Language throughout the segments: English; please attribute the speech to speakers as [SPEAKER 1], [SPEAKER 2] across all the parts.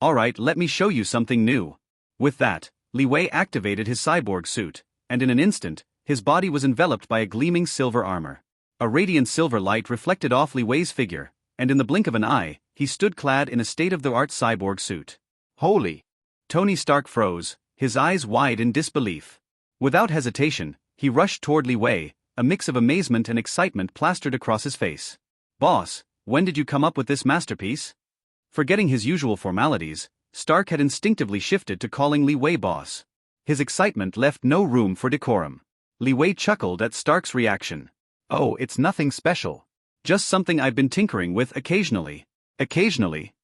[SPEAKER 1] Alright, let me show you something new. With that, Li Wei activated his cyborg suit, and in an instant, his body was enveloped by a gleaming silver armor. A radiant silver light reflected off Li Wei's figure, and in the blink of an eye, he stood clad in a state-of-the-art cyborg suit.
[SPEAKER 2] Holy!
[SPEAKER 1] Tony Stark froze, his eyes wide in disbelief. Without hesitation, he rushed toward Li Wei, a mix of amazement and excitement plastered across his face. Boss, when did you come up with this masterpiece? Forgetting his usual formalities, Stark had instinctively shifted to calling Li Wei boss. His excitement left no room for decorum. Li Wei chuckled at Stark's reaction.
[SPEAKER 2] Oh, it's nothing special.
[SPEAKER 1] Just something I've been tinkering with occasionally. Occasionally?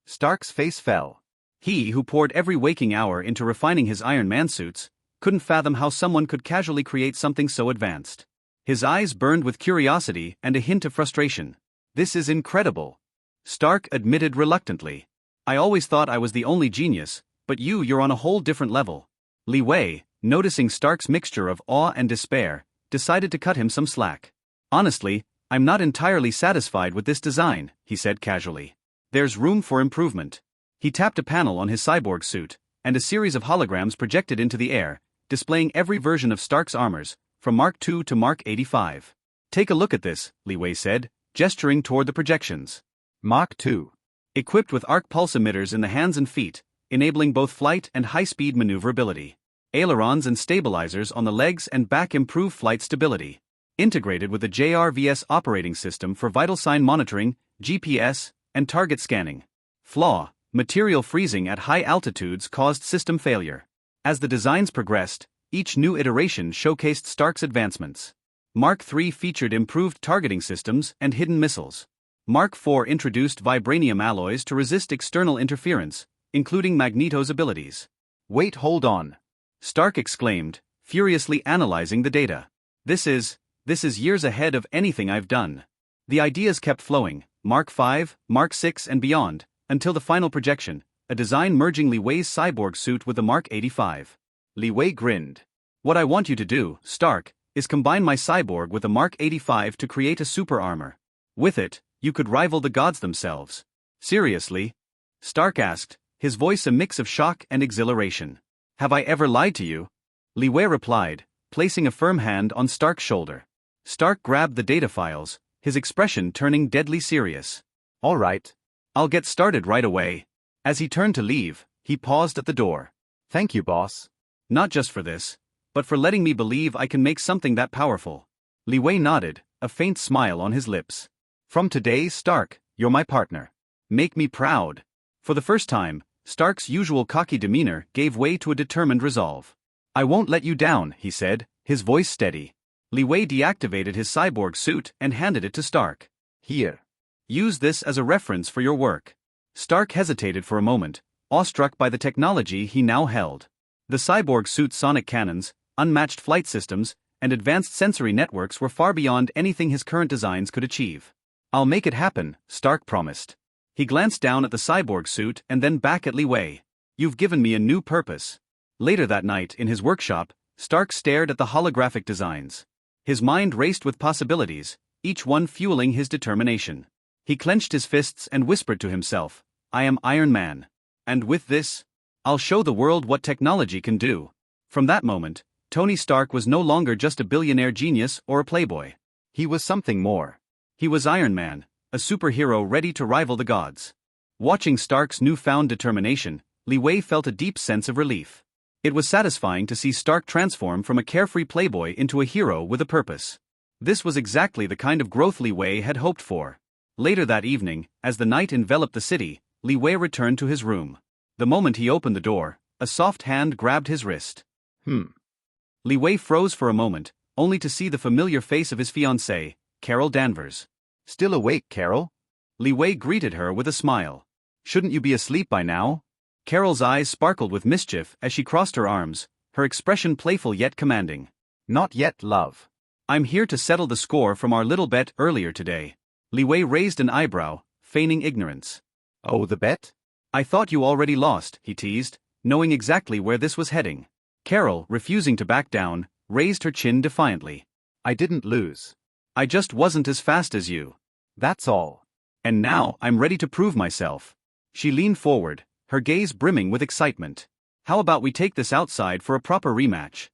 [SPEAKER 2] Stark's face fell.
[SPEAKER 1] He who poured every waking hour into refining his Iron Man suits, couldn't fathom how someone could casually create something so advanced. His eyes burned with curiosity and a hint of frustration. This is incredible. Stark admitted reluctantly. I always thought I was the only genius, but you're on a whole different level. Li Wei, noticing Stark's mixture of awe and despair, decided to cut him some slack. Honestly, I'm not entirely satisfied with this design, he said casually. There's room for improvement. He tapped a panel on his cyborg suit, and a series of holograms projected into the air, displaying every version of Stark's armors, from Mark II to Mark 85. Take a look at this, Li Wei said, gesturing toward the projections.
[SPEAKER 2] Mark II.
[SPEAKER 1] Equipped with arc pulse emitters in the hands and feet, enabling both flight and high-speed maneuverability. Ailerons and stabilizers on the legs and back improve flight stability. Integrated with the JRVS operating system for vital sign monitoring, GPS, and target scanning. Flaw: material freezing at high altitudes caused system failure. As the designs progressed, each new iteration showcased Stark's advancements. Mark III featured improved targeting systems and hidden missiles. Mark IV introduced vibranium alloys to resist external interference, including Magneto's abilities.
[SPEAKER 2] Wait, hold on.
[SPEAKER 1] Stark exclaimed, furiously analyzing the data. This is years ahead of anything I've done. The ideas kept flowing, Mark V, Mark VI and beyond, until the final projection, a design merging Li Wei's cyborg suit with the Mark 85.
[SPEAKER 2] Li Wei grinned.
[SPEAKER 1] What I want you to do, Stark, is combine my cyborg with the Mark 85 to create a super armor. With it, you could rival the gods themselves. Seriously? Stark asked, his voice a mix of shock and exhilaration. Have I ever lied to you? Li Wei replied, placing a firm hand on Stark's shoulder. Stark grabbed the data files, his expression turning deadly serious.
[SPEAKER 2] All right.
[SPEAKER 1] I'll get started right away. As he turned to leave, he paused at the door.
[SPEAKER 2] Thank you, boss.
[SPEAKER 1] Not just for this, but for letting me believe I can make something that powerful. Li Wei nodded, a faint smile on his lips. From today, Stark, you're my partner. Make me proud. For the first time, Stark's usual cocky demeanor gave way to a determined resolve. I won't let you down, he said, his voice steady. Li Wei deactivated his cyborg suit and handed it to Stark.
[SPEAKER 2] Here.
[SPEAKER 1] Use this as a reference for your work. Stark hesitated for a moment, awestruck by the technology he now held. The cyborg suit's sonic cannons, unmatched flight systems, and advanced sensory networks were far beyond anything his current designs could achieve. I'll make it happen, Stark promised. He glanced down at the cyborg suit and then back at Li Wei. You've given me a new purpose. Later that night, in his workshop, Stark stared at the holographic designs. His mind raced with possibilities, each one fueling his determination. He clenched his fists and whispered to himself, I am Iron Man. And with this, I'll show the world what technology can do. From that moment, Tony Stark was no longer just a billionaire genius or a playboy.
[SPEAKER 2] He was something more.
[SPEAKER 1] He was Iron Man, a superhero ready to rival the gods. Watching Stark's newfound determination, Li Wei felt a deep sense of relief. It was satisfying to see Stark transform from a carefree playboy into a hero with a purpose. This was exactly the kind of growth Li Wei had hoped for. Later that evening, as the night enveloped the city, Li Wei returned to his room. The moment he opened the door, a soft hand grabbed his wrist. Li Wei froze for a moment, only to see the familiar face of his fiancée, Carol Danvers.
[SPEAKER 2] Still awake, Carol?
[SPEAKER 1] Li Wei greeted her with a smile. Shouldn't you be asleep by now? Carol's eyes sparkled with mischief as she crossed her arms, her expression playful yet commanding.
[SPEAKER 2] Not yet, love.
[SPEAKER 1] I'm here to settle the score from our little bet earlier today. Li Wei raised an eyebrow, feigning ignorance.
[SPEAKER 2] Oh, the bet?
[SPEAKER 1] I thought you already lost, he teased, knowing exactly where this was heading. Carol, refusing to back down, raised her chin defiantly.
[SPEAKER 2] I didn't lose.
[SPEAKER 1] I just wasn't as fast as you.
[SPEAKER 2] That's all.
[SPEAKER 1] And now I'm ready to prove myself. She leaned forward, her gaze brimming with excitement. How about we take this outside for a proper rematch?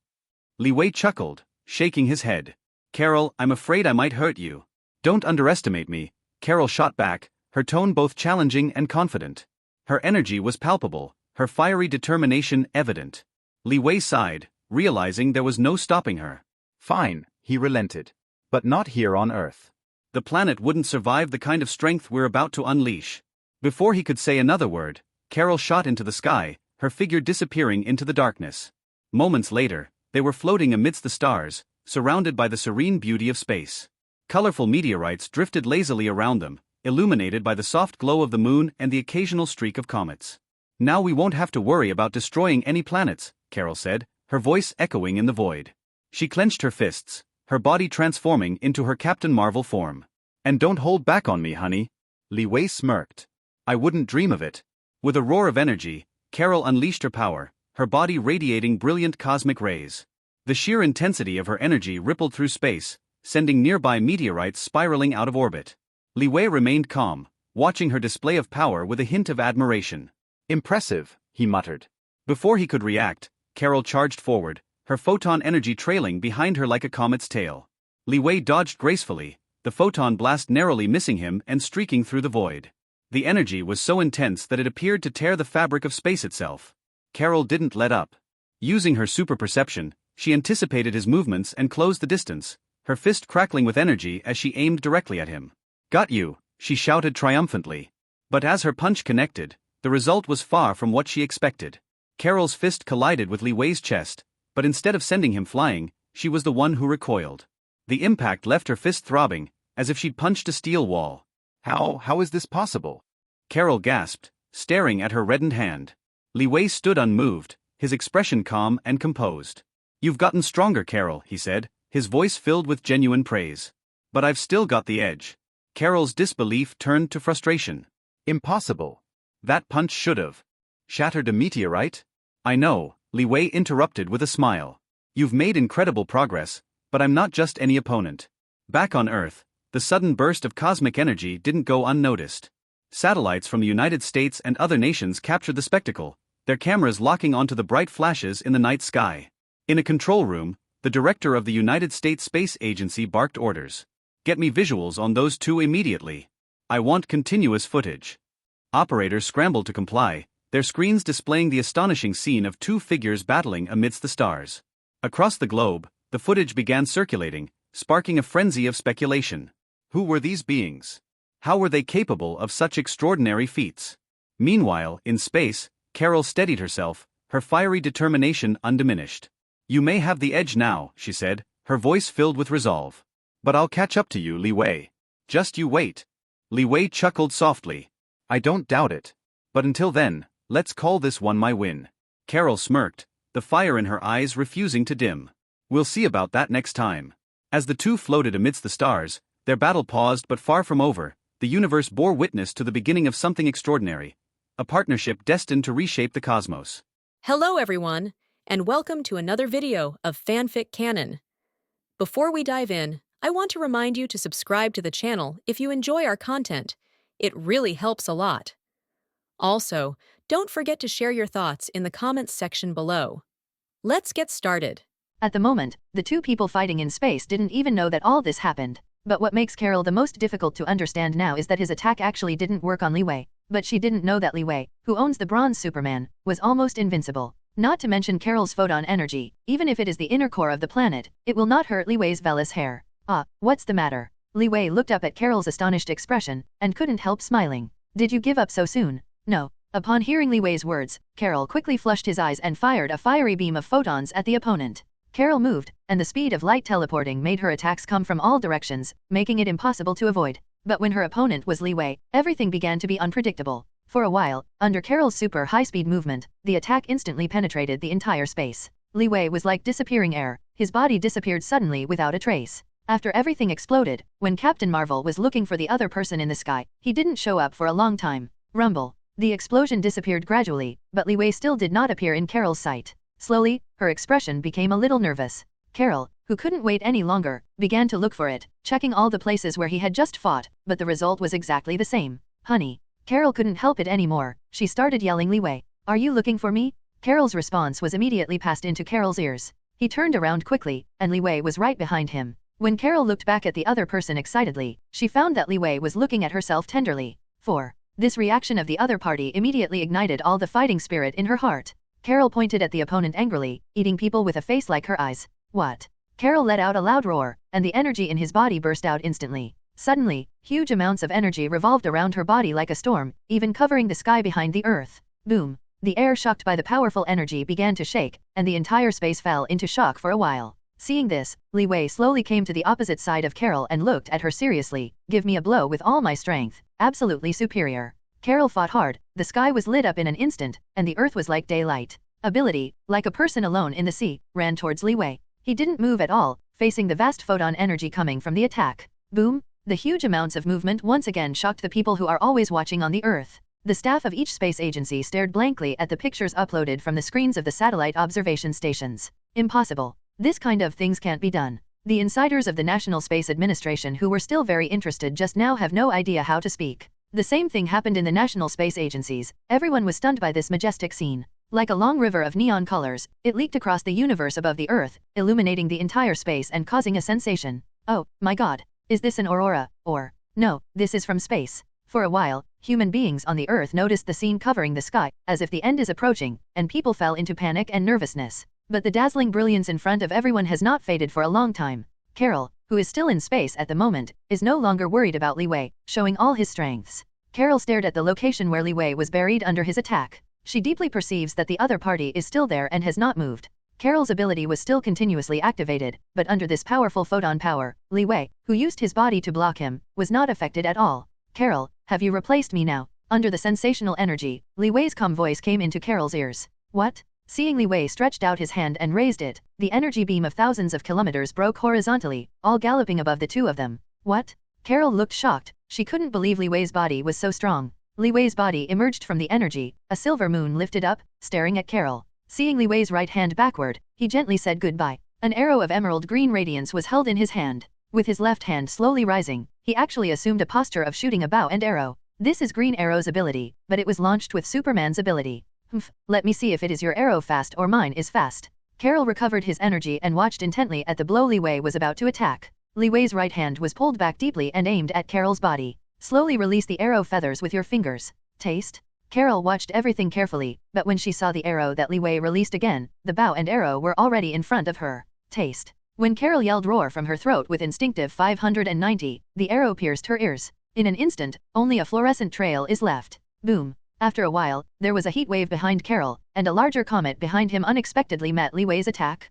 [SPEAKER 1] Li Wei chuckled, shaking his head. Carol, I'm afraid I might hurt you. Don't underestimate me, Carol shot back, her tone both challenging and confident. Her energy was palpable, her fiery determination evident. Li Wei sighed, realizing there was no stopping her.
[SPEAKER 2] Fine, he relented. But not here on Earth.
[SPEAKER 1] The planet wouldn't survive the kind of strength we're about to unleash. Before he could say another word, Carol shot into the sky, her figure disappearing into the darkness. Moments later, they were floating amidst the stars, surrounded by the serene beauty of space. Colorful meteorites drifted lazily around them, illuminated by the soft glow of the moon and the occasional streak of comets. Now we won't have to worry about destroying any planets, Carol said, her voice echoing in the void. She clenched her fists, her body transforming into her Captain Marvel form. And don't hold back on me, honey.
[SPEAKER 2] Li Wei smirked.
[SPEAKER 1] I wouldn't dream of it. With a roar of energy, Carol unleashed her power, her body radiating brilliant cosmic rays. The sheer intensity of her energy rippled through space, sending nearby meteorites spiraling out of orbit. Li Wei remained calm, watching her display of power with a hint of admiration.
[SPEAKER 2] Impressive, he muttered.
[SPEAKER 1] Before he could react, Carol charged forward, her photon energy trailing behind her like a comet's tail. Li Wei dodged gracefully, the photon blast narrowly missing him and streaking through the void. The energy was so intense that it appeared to tear the fabric of space itself. Carol didn't let up. Using her super perception, she anticipated his movements and closed the distance, her fist crackling with energy as she aimed directly at him. Got you, she shouted triumphantly. But as her punch connected, the result was far from what she expected. Carol's fist collided with Li Wei's chest, but instead of sending him flying, she was the one who recoiled. The impact left her fist throbbing, as if she'd punched a steel wall.
[SPEAKER 2] How is this possible?
[SPEAKER 1] Carol gasped, staring at her reddened hand. Li Wei stood unmoved, his expression calm and composed. You've gotten stronger, Carol, he said, his voice filled with genuine praise. But I've still got the edge. Carol's disbelief turned to frustration.
[SPEAKER 2] Impossible.
[SPEAKER 1] That punch should've shattered a meteorite? I know, Li Wei interrupted with a smile. You've made incredible progress, but I'm not just any opponent. Back on Earth, the sudden burst of cosmic energy didn't go unnoticed. Satellites from the United States and other nations captured the spectacle, their cameras locking onto the bright flashes in the night sky. In a control room, the director of the United States Space Agency barked orders. Get me visuals on those two immediately. I want continuous footage. Operators scrambled to comply, their screens displaying the astonishing scene of two figures battling amidst the stars. Across the globe, the footage began circulating, sparking a frenzy of speculation. Who were these beings? How were they capable of such extraordinary feats? Meanwhile, in space, Carol steadied herself, her fiery determination undiminished. You may have the edge now, she said, her voice filled with resolve. But I'll catch up to you, Li Wei. Just you wait. Li Wei chuckled softly. I don't doubt it. But until then, let's call this one my win. Carol smirked, the fire in her eyes refusing to dim. We'll see about that next time. As the two floated amidst the stars, their battle paused but far from over, the universe bore witness to the beginning of something extraordinary. A partnership destined to reshape the cosmos.
[SPEAKER 3] Hello everyone, and welcome to another video of FanFic Canon. Before we dive in, I want to remind you to subscribe to the channel if you enjoy our content. It really helps a lot. Also, don't forget to share your thoughts in the comments section below. Let's get started.
[SPEAKER 4] At the moment, the two people fighting in space didn't even know that all this happened. But what makes Carol the most difficult to understand now is that his attack actually didn't work on Li Wei. But she didn't know that Li Wei, who owns the bronze Superman, was almost invincible. Not to mention Carol's photon energy, even if it is the inner core of the planet, it will not hurt Li Wei's vellus hair. What's the matter? Li Wei looked up at Carol's astonished expression, and couldn't help smiling. Did you give up so soon? No. Upon hearing Li Wei's words, Carol quickly flushed his eyes and fired a fiery beam of photons at the opponent. Carol moved, and the speed of light teleporting made her attacks come from all directions, making it impossible to avoid. But when her opponent was Li Wei, everything began to be unpredictable. For a while, under Carol's super high-speed movement, the attack instantly penetrated the entire space. Li Wei was like disappearing air, his body disappeared suddenly without a trace. After everything exploded, when Captain Marvel was looking for the other person in the sky, he didn't show up for a long time. Rumble. The explosion disappeared gradually, but Li Wei still did not appear in Carol's sight. Slowly, her expression became a little nervous. Carol, who couldn't wait any longer, began to look for it, checking all the places where he had just fought, but the result was exactly the same. Honey. Carol couldn't help it anymore. She started yelling, Li Wei, are you looking for me? Carol's response was immediately passed into Carol's ears. He turned around quickly, and Li Wei was right behind him. When Carol looked back at the other person excitedly, she found that Li Wei was looking at herself tenderly. 4. This reaction of the other party immediately ignited all the fighting spirit in her heart. Carol pointed at the opponent angrily, eating people with a face like her eyes. What? Carol let out a loud roar, and the energy in his body burst out instantly. Suddenly, huge amounts of energy revolved around her body like a storm, even covering the sky behind the earth. Boom! The air shocked by the powerful energy began to shake, and the entire space fell into shock for a while. Seeing this, Li Wei slowly came to the opposite side of Carol and looked at her seriously. Give me a blow with all my strength. Absolutely superior. Carol fought hard, the sky was lit up in an instant, and the earth was like daylight. Ability, like a person alone in the sea, ran towards Li Wei. He didn't move at all, facing the vast photon energy coming from the attack. Boom! The huge amounts of movement once again shocked the people who are always watching on the earth. The staff of each space agency stared blankly at the pictures uploaded from the screens of the satellite observation stations. Impossible. This kind of things can't be done. The insiders of the National Space Administration who were still very interested just now have no idea how to speak. The same thing happened in the National Space Agencies. Everyone was stunned by this majestic scene. Like a long river of neon colors, it leaked across the universe above the Earth, illuminating the entire space and causing a sensation. Oh, my God. Is this an aurora, or, no, this is from space? For a while, human beings on the Earth noticed the scene covering the sky, as if the end is approaching, and people fell into panic and nervousness. But the dazzling brilliance in front of everyone has not faded for a long time. Carol, who is still in space at the moment, is no longer worried about Li Wei, showing all his strengths. Carol stared at the location where Li Wei was buried under his attack. She deeply perceives that the other party is still there and has not moved. Carol's ability was still continuously activated, but under this powerful photon power, Li Wei, who used his body to block him, was not affected at all. Carol, have you replaced me now? Under the sensational energy, Li Wei's calm voice came into Carol's ears. What? Seeing Li Wei stretched out his hand and raised it, the energy beam of thousands of kilometers broke horizontally, all galloping above the two of them. What? Carol looked shocked. She couldn't believe Li Wei's body was so strong. Li Wei's body emerged from the energy, a silver moon lifted up, staring at Carol. Seeing Li Wei's right hand backward, he gently said goodbye. An arrow of emerald green radiance was held in his hand. With his left hand slowly rising, he actually assumed a posture of shooting a bow and arrow. This is Green Arrow's ability, but it was launched with Superman's ability. Let me see if it is your arrow fast or mine is fast. Carol recovered his energy and watched intently at the blow Li Wei was about to attack. Li Wei's right hand was pulled back deeply and aimed at Carol's body. Slowly release the arrow feathers with your fingers. Taste? Carol watched everything carefully, but when she saw the arrow that Li Wei released again, the bow and arrow were already in front of her. Taste. When Carol yelled roar from her throat with instinctive 590, the arrow pierced her ears. In an instant, only a fluorescent trail is left. Boom. After a while, there was a heat wave behind Carol, and a larger comet behind him unexpectedly met Li Wei's attack.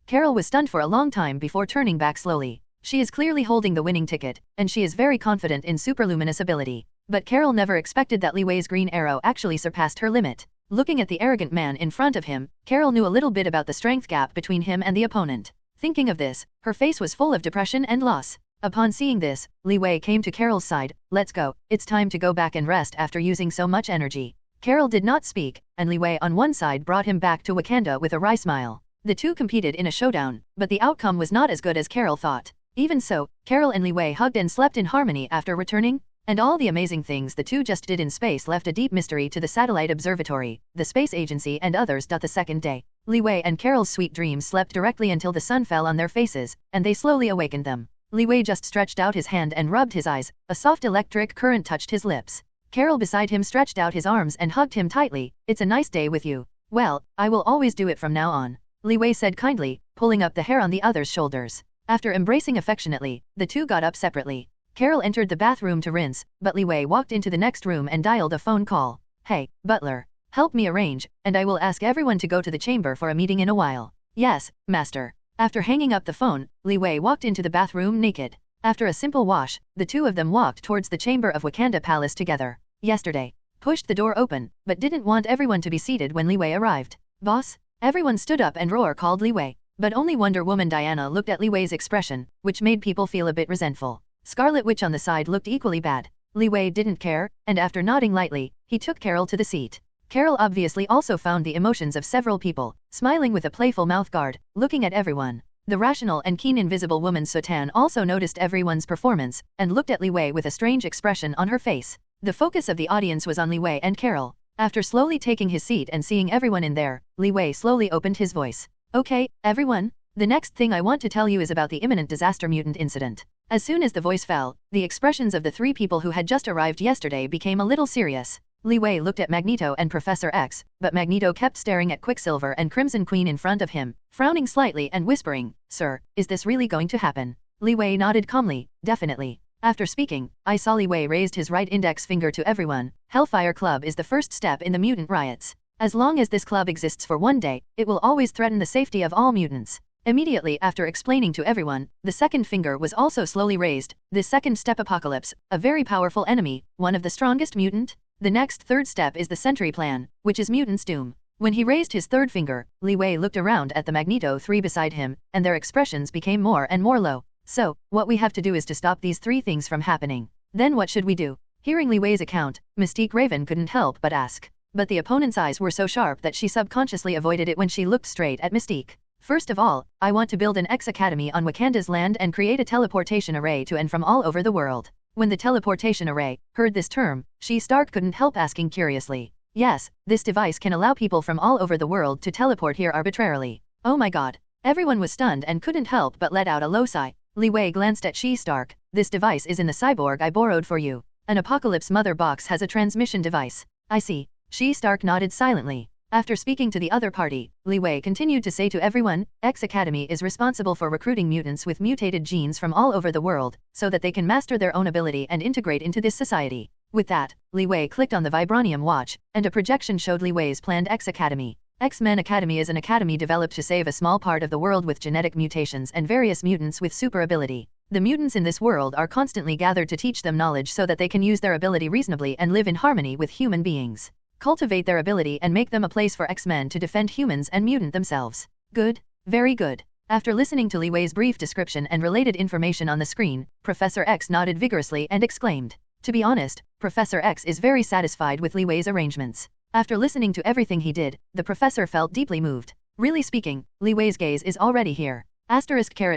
[SPEAKER 4] Carol was stunned for a long time before turning back slowly. She is clearly holding the winning ticket, and she is very confident in superluminous ability. But Carol never expected that Li Wei's green arrow actually surpassed her limit. Looking at the arrogant man in front of him, Carol knew a little bit about the strength gap between him and the opponent. Thinking of this, her face was full of depression and loss. Upon seeing this, Li Wei came to Carol's side. Let's go, it's time to go back and rest after using so much energy. Carol did not speak, and Li Wei on one side brought him back to Wakanda with a wry smile. The two competed in a showdown, but the outcome was not as good as Carol thought. Even so, Carol and Li Wei hugged and slept in harmony after returning, and all the amazing things the two just did in space left a deep mystery to the Satellite Observatory, the Space Agency and others. The second day, Li Wei and Carol's sweet dreams slept directly until the sun fell on their faces, and they slowly awakened them. Li Wei just stretched out his hand and rubbed his eyes, a soft electric current touched his lips. Carol beside him stretched out his arms and hugged him tightly. It's a nice day with you. Well, I will always do it from now on, Li Wei said kindly, pulling up the hair on the other's shoulders. After embracing affectionately, the two got up separately. Carol entered the bathroom to rinse, but Li Wei walked into the next room and dialed a phone call. Hey, butler, help me arrange, and I will ask everyone to go to the chamber for a meeting in a while. Yes, master. After hanging up the phone, Li Wei walked into the bathroom naked. After a simple wash, the two of them walked towards the chamber of Wakanda Palace together. Yesterday, pushed the door open, but didn't want everyone to be seated when Li Wei arrived. Boss? Everyone stood up and roar called Li Wei. But only Wonder Woman Diana looked at Li Wei's expression, which made people feel a bit resentful. Scarlet Witch on the side looked equally bad. Li Wei didn't care, and after nodding lightly, he took Carol to the seat. Carol obviously also found the emotions of several people, smiling with a playful mouthguard, looking at everyone. The rational and keen Invisible Woman Sotan also noticed everyone's performance, and looked at Li Wei with a strange expression on her face. The focus of the audience was on Li Wei and Carol. After slowly taking his seat and seeing everyone in there, Li Wei slowly opened his voice. Okay, everyone? The next thing I want to tell you is about the imminent disaster mutant incident. As soon as the voice fell, the expressions of the three people who had just arrived yesterday became a little serious. Li Wei looked at Magneto and Professor X, but Magneto kept staring at Quicksilver and Crimson Queen in front of him, frowning slightly and whispering, "Sir, is this really going to happen?" Li Wei nodded calmly, "Definitely." After speaking, I saw Li Wei raised his right index finger to everyone. Hellfire Club is the first step in the mutant riots. As long as this club exists for one day, it will always threaten the safety of all mutants. Immediately after explaining to everyone, the second finger was also slowly raised. This second step Apocalypse, a very powerful enemy, one of the strongest mutant. The next third step is the Sentry Plan, which is mutant's doom. When he raised his third finger, Li Wei looked around at the Magneto 3 beside him, and their expressions became more and more low. So, what we have to do is to stop these three things from happening. Then what should we do? Hearing Li Wei's account, Mystique Raven couldn't help but ask. But the opponent's eyes were so sharp that she subconsciously avoided it when she looked straight at Mystique. First of all, I want to build an X-Academy on Wakanda's land and create a teleportation array to and from all over the world. When the teleportation array heard this term, She-Stark couldn't help asking curiously. Yes, this device can allow people from all over the world to teleport here arbitrarily. Oh my god. Everyone was stunned and couldn't help but let out a low sigh. Li Wei glanced at She-Stark. This device is in the cyborg I borrowed for you. An Apocalypse mother box has a transmission device. I see. She-Stark nodded silently. After speaking to the other party, Li Wei continued to say to everyone, X-Academy is responsible for recruiting mutants with mutated genes from all over the world, so that they can master their own ability and integrate into this society. With that, Li Wei clicked on the Vibranium watch, and a projection showed Li Wei's planned X-Academy. X-Men Academy is an academy developed to save a small part of the world with genetic mutations and various mutants with super ability. The mutants in this world are constantly gathered to teach them knowledge so that they can use their ability reasonably and live in harmony with human beings. Cultivate their ability and make them a place for X-Men to defend humans and mutant themselves. Good. Very good. After listening to Li Wei's brief description and related information on the screen, Professor X nodded vigorously and exclaimed. To be honest, Professor X is very satisfied with Li Wei's arrangements. After listening to everything he did, the professor felt deeply moved. Really speaking, Li Wei's gaze is already here.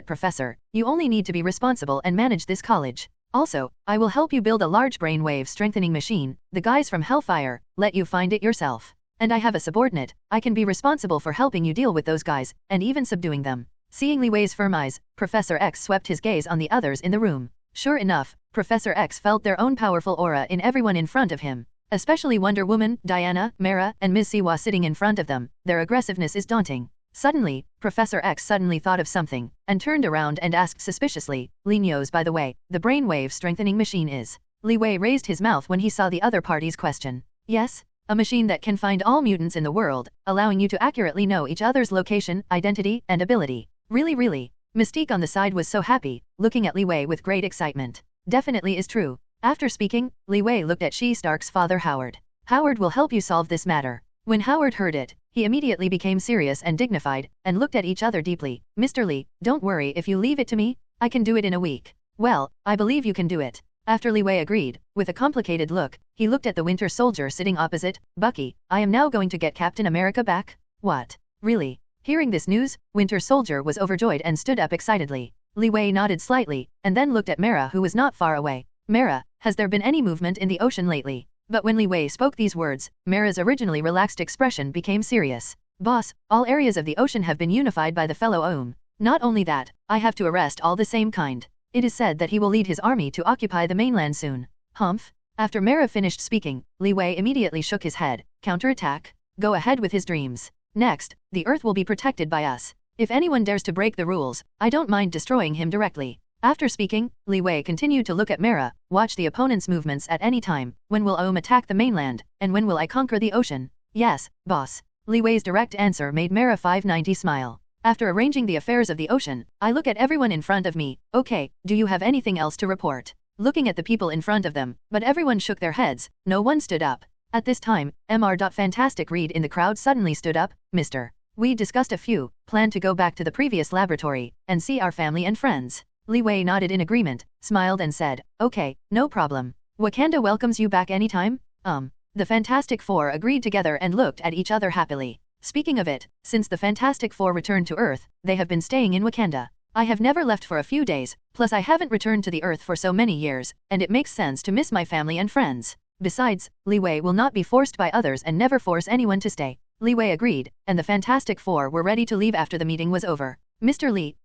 [SPEAKER 4] Professor, you only need to be responsible and manage this college. Also, I will help you build a large brainwave strengthening machine. The guys from Hellfire, let you find it yourself. And I have a subordinate, I can be responsible for helping you deal with those guys, and even subduing them. Seeing Li Wei's firm eyes, Professor X swept his gaze on the others in the room. Sure enough, Professor X felt their own powerful aura in everyone in front of him. Especially Wonder Woman, Diana, Mera, and Ms. Siwa sitting in front of them, their aggressiveness is daunting. Suddenly, Professor X suddenly thought of something, and turned around and asked suspiciously, Li knows by the way, the brainwave strengthening machine is. Li Wei raised his mouth when he saw the other party's question. Yes? A machine that can find all mutants in the world, allowing you to accurately know each other's location, identity, and ability. Really? Mystique on the side was so happy, looking at Li Wei with great excitement. Definitely is true. After speaking, Li Wei looked at She-Stark's father Howard. Howard will help you solve this matter. When Howard heard it, he immediately became serious and dignified, and looked at each other deeply. Mr. Li, don't worry if you leave it to me, I can do it in a week. Well, I believe you can do it. After Li Wei agreed, with a complicated look, he looked at the Winter Soldier sitting opposite. Bucky, I am now going to get Captain America back? What? Really? Hearing this news, Winter Soldier was overjoyed and stood up excitedly. Li Wei nodded slightly, and then looked at Mera who was not far away. Mera, has there been any movement in the ocean lately? But when Li Wei spoke these words, Mera's originally relaxed expression became serious. Boss, all areas of the ocean have been unified by the fellow Ohm. Not only that, I have to arrest all the same kind. It is said that he will lead his army to occupy the mainland soon. Humph? After Mera finished speaking, Li Wei immediately shook his head. Counterattack? Go ahead with his dreams. Next, the Earth will be protected by us. If anyone dares to break the rules, I don't mind destroying him directly. After speaking, Li Wei continued to look at Mera, watch the opponent's movements at any time. When will Ohm attack the mainland, and when will I conquer the ocean? Yes, boss. Li Wei's direct answer made Mera 590 smile. After arranging the affairs of the ocean, I look at everyone in front of me. Okay, do you have anything else to report? Looking at the people in front of them, but everyone shook their heads, no one stood up. At this time, Mr. Fantastic Reed in the crowd suddenly stood up. Mr. We discussed a few, planned to go back to the previous laboratory, and see our family and friends. Li Wei nodded in agreement, smiled and said, okay, no problem. Wakanda welcomes you back anytime? The Fantastic Four agreed together and looked at each other happily. Speaking of it, since the Fantastic Four returned to Earth, they have been staying in Wakanda. I have never left for a few days, plus I haven't returned to the Earth for so many years, and it makes sense to miss my family and friends. Besides, Li Wei will not be forced by others and never force anyone to stay. Li Wei agreed, and the Fantastic Four were ready to leave after the meeting was over. Mr. Li,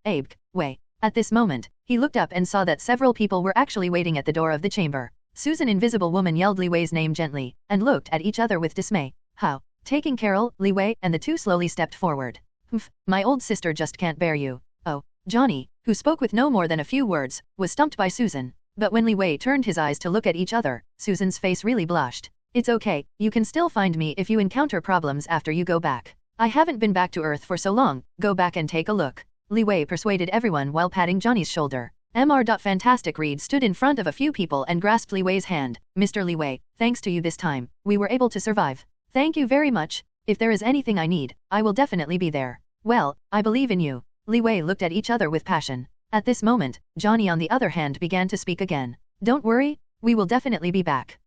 [SPEAKER 4] Wei. At this moment, he looked up and saw that several people were actually waiting at the door of the chamber. Susan Invisible Woman yelled Li Wei's name gently, and looked at each other with dismay. How? Taking Carol, Li Wei, and the two slowly stepped forward. Humph, my old sister just can't bear you. Oh, Johnny, who spoke with no more than a few words, was stumped by Susan. But when Li Wei turned his eyes to look at each other, Susan's face really blushed. It's okay, you can still find me if you encounter problems after you go back. I haven't been back to Earth for so long, go back and take a look. Li Wei persuaded everyone while patting Johnny's shoulder. Fantastic Reed stood in front of a few people and grasped Li Wei's hand. Mr. Li Wei, thanks to you this time, we were able to survive. Thank you very much. If there is anything I need, I will definitely be there. Well, I believe in you. Li Wei looked at each other with passion. At this moment, Johnny on the other hand began to speak again. Don't worry, we will definitely be back.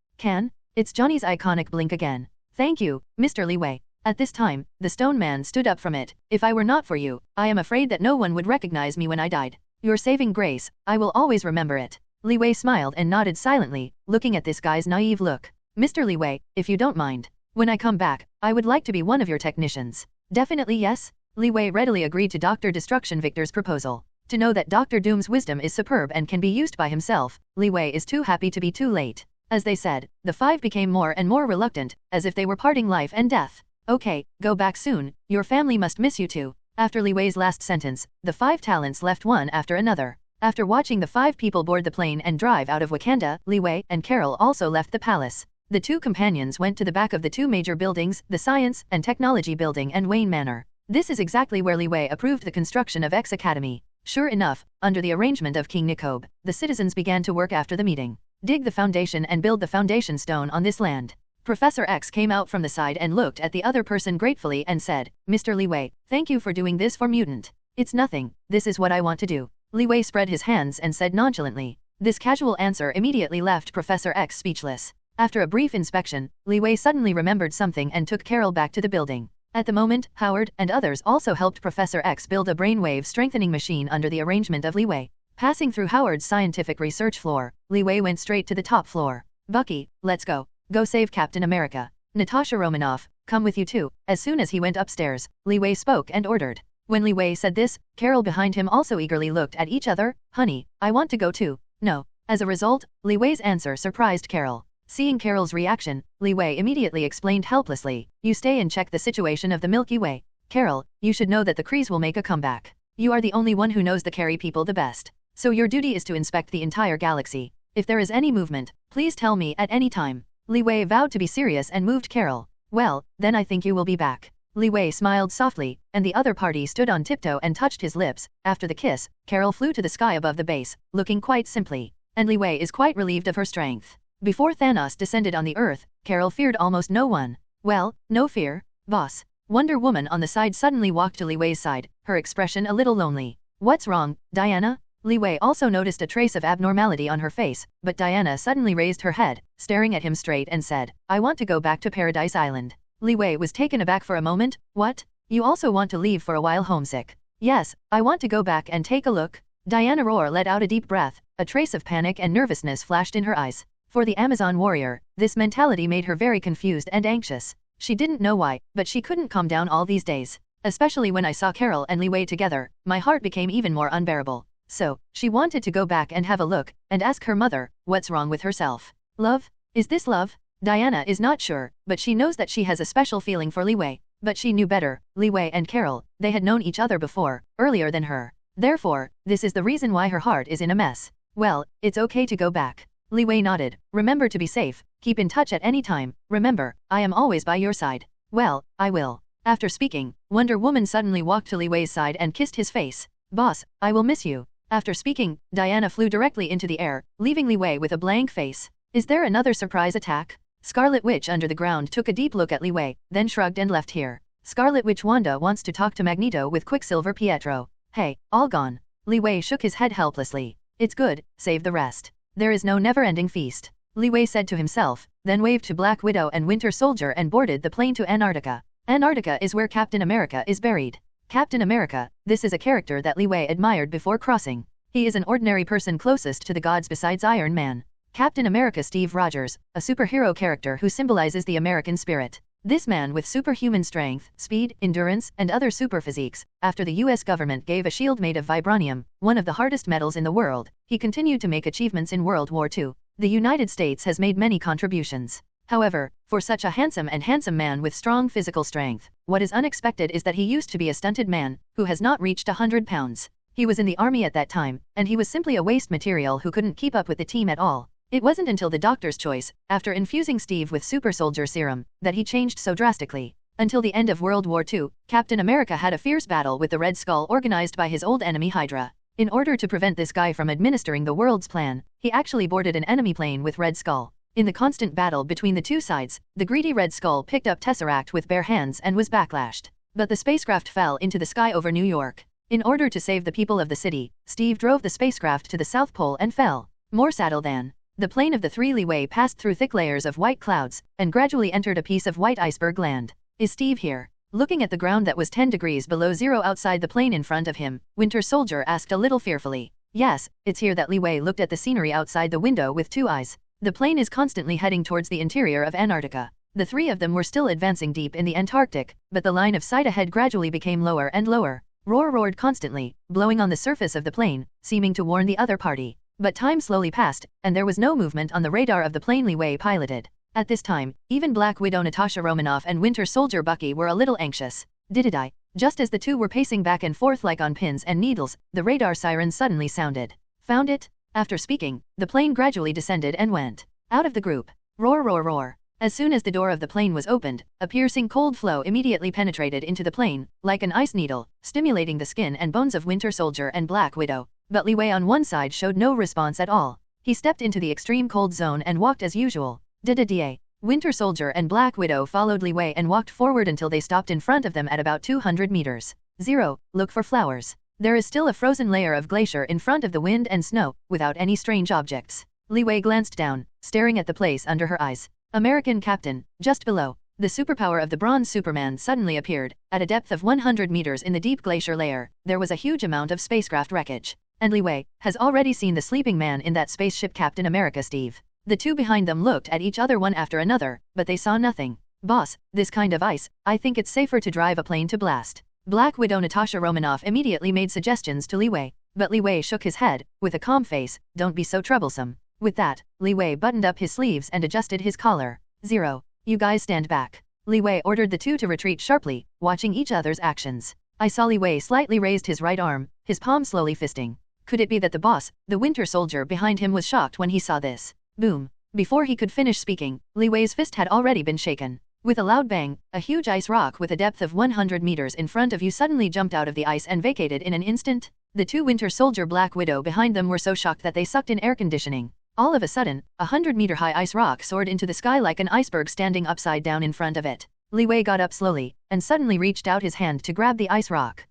[SPEAKER 4] It's Johnny's iconic blink again. Thank you, Mr. Li Wei. At this time, the stone man stood up from it. If I were not for you, I am afraid that no one would recognize me when I died. Your saving grace, I will always remember it. Li Wei smiled and nodded silently, looking at this guy's naive look. Mr. Li Wei, if you don't mind. When I come back, I would like to be one of your technicians. Definitely yes. Li Wei readily agreed to Dr. Destruction Victor's proposal. To know that Dr. Doom's wisdom is superb and can be used by himself, Li Wei is too happy to be too late. As they said, the five became more and more reluctant, as if they were parting life and death. Okay, go back soon, your family must miss you too. After Li Wei's last sentence, the five talents left one after another. After watching the five people board the plane and drive out of Wakanda, Li Wei and Carol also left the palace. The two companions went to the back of the two major buildings, the Science and Technology Building and Wayne Manor. This is exactly where Li Wei approved the construction of X Academy. Sure enough, under the arrangement of King Nikobe, the citizens began to work after the meeting. Dig the foundation and build the foundation stone on this land. Professor X came out from the side and looked at the other person gratefully and said, Mr. Li Wei, thank you for doing this for Mutant. It's nothing, this is what I want to do. Li Wei spread his hands and said nonchalantly. This casual answer immediately left Professor X speechless. After a brief inspection, Li Wei suddenly remembered something and took Carol back to the building. At the moment, Howard and others also helped Professor X build a brainwave strengthening machine under the arrangement of Li Wei. Passing through Howard's scientific research floor, Li Wei went straight to the top floor. Bucky, let's go. Go save Captain America. Natasha Romanoff, come with you too. As soon as he went upstairs, Li Wei spoke and ordered. When Li Wei said this, Carol behind him also eagerly looked at each other. Honey, I want to go too. No. As a result, Li Wei's answer surprised Carol. Seeing Carol's reaction, Li Wei immediately explained helplessly, you stay and check the situation of the Milky Way. Carol, you should know that the Krees will make a comeback. You are the only one who knows the Carey people the best. So your duty is to inspect the entire galaxy. If there is any movement, please tell me at any time. Li Wei vowed to be serious and moved Carol. Well, then I think you will be back. Li Wei smiled softly, and the other party stood on tiptoe and touched his lips. After the kiss, Carol flew to the sky above the base, looking quite simply. And Li Wei is quite relieved of her strength. Before Thanos descended on the Earth, Carol feared almost no one. Well, no fear, boss. Wonder Woman on the side suddenly walked to Li Wei's side, her expression a little lonely. What's wrong, Diana? Li Wei also noticed a trace of abnormality on her face, but Diana suddenly raised her head, staring at him straight and said, I want to go back to Paradise Island. Li Wei was taken aback for a moment. What? You also want to leave for a while homesick? Yes, I want to go back and take a look. Diana Roar let out a deep breath, a trace of panic and nervousness flashed in her eyes. For the Amazon warrior, this mentality made her very confused and anxious. She didn't know why, but she couldn't calm down all these days. Especially when I saw Carol and Li Wei together, my heart became even more unbearable. So, she wanted to go back and have a look, and ask her mother, what's wrong with herself? Love? Is this love? Diana is not sure, but she knows that she has a special feeling for Li Wei. But she knew better, Li Wei and Carol, they had known each other before, earlier than her. Therefore, this is the reason why her heart is in a mess. Well, it's okay to go back. Li Wei nodded. Remember to be safe, keep in touch at any time, remember, I am always by your side. Well, I will. After speaking, Wonder Woman suddenly walked to Li Wei's side and kissed his face. Boss, I will miss you. After speaking, Diana flew directly into the air, leaving Li Wei with a blank face. Is there another surprise attack? Scarlet Witch under the ground took a deep look at Li Wei, then shrugged and left here. Scarlet Witch Wanda wants to talk to Magneto with Quicksilver Pietro. Hey, all gone. Li Wei shook his head helplessly. It's good, save the rest. There is no never-ending feast. Li Wei said to himself, then waved to Black Widow and Winter Soldier and boarded the plane to Antarctica. Antarctica is where Captain America is buried. Captain America, this is a character that Li Wei admired before crossing. He is an ordinary person closest to the gods besides Iron Man. Captain America Steve Rogers, a superhero character who symbolizes the American spirit. This man with superhuman strength, speed, endurance, and other super physiques, after the US government gave a shield made of vibranium, one of the hardest metals in the world, he continued to make achievements in World War II. The United States has made many contributions. However, for such a handsome man with strong physical strength, what is unexpected is that he used to be a stunted man, who has not reached 100 pounds. He was in the army at that time, and he was simply a waste material who couldn't keep up with the team at all. It wasn't until the doctor's choice, after infusing Steve with super soldier serum, that he changed so drastically. Until the end of World War II, Captain America had a fierce battle with the Red Skull organized by his old enemy Hydra. In order to prevent this guy from administering the world's plan, he actually boarded an enemy plane with Red Skull. In the constant battle between the two sides, the greedy Red Skull picked up Tesseract with bare hands and was backlashed. But the spacecraft fell into the sky over New York. In order to save the people of the city, Steve drove the spacecraft to the South Pole and fell. More saddle than. The plane of the three-leeway passed through thick layers of white clouds, and gradually entered a piece of white iceberg land. Is Steve here? Looking at the ground that was 10 degrees below zero outside the plane in front of him, Winter Soldier asked a little fearfully. Yes, it's here. That Li Wei looked at the scenery outside the window with two eyes. The plane is constantly heading towards the interior of Antarctica. The three of them were still advancing deep in the Antarctic, but the line of sight ahead gradually became lower and lower. Roar roared constantly, blowing on the surface of the plane, seeming to warn the other party. But time slowly passed, and there was no movement on the radar of the plane Li Wei piloted. At this time, even Black Widow Natasha Romanoff and Winter Soldier Bucky were a little anxious. Did it die? Just as the two were pacing back and forth like on pins and needles, the radar siren suddenly sounded. Found it? After speaking, the plane gradually descended and went out of the group. Roar roar roar. As soon as the door of the plane was opened, a piercing cold flow immediately penetrated into the plane, like an ice needle, stimulating the skin and bones of Winter Soldier and Black Widow. But Li Wei on one side showed no response at all. He stepped into the extreme cold zone and walked as usual. Da-da-da. Winter Soldier and Black Widow followed Li Wei and walked forward until they stopped in front of them at about 200 meters. 0. Look for flowers. There is still a frozen layer of glacier in front of the wind and snow, without any strange objects. Li Wei glanced down, staring at the place under her eyes. American Captain, just below. The superpower of the Bronze Superman suddenly appeared. At a depth of 100 meters in the deep glacier layer, there was a huge amount of spacecraft wreckage. And Li Wei has already seen the sleeping man in that spaceship. Captain America Steve. The two behind them looked at each other one after another, but they saw nothing. Boss, this kind of ice, I think it's safer to drive a plane to blast. Black Widow Natasha Romanoff immediately made suggestions to Li Wei, but Li Wei shook his head, with a calm face. Don't be so troublesome. With that, Li Wei buttoned up his sleeves and adjusted his collar. 0. You guys stand back. Li Wei ordered the two to retreat sharply, watching each other's actions. I saw Li Wei slightly raised his right arm, his palm slowly fisting. Could it be that the boss, the Winter Soldier behind him, was shocked when he saw this? Boom. Before he could finish speaking, Li Wei's fist had already been shaken. With a loud bang, a huge ice rock with a depth of 100 meters in front of you suddenly jumped out of the ice and vacated in an instant. The two Winter Soldier Black Widow behind them were so shocked that they sucked in air conditioning. All of a sudden, a 100-meter-high ice rock soared into the sky like an iceberg standing upside down in front of it. Li Wei got up slowly, and suddenly reached out his hand to grab the ice rock.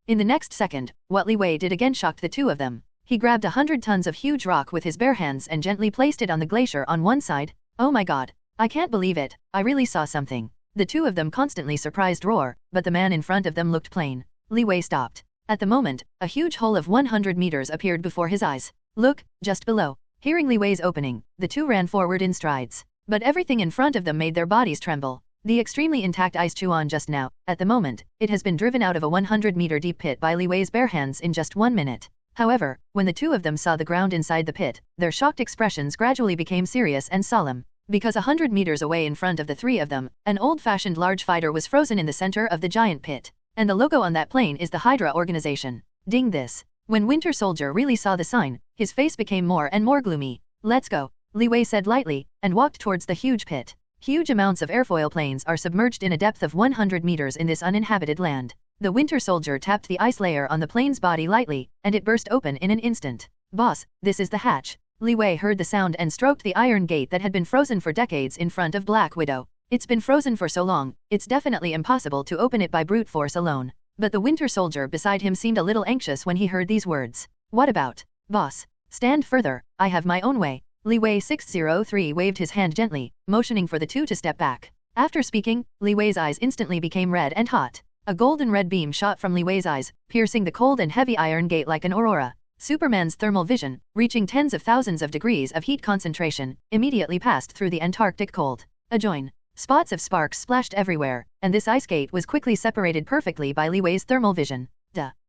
[SPEAKER 4] In the next second, what Li Wei did again shocked the two of them. He grabbed 100 tons of huge rock with his bare hands and gently placed it on the glacier on one side. Oh my god. I can't believe it, I really saw something. The two of them constantly surprised roar, but the man in front of them looked plain. Li Wei stopped. At the moment, a huge hole of 100 meters appeared before his eyes. Look, just below. Hearing Li Wei's opening, the two ran forward in strides. But everything in front of them made their bodies tremble. The extremely intact ice chew-on just now, at the moment, it has been driven out of a 100-meter deep pit by Li Wei's bare hands in just 1 minute. However, when the two of them saw the ground inside the pit, their shocked expressions gradually became serious and solemn. Because 100 meters away in front of the three of them, an old-fashioned large fighter was frozen in the center of the giant pit. And the logo on that plane is the Hydra organization. Ding this. When Winter Soldier really saw the sign, his face became more and more gloomy. Let's go, Li Wei said lightly, and walked towards the huge pit. Huge amounts of airfoil planes are submerged in a depth of 100 meters in this uninhabited land. The Winter Soldier tapped the ice layer on the plane's body lightly, and it burst open in an instant. Boss, this is the hatch. Li Wei heard the sound and stroked the iron gate that had been frozen for decades in front of Black Widow. It's been frozen for so long, it's definitely impossible to open it by brute force alone. But the Winter Soldier beside him seemed a little anxious when he heard these words. What about? Boss. Stand further, I have my own way. Li Wei 603 waved his hand gently, motioning for the two to step back. After speaking, Li Wei's eyes instantly became red and hot. A golden red beam shot from Li Wei's eyes, piercing the cold and heavy iron gate like an aurora. Superman's thermal vision, reaching tens of thousands of degrees of heat concentration, immediately passed through the Antarctic cold. Adjoin. Spots of sparks splashed everywhere, and this ice gate was quickly separated perfectly by Li Wei's thermal vision.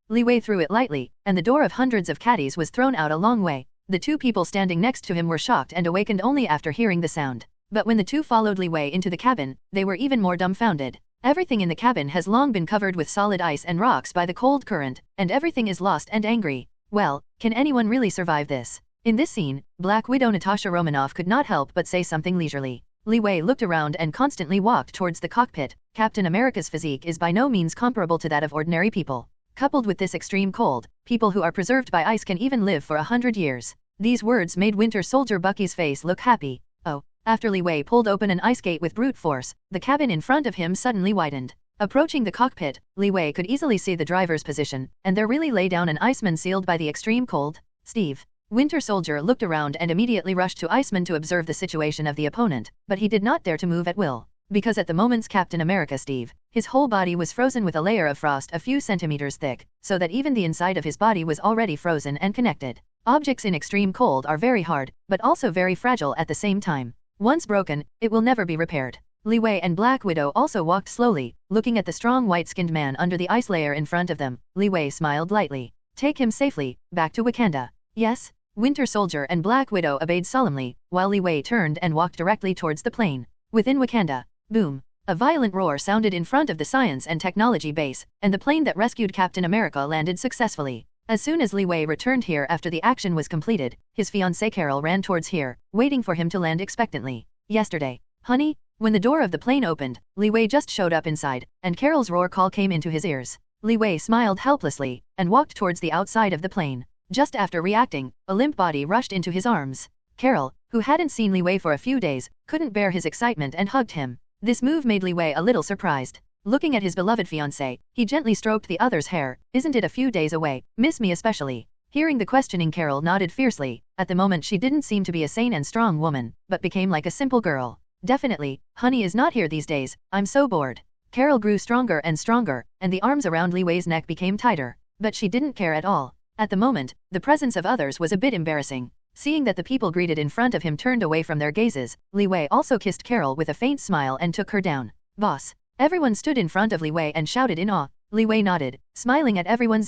[SPEAKER 4] Li Wei threw it lightly, and the door of hundreds of caddies was thrown out a long way. The two people standing next to him were shocked and awakened only after hearing the sound. But when the two followed Li Wei into the cabin, they were even more dumbfounded. Everything in the cabin has long been covered with solid ice and rocks by the cold current, and everything is lost and angry. Well, can anyone really survive this? In this scene, Black Widow Natasha Romanoff could not help but say something leisurely. Li Wei looked around and constantly walked towards the cockpit. Captain America's physique is by no means comparable to that of ordinary people. Coupled with this extreme cold, people who are preserved by ice can even live for 100 years. These words made Winter Soldier Bucky's face look happy. Oh. After Li Wei pulled open an ice gate with brute force, the cabin in front of him suddenly widened. Approaching the cockpit, Li Wei could easily see the driver's position, and there really lay down an Iceman sealed by the extreme cold. Steve. Winter Soldier looked around and immediately rushed to Iceman to observe the situation of the opponent, but he did not dare to move at will. Because at the moment's Captain America Steve, his whole body was frozen with a layer of frost a few centimeters thick, so that even the inside of his body was already frozen and connected. Objects in extreme cold are very hard, but also very fragile at the same time. Once broken, it will never be repaired. Li Wei and Black Widow also walked slowly, looking at the strong white-skinned man under the ice layer in front of them. Li Wei smiled lightly. Take him safely, back to Wakanda. Yes? Winter Soldier and Black Widow obeyed solemnly, while Li Wei turned and walked directly towards the plane. Within Wakanda, boom! A violent roar sounded in front of the science and technology base, and the plane that rescued Captain America landed successfully. As soon as Li Wei returned here after the action was completed, his fiancée Carol ran towards here, waiting for him to land expectantly. Yesterday. Honey? When the door of the plane opened, Li Wei just showed up inside, and Carol's roar call came into his ears. Li Wei smiled helplessly, and walked towards the outside of the plane. Just after reacting, a limp body rushed into his arms. Carol, who hadn't seen Li Wei for a few days, couldn't bear his excitement and hugged him. This move made Li Wei a little surprised. Looking at his beloved fiancé, he gently stroked the other's hair. Isn't it a few days away? Miss me especially. Hearing the questioning, Carol nodded fiercely. At the moment she didn't seem to be a sane and strong woman, but became like a simple girl. Definitely, honey is not here these days, I'm so bored. Carol grew stronger and stronger, and the arms around Li Wei's neck became tighter. But she didn't care at all. At the moment, the presence of others was a bit embarrassing. Seeing that the people greeted in front of him turned away from their gazes, Li Wei also kissed Carol with a faint smile and took her down. Boss. Everyone stood in front of Li Wei and shouted in awe. Li Wei nodded, smiling at everyone.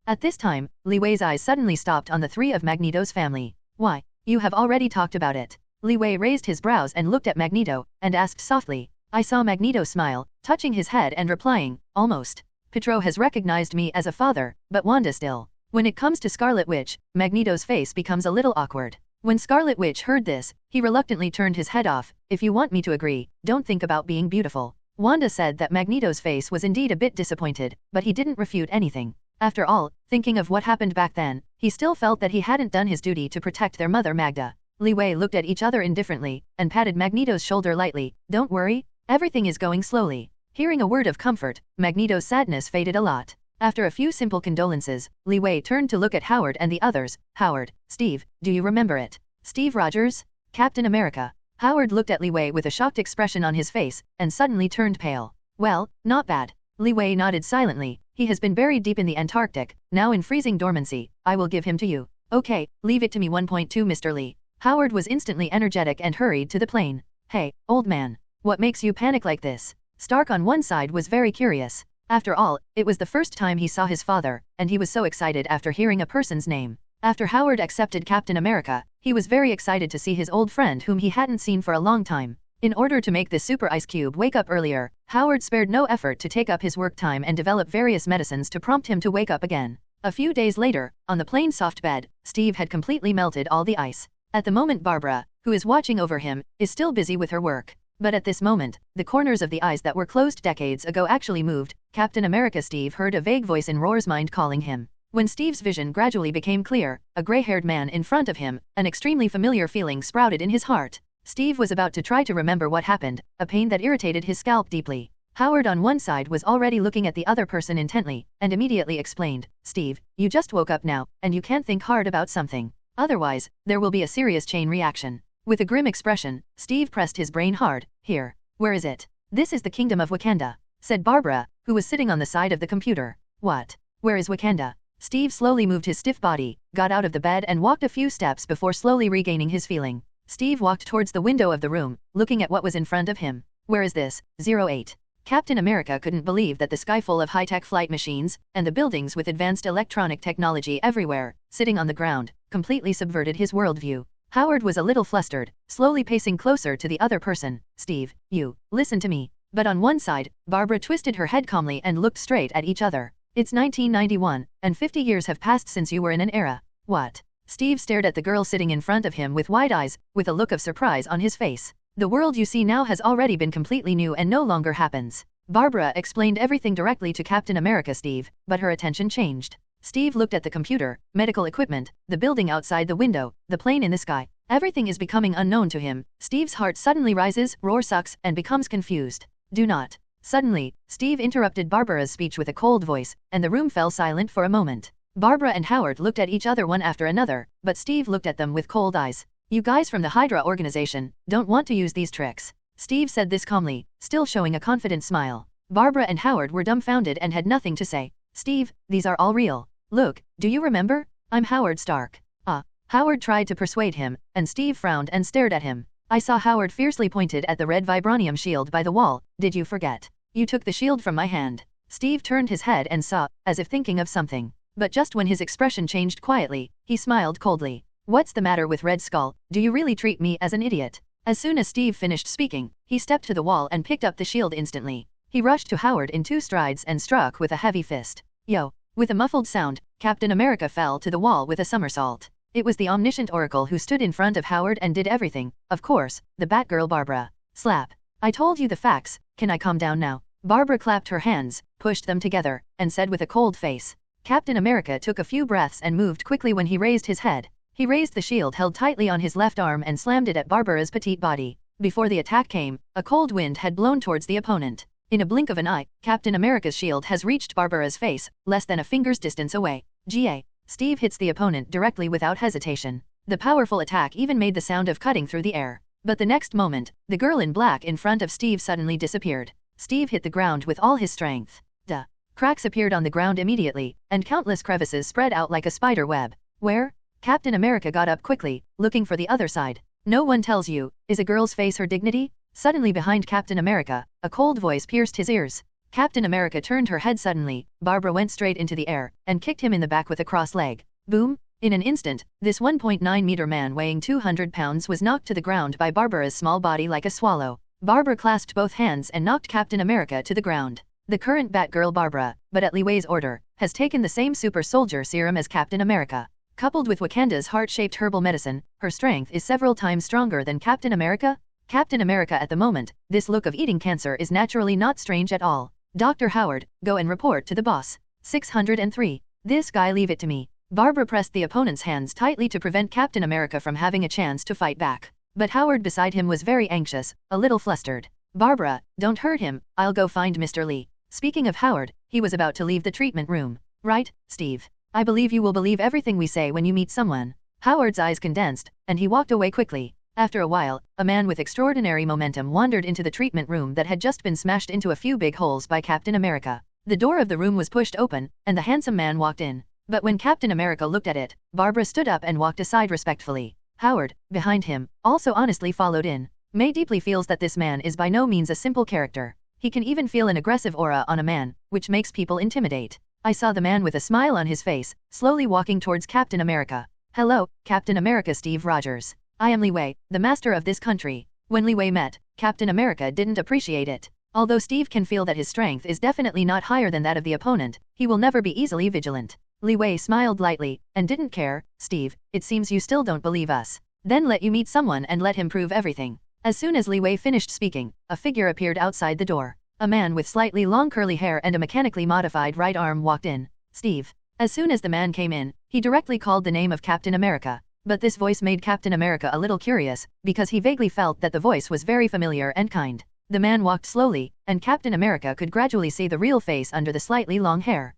[SPEAKER 4] At this time, Li Wei's eyes suddenly stopped on the three of Magneto's family. Why? You have already talked about it. Li Wei raised his brows and looked at Magneto, and asked softly. I saw Magneto smile, touching his head and replying, almost. Pietro has recognized me as a father, but Wanda still. When it comes to Scarlet Witch, Magneto's face becomes a little awkward. When Scarlet Witch heard this, he reluctantly turned his head off. If you want me to agree, don't think about being beautiful. Wanda said that Magneto's face was indeed a bit disappointed, but he didn't refute anything. After all, thinking of what happened back then, he still felt that he hadn't done his duty to protect their mother Magda. Li Wei looked at each other indifferently, and patted Magneto's shoulder lightly. Don't worry, everything is going slowly. Hearing a word of comfort, Magneto's sadness faded a lot. After a few simple condolences, Li Wei turned to look at Howard and the others. Howard, Steve, do you remember it? Steve Rogers? Captain America. Howard looked at Li Wei with a shocked expression on his face, and suddenly turned pale. Well, not bad. Li Wei nodded silently. He has been buried deep in the Antarctic, now in freezing dormancy. I will give him to you. Okay, leave it to me. 1.2 Mr. Lee. Howard was instantly energetic and hurried to the plane. Hey, old man. What makes you panic like this? Stark on one side was very curious. After all, it was the first time he saw his father, and he was so excited after hearing a person's name. After Howard accepted Captain America, he was very excited to see his old friend whom he hadn't seen for a long time. In order to make this super ice cube wake up earlier, Howard spared no effort to take up his work time and develop various medicines to prompt him to wake up again. A few days later, on the plane's soft bed, Steve had completely melted all the ice. At the moment Barbara, who is watching over him, is still busy with her work. But at this moment, the corners of the eyes that were closed decades ago actually moved. Captain America Steve heard a vague voice in Roar's mind calling him. When Steve's vision gradually became clear, a gray-haired man in front of him, an extremely familiar feeling sprouted in his heart. Steve was about to try to remember what happened, a pain that irritated his scalp deeply. Howard on one side was already looking at the other person intently, and immediately explained, Steve, you just woke up now, and you can't think hard about something. Otherwise, there will be a serious chain reaction. With a grim expression, Steve pressed his brain hard. Here. Where is it? This is the kingdom of Wakanda, said Barbara, who was sitting on the side of the computer. What? Where is Wakanda? Steve slowly moved his stiff body, got out of the bed and walked a few steps before slowly regaining his feeling. Steve walked towards the window of the room, looking at what was in front of him. Where is this? 08. Captain America couldn't believe that the sky full of high-tech flight machines, and the buildings with advanced electronic technology everywhere, sitting on the ground, completely subverted his worldview. Howard was a little flustered, slowly pacing closer to the other person. Steve, you, listen to me. But on one side, Barbara twisted her head calmly and looked straight at each other. It's 1991, and 50 years have passed since you were in an era. What? Steve stared at the girl sitting in front of him with wide eyes, with a look of surprise on his face. The world you see now has already been completely new and no longer happens. Barbara explained everything directly to Captain America. Steve, but her attention changed. Steve looked at the computer, medical equipment, the building outside the window, the plane in the sky. Everything is becoming unknown to him. Steve's heart suddenly rises, roar sucks, and becomes confused. Do not. Suddenly, Steve interrupted Barbara's speech with a cold voice, and the room fell silent for a moment. Barbara and Howard looked at each other one after another, but Steve looked at them with cold eyes. You guys from the Hydra organization don't want to use these tricks. Steve said this calmly, still showing a confident smile. Barbara and Howard were dumbfounded and had nothing to say. Steve, these are all real. Look, do you remember? I'm Howard Stark. Howard tried to persuade him, and Steve frowned and stared at him. I saw Howard fiercely pointed at the red vibranium shield by the wall. Did you forget? You took the shield from my hand. Steve turned his head and saw, as if thinking of something. But just when his expression changed quietly, he smiled coldly. What's the matter with Red Skull? Do you really treat me as an idiot? As soon as Steve finished speaking, he stepped to the wall and picked up the shield instantly. He rushed to Howard in 2 strides and struck with a heavy fist. Yo! With a muffled sound, Captain America fell to the wall with a somersault. It was the omniscient Oracle who stood in front of Howard and did everything, of course, the Batgirl Barbara. Slap. I told you the facts, can I calm down now? Barbara clapped her hands, pushed them together, and said with a cold face. Captain America took a few breaths and moved quickly when he raised his head. He raised the shield held tightly on his left arm and slammed it at Barbara's petite body. Before the attack came, a cold wind had blown towards the opponent. In a blink of an eye, Captain America's shield has reached Barbara's face, less than a finger's distance away. Ga. Steve hits the opponent directly without hesitation. The powerful attack even made the sound of cutting through the air. But the next moment, the girl in black in front of Steve suddenly disappeared. Steve hit the ground with all his strength. Cracks appeared on the ground immediately, and countless crevices spread out like a spider web. Where? Captain America got up quickly, looking for the other side. No one tells you, is a girl's face her dignity? Suddenly behind Captain America, a cold voice pierced his ears. Captain America turned her head suddenly. Barbara went straight into the air, and kicked him in the back with a cross leg. Boom! In an instant, this 1.9-meter man weighing 200 pounds was knocked to the ground by Barbara's small body like a swallow. Barbara clasped both hands and knocked Captain America to the ground. The current Batgirl Barbara, but at Li Wei's order, has taken the same super soldier serum as Captain America. Coupled with Wakanda's heart-shaped herbal medicine, her strength is several times stronger than Captain America. Captain America at the moment, this look of eating cancer is naturally not strange at all. Dr. Howard, go and report to the boss. 603. This guy, leave it to me. Barbara pressed the opponent's hands tightly to prevent Captain America from having a chance to fight back. But Howard beside him was very anxious, a little flustered. Barbara, don't hurt him, I'll go find Mr. Lee. Speaking of Howard, he was about to leave the treatment room. Right, Steve? I believe you will believe everything we say when you meet someone. Howard's eyes condensed, and he walked away quickly. After a while, a man with extraordinary momentum wandered into the treatment room that had just been smashed into a few big holes by Captain America. The door of the room was pushed open, and the handsome man walked in. But when Captain America looked at it, Barbara stood up and walked aside respectfully. Howard, behind him, also honestly followed in. May deeply feels that this man is by no means a simple character. He can even feel an aggressive aura on a man, which makes people intimidate. I saw the man with a smile on his face, slowly walking towards Captain America. Hello, Captain America. Steve Rogers. I am Li Wei, the master of this country. When Li Wei met, Captain America didn't appreciate it. Although Steve can feel that his strength is definitely not higher than that of the opponent, he will never be easily vigilant. Li Wei smiled lightly, and didn't care. Steve, it seems you still don't believe us. Then let you meet someone and let him prove everything. As soon as Li Wei finished speaking, a figure appeared outside the door. A man with slightly long curly hair and a mechanically modified right arm walked in. Steve. As soon as the man came in, he directly called the name of Captain America. But this voice made Captain America a little curious, because he vaguely felt that the voice was very familiar and kind. The man walked slowly, and Captain America could gradually see the real face under the slightly long hair.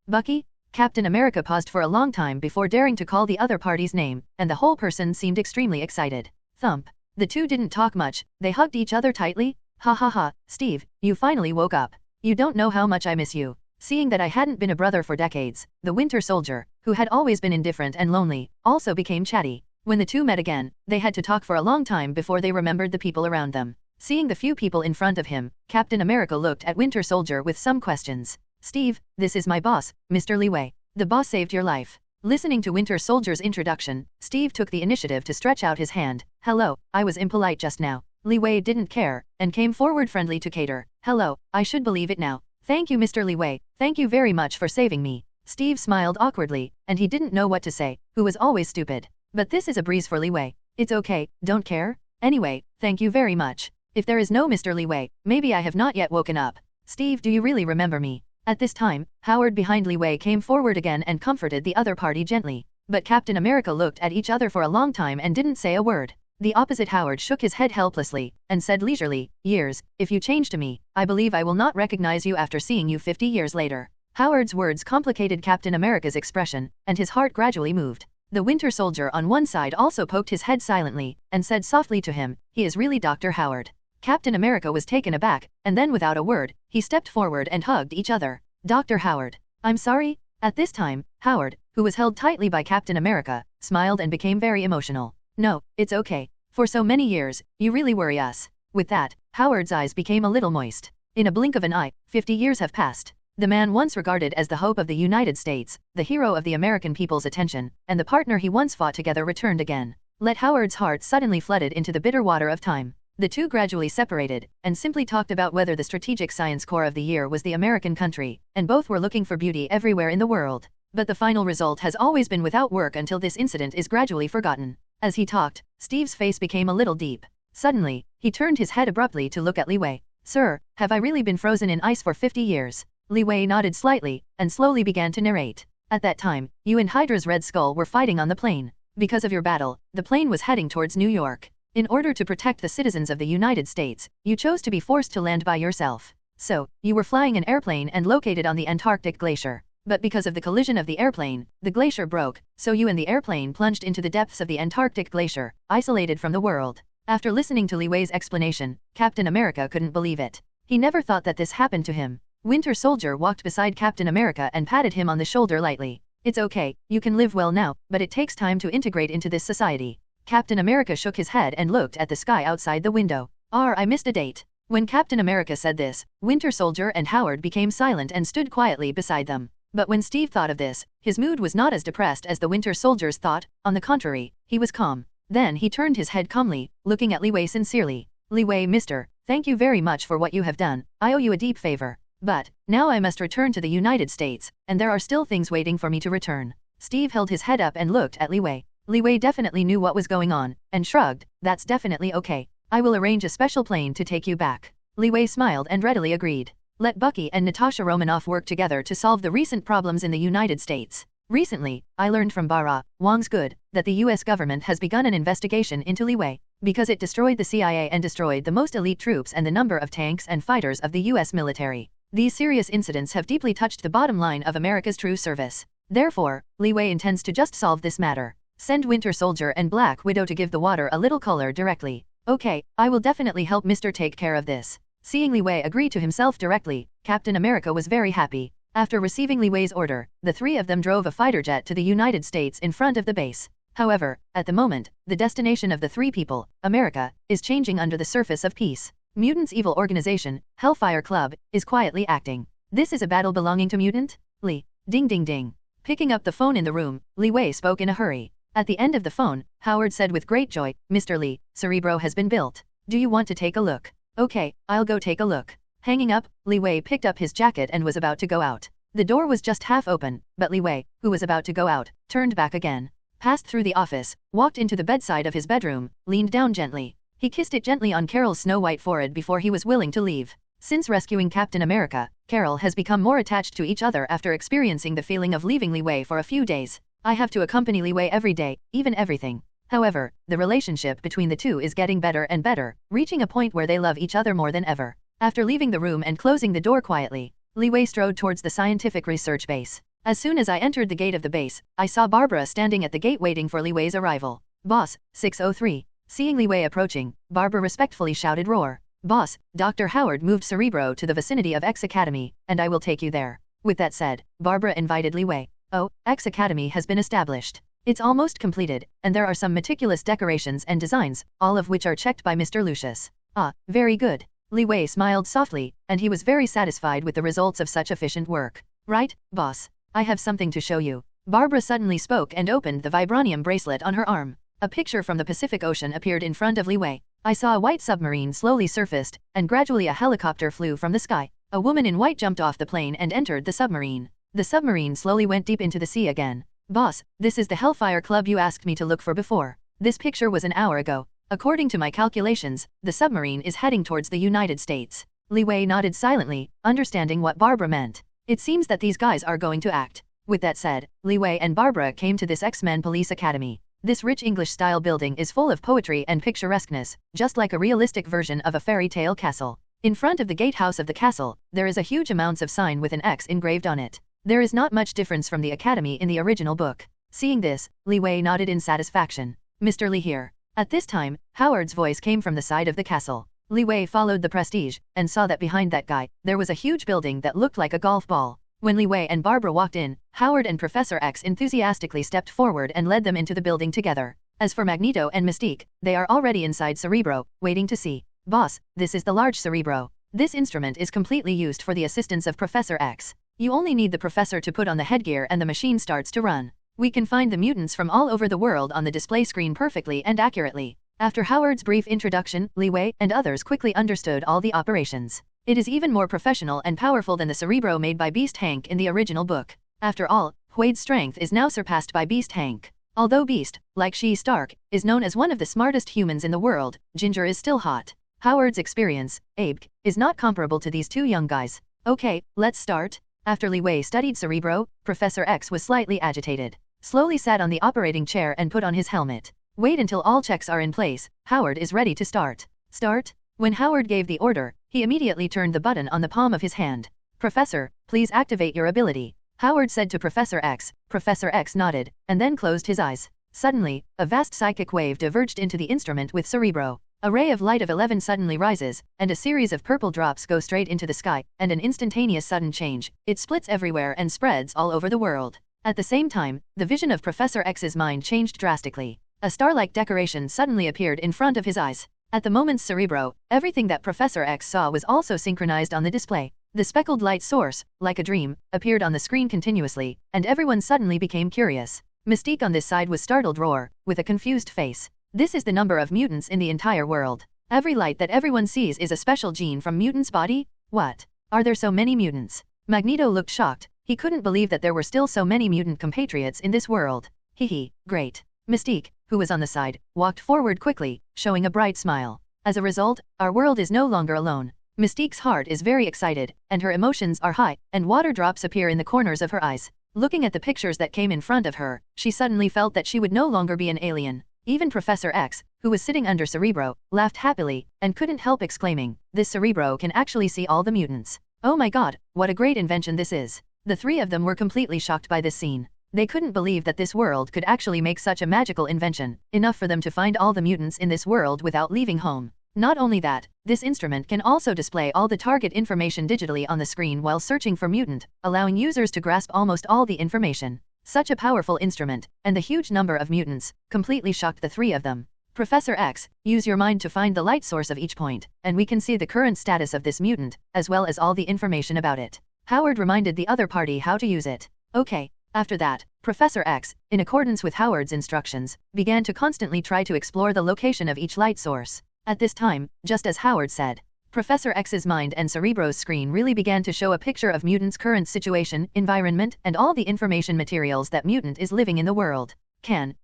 [SPEAKER 4] Bucky? Captain America paused for a long time before daring to call the other party's name, and the whole person seemed extremely excited. Thump. The two didn't talk much, they hugged each other tightly. Ha ha ha, Steve, you finally woke up. You don't know how much I miss you. Seeing that I hadn't been a brother for decades, the Winter Soldier, who had always been indifferent and lonely, also became chatty. When the two met again, they had to talk for a long time before they remembered the people around them. Seeing the few people in front of him, Captain America looked at Winter Soldier with some questions. Steve, this is my boss, Mr. Li Wei. The boss saved your life. Listening to Winter Soldier's introduction, Steve took the initiative to stretch out his hand. Hello, I was impolite just now. Li Wei didn't care, and came forward friendly to cater. Hello, I should believe it now. Thank you Mr. Li Wei, thank you very much for saving me. Steve smiled awkwardly, and he didn't know what to say, who was always stupid. But this is a breeze for Li Wei. It's okay, don't care? Anyway, thank you very much. If there is no Mr. Li Wei, maybe I have not yet woken up. Steve, do you really remember me? At this time, Howard behind Li Wei came forward again and comforted the other party gently. But Captain America looked at each other for a long time and didn't say a word. The opposite Howard shook his head helplessly, and said leisurely, years, if you change to me, I believe I will not recognize you after seeing you 50 years later. Howard's words complicated Captain America's expression, and his heart gradually moved. The Winter Soldier on one side also poked his head silently, and said softly to him, he is really Dr. Howard. Captain America was taken aback, and then without a word, he stepped forward and hugged each other. Dr. Howard. I'm sorry? At this time, Howard, who was held tightly by Captain America, smiled and became very emotional. No, it's okay. For so many years, you really worry us. With that, Howard's eyes became a little moist. In a blink of an eye, 50 years have passed. The man once regarded as the hope of the United States, the hero of the American people's attention, and the partner he once fought together returned again. Let Howard's heart suddenly flooded into the bitter water of time. The two gradually separated, and simply talked about whether the strategic science core of the year was the American country, and both were looking for beauty everywhere in the world. But the final result has always been without work until this incident is gradually forgotten. As he talked, Steve's face became a little deep. Suddenly, he turned his head abruptly to look at Li Wei. Sir, have I really been frozen in ice for 50 years? Li Wei nodded slightly, and slowly began to narrate. At that time, you and Hydra's Red Skull were fighting on the plane. Because of your battle, the plane was heading towards New York. In order to protect the citizens of the United States, you chose to be forced to land by yourself. So, you were flying an airplane and located on the Antarctic Glacier. But because of the collision of the airplane, the glacier broke, so you and the airplane plunged into the depths of the Antarctic Glacier, isolated from the world. After listening to Li Wei's explanation, Captain America couldn't believe it. He never thought that this happened to him. Winter Soldier walked beside Captain America and patted him on the shoulder lightly. It's okay, you can live well now, but it takes time to integrate into this society. Captain America shook his head and looked at the sky outside the window. I missed a date. When Captain America said this, Winter Soldier and Howard became silent and stood quietly beside them. But when Steve thought of this, his mood was not as depressed as the Winter Soldier's thought. On the contrary, he was calm. Then he turned his head calmly, looking at Li Wei sincerely. Li Wei, mister, thank you very much for what you have done. I owe you a deep favor. But, now I must return to the United States, and there are still things waiting for me to return. Steve held his head up and looked at Li Wei. Li Wei definitely knew what was going on, and shrugged. That's definitely okay. I will arrange a special plane to take you back. Li Wei smiled and readily agreed. Let Bucky and Natasha Romanoff work together to solve the recent problems in the United States. Recently, I learned from Bara, Wong's Good, that the US government has begun an investigation into Li Wei, because it destroyed the CIA and destroyed the most elite troops and the number of tanks and fighters of the US military. These serious incidents have deeply touched the bottom line of America's true service. Therefore, Li Wei intends to just solve this matter. Send Winter Soldier and Black Widow to give the water a little color directly. Okay, I will definitely help Mr. take care of this. Seeing Li Wei agree to himself directly, Captain America was very happy. After receiving Li Wei's order, the three of them drove a fighter jet to the United States in front of the base. However, at the moment, the destination of the three people, America, is changing under the surface of peace. Mutant's evil organization, Hellfire Club, is quietly acting. This is a battle belonging to Mutant? Li. Ding ding ding. Picking up the phone in the room, Li Wei spoke in a hurry. At the end of the phone, Howard said with great joy, Mr. Li, Cerebro has been built. Do you want to take a look? Okay, I'll go take a look. Hanging up, Li Wei picked up his jacket and was about to go out. The door was just half open, but Li Wei, who was about to go out, turned back again. Passed through the office, walked into the bedside of his bedroom, leaned down gently. He kissed it gently on Carol's snow-white forehead before he was willing to leave. Since rescuing Captain America, Carol has become more attached to each other after experiencing the feeling of leaving Li Wei for a few days. I have to accompany Li Wei every day, even everything. However, the relationship between the two is getting better and better, reaching a point where they love each other more than ever. After leaving the room and closing the door quietly, Li Wei strode towards the scientific research base. As soon as I entered the gate of the base, I saw Barbara standing at the gate waiting for Li Wei's arrival. Boss, 603. Seeing Li Wei approaching, Barbara respectfully shouted roar. Boss, Dr. Howard moved Cerebro to the vicinity of X Academy, and I will take you there. With that said, Barbara invited Li Wei. Oh, X Academy has been established. It's almost completed, and there are some meticulous decorations and designs, all of which are checked by Mr. Lucius. Ah, very good. Li Wei smiled softly, and he was very satisfied with the results of such efficient work. Right, boss? I have something to show you. Barbara suddenly spoke and opened the vibranium bracelet on her arm. A picture from the Pacific Ocean appeared in front of Li Wei. I saw a white submarine slowly surfaced, and gradually a helicopter flew from the sky. A woman in white jumped off the plane and entered the submarine. The submarine slowly went deep into the sea again. Boss, this is the Hellfire Club you asked me to look for before. This picture was an hour ago. According to my calculations, the submarine is heading towards the United States. Li Wei nodded silently, understanding what Barbara meant. It seems that these guys are going to act. With that said, Li Wei and Barbara came to this X-Men Police Academy. This rich English-style building is full of poetry and picturesqueness, just like a realistic version of a fairy tale castle. In front of the gatehouse of the castle, there is a huge amounts of sign with an X engraved on it. There is not much difference from the academy in the original book. Seeing this, Li Wei nodded in satisfaction. Mr. Li here. At this time, Howard's voice came from the side of the castle. Li Wei followed the prestige, and saw that behind that guy, there was a huge building that looked like a golf ball. When Li Wei and Barbara walked in, Howard and Professor X enthusiastically stepped forward and led them into the building together. As for Magneto and Mystique, they are already inside Cerebro, waiting to see. Boss, this is the large Cerebro. This instrument is completely used for the assistance of Professor X. You only need the professor to put on the headgear and the machine starts to run. We can find the mutants from all over the world on the display screen perfectly and accurately. After Howard's brief introduction, Li Wei and others quickly understood all the operations. It is even more professional and powerful than the Cerebro made by Beast Hank in the original book. After all, Huade's strength is now surpassed by Beast Hank. Although Beast, like She Stark, is known as one of the smartest humans in the world, Ginger is still hot. Howard's experience, Abe, is not comparable to these two young guys. Okay, let's start. After Li Wei studied Cerebro, Professor X was slightly agitated. Slowly sat on the operating chair and put on his helmet. Wait until all checks are in place. Howard is ready to start. Start? When Howard gave the order, he immediately turned the button on the palm of his hand. Professor, please activate your ability. Howard said to Professor X. Professor X nodded, and then closed his eyes. Suddenly, a vast psychic wave diverged into the instrument with Cerebro. A ray of light of 11 suddenly rises, and a series of purple drops go straight into the sky, and an instantaneous sudden change. It splits everywhere and spreads all over the world. At the same time, the vision of Professor X's mind changed drastically. A star-like decoration suddenly appeared in front of his eyes. At the moment's Cerebro, everything that Professor X saw was also synchronized on the display. The speckled light source, like a dream, appeared on the screen continuously, and everyone suddenly became curious. Mystique on this side was startled roar, with a confused face. This is the number of mutants in the entire world. Every light that everyone sees is a special gene from mutant's body? What? Are there so many mutants? Magneto looked shocked. He couldn't believe that there were still so many mutant compatriots in this world. Hehe, great. Mystique, who was on the side, walked forward quickly, showing a bright smile. As a result, our world is no longer alone. Mystique's heart is very excited, and her emotions are high, and water drops appear in the corners of her eyes. Looking at the pictures that came in front of her, she suddenly felt that she would no longer be an alien. Even Professor X, who was sitting under Cerebro, laughed happily, and couldn't help exclaiming, this Cerebro can actually see all the mutants. Oh my god, what a great invention this is. The three of them were completely shocked by this scene. They couldn't believe that this world could actually make such a magical invention, enough for them to find all the mutants in this world without leaving home. Not only that, this instrument can also display all the target information digitally on the screen while searching for mutant, allowing users to grasp almost all the information. Such a powerful instrument, and the huge number of mutants, completely shocked the three of them. Professor X, use your mind to find the light source of each point, and we can see the current status of this mutant, as well as all the information about it. Howard reminded the other party how to use it. Okay. After that, Professor X, in accordance with Howard's instructions, began to constantly try to explore the location of each light source. At this time, just as Howard said, Professor X's mind and Cerebro's screen really began to show a picture of Mutant's current situation, environment, and all the information materials that Mutant is living in the world.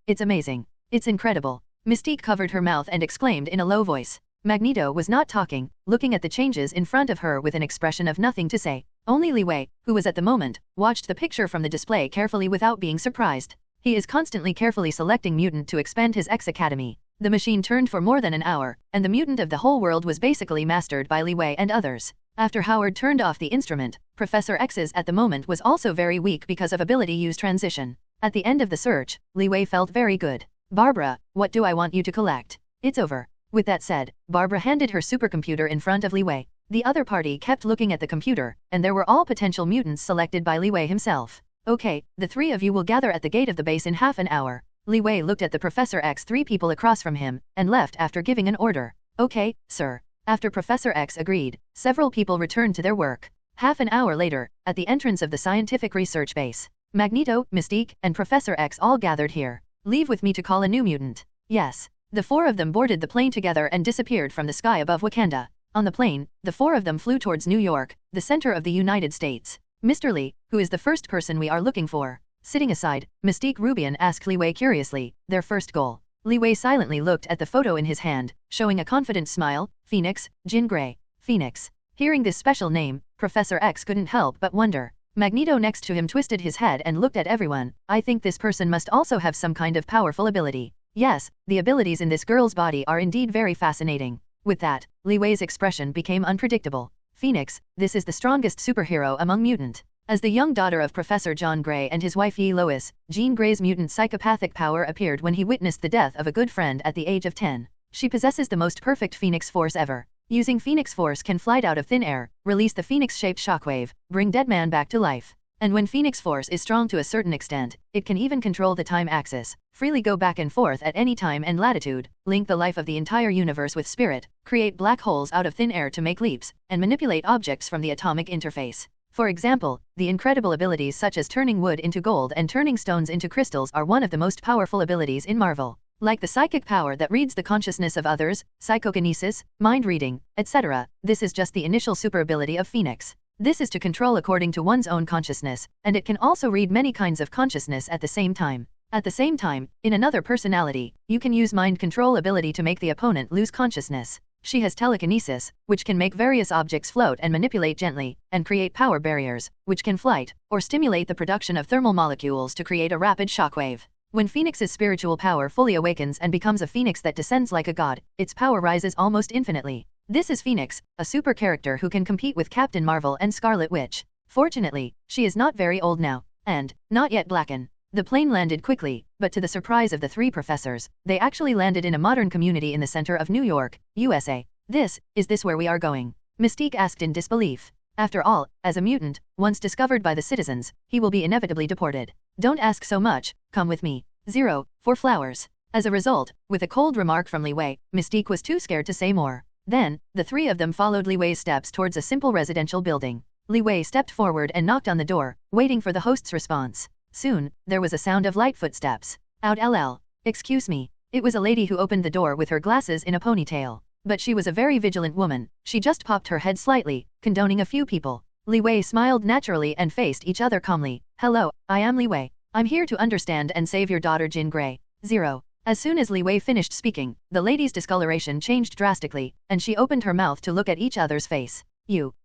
[SPEAKER 4] It's amazing. It's incredible. Mystique covered her mouth and exclaimed in a low voice. Magneto was not talking, looking at the changes in front of her with an expression of nothing to say. Only Li Wei, who was at the moment, watched the picture from the display carefully without being surprised. He is constantly carefully selecting Mutant to expand his X Academy. The machine turned for more than an hour, and the mutant of the whole world was basically mastered by Li Wei and others. After Howard turned off the instrument, Professor X's at the moment was also very weak because of ability use transition. At the end of the search, Li Wei felt very good. Barbara, what do I want you to collect? It's over. With that said, Barbara handed her supercomputer in front of Li Wei. The other party kept looking at the computer, and there were all potential mutants selected by Li Wei himself. Okay, the three of you will gather at the gate of the base in half an hour. Li Wei looked at the Professor X 3 people across from him, and left after giving an order. Okay, sir. After Professor X agreed, several people returned to their work. Half an hour later, at the entrance of the scientific research base, Magneto, Mystique, and Professor X all gathered here. Leave with me to call a new mutant. Yes. The four of them boarded the plane together and disappeared from the sky above Wakanda. On the plane, the four of them flew towards New York, the center of the United States. Mr. Lee, who is the first person we are looking for? Sitting aside, Mystique Rubian asked Li Wei curiously, their first goal. Li Wei silently looked at the photo in his hand, showing a confident smile. Phoenix, Jean Grey. Phoenix. Hearing this special name, Professor X couldn't help but wonder. Magneto next to him twisted his head and looked at everyone. I think this person must also have some kind of powerful ability. Yes, the abilities in this girl's body are indeed very fascinating. With that, Li Wei's expression became unpredictable. Phoenix, this is the strongest superhero among mutant. As the young daughter of Professor John Grey and his wife Yi Lois, Jean Grey's mutant psychopathic power appeared when he witnessed the death of a good friend at the age of 10. She possesses the most perfect Phoenix Force ever. Using Phoenix Force can fly out of thin air, release the Phoenix-shaped shockwave, bring dead man back to life. And when Phoenix Force is strong to a certain extent, it can even control the time axis, freely go back and forth at any time and latitude, link the life of the entire universe with spirit, create black holes out of thin air to make leaps, and manipulate objects from the atomic interface. For example, the incredible abilities such as turning wood into gold and turning stones into crystals are one of the most powerful abilities in Marvel. Like the psychic power that reads the consciousness of others, psychokinesis, mind reading, etc., this is just the initial super ability of Phoenix. This is to control according to one's own consciousness, and it can also read many kinds of consciousness at the same time. At the same time, in another personality, you can use mind control ability to make the opponent lose consciousness. She has telekinesis, which can make various objects float and manipulate gently, and create power barriers, which can flight, or stimulate the production of thermal molecules to create a rapid shockwave. When Phoenix's spiritual power fully awakens and becomes a phoenix that descends like a god, its power rises almost infinitely. This is Phoenix, a super character who can compete with Captain Marvel and Scarlet Witch. Fortunately, she is not very old now, and not yet Blacken. The plane landed quickly, but to the surprise of the three professors, they actually landed in a modern community in the center of New York, USA. Is this where we are going? Mystique asked in disbelief. After all, as a mutant, once discovered by the citizens, he will be inevitably deported. Don't ask so much, come with me. 4 flowers. As a result, with a cold remark from Li Wei, Mystique was too scared to say more. Then, the three of them followed Li Wei's steps towards a simple residential building. Li Wei stepped forward and knocked on the door, waiting for the host's response. Soon, there was a sound of light footsteps. Out LL. Excuse me. It was a lady who opened the door with her glasses in a ponytail. But she was a very vigilant woman. She just popped her head slightly, condoning a few people. Li Wei smiled naturally and faced each other calmly. Hello, I am Li Wei. I'm here to understand and save your daughter Jean Grey. 0. As soon as Li Wei finished speaking, the lady's discoloration changed drastically, and she opened her mouth to look at each other's face.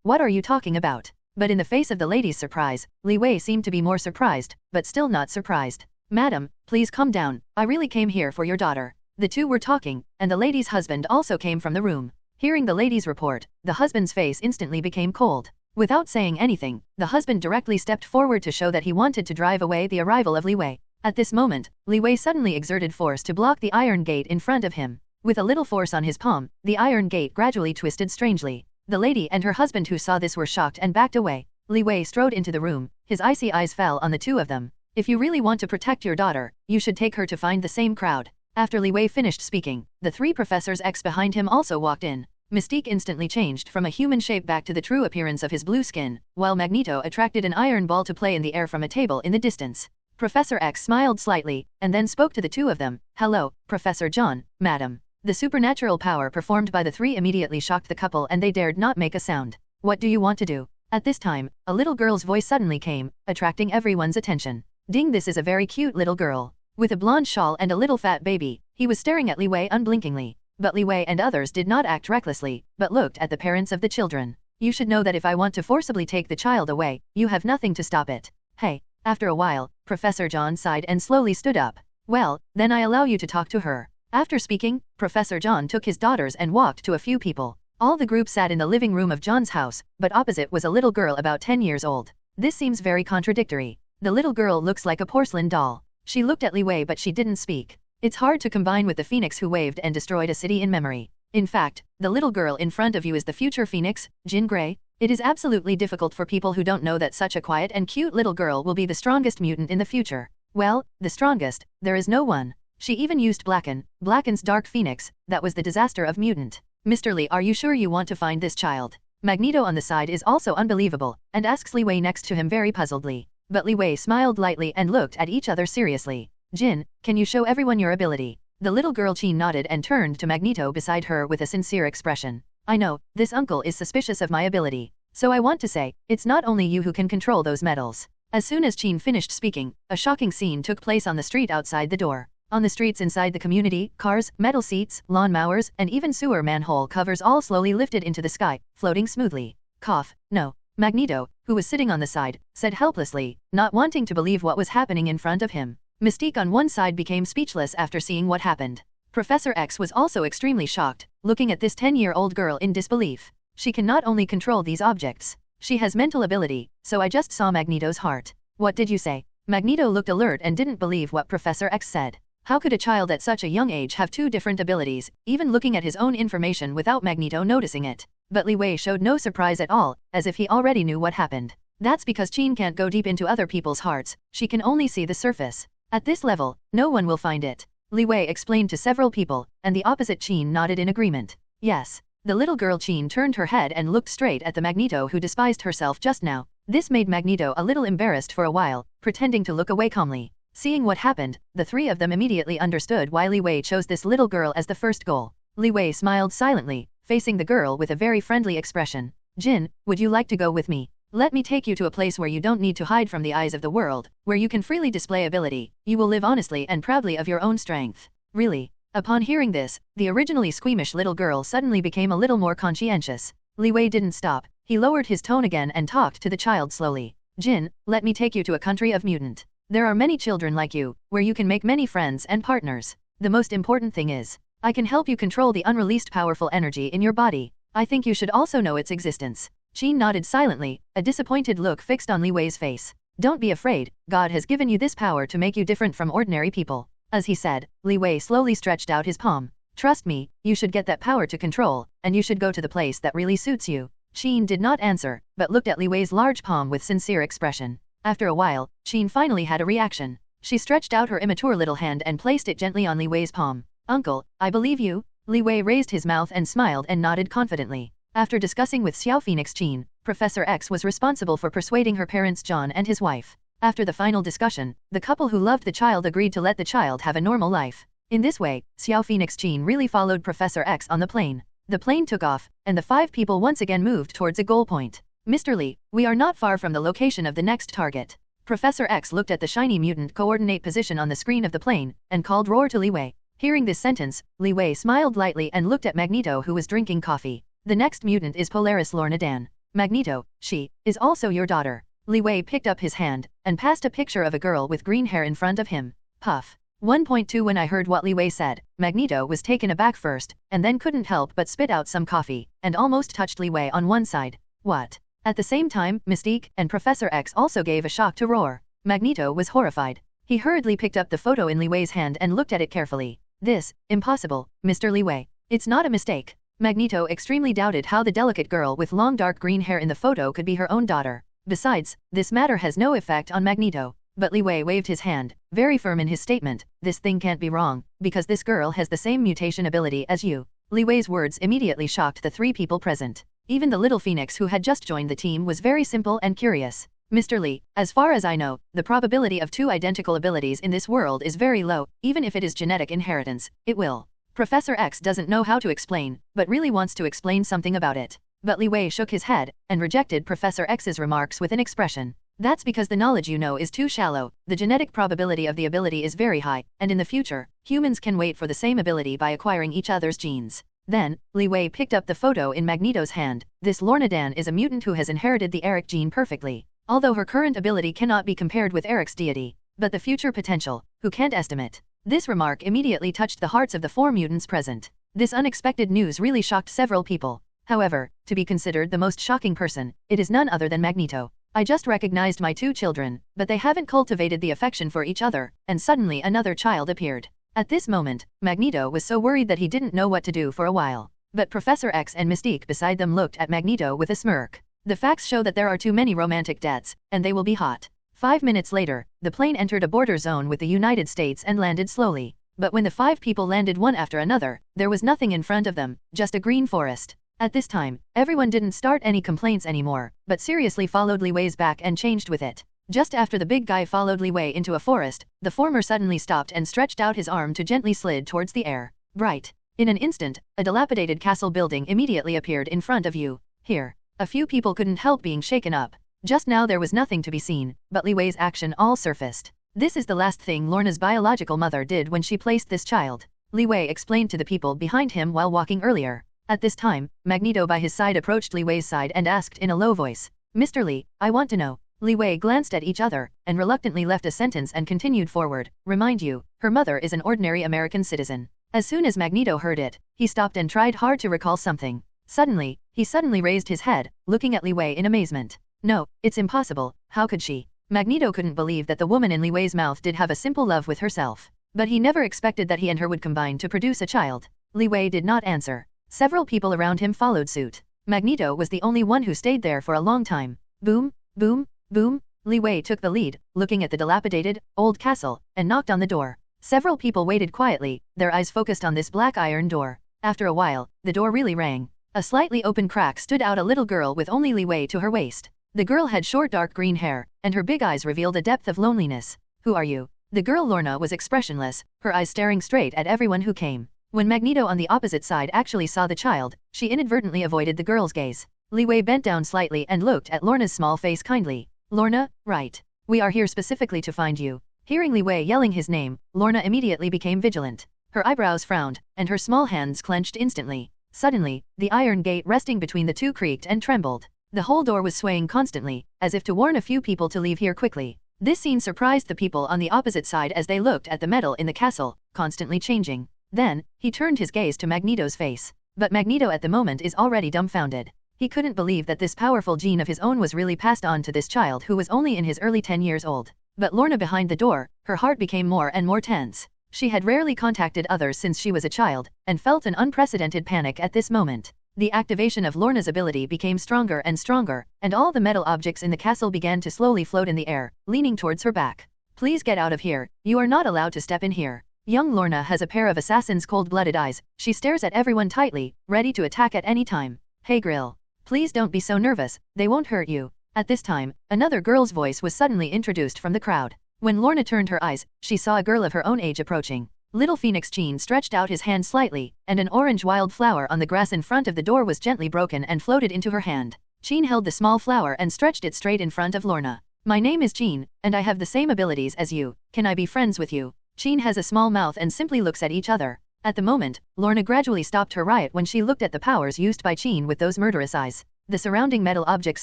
[SPEAKER 4] What are you talking about? But in the face of the lady's surprise, Li Wei seemed to be more surprised, but still not surprised. Madam, please calm down, I really came here for your daughter. The two were talking, and the lady's husband also came from the room. Hearing the lady's report, the husband's face instantly became cold. Without saying anything, the husband directly stepped forward to show that he wanted to drive away the arrival of Li Wei. At this moment, Li Wei suddenly exerted force to block the iron gate in front of him. With a little force on his palm, the iron gate gradually twisted strangely. The lady and her husband who saw this were shocked and backed away. Li Wei strode into the room, his icy eyes fell on the two of them. If you really want to protect your daughter, you should take her to find the same crowd. After Li Wei finished speaking, the three professors X behind him also walked in. Mystique instantly changed from a human shape back to the true appearance of his blue skin, while Magneto attracted an iron ball to play in the air from a table in the distance. Professor X smiled slightly, and then spoke to the two of them. Hello, Professor John, Madam. The supernatural power performed by the three immediately shocked the couple and they dared not make a sound. What do you want to do? At this time, a little girl's voice suddenly came, attracting everyone's attention. Ding, this is a very cute little girl. With a blonde shawl and a little fat baby, he was staring at Li Wei unblinkingly. But Li Wei and others did not act recklessly, but looked at the parents of the children. You should know that if I want to forcibly take the child away, you have nothing to stop it. Hey. After a while, Professor John sighed and slowly stood up. Well, then I allow you to talk to her. After speaking, Professor John took his daughters and walked to a few people. All the group sat in the living room of John's house, but opposite was a little girl about 10 years old. This seems very contradictory. The little girl looks like a porcelain doll. She looked at Li Wei but she didn't speak. It's hard to combine with the phoenix who waved and destroyed a city in memory. In fact, the little girl in front of you is the future Phoenix, Jean Grey. It is absolutely difficult for people who don't know that such a quiet and cute little girl will be the strongest mutant in the future. Well, the strongest, there is no one. She even used Blacken's Dark Phoenix. That was the disaster of Mutant. Mr. Lee, are you sure you want to find this child? Magneto on the side is also unbelievable, and asks Li Wei next to him very puzzledly. But Li Wei smiled lightly and looked at each other seriously. Jin, can you show everyone your ability? The little girl Jean nodded and turned to Magneto beside her with a sincere expression. I know, this uncle is suspicious of my ability. So I want to say, it's not only you who can control those metals. As soon as Jean finished speaking, a shocking scene took place on the street outside the door. On the streets inside the community, cars, metal seats, lawn mowers, and even sewer manhole covers all slowly lifted into the sky, floating smoothly. Cough, no. Magneto, who was sitting on the side, said helplessly, not wanting to believe what was happening in front of him. Mystique on one side became speechless after seeing what happened. Professor X was also extremely shocked, looking at this 10-year-old girl in disbelief. She can not only control these objects, she has mental ability, so I just saw Magneto's heart. What did you say? Magneto looked alert and didn't believe what Professor X said. How could a child at such a young age have two different abilities, even looking at his own information without Magneto noticing it? But Li Wei showed no surprise at all, as if he already knew what happened. That's because Jean can't go deep into other people's hearts, she can only see the surface. At this level, no one will find it. Li Wei explained to several people, and the opposite Jean nodded in agreement. Yes. The little girl Jean turned her head and looked straight at the Magneto who despised herself just now. This made Magneto a little embarrassed for a while, pretending to look away calmly. Seeing what happened, the three of them immediately understood why Li Wei chose this little girl as the first goal. Li Wei smiled silently, facing the girl with a very friendly expression. Jin, would you like to go with me? Let me take you to a place where you don't need to hide from the eyes of the world, where you can freely display ability, you will live honestly and proudly of your own strength. Really? Upon hearing this, the originally squeamish little girl suddenly became a little more conscientious. Li Wei didn't stop, he lowered his tone again and talked to the child slowly. Jin, let me take you to a country of mutant. There are many children like you, where you can make many friends and partners. The most important thing is, I can help you control the unreleased powerful energy in your body. I think you should also know its existence. Jean nodded silently, a disappointed look fixed on Li Wei's face. Don't be afraid, God has given you this power to make you different from ordinary people. As he said, Li Wei slowly stretched out his palm. Trust me, you should get that power to control, and you should go to the place that really suits you. Jean did not answer, but looked at Li Wei's large palm with sincere expression. After a while, Jean finally had a reaction. She stretched out her immature little hand and placed it gently on Li Wei's palm. Uncle, I believe you. Li Wei raised his mouth and smiled and nodded confidently. After discussing with Xiao Phoenix Jean, Professor X was responsible for persuading her parents John and his wife. After the final discussion, the couple who loved the child agreed to let the child have a normal life. In this way, Xiao Phoenix Jean really followed Professor X on the plane. The plane took off, and the 5 people once again moved towards a goal point. Mr. Lee, we are not far from the location of the next target. Professor X looked at the shiny mutant coordinate position on the screen of the plane, and called roar to Li Wei. Hearing this sentence, Li Wei smiled lightly and looked at Magneto who was drinking coffee. The next mutant is Polaris Lorna Dan. Magneto, she is also your daughter. Li Wei picked up his hand, and passed a picture of a girl with green hair in front of him. Puff. 1.2 When I heard what Li Wei said, Magneto was taken aback first, and then couldn't help but spit out some coffee, and almost touched Li Wei on one side. What? At the same time, Mystique and Professor X also gave a shock to roar. Magneto was horrified. He hurriedly picked up the photo in Li Wei's hand and looked at it carefully. This, impossible, Mr. Li Wei. It's not a mistake. Magneto extremely doubted how the delicate girl with long dark green hair in the photo could be her own daughter. Besides, this matter has no effect on Magneto. But Li Wei waved his hand, very firm in his statement. This thing can't be wrong, because this girl has the same mutation ability as you. Li Wei's words immediately shocked the 3 people present. Even the little Phoenix who had just joined the team was very simple and curious. Mr. Lee, as far as I know, the probability of 2 identical abilities in this world is very low, even if it is genetic inheritance, it will. Professor X doesn't know how to explain, but really wants to explain something about it. But Li Wei shook his head, and rejected Professor X's remarks with an expression. That's because the knowledge you know is too shallow, the genetic probability of the ability is very high, and in the future, humans can wait for the same ability by acquiring each other's genes. Then, Li Wei picked up the photo in Magneto's hand. This Lorna Dan is a mutant who has inherited the Eric gene perfectly. Although her current ability cannot be compared with Eric's deity, but the future potential, who can't estimate. This remark immediately touched the hearts of the 4 mutants present. This unexpected news really shocked several people. However, to be considered the most shocking person, it is none other than Magneto. I just recognized my 2 children, but they haven't cultivated the affection for each other, and suddenly another child appeared. At this moment, Magneto was so worried that he didn't know what to do for a while. But Professor X and Mystique beside them looked at Magneto with a smirk. The facts show that there are too many romantic deaths, and they will be hot. 5 minutes later, the plane entered a border zone with the United States and landed slowly. But when the 5 people landed one after another, there was nothing in front of them, just a green forest. At this time, everyone didn't start any complaints anymore, but seriously followed Li Wei's back and changed with it. Just after the big guy followed Li Wei into a forest, the former suddenly stopped and stretched out his arm to gently slid towards the air. Bright. In an instant, a dilapidated castle building immediately appeared in front of you. Here. A few people couldn't help being shaken up. Just now there was nothing to be seen, but Li Wei's action all surfaced. This is the last thing Lorna's biological mother did when she placed this child. Li Wei explained to the people behind him while walking earlier. At this time, Magneto by his side approached Li Wei's side and asked in a low voice, "Mr. Li, I want to know." Li Wei glanced at each other, and reluctantly left a sentence and continued forward, "Remind you, her mother is an ordinary American citizen." As soon as Magneto heard it, he stopped and tried hard to recall something. Suddenly, he raised his head, looking at Li Wei in amazement. "No, it's impossible, how could she?" Magneto couldn't believe that the woman in Li Wei's mouth did have a simple love with herself. But he never expected that he and her would combine to produce a child. Li Wei did not answer. Several people around him followed suit. Magneto was the only one who stayed there for a long time. Boom, boom, boom. Li Wei took the lead, looking at the dilapidated, old castle, and knocked on the door. Several people waited quietly, their eyes focused on this black iron door. After a while, the door really rang. A slightly open crack stood out a little girl with only Li Wei to her waist. The girl had short dark green hair, and her big eyes revealed a depth of loneliness. "Who are you?" The girl Lorna was expressionless, her eyes staring straight at everyone who came. When Magneto on the opposite side actually saw the child, she inadvertently avoided the girl's gaze. Li Wei bent down slightly and looked at Lorna's small face kindly. "Lorna, right. We are here specifically to find you." Hearing Li Wei yelling his name, Lorna immediately became vigilant. Her eyebrows frowned, and her small hands clenched instantly. Suddenly, the iron gate resting between the two creaked and trembled. The whole door was swaying constantly, as if to warn a few people to leave here quickly. This scene surprised the people on the opposite side as they looked at the metal in the castle, constantly changing. Then, he turned his gaze to Magneto's face. But Magneto at the moment is already dumbfounded. He couldn't believe that this powerful gene of his own was really passed on to this child who was only in his early 10 years old. But Lorna behind the door, her heart became more and more tense. She had rarely contacted others since she was a child, and felt an unprecedented panic at this moment. The activation of Lorna's ability became stronger and stronger, and all the metal objects in the castle began to slowly float in the air, leaning towards her back. "Please get out of here, you are not allowed to step in here." Young Lorna has a pair of assassin's cold-blooded eyes. She stares at everyone tightly, ready to attack at any time. "Hey Grill. Please don't be so nervous, they won't hurt you." At this time, another girl's voice was suddenly introduced from the crowd. When Lorna turned her eyes, she saw a girl of her own age approaching. Little Phoenix Jean stretched out his hand slightly, and an orange wildflower on the grass in front of the door was gently broken and floated into her hand. Jean held the small flower and stretched it straight in front of Lorna. "My name is Jean, and I have the same abilities as you. Can I be friends with you?" Jean has a small mouth and simply looks at each other. At the moment, Lorna gradually stopped her riot when she looked at the powers used by Jean with those murderous eyes. The surrounding metal objects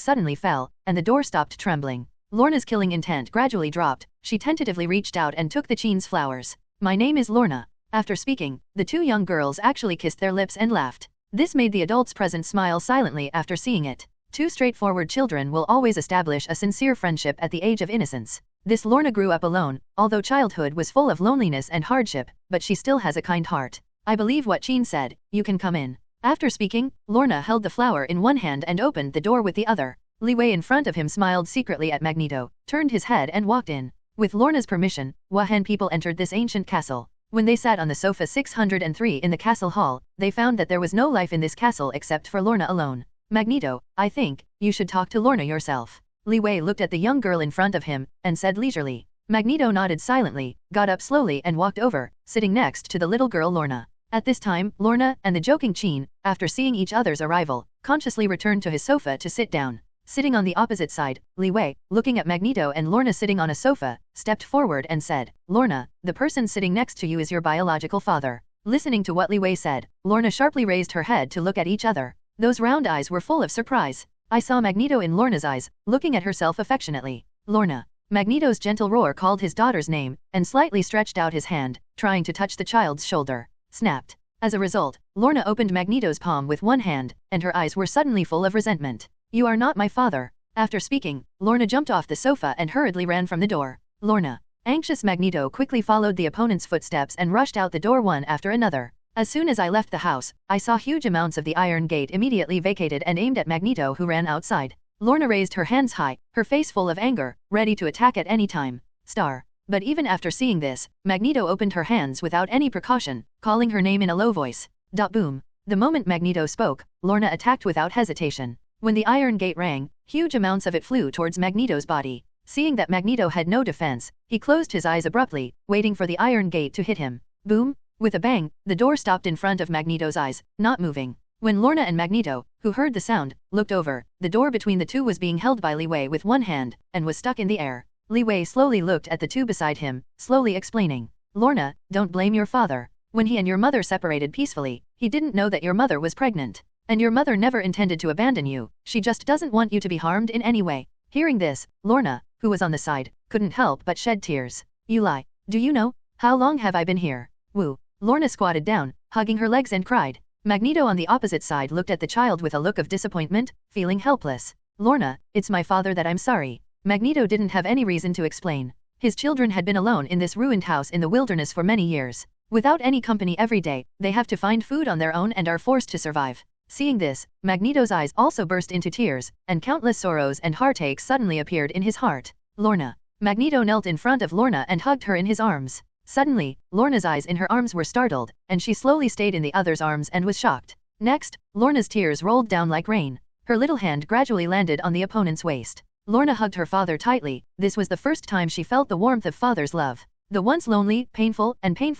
[SPEAKER 4] suddenly fell, and the door stopped trembling. Lorna's killing intent gradually dropped. She tentatively reached out and took the Jean's flowers. "My name is Lorna." After speaking, the two young girls actually kissed their lips and laughed. This made the adults present smile silently after seeing it. Two straightforward children will always establish a sincere friendship at the age of innocence. This Lorna grew up alone, although childhood was full of loneliness and hardship, but she still has a kind heart. "I believe what Jean said, you can come in." After speaking, Lorna held the flower in one hand and opened the door with the other. Li Wei in front of him smiled secretly at Magneto, turned his head and walked in. With Lorna's permission, Wahan people entered this ancient castle. When they sat on the sofa 603 in the castle hall, they found that there was no life in this castle except for Lorna alone. "Magneto, I think you should talk to Lorna yourself." Li Wei looked at the young girl in front of him, and said leisurely. Magneto nodded silently, got up slowly and walked over, sitting next to the little girl Lorna. At this time, Lorna and the joking Jean, after seeing each other's arrival, consciously returned to his sofa to sit down. Sitting on the opposite side, Li Wei, looking at Magneto and Lorna sitting on a sofa, stepped forward and said, "Lorna, the person sitting next to you is your biological father." Listening to what Li Wei said, Lorna sharply raised her head to look at each other. Those round eyes were full of surprise. I saw Magneto in Lorna's eyes, looking at herself affectionately. "Lorna." Magneto's gentle roar called his daughter's name, and slightly stretched out his hand, trying to touch the child's shoulder. Snapped. As a result, Lorna opened Magneto's palm with one hand, and her eyes were suddenly full of resentment. "You are not my father." After speaking, Lorna jumped off the sofa and hurriedly ran from the door. Lorna. Anxious Magneto quickly followed the opponent's footsteps and rushed out the door one after another. As soon as I left the house, I saw huge amounts of the iron gate immediately vacated and aimed at Magneto, who ran outside. Lorna raised her hands high, her face full of anger, ready to attack at any time. But even after seeing this, Magneto opened her hands without any precaution, calling her name in a low voice. Boom. The moment Magneto spoke, Lorna attacked without hesitation. When the iron gate rang, huge amounts of it flew towards Magneto's body. Seeing that Magneto had no defense, he closed his eyes abruptly, waiting for the iron gate to hit him. Boom! With a bang, the door stopped in front of Magneto's eyes, not moving. When Lorna and Magneto, who heard the sound, looked over, the door between the two was being held by Li Wei with one hand, and was stuck in the air. Li Wei slowly looked at the two beside him, slowly explaining. Lorna, don't blame your father. When he and your mother separated peacefully, he didn't know that your mother was pregnant. And your mother never intended to abandon you, she just doesn't want you to be harmed in any way. Hearing this, Lorna, who was on the side, couldn't help but shed tears. You lie. Do you know? How long have I been here? Woo. Lorna squatted down, hugging her legs and cried. Magneto on the opposite side looked at the child with a look of disappointment, feeling helpless. Lorna, it's my father that I'm sorry. Magneto didn't have any reason to explain. His children had been alone in this ruined house in the wilderness for many years. Without any company every day, they have to find food on their own and are forced to survive. Seeing this, Magneto's eyes also burst into tears, and countless sorrows and heartaches suddenly appeared in his heart. Lorna. Magneto knelt in front of Lorna and hugged her in his arms. Suddenly, Lorna's eyes in her arms were startled, and she slowly stayed in the other's arms and was shocked. Next, Lorna's tears rolled down like rain. Her little hand gradually landed on the opponent's waist. Lorna hugged her father tightly. This was the first time she felt the warmth of father's love. The once lonely, painful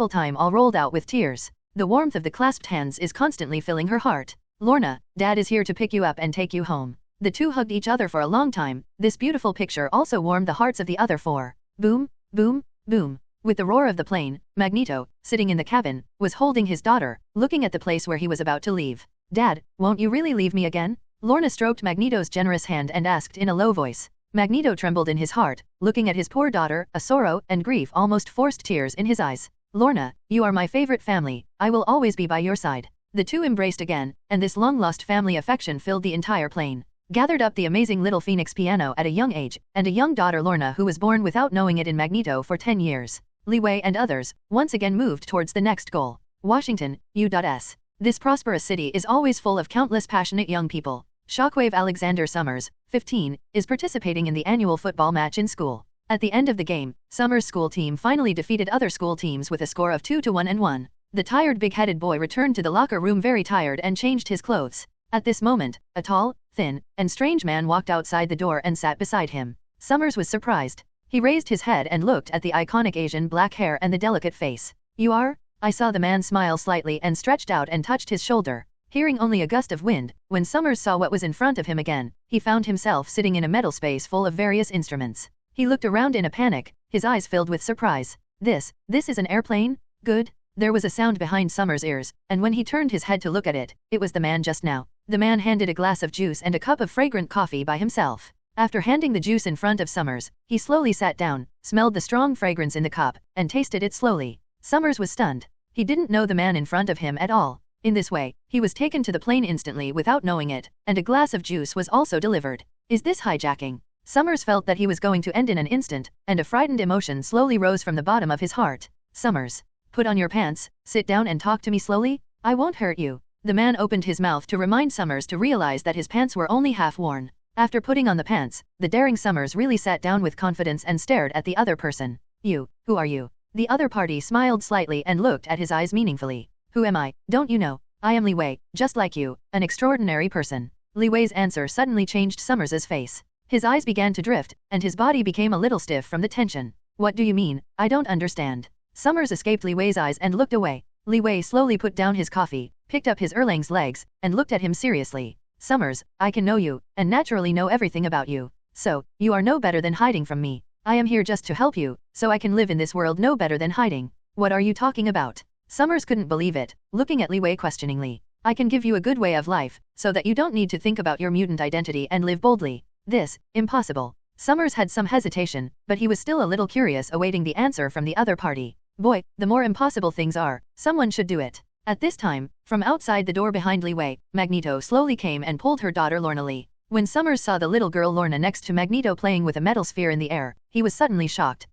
[SPEAKER 4] time all rolled out with tears. The warmth of the clasped hands is constantly filling her heart. Lorna, Dad is here to pick you up and take you home. The two hugged each other for a long time. This beautiful picture also warmed the hearts of the other four. Boom, boom, boom. With the roar of the plane, Magneto, sitting in the cabin, was holding his daughter, looking at the place where he was about to leave. Dad, won't you really leave me again? Lorna stroked Magneto's generous hand and asked in a low voice. Magneto trembled in his heart, looking at his poor daughter, a sorrow and grief almost forced tears in his eyes. Lorna, you are my favorite family, I will always be by your side. The two embraced again, and this long-lost family affection filled the entire plane. Gathered up the amazing little Phoenix piano at a young age, and a young daughter Lorna who was born without knowing it in Magneto for 10 years. Li Wei and others, once again moved towards the next goal. Washington, U.S. This prosperous city is always full of countless passionate young people. Shockwave Alexander Summers, 15, is participating in the annual football match in school. At the end of the game, Summers' school team finally defeated other school teams with a score of 2-1. The tired big-headed boy returned to the locker room very tired and changed his clothes. At this moment, a tall, thin, and strange man walked outside the door and sat beside him. Summers was surprised. He raised his head and looked at the iconic Asian black hair and the delicate face. You are? I saw the man smile slightly and stretched out and touched his shoulder. Hearing only a gust of wind, when Summers saw what was in front of him again, he found himself sitting in a metal space full of various instruments. He looked around in a panic, his eyes filled with surprise. This is an airplane? Good. There was a sound behind Summers' ears, and when he turned his head to look at it, it was the man just now. The man handed a glass of juice and a cup of fragrant coffee by himself. After handing the juice in front of Summers, he slowly sat down, smelled the strong fragrance in the cup, and tasted it slowly. Summers was stunned. He didn't know the man in front of him at all. In this way, he was taken to the plane instantly without knowing it, and a glass of juice was also delivered. Is this hijacking? Summers felt that he was going to end in an instant, and a frightened emotion slowly rose from the bottom of his heart. Summers. Put on your pants, sit down and talk to me slowly. I won't hurt you. The man opened his mouth to remind Summers to realize that his pants were only half worn. After putting on the pants, the daring Summers really sat down with confidence and stared at the other person. You, who are you? The other party smiled slightly and looked at his eyes meaningfully. Who am I? Don't you know? I am Li Wei, just like you, an extraordinary person. Li Wei's answer suddenly changed Summers's face. His eyes began to drift, and his body became a little stiff from the tension. What do you mean? I don't understand. Summers escaped Li Wei's eyes and looked away. Li Wei slowly put down his coffee, picked up his Erlang's legs, and looked at him seriously. Summers, I can know you, and naturally know everything about you. So, you are no better than hiding from me. I am here just to help you, so I can live in this world no better than hiding. What are you talking about? Summers couldn't believe it, looking at Li Wei questioningly. I can give you a good way of life, so that you don't need to think about your mutant identity and live boldly. This, impossible. Summers had some hesitation, but he was still a little curious awaiting the answer from the other party. Boy, the more impossible things are, someone should do it. At this time, from outside the door behind Li Wei, Magneto slowly came and pulled her daughter Lorna Li. When Summers saw the little girl Lorna next to Magneto playing with a metal sphere in the air, he was suddenly shocked.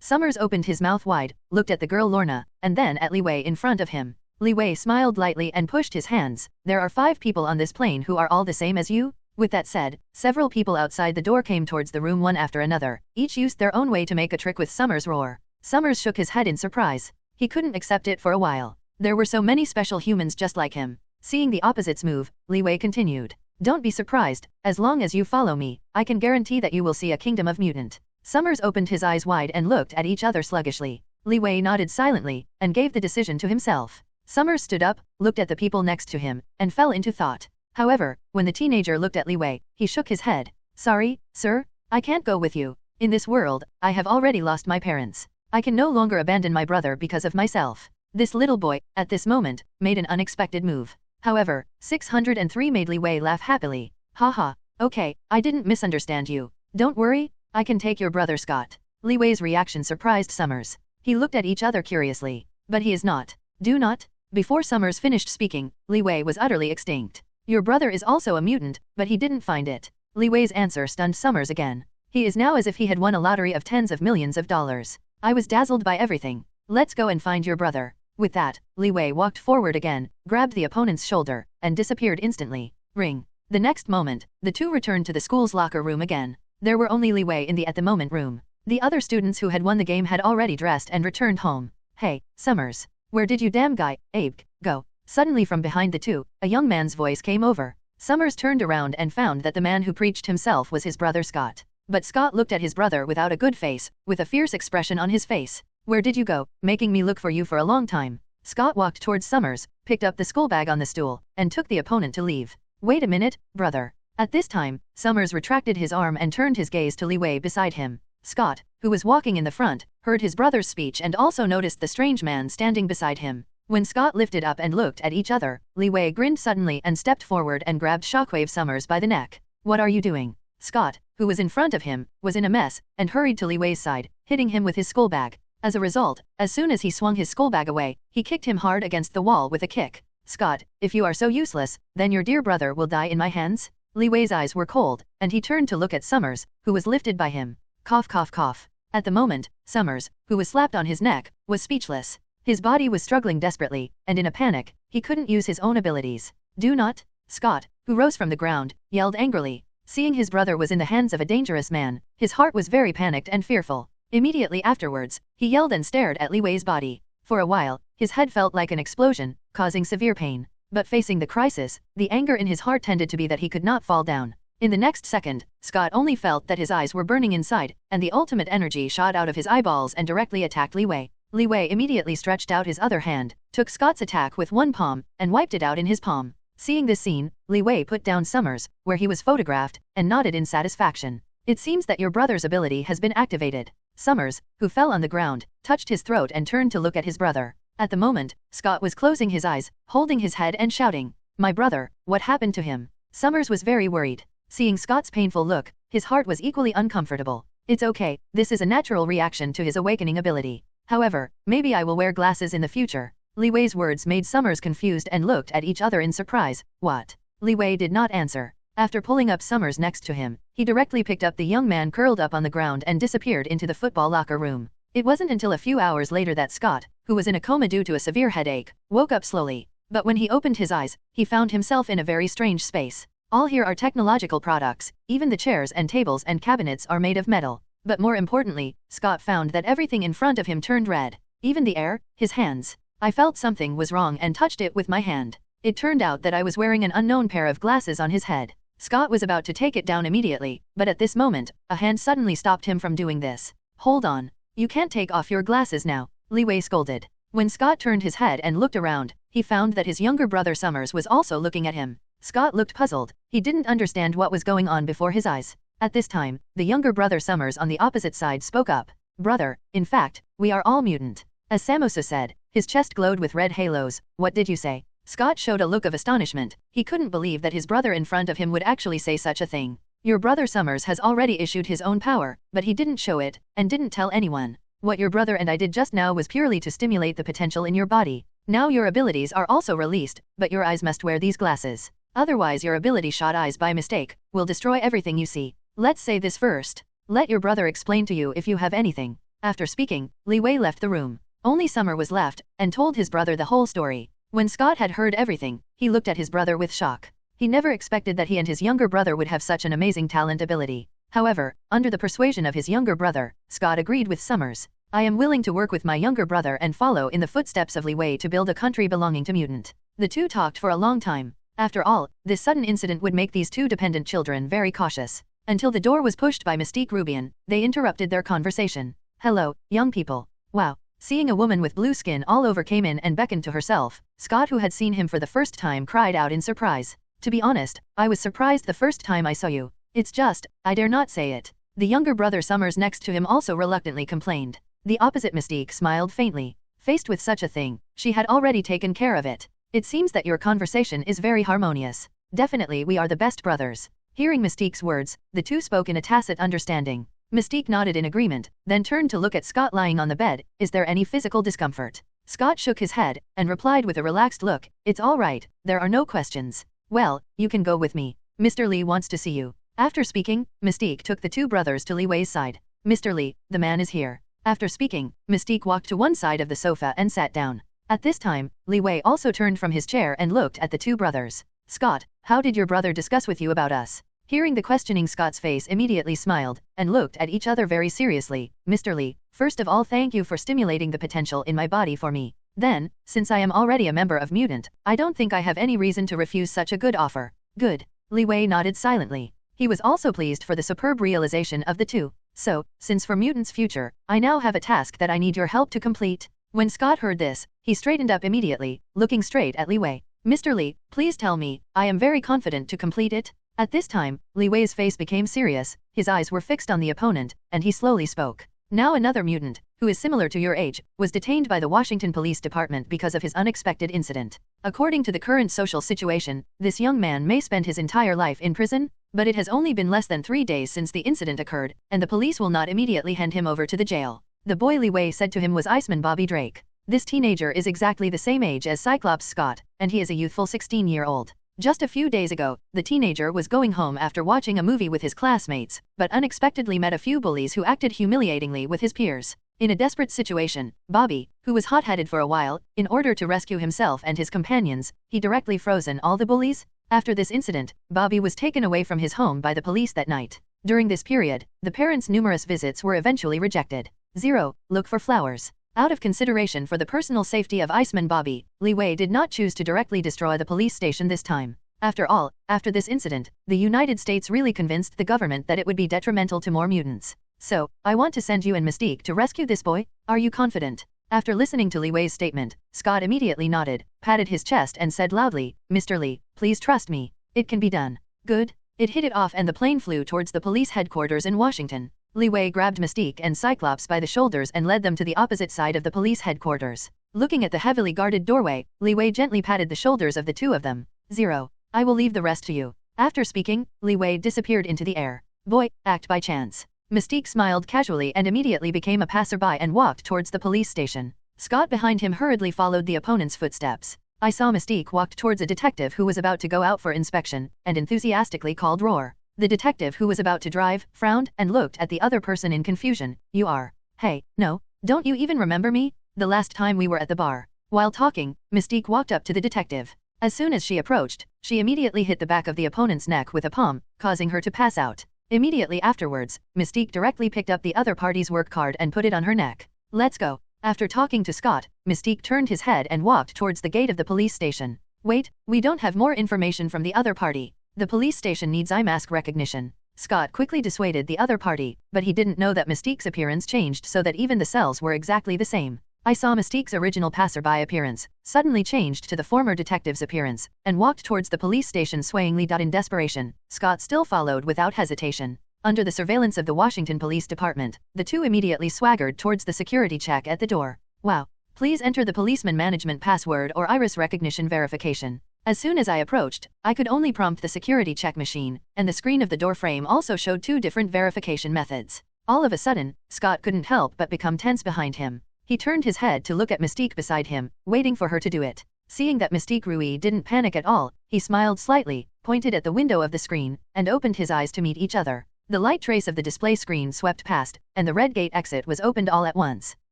[SPEAKER 4] Summers opened his mouth wide, looked at the girl Lorna, and then at Li Wei in front of him. Li Wei smiled lightly and pushed his hands. There are 5 people on this plane who are all the same as you? With that said, several people outside the door came towards the room one after another. Each used their own way to make a trick with Summers' roar. Summers shook his head in surprise. He couldn't accept it for a while. There were so many special humans just like him. Seeing the opposites move, Li Wei continued. Don't be surprised, as long as you follow me, I can guarantee that you will see a kingdom of mutant. Summers opened his eyes wide and looked at each other sluggishly. Li Wei nodded silently, and gave the decision to himself. Summers stood up, looked at the people next to him, and fell into thought. However, when the teenager looked at Li Wei, he shook his head. Sorry, sir, I can't go with you. In this world, I have already lost my parents. I can no longer abandon my brother because of myself. This little boy, at this moment, made an unexpected move. However, 603 made Li Wei laugh happily. Haha, okay, I didn't misunderstand you. Don't worry, I can take your brother Scott. Li Wei's reaction surprised Summers. He looked at each other curiously. But he is not. Do not? Before Summers finished speaking, Li Wei was utterly extinct. Your brother is also a mutant, but he didn't find it. Li Wei's answer stunned Summers again. He is now as if he had won a lottery of tens of millions of dollars. I was dazzled by everything. Let's go and find your brother. With that, Li Wei walked forward again, grabbed the opponent's shoulder, and disappeared instantly. Ring. The next moment, the two returned to the school's locker room again. There were only Li Wei in the at-the-moment room. The other students who had won the game had already dressed and returned home. Hey, Summers. Where did you damn guy, Abe, go? Suddenly from behind the two, a young man's voice came over. Summers turned around and found that the man who preached himself was his brother Scott. But Scott looked at his brother without a good face, with a fierce expression on his face. Where did you go, making me look for you for a long time? Scott walked towards Summers, picked up the school bag on the stool, and took the opponent to leave. Wait a minute, brother. At this time, Summers retracted his arm and turned his gaze to Li Wei beside him. Scott, who was walking in the front, heard his brother's speech and also noticed the strange man standing beside him. When Scott lifted up and looked at each other, Li Wei grinned suddenly and stepped forward and grabbed Shockwave Summers by the neck. What are you doing? Scott, who was in front of him, was in a mess, and hurried to Li Wei's side, hitting him with his school bag. As a result, as soon as he swung his school bag away, he kicked him hard against the wall with a kick. Scott, if you are so useless, then your dear brother will die in my hands? Li Wei's eyes were cold, and he turned to look at Summers, who was lifted by him. Cough cough cough. At the moment, Summers, who was slapped on his neck, was speechless. His body was struggling desperately, and in a panic, he couldn't use his own abilities. Do not? Scott, who rose from the ground, yelled angrily. Seeing his brother was in the hands of a dangerous man, his heart was very panicked and fearful. Immediately afterwards, he yelled and stared at Li Wei's body. For a while, his head felt like an explosion, causing severe pain. But facing the crisis, the anger in his heart tended to be that he could not fall down. In the next second, Scott only felt that his eyes were burning inside, and the ultimate energy shot out of his eyeballs and directly attacked Li Wei. Li Wei immediately stretched out his other hand, took Scott's attack with one palm, and wiped it out in his palm. Seeing this scene, Li Wei put down Summers, where he was photographed, and nodded in satisfaction. It seems that your brother's ability has been activated. Summers, who fell on the ground, touched his throat and turned to look at his brother. At the moment, Scott was closing his eyes, holding his head and shouting, "My brother, what happened to him?" Summers was very worried. Seeing Scott's painful look, his heart was equally uncomfortable. It's okay, this is a natural reaction to his awakening ability. However, maybe I will wear glasses in the future. Li Wei's words made Summers confused and looked at each other in surprise. What? Li Wei did not answer. After pulling up Summers next to him, he directly picked up the young man curled up on the ground and disappeared into the football locker room. It wasn't until a few hours later that Scott, who was in a coma due to a severe headache, woke up slowly. But when he opened his eyes, he found himself in a very strange space. All here are technological products, even the chairs and tables and cabinets are made of metal. But more importantly, Scott found that everything in front of him turned red. Even the air, his hands. I felt something was wrong and touched it with my hand. It turned out that I was wearing an unknown pair of glasses on his head. Scott was about to take it down immediately, but at this moment, a hand suddenly stopped him from doing this. Hold on. You can't take off your glasses now, Li Wei scolded. When Scott turned his head and looked around, he found that his younger brother Summers was also looking at him. Scott looked puzzled. He didn't understand what was going on before his eyes. At this time, the younger brother Summers on the opposite side spoke up. Brother, in fact, we are all mutant. As Samosa said, his chest glowed with red halos. What did you say? Scott showed a look of astonishment. He couldn't believe that his brother in front of him would actually say such a thing. Your brother Summers has already issued his own power, but he didn't show it, and didn't tell anyone. What your brother and I did just now was purely to stimulate the potential in your body. Now your abilities are also released, but your eyes must wear these glasses. Otherwise your ability shot eyes by mistake, will destroy everything you see. Let's say this first. Let your brother explain to you if you have anything. After speaking, Li Wei left the room. Only Summer was left, and told his brother the whole story. When Scott had heard everything, he looked at his brother with shock. He never expected that he and his younger brother would have such an amazing talent ability. However, under the persuasion of his younger brother, Scott agreed with Summers. I am willing to work with my younger brother and follow in the footsteps of Li Wei to build a country belonging to Mutant. The two talked for a long time. After all, this sudden incident would make these two dependent children very cautious. Until the door was pushed by Mystique Rubian, they interrupted their conversation. Hello, young people. Wow. Seeing a woman with blue skin all over came in and beckoned to herself, Scott, who had seen him for the first time, cried out in surprise. To be honest, I was surprised the first time I saw you. It's just, I dare not say it. The younger brother Summers next to him also reluctantly complained. The opposite Mystique smiled faintly. Faced with such a thing, she had already taken care of it. It seems that your conversation is very harmonious. Definitely we are the best brothers. Hearing Mystique's words, the two spoke in a tacit understanding. Mystique nodded in agreement, then turned to look at Scott lying on the bed. Is there any physical discomfort? Scott shook his head, and replied with a relaxed look, it's all right, there are no questions. Well, you can go with me. Mr. Li wants to see you. After speaking, Mystique took the two brothers to Li Wei's side. Mr. Li, the man is here. After speaking, Mystique walked to one side of the sofa and sat down. At this time, Li Wei also turned from his chair and looked at the two brothers. Scott, how did your brother discuss with you about us? Hearing the questioning, Scott's face immediately smiled, and looked at each other very seriously. Mr. Li, first of all, thank you for stimulating the potential in my body for me. Then, since I am already a member of Mutant, I don't think I have any reason to refuse such a good offer. Good. Li Wei nodded silently. He was also pleased for the superb realization of the two. So, since for Mutant's future, I now have a task that I need your help to complete. When Scott heard this, he straightened up immediately, looking straight at Li Wei. Mr. Li, please tell me, I am very confident to complete it. At this time, Li Wei's face became serious, his eyes were fixed on the opponent, and he slowly spoke. Now another mutant, who is similar to your age, was detained by the Washington Police Department because of his unexpected incident. According to the current social situation, this young man may spend his entire life in prison, but it has only been less than 3 days since the incident occurred, and the police will not immediately hand him over to the jail. The boy Li Wei said to him was Iceman Bobby Drake. This teenager is exactly the same age as Cyclops Scott, and he is a youthful 16-year-old. Just a few days ago, the teenager was going home after watching a movie with his classmates, but unexpectedly met a few bullies who acted humiliatingly with his peers. In a desperate situation, Bobby, who was hot-headed for a while, in order to rescue himself and his companions, he directly frozen all the bullies. After this incident, Bobby was taken away from his home by the police that night. During this period, the parents' numerous visits were eventually rejected. 0. Look for flowers. Out of consideration for the personal safety of Iceman Bobby, Li Wei did not choose to directly destroy the police station this time. After all, after this incident, the United States really convinced the government that it would be detrimental to more mutants. So, I want to send you and Mystique to rescue this boy. Are you confident? After listening to Li Wei's statement, Scott immediately nodded, patted his chest and said loudly, Mr. Li, please trust me. It can be done. Good. It hit it off and the plane flew towards the police headquarters in Washington. Li Wei grabbed Mystique and Cyclops by the shoulders and led them to the opposite side of the police headquarters. Looking at the heavily guarded doorway, Li Wei gently patted the shoulders of the two of them. 0. I will leave the rest to you. After speaking, Li Wei disappeared into the air. Boy, act by chance. Mystique smiled casually and immediately became a passerby and walked towards the police station. Scott behind him hurriedly followed the opponent's footsteps. I saw Mystique walked towards a detective who was about to go out for inspection, and enthusiastically called Roar. The detective who was about to drive, frowned, and looked at the other person in confusion. You are. Hey, no, don't you even remember me? The last time we were at the bar. While talking, Mystique walked up to the detective. As soon as she approached, she immediately hit the back of the opponent's neck with a palm, causing her to pass out. Immediately afterwards, Mystique directly picked up the other party's work card and put it on her neck. Let's go. After talking to Scott, Mystique turned his head and walked towards the gate of the police station. Wait, we don't have more information from the other party. The police station needs eye mask recognition. Scott quickly dissuaded the other party, but he didn't know that Mystique's appearance changed so that even the cells were exactly the same. I saw Mystique's original passerby appearance, suddenly changed to the former detective's appearance, and walked towards the police station swayingly. In desperation, Scott still followed without hesitation. Under the surveillance of the Washington Police Department, the two immediately swaggered towards the security check at the door. Wow. Please enter the policeman management password or iris recognition verification. As soon as I approached, I could only prompt the security check machine, and the screen of the door frame also showed 2 different verification methods. All of a sudden, Scott couldn't help but become tense behind him. He turned his head to look at Mystique beside him, waiting for her to do it. Seeing that Mystique Rui didn't panic at all, he smiled slightly, pointed at the window of the screen, and opened his eyes to meet each other. The light trace of the display screen swept past, and the red gate exit was opened all at once.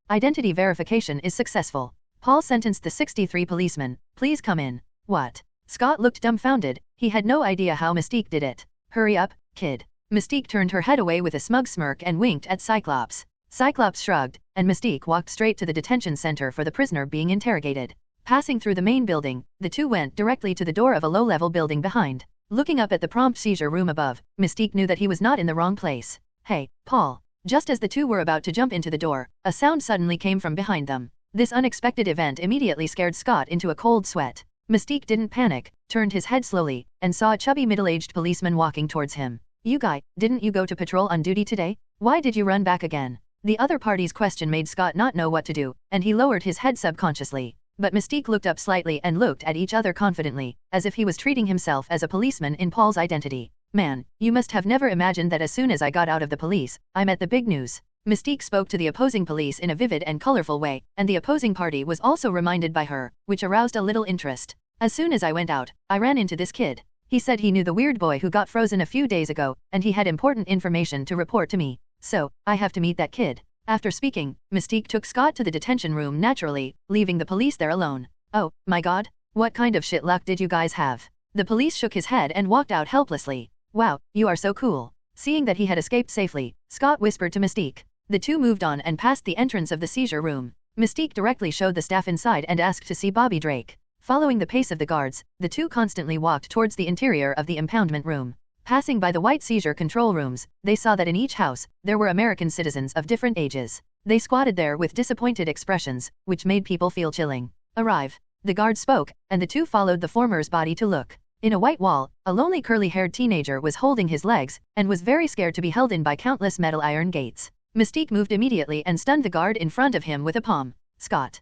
[SPEAKER 4] Identity verification is successful. Paul sentenced the 63 policemen. Please come in. What? Scott looked dumbfounded. He had no idea how Mystique did it. Hurry up, kid. Mystique turned her head away with a smug smirk and winked at Cyclops. Cyclops shrugged, and Mystique walked straight to the detention center for the prisoner being interrogated. Passing through the main building, the two went directly to the door of a low-level building behind. Looking up at the prompt seizure room above, Mystique knew that he was not in the wrong place. Hey, Paul. Just as the two were about to jump into the door, a sound suddenly came from behind them. This unexpected event immediately scared Scott into a cold sweat. Mystique didn't panic, turned his head slowly, and saw a chubby middle-aged policeman walking towards him. You guy, didn't you go to patrol on duty today? Why did you run back again? The other party's question made Scott not know what to do, and he lowered his head subconsciously. But Mystique looked up slightly and looked at each other confidently, as if he was treating himself as a policeman in Paul's identity. Man, you must have never imagined that as soon as I got out of the police, I met the big news. Mystique spoke to the opposing police in a vivid and colorful way, and the opposing party was also reminded by her, which aroused a little interest. As soon as I went out, I ran into this kid. He said he knew the weird boy who got frozen a few days ago, and he had important information to report to me. So, I have to meet that kid. After speaking, Mystique took Scott to the detention room naturally, leaving the police there alone. Oh, my god, what kind of shit luck did you guys have? The police shook his head and walked out helplessly. Wow, you are so cool. Seeing that he had escaped safely, Scott whispered to Mystique. The two moved on and passed the entrance of the seizure room. Mystique directly showed the staff inside and asked to see Bobby Drake. Following the pace of the guards, the two constantly walked towards the interior of the impoundment room. Passing by the white seizure control rooms, they saw that in each house, there were American citizens of different ages. They squatted there with disappointed expressions, which made people feel chilling. Arrive. The guard spoke, and the two followed the former's body to look. In a white wall, a lonely curly-haired teenager was holding his legs, and was very scared to be held in by countless metal iron gates. Mystique moved immediately and stunned the guard in front of him with a palm. Scott,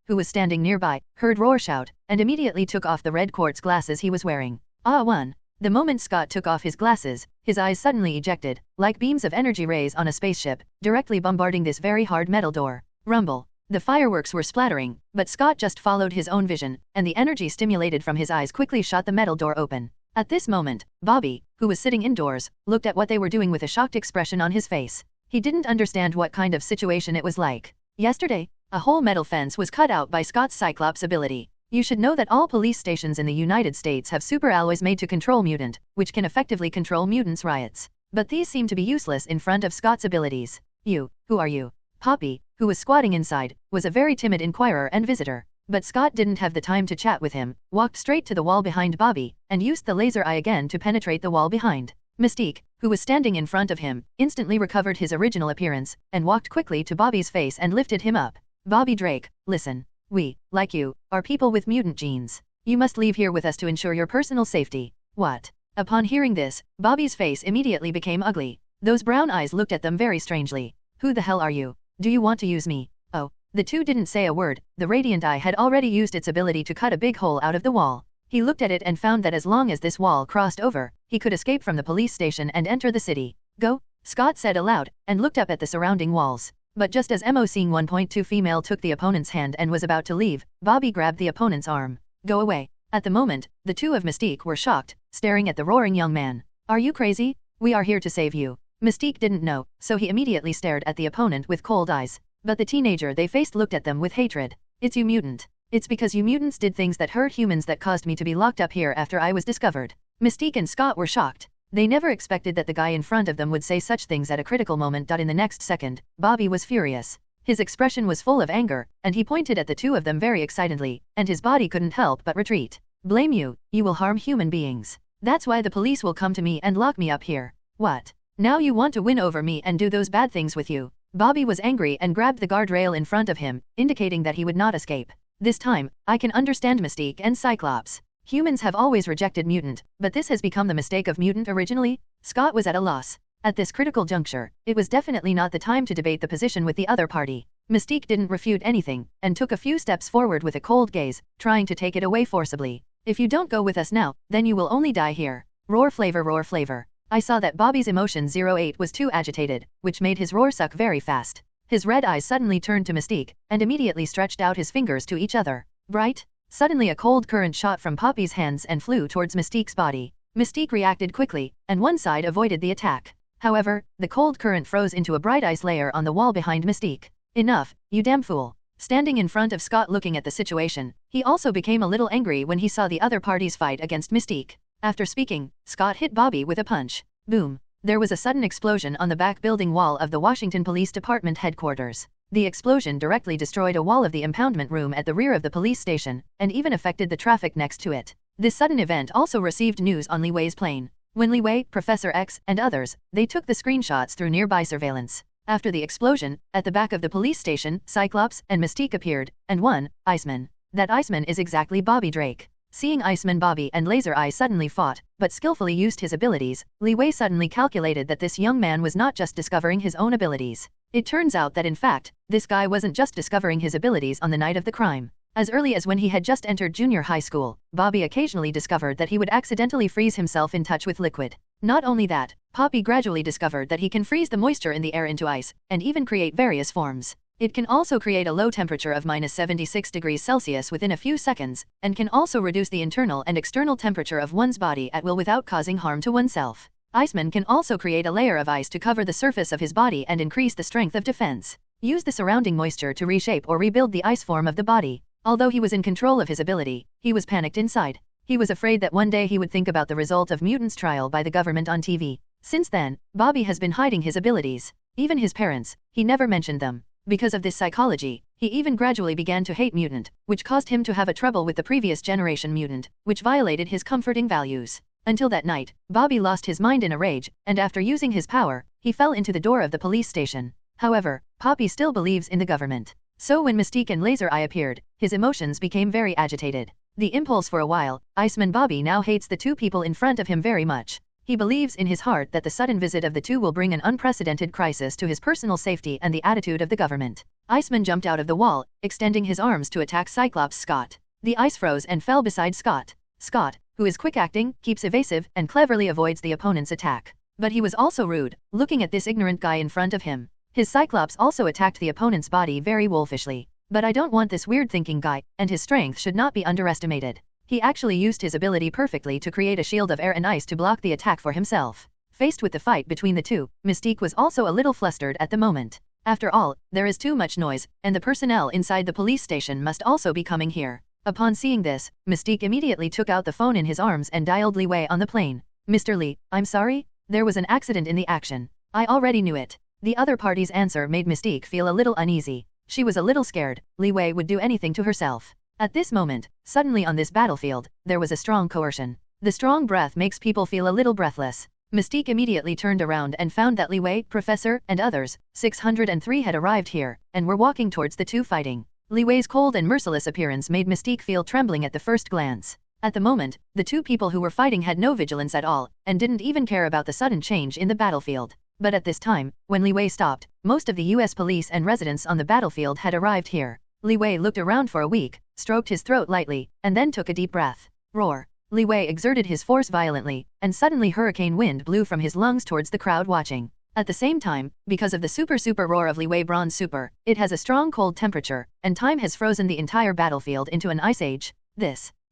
[SPEAKER 4] who was standing nearby, heard Roar shout, and immediately took off the red quartz glasses he was wearing. One. The moment Scott took off his glasses, his eyes suddenly ejected, like beams of energy rays on a spaceship, directly bombarding this very hard metal door. Rumble. The fireworks were splattering, but Scott just followed his own vision, and the energy stimulated from his eyes quickly shot the metal door open. At this moment, Bobby, who was sitting indoors, looked at what they were doing with a shocked expression on his face. He didn't understand what kind of situation it was like. Yesterday, a whole metal fence was cut out by Scott's Cyclops ability. You should know that all police stations in the United States have super alloys made to control Mutant, which can effectively control mutants' riots. But these seem to be useless in front of Scott's abilities. You, who are you? Poppy, who was squatting inside, was a very timid inquirer and visitor. But Scott didn't have the time to chat with him, walked straight to the wall behind Bobby, and used the laser eye again to penetrate the wall behind. Mystique, who was standing in front of him, instantly recovered his original appearance, and walked quickly to Bobby's face and lifted him up. Bobby Drake, listen. We, like you, are people with mutant genes. You must leave here with us to ensure your personal safety. What? Upon hearing this, Bobby's face immediately became ugly. Those brown eyes looked at them very strangely. Who the hell are you? Do you want to use me? Oh. The two didn't say a word. The Radiant Eye had already used its ability to cut a big hole out of the wall. He looked at it and found that as long as this wall crossed over, he could escape from the police station and enter the city. Go, Scott said aloud, and looked up at the surrounding walls. But just as MOC 1.2 female took the opponent's hand and was about to leave, Bobby grabbed the opponent's arm. Go away. At the moment, the two of Mystique were shocked, staring at the roaring young man. Are you crazy? We are here to save you. Mystique didn't know, so he immediately stared at the opponent with cold eyes. But the teenager they faced looked at them with hatred. It's you mutant. It's because you mutants did things that hurt humans that caused me to be locked up here after I was discovered. Mystique and Scott were shocked. They never expected that the guy in front of them would say such things at a critical moment. In the next second, Bobby was furious. His expression was full of anger, and he pointed at the two of them very excitedly, and his body couldn't help but retreat. Blame you, you will harm human beings. That's why the police will come to me and lock me up here. What? Now you want to win over me and do those bad things with you? Bobby was angry and grabbed the guardrail in front of him, indicating that he would not escape. This time, I can understand Mystique and Cyclops. Humans have always rejected Mutant, but this has become the mistake of Mutant originally? Scott was at a loss. At this critical juncture, it was definitely not the time to debate the position with the other party. Mystique didn't refute anything, and took a few steps forward with a cold gaze, trying to take it away forcibly. If you don't go with us now, then you will only die here. Roar flavor, roar flavor. I saw that Bobby's emotion 08 was too agitated, which made his roar suck very fast. His red eyes suddenly turned to Mystique, and immediately stretched out his fingers to each other. Bright? Suddenly a cold current shot from Poppy's hands and flew towards Mystique's body. Mystique reacted quickly, and one side avoided the attack. However, the cold current froze into a bright ice layer on the wall behind Mystique. Enough, you damn fool. Standing in front of Scott looking at the situation, he also became a little angry when he saw the other party's fight against Mystique. After speaking, Scott hit Bobby with a punch. Boom. There was a sudden explosion on the back building wall of the Washington Police Department headquarters. The explosion directly destroyed a wall of the impoundment room at the rear of the police station, and even affected the traffic next to it. This sudden event also received news on Li Wei's plane. When Li Wei, Professor X, and others, they took the screenshots through nearby surveillance. After the explosion, at the back of the police station, Cyclops and Mystique appeared, and one, Iceman. That Iceman is exactly Bobby Drake. Seeing Iceman, Bobby and Laser Eye suddenly fought, but skillfully used his abilities, Li Wei suddenly calculated that this young man was not just discovering his own abilities. It turns out that in fact, this guy wasn't just discovering his abilities on the night of the crime. As early as when he had just entered junior high school, Bobby occasionally discovered that he would accidentally freeze himself in touch with liquid. Not only that, Poppy gradually discovered that he can freeze the moisture in the air into ice, and even create various forms. It can also create a low temperature of -76 degrees Celsius within a few seconds, and can also reduce the internal and external temperature of one's body at will without causing harm to oneself. Iceman can also create a layer of ice to cover the surface of his body and increase the strength of defense. Use the surrounding moisture to reshape or rebuild the ice form of the body. Although he was in control of his ability, he was panicked inside. He was afraid that one day he would think about the result of Mutant's trial by the government on TV. Since then, Bobby has been hiding his abilities. Even his parents, he never mentioned them. Because of this psychology, he even gradually began to hate Mutant, which caused him to have a trouble with the previous generation Mutant, which violated his comforting values. Until that night, Bobby lost his mind in a rage, and after using his power, he fell into the door of the police station. However, Poppy still believes in the government. So when Mystique and Laser Eye appeared, his emotions became very agitated. The impulse for a while, Iceman Bobby now hates the two people in front of him very much. He believes in his heart that the sudden visit of the two will bring an unprecedented crisis to his personal safety and the attitude of the government. Iceman jumped out of the wall, extending his arms to attack Cyclops Scott. The ice froze and fell beside Scott. Scott, who is quick-acting, keeps evasive, and cleverly avoids the opponent's attack. But he was also rude, looking at this ignorant guy in front of him. His Cyclops also attacked the opponent's body very wolfishly. But I don't want this weird-thinking guy, and his strength should not be underestimated. He actually used his ability perfectly to create a shield of air and ice to block the attack for himself. Faced with the fight between the two, Mystique was also a little flustered at the moment. After all, there is too much noise, and the personnel inside the police station must also be coming here. Upon seeing this, Mystique immediately took out the phone in his arms and dialed Li Wei on the plane. Mr. Li, I'm sorry? There was an accident in the action. I already knew it. The other party's answer made Mystique feel a little uneasy. She was a little scared. Li Wei would do anything to herself. At this moment, suddenly on this battlefield, there was a strong coercion. The strong breath makes people feel a little breathless. Mystique immediately turned around and found that Li Wei, Professor, and others, 603 had arrived here, and were walking towards the two fighting. Li Wei's cold and merciless appearance made Mystique feel trembling at the first glance. At the moment, the two people who were fighting had no vigilance at all, and didn't even care about the sudden change in the battlefield. But at this time, when Li Wei stopped, most of the US police and residents on the battlefield had arrived here. Li Wei looked around for a week, stroked his throat lightly, and then took a deep breath. Roar. Li Wei exerted his force violently, and suddenly hurricane wind blew from his lungs towards the crowd watching. At the same time, because of the super roar of Li Wei Bronze Super, it has a strong cold temperature, and time has frozen the entire battlefield into an ice age.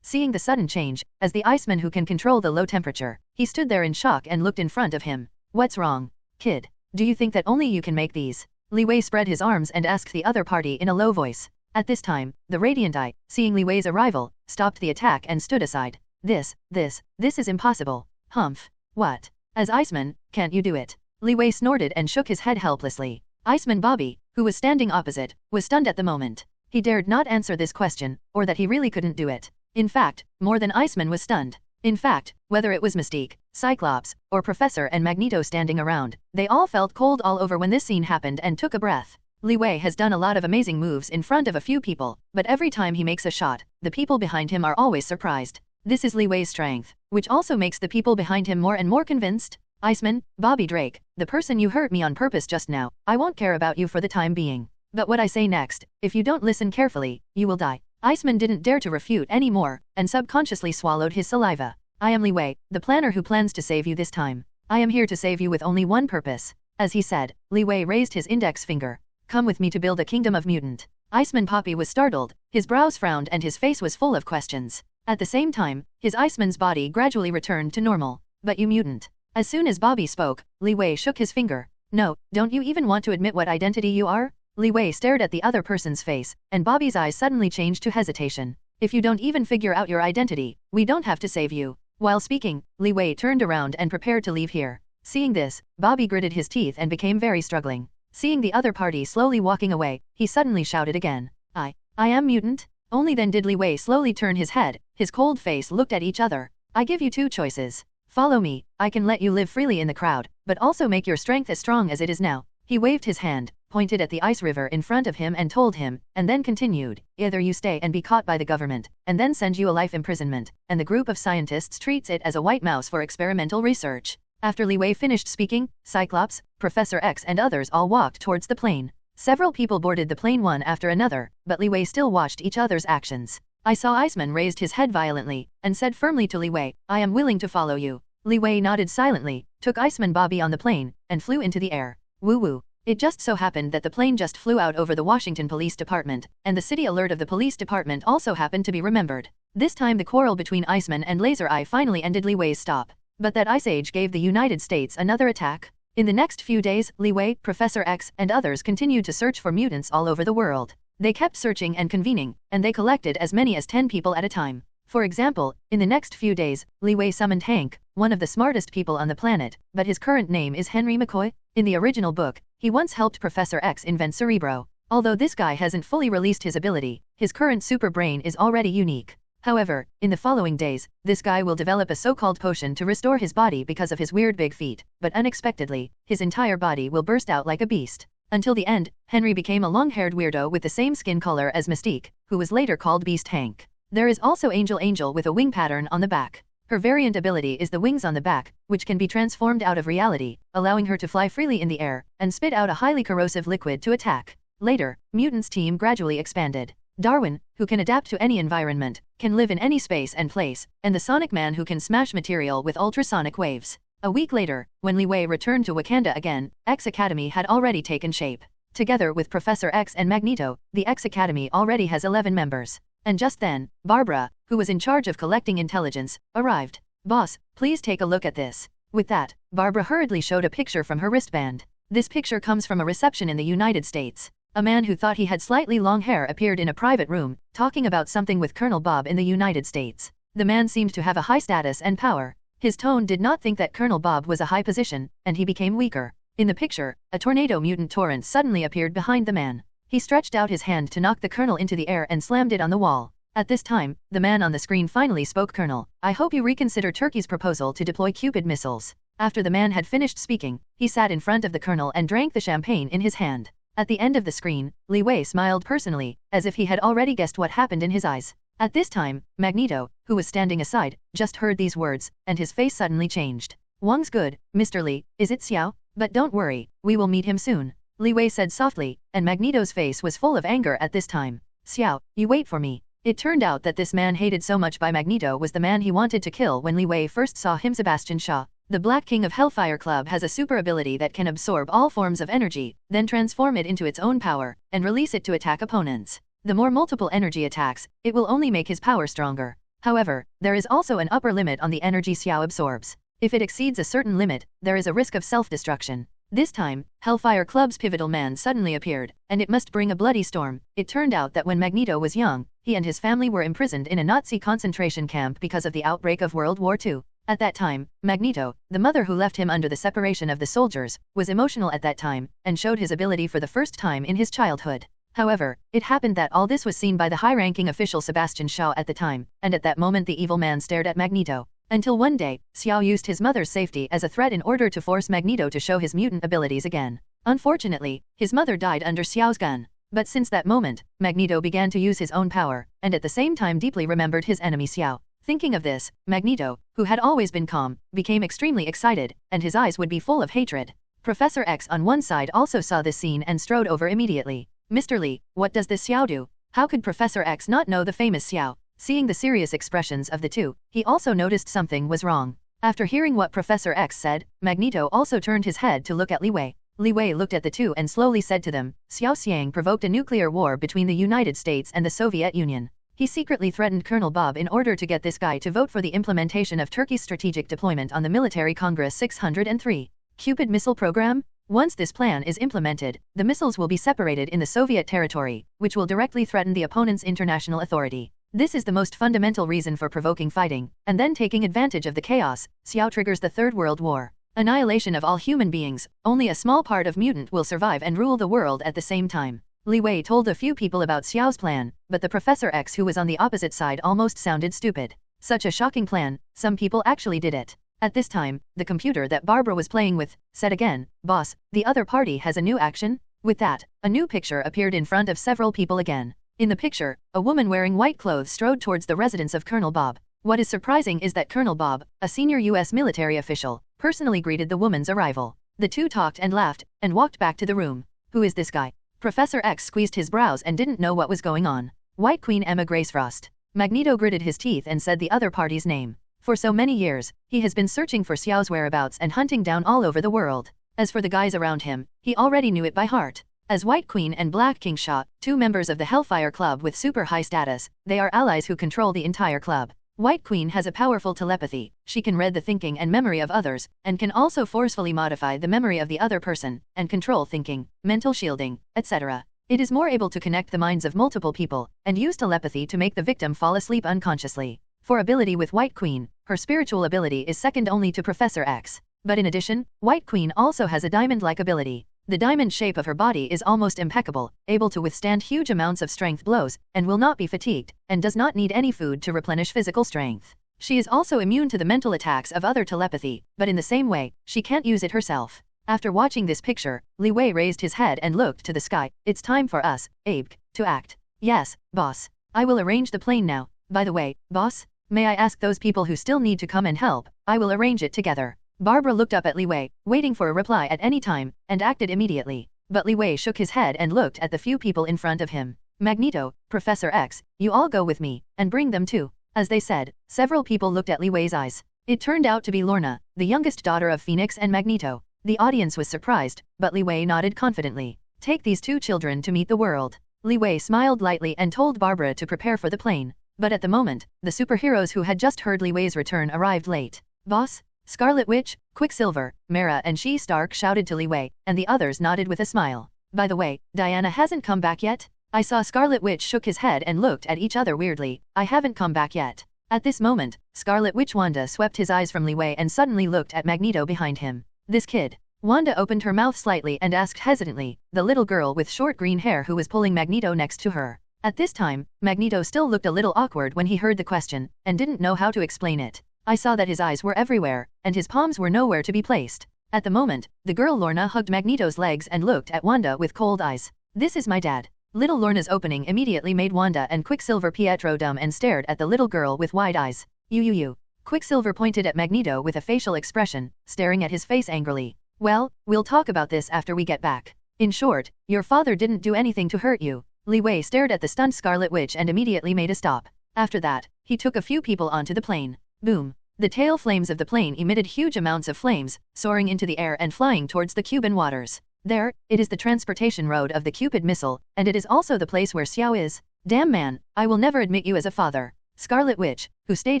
[SPEAKER 4] Seeing the sudden change, as the Iceman who can control the low temperature, he stood there in shock and looked in front of him. What's wrong? Kid, do you think that only you can make these? Li Wei spread his arms and asked the other party in a low voice. At this time, the Radiant Eye, seeing Li Wei's arrival, stopped the attack and stood aside. This is impossible. Humph. What? As Iceman, can't you do it? Li Wei snorted and shook his head helplessly. Iceman Bobby, who was standing opposite, was stunned at the moment. He dared not answer this question, or that he really couldn't do it. In fact, more than Iceman was stunned. In fact, whether it was Mystique, Cyclops, or Professor and Magneto standing around, they all felt cold all over when this scene happened and took a breath. Li Wei has done a lot of amazing moves in front of a few people, but every time he makes a shot, the people behind him are always surprised. This is Li Wei's strength, which also makes the people behind him more and more convinced. Iceman, Bobby Drake, the person you hurt me on purpose just now, I won't care about you for the time being. But what I say next, if you don't listen carefully, you will die. Iceman didn't dare to refute any more, and subconsciously swallowed his saliva. I am Li Wei, the planner who plans to save you this time. I am here to save you with only one purpose. As he said, Li Wei raised his index finger. Come with me to build a kingdom of mutant. Iceman Poppy was startled, his brows frowned and his face was full of questions. At the same time, his Iceman's body gradually returned to normal. But you mutant. As soon as Bobby spoke, Li Wei shook his finger. No, don't you even want to admit what identity you are? Li Wei stared at the other person's face, and Bobby's eyes suddenly changed to hesitation. If you don't even figure out your identity, we don't have to save you. While speaking, Li Wei turned around and prepared to leave here. Seeing this, Bobby gritted his teeth and became very struggling. Seeing the other party slowly walking away, he suddenly shouted again. I am Mutant? Only then did Li Wei slowly turn his head, his cold face looked at each other. I give you two choices. Follow me, I can let you live freely in the crowd, but also make your strength as strong as it is now. He waved his hand, pointed at the ice river in front of him and told him, and then continued, either you stay and be caught by the government, and then send you a life imprisonment, and the group of scientists treats it as a white mouse for experimental research. After Li Wei finished speaking, Cyclops, Professor X and others all walked towards the plane. Several people boarded the plane one after another, but Li Wei still watched each other's actions. I saw Iceman raised his head violently, and said firmly to Li Wei, I am willing to follow you. Li Wei nodded silently, took Iceman Bobby on the plane, and flew into the air. Woo woo. It just so happened that the plane just flew out over the Washington Police Department, and the city alert of the police department also happened to be remembered. This time the quarrel between Iceman and Laser Eye finally ended Li Wei's stop. But that Ice Age gave the United States another attack. In the next few days, Li Wei, Professor X, and others continued to search for mutants all over the world. They kept searching and convening, and they collected as many as 10 people at a time. For example, in the next few days, Li Wei summoned Hank, one of the smartest people on the planet, but his current name is Henry McCoy. In the original book, he once helped Professor X invent Cerebro. Although this guy hasn't fully released his ability, his current super brain is already unique. However, in the following days, this guy will develop a so-called potion to restore his body because of his weird big feet, but unexpectedly, his entire body will burst out like a beast. Until the end, Henry became a long-haired weirdo with the same skin color as Mystique, who was later called Beast Hank. There is also Angel with a wing pattern on the back. Her variant ability is the wings on the back, which can be transformed out of reality, allowing her to fly freely in the air, and spit out a highly corrosive liquid to attack. Later, Mutant's team gradually expanded. Darwin, who can adapt to any environment, can live in any space and place, and the Sonic Man who can smash material with ultrasonic waves. A week later, when Li Wei returned to Wakanda again, X Academy had already taken shape. Together with Professor X and Magneto, the X Academy already has 11 members. And just then, Barbara, who was in charge of collecting intelligence, arrived. Boss, please take a look at this. With that, Barbara hurriedly showed a picture from her wristband. This picture comes from a reception in the United States. A man who thought he had slightly long hair appeared in a private room, talking about something with Colonel Bob in the United States. The man seemed to have a high status and power. His tone did not think that Colonel Bob was a high position, and he became weaker. In the picture, a tornado mutant torrent suddenly appeared behind the man. He stretched out his hand to knock the Colonel into the air and slammed it on the wall. At this time, the man on the screen finally spoke. Colonel, I hope you reconsider Turkey's proposal to deploy Cupid missiles. After the man had finished speaking, he sat in front of the Colonel and drank the champagne in his hand. At the end of the screen, Li Wei smiled personally, as if he had already guessed what happened in his eyes. At this time, Magneto, who was standing aside, just heard these words, and his face suddenly changed. Wang's good, Mr. Li, is it Xiao? But don't worry, we will meet him soon. Li Wei said softly, and Magneto's face was full of anger at this time. Xiao, you wait for me. It turned out that this man hated so much by Magneto was the man he wanted to kill when Li Wei first saw him. Sebastian Shaw. The Black King of Hellfire Club has a super ability that can absorb all forms of energy, then transform it into its own power, and release it to attack opponents. The more multiple energy attacks, it will only make his power stronger. However, there is also an upper limit on the energy Xiao absorbs. If it exceeds a certain limit, there is a risk of self-destruction. This time, Hellfire Club's pivotal man suddenly appeared, and it must bring a bloody storm. It turned out that when Magneto was young, he and his family were imprisoned in a Nazi concentration camp because of the outbreak of World War II. At that time, Magneto, the mother who left him under the separation of the soldiers, was emotional at that time, and showed his ability for the first time in his childhood. However, it happened that all this was seen by the high-ranking official Sebastian Shaw at the time, and at that moment the evil man stared at Magneto. Until one day, Xiao used his mother's safety as a threat in order to force Magneto to show his mutant abilities again. Unfortunately, his mother died under Xiao's gun. But since that moment, Magneto began to use his own power, and at the same time deeply remembered his enemy Xiao. Thinking of this, Magneto, who had always been calm, became extremely excited, and his eyes would be full of hatred. Professor X on one side also saw this scene and strode over immediately. Mr. Li, what does this Xiao do? How could Professor X not know the famous Xiao? Seeing the serious expressions of the two, he also noticed something was wrong. After hearing what Professor X said, Magneto also turned his head to look at Li Wei. Li Wei looked at the two and slowly said to them, Xiao Xiang provoked a nuclear war between the United States and the Soviet Union. He secretly threatened Colonel Bob in order to get this guy to vote for the implementation of Turkey's strategic deployment on the Military Congress 603. Cupid missile program? Once this plan is implemented, the missiles will be separated in the Soviet territory, which will directly threaten the opponent's international authority. This is the most fundamental reason for provoking fighting, and then taking advantage of the chaos. Xiao triggers the Third World War. Annihilation of all human beings, only a small part of mutant will survive and rule the world at the same time. Li Wei told a few people about Xiao's plan, but the Professor X who was on the opposite side almost sounded stupid. Such a shocking plan, some people actually did it. At this time, the computer that Barbara was playing with said again, "Boss, the other party has a new action?" With that, a new picture appeared in front of several people again. In the picture, a woman wearing white clothes strode towards the residence of Colonel Bob. What is surprising is that Colonel Bob, a senior U.S. military official, personally greeted the woman's arrival. The two talked and laughed, and walked back to the room. Who is this guy? Professor X squeezed his brows and didn't know what was going on. White Queen Emma Gracefrost. Magneto gritted his teeth and said the other party's name. For so many years, he has been searching for Xiao's whereabouts and hunting down all over the world. As for the guys around him, he already knew it by heart. As White Queen and Black King Sha, two members of the Hellfire Club with super high status, they are allies who control the entire club. White Queen has a powerful telepathy. She can read the thinking and memory of others, and can also forcefully modify the memory of the other person, and control thinking, mental shielding, etc. It is more able to connect the minds of multiple people, and use telepathy to make the victim fall asleep unconsciously. For ability with White Queen, her spiritual ability is second only to Professor X. But in addition, White Queen also has a diamond-like ability. The diamond shape of her body is almost impeccable, able to withstand huge amounts of strength blows, and will not be fatigued, and does not need any food to replenish physical strength. She is also immune to the mental attacks of other telepathy, but in the same way, she can't use it herself. After watching this picture, Li Wei raised his head and looked to the sky. It's time for us, Abe, to act. Yes, boss. I will arrange the plane now. By the way, boss, may I ask those people who still need to come and help? I will arrange it together. Barbara looked up at Li Wei, waiting for a reply at any time, and acted immediately. But Li Wei shook his head and looked at the few people in front of him. Magneto, Professor X, you all go with me, and bring them too. As they said, several people looked at Li Wei's eyes. It turned out to be Lorna, the youngest daughter of Phoenix and Magneto. The audience was surprised, but Li Wei nodded confidently. Take these two children to meet the world. Li Wei smiled lightly and told Barbara to prepare for the plane. But at the moment, the superheroes who had just heard Li Wei's return arrived late. Boss? Scarlet Witch, Quicksilver, Mara and She-Stark shouted to Li Wei, and the others nodded with a smile. By the way, Diana hasn't come back yet? I saw Scarlet Witch shook his head and looked at each other weirdly. I haven't come back yet. At this moment, Scarlet Witch Wanda swept his eyes from Li Wei and suddenly looked at Magneto behind him. This kid. Wanda opened her mouth slightly and asked hesitantly, the little girl with short green hair who was pulling Magneto next to her. At this time, Magneto still looked a little awkward when he heard the question, and didn't know how to explain it. I saw that his eyes were everywhere, and his palms were nowhere to be placed. At the moment, the girl Lorna hugged Magneto's legs and looked at Wanda with cold eyes. This is my dad. Little Lorna's opening immediately made Wanda and Quicksilver Pietro dumb and stared at the little girl with wide eyes. You. Quicksilver pointed at Magneto with a facial expression, staring at his face angrily. Well, we'll talk about this after we get back. In short, your father didn't do anything to hurt you. Li Wei stared at the stunned Scarlet Witch and immediately made a stop. After that, he took a few people onto the plane. Boom. The tail flames of the plane emitted huge amounts of flames, soaring into the air and flying towards the Cuban waters. There, it is the transportation road of the Cupid missile, and it is also the place where Xiao is. Damn man, I will never admit you as a father. Scarlet Witch, who stayed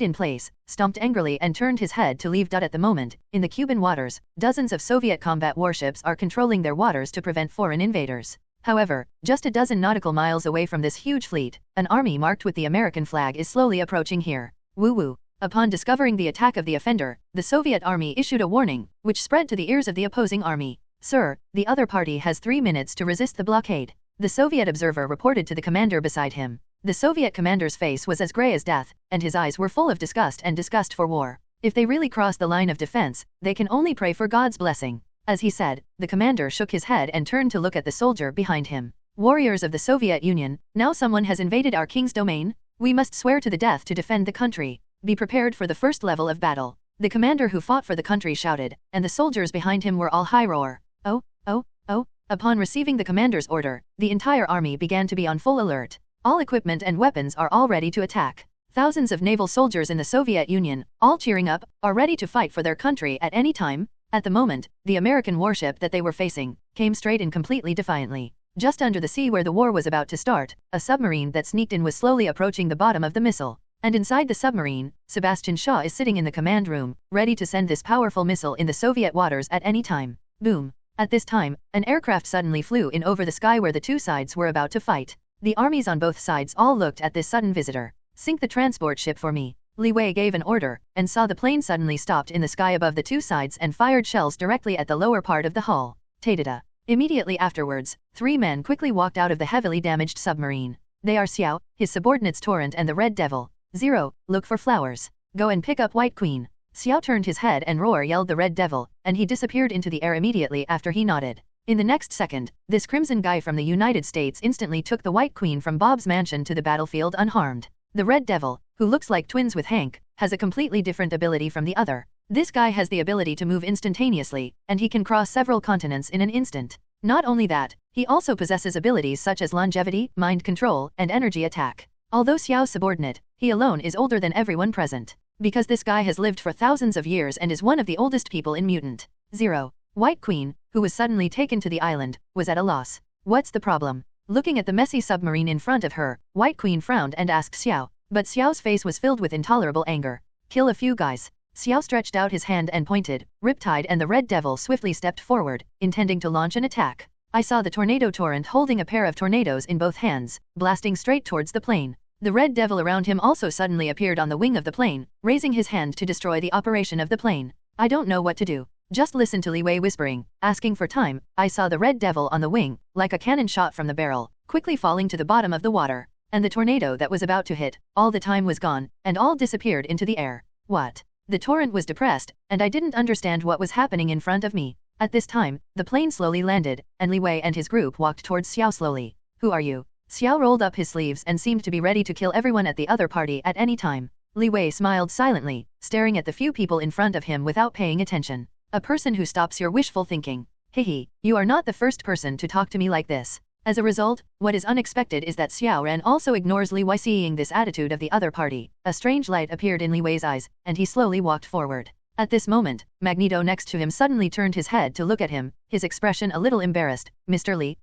[SPEAKER 4] in place, stomped angrily and turned his head to leave. At the moment, in the Cuban waters, dozens of Soviet combat warships are controlling their waters to prevent foreign invaders. However, just a dozen nautical miles away from this huge fleet, an army marked with the American flag is slowly approaching here. Woo-woo. Upon discovering the attack of the offender, the Soviet army issued a warning, which spread to the ears of the opposing army. Sir, the other party has 3 minutes to resist the blockade. The Soviet observer reported to the commander beside him. The Soviet commander's face was as gray as death, and his eyes were full of disgust and disgust for war. If they really cross the line of defense, they can only pray for God's blessing. As he said, the commander shook his head and turned to look at the soldier behind him. Warriors of the Soviet Union, now someone has invaded our king's domain. We must swear to the death to defend the country. Be prepared for the first level of battle. The commander who fought for the country shouted, and the soldiers behind him were all high roar. Oh. Upon receiving the commander's order, the entire army began to be on full alert. All equipment and weapons are all ready to attack. Thousands of naval soldiers in the Soviet Union, all cheering up, are ready to fight for their country at any time. At the moment, the American warship that they were facing came straight and completely defiantly. Just under the sea where the war was about to start, a submarine that sneaked in was slowly approaching the bottom of the missile. And inside the submarine, Sebastian Shaw is sitting in the command room, ready to send this powerful missile in the Soviet waters at any time. Boom. At this time, an aircraft suddenly flew in over the sky where the two sides were about to fight. The armies on both sides all looked at this sudden visitor. "Sink the transport ship for me." Li Wei gave an order, and saw the plane suddenly stopped in the sky above the two sides and fired shells directly at the lower part of the hull. Ta-da. Immediately afterwards, 3 men quickly walked out of the heavily damaged submarine. They are Xiao, his subordinates Torrent and the Red Devil. 0. Look for flowers. Go and pick up White Queen. Xiao turned his head and roar yelled the Red Devil, and he disappeared into the air immediately after he nodded. In the next second, this crimson guy from the United States instantly took the White Queen from Bob's mansion to the battlefield unharmed. The Red Devil, who looks like twins with Hank, has a completely different ability from the other. This guy has the ability to move instantaneously, and he can cross several continents in an instant. Not only that, he also possesses abilities such as longevity, mind control, and energy attack. Although Xiao's subordinate, he alone is older than everyone present. Because this guy has lived for thousands of years and is one of the oldest people in Mutant. 0. White Queen, who was suddenly taken to the island, was at a loss. What's the problem? Looking at the messy submarine in front of her, White Queen frowned and asked Xiao, but Xiao's face was filled with intolerable anger. Kill a few guys. Xiao stretched out his hand and pointed. Riptide and the Red Devil swiftly stepped forward, intending to launch an attack. I saw the Tornado Torrent holding a pair of tornadoes in both hands, blasting straight towards the plane. The Red Devil around him also suddenly appeared on the wing of the plane, raising his hand to destroy the operation of the plane. I don't know what to do. Just listen to Li Wei whispering, asking for time. I saw the Red Devil on the wing, like a cannon shot from the barrel, quickly falling to the bottom of the water. And the tornado that was about to hit, all the time was gone, and all disappeared into the air. What? The torrent was depressed, and I didn't understand what was happening in front of me. At this time, the plane slowly landed, and Li Wei and his group walked towards Xiao slowly. Who are you? Xiao rolled up his sleeves and seemed to be ready to kill everyone at the other party at any time. Li Wei smiled silently, staring at the few people in front of him without paying attention. A person who stops your wishful thinking. Hehe, you are not the first person to talk to me like this. As a result, what is unexpected is that Xiao Ren also ignores Li Wei. Seeing this attitude of the other party, a strange light appeared in Li Wei's eyes, and he slowly walked forward. At this moment, Magneto next to him suddenly turned his head to look at him, his expression a little embarrassed. Mr. Li,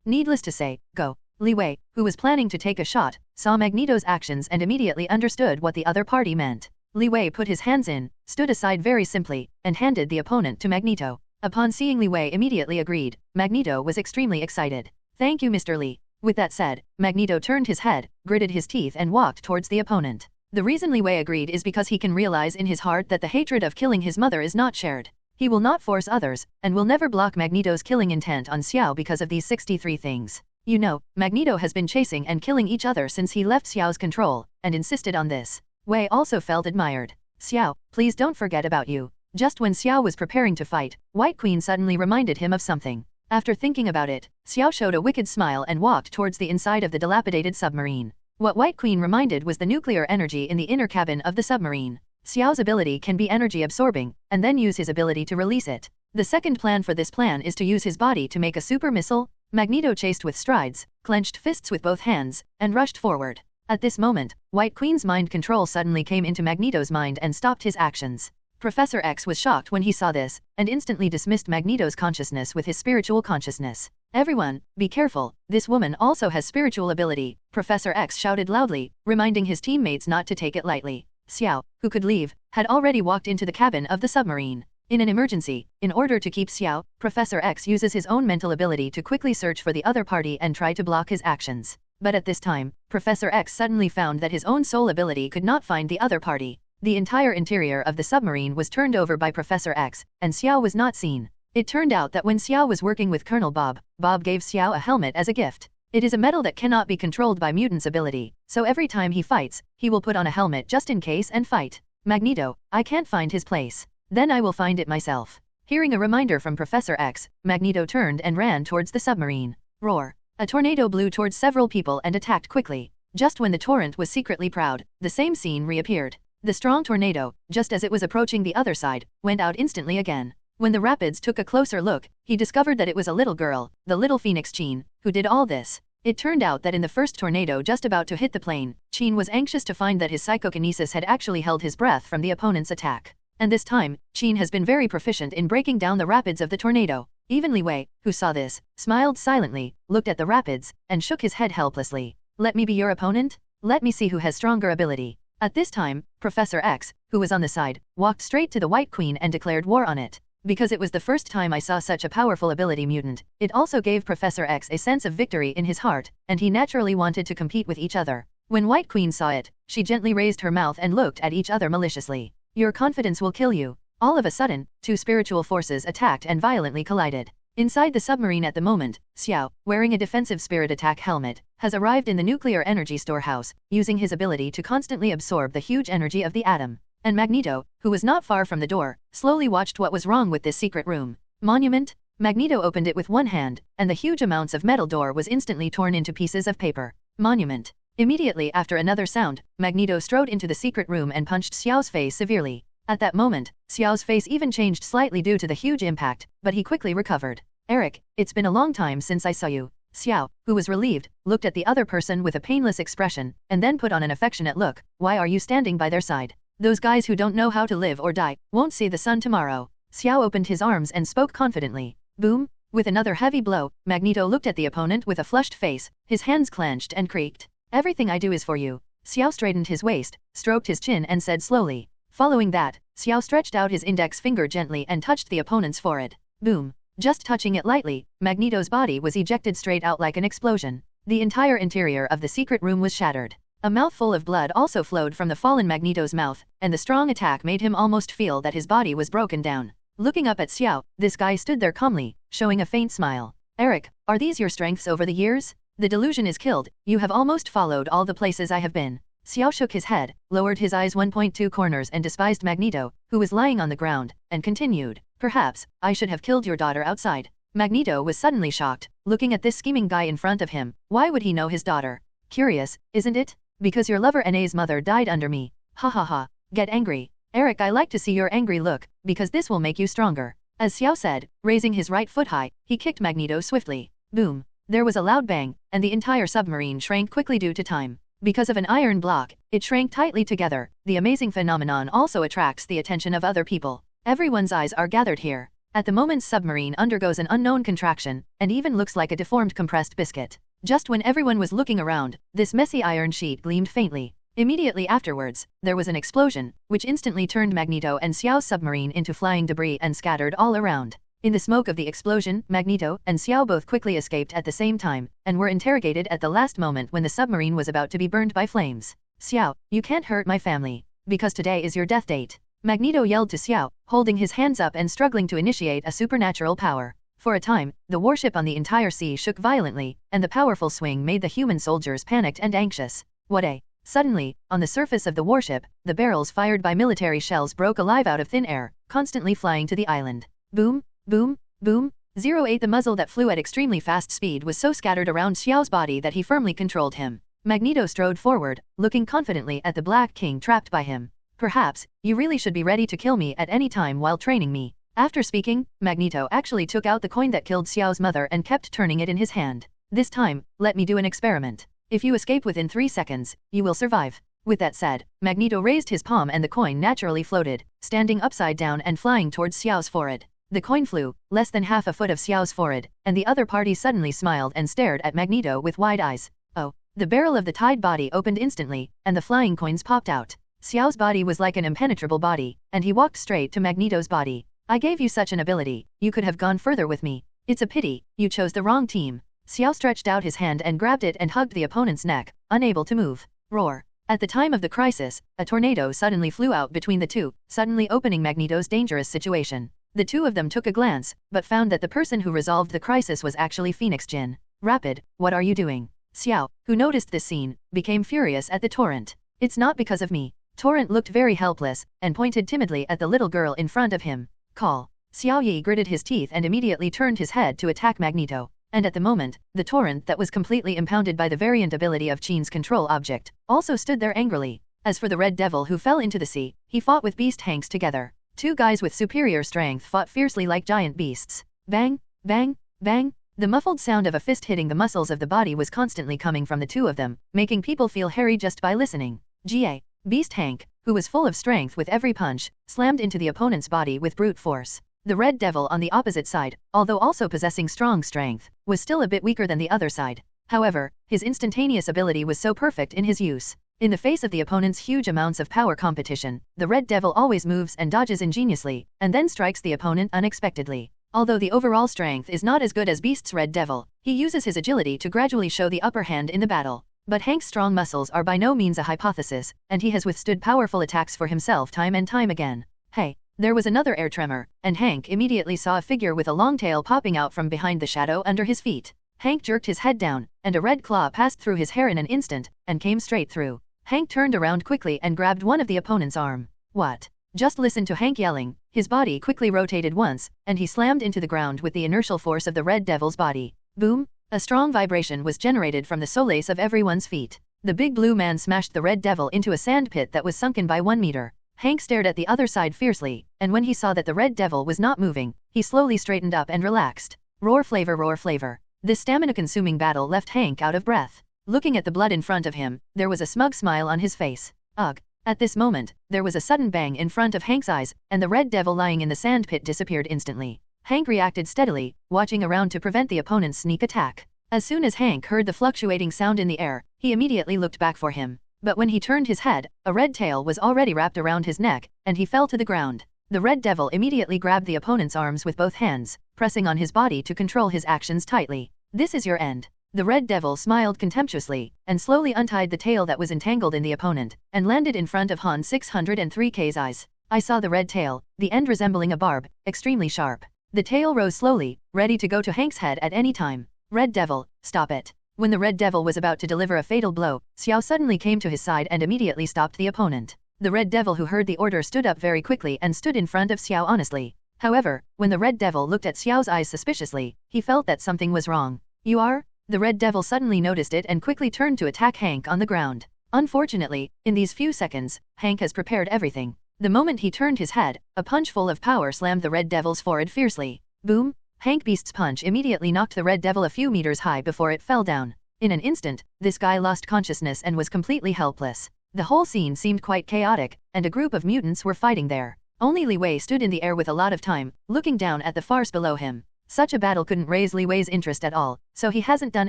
[SPEAKER 4] needless to say, go. Li Wei, who was planning to take a shot, saw Magneto's actions and immediately understood what the other party meant. Li Wei put his hands in, stood aside very simply, and handed the opponent to Magneto. Upon seeing Li Wei immediately agreed, Magneto was extremely excited. Thank you, Mr. Li. With that said, Magneto turned his head, gritted his teeth and walked towards the opponent. The reason Li Wei agreed is because he can realize in his heart that the hatred of killing his mother is not shared. He will not force others, and will never block Magneto's killing intent on Xiao because of these 63 things. You know, Magneto has been chasing and killing each other since he left Xiao's control, and insisted on this. Wei also felt admired. Xiao, please don't forget about you. Just when Xiao was preparing to fight, White Queen suddenly reminded him of something. After thinking about it, Xiao showed a wicked smile and walked towards the inside of the dilapidated submarine. What White Queen reminded was the nuclear energy in the inner cabin of the submarine. Xiao's ability can be energy absorbing, and then use his ability to release it. The second plan for this plan is to use his body to make a super missile. Magneto chased with strides, clenched fists with both hands, and rushed forward. At this moment, White Queen's mind control suddenly came into Magneto's mind and stopped his actions. Professor X was shocked when he saw this, and instantly dismissed Magneto's consciousness with his spiritual consciousness. Everyone, be careful, this woman also has spiritual ability, Professor X shouted loudly, reminding his teammates not to take it lightly. Xiao, who could leave, had already walked into the cabin of the submarine. In an emergency, in order to keep Xiao, Professor X uses his own mental ability to quickly search for the other party and try to block his actions. But at this time, Professor X suddenly found that his own soul ability could not find the other party. The entire interior of the submarine was turned over by Professor X, and Xiao was not seen. It turned out that when Xiao was working with Colonel Bob, Bob gave Xiao a helmet as a gift. It is a metal that cannot be controlled by Mutant's ability, so every time he fights, he will put on a helmet just in case and fight. Magneto, I can't find his place. Then I will find it myself. Hearing a reminder from Professor X, Magneto turned and ran towards the submarine. Roar. A tornado blew towards several people and attacked quickly. Just when the torrent was secretly proud, the same scene reappeared. The strong tornado, just as it was approaching the other side, went out instantly again. When the Rapids took a closer look, he discovered that it was a little girl, the little Phoenix Chin, who did all this. It turned out that in the first tornado just about to hit the plane, Chin was anxious to find that his psychokinesis had actually held his breath from the opponent's attack. And this time, Chin has been very proficient in breaking down the rapids of the tornado. Even Li Wei, who saw this, smiled silently, looked at the rapids, and shook his head helplessly. Let me be your opponent? Let me see who has stronger ability. At this time, Professor X, who was on the side, walked straight to the White Queen and declared war on it. Because it was the first time I saw such a powerful ability mutant, it also gave Professor X a sense of victory in his heart, and he naturally wanted to compete with each other. When White Queen saw it, she gently raised her mouth and looked at each other maliciously. Your confidence will kill you. All of a sudden, two spiritual forces attacked and violently collided. Inside the submarine at the moment, Xiao, wearing a defensive spirit attack helmet, has arrived in the nuclear energy storehouse, using his ability to constantly absorb the huge energy of the atom. And Magneto, who was not far from the door, slowly watched what was wrong with this secret room. Monument? Magneto opened it with one hand, and the huge amounts of metal door was instantly torn into pieces of paper. Monument. Immediately after another sound, Magneto strode into the secret room and punched Xiao's face severely. At that moment, Xiao's face even changed slightly due to the huge impact, but he quickly recovered. Eric, it's been a long time since I saw you. Xiao, who was relieved, looked at the other person with a painless expression, and then put on an affectionate look. Why are you standing by their side? Those guys who don't know how to live or die won't see the sun tomorrow. Xiao opened his arms and spoke confidently. Boom! With another heavy blow, Magneto looked at the opponent with a flushed face, his hands clenched and creaked. Everything I do is for you. Xiao straightened his waist, stroked his chin and said slowly. Following that, Xiao stretched out his index finger gently and touched the opponent's forehead. Boom! Just touching it lightly, Magneto's body was ejected straight out like an explosion. The entire interior of the secret room was shattered. A mouthful of blood also flowed from the fallen Magneto's mouth, and the strong attack made him almost feel that his body was broken down. Looking up at Xiao, this guy stood there calmly, showing a faint smile. Eric, are these your strengths over the years? The delusion is killed, you have almost followed all the places I have been. Xiao shook his head, lowered his eyes 1.2 corners and despised Magneto, who was lying on the ground, and continued. Perhaps, I should have killed your daughter outside. Magneto was suddenly shocked, looking at this scheming guy in front of him. Why would he know his daughter? Curious, isn't it? Because your lover Na's mother died under me. Ha ha ha. Get angry. Eric, I like to see your angry look, because this will make you stronger. As Xiao said, raising his right foot high, he kicked Magneto swiftly. Boom. There was a loud bang, and the entire submarine shrank quickly due to time. Because of an iron block, it shrank tightly together. The amazing phenomenon also attracts the attention of other people. Everyone's eyes are gathered here. At the moment, submarine undergoes an unknown contraction, and even looks like a deformed compressed biscuit. Just when everyone was looking around, this messy iron sheet gleamed faintly. Immediately afterwards, there was an explosion, which instantly turned Magneto and Xiao's submarine into flying debris and scattered all around. In the smoke of the explosion, Magneto and Xiao both quickly escaped at the same time, and were interrogated at the last moment when the submarine was about to be burned by flames. Xiao, you can't hurt my family, because today is your death date. Magneto yelled to Xiao, holding his hands up and struggling to initiate a supernatural power. For a time, the warship on the entire sea shook violently, and the powerful swing made the human soldiers panicked and anxious. What a... Suddenly, on the surface of the warship, the barrels fired by military shells broke alive out of thin air, constantly flying to the island. Boom, boom, boom. 08 The muzzle that flew at extremely fast speed was so scattered around Xiao's body that he firmly controlled him. Magneto strode forward, looking confidently at the Black King trapped by him. Perhaps, you really should be ready to kill me at any time while training me. After speaking, Magneto actually took out the coin that killed Xiao's mother and kept turning it in his hand. This time, let me do an experiment. If you escape within 3 seconds, you will survive. With that said, Magneto raised his palm and the coin naturally floated, standing upside down and flying towards Xiao's forehead. The coin flew, less than half a foot of Xiao's forehead, and the other party suddenly smiled and stared at Magneto with wide eyes. Oh, the barrel of the tied body opened instantly, and the flying coins popped out. Xiao's body was like an impenetrable body, and he walked straight to Magneto's body. I gave you such an ability, you could have gone further with me. It's a pity, you chose the wrong team. Xiao stretched out his hand and grabbed it and hugged the opponent's neck, unable to move. Roar. At the time of the crisis, a tornado suddenly flew out between the two, suddenly opening Magneto's dangerous situation. The two of them took a glance, but found that the person who resolved the crisis was actually Phoenix Jin. Rapid, what are you doing? Xiao, who noticed this scene, became furious at the Torrent. It's not because of me. Torrent looked very helpless, and pointed timidly at the little girl in front of him. Call. Xiao Yi gritted his teeth and immediately turned his head to attack Magneto. And at the moment, the Torrent that was completely impounded by the variant ability of Qin's control object, also stood there angrily. As for the Red Devil who fell into the sea, he fought with Beast Hanks together. Two guys with superior strength fought fiercely like giant beasts. Bang, bang, bang. The muffled sound of a fist hitting the muscles of the body was constantly coming from the two of them, making people feel hairy just by listening. Ga. Beast Hank, who was full of strength with every punch, slammed into the opponent's body with brute force. The Red Devil on the opposite side, although also possessing strong strength, was still a bit weaker than the other side. However, his instantaneous ability was so perfect in his use. In the face of the opponent's huge amounts of power competition, the Red Devil always moves and dodges ingeniously, and then strikes the opponent unexpectedly. Although the overall strength is not as good as Beast's Red Devil, he uses his agility to gradually show the upper hand in the battle. But Hank's strong muscles are by no means a hypothesis, and he has withstood powerful attacks for himself time and time again. Hey! There was another air tremor, and Hank immediately saw a figure with a long tail popping out from behind the shadow under his feet. Hank jerked his head down, and a red claw passed through his hair in an instant, and came straight through. Hank turned around quickly and grabbed one of the opponent's arm. What? Just listen to Hank yelling. His body quickly rotated once, and he slammed into the ground with the inertial force of the Red Devil's body. Boom! A strong vibration was generated from the solace of everyone's feet. The big blue man smashed the Red Devil into a sand pit that was sunken by 1 meter. Hank stared at the other side fiercely, and when he saw that the Red Devil was not moving, he slowly straightened up and relaxed. Roar flavor, roar flavor. This stamina-consuming battle left Hank out of breath. Looking at the blood in front of him, there was a smug smile on his face. Ugh. At this moment, there was a sudden bang in front of Hank's eyes, and the Red Devil lying in the sand pit disappeared instantly. Hank reacted steadily, watching around to prevent the opponent's sneak attack. As soon as Hank heard the fluctuating sound in the air, he immediately looked back for him. But when he turned his head, a red tail was already wrapped around his neck, and he fell to the ground. The Red Devil immediately grabbed the opponent's arms with both hands, pressing on his body to control his actions tightly. This is your end. The Red Devil smiled contemptuously, and slowly untied the tail that was entangled in the opponent, and landed in front of Han 603K's eyes. I saw the red tail, the end resembling a barb, extremely sharp. The tail rose slowly, ready to go to Hank's head at any time. Red Devil, stop it. When the Red Devil was about to deliver a fatal blow, Xiao suddenly came to his side and immediately stopped the opponent. The Red Devil who heard the order stood up very quickly and stood in front of Xiao honestly. However, when the Red Devil looked at Xiao's eyes suspiciously, he felt that something was wrong. You are? The Red Devil suddenly noticed it and quickly turned to attack Hank on the ground. Unfortunately, in these few seconds, Hank has prepared everything. The moment he turned his head, a punch full of power slammed the Red Devil's forehead fiercely. Boom! Hank Beast's punch immediately knocked the Red Devil a few meters high before it fell down. In an instant, this guy lost consciousness and was completely helpless. The whole scene seemed quite chaotic, and a group of mutants were fighting there. Only Li Wei stood in the air with a lot of time, looking down at the farce below him. Such a battle couldn't raise Li Wei's interest at all, so he hasn't done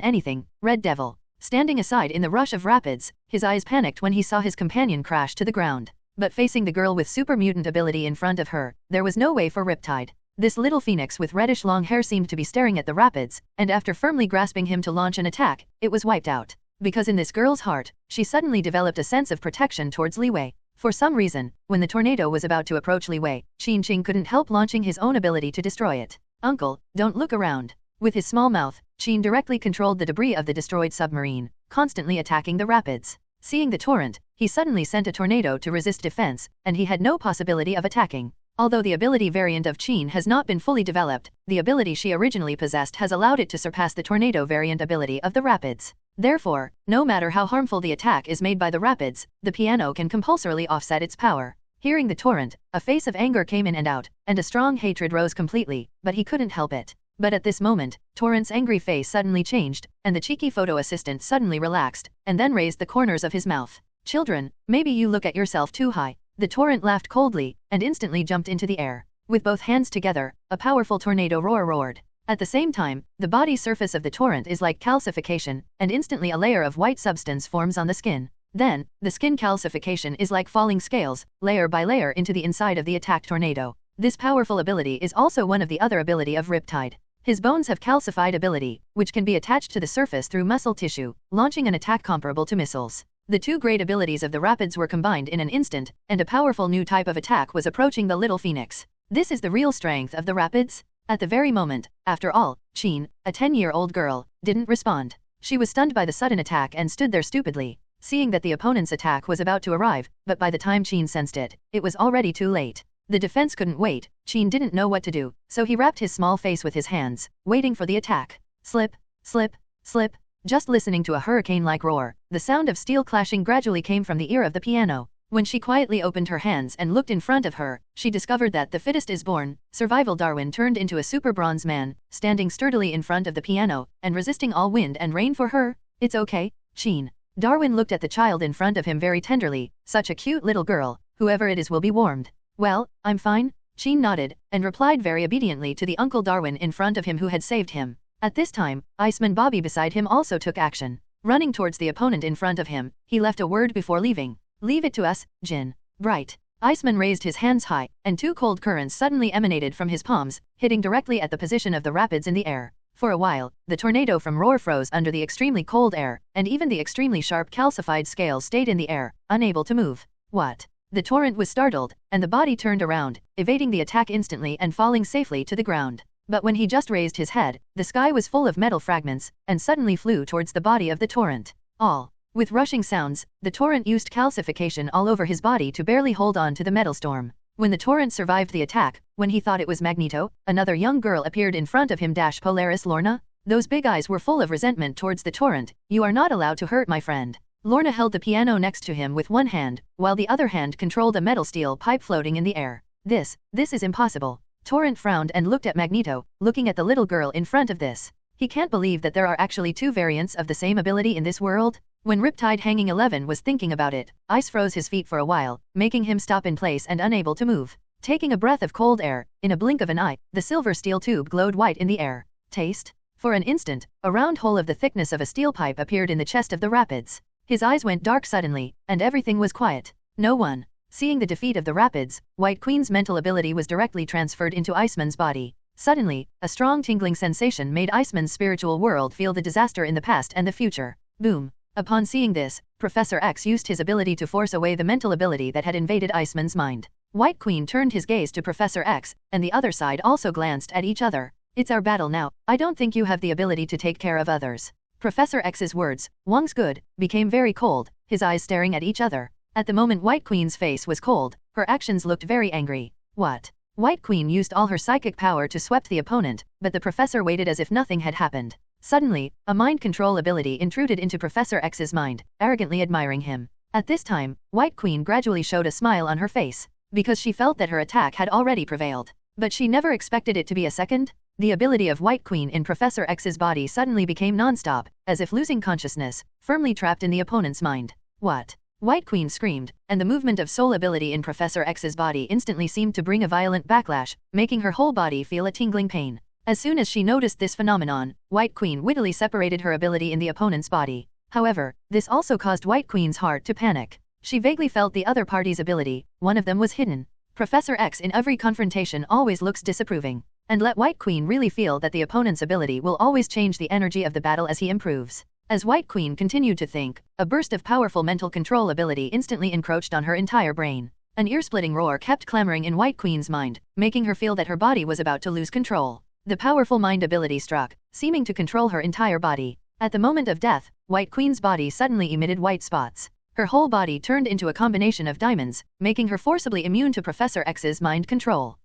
[SPEAKER 4] anything. Red Devil. Standing aside in the rush of rapids, his eyes panicked when he saw his companion crash to the ground. But facing the girl with super mutant ability in front of her, there was no way for Riptide. This little phoenix with reddish long hair seemed to be staring at the rapids, and after firmly grasping him to launch an attack, it was wiped out. Because in this girl's heart, she suddenly developed a sense of protection towards Li Wei. For some reason, when the tornado was about to approach Li Wei, Qing couldn't help launching his own ability to destroy it. Uncle, don't look around. With his small mouth, Qing directly controlled the debris of the destroyed submarine, constantly attacking the rapids. Seeing the torrent, he suddenly sent a tornado to resist defense, and he had no possibility of attacking. Although the ability variant of Qing has not been fully developed, the ability she originally possessed has allowed it to surpass the tornado variant ability of the rapids. Therefore, no matter how harmful the attack is made by the rapids, the piano can compulsorily offset its power. Hearing the torrent, a face of anger came in and out, and a strong hatred rose completely, but he couldn't help it. But at this moment, Torrent's angry face suddenly changed, and the cheeky photo assistant suddenly relaxed, and then raised the corners of his mouth. Children, maybe you look at yourself too high. The torrent laughed coldly, and instantly jumped into the air. With both hands together, a powerful tornado roared. At the same time, the body surface of the torrent is like calcification, and instantly a layer of white substance forms on the skin. Then, the skin calcification is like falling scales, layer by layer into the inside of the attacked tornado. This powerful ability is also one of the other ability of Riptide. His bones have calcified ability, which can be attached to the surface through muscle tissue, launching an attack comparable to missiles. The two great abilities of the rapids were combined in an instant, and a powerful new type of attack was approaching the little phoenix. This is the real strength of the rapids? At the very moment, after all, Qing, a 10-year-old girl, didn't respond. She was stunned by the sudden attack and stood there stupidly, seeing that the opponent's attack was about to arrive, but by the time Qing sensed it, it was already too late. The defense couldn't wait. Qing didn't know what to do, so he wrapped his small face with his hands, waiting for the attack. Slip, slip, slip. Just listening to a hurricane-like roar, the sound of steel clashing gradually came from the ear of the piano. When she quietly opened her hands and looked in front of her, she discovered that the fittest is born. Survival Darwin turned into a super bronze man, standing sturdily in front of the piano, and resisting all wind and rain for her. It's okay, Qing. Darwin looked at the child in front of him very tenderly. Such a cute little girl, whoever it is will be warmed. Well, I'm fine. Qing nodded, and replied very obediently to the Uncle Darwin in front of him who had saved him. At this time, Iceman Bobby beside him also took action. Running towards the opponent in front of him, he left a word before leaving. "Leave it to us, Jin." Bright. Iceman raised his hands high, and 2 cold currents suddenly emanated from his palms, hitting directly at the position of the rapids in the air. For a while, the tornado from roar froze under the extremely cold air, and even the extremely sharp calcified scales stayed in the air, unable to move. What? The torrent was startled, and the body turned around, evading the attack instantly and falling safely to the ground. But when he just raised his head, the sky was full of metal fragments, and suddenly flew towards the body of the torrent. All. With rushing sounds, the torrent used calcification all over his body to barely hold on to the metal storm. When the torrent survived the attack, when he thought it was Magneto, another young girl appeared in front of him. Polaris Lorna? Those big eyes were full of resentment towards the torrent. "You are not allowed to hurt my friend." Lorna held the piano next to him with one hand, while the other hand controlled a metal steel pipe floating in the air. This is impossible." Torrent frowned and looked at Magneto, looking at the little girl in front of this. He can't believe that there are actually 2 variants of the same ability in this world. When Riptide Hanging 11 was thinking about it, ice froze his feet for a while, making him stop in place and unable to move. Taking a breath of cold air, in a blink of an eye, the silver steel tube glowed white in the air. Taste? For an instant, a round hole of the thickness of a steel pipe appeared in the chest of the rapids. His eyes went dark suddenly, and everything was quiet. No one. Seeing the defeat of the rapids, White Queen's mental ability was directly transferred into Iceman's body. Suddenly, a strong tingling sensation made Iceman's spiritual world feel the disaster in the past and the future. Boom. Upon seeing this, Professor X used his ability to force away the mental ability that had invaded Iceman's mind. White Queen turned his gaze to Professor X, and the other side also glanced at each other. "It's our battle now. I don't think you have the ability to take care of others." Professor X's words, "Wang's good," became very cold, his eyes staring at each other. At the moment White Queen's face was cold, her actions looked very angry. What? White Queen used all her psychic power to swept the opponent, but the professor waited as if nothing had happened. Suddenly, a mind control ability intruded into Professor X's mind, arrogantly admiring him. At this time, White Queen gradually showed a smile on her face, because she felt that her attack had already prevailed. But she never expected it to be a second. The ability of White Queen in Professor X's body suddenly became non-stop, as if losing consciousness, firmly trapped in the opponent's mind. What? White Queen screamed, and the movement of soul ability in Professor X's body instantly seemed to bring a violent backlash, making her whole body feel a tingling pain. As soon as she noticed this phenomenon, White Queen wittily separated her ability in the opponent's body. However, this also caused White Queen's heart to panic. She vaguely felt the other party's ability, one of them was hidden. Professor X in every confrontation always looks disapproving. And let White Queen really feel that the opponent's ability will always change the energy of the battle as he improves. As White Queen continued to think, a burst of powerful mental control ability instantly encroached on her entire brain. An ear-splitting roar kept clamoring in White Queen's mind, making her feel that her body was about to lose control. The powerful mind ability struck, seeming to control her entire body. At the moment of death, White Queen's body suddenly emitted white spots. Her whole body turned into a combination of diamonds, making her forcibly immune to Professor X's mind control.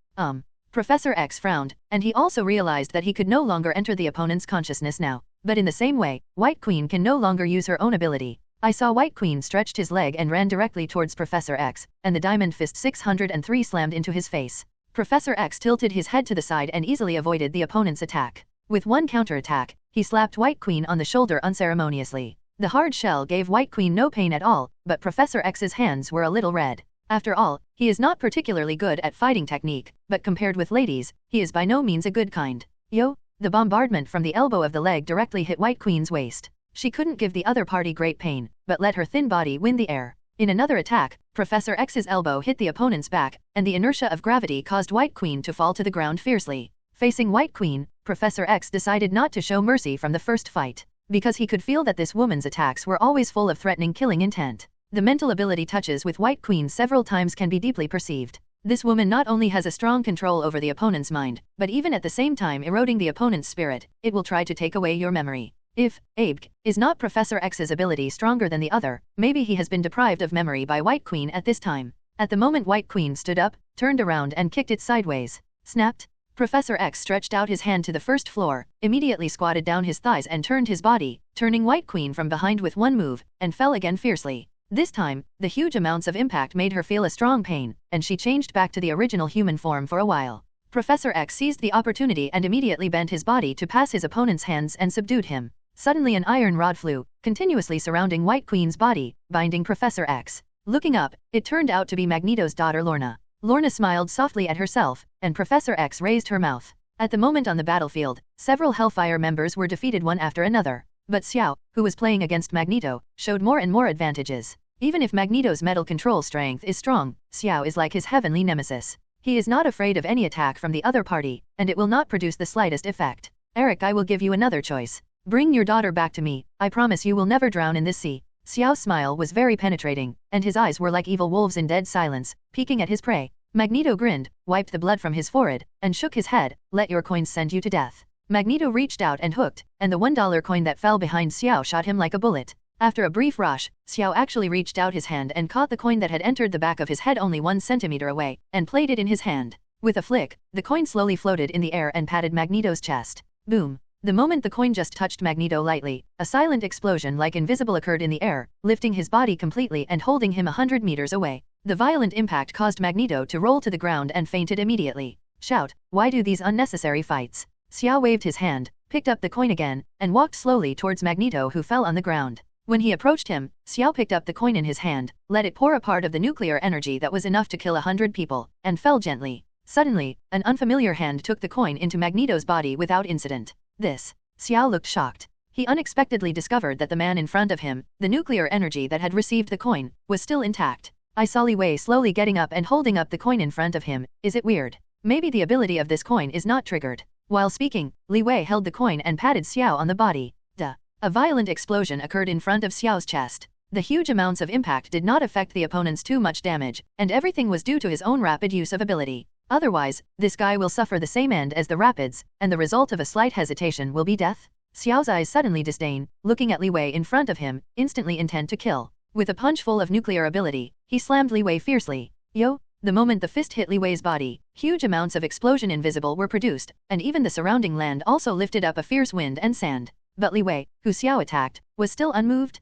[SPEAKER 4] Professor X frowned, and he also realized that he could no longer enter the opponent's consciousness now. But in the same way, White Queen can no longer use her own ability. I saw White Queen stretched his leg and ran directly towards Professor X, and the Diamond Fist 603 slammed into his face. Professor X tilted his head to the side and easily avoided the opponent's attack. With one counterattack, he slapped White Queen on the shoulder unceremoniously. The hard shell gave White Queen no pain at all, but Professor X's hands were a little red. After all, he is not particularly good at fighting technique, but compared with ladies, he is by no means a good kind. Yo! The bombardment from the elbow of the leg directly hit White Queen's waist. She couldn't give the other party great pain, but let her thin body win the air. In another attack, Professor X's elbow hit the opponent's back, and the inertia of gravity caused White Queen to fall to the ground fiercely. Facing White Queen, Professor X decided not to show mercy from the first fight, because he could feel that this woman's attacks were always full of threatening killing intent. The mental ability touches with White Queen several times can be deeply perceived. This woman not only has a strong control over the opponent's mind, but even at the same time eroding the opponent's spirit, it will try to take away your memory. If is not Professor X's ability stronger than the other, maybe he has been deprived of memory by White Queen at this time. At the moment White Queen stood up, turned around and kicked it sideways. Snapped. Professor X stretched out his hand to the first floor, immediately squatted down his thighs and turned his body, turning White Queen from behind with one move, and fell again fiercely. This time, the huge amounts of impact made her feel a strong pain, and she changed back to the original human form for a while. Professor X seized the opportunity and immediately bent his body to pass his opponent's hands and subdued him. Suddenly an iron rod flew, continuously surrounding White Queen's body, binding Professor X. Looking up, it turned out to be Magneto's daughter Lorna. Lorna smiled softly at herself, and Professor X raised her mouth. At the moment on the battlefield, several Hellfire members were defeated one after another. But Xiao, who was playing against Magneto, showed more and more advantages. Even if Magneto's metal control strength is strong, Xiao is like his heavenly nemesis. He is not afraid of any attack from the other party, and it will not produce the slightest effect. Eric, I will give you another choice. Bring your daughter back to me, I promise you will never drown in this sea. Xiao's smile was very penetrating, and his eyes were like evil wolves in dead silence, peeking at his prey. Magneto grinned, wiped the blood from his forehead, and shook his head. Let your coins send you to death. Magneto reached out and hooked, and the $1 coin that fell behind Xiao shot him like a bullet. After a brief rush, Xiao actually reached out his hand and caught the coin that had entered the back of his head only 1 centimeter away, and played it in his hand. With a flick, the coin slowly floated in the air and patted Magneto's chest. Boom. The moment the coin just touched Magneto lightly, a silent explosion like invisible occurred in the air, lifting his body completely and holding him 100 meters away. The violent impact caused Magneto to roll to the ground and fainted immediately. Shout, why do these unnecessary fights? Xiao waved his hand, picked up the coin again, and walked slowly towards Magneto, who fell on the ground. When he approached him, Xiao picked up the coin in his hand, let it pour a part of the nuclear energy that was enough to kill 100 people, and fell gently. Suddenly, an unfamiliar hand took the coin into Magneto's body without incident. This. Xiao looked shocked. He unexpectedly discovered that the man in front of him, the nuclear energy that had received the coin, was still intact. I saw Li Wei slowly getting up and holding up the coin in front of him. Is it weird? Maybe the ability of this coin is not triggered. While speaking, Li Wei held the coin and patted Xiao on the body. Duh. A violent explosion occurred in front of Xiao's chest. The huge amounts of impact did not affect the opponents too much damage, and everything was due to his own rapid use of ability. Otherwise, this guy will suffer the same end as the Rapids, and the result of a slight hesitation will be death. Xiao's eyes suddenly disdain, looking at Li Wei in front of him, instantly intent to kill. With a punch full of nuclear ability, he slammed Li Wei fiercely. Yo! The moment the fist hit Li Wei's body, huge amounts of explosion invisible were produced, and even the surrounding land also lifted up a fierce wind and sand. But Li Wei, who Xiao attacked, was still unmoved.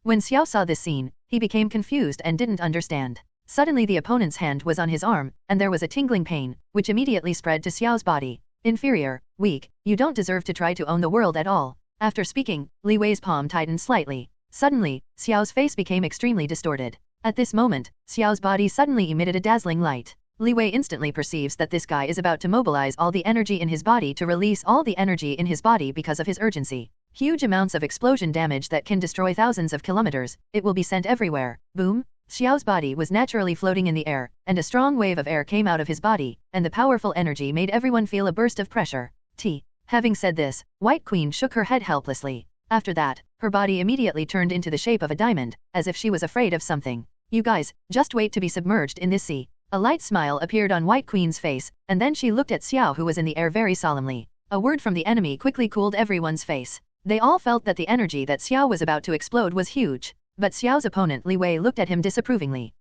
[SPEAKER 4] When Xiao saw this scene, he became confused and didn't understand. Suddenly the opponent's hand was on his arm, and there was a tingling pain, which immediately spread to Xiao's body. Inferior, weak, you don't deserve to try to own the world at all. After speaking, Li Wei's palm tightened slightly. Suddenly, Xiao's face became extremely distorted. At this moment, Xiao's body suddenly emitted a dazzling light. Li Wei instantly perceives that this guy is about to mobilize all the energy in his body to release all the energy in his body because of his urgency. Huge amounts of explosion damage that can destroy thousands of kilometers, it will be sent everywhere. Boom! Xiao's body was naturally floating in the air, and a strong wave of air came out of his body, and the powerful energy made everyone feel a burst of pressure. Having said this, White Queen shook her head helplessly. After that, her body immediately turned into the shape of a diamond, as if she was afraid of something. You guys, just wait to be submerged in this sea. A light smile appeared on White Queen's face, and then she looked at Xiao, who was in the air, very solemnly. A word from the enemy quickly cooled everyone's face. They all felt that the energy that Xiao was about to explode was huge. But Xiao's opponent Li Wei looked at him disapprovingly.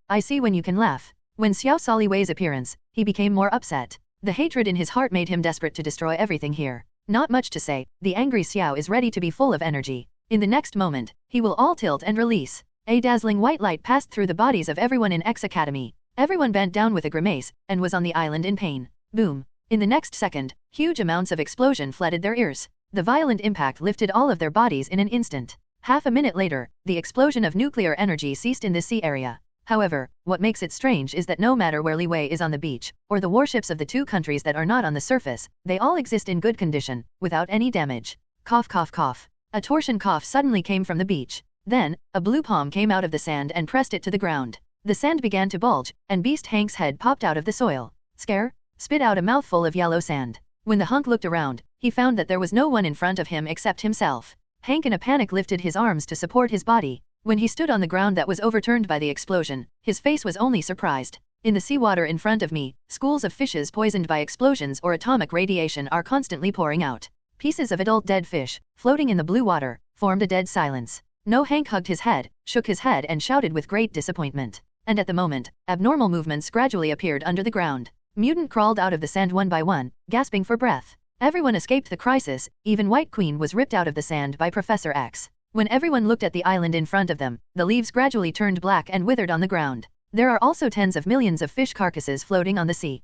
[SPEAKER 4] I see when you can laugh. When Xiao saw Li Wei's appearance, he became more upset. The hatred in his heart made him desperate to destroy everything here. Not much to say, the angry Xiao is ready to be full of energy. In the next moment, he will all tilt and release. A dazzling white light passed through the bodies of everyone in X Academy. Everyone bent down with a grimace, and was on the island in pain. Boom. In the next second, huge amounts of explosion flooded their ears. The violent impact lifted all of their bodies in an instant. Half a minute later, the explosion of nuclear energy ceased in the sea area. However, what makes it strange is that no matter where Li Wei is on the beach, or the warships of the two countries that are not on the surface, they all exist in good condition, without any damage. Cough cough cough. A torsion cough suddenly came from the beach. Then, a blue palm came out of the sand and pressed it to the ground. The sand began to bulge, and Beast Hank's head popped out of the soil. Scare? Spit out a mouthful of yellow sand. When the hunk looked around, he found that there was no one in front of him except himself. Hank in a panic lifted his arms to support his body. When he stood on the ground that was overturned by the explosion, his face was only surprised. In the seawater in front of me, schools of fishes poisoned by explosions or atomic radiation are constantly pouring out. Pieces of adult dead fish, floating in the blue water, formed a dead silence. No, Hank hugged his head, shook his head and shouted with great disappointment. And at the moment, abnormal movements gradually appeared under the ground. Mutant crawled out of the sand one by one, gasping for breath. Everyone escaped the crisis, even White Queen was ripped out of the sand by Professor X. When everyone looked at the island in front of them, the leaves gradually turned black and withered on the ground. There are also tens of millions of fish carcasses floating on the sea.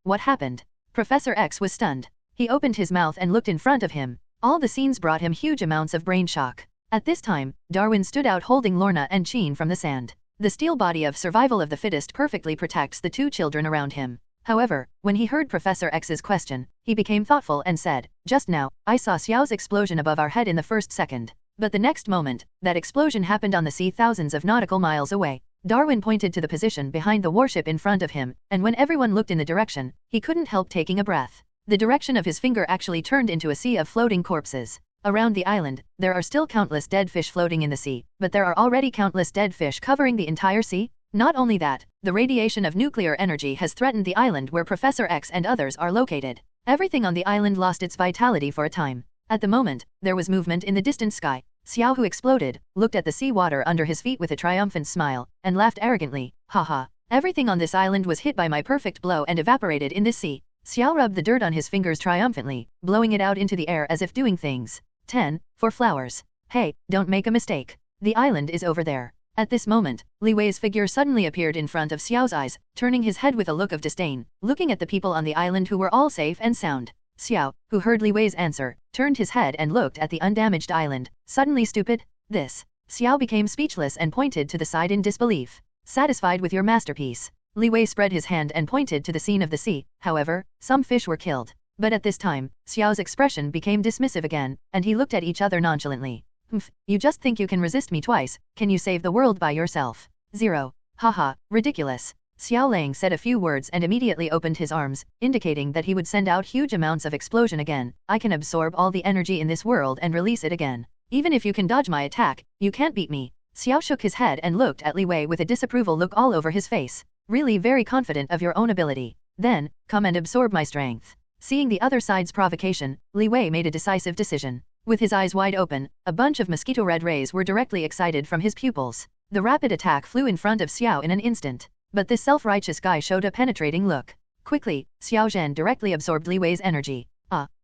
[SPEAKER 4] What happened? Professor X was stunned. He opened his mouth and looked in front of him. All the scenes brought him huge amounts of brain shock. At this time, Darwin stood out holding Lorna and Sheen from the sand. The steel body of survival of the fittest perfectly protects the two children around him. However, when he heard Professor X's question, he became thoughtful and said, "Just now, I saw Xiao's explosion above our head in the first second. But the next moment, that explosion happened on the sea thousands of nautical miles away." Darwin pointed to the position behind the warship in front of him, and when everyone looked in the direction, he couldn't help taking a breath. The direction of his finger actually turned into a sea of floating corpses. Around the island, there are still countless dead fish floating in the sea, but there are already countless dead fish covering the entire sea. Not only that, the radiation of nuclear energy has threatened the island where Professor X and others are located. Everything on the island lost its vitality for a time. At the moment, there was movement in the distant sky. Xiao, who exploded, looked at the sea water under his feet with a triumphant smile, and laughed arrogantly. "Haha, everything on this island was hit by my perfect blow and evaporated in this sea." Xiao rubbed the dirt on his fingers triumphantly, blowing it out into the air as if doing things. 10. For flowers. Hey, don't make a mistake. The island is over there. At this moment, Li Wei's figure suddenly appeared in front of Xiao's eyes, turning his head with a look of disdain, looking at the people on the island who were all safe and sound. Xiao, who heard Li Wei's answer, turned his head and looked at the undamaged island. Suddenly stupid? This. Xiao became speechless and pointed to the side in disbelief. Satisfied with your masterpiece? Li Wei spread his hand and pointed to the scene of the sea. However, some fish were killed. But at this time, Xiao's expression became dismissive again, and he looked at each other nonchalantly. "Humph, you just think you can resist me twice, can you save the world by yourself? 0. Haha, ridiculous." Xiao Lang said a few words and immediately opened his arms, indicating that he would send out huge amounts of explosion again. "I can absorb all the energy in this world and release it again. Even if you can dodge my attack, you can't beat me." Xiao shook his head and looked at Li Wei with a disapproval look all over his face. "Really very confident of your own ability. Then, come and absorb my strength." Seeing the other side's provocation, Li Wei made a decisive decision. With his eyes wide open, a bunch of mosquito red rays were directly excited from his pupils. The rapid attack flew in front of Xiao in an instant. But this self-righteous guy showed a penetrating look. Quickly, Xiao Zhen directly absorbed Li Wei's energy.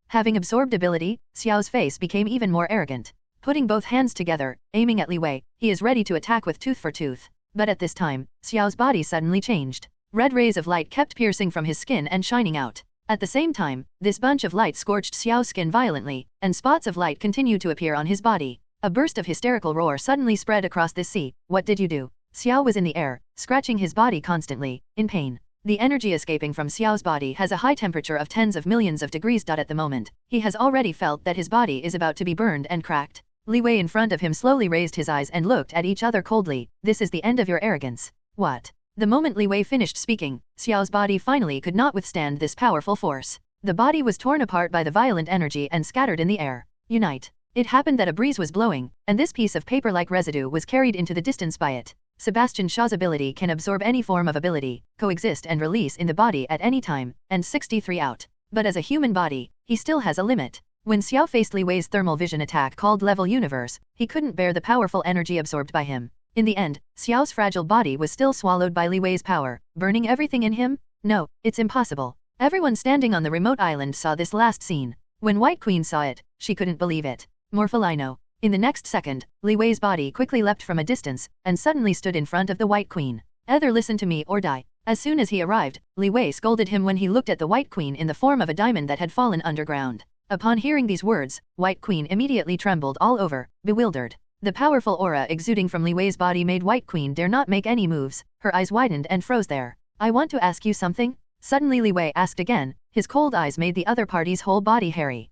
[SPEAKER 4] Having absorbed ability, Xiao's face became even more arrogant. Putting both hands together, aiming at Li Wei, he is ready to attack with tooth for tooth. But at this time, Xiao's body suddenly changed. Red rays of light kept piercing from his skin and shining out. At the same time, this bunch of light scorched Xiao's skin violently, and spots of light continued to appear on his body. A burst of hysterical roar suddenly spread across this sea. "What did you do?" Xiao was in the air, scratching his body constantly, in pain. The energy escaping from Xiao's body has a high temperature of tens of millions of degrees. At the moment, he has already felt that his body is about to be burned and cracked. Li Wei in front of him slowly raised his eyes and looked at each other coldly. "This is the end of your arrogance." "What?" The moment Li Wei finished speaking, Xiao's body finally could not withstand this powerful force. The body was torn apart by the violent energy and scattered in the air. "Unite." It happened that a breeze was blowing, and this piece of paper-like residue was carried into the distance by it. Sebastian Shaw's ability can absorb any form of ability, coexist and release in the body at any time, and 63 out. But as a human body, he still has a limit. When Xiao faced Li Wei's thermal vision attack called Level Universe, he couldn't bear the powerful energy absorbed by him. In the end, Xiao's fragile body was still swallowed by Li Wei's power, burning everything in him? No, it's impossible. Everyone standing on the remote island saw this last scene. When White Queen saw it, she couldn't believe it. Morpholino. In the next second, Li Wei's body quickly leapt from a distance, and suddenly stood in front of the White Queen. "Either listen to me or die." As soon as he arrived, Li Wei scolded him when he looked at the White Queen in the form of a diamond that had fallen underground. Upon hearing these words, White Queen immediately trembled all over, bewildered. The powerful aura exuding from Li Wei's body made White Queen dare not make any moves. Her eyes widened and froze there. "I want to ask you something?" Suddenly Li Wei asked again. His cold eyes made the other party's whole body hairy.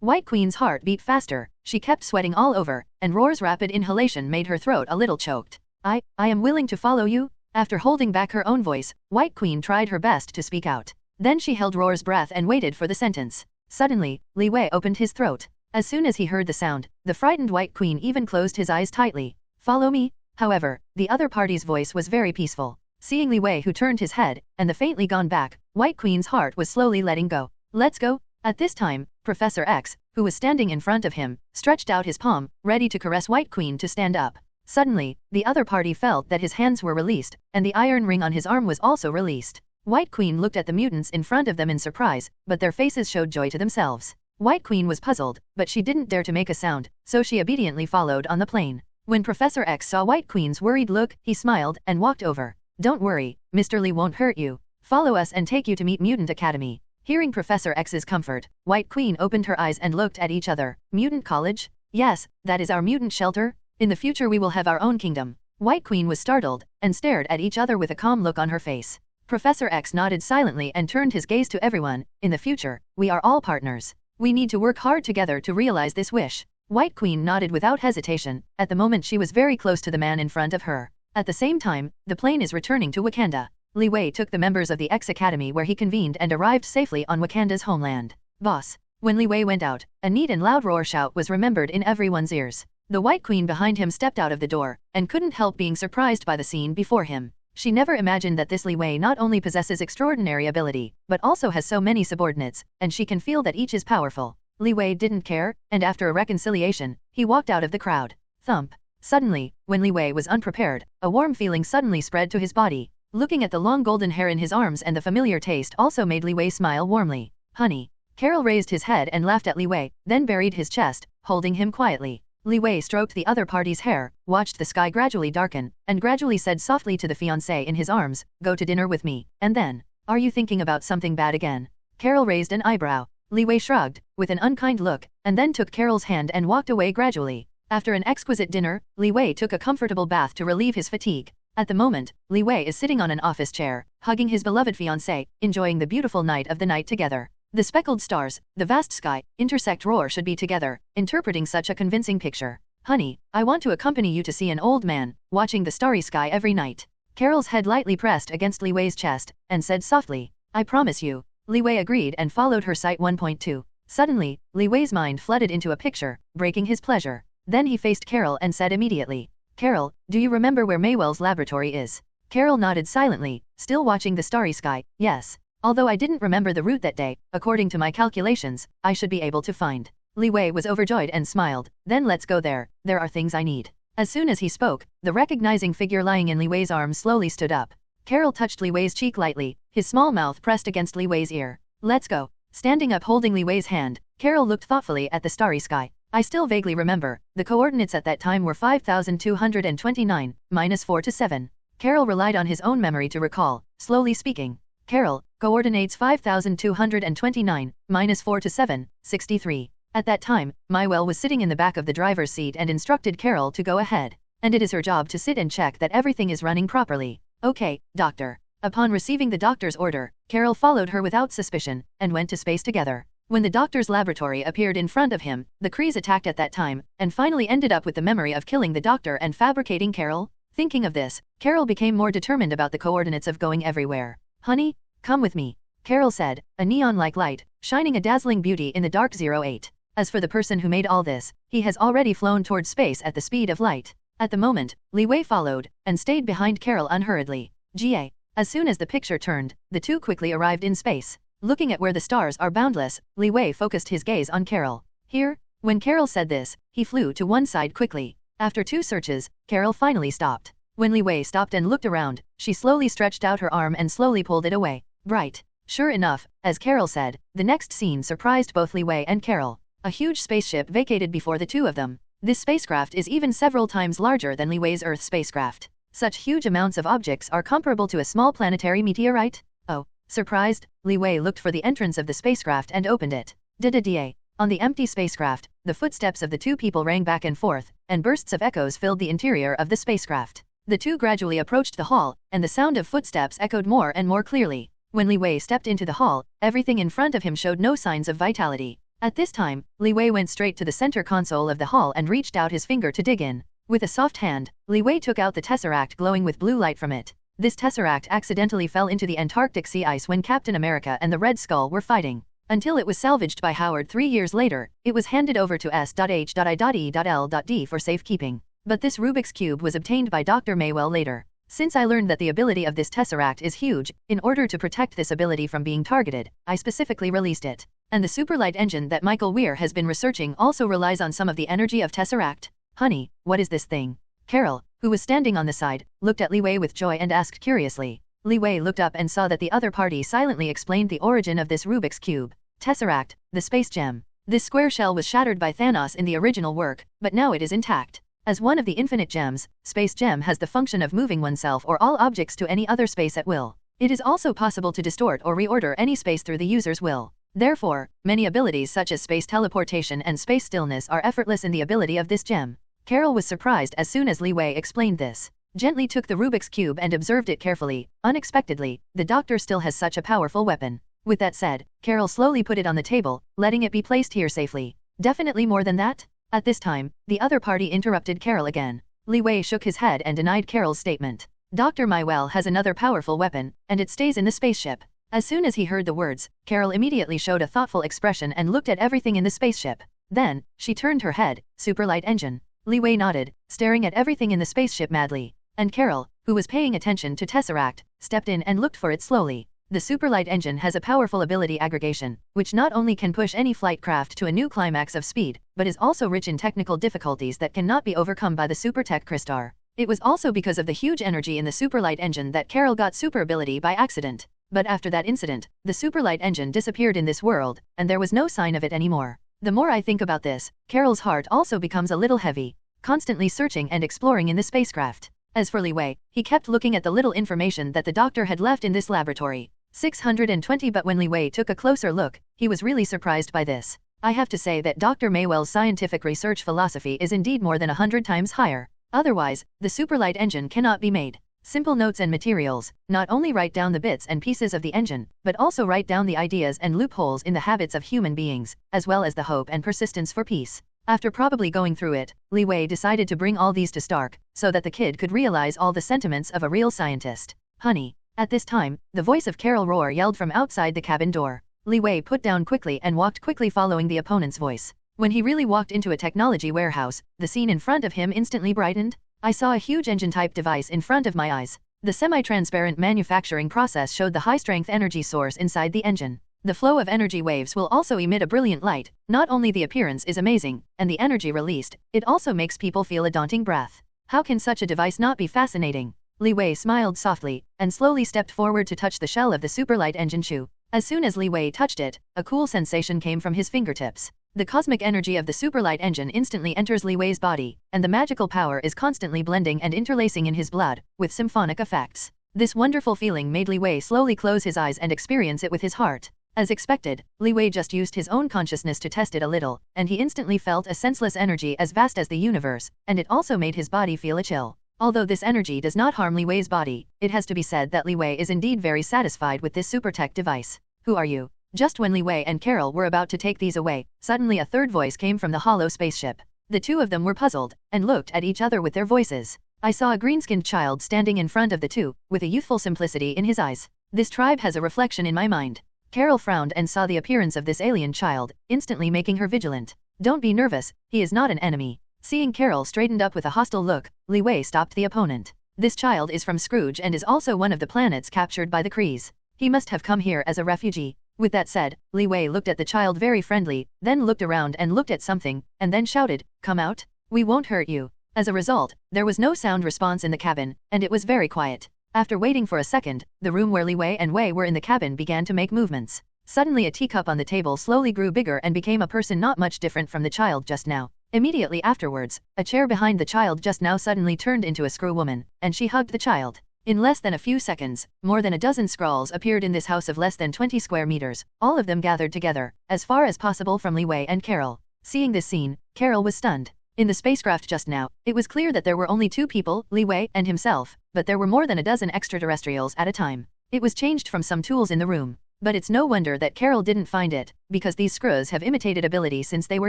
[SPEAKER 4] White Queen's heart beat faster, she kept sweating all over, and Roar's rapid inhalation made her throat a little choked. I am willing to follow you." After holding back her own voice, White Queen tried her best to speak out. Then she held Roar's breath and waited for the sentence. Suddenly, Li Wei opened his throat. As soon as he heard the sound, the frightened White Queen even closed his eyes tightly. "Follow me?" However, the other party's voice was very peaceful. Seeing Li Wei who turned his head, and the faintly gone back, White Queen's heart was slowly letting go. "Let's go." At this time, Professor X, who was standing in front of him, stretched out his palm, ready to caress White Queen to stand up. Suddenly, the other party felt that his hands were released, and the iron ring on his arm was also released. White Queen looked at the mutants in front of them in surprise, but their faces showed joy to themselves. White Queen was puzzled, but she didn't dare to make a sound, so she obediently followed on the plane. When Professor X saw White Queen's worried look, he smiled and walked over. "Don't worry, Mr. Li won't hurt you. Follow us and take you to meet Mutant Academy." Hearing Professor X's comfort, White Queen opened her eyes and looked at each other. "Mutant College? Yes, that is our mutant shelter. In the future we will have our own kingdom." White Queen was startled, and stared at each other with a calm look on her face. Professor X nodded silently and turned his gaze to everyone. In the future, we are all partners. We need to work hard together to realize this wish. White Queen nodded without hesitation. At the moment she was very close to the man in front of her. At the same time, the plane is returning to Wakanda. Li Wei took the members of the X Academy where he convened and arrived safely on Wakanda's homeland. Boss. When Li Wei went out, a neat and loud roar shout was remembered in everyone's ears. The White Queen behind him stepped out of the door, and couldn't help being surprised by the scene before him. She never imagined that this Li Wei not only possesses extraordinary ability, but also has so many subordinates, and she can feel that each is powerful. Li Wei didn't care, and after a reconciliation, he walked out of the crowd. Thump. Suddenly, when Li Wei was unprepared, a warm feeling suddenly spread to his body. Looking at the long golden hair in his arms and the familiar taste also made Li Wei smile warmly. Honey. Carol raised his head and laughed at Li Wei, then buried his chest, holding him quietly. Li Wei stroked the other party's hair, watched the sky gradually darken, and gradually said softly to the fiancé in his arms, "Go to dinner with me," and then, "Are you thinking about something bad again?" Carol raised an eyebrow. Li Wei shrugged, with an unkind look, and then took Carol's hand and walked away gradually. After an exquisite dinner, Li Wei took a comfortable bath to relieve his fatigue. At the moment, Li Wei is sitting on an office chair, hugging his beloved fiancé, enjoying the beautiful night of the night together. The speckled stars, the vast sky, intersect roar should be together, interpreting such a convincing picture. Honey, I want to accompany you to see an old man, watching the starry sky every night. Carol's head lightly pressed against Li Wei's chest, and said softly, "I promise you." Li Wei agreed and followed her sight. 1.2. Suddenly, Li Wei's mind flooded into a picture, breaking his pleasure. Then he faced Carol and said immediately, "Carol, do you remember where Maywell's laboratory is?" Carol nodded silently, still watching the starry sky. "Yes. Although I didn't remember the route that day, according to my calculations, I should be able to find." Li Wei was overjoyed and smiled. "Then let's go there, there are things I need." As soon as he spoke, the recognizing figure lying in Li Wei's arms slowly stood up. Carol touched Li Wei's cheek lightly, his small mouth pressed against Li Wei's ear. "Let's go." Standing up holding Li Wei's hand, Carol looked thoughtfully at the starry sky. "I still vaguely remember, the coordinates at that time were 5229, -4 to 7. Carol relied on his own memory to recall, slowly speaking. "Carol, coordinates 5229, -4 to 7, 63. At that time, Maywell was sitting in the back of the driver's seat and instructed Carol to go ahead. And it is her job to sit and check that everything is running properly. "Okay, doctor." Upon receiving the doctor's order, Carol followed her without suspicion, and went to space together. When the doctor's laboratory appeared in front of him, the Krees attacked at that time, and finally ended up with the memory of killing the doctor and fabricating Carol. Thinking of this, Carol became more determined about the coordinates of going everywhere. "Honey, come with me," Carol said, a neon-like light, shining a dazzling beauty in the dark 08. As for the person who made all this, he has already flown towards space at the speed of light. At the moment, Li Wei followed, and stayed behind Carol unhurriedly. GA. As soon as the picture turned, the two quickly arrived in space. Looking at where the stars are boundless, Li Wei focused his gaze on Carol. "Here?" When Carol said this, he flew to one side quickly. After 2 searches, Carol finally stopped. When Li Wei stopped and looked around, she slowly stretched out her arm and slowly pulled it away. Bright. Sure enough, as Carol said, the next scene surprised both Li Wei and Carol. A huge spaceship vacated before the two of them. This spacecraft is even several times larger than Li Wei's Earth spacecraft. Such huge amounts of objects are comparable to a small planetary meteorite? Oh. Surprised, Li Wei looked for the entrance of the spacecraft and opened it. Da-da-da. On the empty spacecraft, the footsteps of the two people rang back and forth, and bursts of echoes filled the interior of the spacecraft. The two gradually approached the hall, and the sound of footsteps echoed more and more clearly. When Li Wei stepped into the hall, everything in front of him showed no signs of vitality. At this time, Li Wei went straight to the center console of the hall and reached out his finger to dig in. With a soft hand, Li Wei took out the Tesseract glowing with blue light from it. This Tesseract accidentally fell into the Antarctic sea ice when Captain America and the Red Skull were fighting. Until it was salvaged by Howard 3 years later, it was handed over to S.H.I.E.L.D. for safekeeping. But this Rubik's Cube was obtained by Dr. Maywell later. Since I learned that the ability of this Tesseract is huge, in order to protect this ability from being targeted, I specifically released it. And the superlight engine that Michael Weir has been researching also relies on some of the energy of Tesseract. "Honey, what is this thing?" Carol, who was standing on the side, looked at Li Wei with joy and asked curiously. Li Wei looked up and saw that the other party silently explained the origin of this Rubik's Cube. Tesseract, the space gem. This square shell was shattered by Thanos in the original work, but now it is intact. As one of the infinite gems, Space Gem has the function of moving oneself or all objects to any other space at will. It is also possible to distort or reorder any space through the user's will. Therefore, many abilities such as space teleportation and space stillness are effortless in the ability of this gem. Carol was surprised as soon as Li Wei explained this. gently took the Rubik's Cube and observed it carefully. Unexpectedly, the doctor still has such a powerful weapon. With that said, Carol slowly put it on the table, letting it be placed here safely. Definitely more than that? At this time, the other party interrupted Carol again. Li Wei shook his head and denied Carol's statement. Dr. Maiwell has another powerful weapon, and it stays in the spaceship. As soon as he heard the words, Carol immediately showed a thoughtful expression and looked at everything in the spaceship. Then, she turned her head. Superlight engine. Li Wei nodded, staring at everything in the spaceship madly. And Carol, who was paying attention to Tesseract, stepped in and looked for it slowly. The superlight engine has a powerful ability aggregation, which not only can push any flight craft to a new climax of speed, but is also rich in technical difficulties that cannot be overcome by the supertech crystar. It was also because of the huge energy in the superlight engine that Carol got super ability by accident. But after that incident, the superlight engine disappeared in this world, and there was no sign of it anymore. The more I think about this, Carol's heart also becomes a little heavy, constantly searching and exploring in the spacecraft. As for Li Wei, he kept looking at the little information that the doctor had left in this laboratory. 620 But when Li Wei took a closer look, he was really surprised by this. I have to say that Dr. Maywell's scientific research philosophy is indeed more than 100 times higher. Otherwise, the superlight engine cannot be made. Simple notes and materials, not only write down the bits and pieces of the engine, but also write down the ideas and loopholes in the habits of human beings, as well as the hope and persistence for peace. After probably going through it, Li Wei decided to bring all these to Stark, so that the kid could realize all the sentiments of a real scientist. Honey. At this time, the voice of Carol Roar yelled from outside the cabin door. Li Wei put down quickly and walked quickly following the opponent's voice. When he really walked into a technology warehouse, the scene in front of him instantly brightened. I saw a huge engine-type device in front of my eyes. The semi-transparent manufacturing process showed the high-strength energy source inside the engine. The flow of energy waves will also emit a brilliant light. Not only the appearance is amazing, and the energy released, it also makes people feel a daunting breath. How can such a device not be fascinating? Li Wei smiled softly, and slowly stepped forward to touch the shell of the superlight engine shoe. As soon as Li Wei touched it, a cool sensation came from his fingertips. The cosmic energy of the superlight engine instantly enters Li Wei's body, and the magical power is constantly blending and interlacing in his blood, with symphonic effects. This wonderful feeling made Li Wei slowly close his eyes and experience it with his heart. As expected, Li Wei just used his own consciousness to test it a little, and he instantly felt a senseless energy as vast as the universe, and it also made his body feel a chill. Although this energy does not harm Li Wei's body, it has to be said that Li Wei is indeed very satisfied with this supertech device. Who are you? Just when Li Wei and Carol were about to take these away, suddenly a third voice came from the hollow spaceship. The two of them were puzzled, and looked at each other with their voices. I saw a green-skinned child standing in front of the two, with a youthful simplicity in his eyes. This tribe has a reflection in my mind. Carol frowned and saw the appearance of this alien child, instantly making her vigilant. Don't be nervous, he is not an enemy. Seeing Carol straightened up with a hostile look, Li Wei stopped the opponent. This child is from Scrooge and is also one of the planets captured by the Krees. He must have come here as a refugee. With that said, Li Wei looked at the child very friendly, then looked around and looked at something, and then shouted, "Come out. We won't hurt you." As a result, there was no sound response in the cabin, and it was very quiet. After waiting for a second, the room where Li Wei and Wei were in the cabin began to make movements. Suddenly a teacup on the table slowly grew bigger and became a person not much different from the child just now. Immediately afterwards, a chair behind the child just now suddenly turned into a screw woman, and she hugged the child. In less than a few seconds, more than a dozen Skrulls appeared in this house of less than 20 square meters, all of them gathered together, as far as possible from Li Wei and Carol. Seeing this scene, Carol was stunned. In the spacecraft just now, it was clear that there were only two people, Li Wei and himself, but there were more than a dozen extraterrestrials at a time. It was changed from some tools in the room. But it's no wonder that Carol didn't find it, because these Skrulls have imitated ability since they were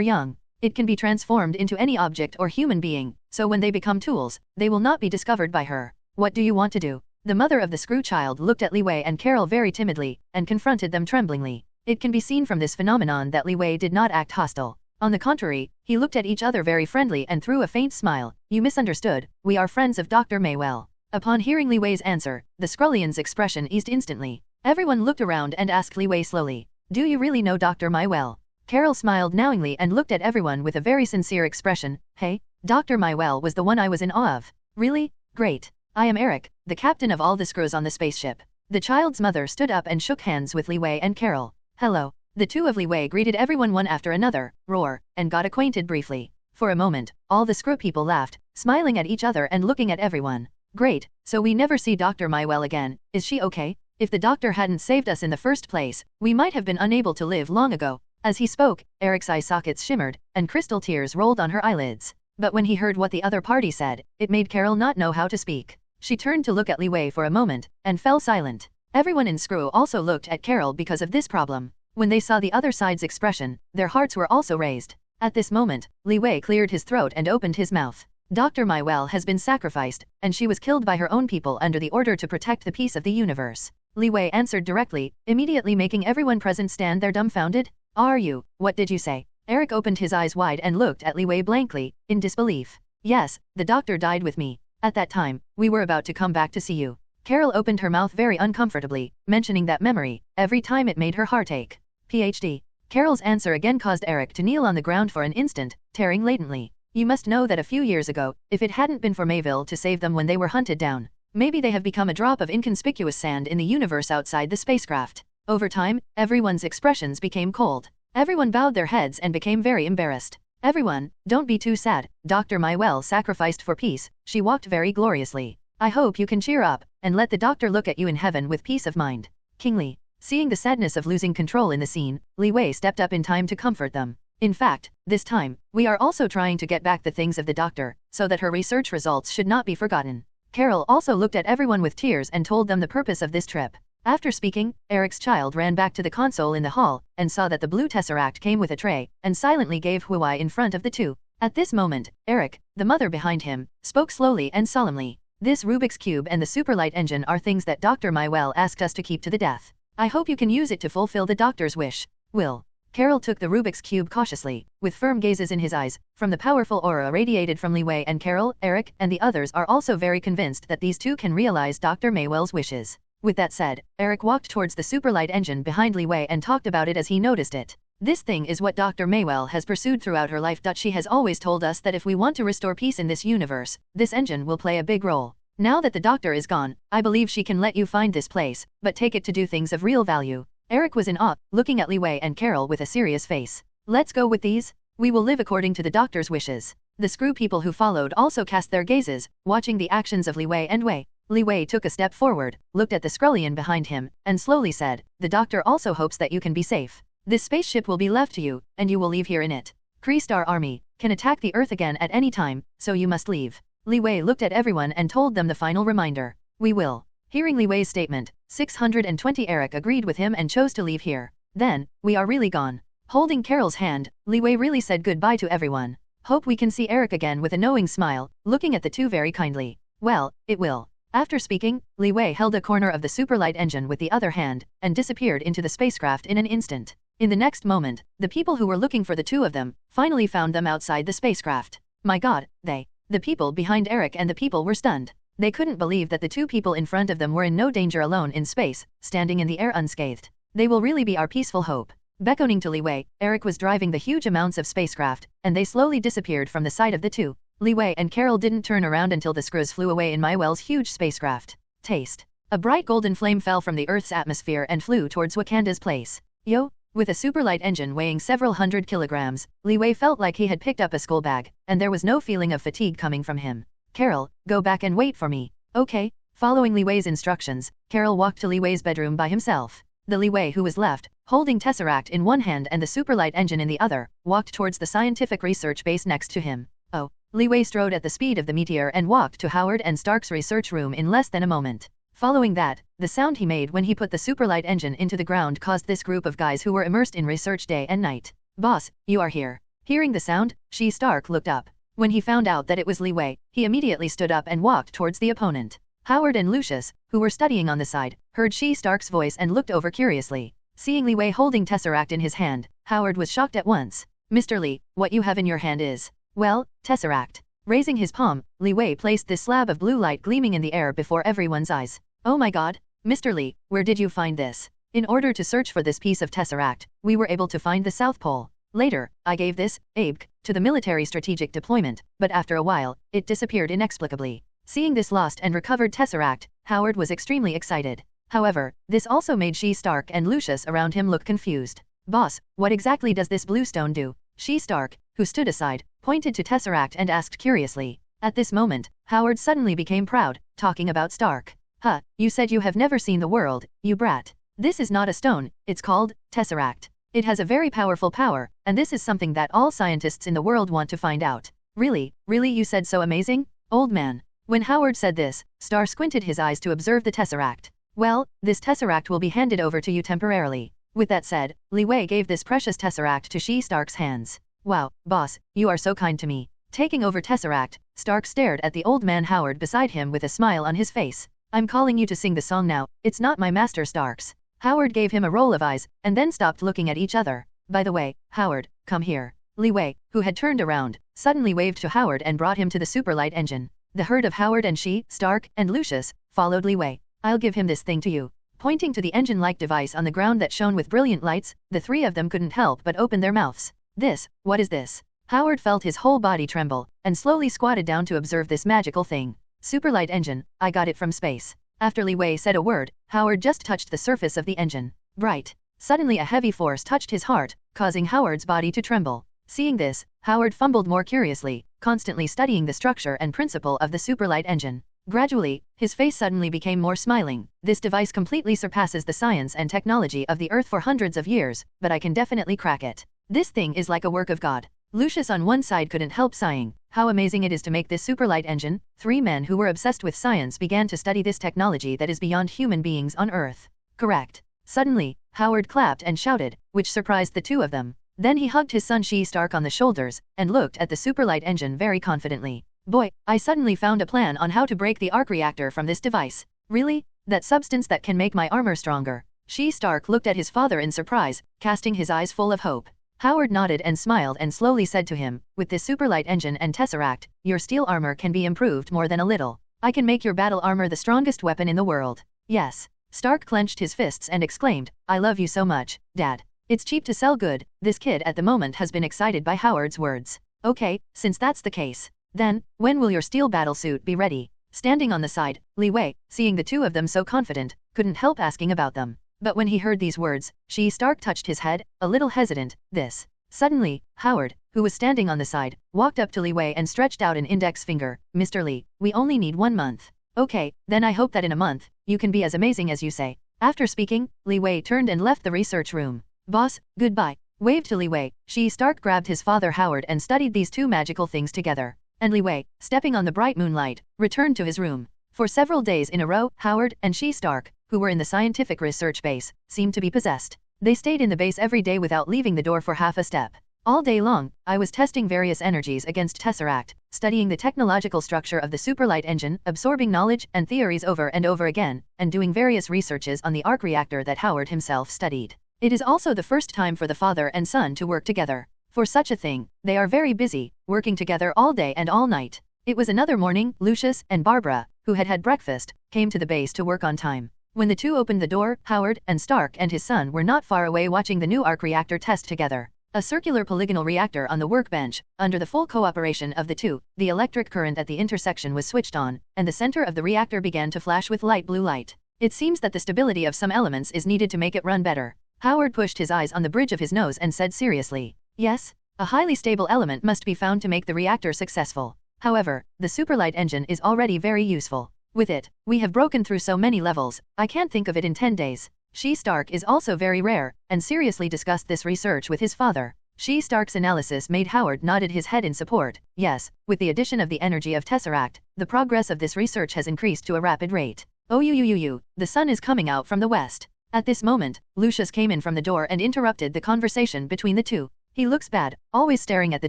[SPEAKER 4] young. It can be transformed into any object or human being, so when they become tools, they will not be discovered by her. What do you want to do? The mother of the screw child looked at Li Wei and Carol very timidly, and confronted them tremblingly. It can be seen from this phenomenon that Li Wei did not act hostile. On the contrary, he looked at each other very friendly and threw a faint smile. You misunderstood, we are friends of Dr. Maywell. Upon hearing Li Wei's answer, the Skrullian's expression eased instantly. Everyone looked around and asked Li Wei slowly, "Do you really know Dr. Maywell?" Carol smiled knowingly and looked at everyone with a very sincere expression. Hey, Dr. Maywell was the one I was in awe of. Really? Great. I am Eric, the captain of all the Skrulls on the spaceship. The child's mother stood up and shook hands with Li Wei and Carol. Hello. The two of Li Wei greeted everyone one after another, roar, and got acquainted briefly. For a moment, all the Skrull people laughed, smiling at each other and looking at everyone. Great, so we never see Dr. Maywell again, is she okay? If the doctor hadn't saved us in the first place, we might have been unable to live long ago. As he spoke, Eric's eye sockets shimmered, and crystal tears rolled on her eyelids. But when he heard what the other party said, it made Carol not know how to speak. She turned to look at Li Wei for a moment, and fell silent. Everyone in Screw also looked at Carol because of this problem. When they saw the other side's expression, their hearts were also raised. At this moment, Li Wei cleared his throat and opened his mouth. Dr. Maiwell has been sacrificed, and she was killed by her own people under the order to protect the peace of the universe. Li Wei answered directly, immediately making everyone present stand there dumbfounded. Are you? What did you say? Eric opened his eyes wide and looked at Li Wei blankly, in disbelief. Yes, the doctor died with me. At that time, we were about to come back to see you. Carol opened her mouth very uncomfortably, mentioning that memory. Every time it made her heart ache. PhD. Carol's answer again caused Eric to kneel on the ground for an instant, tearing latently. You must know that a few years ago, if it hadn't been for Mayville to save them when they were hunted down, maybe they have become a drop of inconspicuous sand in the universe outside the spacecraft. Over time, everyone's expressions became cold. Everyone bowed their heads and became very embarrassed. Everyone, don't be too sad. Dr. Maiwell sacrificed for peace. She walked very gloriously. I hope you can cheer up, and let the doctor look at you in heaven with peace of mind. Kingly. Seeing the sadness of losing control in the scene, Li Wei stepped up in time to comfort them. In fact, this time, we are also trying to get back the things of the doctor, so that her research results should not be forgotten. Carol also looked at everyone with tears and told them the purpose of this trip. After speaking, Eric's child ran back to the console in the hall, and saw that the blue Tesseract came with a tray, and silently gave Huai in front of the two. At this moment, Eric, the mother behind him, spoke slowly and solemnly. This Rubik's Cube and the Superlight Engine are things that Dr. Maiwell asked us to keep to the death. I hope you can use it to fulfill the doctor's wish. Will. Carol took the Rubik's Cube cautiously, with firm gazes in his eyes. From the powerful aura radiated from Li Wei and Carol, Eric and the others are also very convinced that these two can realize Dr. Maiwell's wishes. With that said, Eric walked towards the Superlight Engine behind Li Wei and talked about it as he noticed it. This thing is what Dr. Maiwell has pursued throughout her life. She has always told us that if we want to restore peace in this universe, this engine will play a big role. Now that the doctor is gone, I believe she can let you find this place, but take it to do things of real value. Eric was in awe, looking at Li Wei and Carol with a serious face. Let's go with these? We will live according to the doctor's wishes. The Screw people who followed also cast their gazes, watching the actions of Li Wei and Wei. Li Wei took a step forward, looked at the Skrullian behind him, and slowly said, the doctor also hopes that you can be safe. This spaceship will be left to you, and you will leave here in it. Kree-Star Army can attack the Earth again at any time, so you must leave. Li Wei looked at everyone and told them the final reminder. We will. Hearing Li Wei's statement, 620 Eric agreed with him and chose to leave here. Then, we are really gone. Holding Carol's hand, Li Wei really said goodbye to everyone. Hope we can see Eric again with a knowing smile, looking at the two very kindly. Well, it will. After speaking, Li Wei held a corner of the Superlight Engine with the other hand, and disappeared into the spacecraft in an instant. In the next moment, the people who were looking for the two of them, finally found them outside the spacecraft. My god, the people behind Eric and the people were stunned. They couldn't believe that the two people in front of them were in no danger alone in space, standing in the air unscathed. They will really be our peaceful hope. Beckoning to Li Wei, Eric was driving the huge amounts of spacecraft, and they slowly disappeared from the sight of the two. Li Wei and Carol didn't turn around until the Screws flew away in Maiwell's huge spacecraft. Taste. A bright golden flame fell from the Earth's atmosphere and flew towards Wakanda's place. Yo! With a superlight engine weighing several hundred kilograms, Li Wei felt like he had picked up a school bag, and there was no feeling of fatigue coming from him. Carol, go back and wait for me. Okay. Following Li Wei's instructions, Carol walked to Li Wei's bedroom by himself. The Li Wei who was left, holding Tesseract in one hand and the superlight engine in the other, walked towards the scientific research base next to him. Oh. Li Wei strode at the speed of the meteor and walked to Howard and Stark's research room in less than a moment. Following that, the sound he made when he put the superlight engine into the ground caused this group of guys who were immersed in research day and night. Boss, you are here. Hearing the sound, Stark looked up. When he found out that it was Li Wei, he immediately stood up and walked towards the opponent. Howard and Lucius, who were studying on the side, heard Stark's voice and looked over curiously. Seeing Li Wei holding Tesseract in his hand, Howard was shocked at once. Mr. Li, what you have in your hand is, well, Tesseract. Raising his palm, Li Wei placed this slab of blue light gleaming in the air before everyone's eyes. Oh my god, Mr. Li, where did you find this? In order to search for this piece of Tesseract, we were able to find the South Pole. Later, I gave this, ABK, to the military strategic deployment, but after a while, it disappeared inexplicably. Seeing this lost and recovered Tesseract, Howard was extremely excited. However, this also made Stark and Lucius around him look confused. Boss, what exactly does this blue stone do? Stark, who stood aside, pointed to Tesseract and asked curiously. At this moment, Howard suddenly became proud, talking about Stark. Huh, you said you have never seen the world, you brat. This is not a stone, it's called Tesseract. It has a very powerful power, and this is something that all scientists in the world want to find out. Really, really you said so amazing? Old man. When Howard said this, Star squinted his eyes to observe the Tesseract. Well, this Tesseract will be handed over to you temporarily. With that said, Li Wei gave this precious Tesseract to She Stark's hands. Wow, boss, you are so kind to me. Taking over Tesseract, Stark stared at the old man Howard beside him with a smile on his face. I'm calling you to sing the song now, it's not my master Stark's. Howard gave him a roll of eyes, and then stopped looking at each other. By the way, Howard, come here. Li Wei, who had turned around, suddenly waved to Howard and brought him to the superlight engine. The herd of Howard and She, Stark, and Lucius, followed Li Wei. I'll give him this thing to you. Pointing to the engine-like device on the ground that shone with brilliant lights, the three of them couldn't help but open their mouths. This, what is this? Howard felt his whole body tremble, and slowly squatted down to observe this magical thing. Superlight engine, I got it from space. After Li Wei said a word, Howard just touched the surface of the engine. Bright. Suddenly a heavy force touched his heart, causing Howard's body to tremble. Seeing this, Howard fumbled more curiously, constantly studying the structure and principle of the superlight engine. Gradually, his face suddenly became more smiling. This device completely surpasses the science and technology of the Earth for hundreds of years, but I can definitely crack it. This thing is like a work of God. Lucius on one side couldn't help sighing. How amazing it is to make this superlight engine. Three men who were obsessed with science began to study this technology that is beyond human beings on Earth. Correct. Suddenly, Howard clapped and shouted, which surprised the two of them. Then he hugged his son She Stark on the shoulders, and looked at the superlight engine very confidently. Boy, I suddenly found a plan on how to break the arc reactor from this device. Really? That substance that can make my armor stronger. She Stark looked at his father in surprise, casting his eyes full of hope. Howard nodded and smiled and slowly said to him, with this superlight engine and Tesseract, your steel armor can be improved more than a little. I can make your battle armor the strongest weapon in the world. Yes. Stark clenched his fists and exclaimed, I love you so much, Dad. It's cheap to sell good. This kid at the moment has been excited by Howard's words. Okay, since that's the case. Then, when will your steel battlesuit be ready? Standing on the side, Li Wei, seeing the two of them so confident, couldn't help asking about them. But when he heard these words, She Stark touched his head, a little hesitant. This. Suddenly, Howard, who was standing on the side, walked up to Li Wei and stretched out an index finger. Mr. Li, we only need 1 month. Okay, then I hope that in a month, you can be as amazing as you say. After speaking, Li Wei turned and left the research room. Boss, goodbye. Waved to Li Wei, She Stark grabbed his father Howard and studied these two magical things together. And Li Wei, stepping on the bright moonlight, returned to his room. For several days in a row, Howard and She Stark, who were in the scientific research base, seemed to be possessed. They stayed in the base every day without leaving the door for half a step. All day long, I was testing various energies against Tesseract, studying the technological structure of the superlight engine, absorbing knowledge and theories over and over again, and doing various researches on the arc reactor that Howard himself studied. It is also the first time for the father and son to work together. For such a thing, they are very busy, working together all day and all night. It was another morning, Lucius and Barbara, who had had breakfast, came to the base to work on time. When the two opened the door, Howard and Stark and his son were not far away watching the new arc reactor test together. A circular polygonal reactor on the workbench, under the full cooperation of the two, the electric current at the intersection was switched on, and the center of the reactor began to flash with light blue light. It seems that the stability of some elements is needed to make it run better. Howard pushed his eyes on the bridge of his nose and said seriously, yes, a highly stable element must be found to make the reactor successful. However, the superlight engine is already very useful. With it, we have broken through so many levels, I can't think of it in 10 days. She Stark is also very rare, and seriously discussed this research with his father. She Stark's analysis made Howard nodded his head in support. Yes, with the addition of the energy of Tesseract, the progress of this research has increased to a rapid rate. Oh the sun is coming out from the west. At this moment, Lucius came in from the door and interrupted the conversation between the two. He looks bad, always staring at the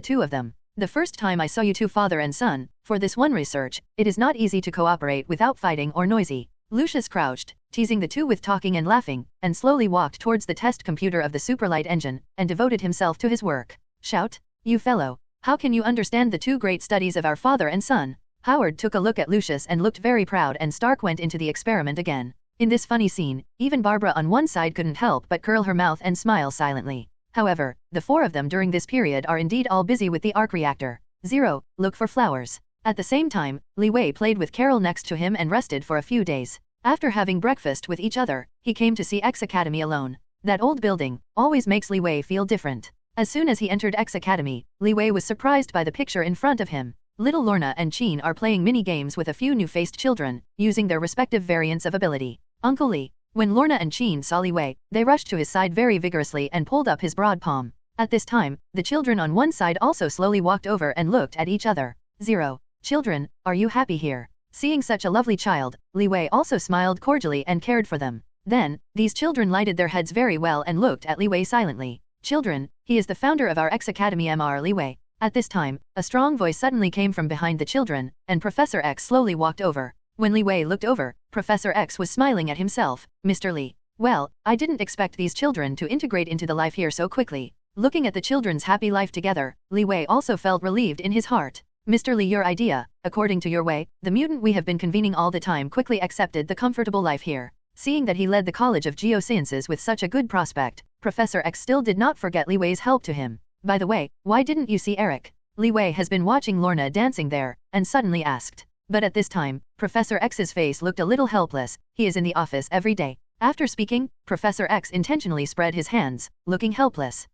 [SPEAKER 4] two of them. The first time I saw you two father and son, for this one research, it is not easy to cooperate without fighting or noisy. Lucius crouched, teasing the two with talking and laughing, and slowly walked towards the test computer of the superlight engine, and devoted himself to his work. Shout, you fellow, how can you understand the two great studies of our father and son? Howard took a look at Lucius and looked very proud, and Stark went into the experiment again. In this funny scene, even Barbara on one side couldn't help but curl her mouth and smile silently. However, the four of them during this period are indeed all busy with the arc reactor. 0. Look for flowers. At the same time, Li Wei played with Carol next to him and rested for a few days. After having breakfast with each other, he came to see X Academy alone. That old building always makes Li Wei feel different. As soon as he entered X Academy, Li Wei was surprised by the picture in front of him. Little Lorna and Chin are playing mini-games with a few new-faced children, using their respective variants of ability. Uncle Li. When Lorna and Chin saw Li Wei, they rushed to his side very vigorously and pulled up his broad palm. At this time, the children on one side also slowly walked over and looked at each other. 0. Children, are you happy here? Seeing such a lovely child, Li Wei also smiled cordially and cared for them. Then, these children lighted their heads very well and looked at Li Wei silently. Children, he is the founder of our X-Academy Mr. Li Wei. At this time, a strong voice suddenly came from behind the children, and Professor X slowly walked over. When Li Wei looked over, Professor X was smiling at himself. Mr. Li. Well, I didn't expect these children to integrate into the life here so quickly. Looking at the children's happy life together, Li Wei also felt relieved in his heart. Mr. Li, your idea, according to your way, the mutant we have been convening all the time quickly accepted the comfortable life here. Seeing that he led the College of Geosciences with such a good prospect, Professor X still did not forget Li Wei's help to him. By the way, why didn't you see Eric? Li Wei has been watching Lorna dancing there, and suddenly asked. But at this time, Professor X's face looked a little helpless. He is in the office every day. After speaking, Professor X intentionally spread his hands, looking helpless.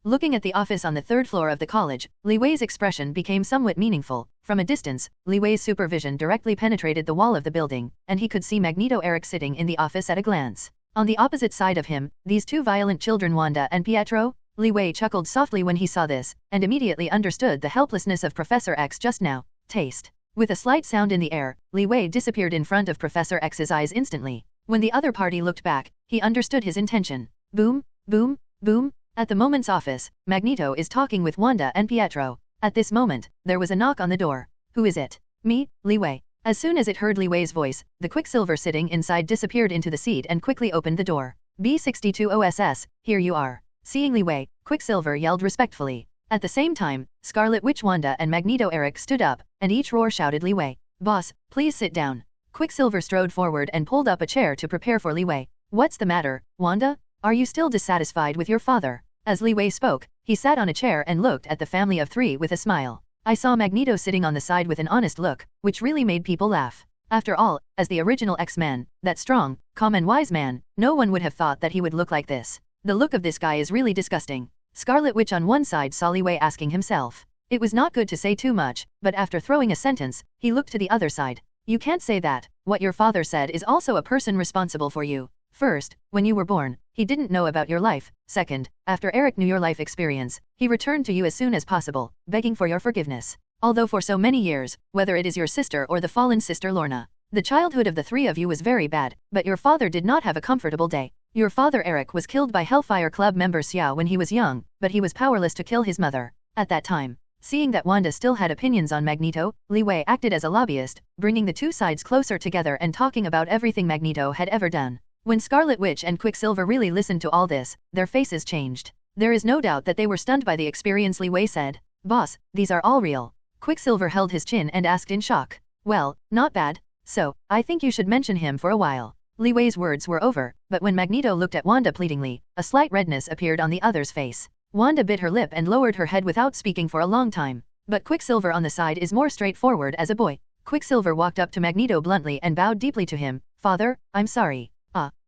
[SPEAKER 4] Looking at the office on the third floor of the college, Li Wei's expression became somewhat meaningful. From a distance, Li Wei's supervision directly penetrated the wall of the building, and he could see Magneto Eric sitting in the office at a glance. On the opposite side of him, these two violent children Wanda and Pietro. Li Wei chuckled softly when he saw this, and immediately understood the helplessness of Professor X just now. Taste. With a slight sound in the air, Li Wei disappeared in front of Professor X's eyes instantly. When the other party looked back, he understood his intention. Boom, boom, boom. At the moment's office, Magneto is talking with Wanda and Pietro. At this moment, there was a knock on the door. Who is it? Me, Li Wei. As soon as it heard Li Wei's voice, the Quicksilver sitting inside disappeared into the seat and quickly opened the door. B62 OSS, here you are. Seeing Li Wei, Quicksilver yelled respectfully. At the same time, Scarlet Witch Wanda and Magneto Eric stood up, and each roar shouted Li Wei. Boss, please sit down. Quicksilver strode forward and pulled up a chair to prepare for Li Wei. What's the matter, Wanda? Are you still dissatisfied with your father? As Li Wei spoke, he sat on a chair and looked at the family of three with a smile. I saw Magneto sitting on the side with an honest look, which really made people laugh. After all, as the original X-Man, that strong, calm and wise man, no one would have thought that he would look like this. The look of this guy is really disgusting. Scarlet Witch on one side saw Li Wei asking himself. It was not good to say too much, but after throwing a sentence, he looked to the other side. You can't say that. What your father said is also a person responsible for you. First, when you were born, he didn't know about your life. Second, after Eric knew your life experience, he returned to you as soon as possible, begging for your forgiveness. Although for so many years, whether it is your sister or the fallen sister Lorna, the childhood of the three of you was very bad, but your father did not have a comfortable day. Your father Eric was killed by Hellfire Club member Xiao when he was young, but he was powerless to kill his mother. At that time, seeing that Wanda still had opinions on Magneto, Li Wei acted as a lobbyist, bringing the two sides closer together and talking about everything Magneto had ever done. When Scarlet Witch and Quicksilver really listened to all this, their faces changed. There is no doubt that they were stunned by the experience. Li Wei said. Boss, these are all real. Quicksilver held his chin and asked in shock. Well, not bad. So, I think you should mention him for a while. Li Wei's words were over, but when Magneto looked at Wanda pleadingly, a slight redness appeared on the other's face. Wanda bit her lip and lowered her head without speaking for a long time. But Quicksilver on the side is more straightforward as a boy. Quicksilver walked up to Magneto bluntly and bowed deeply to him. Father, I'm sorry.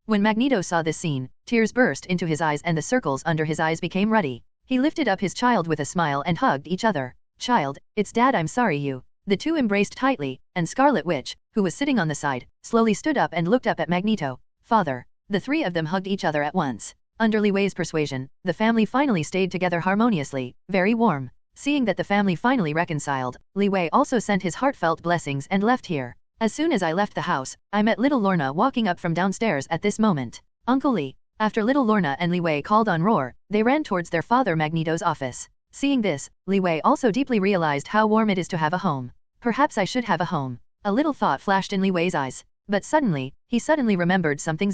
[SPEAKER 4] When Magneto saw this scene, tears burst into his eyes and the circles under his eyes became ruddy. He lifted up his child with a smile and hugged each other. Child, it's Dad, I'm sorry you. The two embraced tightly, and Scarlet Witch, who was sitting on the side, slowly stood up and looked up at Magneto. Father. The three of them hugged each other at once. Under Li Wei's persuasion, the family finally stayed together harmoniously, very warm. Seeing that the family finally reconciled, Li Wei also sent his heartfelt blessings and left here. As soon as I left the house, I met little Lorna walking up from downstairs at this moment. Uncle Li. After little Lorna and Li Wei called on Roar, they ran towards their father Magneto's office. Seeing this, Li Wei also deeply realized how warm it is to have a home. Perhaps I should have a home. A little thought flashed in Li Wei's eyes. But suddenly, he suddenly remembered something.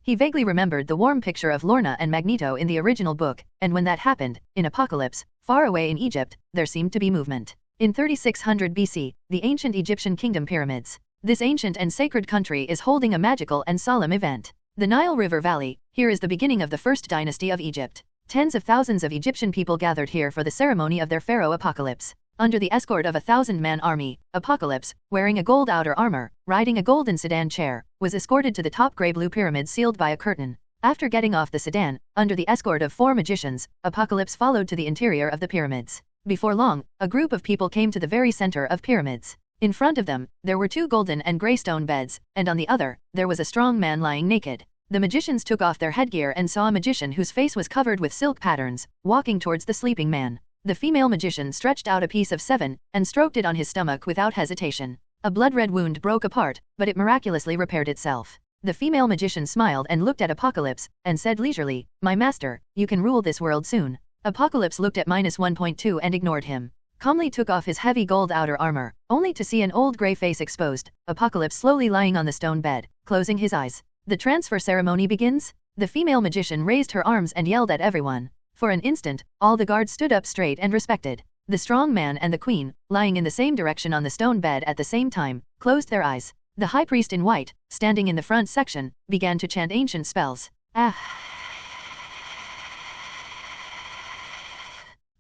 [SPEAKER 4] He vaguely remembered the warm picture of Lorna and Magneto in the original book, and when that happened, in Apocalypse, far away in Egypt, there seemed to be movement. In 3600 BC, the ancient Egyptian kingdom pyramids. This ancient and sacred country is holding a magical and solemn event. The Nile River Valley, here is the beginning of the first dynasty of Egypt. Tens of thousands of Egyptian people gathered here for the ceremony of their pharaoh Apocalypse. Under the escort of a 1,000-man army, Apocalypse, wearing a gold outer armor, riding a golden sedan chair, was escorted to the top gray-blue pyramid sealed by a curtain. After getting off the sedan, under the escort of 4 magicians, Apocalypse followed to the interior of the pyramids. Before long, a group of people came to the very center of pyramids. In front of them, there were 2 golden and gray stone beds, and on the other, there was a strong man lying naked. The magicians took off their headgear and saw a magician whose face was covered with silk patterns, walking towards the sleeping man. The female magician stretched out a piece of 7 and stroked it on his stomach without hesitation. A blood-red wound broke apart, but it miraculously repaired itself. The female magician smiled and looked at Apocalypse, and said leisurely, "My master, you can rule this world soon." Apocalypse looked at -1.2 and ignored him. Calmly took off his heavy gold outer armor, only to see an old grey face exposed, Apocalypse slowly lying on the stone bed, closing his eyes. The transfer ceremony begins? The female magician raised her arms and yelled at everyone. For an instant, all the guards stood up straight and respected. The strong man and the queen, lying in the same direction on the stone bed at the same time, closed their eyes. The high priest in white, standing in the front section, began to chant ancient spells.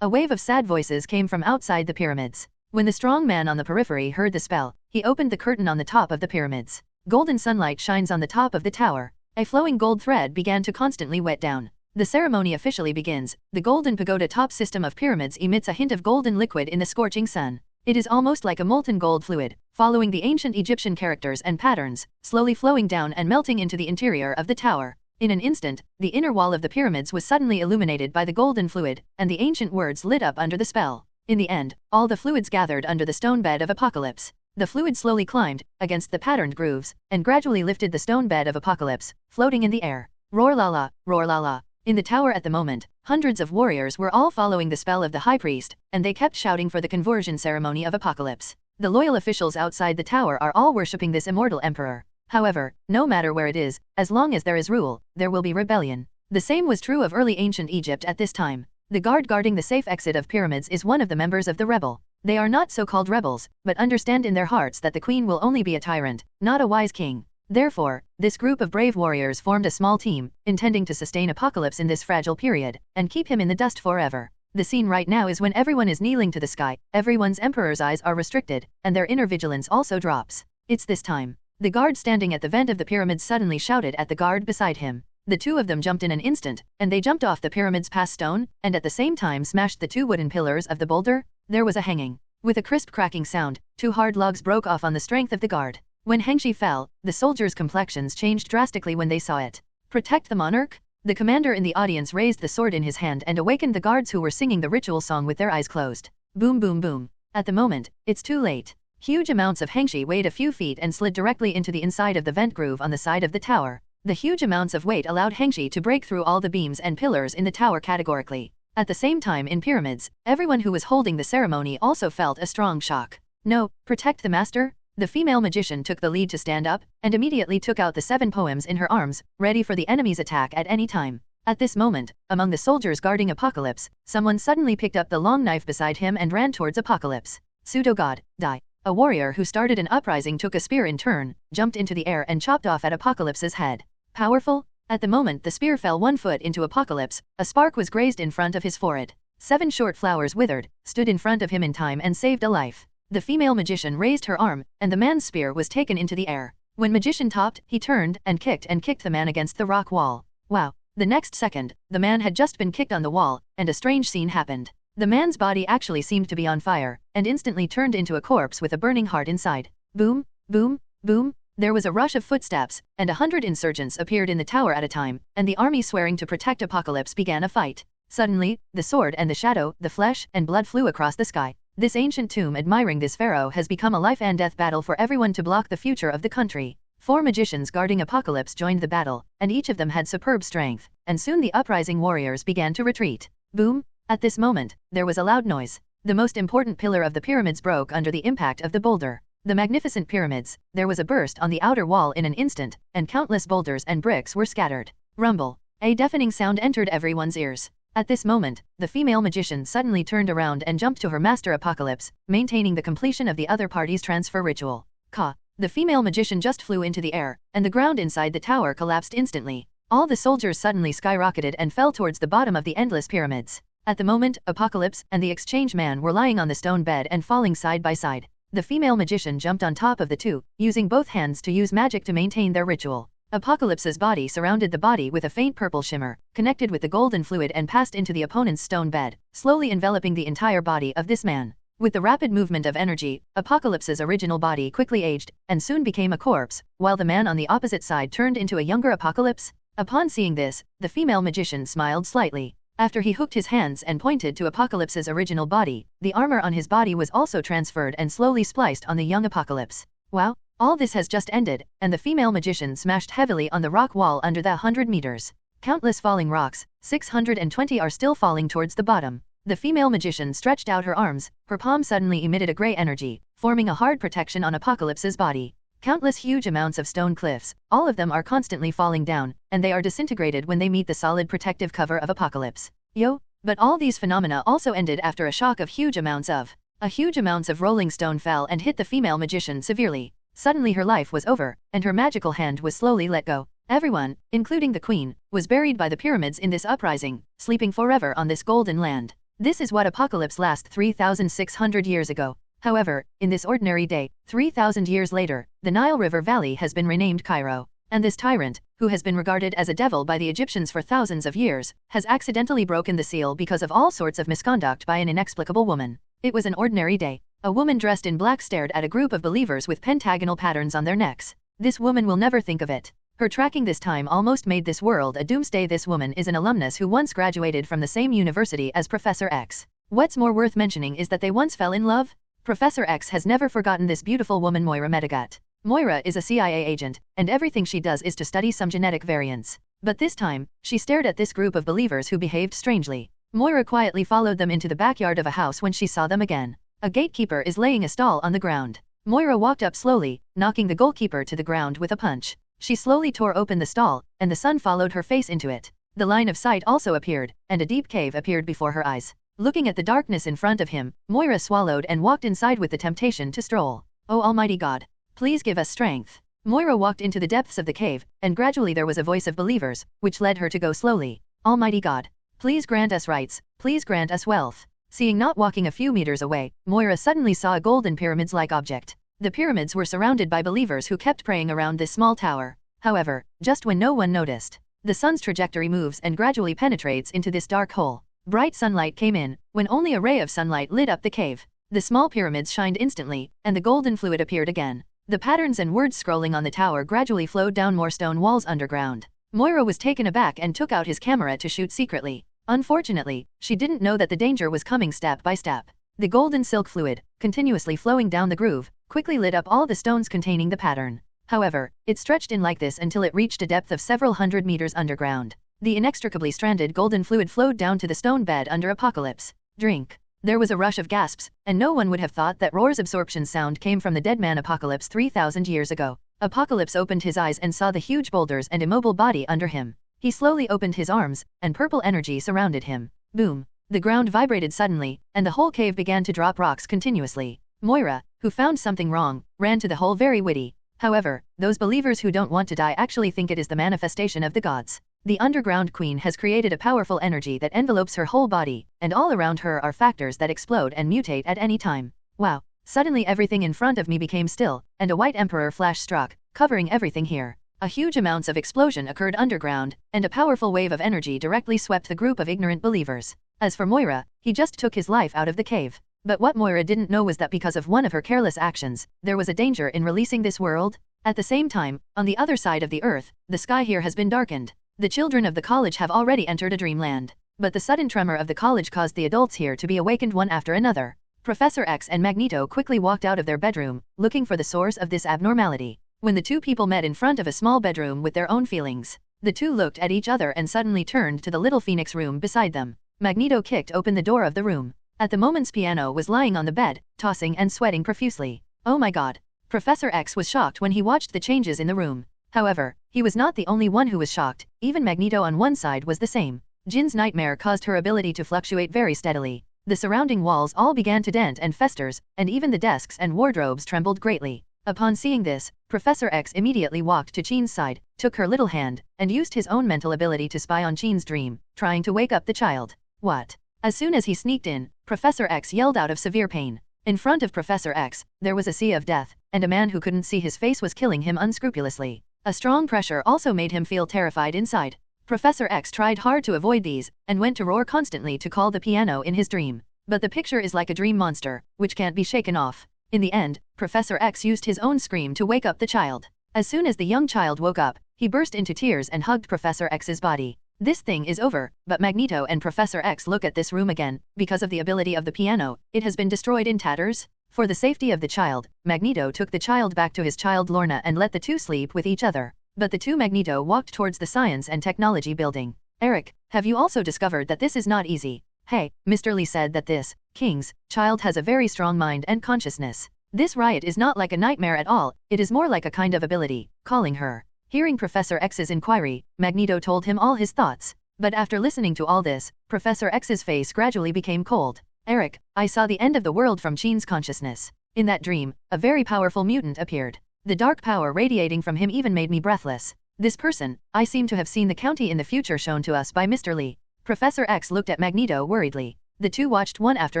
[SPEAKER 4] A wave of sad voices came from outside the pyramids. When the strong man on the periphery heard the spell, he opened the curtain on the top of the pyramids. Golden sunlight shines on the top of the tower. A flowing gold thread began to constantly wet down. The ceremony officially begins. The golden pagoda top system of pyramids emits a hint of golden liquid in the scorching sun. It is almost like a molten gold fluid, following the ancient Egyptian characters and patterns, slowly flowing down and melting into the interior of the tower. In an instant, the inner wall of the pyramids was suddenly illuminated by the golden fluid, and the ancient words lit up under the spell. In the end, all the fluids gathered under the stone bed of Apocalypse. The fluid slowly climbed, against the patterned grooves, and gradually lifted the stone bed of Apocalypse, floating in the air. Roar la la, roar la la. In the tower at the moment, hundreds of warriors were all following the spell of the high priest, and they kept shouting for the conversion ceremony of Apocalypse. The loyal officials outside the tower are all worshipping this immortal emperor. However, no matter where it is, as long as there is rule, there will be rebellion. The same was true of early ancient Egypt at this time. The guard guarding the safe exit of pyramids is one of the members of the rebel. They are not so-called rebels, but understand in their hearts that the queen will only be a tyrant, not a wise king. Therefore, this group of brave warriors formed a small team, intending to sustain Apocalypse in this fragile period, and keep him in the dust forever. The scene right now is when everyone is kneeling to the sky, everyone's emperor's eyes are restricted, and their inner vigilance also drops. It's this time. The guard standing at the vent of the pyramid suddenly shouted at the guard beside him. The two of them jumped in an instant, and they jumped off the pyramid's pass stone, and at the same time smashed the 2 wooden pillars of the boulder. There was a hanging. With a crisp cracking sound, 2 hard logs broke off on the strength of the guard. When Hengshi fell, the soldiers' complexions changed drastically when they saw it. Protect the monarch? The commander in the audience raised the sword in his hand and awakened the guards who were singing the ritual song with their eyes closed. Boom boom boom. At the moment, it's too late. Huge amounts of Hengshi weighed a few feet and slid directly into the inside of the vent groove on the side of the tower. The huge amounts of weight allowed Hengshi to break through all the beams and pillars in the tower categorically. At the same time in pyramids, everyone who was holding the ceremony also felt a strong shock. No, protect the master? The female magician took the lead to stand up, and immediately took out the 7 poems in her arms, ready for the enemy's attack at any time. At this moment, among the soldiers guarding Apocalypse, someone suddenly picked up the long knife beside him and ran towards Apocalypse. Pseudo-god, die. A warrior who started an uprising took a spear in turn, jumped into the air and chopped off at Apocalypse's head. Powerful? At the moment the spear fell 1 foot into Apocalypse, a spark was grazed in front of his forehead. 7 short flowers withered, stood in front of him in time and saved a life. The female magician raised her arm, and the man's spear was taken into the air. When magician topped, he turned and kicked the man against the rock wall. Wow. The next second, the man had just been kicked on the wall, and a strange scene happened. The man's body actually seemed to be on fire, and instantly turned into a corpse with a burning heart inside. Boom, boom, boom. There was a rush of footsteps, and 100 insurgents appeared in the tower at a time, and the army swearing to protect Apocalypse began a fight. Suddenly, the sword and the shadow, the flesh and blood flew across the sky. This ancient tomb admiring this pharaoh has become a life and death battle for everyone to block the future of the country. 4 magicians guarding Apocalypse joined the battle, and each of them had superb strength, and soon the uprising warriors began to retreat. Boom! At this moment, there was a loud noise. The most important pillar of the pyramids broke under the impact of the boulder. The magnificent pyramids, there was a burst on the outer wall in an instant, and countless boulders and bricks were scattered. Rumble. A deafening sound entered everyone's ears. At this moment, the female magician suddenly turned around and jumped to her master Apocalypse, maintaining the completion of the other party's transfer ritual. Ka. The female magician just flew into the air, and the ground inside the tower collapsed instantly. All the soldiers suddenly skyrocketed and fell towards the bottom of the endless pyramids. At the moment, Apocalypse and the exchange man were lying on the stone bed and falling side by side. The female magician jumped on top of the two, using both hands to use magic to maintain their ritual. Apocalypse's body surrounded the body with a faint purple shimmer, connected with the golden fluid and passed into the opponent's stone bed, slowly enveloping the entire body of this man. With the rapid movement of energy, Apocalypse's original body quickly aged, and soon became a corpse, while the man on the opposite side turned into a younger Apocalypse. Upon seeing this, the female magician smiled slightly. After he hooked his hands and pointed to Apocalypse's original body, the armor on his body was also transferred and slowly spliced on the young Apocalypse. Wow, all this has just ended, and the female magician smashed heavily on the rock wall under the 100 meters. Countless falling rocks, 620 are still falling towards the bottom. The female magician stretched out her arms, her palm suddenly emitted a grey energy, forming a hard protection on Apocalypse's body. Countless huge amounts of stone cliffs, all of them are constantly falling down, and they are disintegrated when they meet the solid protective cover of Apocalypse. But all these phenomena also ended after a shock of huge amounts of rolling stone fell and hit the female magician severely. Suddenly her life was over, and her magical hand was slowly let go. Everyone, including the queen, was buried by the pyramids in this uprising, sleeping forever on this golden land. This is what Apocalypse last 3,600 years ago. However, in this ordinary day, 3,000 years later, the Nile River Valley has been renamed Cairo, and this tyrant, who has been regarded as a devil by the Egyptians for thousands of years, has accidentally broken the seal because of all sorts of misconduct by an inexplicable woman. It was an ordinary day. A woman dressed in black stared at a group of believers with pentagonal patterns on their necks. This woman will never think of it. Her tracking this time almost made this world a doomsday. This woman is an alumnus who once graduated from the same university as Professor X. What's more worth mentioning is that they once fell in love. Professor X has never forgotten this beautiful woman Moira Medigat. Moira is a CIA agent, and everything she does is to study some genetic variants. But this time, she stared at this group of believers who behaved strangely. Moira quietly followed them into the backyard of a house when she saw them again. A gatekeeper is laying a stall on the ground. Moira walked up slowly, knocking the goalkeeper to the ground with a punch. She slowly tore open the stall, and the sun followed her face into it. The line of sight also appeared, and a deep cave appeared before her eyes. Looking at the darkness in front of him, Moira swallowed and walked inside with the temptation to stroll. Oh Almighty God! Please give us strength. Moira walked into the depths of the cave, and gradually there was a voice of believers, which led her to go slowly. Almighty God! Please grant us rights, please grant us wealth. Seeing not walking a few meters away, Moira suddenly saw a golden pyramids-like object. The pyramids were surrounded by believers who kept praying around this small tower. However, just when no one noticed, the sun's trajectory moves and gradually penetrates into this dark hole. Bright sunlight came in, when only a ray of sunlight lit up the cave. The small pyramids shined instantly, and the golden fluid appeared again. The patterns and words scrolling on the tower gradually flowed down more stone walls underground. Moira was taken aback and took out his camera to shoot secretly. Unfortunately, she didn't know that the danger was coming step by step. The golden silk fluid, continuously flowing down the groove, quickly lit up all the stones containing the pattern. However, it stretched in like this until it reached a depth of several hundred meters underground. The inextricably stranded golden fluid flowed down to the stone bed under Apocalypse. Drink. There was a rush of gasps, and no one would have thought that Roar's absorption sound came from the dead man Apocalypse 3,000 years ago. Apocalypse opened his eyes and saw the huge boulders and immobile body under him. He slowly opened his arms, and purple energy surrounded him. Boom. The ground vibrated suddenly, and the whole cave began to drop rocks continuously. Moira, who found something wrong, ran to the hole very witty. However, those believers who don't want to die actually think it is the manifestation of the gods. The underground queen has created a powerful energy that envelopes her whole body, and all around her are factors that explode and mutate at any time. Wow. Suddenly everything in front of me became still, and a white emperor flash struck, covering everything here. A huge amounts of explosion occurred underground, and a powerful wave of energy directly swept the group of ignorant believers. As for Moira, he just took his life out of the cave. But what Moira didn't know was that because of one of her careless actions, there was a danger in releasing this world. At the same time, on the other side of the earth, the sky here has been darkened. The children of the college have already entered a dreamland. But the sudden tremor of the college caused the adults here to be awakened one after another. Professor X and Magneto quickly walked out of their bedroom, looking for the source of this abnormality. When the two people met in front of a small bedroom with their own feelings, the two looked at each other and suddenly turned to the little Phoenix room beside them. Magneto kicked open the door of the room. At the moment's piano was lying on the bed, tossing and sweating profusely. Oh my god. Professor X was shocked when he watched the changes in the room. However, he was not the only one who was shocked, even Magneto on one side was the same. Jin's nightmare caused her ability to fluctuate very steadily. The surrounding walls all began to dent and festers, and even the desks and wardrobes trembled greatly. Upon seeing this, Professor X immediately walked to Chin's side, took her little hand, and used his own mental ability to spy on Chin's dream, trying to wake up the child. What? As soon as he sneaked in, Professor X yelled out of severe pain. In front of Professor X, there was a sea of death, and a man who couldn't see his face was killing him unscrupulously. A strong pressure also made him feel terrified inside. Professor X tried hard to avoid these, and went to roar constantly to call the piano in his dream. But the picture is like a dream monster, which can't be shaken off. In the end, Professor X used his own scream to wake up the child. As soon as the young child woke up, he burst into tears and hugged Professor X's body. This thing is over, but Magneto and Professor X look at this room again. Because of the ability of the piano, it has been destroyed in tatters. For the safety of the child, Magneto took the child back to his child Lorna and let the two sleep with each other. But the two Magneto walked towards the Science and Technology building. Eric, have you also discovered that this is not easy? Hey, Mr. Lee said that this, King's, child has a very strong mind and consciousness. This riot is not like a nightmare at all, it is more like a kind of ability, calling her. Hearing Professor X's inquiry, Magneto told him all his thoughts. But after listening to all this, Professor X's face gradually became cold. Eric, I saw the end of the world from Jean's consciousness. In that dream, a very powerful mutant appeared. The dark power radiating from him even made me breathless. This person, I seem to have seen the county in the future shown to us by Mr. Lee. Professor X looked at Magneto worriedly. The two watched one after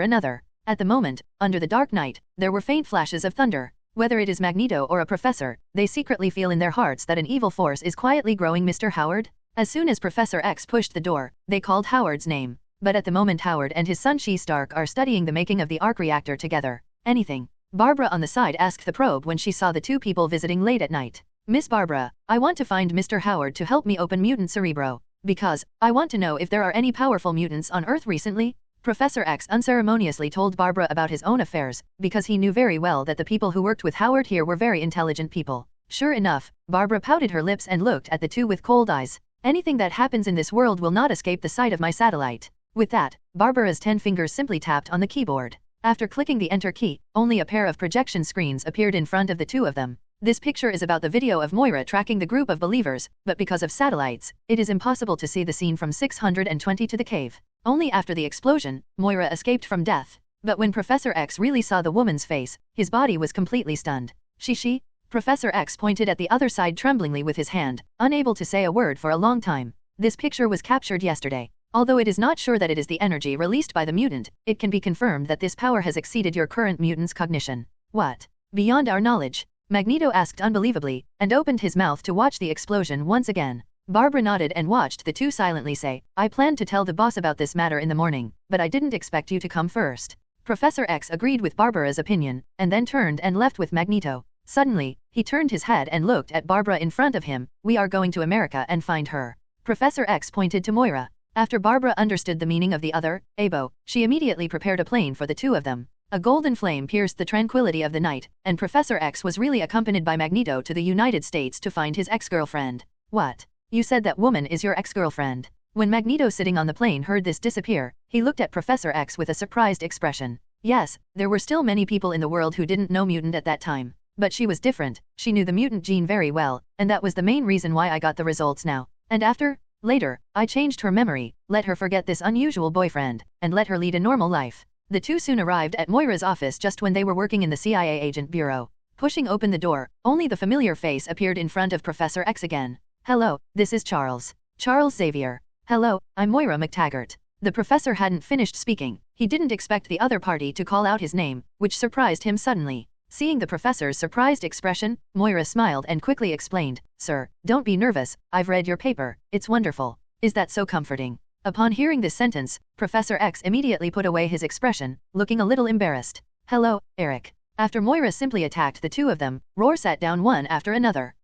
[SPEAKER 4] another. At the moment, under the dark night, there were faint flashes of thunder. Whether it is Magneto or a professor, they secretly feel in their hearts that an evil force is quietly growing. Mr. Howard? As soon as Professor X pushed the door, they called Howard's name. But at the moment Howard and his son She Stark are studying the making of the arc reactor together. Anything? Barbara on the side asked the probe when she saw the two people visiting late at night. Miss Barbara, I want to find Mr. Howard to help me open Mutant Cerebro. Because, I want to know if there are any powerful mutants on Earth recently. Professor X unceremoniously told Barbara about his own affairs, because he knew very well that the people who worked with Howard here were very intelligent people. Sure enough, Barbara pouted her lips and looked at the two with cold eyes. Anything that happens in this world will not escape the sight of my satellite. With that, Barbara's 10 fingers simply tapped on the keyboard. After clicking the enter key, only a pair of projection screens appeared in front of the two of them. This picture is about the video of Moira tracking the group of believers, but because of satellites, it is impossible to see the scene from 620 to the cave. Only after the explosion, Moira escaped from death. But when Professor X really saw the woman's face, his body was completely stunned. She? Professor X pointed at the other side tremblingly with his hand, unable to say a word for a long time. This picture was captured yesterday. Although it is not sure that it is the energy released by the mutant, it can be confirmed that this power has exceeded your current mutant's cognition. What? Beyond our knowledge? Magneto asked unbelievably, and opened his mouth to watch the explosion once again. Barbara nodded and watched the two silently say, I planned to tell the boss about this matter in the morning, but I didn't expect you to come first. Professor X agreed with Barbara's opinion, and then turned and left with Magneto. Suddenly, he turned his head and looked at Barbara in front of him. We are going to America and find her. Professor X pointed to Moira. After Barbara understood the meaning of the other, Abo, she immediately prepared a plane for the two of them. A golden flame pierced the tranquility of the night, and Professor X was really accompanied by Magneto to the United States to find his ex-girlfriend. What? You said that woman is your ex-girlfriend. When Magneto sitting on the plane heard this disappear, he looked at Professor X with a surprised expression. Yes, there were still many people in the world who didn't know Mutant at that time. But she was different, she knew the mutant gene very well, and that was the main reason why I got the results now. And later, I changed her memory, let her forget this unusual boyfriend, and let her lead a normal life. The two soon arrived at Moira's office just when they were working in the CIA agent bureau. Pushing open the door, only the familiar face appeared in front of Professor X again. Hello, this is Charles. Charles Xavier. Hello, I'm Moira McTaggart. The professor hadn't finished speaking. He didn't expect the other party to call out his name, which surprised him suddenly. Seeing the professor's surprised expression, Moira smiled and quickly explained, Sir, don't be nervous, I've read your paper, it's wonderful. Is that so comforting? Upon hearing this sentence, Professor X immediately put away his expression, looking a little embarrassed. Hello, Eric. After Moira simply attacked the two of them, Roar sat down one after another.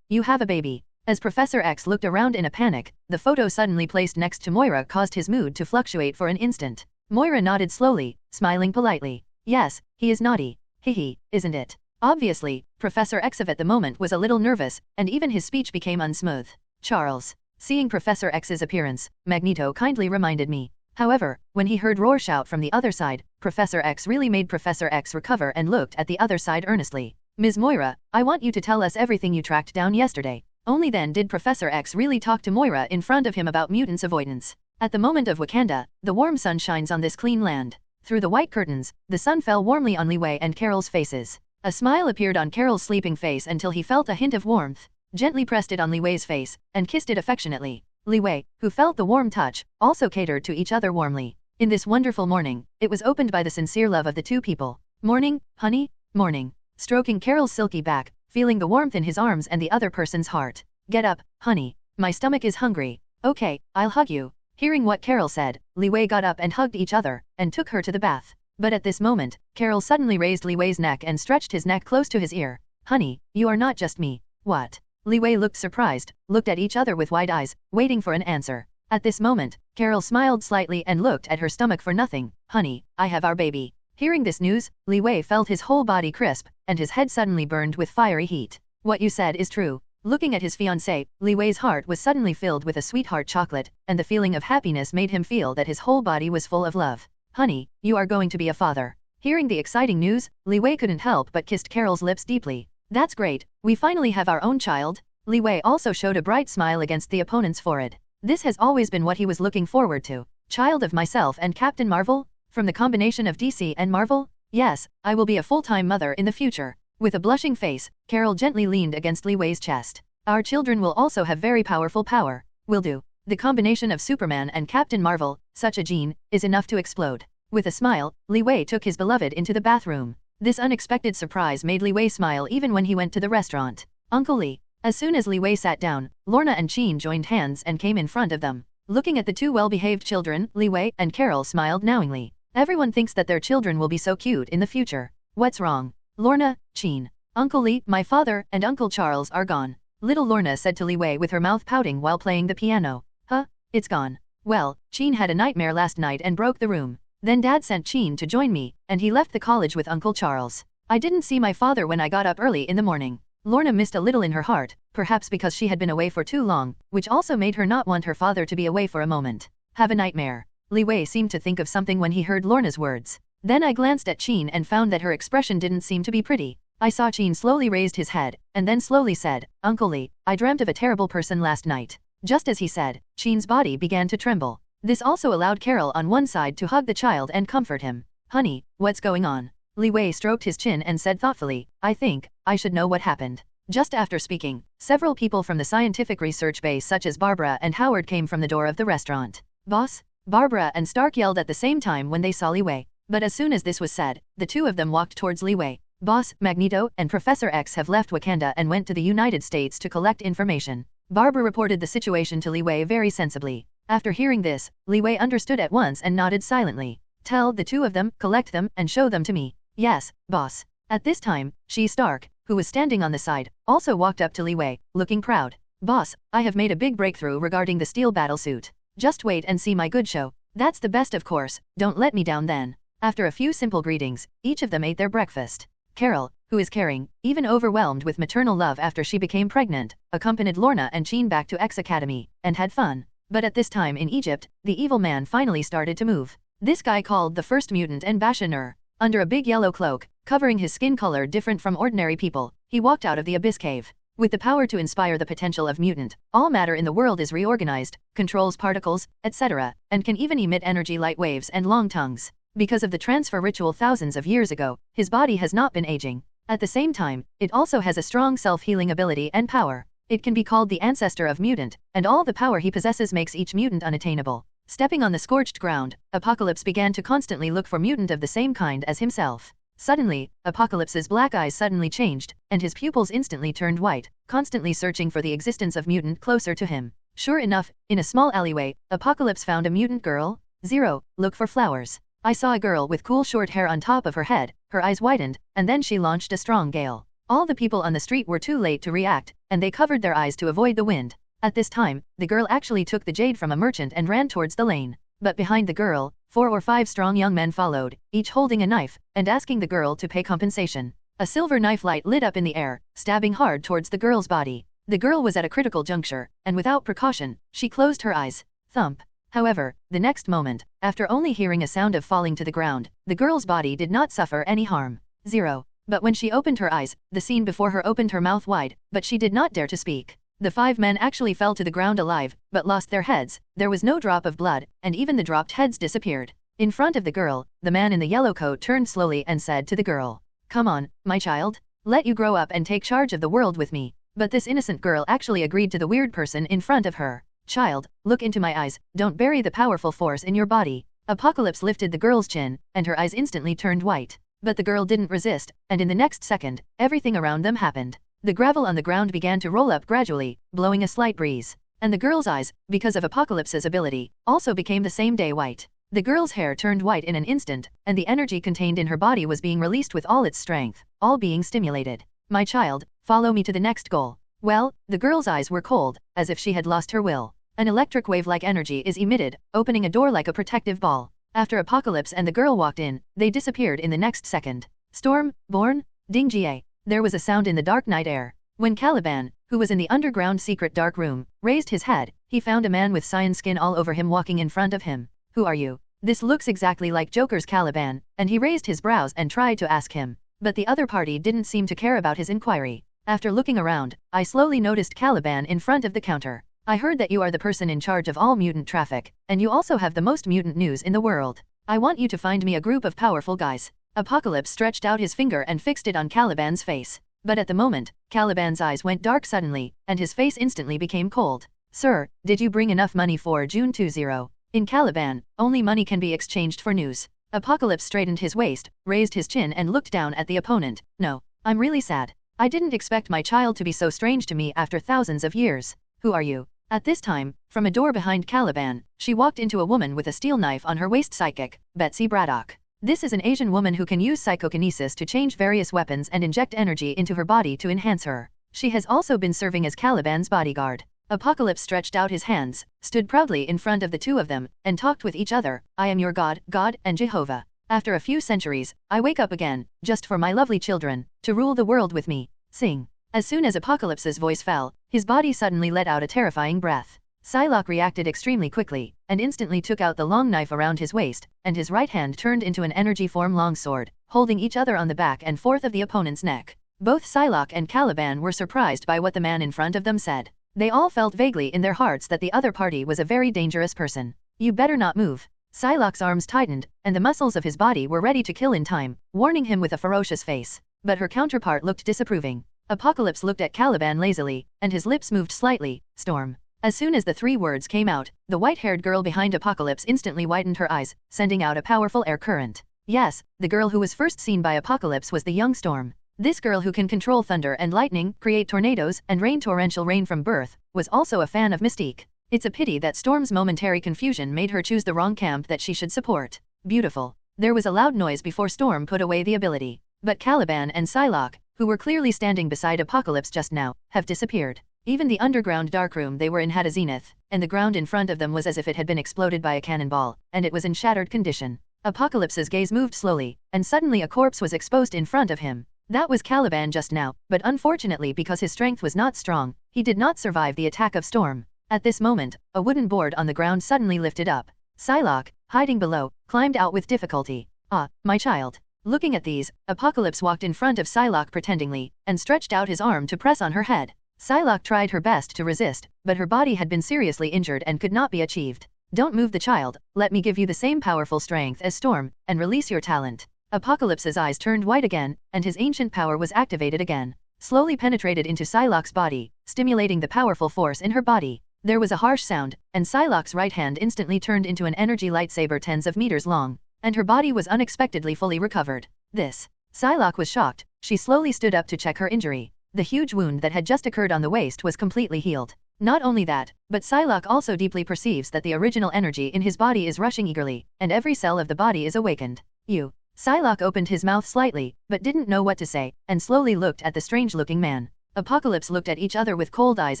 [SPEAKER 4] You have a baby. As Professor X looked around in a panic, the photo suddenly placed next to Moira caused his mood to fluctuate for an instant. Moira nodded slowly, smiling politely. Yes, he is naughty. Hehe, isn't it? Obviously, Professor X at the moment was a little nervous, and even his speech became unsmooth. Charles. Seeing Professor X's appearance, Magneto kindly reminded me. However, when he heard Roar shout from the other side, Professor X really made Professor X recover and looked at the other side earnestly. Ms. Moira, I want you to tell us everything you tracked down yesterday. Only then did Professor X really talk to Moira in front of him about mutants' avoidance. At the moment of Wakanda, the warm sun shines on this clean land. Through the white curtains, the sun fell warmly on Liwei and Carol's faces. A smile appeared on Carol's sleeping face until he felt a hint of warmth. Gently pressed it on Liwei's face, and kissed it affectionately. Liwei, who felt the warm touch, also catered to each other warmly. In this wonderful morning, it was opened by the sincere love of the two people. Morning, honey, morning. Stroking Carol's silky back, feeling the warmth in his arms and the other person's heart. Get up, honey. My stomach is hungry. Okay, I'll hug you. Hearing what Carol said, Liwei got up and hugged each other, and took her to the bath. But at this moment, Carol suddenly raised Liwei's neck and stretched his neck close to his ear. Honey, you are not just me. What? Li Wei looked surprised, looked at each other with wide eyes, waiting for an answer. At this moment, Carol smiled slightly and looked at her stomach for nothing. Honey, I have our baby. Hearing this news, Li Wei felt his whole body crisp, and his head suddenly burned with fiery heat. What you said is true. Looking at his fiancée, Li Wei's heart was suddenly filled with a sweetheart chocolate, and the feeling of happiness made him feel that his whole body was full of love. Honey, you are going to be a father. Hearing the exciting news, Li Wei couldn't help but kissed Carol's lips deeply. That's great, we finally have our own child. Li Wei also showed a bright smile against the opponent's forehead. This has always been what he was looking forward to. Child of myself and Captain Marvel? From the combination of DC and Marvel? Yes, I will be a full-time mother in the future. With a blushing face, Carol gently leaned against Li Wei's chest. Our children will also have very powerful power. Will do. The combination of Superman and Captain Marvel, such a gene, is enough to explode. With a smile, Li Wei took his beloved into the bathroom. This unexpected surprise made Li Wei smile even when he went to the restaurant. Uncle Li. As soon as Li Wei sat down, Lorna and Qin joined hands and came in front of them. Looking at the two well-behaved children, Li Wei and Carol smiled knowingly. Everyone thinks that their children will be so cute in the future. What's wrong? Lorna, Qin. Uncle Li, my father, and Uncle Charles are gone. Little Lorna said to Li Wei with her mouth pouting while playing the piano. Huh? It's gone. Well, Qin had a nightmare last night and broke the room. Then Dad sent Qin to join me, and he left the college with Uncle Charles. I didn't see my father when I got up early in the morning. Lorna missed a little in her heart, perhaps because she had been away for too long, which also made her not want her father to be away for a moment. Have a nightmare. Li Wei seemed to think of something when he heard Lorna's words. Then I glanced at Qin and found that her expression didn't seem to be pretty. I saw Qin slowly raised his head, and then slowly said, Uncle Li, I dreamt of a terrible person last night. Just as he said, Qin's body began to tremble. This also allowed Carol on one side to hug the child and comfort him. Honey, what's going on? Li Wei stroked his chin and said thoughtfully, I think, I should know what happened. Just after speaking, several people from the scientific research base such as Barbara and Howard came from the door of the restaurant. Boss? Barbara and Stark yelled at the same time when they saw Li Wei. But as soon as this was said, the two of them walked towards Li Wei. Boss, Magneto, and Professor X have left Wakanda and went to the United States to collect information. Barbara reported the situation to Li Wei very sensibly. After hearing this, Li Wei understood at once and nodded silently. Tell the two of them, collect them, and show them to me. Yes, boss. At this time, Stark, who was standing on the side, also walked up to Li Wei, looking proud. Boss, I have made a big breakthrough regarding the steel battlesuit. Just wait and see my good show. That's the best of course, don't let me down then. After a few simple greetings, each of them ate their breakfast. Carol, who is caring, even overwhelmed with maternal love after she became pregnant, accompanied Lorna and Qin back to X Academy, and had fun. But at this time in Egypt, the evil man finally started to move. This guy called the first mutant and Bashanur. Under a big yellow cloak, covering his skin color different from ordinary people, he walked out of the abyss cave. With the power to inspire the potential of mutant, all matter in the world is reorganized, controls particles, etc., and can even emit energy light waves and long tongues. Because of the transfer ritual thousands of years ago, his body has not been aging. At the same time, it also has a strong self-healing ability and power. It can be called the ancestor of mutant, and all the power he possesses makes each mutant unattainable. Stepping on the scorched ground, Apocalypse began to constantly look for mutant of the same kind as himself. Suddenly, Apocalypse's black eyes suddenly changed, and his pupils instantly turned white, constantly searching for the existence of mutant closer to him. Sure enough, in a small alleyway, Apocalypse found a mutant girl. 0. Look for flowers. I saw a girl with cool short hair on top of her head, her eyes widened, and then she launched a strong gale. All the people on the street were too late to react, and they covered their eyes to avoid the wind. At this time, the girl actually took the jade from a merchant and ran towards the lane. But behind the girl, 4 or 5 strong young men followed, each holding a knife, and asking the girl to pay compensation. A silver knife light lit up in the air, stabbing hard towards the girl's body. The girl was at a critical juncture, and without precaution, she closed her eyes. Thump. However, the next moment, after only hearing a sound of falling to the ground, the girl's body did not suffer any harm. 0. But when she opened her eyes, the scene before her opened her mouth wide, but she did not dare to speak. The 5 men actually fell to the ground alive, but lost their heads. There was no drop of blood, and even the dropped heads disappeared. In front of the girl, the man in the yellow coat turned slowly and said to the girl, Come on, my child. Let you grow up and take charge of the world with me. But this innocent girl actually agreed to the weird person in front of her. Child, look into my eyes, don't bury the powerful force in your body. Apocalypse lifted the girl's chin, and her eyes instantly turned white. But the girl didn't resist, and in the next second, everything around them happened. The gravel on the ground began to roll up gradually, blowing a slight breeze. And the girl's eyes, because of Apocalypse's ability, also became the same day white. The girl's hair turned white in an instant, and the energy contained in her body was being released with all its strength, all being stimulated. My child, follow me to the next goal. Well, the girl's eyes were cold, as if she had lost her will. An electric wave-like energy is emitted, opening a door like a protective ball. After Apocalypse and the girl walked in, they disappeared in the next second. Storm, born, ding jie. There was a sound in the dark night air. When Caliban, who was in the underground secret dark room, raised his head, he found a man with cyan skin all over him walking in front of him. Who are you? This looks exactly like Joker's Caliban, and he raised his brows and tried to ask him. But the other party didn't seem to care about his inquiry. After looking around, I slowly noticed Caliban in front of the counter. I heard that you are the person in charge of all mutant traffic, and you also have the most mutant news in the world. I want you to find me a group of powerful guys. Apocalypse stretched out his finger and fixed it on Caliban's face. But at the moment, Caliban's eyes went dark suddenly, and his face instantly became cold. Sir, did you bring enough money for June 20? In Caliban, only money can be exchanged for news. Apocalypse straightened his waist, raised his chin and looked down at the opponent. No, I'm really sad. I didn't expect my child to be so strange to me after thousands of years. Who are you? At this time, from a door behind Caliban, she walked into a woman with a steel knife on her waist. Psychic, Betsy Braddock. This is an Asian woman who can use psychokinesis to change various weapons and inject energy into her body to enhance her. She has also been serving as Caliban's bodyguard. Apocalypse stretched out his hands, stood proudly in front of the two of them, and talked with each other. I am your God, God and Jehovah. After a few centuries, I wake up again, just for my lovely children, to rule the world with me. Sing. As soon as Apocalypse's voice fell, his body suddenly let out a terrifying breath. Psylocke reacted extremely quickly, and instantly took out the long knife around his waist, and his right hand turned into an energy form longsword, holding each other on the back and forth of the opponent's neck. Both Psylocke and Caliban were surprised by what the man in front of them said. They all felt vaguely in their hearts that the other party was a very dangerous person. You better not move. Psylocke's arms tightened, and the muscles of his body were ready to kill in time, warning him with a ferocious face. But her counterpart looked disapproving. Apocalypse looked at Caliban lazily, and his lips moved slightly. Storm. As soon as the three words came out, the white-haired girl behind Apocalypse instantly widened her eyes, sending out a powerful air current. Yes, the girl who was first seen by Apocalypse was the young Storm. This girl who can control thunder and lightning, create tornadoes, and rain torrential rain from birth, was also a fan of Mystique. It's a pity that Storm's momentary confusion made her choose the wrong camp that she should support. Beautiful. There was a loud noise before Storm put away the ability. But Caliban and Psylocke, who were clearly standing beside Apocalypse just now, have disappeared. Even the underground darkroom they were in had a zenith, and the ground in front of them was as if it had been exploded by a cannonball, and it was in shattered condition. Apocalypse's gaze moved slowly, and suddenly a corpse was exposed in front of him. That was Caliban just now, but unfortunately because his strength was not strong, he did not survive the attack of Storm. At this moment, a wooden board on the ground suddenly lifted up. Psylocke, hiding below, climbed out with difficulty. Ah, my child. Looking at these, Apocalypse walked in front of Psylocke pretendingly, and stretched out his arm to press on her head. Psylocke tried her best to resist, but her body had been seriously injured and could not be achieved. Don't move the child, let me give you the same powerful strength as Storm, and release your talent. Apocalypse's eyes turned white again, and his ancient power was activated again. Slowly penetrated into Psylocke's body, stimulating the powerful force in her body. There was a harsh sound, and Psylocke's right hand instantly turned into an energy lightsaber tens of meters long, and her body was unexpectedly fully recovered. This. Psylocke was shocked. She slowly stood up to check her injury. The huge wound that had just occurred on the waist was completely healed. Not only that, but Psylocke also deeply perceives that the original energy in his body is rushing eagerly, and every cell of the body is awakened. You. Psylocke opened his mouth slightly, but didn't know what to say, and slowly looked at the strange-looking man. Apocalypse looked at each other with cold eyes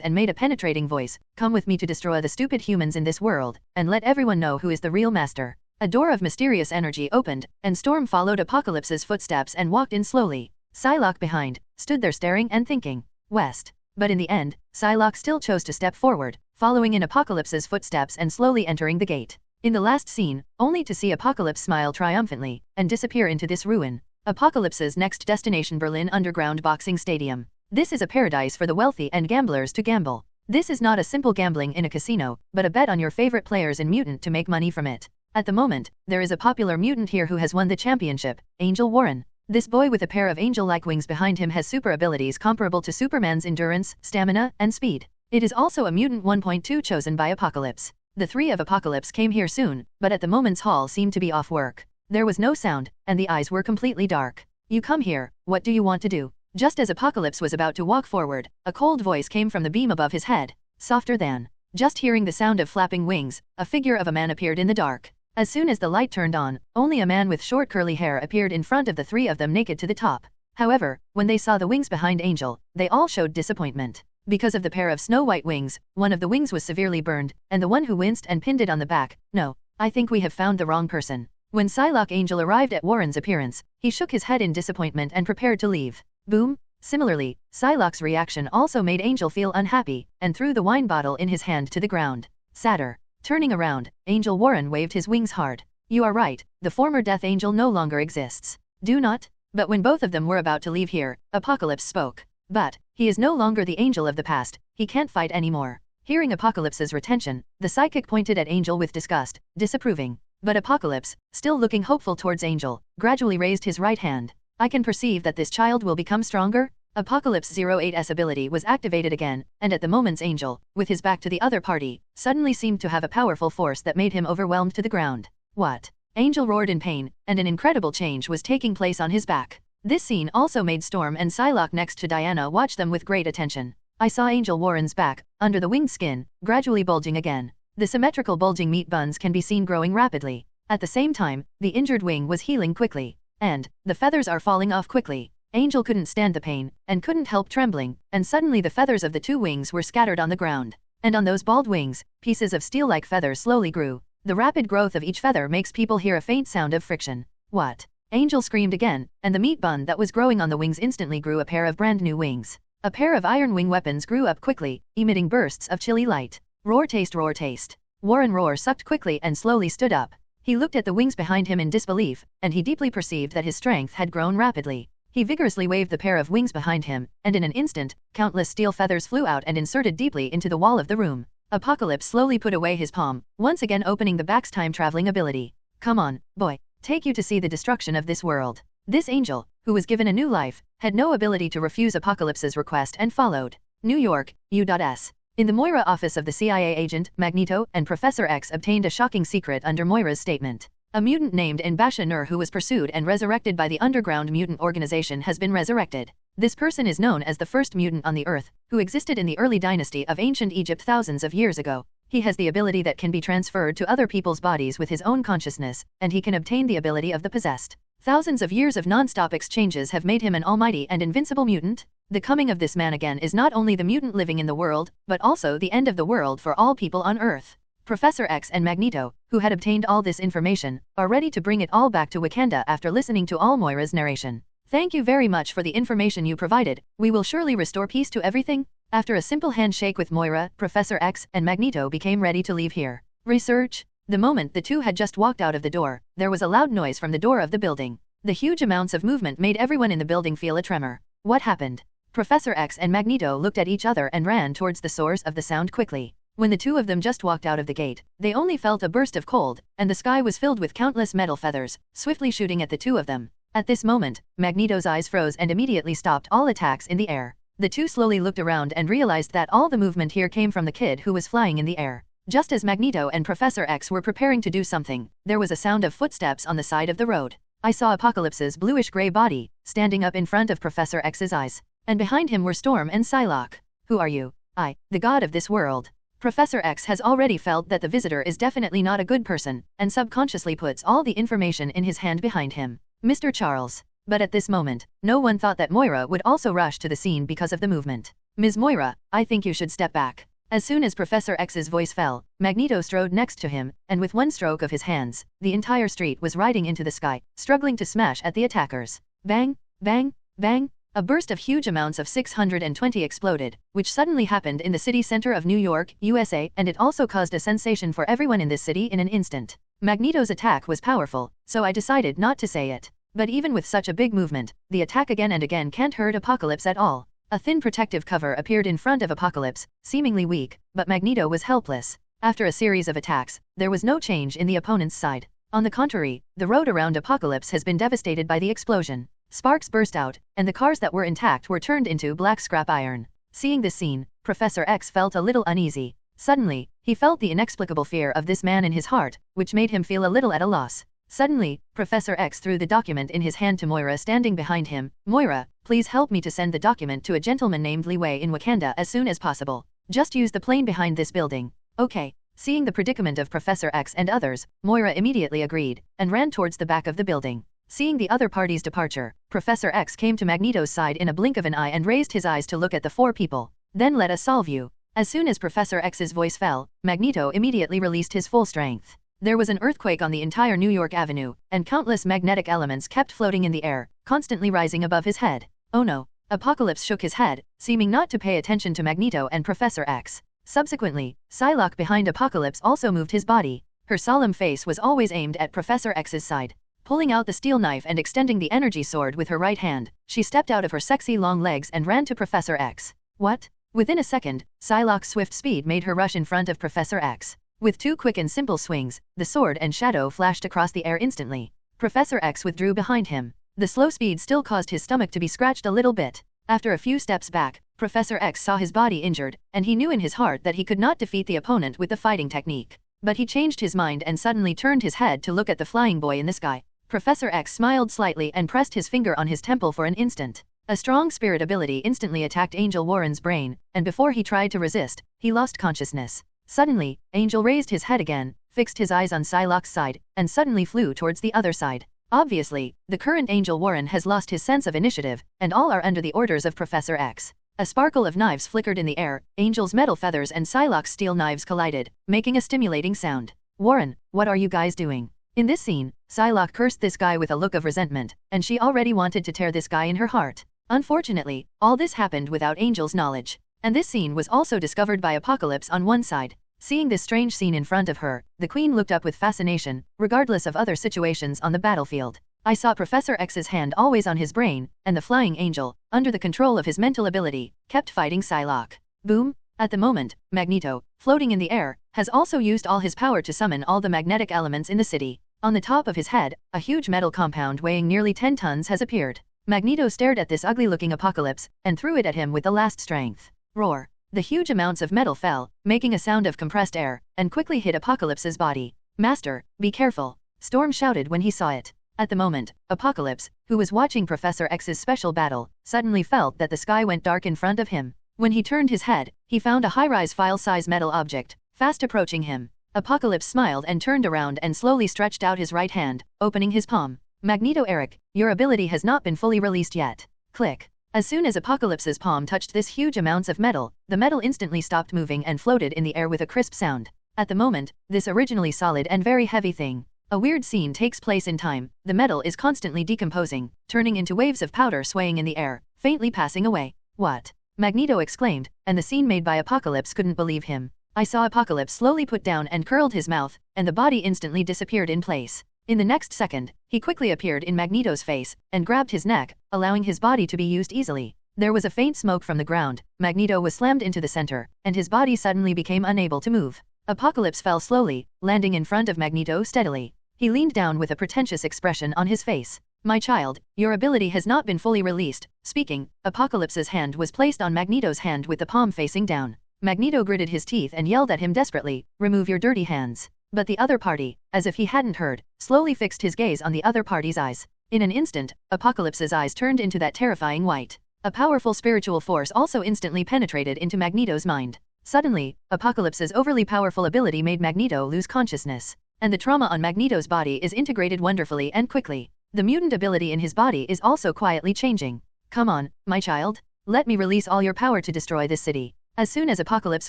[SPEAKER 4] and made a penetrating voice. Come with me to destroy the stupid humans in this world, and let everyone know who is the real master. A door of mysterious energy opened, and Storm followed Apocalypse's footsteps and walked in slowly. Psylocke behind, stood there staring and thinking. West. But in the end, Psylocke still chose to step forward, following in Apocalypse's footsteps and slowly entering the gate. In the last scene, only to see Apocalypse smile triumphantly, and disappear into this ruin. Apocalypse's next destination: Berlin Underground Boxing Stadium. This is a paradise for the wealthy and gamblers to gamble. This is not a simple gambling in a casino, but a bet on your favorite players in Mutant to make money from it. At the moment, there is a popular mutant here who has won the championship, Angel Warren. This boy with a pair of angel-like wings behind him has super abilities comparable to Superman's endurance, stamina, and speed. It is also a Mutant 1.2 chosen by Apocalypse. The three of Apocalypse came here soon, but at the moment's hall seemed to be off work. There was no sound, and the eyes were completely dark. You come here, what do you want to do? Just as Apocalypse was about to walk forward, a cold voice came from the beam above his head. Softer than. Just hearing the sound of flapping wings, a figure of a man appeared in the dark. As soon as the light turned on, only a man with short curly hair appeared in front of the three of them naked to the top. However, when they saw the wings behind Angel, they all showed disappointment. Because of the pair of snow-white wings, one of the wings was severely burned, and the one who winced and pinned it on the back. No, I think we have found the wrong person. When Psylocke Angel arrived at Warren's appearance, he shook his head in disappointment and prepared to leave. Boom! Similarly, Psylocke's reaction also made Angel feel unhappy, and threw the wine bottle in his hand to the ground. Sadder. Turning around, Angel Warren waved his wings hard. You are right, the former Death Angel no longer exists. Do not? But when both of them were about to leave here, Apocalypse spoke. But, he is no longer the Angel of the past, he can't fight anymore. Hearing Apocalypse's retention, the psychic pointed at Angel with disgust, disapproving. But Apocalypse, still looking hopeful towards Angel, gradually raised his right hand. I can perceive that this child will become stronger. Apocalypse 08's ability was activated again, and at the moment's Angel, with his back to the other party, suddenly seemed to have a powerful force that made him overwhelmed to the ground. What? Angel roared in pain, and an incredible change was taking place on his back. This scene also made Storm and Psylocke next to Diana watch them with great attention. I saw Angel Warren's back, under the winged skin, gradually bulging again. The symmetrical bulging meat buns can be seen growing rapidly. At the same time, the injured wing was healing quickly. And, the feathers are falling off quickly. Angel couldn't stand the pain, and couldn't help trembling, and suddenly the feathers of the two wings were scattered on the ground. And on those bald wings, pieces of steel-like feathers slowly grew. The rapid growth of each feather makes people hear a faint sound of friction. What? Angel screamed again, and the meat bun that was growing on the wings instantly grew a pair of brand new wings. A pair of iron wing weapons grew up quickly, emitting bursts of chilly light. Roar taste, roar taste. Warren Roar sucked quickly and slowly stood up. He looked at the wings behind him in disbelief, and he deeply perceived that his strength had grown rapidly. He vigorously waved the pair of wings behind him, and in an instant, countless steel feathers flew out and inserted deeply into the wall of the room. Apocalypse slowly put away his palm, once again opening the back's time-traveling ability. Come on, boy. Take you to see the destruction of this world. This angel, who was given a new life, had no ability to refuse Apocalypse's request and followed. New York, U.S. In the Moira office of the CIA agent, Magneto and Professor X obtained a shocking secret under Moira's statement. A mutant named N'Basha Nur who was pursued and resurrected by the underground mutant organization has been resurrected. This person is known as the first mutant on the Earth, who existed in the early dynasty of ancient Egypt thousands of years ago. He has the ability that can be transferred to other people's bodies with his own consciousness, and he can obtain the ability of the possessed. Thousands of years of non-stop exchanges have made him an almighty and invincible mutant. The coming of this man again is not only the mutant living in the world, but also the end of the world for all people on Earth. Professor X and Magneto, who had obtained all this information, are ready to bring it all back to Wakanda after listening to all Moira's narration. Thank you very much for the information you provided. We will surely restore peace to everything. After a simple handshake with Moira, Professor X and Magneto became ready to leave here. Research? The moment the two had just walked out of the door, there was a loud noise from the door of the building. The huge amounts of movement made everyone in the building feel a tremor. What happened? Professor X and Magneto looked at each other and ran towards the source of the sound quickly. When the two of them just walked out of the gate, they only felt a burst of cold, and the sky was filled with countless metal feathers, swiftly shooting at the two of them. At this moment, Magneto's eyes froze and immediately stopped all attacks in the air. The two slowly looked around and realized that all the movement here came from the kid who was flying in the air. Just as Magneto and Professor X were preparing to do something, there was a sound of footsteps on the side of the road. I saw Apocalypse's bluish-gray body, standing up in front of Professor X's eyes. And behind him were Storm and Psylocke. Who are you? I, the god of this world. Professor X has already felt that the visitor is definitely not a good person, and subconsciously puts all the information in his hand behind him. Mr. Charles. But at this moment, no one thought that Moira would also rush to the scene because of the movement. Ms. Moira, I think you should step back. As soon as Professor X's voice fell, Magneto strode next to him, and with one stroke of his hands, the entire street was riding into the sky, struggling to smash at the attackers. Bang, bang, bang. A burst of huge amounts of 620 exploded, which suddenly happened in the city center of New York, USA, and it also caused a sensation for everyone in this city in an instant. Magneto's attack was powerful, so I decided not to say it. But even with such a big movement, the attack again and again can't hurt Apocalypse at all. A thin protective cover appeared in front of Apocalypse, seemingly weak, but Magneto was helpless. After a series of attacks, there was no change in the opponent's side. On the contrary, the road around Apocalypse has been devastated by the explosion. Sparks burst out, and the cars that were intact were turned into black scrap iron. Seeing this scene, Professor X felt a little uneasy. Suddenly, he felt the inexplicable fear of this man in his heart, which made him feel a little at a loss. Suddenly, Professor X threw the document in his hand to Moira standing behind him. Moira, please help me to send the document to a gentleman named Li Wei in Wakanda as soon as possible. Just use the plane behind this building. Okay. Seeing the predicament of Professor X and others, Moira immediately agreed, and ran towards the back of the building. Seeing the other party's departure, Professor X came to Magneto's side in a blink of an eye and raised his eyes to look at the four people. Then let us solve you. As soon as Professor X's voice fell, Magneto immediately released his full strength. There was an earthquake on the entire New York Avenue, and countless magnetic elements kept floating in the air, constantly rising above his head. Oh no! Apocalypse shook his head, seeming not to pay attention to Magneto and Professor X. Subsequently, Psylocke behind Apocalypse also moved his body. Her solemn face was always aimed at Professor X's side. Pulling out the steel knife and extending the energy sword with her right hand, she stepped out of her sexy long legs and ran to Professor X. What? Within a second, Psylocke's swift speed made her rush in front of Professor X. With 2 quick and simple swings, the sword and shadow flashed across the air instantly. Professor X withdrew behind him. The slow speed still caused his stomach to be scratched a little bit. After a few steps back, Professor X saw his body injured, and he knew in his heart that he could not defeat the opponent with the fighting technique. But he changed his mind and suddenly turned his head to look at the flying boy in the sky. Professor X smiled slightly and pressed his finger on his temple for an instant. A strong spirit ability instantly attacked Angel Warren's brain, and before he tried to resist, he lost consciousness. Suddenly, Angel raised his head again, fixed his eyes on Psylocke's side, and suddenly flew towards the other side. Obviously, the current Angel Warren has lost his sense of initiative, and all are under the orders of Professor X. A sparkle of knives flickered in the air, Angel's metal feathers and Psylocke's steel knives collided, making a stimulating sound. Warren, what are you guys doing? In this scene, Psylocke cursed this guy with a look of resentment, and she already wanted to tear this guy in her heart. Unfortunately, all this happened without Angel's knowledge. And this scene was also discovered by Apocalypse on one side. Seeing this strange scene in front of her, the Queen looked up with fascination, regardless of other situations on the battlefield. I saw Professor X's hand always on his brain, and the flying angel, under the control of his mental ability, kept fighting Psylocke. Boom! At the moment, Magneto, floating in the air, has also used all his power to summon all the magnetic elements in the city. On the top of his head, a huge metal compound weighing nearly 10 tons has appeared. Magneto stared at this ugly-looking Apocalypse, and threw it at him with the last strength. Roar! The huge amounts of metal fell, making a sound of compressed air, and quickly hit Apocalypse's body. Master, be careful! Storm shouted when he saw it. At the moment, Apocalypse, who was watching Professor X's special battle, suddenly felt that the sky went dark in front of him. When he turned his head, he found a high-rise file-size metal object, fast approaching him. Apocalypse smiled and turned around and slowly stretched out his right hand, opening his palm. Magneto Eric, your ability has not been fully released yet. Click. As soon as Apocalypse's palm touched this huge amounts of metal, the metal instantly stopped moving and floated in the air with a crisp sound. At the moment, this originally solid and very heavy thing. A weird scene takes place in time. The metal is constantly decomposing, turning into waves of powder swaying in the air, faintly passing away. What? Magneto exclaimed, and the scene made by Apocalypse couldn't believe him. I saw Apocalypse slowly put down and curled his mouth, and the body instantly disappeared in place. In the next second, he quickly appeared in Magneto's face, and grabbed his neck, allowing his body to be used easily. There was a faint smoke from the ground, Magneto was slammed into the center, and his body suddenly became unable to move. Apocalypse fell slowly, landing in front of Magneto steadily. He leaned down with a pretentious expression on his face. My child, your ability has not been fully released. Speaking, Apocalypse's hand was placed on Magneto's hand with the palm facing down. Magneto gritted his teeth and yelled at him desperately, remove your dirty hands. But the other party, as if he hadn't heard, slowly fixed his gaze on the other party's eyes. In an instant, Apocalypse's eyes turned into that terrifying white. A powerful spiritual force also instantly penetrated into Magneto's mind. Suddenly, Apocalypse's overly powerful ability made Magneto lose consciousness. And the trauma on Magneto's body is integrated wonderfully and quickly. The mutant ability in his body is also quietly changing. Come on, my child. Let me release all your power to destroy this city. As soon as Apocalypse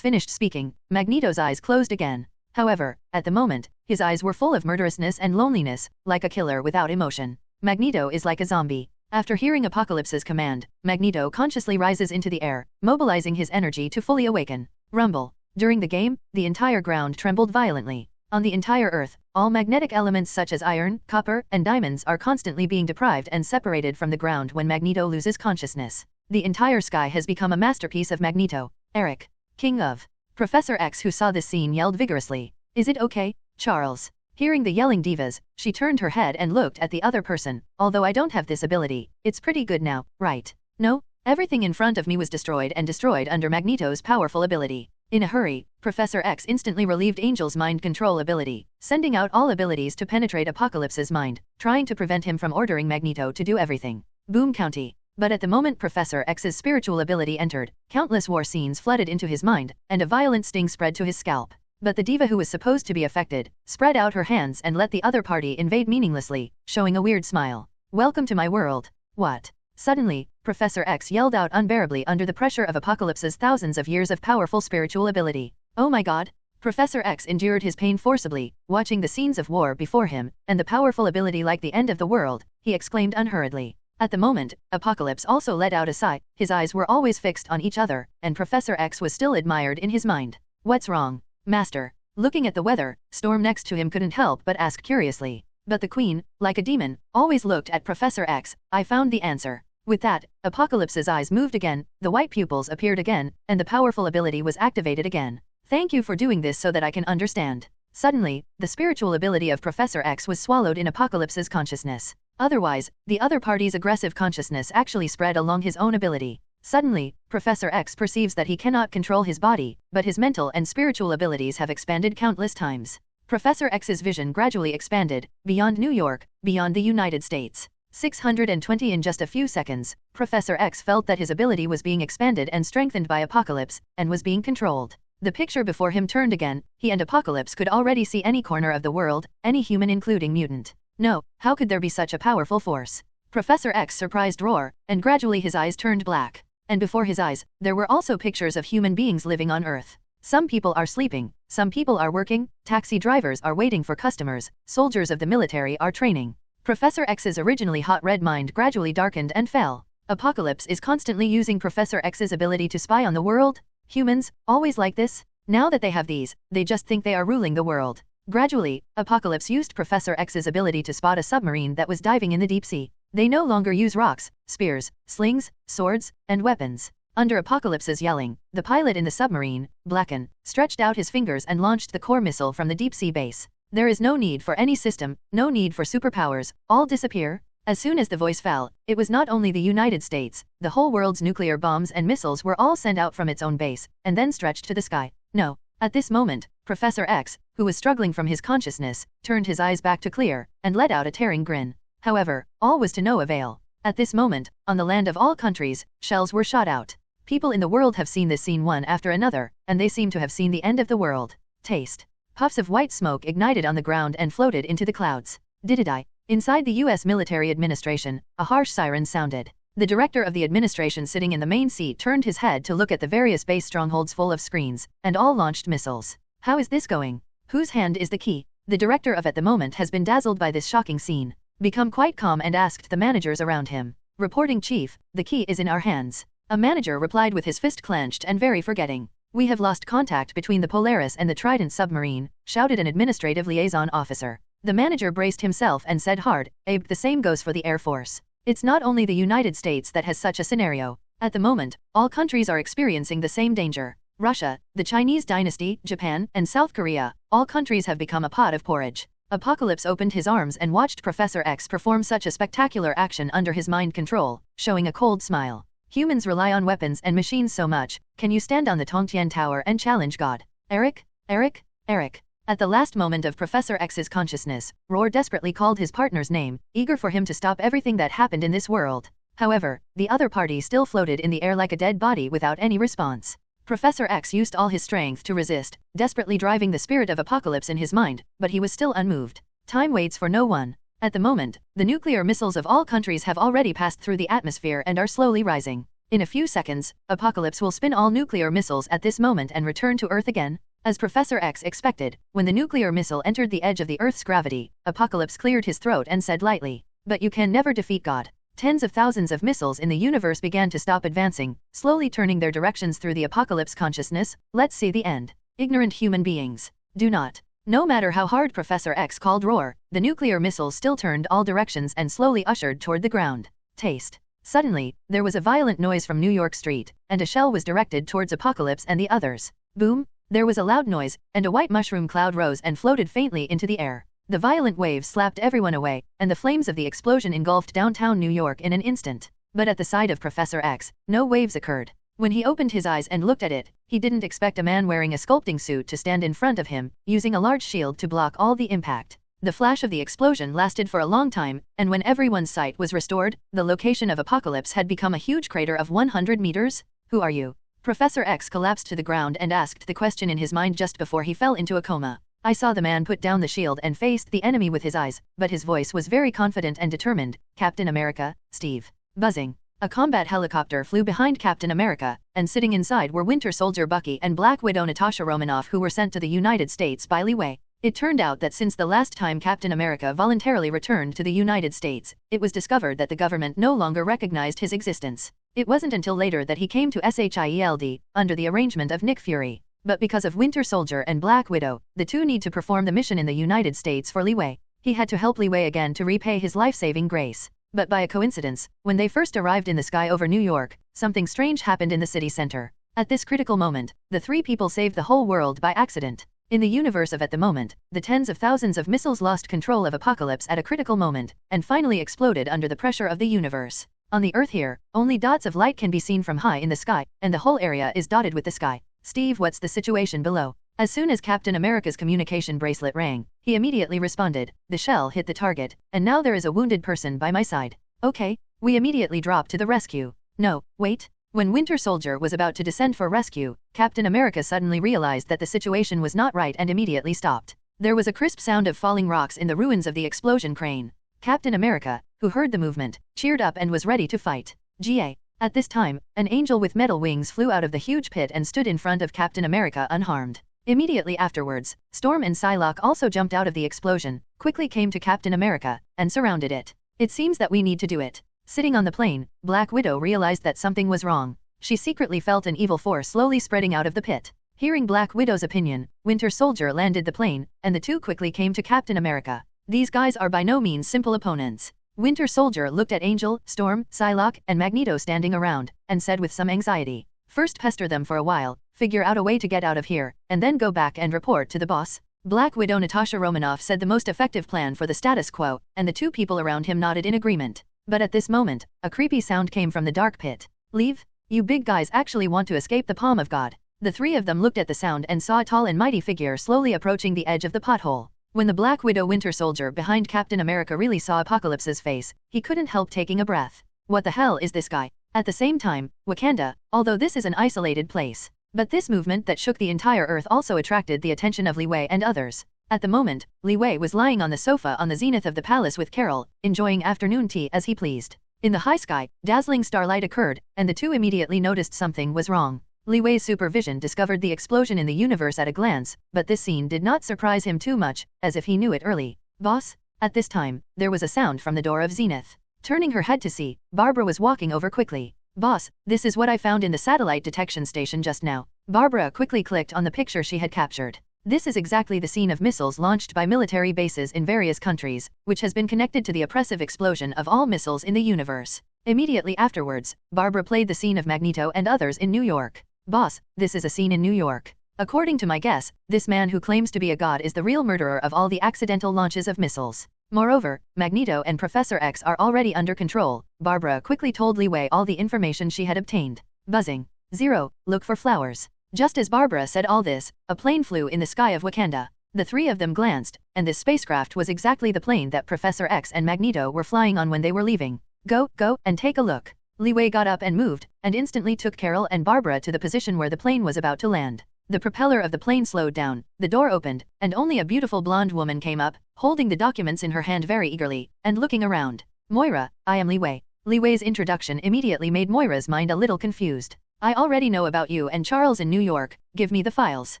[SPEAKER 4] finished speaking, Magneto's eyes closed again. However, at the moment, his eyes were full of murderousness and loneliness, like a killer without emotion. Magneto is like a zombie. After hearing Apocalypse's command, Magneto consciously rises into the air, mobilizing his energy to fully awaken. Rumble. During the game, the entire ground trembled violently. On the entire Earth, all magnetic elements such as iron, copper, and diamonds are constantly being deprived and separated from the ground when Magneto loses consciousness. The entire sky has become a masterpiece of Magneto. Eric, King of. Professor X, who saw this scene, yelled vigorously. Is it okay, Charles? Hearing the yelling divas, she turned her head and looked at the other person. Although I don't have this ability, it's pretty good now, right? No? Everything in front of me was destroyed under Magneto's powerful ability. In a hurry, Professor X instantly relieved Angel's mind control ability, sending out all abilities to penetrate Apocalypse's mind, trying to prevent him from ordering Magneto to do everything. Boom County. But at the moment Professor X's spiritual ability entered, countless war scenes flooded into his mind, and a violent sting spread to his scalp. But the diva who was supposed to be affected, spread out her hands and let the other party invade meaninglessly, showing a weird smile. Welcome to my world. What? Suddenly, Professor X yelled out unbearably under the pressure of Apocalypse's thousands of years of powerful spiritual ability. Oh my god! Professor X endured his pain forcibly, watching the scenes of war before him, and the powerful ability like the end of the world, he exclaimed unhurriedly. At the moment, Apocalypse also let out a sigh, his eyes were always fixed on each other, and Professor X was still admired in his mind. What's wrong, Master? Looking at the weather, Storm next to him couldn't help but ask curiously. But the Queen, like a demon, always looked at Professor X. I found the answer. With that, Apocalypse's eyes moved again, the white pupils appeared again, and the powerful ability was activated again. Thank you for doing this so that I can understand. Suddenly, the spiritual ability of Professor X was swallowed in Apocalypse's consciousness. Otherwise, the other party's aggressive consciousness actually spread along his own ability. Suddenly, Professor X perceives that he cannot control his body, but his mental and spiritual abilities have expanded countless times. Professor X's vision gradually expanded, beyond New York, beyond the United States. 620 in just a few seconds, Professor X felt that his ability was being expanded and strengthened by Apocalypse, and was being controlled. The picture before him turned again, he and Apocalypse could already see any corner of the world, any human including mutant. No, how could there be such a powerful force? Professor X surprised roar, and gradually his eyes turned black. And before his eyes, there were also pictures of human beings living on Earth. Some people are sleeping, some people are working, taxi drivers are waiting for customers, soldiers of the military are training. Professor X's originally hot red mind gradually darkened and fell. Apocalypse is constantly using Professor X's ability to spy on the world? Humans, always like this? Now that they have these, they just think they are ruling the world. Gradually, Apocalypse used Professor X's ability to spot a submarine that was diving in the deep sea. They no longer use rocks, spears, slings, swords, and weapons. Under Apocalypse's yelling, the pilot in the submarine, Blacken, stretched out his fingers and launched the core missile from the deep-sea base. There is no need for any system, no need for superpowers, all disappear. As soon as the voice fell, it was not only the United States, the whole world's nuclear bombs and missiles were all sent out from its own base, and then stretched to the sky. No. At this moment, Professor X, who was struggling from his consciousness, turned his eyes back to clear, and let out a tearing grin. However, all was to no avail. At this moment, on the land of all countries, shells were shot out. People in the world have seen this scene one after another, and they seem to have seen the end of the world. Taste. Puffs of white smoke ignited on the ground and floated into the clouds. Did it die? Inside the U.S. military administration, a harsh siren sounded. The director of the administration sitting in the main seat turned his head to look at the various base strongholds full of screens, and all launched missiles. How is this going? Whose hand is the key? The director of at the moment has been dazzled by this shocking scene. Become quite calm and asked the managers around him. Reporting chief, the key is in our hands. A manager replied with his fist clenched and very forgetting. We have lost contact between the Polaris and the Trident submarine, shouted an administrative liaison officer. The manager braced himself and said hard, Abe, the same goes for the Air Force. It's not only the United States that has such a scenario. At the moment, all countries are experiencing the same danger. Russia, the Chinese dynasty, Japan, and South Korea, all countries have become a pot of porridge. Apocalypse opened his arms and watched Professor X perform such a spectacular action under his mind control, showing a cold smile. Humans rely on weapons and machines so much, can you stand on the Tongtian Tower and challenge God? Eric? Eric? Eric? At the last moment of Professor X's consciousness, Roar desperately called his partner's name, eager for him to stop everything that happened in this world. However, the other party still floated in the air like a dead body without any response. Professor X used all his strength to resist, desperately driving the spirit of Apocalypse in his mind, but he was still unmoved. Time waits for no one. At the moment, the nuclear missiles of all countries have already passed through the atmosphere and are slowly rising. In a few seconds, Apocalypse will spin all nuclear missiles at this moment and return to Earth again. As Professor X expected, when the nuclear missile entered the edge of the Earth's gravity, Apocalypse cleared his throat and said lightly, "But you can never defeat God." Tens of thousands of missiles in the universe began to stop advancing, slowly turning their directions through the Apocalypse consciousness. Let's see the end. Ignorant human beings. Do not. No matter how hard Professor X called Roar, the nuclear missiles still turned all directions and slowly ushered toward the ground. Taste. Suddenly, there was a violent noise from New York Street, and a shell was directed towards Apocalypse and the others. Boom! There was a loud noise, and a white mushroom cloud rose and floated faintly into the air. The violent waves slapped everyone away, and the flames of the explosion engulfed downtown New York in an instant. But at the side of Professor X, no waves occurred. When he opened his eyes and looked at it, he didn't expect a man wearing a sculpting suit to stand in front of him, using a large shield to block all the impact. The flash of the explosion lasted for a long time, and when everyone's sight was restored, the location of Apocalypse had become a huge crater of 100 meters. Who are you? Professor X collapsed to the ground and asked the question in his mind just before he fell into a coma. I saw the man put down the shield and faced the enemy with his eyes, but his voice was very confident and determined. Captain America, Steve. Buzzing. A combat helicopter flew behind Captain America, and sitting inside were Winter Soldier Bucky and Black Widow Natasha Romanoff, who were sent to the United States by Li Wei. It turned out that since the last time Captain America voluntarily returned to the United States, it was discovered that the government no longer recognized his existence. It wasn't until later that he came to SHIELD, under the arrangement of Nick Fury. But because of Winter Soldier and Black Widow, the two need to perform the mission in the United States for Li Wei. He had to help Li Wei again to repay his life-saving grace. But by a coincidence, when they first arrived in the sky over New York, something strange happened in the city center. At this critical moment, the three people saved the whole world by accident. In the universe of at the moment, the tens of thousands of missiles lost control of Apocalypse at a critical moment, and finally exploded under the pressure of the universe. On the Earth here, only dots of light can be seen from high in the sky, and the whole area is dotted with the sky. Steve, what's the situation below? As soon as Captain America's communication bracelet rang, he immediately responded, the shell hit the target, and now there is a wounded person by my side. Okay, we immediately dropped to the rescue. No, wait. When Winter Soldier was about to descend for rescue, Captain America suddenly realized that the situation was not right and immediately stopped. There was a crisp sound of falling rocks in the ruins of the explosion crane. Captain America, who heard the movement, cheered up and was ready to fight. GA. At this time, an angel with metal wings flew out of the huge pit and stood in front of Captain America unharmed. Immediately afterwards, Storm and Psylocke also jumped out of the explosion, quickly came to Captain America, and surrounded it. It seems that we need to do it. Sitting on the plane, Black Widow realized that something was wrong. She secretly felt an evil force slowly spreading out of the pit. Hearing Black Widow's opinion, Winter Soldier landed the plane, and the two quickly came to Captain America. These guys are by no means simple opponents. Winter Soldier looked at Angel, Storm, Psylocke, and Magneto standing around, and said with some anxiety, "First pester them for a while, figure out a way to get out of here, and then go back and report to the boss." Black Widow Natasha Romanoff said the most effective plan for the status quo, and the two people around him nodded in agreement. But at this moment, a creepy sound came from the dark pit. "Leave? You big guys actually want to escape the palm of God." The three of them looked at the sound and saw a tall and mighty figure slowly approaching the edge of the pothole. When the Black Widow Winter Soldier behind Captain America really saw Apocalypse's face, he couldn't help taking a breath. What the hell is this guy? At the same time, Wakanda, although this is an isolated place. But this movement that shook the entire Earth also attracted the attention of Li Wei and others. At the moment, Li Wei was lying on the sofa on the zenith of the palace with Carol, enjoying afternoon tea as he pleased. In the high sky, dazzling starlight occurred, and the two immediately noticed something was wrong. Li Wei's supervision discovered the explosion in the universe at a glance, but this scene did not surprise him too much, as if he knew it early. "Boss?" At this time, there was a sound from the door of Zenith. Turning her head to see, Barbara was walking over quickly. "Boss, this is what I found in the satellite detection station just now." Barbara quickly clicked on the picture she had captured. This is exactly the scene of missiles launched by military bases in various countries, which has been connected to the oppressive explosion of all missiles in the universe. Immediately afterwards, Barbara played the scene of Magneto and others in New York. "Boss, this is a scene in New York. According to my guess, this man who claims to be a god is the real murderer of all the accidental launches of missiles. Moreover, Magneto and Professor X are already under control." Barbara quickly told Li Wei all the information she had obtained. Buzzing. 0, look for flowers. Just as Barbara said all this, a plane flew in the sky of Wakanda. The three of them glanced, and this spacecraft was exactly the plane that Professor X and Magneto were flying on when they were leaving. Go, and take a look." Li Wei got up and moved, and instantly took Carol and Barbara to the position where the plane was about to land. The propeller of the plane slowed down, the door opened, and only a beautiful blonde woman came up, holding the documents in her hand very eagerly, and looking around. "Moira, I am Li Wei." Li Wei's introduction immediately made Moira's mind a little confused. "I already know about you and Charles in New York, give me the files."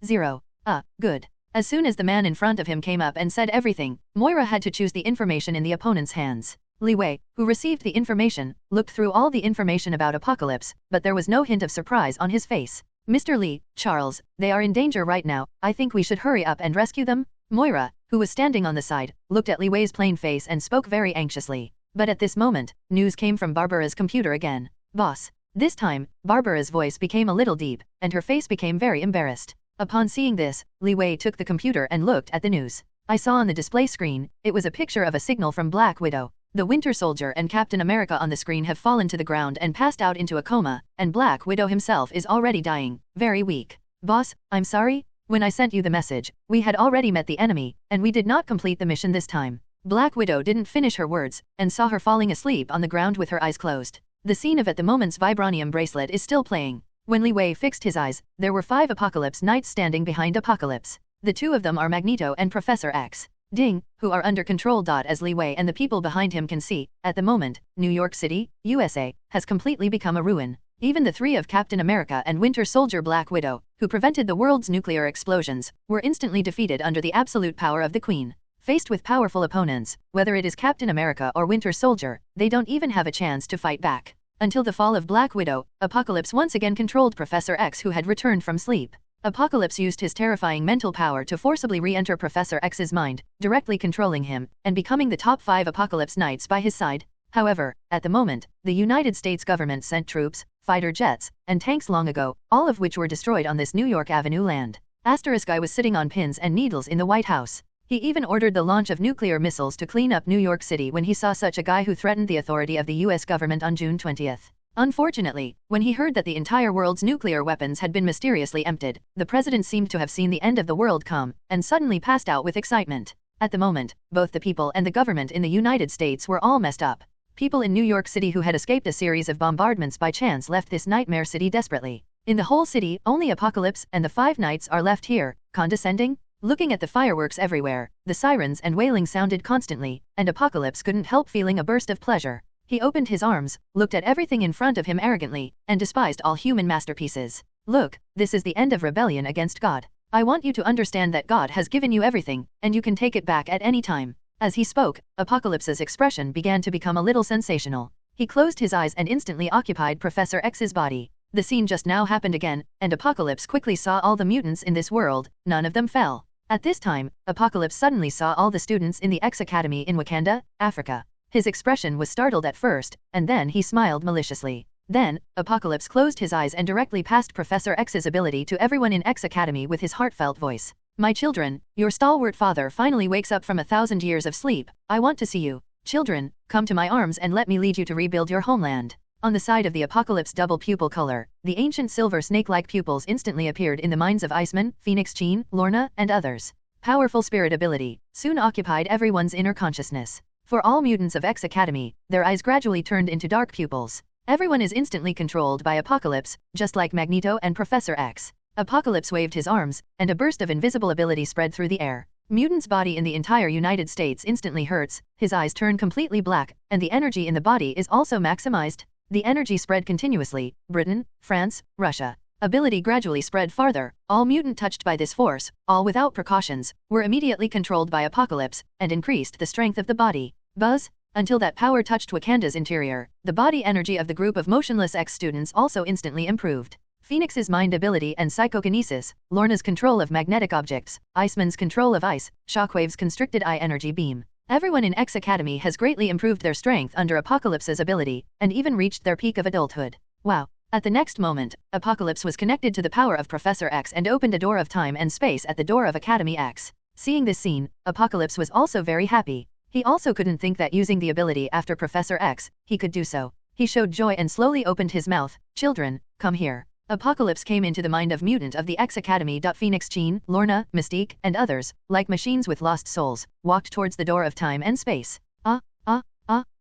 [SPEAKER 4] 0. Good. As soon as the man in front of him came up and said everything, Moira had to choose the information in the opponent's hands. Li Wei, who received the information, looked through all the information about Apocalypse, but there was no hint of surprise on his face. "Mr. Lee, Charles, they are in danger right now, I think we should hurry up and rescue them." Moira, who was standing on the side, looked at Li Wei's plain face and spoke very anxiously. But at this moment, news came from Barbara's computer again. "Boss." This time, Barbara's voice became a little deep, and her face became very embarrassed. Upon seeing this, Li Wei took the computer and looked at the news. "I saw on the display screen, it was a picture of a signal from Black Widow. The Winter Soldier and Captain America on the screen have fallen to the ground and passed out into a coma, and Black Widow himself is already dying, very weak. Boss, I'm sorry? When I sent you the message, we had already met the enemy, and we did not complete the mission this time." Black Widow didn't finish her words, and saw her falling asleep on the ground with her eyes closed. The scene of at the moment's vibranium bracelet is still playing. When Li Wei fixed his eyes, there were 5 Apocalypse Knights standing behind Apocalypse. The two of them are Magneto and Professor X. Ding, who are under control. As Li Wei and the people behind him can see, at the moment, New York City, USA, has completely become a ruin. Even the three of Captain America and Winter Soldier Black Widow, who prevented the world's nuclear explosions, were instantly defeated under the absolute power of the Queen. Faced with powerful opponents, whether it is Captain America or Winter Soldier, they don't even have a chance to fight back. Until the fall of Black Widow, Apocalypse once again controlled Professor X, who had returned from sleep. Apocalypse used his terrifying mental power to forcibly re-enter Professor X's mind, directly controlling him, and becoming the top 5 Apocalypse Knights by his side. However, at the moment, the United States government sent troops, fighter jets, and tanks long ago, all of which were destroyed on this New York Avenue land. I was sitting on pins and needles in the White House. He even ordered the launch of nuclear missiles to clean up New York City when he saw such a guy who threatened the authority of the US government on June 20th. Unfortunately, when he heard that the entire world's nuclear weapons had been mysteriously emptied, the president seemed to have seen the end of the world come, and suddenly passed out with excitement. At the moment, both the people and the government in the United States were all messed up. People in New York City who had escaped a series of bombardments by chance left this nightmare city desperately. In the whole city, only Apocalypse and the 5 Knights are left here, condescending? Looking at the fireworks everywhere, the sirens and wailing sounded constantly, and Apocalypse couldn't help feeling a burst of pleasure. He opened his arms, looked at everything in front of him arrogantly, and despised all human masterpieces. Look, this is the end of rebellion against God. I want you to understand that God has given you everything, and you can take it back at any time. As he spoke, Apocalypse's expression began to become a little sensational. He closed his eyes and instantly occupied Professor X's body. The scene just now happened again, and Apocalypse quickly saw all the mutants in this world, none of them fell. At this time, Apocalypse suddenly saw all the students in the X Academy in Wakanda, Africa. His expression was startled at first, and then he smiled maliciously. Then, Apocalypse closed his eyes and directly passed Professor X's ability to everyone in X Academy with his heartfelt voice. My children, your stalwart father finally wakes up from 1,000 years of sleep. I want to see you. Children, come to my arms and let me lead you to rebuild your homeland. On the side of the Apocalypse double pupil color, the ancient silver snake-like pupils instantly appeared in the minds of Iceman, Phoenix Chin, Lorna, and others. Powerful spirit ability soon occupied everyone's inner consciousness. For all mutants of X Academy, their eyes gradually turned into dark pupils. Everyone is instantly controlled by Apocalypse, just like Magneto and Professor X. Apocalypse waved his arms, and a burst of invisible ability spread through the air. Mutant's body in the entire United States instantly hurts, his eyes turn completely black, and the energy in the body is also maximized. The energy spread continuously. Britain, France, Russia. Ability gradually spread farther. All mutant touched by this force, all without precautions, were immediately controlled by Apocalypse, and increased the strength of the body. Buzz! Until that power touched Wakanda's interior, the body energy of the group of motionless X-students also instantly improved. Phoenix's mind ability and psychokinesis, Lorna's control of magnetic objects, Iceman's control of ice, Shockwave's constricted eye energy beam. Everyone in X Academy has greatly improved their strength under Apocalypse's ability, and even reached their peak of adulthood. Wow! At the next moment, Apocalypse was connected to the power of Professor X and opened a door of time and space at the door of Academy X. Seeing this scene, Apocalypse was also very happy. He also couldn't think that using the ability after Professor X, he could do so. He showed joy and slowly opened his mouth. Children, come here. Apocalypse came into the mind of Mutant of the X Academy. Phoenix Chin, Lorna, Mystique, and others, like machines with lost souls, walked towards the door of time and space.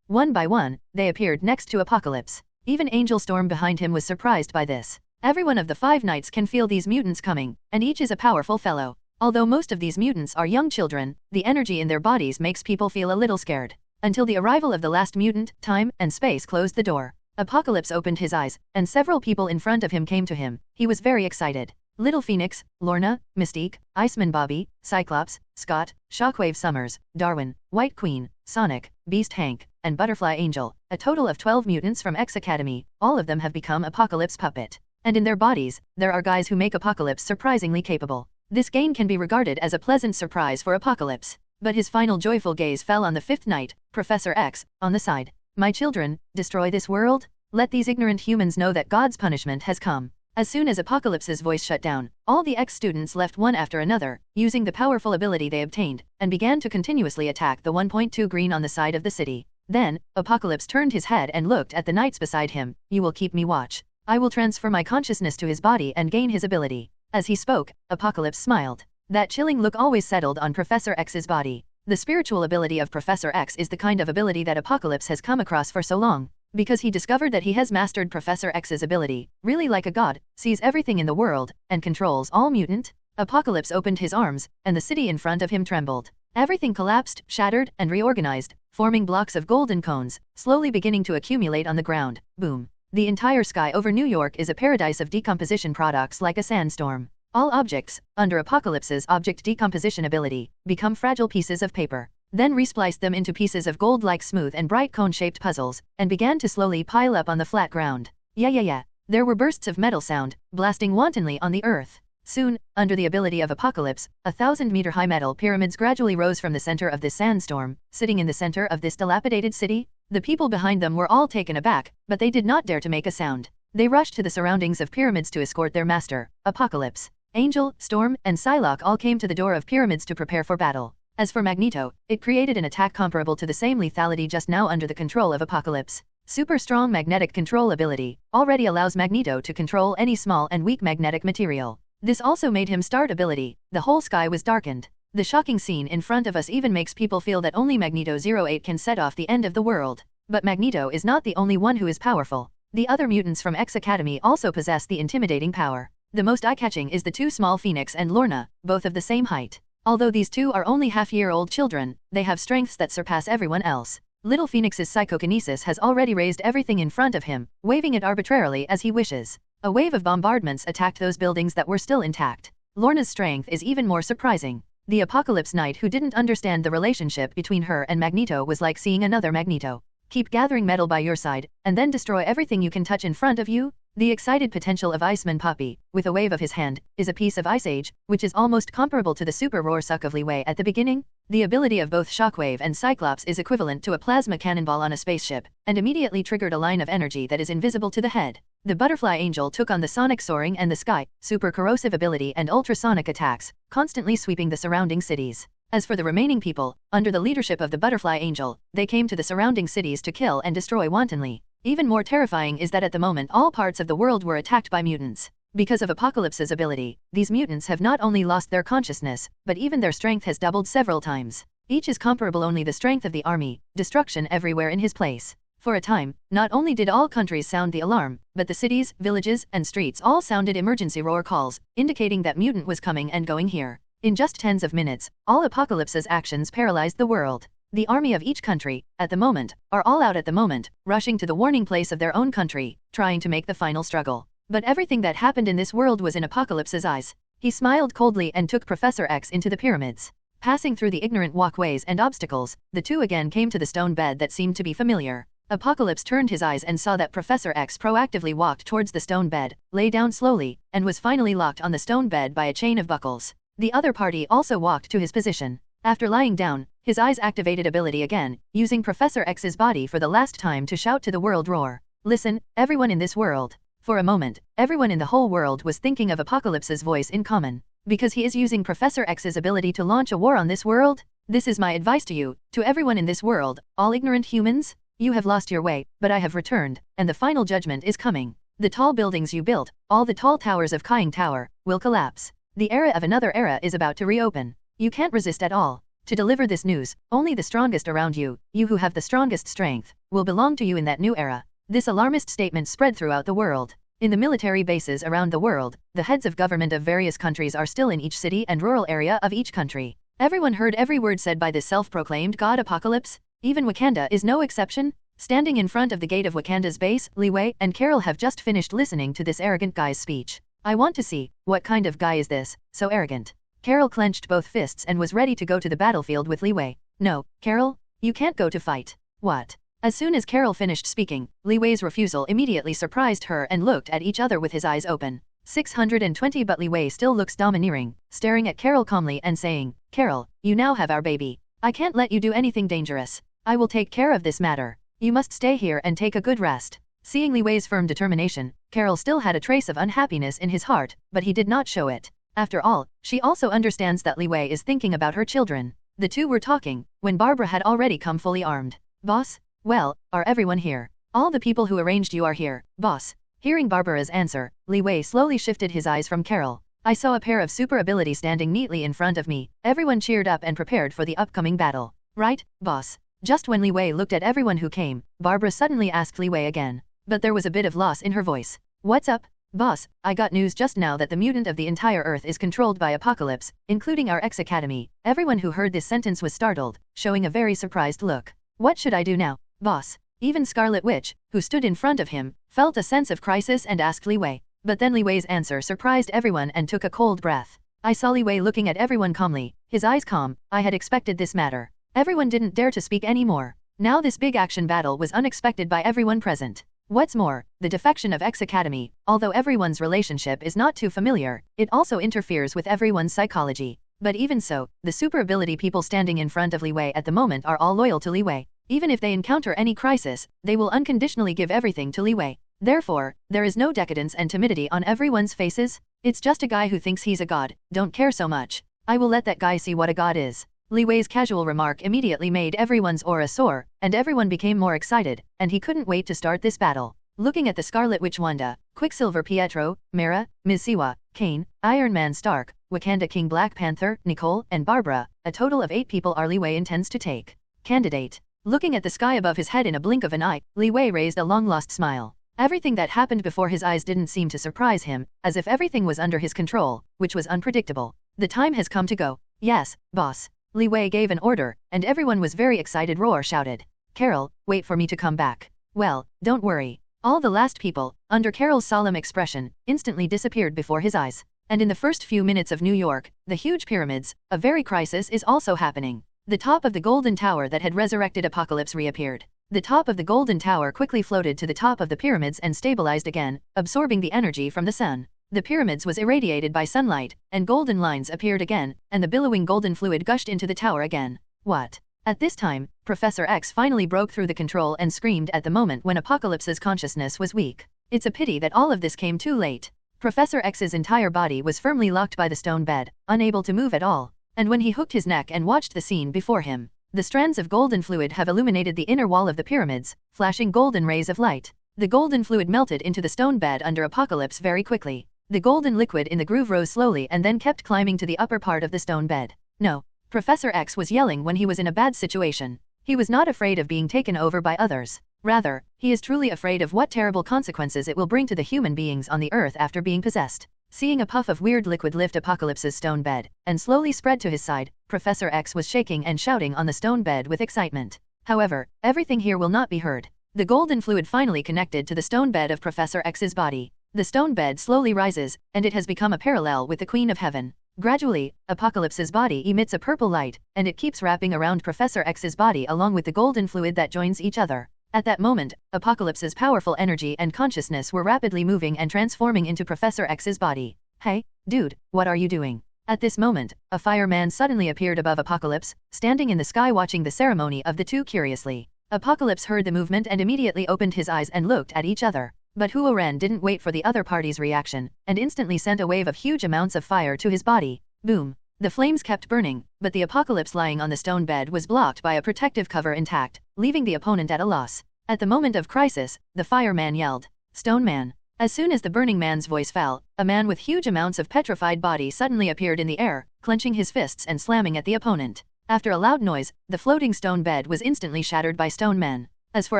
[SPEAKER 4] One by one, they appeared next to Apocalypse. Even Angel Storm behind him was surprised by this. Every one of the 5 Knights can feel these mutants coming, and each is a powerful fellow. Although most of these mutants are young children, the energy in their bodies makes people feel a little scared. Until the arrival of the last mutant, time and space closed the door. Apocalypse opened his eyes, and several people in front of him came to him. He was very excited. Little Phoenix, Lorna, Mystique, Iceman Bobby, Cyclops, Scott, Shockwave Summers, Darwin, White Queen, Sonic, Beast Hank, and Butterfly Angel, a total of 12 mutants from X Academy. All of them have become Apocalypse puppet. And in their bodies, there are guys who make Apocalypse surprisingly capable. This gain can be regarded as a pleasant surprise for Apocalypse. But his final joyful gaze fell on the 5th Knight, Professor X, on the side. My children, destroy this world? Let these ignorant humans know that God's punishment has come. As soon as Apocalypse's voice shut down, all the X-students left one after another, using the powerful ability they obtained, and began to continuously attack the 1.2 green on the side of the city. Then, Apocalypse turned his head and looked at the knights beside him. You will keep me watch. I will transfer my consciousness to his body and gain his ability. As he spoke, Apocalypse smiled. That chilling look always settled on Professor X's body. The spiritual ability of Professor X is the kind of ability that Apocalypse has come across for so long. Because he discovered that he has mastered Professor X's ability, really like a god, sees everything in the world, and controls all mutant. Apocalypse opened his arms, and the city in front of him trembled. Everything collapsed, shattered, and reorganized, forming blocks of golden cones, slowly beginning to accumulate on the ground. Boom. The entire sky over New York is a paradise of decomposition products like a sandstorm. All objects, under Apocalypse's object decomposition ability, become fragile pieces of paper, then respliced them into pieces of gold-like smooth and bright cone-shaped puzzles, and began to slowly pile up on the flat ground. Yeah. There were bursts of metal sound, blasting wantonly on the earth. Soon, under the ability of Apocalypse, 1,000-meter-high metal pyramids gradually rose from the center of this sandstorm, sitting in the center of this dilapidated city. The people behind them were all taken aback, but they did not dare to make a sound. They rushed to the surroundings of pyramids to escort their master. Apocalypse, Angel, Storm, and Psylocke all came to the door of pyramids to prepare for battle. As for Magneto, it created an attack comparable to the same lethality just now under the control of Apocalypse. Super strong magnetic control ability already allows Magneto to control any small and weak magnetic material. This also made him start ability. The whole sky was darkened. The shocking scene in front of us even makes people feel that only Magneto 08 can set off the end of the world. But Magneto is not the only one who is powerful. The other mutants from X Academy also possess the intimidating power. The most eye-catching is the two small Phoenix and Lorna, both of the same height. Although these two are only half-year-old children, they have strengths that surpass everyone else. Little Phoenix's psychokinesis has already raised everything in front of him, waving it arbitrarily as he wishes. A wave of bombardments attacked those buildings that were still intact. Lorna's strength is even more surprising. The Apocalypse Knight who didn't understand the relationship between her and Magneto was like seeing another Magneto. Keep gathering metal by your side, and then destroy everything you can touch in front of you? The excited potential of Iceman Poppy, with a wave of his hand, is a piece of Ice Age, which is almost comparable to the super roar suck of Li Wei at the beginning. The ability of both Shockwave and Cyclops is equivalent to a plasma cannonball on a spaceship, and immediately triggered a line of energy that is invisible to the head. The Butterfly Angel took on the sonic soaring and the sky, super corrosive ability and ultrasonic attacks, constantly sweeping the surrounding cities. As for the remaining people, under the leadership of the Butterfly Angel, they came to the surrounding cities to kill and destroy wantonly. Even more terrifying is that at the moment all parts of the world were attacked by mutants. Because of Apocalypse's ability, these mutants have not only lost their consciousness, but even their strength has doubled several times. Each is comparable only the strength of the army, destruction everywhere in his place. For a time, not only did all countries sound the alarm, but the cities, villages, and streets all sounded emergency roar calls, indicating that mutant was coming and going here. In just tens of minutes, all Apocalypse's actions paralyzed the world. The army of each country, at the moment, are all out at the moment, rushing to the warning place of their own country, trying to make the final struggle. But everything that happened in this world was in Apocalypse's eyes. He smiled coldly and took Professor X into the pyramids. Passing through the ignorant walkways and obstacles, the two again came to the stone bed that seemed to be familiar. Apocalypse turned his eyes and saw that Professor X proactively walked towards the stone bed, lay down slowly, and was finally locked on the stone bed by a chain of buckles. The other party also walked to his position. After lying down, his eyes activated ability again, using Professor X's body for the last time to shout to the world roar. Listen, everyone in this world. For a moment, everyone in the whole world was thinking of Apocalypse's voice in common. Because he is using Professor X's ability to launch a war on this world? This is my advice to you, to everyone in this world, all ignorant humans. You have lost your way, but I have returned, and the final judgment is coming. The tall buildings you built, all the tall towers of Kying Tower, will collapse. The era of another era is about to reopen. You can't resist at all. To deliver this news, only the strongest around you, you who have the strongest strength, will belong to you in that new era. This alarmist statement spread throughout the world. In the military bases around the world, the heads of government of various countries are still in each city and rural area of each country. Everyone heard every word said by this self-proclaimed god Apocalypse. Even Wakanda is no exception. Standing in front of the gate of Wakanda's base, Li Wei and Carol have just finished listening to this arrogant guy's speech. I want to see, what kind of guy is this, so arrogant? Carol clenched both fists and was ready to go to the battlefield with Li Wei. No, Carol, you can't go to fight. What? As soon as Carol finished speaking, Li Wei's refusal immediately surprised her and looked at each other with his eyes open. 620 But Li Wei still looks domineering, staring at Carol calmly and saying, Carol, you now have our baby. I can't let you do anything dangerous. I will take care of this matter. You must stay here and take a good rest. Seeing Li Wei's firm determination, Carol still had a trace of unhappiness in his heart, but he did not show it. After all, she also understands that Li Wei is thinking about her children. The two were talking, when Barbara had already come fully armed. Boss? Well, are everyone here? All the people who arranged you are here, boss. Hearing Barbara's answer, Li Wei slowly shifted his eyes from Carol. I saw a pair of super ability standing neatly in front of me. Everyone cheered up and prepared for the upcoming battle. Right, boss? Just when Li Wei looked at everyone who came, Barbara suddenly asked Li Wei again. But there was a bit of loss in her voice. What's up? Boss, I got news just now that the mutant of the entire Earth is controlled by Apocalypse, including our ex-academy. Everyone who heard this sentence was startled, showing a very surprised look. What should I do now, boss? Even Scarlet Witch, who stood in front of him, felt a sense of crisis and asked Li Wei. But then Li Wei's answer surprised everyone and took a cold breath. I saw Li Wei looking at everyone calmly, his eyes calm. I had expected this matter. Everyone didn't dare to speak anymore. Now this big action battle was unexpected by everyone present. What's more, the defection of X-Academy, although everyone's relationship is not too familiar, it also interferes with everyone's psychology. But even so, the super ability people standing in front of Li Wei at the moment are all loyal to Li Wei. Even if they encounter any crisis, they will unconditionally give everything to Li Wei. Therefore, there is no decadence and timidity on everyone's faces. It's just a guy who thinks he's a god, don't care so much. I will let that guy see what a god is. Li Wei's casual remark immediately made everyone's aura soar, and everyone became more excited, and he couldn't wait to start this battle. Looking at the Scarlet Witch Wanda, Quicksilver Pietro, Mara, Ms. Siwa, Kane, Iron Man Stark, Wakanda King Black Panther, Nicole, and Barbara, a total of 8 people Li Wei intends to take. Candidate. Looking at the sky above his head in a blink of an eye, Li Wei raised a long-lost smile. Everything that happened before his eyes didn't seem to surprise him, as if everything was under his control, which was unpredictable. The time has come to go. Yes, boss. Li Wei gave an order, and everyone was very excited. Roar shouted. Carol, wait for me to come back. Well, don't worry. All the last people, under Carol's solemn expression, instantly disappeared before his eyes. And in the first few minutes of New York, the huge pyramids, a very crisis is also happening. The top of the Golden Tower that had resurrected Apocalypse reappeared. The top of the Golden Tower quickly floated to the top of the pyramids and stabilized again, absorbing the energy from the sun. The pyramids was irradiated by sunlight, and golden lines appeared again, and the billowing golden fluid gushed into the tower again. What? At this time, Professor X finally broke through the control and screamed at the moment when Apocalypse's consciousness was weak. It's a pity that all of this came too late. Professor X's entire body was firmly locked by the stone bed, unable to move at all. And when he hooked his neck and watched the scene before him, the strands of golden fluid have illuminated the inner wall of the pyramids, flashing golden rays of light. The golden fluid melted into the stone bed under Apocalypse very quickly. The golden liquid in the groove rose slowly and then kept climbing to the upper part of the stone bed. No. Professor X was yelling when he was in a bad situation. He was not afraid of being taken over by others. Rather, he is truly afraid of what terrible consequences it will bring to the human beings on the earth after being possessed. Seeing a puff of weird liquid lift Apocalypse's stone bed, and slowly spread to his side, Professor X was shaking and shouting on the stone bed with excitement. However, everything here will not be heard. The golden fluid finally connected to the stone bed of Professor X's body. The stone bed slowly rises, and it has become a parallel with the Queen of Heaven. Gradually, Apocalypse's body emits a purple light, and it keeps wrapping around Professor X's body along with the golden fluid that joins each other. At that moment, Apocalypse's powerful energy and consciousness were rapidly moving and transforming into Professor X's body. Hey, dude, what are you doing? At this moment, a fireman suddenly appeared above Apocalypse, standing in the sky watching the ceremony of the two curiously. Apocalypse heard the movement and immediately opened his eyes and looked at each other. But Huo Ren didn't wait for the other party's reaction, and instantly sent a wave of huge amounts of fire to his body. Boom. The flames kept burning, but the Apocalypse lying on the stone bed was blocked by a protective cover intact, leaving the opponent at a loss. At the moment of crisis, the fireman yelled, "Stone Man." As soon as the burning man's voice fell, a man with huge amounts of petrified body suddenly appeared in the air, clenching his fists and slamming at the opponent. After a loud noise, the floating stone bed was instantly shattered by Stone Man. As for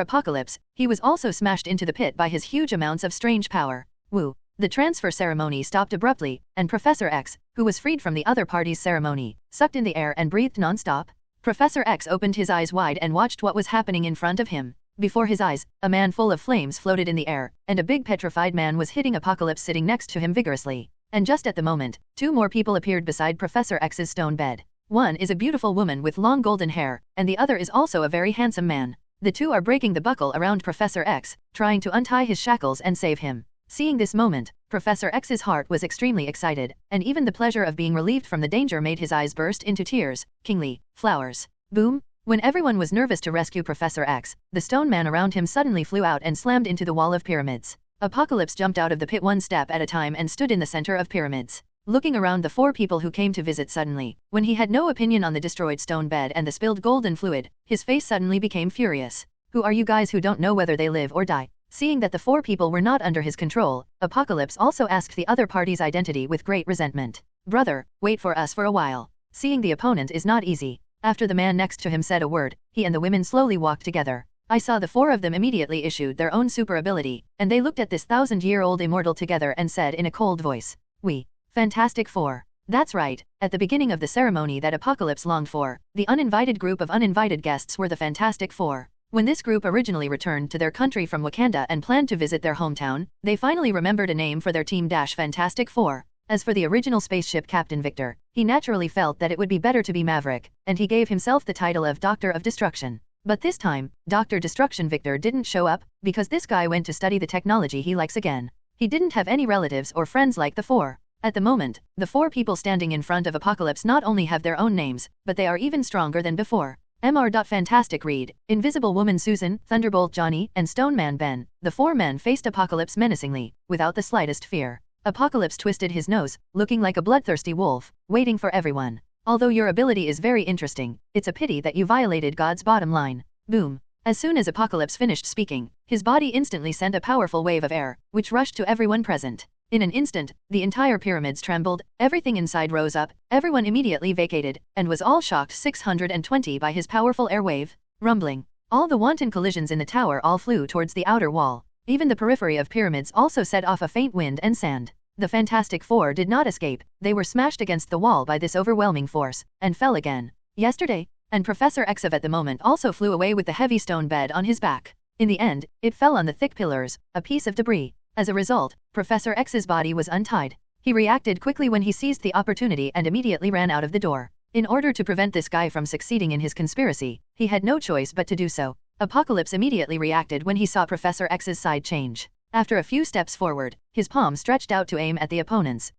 [SPEAKER 4] Apocalypse, he was also smashed into the pit by his huge amounts of strange power. Woo. The transfer ceremony stopped abruptly, and Professor X, who was freed from the other party's ceremony, sucked in the air and breathed non-stop. Professor X opened his eyes wide and watched what was happening in front of him. Before his eyes, a man full of flames floated in the air, and a big petrified man was hitting Apocalypse sitting next to him vigorously. And just at the moment, 2 more people appeared beside Professor X's stone bed. One is a beautiful woman with long golden hair, and the other is also a very handsome man. The 2 are breaking the buckle around Professor X, trying to untie his shackles and save him. Seeing this moment, Professor X's heart was extremely excited, and even the pleasure of being relieved from the danger made his eyes burst into tears. Kingly, flowers. Boom. When everyone was nervous to rescue Professor X, the stone man around him suddenly flew out and slammed into the wall of pyramids. Apocalypse jumped out of the pit one step at a time and stood in the center of pyramids. Looking around the 4 people who came to visit suddenly, when he had no opinion on the destroyed stone bed and the spilled golden fluid, his face suddenly became furious. Who are you guys who don't know whether they live or die? Seeing that the 4 people were not under his control, Apocalypse also asked the other party's identity with great resentment. Brother, wait for us for a while. Seeing the opponent is not easy. After the man next to him said a word, he and the women slowly walked together. I saw the four of them immediately issued their own super ability, and they looked at this 1,000-year-old immortal together and said in a cold voice, "We, Fantastic Four." That's right, at the beginning of the ceremony that Apocalypse longed for, the uninvited group of uninvited guests were the Fantastic Four. When this group originally returned to their country from Wakanda and planned to visit their hometown, they finally remembered a name for their team Fantastic Four. As for the original spaceship Captain Victor, he naturally felt that it would be better to be Maverick, and he gave himself the title of Doctor of Destruction. But this time, Dr. Destruction Victor didn't show up, because this guy went to study the technology he likes again. He didn't have any relatives or friends like the four. At the moment, the four people standing in front of Apocalypse not only have their own names, but they are even stronger than before. Fantastic Reed, Invisible Woman Susan, Thunderbolt Johnny, and Stone Man Ben. The four men faced Apocalypse menacingly, without the slightest fear. Apocalypse twisted his nose, looking like a bloodthirsty wolf, waiting for everyone. Although your ability is very interesting, it's a pity that you violated God's bottom line. Boom. As soon as Apocalypse finished speaking, his body instantly sent a powerful wave of air, which rushed to everyone present. In an instant, the entire pyramids trembled, everything inside rose up, everyone immediately vacated, and was all shocked 620 by his powerful air wave. Rumbling. All the wanton collisions in the tower all flew towards the outer wall. Even the periphery of pyramids also set off a faint wind and sand. The Fantastic Four did not escape, they were smashed against the wall by this overwhelming force, and fell again. Yesterday? And Professor X at the moment also flew away with the heavy stone bed on his back. In the end, it fell on the thick pillars, a piece of debris. As a result, Professor X's body was untied. He reacted quickly when he seized the opportunity and immediately ran out of the door. In order to prevent this guy from succeeding in his conspiracy, he had no choice but to do so. Apocalypse immediately reacted when he saw Professor X's side change. After a few steps forward, his palm stretched out to aim at the opponent's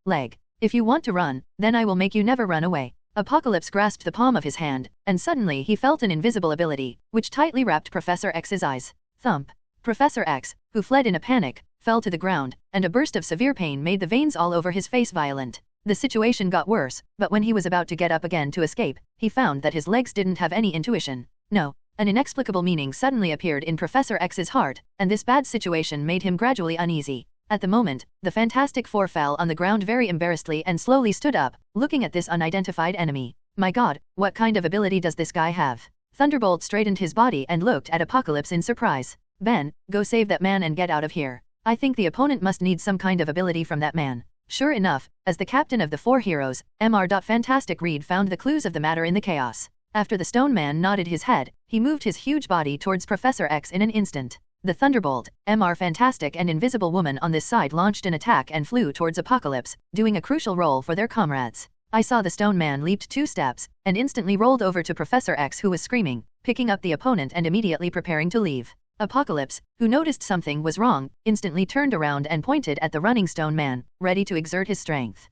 [SPEAKER 4] leg. "If you want to run, then I will make you never run away." Apocalypse grasped the palm of his hand, and suddenly he felt an invisible ability, which tightly wrapped Professor X's eyes. Thump. Professor X, who fled in a panic, fell to the ground, and a burst of severe pain made the veins all over his face violent. The situation got worse, but when he was about to get up again to escape, he found that his legs didn't have any intuition. No. An inexplicable meaning suddenly appeared in Professor X's heart, and this bad situation made him gradually uneasy. At the moment, the Fantastic Four fell on the ground very embarrassedly and slowly stood up, looking at this unidentified enemy. My god, what kind of ability does this guy have? Thunderbolt straightened his body and looked at Apocalypse in surprise. Ben, go save that man and get out of here. I think the opponent must need some kind of ability from that man. Sure enough, as the captain of the four heroes, Fantastic Reed found the clues of the matter in the chaos. After the stone man nodded his head, he moved his huge body towards Professor X in an instant. The Thunderbolt, Fantastic and Invisible Woman on this side launched an attack and flew towards Apocalypse, doing a crucial role for their comrades. I saw the stone man leaped 2 steps, and instantly rolled over to Professor X who was screaming, picking up the opponent and immediately preparing to leave. Apocalypse, who noticed something was wrong, instantly turned around and pointed at the running stone man, ready to exert his strength.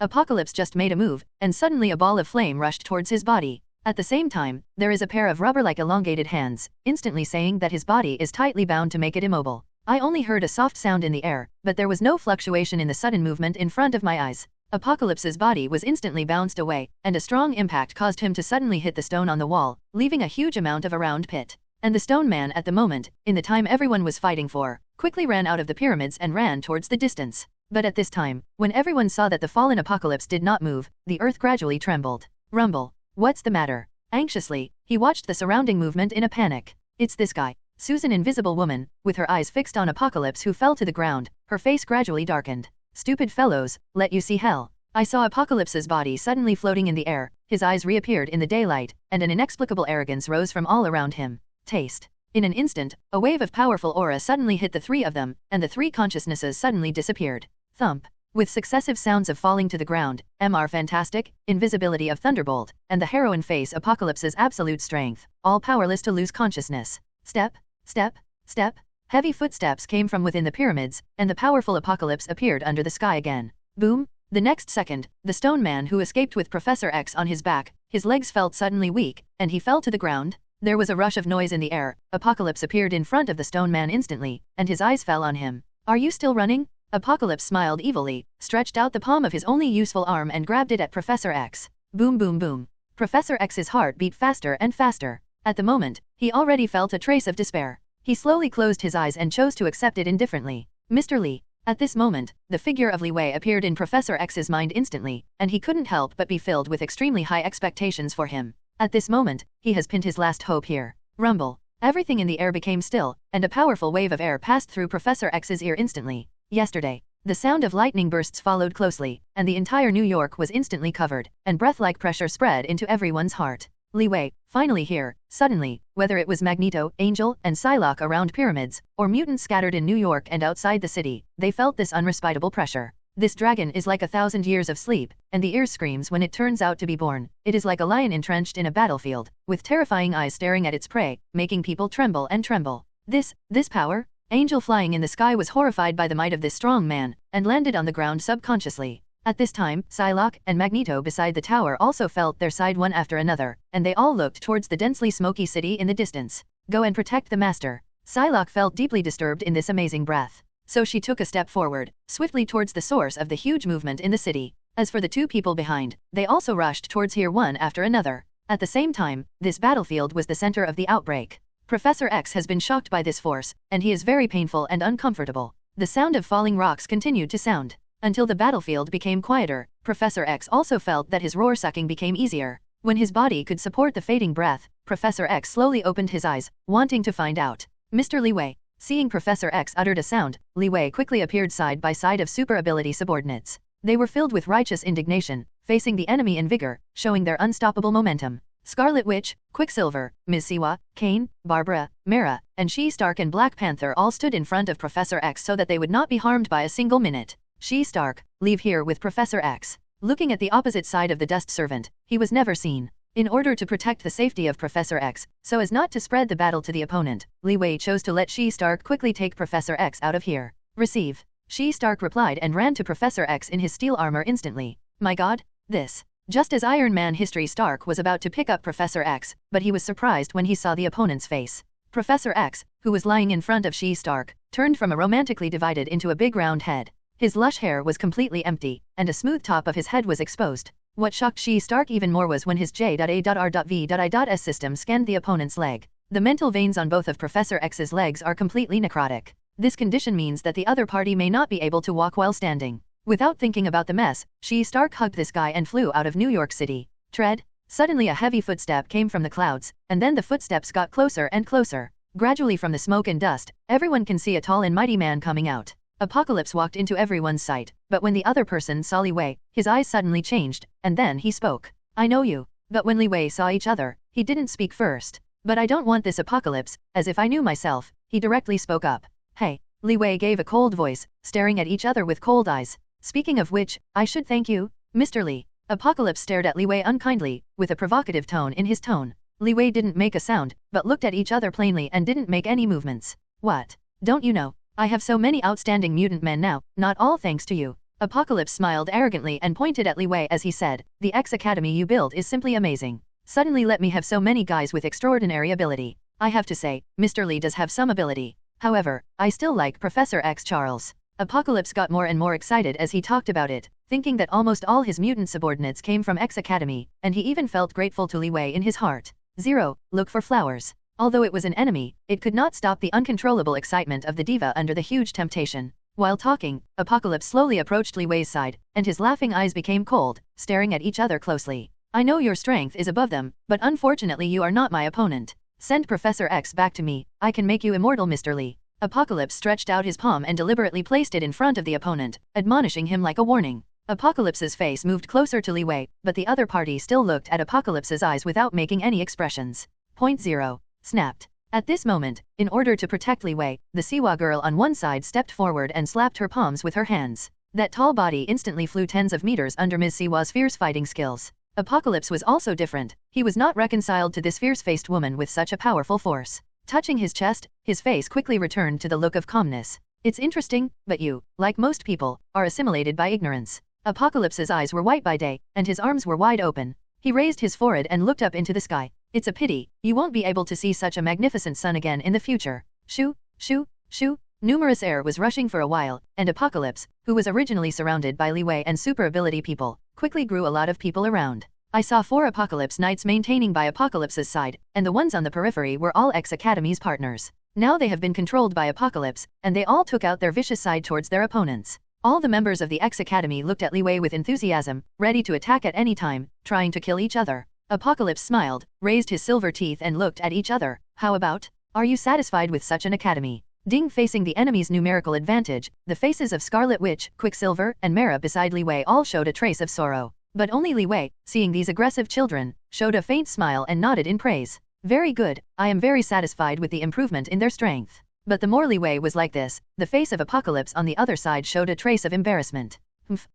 [SPEAKER 4] Apocalypse just made a move, and suddenly a ball of flame rushed towards his body. At the same time, there is a pair of rubber-like elongated hands, instantly saying that his body is tightly bound to make it immobile. I only heard a soft sound in the air, but there was no fluctuation in the sudden movement in front of my eyes. Apocalypse's body was instantly bounced away, and a strong impact caused him to suddenly hit the stone on the wall, leaving a huge amount of a round pit. And the stone man at the moment, in the time everyone was fighting for, quickly ran out of the pyramids and ran towards the distance. But at this time, when everyone saw that the fallen Apocalypse did not move, the earth gradually trembled. Rumble. What's the matter? Anxiously, he watched the surrounding movement in a panic. It's this guy, Susan Invisible Woman, with her eyes fixed on Apocalypse who fell to the ground, her face gradually darkened. Stupid fellows, let you see hell. I saw Apocalypse's body suddenly floating in the air, his eyes reappeared in the daylight, and an inexplicable arrogance rose from all around him. Taste. In an instant, a wave of powerful aura suddenly hit the 3 of them, and the 3 consciousnesses suddenly disappeared. Thump. With successive sounds of falling to the ground, Fantastic, invisibility of Thunderbolt, and the heroine face Apocalypse's absolute strength, all powerless to lose consciousness. Step, step, step. Heavy footsteps came from within the pyramids, and the powerful Apocalypse appeared under the sky again. Boom. The next second, the stone man who escaped with Professor X on his back, his legs felt suddenly weak, and he fell to the ground. There was a rush of noise in the air. Apocalypse appeared in front of the stone man instantly, and his eyes fell on him. Are you still running? Apocalypse smiled evilly, stretched out the palm of his only useful arm and grabbed it at Professor X. Boom boom boom. Professor X's heart beat faster and faster. At the moment, he already felt a trace of despair. He slowly closed his eyes and chose to accept it indifferently. Mr. Lee. At this moment, the figure of Li Wei appeared in Professor X's mind instantly, and he couldn't help but be filled with extremely high expectations for him. At this moment, he has pinned his last hope here. Rumble. Everything in the air became still, and a powerful wave of air passed through Professor X's ear instantly. Yesterday. The sound of lightning bursts followed closely, and the entire New York was instantly covered, and breath-like pressure spread into everyone's heart. Li Wei, finally here, suddenly, whether it was Magneto, Angel, and Psylocke around pyramids, or mutants scattered in New York and outside the city, they felt this unrespitable pressure. This dragon is like 1,000 years of sleep, and the ear screams when it turns out to be born. It is like a lion entrenched in a battlefield, with terrifying eyes staring at its prey, making people tremble and tremble. This power? Angel flying in the sky was horrified by the might of this strong man, and landed on the ground subconsciously. At this time, Psylocke and Magneto beside the tower also felt their side one after another, and they all looked towards the densely smoky city in the distance. Go and protect the master. Psylocke felt deeply disturbed in this amazing breath. So she took a step forward, swiftly towards the source of the huge movement in the city. As for the two people behind, they also rushed towards here one after another. At the same time, this battlefield was the center of the outbreak. Professor X has been shocked by this force, and he is very painful and uncomfortable. The sound of falling rocks continued to sound. Until the battlefield became quieter, Professor X also felt that his roar sucking became easier. When his body could support the fading breath, Professor X slowly opened his eyes, wanting to find out. Mr. Li Wei. Seeing Professor X uttered a sound, Li Wei quickly appeared side by side of super ability subordinates. They were filled with righteous indignation, facing the enemy in vigor, showing their unstoppable momentum. Scarlet Witch, Quicksilver, Ms. Siwa, Kane, Barbara, Mara, and She-Stark and Black Panther all stood in front of Professor X so that they would not be harmed by a single minute. She-Stark, leave here with Professor X. Looking at the opposite side of the Dust Servant, he was never seen. In order to protect the safety of Professor X, so as not to spread the battle to the opponent, Li Wei chose to let She-Stark quickly take Professor X out of here. Receive. She-Stark replied and ran to Professor X in his steel armor instantly. My god, this. Just as Iron Man history, Stark was about to pick up Professor X, but he was surprised when he saw the opponent's face. Professor X, who was lying in front of She-Stark, turned from a romantically divided into a big round head. His lush hair was completely empty, and a smooth top of his head was exposed. What shocked She-Stark even more was when his J.A.R.V.I.S system scanned the opponent's leg. The mental veins on both of Professor X's legs are completely necrotic. This condition means that the other party may not be able to walk while standing. Without thinking about the mess, She-Stark hugged this guy and flew out of New York City. Tread. Suddenly a heavy footstep came from the clouds, and then the footsteps got closer and closer. Gradually from the smoke and dust, everyone can see a tall and mighty man coming out. Apocalypse walked into everyone's sight, but when the other person saw Li Wei, his eyes suddenly changed, and then he spoke. I know you. But when Li Wei saw each other, he didn't speak first. But I don't want this, Apocalypse, as if I knew myself, he directly spoke up. Hey. Li Wei gave a cold voice, staring at each other with cold eyes. Speaking of which, I should thank you, Mr. Li. Apocalypse stared at Li Wei unkindly, with a provocative tone in his tone. Li Wei didn't make a sound, but looked at each other plainly and didn't make any movements. What? Don't you know? I have so many outstanding mutant men now, not all thanks to you. Apocalypse smiled arrogantly and pointed at Li Wei as he said, the X Academy you build is simply amazing. Suddenly let me have so many guys with extraordinary ability. I have to say, Mr. Li does have some ability. However, I still like Professor X Charles. Apocalypse got more and more excited as he talked about it, thinking that almost all his mutant subordinates came from X Academy, and he even felt grateful to Li Wei in his heart. 0. Look for flowers. Although it was an enemy, it could not stop the uncontrollable excitement of the diva under the huge temptation. While talking, Apocalypse slowly approached Li Wei's side, and his laughing eyes became cold, staring at each other closely. I know your strength is above them, but unfortunately you are not my opponent. Send Professor X back to me, I can make you immortal, Mr. Li. Apocalypse stretched out his palm and deliberately placed it in front of the opponent, admonishing him like a warning. Apocalypse's face moved closer to Li Wei, but the other party still looked at Apocalypse's eyes without making any expressions. Point 0. Snapped. At this moment, in order to protect Li Wei, the Siwa girl on one side stepped forward and slapped her palms with her hands. That tall body instantly flew tens of meters under Ms. Siwa's fierce fighting skills. Apocalypse was also different. He was not reconciled to this fierce-faced woman with such a powerful force. Touching his chest, his face quickly returned to the look of calmness. It's interesting, but you, like most people, are assimilated by ignorance. Apocalypse's eyes were white by day, and his arms were wide open. He raised his forehead and looked up into the sky. It's a pity, you won't be able to see such a magnificent sun again in the future. Shoo, shoo, shoo. Numerous air was rushing for a while, and Apocalypse, who was originally surrounded by Li Wei and super ability people, quickly grew a lot of people around. I saw 4 Apocalypse Knights maintaining by Apocalypse's side, and the ones on the periphery were all X Academy's partners. Now they have been controlled by Apocalypse, and they all took out their vicious side towards their opponents. All the members of the X Academy looked at Li Wei with enthusiasm, ready to attack at any time, trying to kill each other. Apocalypse smiled, raised his silver teeth and looked at each other. How about? Are you satisfied with such an academy? Ding. Facing the enemy's numerical advantage, the faces of Scarlet Witch, Quicksilver, and Mara beside Li Wei all showed a trace of sorrow. But only Li Wei, seeing these aggressive children, showed a faint smile and nodded in praise. Very good, I am very satisfied with the improvement in their strength. But the more Li Wei was like this, the face of Apocalypse on the other side showed a trace of embarrassment.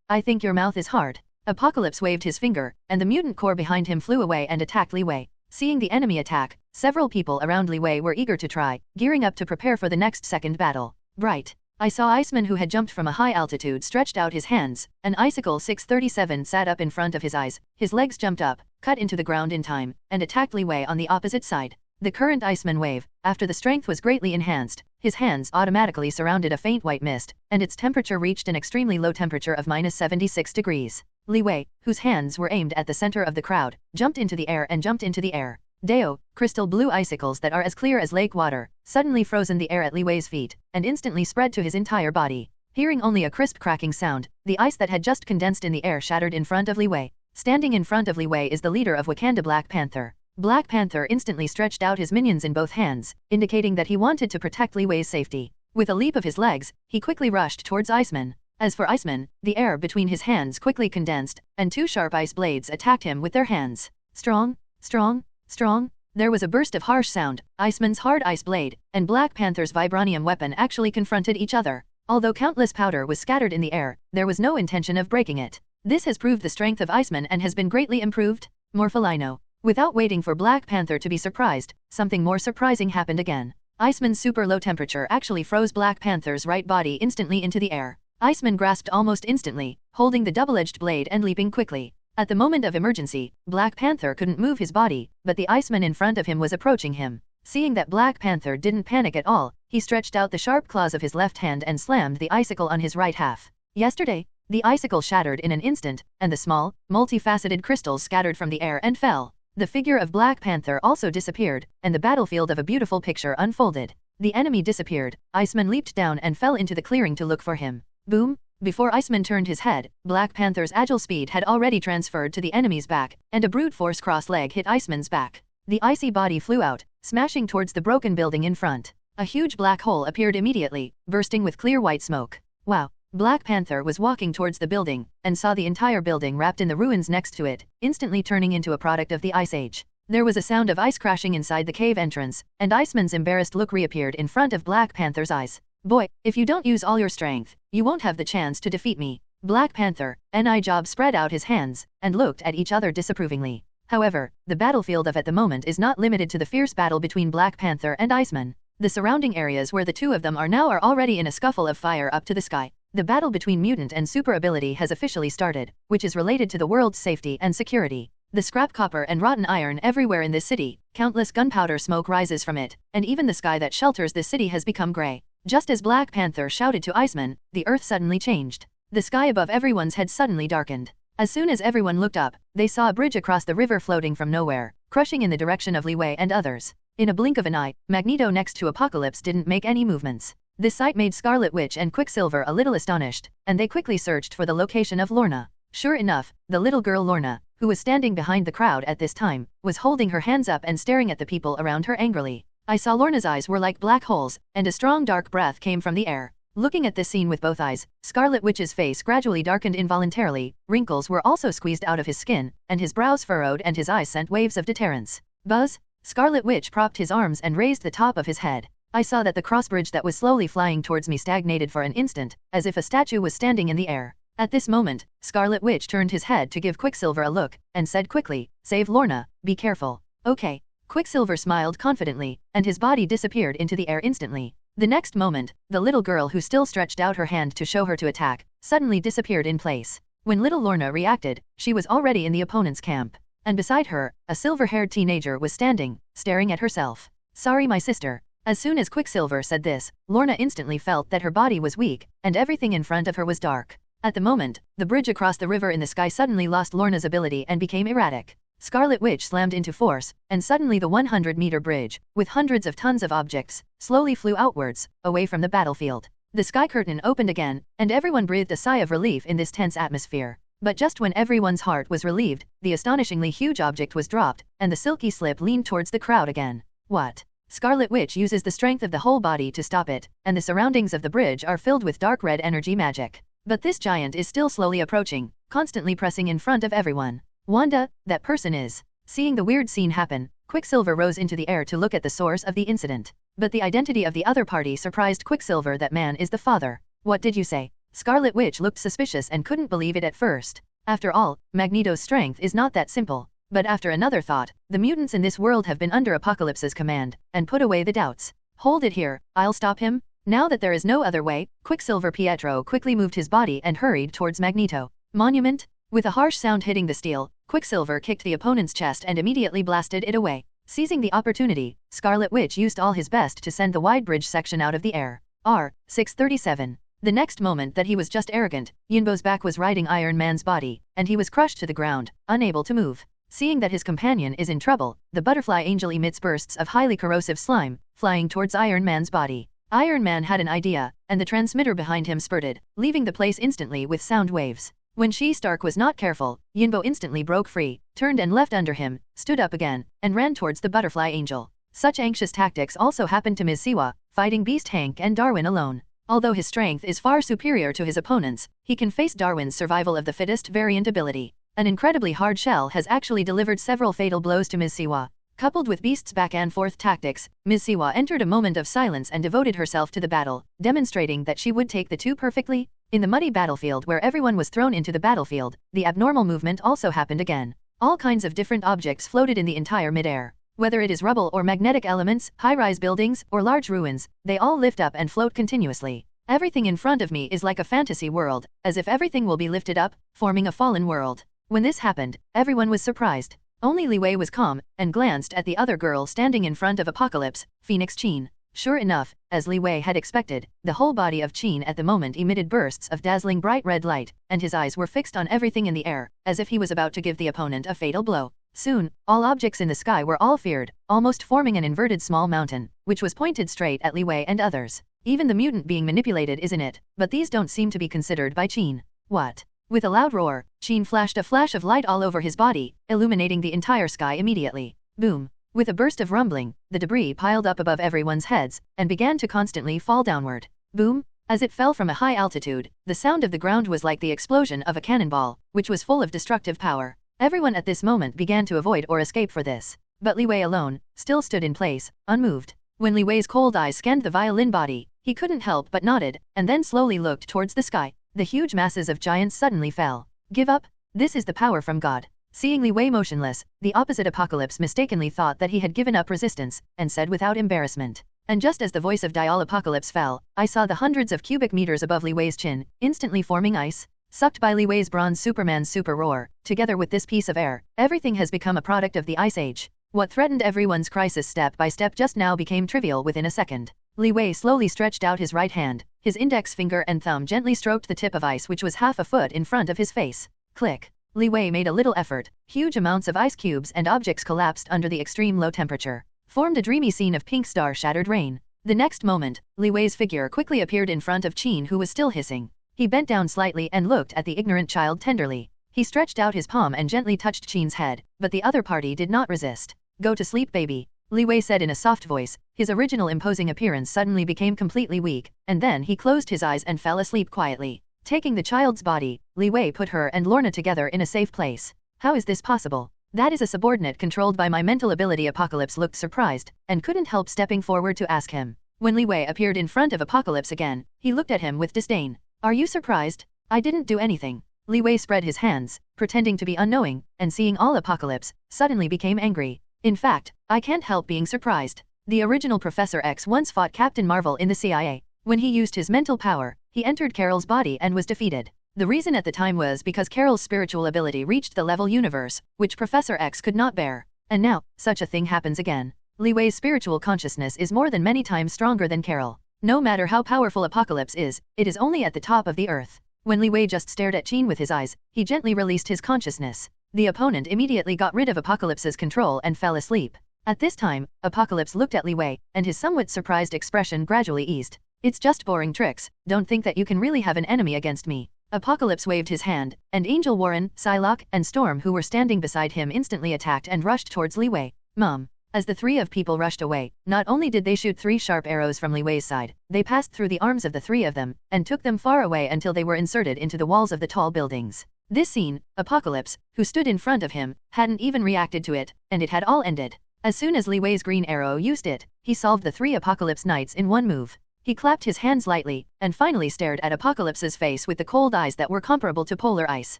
[SPEAKER 4] I think your mouth is hard. Apocalypse waved his finger, and the mutant core behind him flew away and attacked Li Wei. Seeing the enemy attack, several people around Li Wei were eager to try, gearing up to prepare for the next second battle. Bright. I saw Iceman, who had jumped from a high altitude, stretched out his hands. An icicle 637 sat up in front of his eyes. His legs jumped up, cut into the ground in time, and attacked Li Wei on the opposite side. The current Iceman wave, after the strength was greatly enhanced, his hands automatically surrounded a faint white mist, and its temperature reached an extremely low temperature of -76 degrees. Li Wei, whose hands were aimed at the center of the crowd, jumped into the air. Deo, crystal blue icicles that are as clear as lake water, suddenly froze in the air at Li Wei's feet, and instantly spread to his entire body. Hearing only a crisp cracking sound, the ice that had just condensed in the air shattered in front of Li Wei. Standing in front of Li Wei is the leader of Wakanda, Black Panther. Black Panther instantly stretched out his minions in both hands, indicating that he wanted to protect Li Wei's safety. With a leap of his legs, he quickly rushed towards Iceman. As for Iceman, the air between his hands quickly condensed, and two sharp ice blades attacked him with their hands. Strong, strong, strong. There was a burst of harsh sound. Iceman's hard ice blade and Black Panther's vibranium weapon actually confronted each other. Although countless powder was scattered in the air, there was no intention of breaking it. This has proved the strength of Iceman and has been greatly improved. Morpholino. Without waiting for Black Panther to be surprised, something more surprising happened again. Iceman's super low temperature actually froze Black Panther's right body instantly into the air. Iceman grasped almost instantly, holding the double-edged blade and leaping quickly. At the moment of emergency, Black Panther couldn't move his body, but the Iceman in front of him was approaching him. Seeing that Black Panther didn't panic at all, he stretched out the sharp claws of his left hand and slammed the icicle on his right half. Yesterday, the icicle shattered in an instant, and the small, multifaceted crystals scattered from the air and fell. The figure of Black Panther also disappeared, and the battlefield of a beautiful picture unfolded. The enemy disappeared. Iceman leaped down and fell into the clearing to look for him. Boom! Before Iceman turned his head, Black Panther's agile speed had already transferred to the enemy's back, and a brute force cross leg hit Iceman's back. The icy body flew out, smashing towards the broken building in front. A huge black hole appeared immediately, bursting with clear white smoke. Wow! Black Panther was walking towards the building, and saw the entire building wrapped in the ruins next to it, instantly turning into a product of the Ice Age. There was a sound of ice crashing inside the cave entrance, and Iceman's embarrassed look reappeared in front of Black Panther's eyes. Boy, if you don't use all your strength, you won't have the chance to defeat me. Black Panther, Job spread out his hands, and looked at each other disapprovingly. However, the battlefield at the moment is not limited to the fierce battle between Black Panther and Iceman. The surrounding areas where the two of them are now are already in a scuffle of fire up to the sky. The battle between mutant and super ability has officially started, which is related to the world's safety and security. The scrap copper and rotten iron everywhere in this city, countless gunpowder smoke rises from it, and even the sky that shelters this city has become grey. Just as Black Panther shouted to Iceman, the earth suddenly changed. The sky above everyone's head suddenly darkened. As soon as everyone looked up, they saw a bridge across the river floating from nowhere, crushing in the direction of Li Wei and others. In a blink of an eye, Magneto next to Apocalypse didn't make any movements. This sight made Scarlet Witch and Quicksilver a little astonished, and they quickly searched for the location of Lorna. Sure enough, the little girl Lorna, who was standing behind the crowd at this time, was holding her hands up and staring at the people around her angrily. I saw Lorna's eyes were like black holes, and a strong dark breath came from the air. Looking at this scene with both eyes, Scarlet Witch's face gradually darkened involuntarily, wrinkles were also squeezed out of his skin, and his brows furrowed and his eyes sent waves of deterrence. Buzz! Scarlet Witch propped his arms and raised the top of his head. I saw that the crossbridge that was slowly flying towards me stagnated for an instant, as if a statue was standing in the air. At this moment, Scarlet Witch turned his head to give Quicksilver a look, and said quickly, "Save Lorna, be careful." Okay. Quicksilver smiled confidently, and his body disappeared into the air instantly. The next moment, the little girl who still stretched out her hand to show her to attack, suddenly disappeared in place. When little Lorna reacted, she was already in the opponent's camp. And beside her, a silver-haired teenager was standing, staring at herself. "Sorry, my sister." As soon as Quicksilver said this, Lorna instantly felt that her body was weak, and everything in front of her was dark. At the moment, the bridge across the river in the sky suddenly lost Lorna's ability and became erratic. Scarlet Witch slammed into force, and suddenly the 100-meter bridge, with hundreds of tons of objects, slowly flew outwards, away from the battlefield. The sky curtain opened again, and everyone breathed a sigh of relief in this tense atmosphere. But just when everyone's heart was relieved, the astonishingly huge object was dropped, and the silky slip leaned towards the crowd again. What? Scarlet Witch uses the strength of the whole body to stop it, and the surroundings of the bridge are filled with dark red energy magic. But this giant is still slowly approaching, constantly pressing in front of everyone. Wanda, that person is. Seeing the weird scene happen, Quicksilver rose into the air to look at the source of the incident. But the identity of the other party surprised Quicksilver. That man is the father. What did you say? Scarlet Witch looked suspicious and couldn't believe it at first. After all, Magneto's strength is not that simple. But after another thought, the mutants in this world have been under Apocalypse's command, and put away the doubts. Hold it here, I'll stop him. Now that there is no other way, Quicksilver Pietro quickly moved his body and hurried towards Magneto. Monument? With a harsh sound hitting the steel, Quicksilver kicked the opponent's chest and immediately blasted it away. Seizing the opportunity, Scarlet Witch used all his best to send the wide bridge section out of the air. R637. The next moment that he was just arrogant, Yinbo's back was riding Iron Man's body, and he was crushed to the ground, unable to move. Seeing that his companion is in trouble, the butterfly angel emits bursts of highly corrosive slime, flying towards Iron Man's body. Iron Man had an idea, and the transmitter behind him spurted, leaving the place instantly with sound waves. When She-Stark was not careful, Yinbo instantly broke free, turned and left under him, stood up again, and ran towards the butterfly angel. Such anxious tactics also happened to Ms. Siwa, fighting Beast Hank and Darwin alone. Although his strength is far superior to his opponents, he can face Darwin's survival of the fittest variant ability. An incredibly hard shell has actually delivered several fatal blows to Ms. Siwa. Coupled with Beast's back-and-forth tactics, Ms. Siwa entered a moment of silence and devoted herself to the battle, demonstrating that she would take the two perfectly. In the muddy battlefield where everyone was thrown into the battlefield, the abnormal movement also happened again. All kinds of different objects floated in the entire mid-air. Whether it is rubble or magnetic elements, high-rise buildings, or large ruins, they all lift up and float continuously. Everything in front of me is like a fantasy world, as if everything will be lifted up, forming a fallen world. When this happened, everyone was surprised. Only Li Wei was calm, and glanced at the other girl standing in front of Apocalypse, Phoenix Qin. Sure enough, as Li Wei had expected, the whole body of Qin at the moment emitted bursts of dazzling bright red light, and his eyes were fixed on everything in the air, as if he was about to give the opponent a fatal blow. Soon, all objects in the sky were all feared, almost forming an inverted small mountain, which was pointed straight at Li Wei and others. Even the mutant being manipulated is in it, but these don't seem to be considered by Qin. What? With a loud roar, Qin flashed a flash of light all over his body, illuminating the entire sky immediately. Boom! With a burst of rumbling, the debris piled up above everyone's heads, and began to constantly fall downward. Boom! As it fell from a high altitude, the sound of the ground was like the explosion of a cannonball, which was full of destructive power. Everyone at this moment began to avoid or escape for this. But Li Wei alone, still stood in place, unmoved. When Li Wei's cold eyes scanned the violin body, he couldn't help but nodded, and then slowly looked towards the sky. The huge masses of giants suddenly fell. Give up? This is the power from God. Seeing Li Wei motionless, the opposite Apocalypse mistakenly thought that he had given up resistance, and said without embarrassment. And just as the voice of Dial Apocalypse fell, I saw the hundreds of cubic meters above Li Wei's chin, instantly forming ice. Sucked by Li Wei's bronze Superman's super roar, together with this piece of air, everything has become a product of the Ice Age. What threatened everyone's crisis step by step just now became trivial within a second. Li Wei slowly stretched out his right hand, his index finger and thumb gently stroked the tip of ice which was half a foot in front of his face. Click. Li Wei made a little effort, huge amounts of ice cubes and objects collapsed under the extreme low temperature. Formed a dreamy scene of pink star-shattered rain. The next moment, Li Wei's figure quickly appeared in front of Qin who was still hissing. He bent down slightly and looked at the ignorant child tenderly. He stretched out his palm and gently touched Qin's head, but the other party did not resist. Go to sleep, baby, Li Wei said in a soft voice. His original imposing appearance suddenly became completely weak, and then he closed his eyes and fell asleep quietly. Taking the child's body, Li Wei put her and Lorna together in a safe place. How is this possible? That is a subordinate controlled by my mental ability. Apocalypse looked surprised, and couldn't help stepping forward to ask him. When Li Wei appeared in front of Apocalypse again, he looked at him with disdain. Are you surprised? I didn't do anything. Li Wei spread his hands, pretending to be unknowing, and seeing all Apocalypse, suddenly became angry. In fact, I can't help being surprised. The original Professor X once fought Captain Marvel in the CIA. When he used his mental power, he entered Carol's body and was defeated. The reason at the time was because Carol's spiritual ability reached the level universe, which Professor X could not bear. And now, such a thing happens again. Li Wei's spiritual consciousness is more than many times stronger than Carol. No matter how powerful Apocalypse is, it is only at the top of the earth. When Li Wei just stared at Qin with his eyes, he gently released his consciousness. The opponent immediately got rid of Apocalypse's control and fell asleep. At this time, Apocalypse looked at Li Wei, and his somewhat surprised expression gradually eased. It's just boring tricks, don't think that you can really have an enemy against me. Apocalypse waved his hand, and Angel Warren, Psylocke, and Storm who were standing beside him instantly attacked and rushed towards Li Wei. Mom. As the three of people rushed away, not only did they shoot 3 sharp arrows from Li Wei's side, they passed through the arms of the 3 of them, and took them far away until they were inserted into the walls of the tall buildings. This scene, Apocalypse, who stood in front of him, hadn't even reacted to it, and it had all ended. As soon as Li Wei's green arrow used it, he solved the 3 Apocalypse Knights in one move. He clapped his hands lightly, and finally stared at Apocalypse's face with the cold eyes that were comparable to polar ice.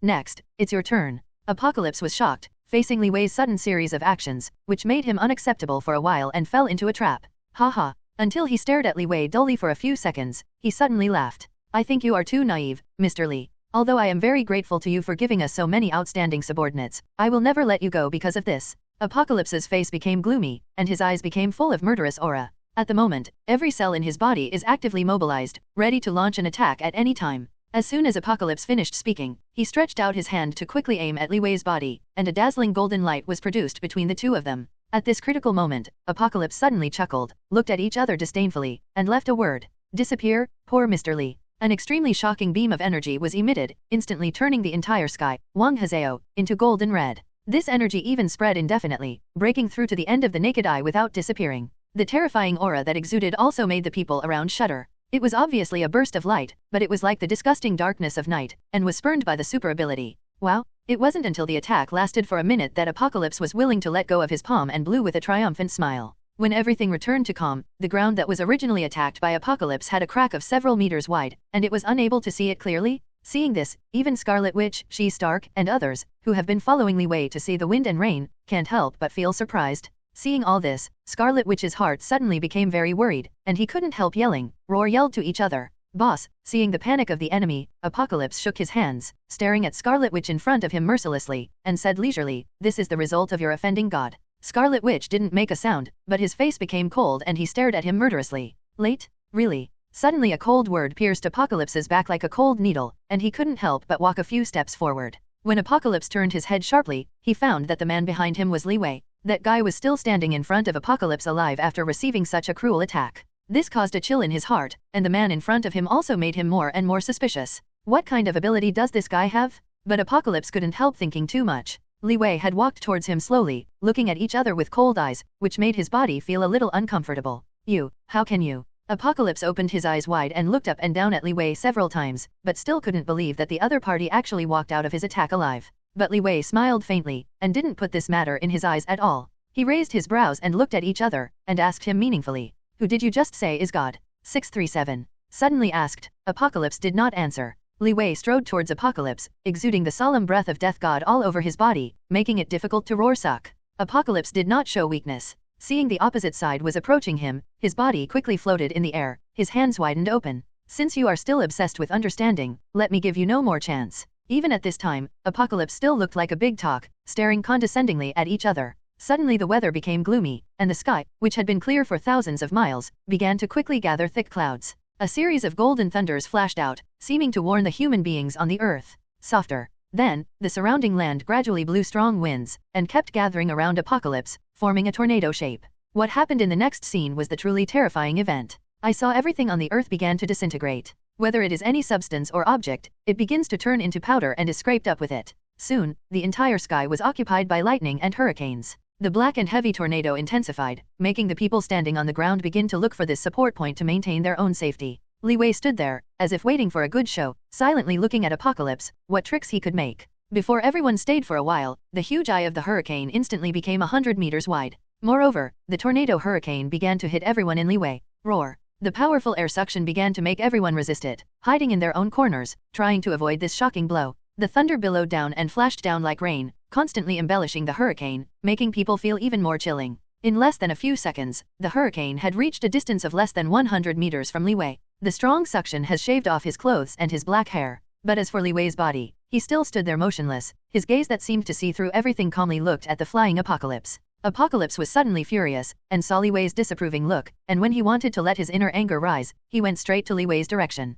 [SPEAKER 4] Next, it's your turn. Apocalypse was shocked, facing Li Wei's sudden series of actions, which made him unacceptable for a while and fell into a trap. Haha. Until he stared at Li Wei dully for a few seconds, he suddenly laughed. I think you are too naive, Mr. Li. Although I am very grateful to you for giving us so many outstanding subordinates, I will never let you go because of this. Apocalypse's face became gloomy, and his eyes became full of murderous aura. At the moment, every cell in his body is actively mobilized, ready to launch an attack at any time. As soon as Apocalypse finished speaking, he stretched out his hand to quickly aim at Li Wei's body, and a dazzling golden light was produced between the two of them. At this critical moment, Apocalypse suddenly chuckled, looked at each other disdainfully, and left a word. Disappear, poor Mr. Li. An extremely shocking beam of energy was emitted, instantly turning the entire sky, Wang Hazeo, into golden red. This energy even spread indefinitely, breaking through to the end of the naked eye without disappearing. The terrifying aura that exuded also made the people around shudder. It was obviously a burst of light, but it was like the disgusting darkness of night, and was spurned by the super ability. Wow! It wasn't until the attack lasted for a minute that Apocalypse was willing to let go of his palm and blew with a triumphant smile. When everything returned to calm, the ground that was originally attacked by Apocalypse had a crack of several meters wide, and it was unable to see it clearly. Seeing this, even Scarlet Witch, She-Stark, and others, who have been following Li Wei to see the wind and rain, can't help but feel surprised. Seeing all this, Scarlet Witch's heart suddenly became very worried, and he couldn't help yelling. Roar yelled to each other. Boss, seeing the panic of the enemy, Apocalypse shook his hands, staring at Scarlet Witch in front of him mercilessly, and said leisurely, this is the result of your offending god. Scarlet Witch didn't make a sound, but his face became cold and he stared at him murderously. Late? Really? Suddenly a cold word pierced Apocalypse's back like a cold needle, and he couldn't help but walk a few steps forward. When Apocalypse turned his head sharply, he found that the man behind him was Li Wei. That guy was still standing in front of Apocalypse alive after receiving such a cruel attack. This caused a chill in his heart, and the man in front of him also made him more and more suspicious. What kind of ability does this guy have? But Apocalypse couldn't help thinking too much. Li Wei had walked towards him slowly, looking at each other with cold eyes, which made his body feel a little uncomfortable. You, how can you? Apocalypse opened his eyes wide and looked up and down at Li Wei several times, but still couldn't believe that the other party actually walked out of his attack alive. But Li Wei smiled faintly, and didn't put this matter in his eyes at all. He raised his brows and looked at each other, and asked him meaningfully. Who did you just say is God? 637. Suddenly asked. Apocalypse did not answer. Li Wei strode towards Apocalypse, exuding the solemn breath of death god all over his body, making it difficult to roar suck. Apocalypse did not show weakness. Seeing the opposite side was approaching him, his body quickly floated in the air, his hands widened open. Since you are still obsessed with understanding, let me give you no more chance. Even at this time, Apocalypse still looked like a big talk, staring condescendingly at each other. Suddenly the weather became gloomy, and the sky, which had been clear for thousands of miles, began to quickly gather thick clouds. A series of golden thunders flashed out, seeming to warn the human beings on the earth. Softer. Then, the surrounding land gradually blew strong winds, and kept gathering around Apocalypse, forming a tornado shape. What happened in the next scene was the truly terrifying event. I saw everything on the earth began to disintegrate. Whether it is any substance or object, it begins to turn into powder and is scraped up with it. Soon, the entire sky was occupied by lightning and hurricanes. The black and heavy tornado intensified, making the people standing on the ground begin to look for this support point to maintain their own safety. Li Wei stood there, as if waiting for a good show, silently looking at Apocalypse, what tricks he could make. Before everyone stayed for a while, the huge eye of the hurricane instantly became 100 meters wide. Moreover, the tornado hurricane began to hit everyone in Li Wei. Roar. The powerful air suction began to make everyone resist it, hiding in their own corners, trying to avoid this shocking blow. The thunder billowed down and flashed down like rain, constantly embellishing the hurricane, making people feel even more chilling. In less than a few seconds, the hurricane had reached a distance of less than 100 meters from Li Wei. The strong suction has shaved off his clothes and his black hair. But as for Li Wei's body, he still stood there motionless, his gaze that seemed to see through everything calmly looked at the flying Apocalypse. Apocalypse was suddenly furious, and saw Li Wei's disapproving look, and when he wanted to let his inner anger rise, he went straight to Li Wei's direction.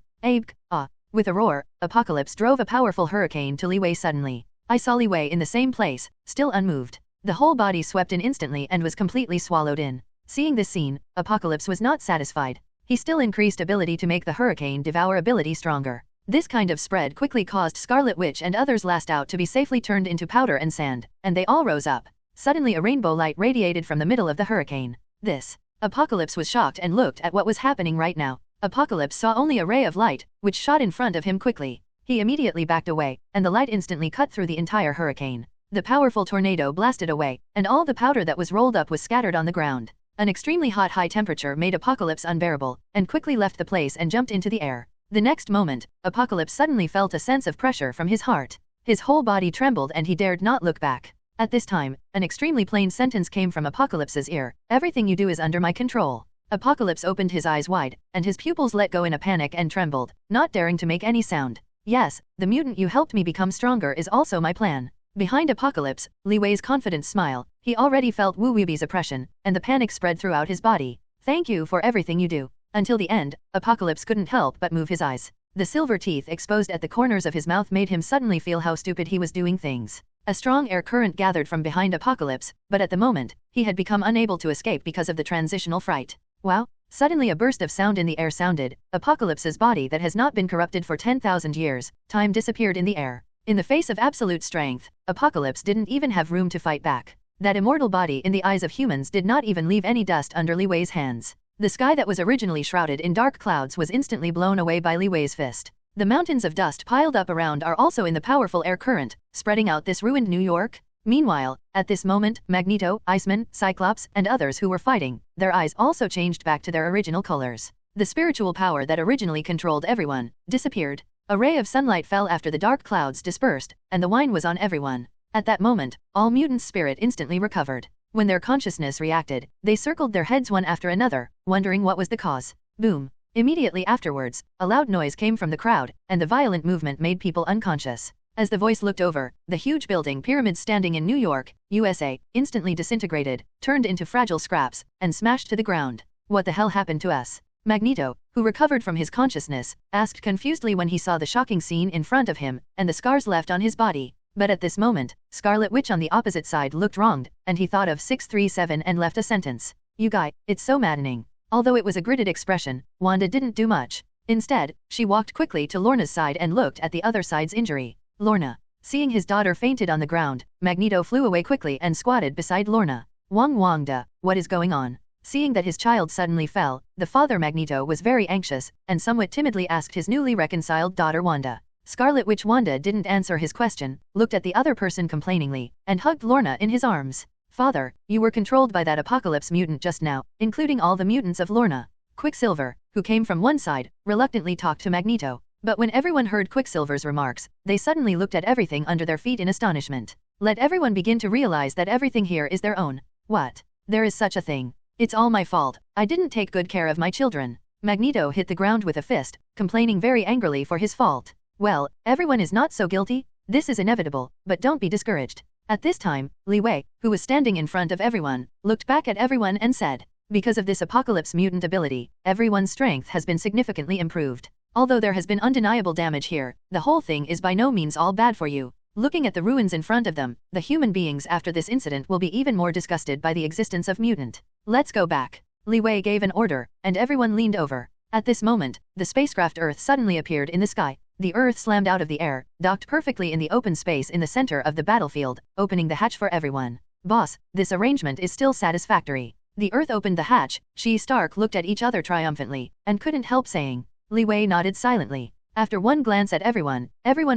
[SPEAKER 4] With a roar, Apocalypse drove a powerful hurricane to Li Wei suddenly. I saw Li Wei in the same place, still unmoved. The whole body swept in instantly and was completely swallowed in. Seeing this scene, Apocalypse was not satisfied. He still increased ability to make the hurricane devour ability stronger. This kind of spread quickly caused Scarlet Witch and others last out to be safely turned into powder and sand, and they all rose up. Suddenly a rainbow light radiated from the middle of the hurricane. This. Apocalypse was shocked and looked at what was happening right now. Apocalypse saw only a ray of light, which shot in front of him quickly. He immediately backed away, and the light instantly cut through the entire hurricane. The powerful tornado blasted away, and all the powder that was rolled up was scattered on the ground. An extremely hot high temperature made Apocalypse unbearable, and quickly left the place and jumped into the air. The next moment, Apocalypse suddenly felt a sense of pressure from his heart. His whole body trembled and he dared not look back. At this time, an extremely plain sentence came from Apocalypse's ear. "Everything you do is under my control." Apocalypse opened his eyes wide, and his pupils let go in a panic and trembled, not daring to make any sound. "Yes, the mutant you helped me become stronger is also my plan." Behind Apocalypse, Li Wei's confident smile, he already felt Wu Wei's oppression, and the panic spread throughout his body. "Thank you for everything you do." Until the end, Apocalypse couldn't help but move his eyes. The silver teeth exposed at the corners of his mouth made him suddenly feel how stupid he was doing things. A strong air current gathered from behind Apocalypse, but at the moment, he had become unable to escape because of the transitional fright. Wow! Suddenly a burst of sound in the air sounded. Apocalypse's body that has not been corrupted for 10,000 years, time disappeared in the air. In the face of absolute strength, Apocalypse didn't even have room to fight back. That immortal body in the eyes of humans did not even leave any dust under Li Wei's hands. The sky that was originally shrouded in dark clouds was instantly blown away by Li Wei's fist. The mountains of dust piled up around are also in the powerful air current, spreading out this ruined New York. Meanwhile, at this moment, Magneto, Iceman, Cyclops, and others who were fighting, their eyes also changed back to their original colors. The spiritual power that originally controlled everyone disappeared. A ray of sunlight fell after the dark clouds dispersed, and the wine was on everyone. At that moment, all mutants' spirit instantly recovered. When their consciousness reacted, they circled their heads one after another, wondering what was the cause. Boom! Immediately afterwards, a loud noise came from the crowd, and the violent movement made people unconscious. As the voice looked over, the huge building pyramids standing in New York, USA, instantly disintegrated, turned into fragile scraps, and smashed to the ground. "What the hell happened to us?" Magneto, who recovered from his consciousness, asked confusedly when he saw the shocking scene in front of him, and the scars left on his body. But at this moment, Scarlet Witch on the opposite side looked wronged, and he thought of 637 and left a sentence. "You guy, it's so maddening." Although it was a gritted expression, Wanda didn't do much. Instead, she walked quickly to Lorna's side and looked at the other side's injury. Lorna. Seeing his daughter fainted on the ground, Magneto flew away quickly and squatted beside Lorna. Wanda, what is going on?" Seeing that his child suddenly fell, the father Magneto was very anxious, and somewhat timidly asked his newly reconciled daughter Wanda. Scarlet Witch Wanda didn't answer his question, looked at the other person complainingly, and hugged Lorna in his arms. "Father, you were controlled by that Apocalypse mutant just now, including all the mutants of Lorna." Quicksilver, who came from one side, reluctantly talked to Magneto. But when everyone heard Quicksilver's remarks, they suddenly looked at everything under their feet in astonishment. Let everyone begin to realize that everything here is their own. What? There is such a thing. It's all my fault. I didn't take good care of my children. Magneto hit the ground with a fist, complaining very angrily for his fault. Well, everyone is not so guilty. This is inevitable, but don't be discouraged. At this time, Li Wei, who was standing in front of everyone, looked back at everyone and said, "Because of this Apocalypse mutant ability, everyone's strength has been significantly improved. Although there has been undeniable damage here, the whole thing is by no means all bad for you." Looking at the ruins in front of them, the human beings after this incident will be even more disgusted by the existence of Mutant. "Let's go back." Li Wei gave an order, and everyone leaned over. At this moment, the spacecraft Earth suddenly appeared in the sky. The Earth slammed out of the air, docked perfectly in the open space in the center of the battlefield, opening the hatch for everyone. "Boss, this arrangement is still satisfactory." The Earth opened the hatch. She Stark looked at each other triumphantly, and couldn't help saying. Li Wei nodded silently. After one glance at everyone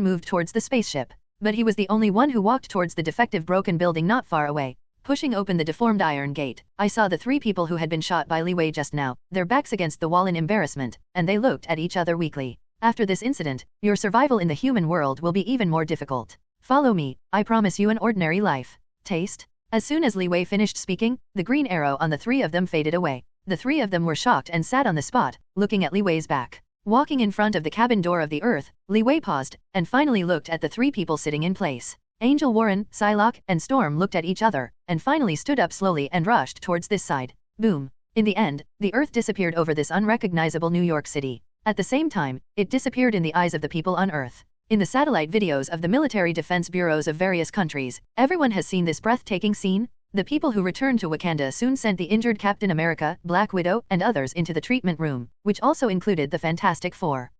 [SPEAKER 4] moved towards the spaceship. But he was the only one who walked towards the defective broken building not far away. Pushing open the deformed iron gate, I saw the three people who had been shot by Li Wei just now, their backs against the wall in embarrassment, and they looked at each other weakly. "After this incident, your survival in the human world will be even more difficult. Follow me, I promise you an ordinary life." Taste? As soon as Li Wei finished speaking, the green arrow on the three of them faded away. The three of them were shocked and sat on the spot, looking at Li Wei's back. Walking in front of the cabin door of the Earth, Li Wei paused, and finally looked at the three people sitting in place. Angel Warren, Psylocke, and Storm looked at each other, and finally stood up slowly and rushed towards this side. Boom. In the end, the Earth disappeared over this unrecognizable New York City. At the same time, it disappeared in the eyes of the people on Earth. In the satellite videos of the military defense bureaus of various countries, everyone has seen this breathtaking scene. The people who returned to Wakanda soon sent the injured Captain America, Black Widow, and others into the treatment room, which also included the Fantastic Four.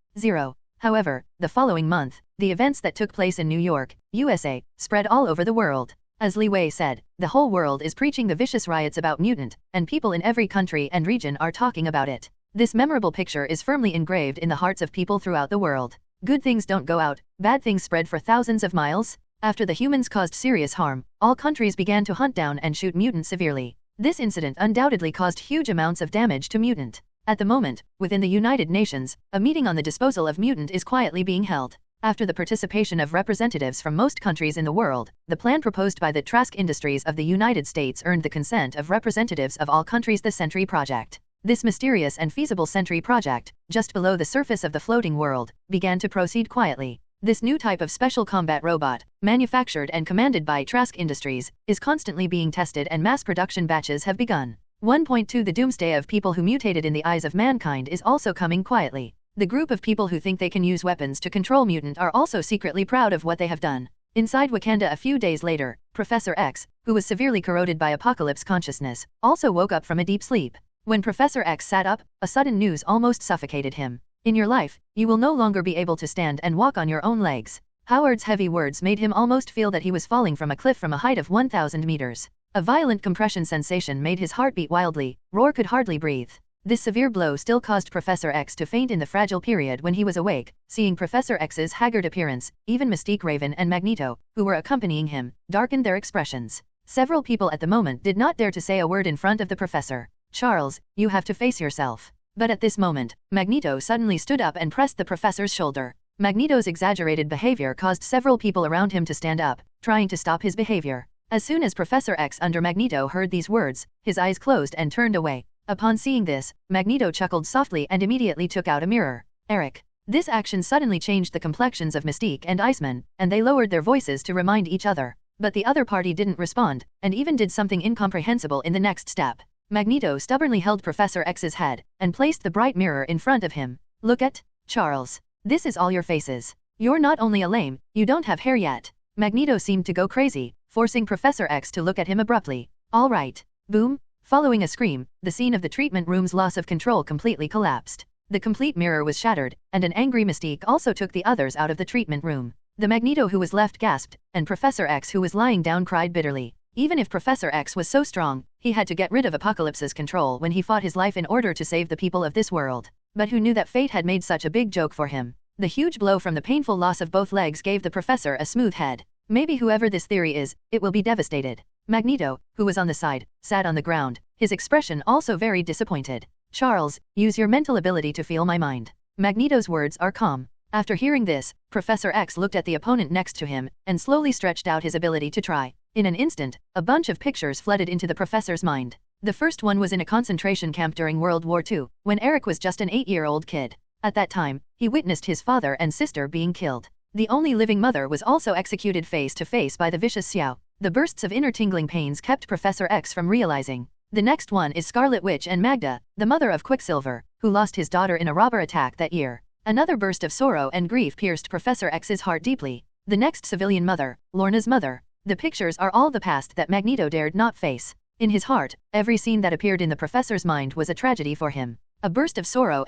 [SPEAKER 4] However, the following month, the events that took place in New York, USA, spread all over the world. As Li Wei said, the whole world is preaching the vicious riots about Mutant, and people in every country and region are talking about it. This memorable picture is firmly engraved in the hearts of people throughout the world. Good things don't go out, bad things spread for thousands of miles. After the humans caused serious harm, all countries began to hunt down and shoot Mutant severely. This incident undoubtedly caused huge amounts of damage to Mutant. At the moment, within the United Nations, a meeting on the disposal of Mutant is quietly being held. After the participation of representatives from most countries in the world, the plan proposed by the Trask Industries of the United States earned the consent of representatives of all countries. The Sentry Project. This mysterious and feasible Sentry Project, just below the surface of the floating world, began to proceed quietly. This new type of special combat robot, manufactured and commanded by Trask Industries, is constantly being tested and mass production batches have begun. 1.2 The doomsday of people who mutated in the eyes of mankind is also coming quietly. The group of people who think they can use weapons to control Mutant are also secretly proud of what they have done. Inside Wakanda a few days later, Professor X, who was severely corroded by apocalypse consciousness, also woke up from a deep sleep. When Professor X sat up, a sudden news almost suffocated him. In your life, you will no longer be able to stand and walk on your own legs. Howard's heavy words made him almost feel that he was falling from a cliff from a height of 1,000 meters. A violent compression sensation made his heart beat wildly. Roar could hardly breathe. This severe blow still caused Professor X to faint in the fragile period when he was awake. Seeing Professor X's haggard appearance, even Mystique, Raven and Magneto, who were accompanying him, darkened their expressions. Several people at the moment did not dare to say a word in front of the professor. Charles, you have to face yourself. But at this moment, Magneto suddenly stood up and pressed the professor's shoulder. Magneto's exaggerated behavior caused several people around him to stand up, trying to stop his behavior. As soon as Professor X under Magneto heard these words, his eyes closed and turned away. Upon seeing this, Magneto chuckled softly and immediately took out a mirror. Eric. This action suddenly changed the complexions of Mystique and Iceman, and they lowered their voices to remind each other. But the other party didn't respond, and even did something incomprehensible in the next step. Magneto stubbornly held Professor X's head, and placed the bright mirror in front of him. Look at, Charles. This is all your faces. You're not only a lame, you don't have hair yet. Magneto seemed to go crazy, forcing Professor X to look at him abruptly. All right. Boom. Following a scream, the scene of the treatment room's loss of control completely collapsed. The complete mirror was shattered, and an angry Mystique also took the others out of the treatment room. The Magneto who was left gasped, and Professor X who was lying down cried bitterly. Even if Professor X was so strong, he had to get rid of Apocalypse's control when he fought his life in order to save the people of this world. But who knew that fate had made such a big joke for him? The huge blow from the painful loss of both legs gave the professor a smooth head. Maybe whoever this theory is, it will be devastated. Magneto, who was on the side, sat on the ground, his expression also very disappointed. Charles, use your mental ability to feel my mind. Magneto's words are calm. After hearing this, Professor X looked at the opponent next to him, and slowly stretched out his ability to try. In an instant, a bunch of pictures flooded into the professor's mind. The first one was in a concentration camp during World War II, when Eric was just an 8-year-old kid. At that time, he witnessed his father and sister being killed. The only living mother was also executed face to face by the vicious Xiao. The bursts of inner tingling pains kept Professor X from realizing. The next one is Scarlet Witch and Magda, the mother of Quicksilver, who lost his daughter in a robber attack that year. Another burst of sorrow and grief pierced Professor X's heart deeply. The next civilian mother, Lorna's mother. The pictures are all the past that Magneto dared not face. In his heart, every scene that appeared in the professor's mind was a tragedy for him. A burst of sorrow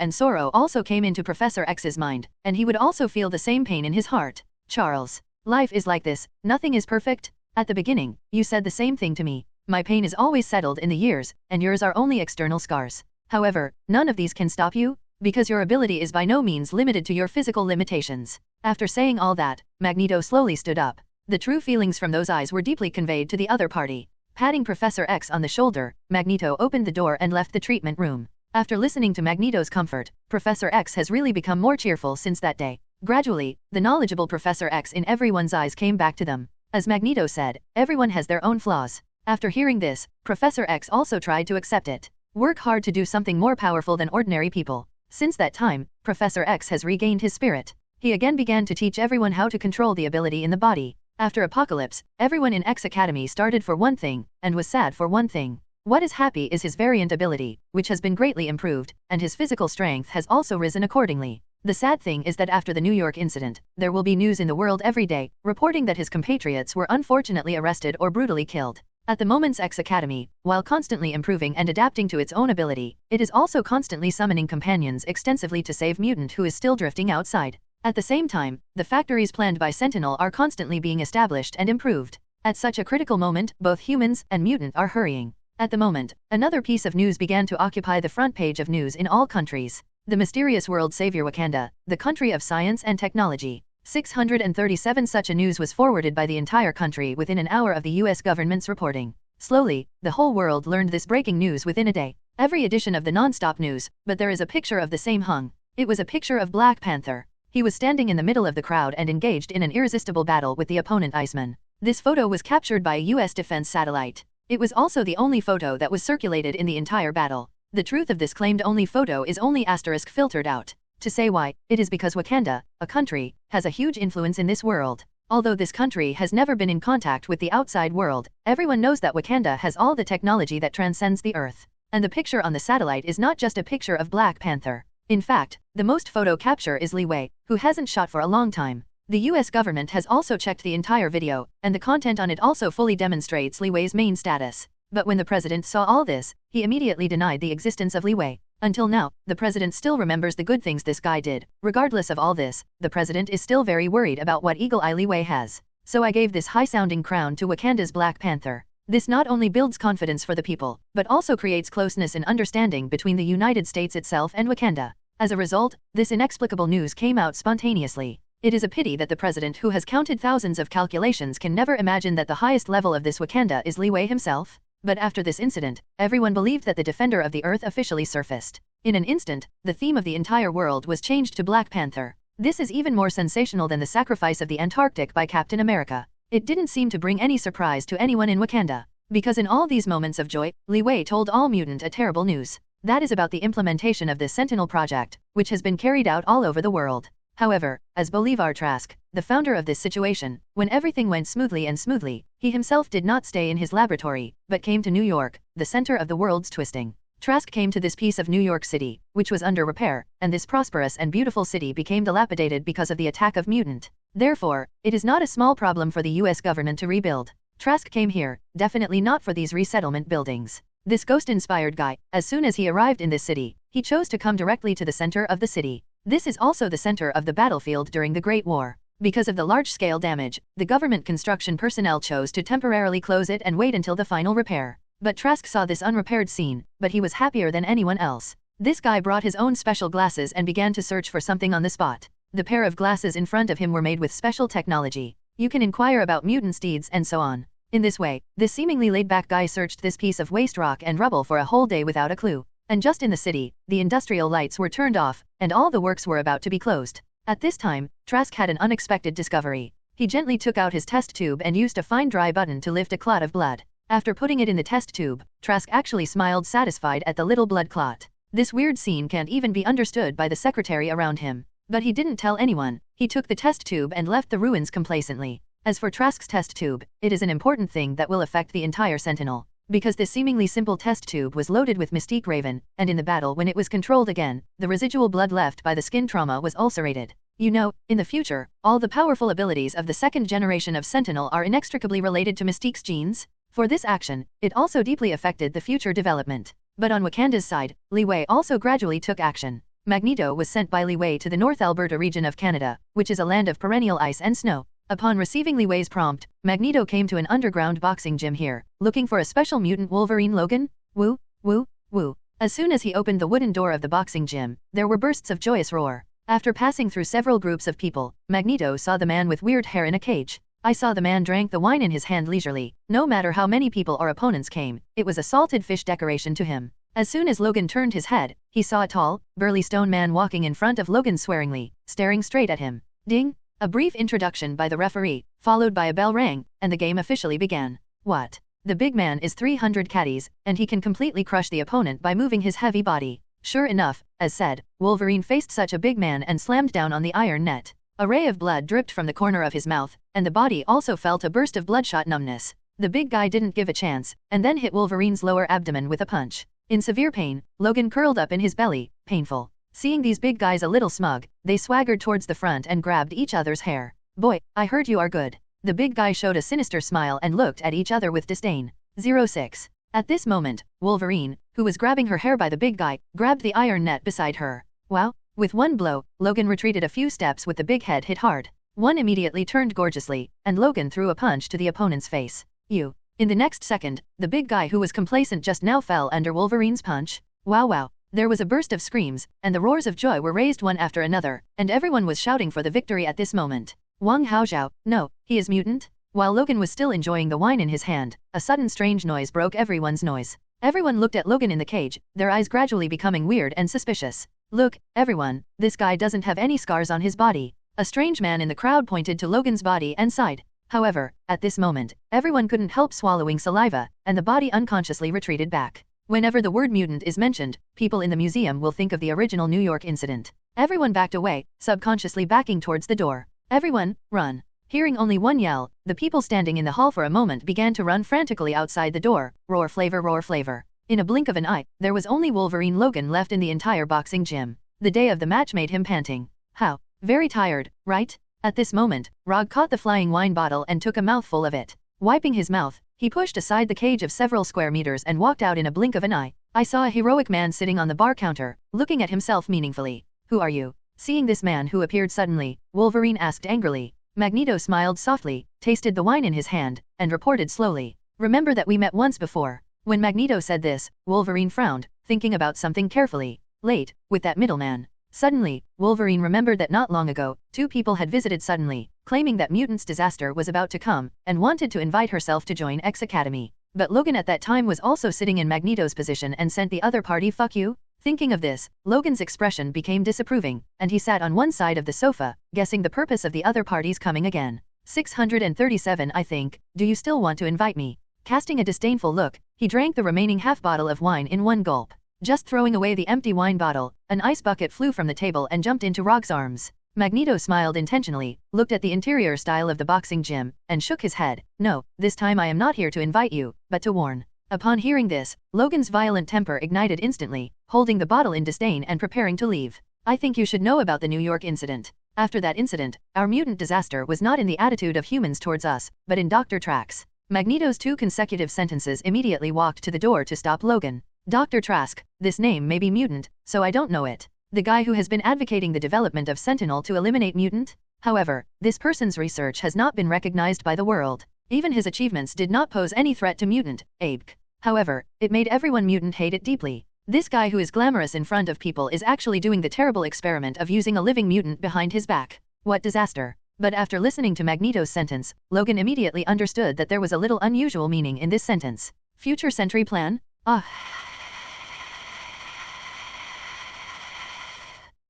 [SPEAKER 4] also came into Professor X's mind, and he would also feel the same pain in his heart. Charles, life is like this, nothing is perfect. At the beginning, you said the same thing to me. My pain is always settled in the years, and yours are only external scars. However, none of these can stop you, because your ability is by no means limited to your physical limitations. After saying all that, Magneto slowly stood up. The true feelings from those eyes were deeply conveyed to the other party. Patting Professor X on the shoulder, Magneto opened the door and left the treatment room. After listening to Magneto's comfort, Professor X has really become more cheerful since that day. Gradually, the knowledgeable Professor X in everyone's eyes came back to them. As Magneto said, everyone has their own flaws. After hearing this, Professor X also tried to accept it. Work hard to do something more powerful than ordinary people. Since that time, Professor X has regained his spirit. He again began to teach everyone how to control the ability in the body. After Apocalypse, everyone in X Academy started for one thing, and was sad for one thing. What is happy is his variant ability, which has been greatly improved, and his physical strength has also risen accordingly. The sad thing is that after the New York incident, there will be news in the world every day, reporting that his compatriots were unfortunately arrested or brutally killed. At the moment's X Academy, while constantly improving and adapting to its own ability, it is also constantly summoning companions extensively to save Mutant who is still drifting outside. At the same time, the factories planned by Sentinel are constantly being established and improved. At such a critical moment, both humans and mutant are hurrying. At the moment, another piece of news began to occupy the front page of news in all countries. The mysterious world savior Wakanda, the country of science and technology. 637 Such a news was forwarded by the entire country within an hour of the US government's reporting. Slowly, the whole world learned this breaking news within a day. Every edition of the non-stop news, but there is a picture of the same hung. It was a picture of Black Panther. He was standing in the middle of the crowd and engaged in an irresistible battle with the opponent Iceman. This photo was captured by a US defense satellite. It was also the only photo that was circulated in the entire battle. The truth of this claimed only photo is only asterisk filtered out. To say why, it is because Wakanda, a country, has a huge influence in this world. Although this country has never been in contact with the outside world, everyone knows that Wakanda has all the technology that transcends the earth. And the picture on the satellite is not just a picture of Black Panther. In fact, the most photo capture is Li Wei, who hasn't shot for a long time. The US government has also checked the entire video, and the content on it also fully demonstrates Li Wei's main status. But when the president saw all this, he immediately denied the existence of Li Wei. Until now, the president still remembers the good things this guy did. Regardless of all this, the president is still very worried about what eagle eye Li Wei has. So I gave this high-sounding crown to Wakanda's Black Panther. This not only builds confidence for the people, but also creates closeness and understanding between the United States itself and Wakanda. As a result, this inexplicable news came out spontaneously. It is a pity that the president who has counted thousands of calculations can never imagine that the highest level of this Wakanda is Li Wei himself. But after this incident, everyone believed that the Defender of the Earth officially surfaced. In an instant, the theme of the entire world was changed to Black Panther. This is even more sensational than the sacrifice of the Antarctic by Captain America. It didn't seem to bring any surprise to anyone in Wakanda. Because in all these moments of joy, Li Wei told all mutant a terrible news. That is about the implementation of the Sentinel project, which has been carried out all over the world. However, as Bolivar Trask, the founder of this situation, when everything went smoothly, he himself did not stay in his laboratory, but came to New York, the center of the world's twisting. Trask came to this piece of New York City, which was under repair, and this prosperous and beautiful city became dilapidated because of the attack of Mutant. Therefore, it is not a small problem for the US government to rebuild. Trask came here, definitely not for these resettlement buildings. This ghost-inspired guy, as soon as he arrived in this city, he chose to come directly to the center of the city. This is also the center of the battlefield during the Great War. Because of the large-scale damage, the government construction personnel chose to temporarily close it and wait until the final repair. But Trask saw this unrepaired scene, but he was happier than anyone else. This guy brought his own special glasses and began to search for something on the spot. The pair of glasses in front of him were made with special technology. You can inquire about mutant deeds and so on. In this way, this seemingly laid-back guy searched this piece of waste rock and rubble for a whole day without a clue. And just in the city, the industrial lights were turned off, and all the works were about to be closed. At this time, Trask had an unexpected discovery. He gently took out his test tube and used a fine dry button to lift a clot of blood. After putting it in the test tube, Trask actually smiled satisfied at the little blood clot. This weird scene can't even be understood by the secretary around him. But he didn't tell anyone. He took the test tube and left the ruins complacently. As for Trask's test tube, it is an important thing that will affect the entire Sentinel. Because this seemingly simple test tube was loaded with Mystique Raven, and in the battle when it was controlled again, the residual blood left by the skin trauma was ulcerated. You know, in the future, all the powerful abilities of the second generation of Sentinel are inextricably related to Mystique's genes. For this action, it also deeply affected the future development. But on Wakanda's side, Li Wei also gradually took action. Magneto was sent by Li Wei to the North Alberta region of Canada, which is a land of perennial ice and snow. Upon receiving Li Wei's prompt, Magneto came to an underground boxing gym here, looking for a special mutant Wolverine Logan. Woo, woo, woo. As soon as he opened the wooden door of the boxing gym, there were bursts of joyous roar. After passing through several groups of people, Magneto saw the man with weird hair in a cage. I saw the man drank the wine in his hand leisurely. No matter how many people or opponents came, it was a salted fish decoration to him. As soon as Logan turned his head, he saw a tall, burly stone man walking in front of Logan swearingly, staring straight at him. Ding! A brief introduction by the referee, followed by a bell rang, and the game officially began. What? The big man is 300 caddies, and he can completely crush the opponent by moving his heavy body. Sure enough, as said, Wolverine faced such a big man and slammed down on the iron net. A ray of blood dripped from the corner of his mouth, and the body also felt a burst of bloodshot numbness. The big guy didn't give a chance, and then hit Wolverine's lower abdomen with a punch. In severe pain, Logan curled up in his belly, painful. Seeing these big guys a little smug, they swaggered towards the front and grabbed each other's hair. Boy, I heard you are good. The big guy showed a sinister smile and looked at each other with disdain. 06. At this moment, Wolverine, who was grabbing her hair by the big guy, grabbed the iron net beside her. Wow! With one blow, Logan retreated a few steps with the big head hit hard. One immediately turned gorgeously, and Logan threw a punch to the opponent's face. You. In the next second, the big guy who was complacent just now fell under Wolverine's punch. Wow. There was a burst of screams, and the roars of joy were raised one after another, and everyone was shouting for the victory at this moment. Wang Haozhao, no, he is mutant? While Logan was still enjoying the wine in his hand, a sudden strange noise broke everyone's noise. Everyone looked at Logan in the cage, their eyes gradually becoming weird and suspicious. Look, everyone, this guy doesn't have any scars on his body. A strange man in the crowd pointed to Logan's body and sighed. However, at this moment, everyone couldn't help swallowing saliva, and the body unconsciously retreated back. Whenever the word mutant is mentioned, people in the museum will think of the original New York incident. Everyone backed away, subconsciously backing towards the door. Everyone, run. Hearing only one yell, the people standing in the hall for a moment began to run frantically outside the door. Roar flavor, roar flavor. In a blink of an eye, there was only Wolverine Logan left in the entire boxing gym. The day of the match made him panting. How? Very tired, right? At this moment, Rog caught the flying wine bottle and took a mouthful of it. Wiping his mouth, he pushed aside the cage of several square meters and walked out in a blink of an eye. I saw a heroic man sitting on the bar counter, looking at himself meaningfully. Who are you? Seeing this man who appeared suddenly, Wolverine asked angrily. Magneto smiled softly, tasted the wine in his hand, and reported slowly. Remember that we met once before. When Magneto said this, Wolverine frowned, thinking about something carefully. Late, with that middleman. Suddenly, Wolverine remembered that not long ago, two people had visited suddenly, claiming that Mutant's disaster was about to come, and wanted to invite herself to join X Academy. But Logan at that time was also sitting in Magneto's position and sent the other party fuck you? Thinking of this, Logan's expression became disapproving, and he sat on one side of the sofa, guessing the purpose of the other party's coming again. 637 I think, do you still want to invite me? Casting a disdainful look, he drank the remaining half bottle of wine in one gulp. Just throwing away the empty wine bottle, an ice bucket flew from the table and jumped into Rog's arms. Magneto smiled intentionally, looked at the interior style of the boxing gym, and shook his head. No, this time I am not here to invite you, but to warn. Upon hearing this, Logan's violent temper ignited instantly, holding the bottle in disdain and preparing to leave. I think you should know about the New York incident. After that incident, our mutant disaster was not in the attitude of humans towards us, but in Dr. Trax. Magneto's two consecutive sentences immediately walked to the door to stop Logan. Dr. Trask, this name may be mutant, so I don't know it. The guy who has been advocating the development of Sentinel to eliminate mutant? However, this person's research has not been recognized by the world. Even his achievements did not pose any threat to mutant, Abk. However, it made everyone mutant hate it deeply. This guy who is glamorous in front of people is actually doing the terrible experiment of using a living mutant behind his back. What disaster. But after listening to Magneto's sentence, Logan immediately understood that there was a little unusual meaning in this sentence. Future Sentry Plan?